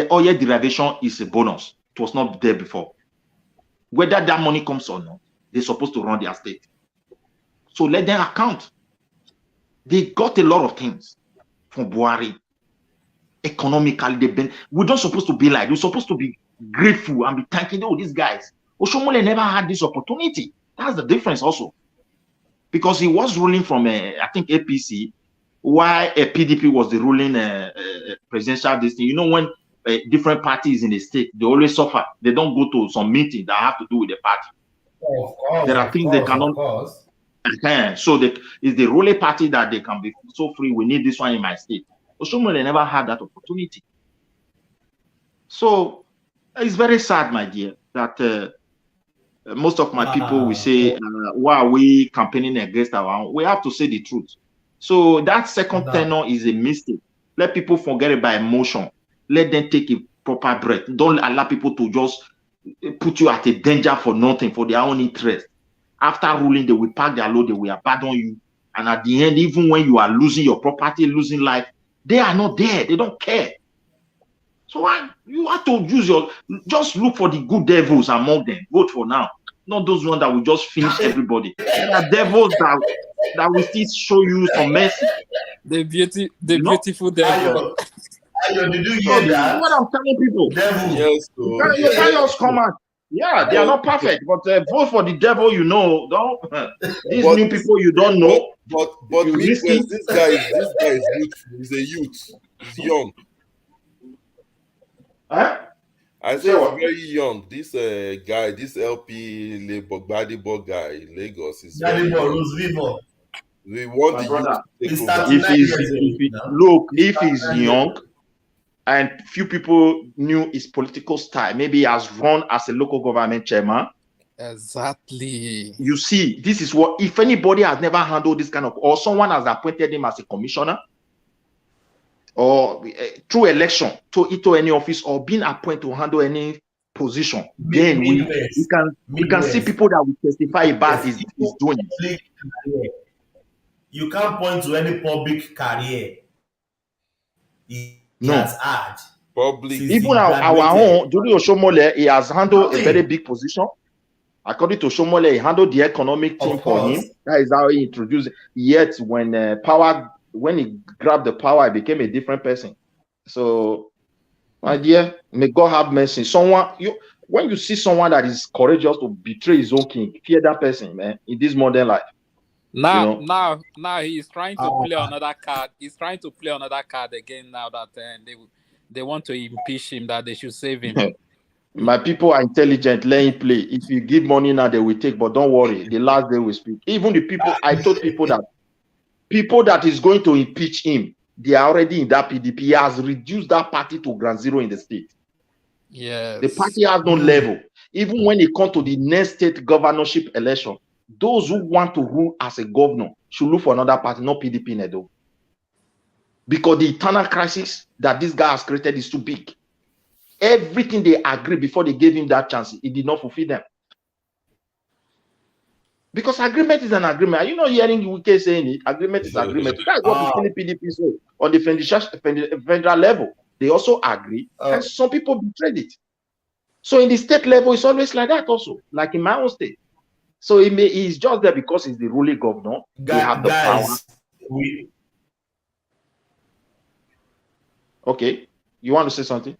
All your derivation is a bonus. It was not there before. Whether that money comes or not, they're supposed to run their state. So let them account. They got a lot of things from Buhari. Economically, we're not supposed to be like, we're supposed to be grateful and be thanking these guys. Oshomole never had this opportunity. That's the difference also. Because he was ruling from, I think, APC, while PDP was the ruling presidential district. You know, when different parties in the state, they always suffer. They don't go to some meeting that have to do with the party. There are things they cannot. So it's the ruling party that they can be so free. We need this one in my state. Oshomole never had that opportunity. So it's very sad, my dear, that most of my people will say, why are we campaigning against our own? We have to say the truth. So that second tenor is a mistake. Let people forget it by emotion. Let them take a proper breath. Don't allow people to just put you at a danger for nothing, for their own interest. After ruling, they will pack their load, they will abandon you. And at the end, even when you are losing your property, losing life, they are not there. They don't care. So you have to just look for the good devils among them. Vote for now. Not those ones that will just finish everybody. There are devils that will still show you some mercy. The beautiful devil. Did you hear that? What I'm telling people. Devil. Yes, You can't just come out. Yeah, they are not perfect, but vote for the devil you know. Don't these new people you don't know. But this guy is youth. He's a youth. He's young. Huh? I say he's very young. This guy, this LP Gbadebo guy in Lagos is very young. We want the youth to take over. If he's young, and few people knew his political style, maybe he has run as a local government chairman. Exactly. You see, this is what, if anybody has never handled this kind of, or someone has appointed him as a commissioner, or through election to any office, or being appointed to handle any position, then we can see people that will testify about his doing. You can't point to any public career he has had. Public. Even our own, Julie Oshomole, he has handled a very big position. According to Oshomole, he handled the economic thing for him. That is how he introduced it. Yet when he grabbed the power, he became a different person. So My dear, may God have mercy. When you see someone that is courageous to betray his own king, fear that person, man, in this modern life. Now, You know? now he's trying to play another card. He's trying to play another card again now that they want to impeach him, that they should save him. My people are intelligent. Let him play. If you give money now, they will take. But don't worry, the last day will speak. Even the people, I told people that is going to impeach him, they are already in that PDP. He has reduced that party to ground zero in the state. Yes. The party has no level. Even when it comes to the next state governorship election, those who want to rule as a governor should look for another party, not PDP in Edo. Because the internal crisis that this guy has created is too big. Everything they agreed before they gave him that chance, he did not fulfill them. Because agreement is an agreement. Are you not hearing UK saying it? Agreement is agreement. That's what the Philip PDP say on the federal level. They also agree, and some people betrayed it. So in the state level, it's always like that also, like in my own state. So he's just there because he's the ruling governor. They have the power. Okay, you want to say something?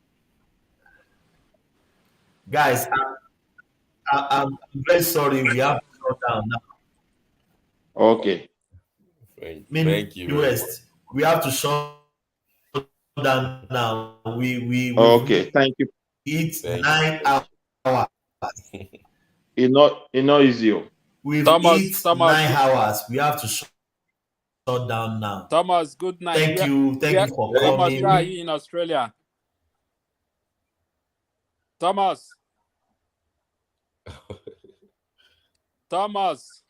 Guys, I'm very sorry. We have to shut down now. Okay. Thank you. West, we have to shut down now. We okay. Thank you. It's 9 hours. It's not easy. We've Thomas, 9 hours. We have to shut down now. Thomas, good night. Thank you for Thomas, coming. where are you in Australia? Thomas. Thomas.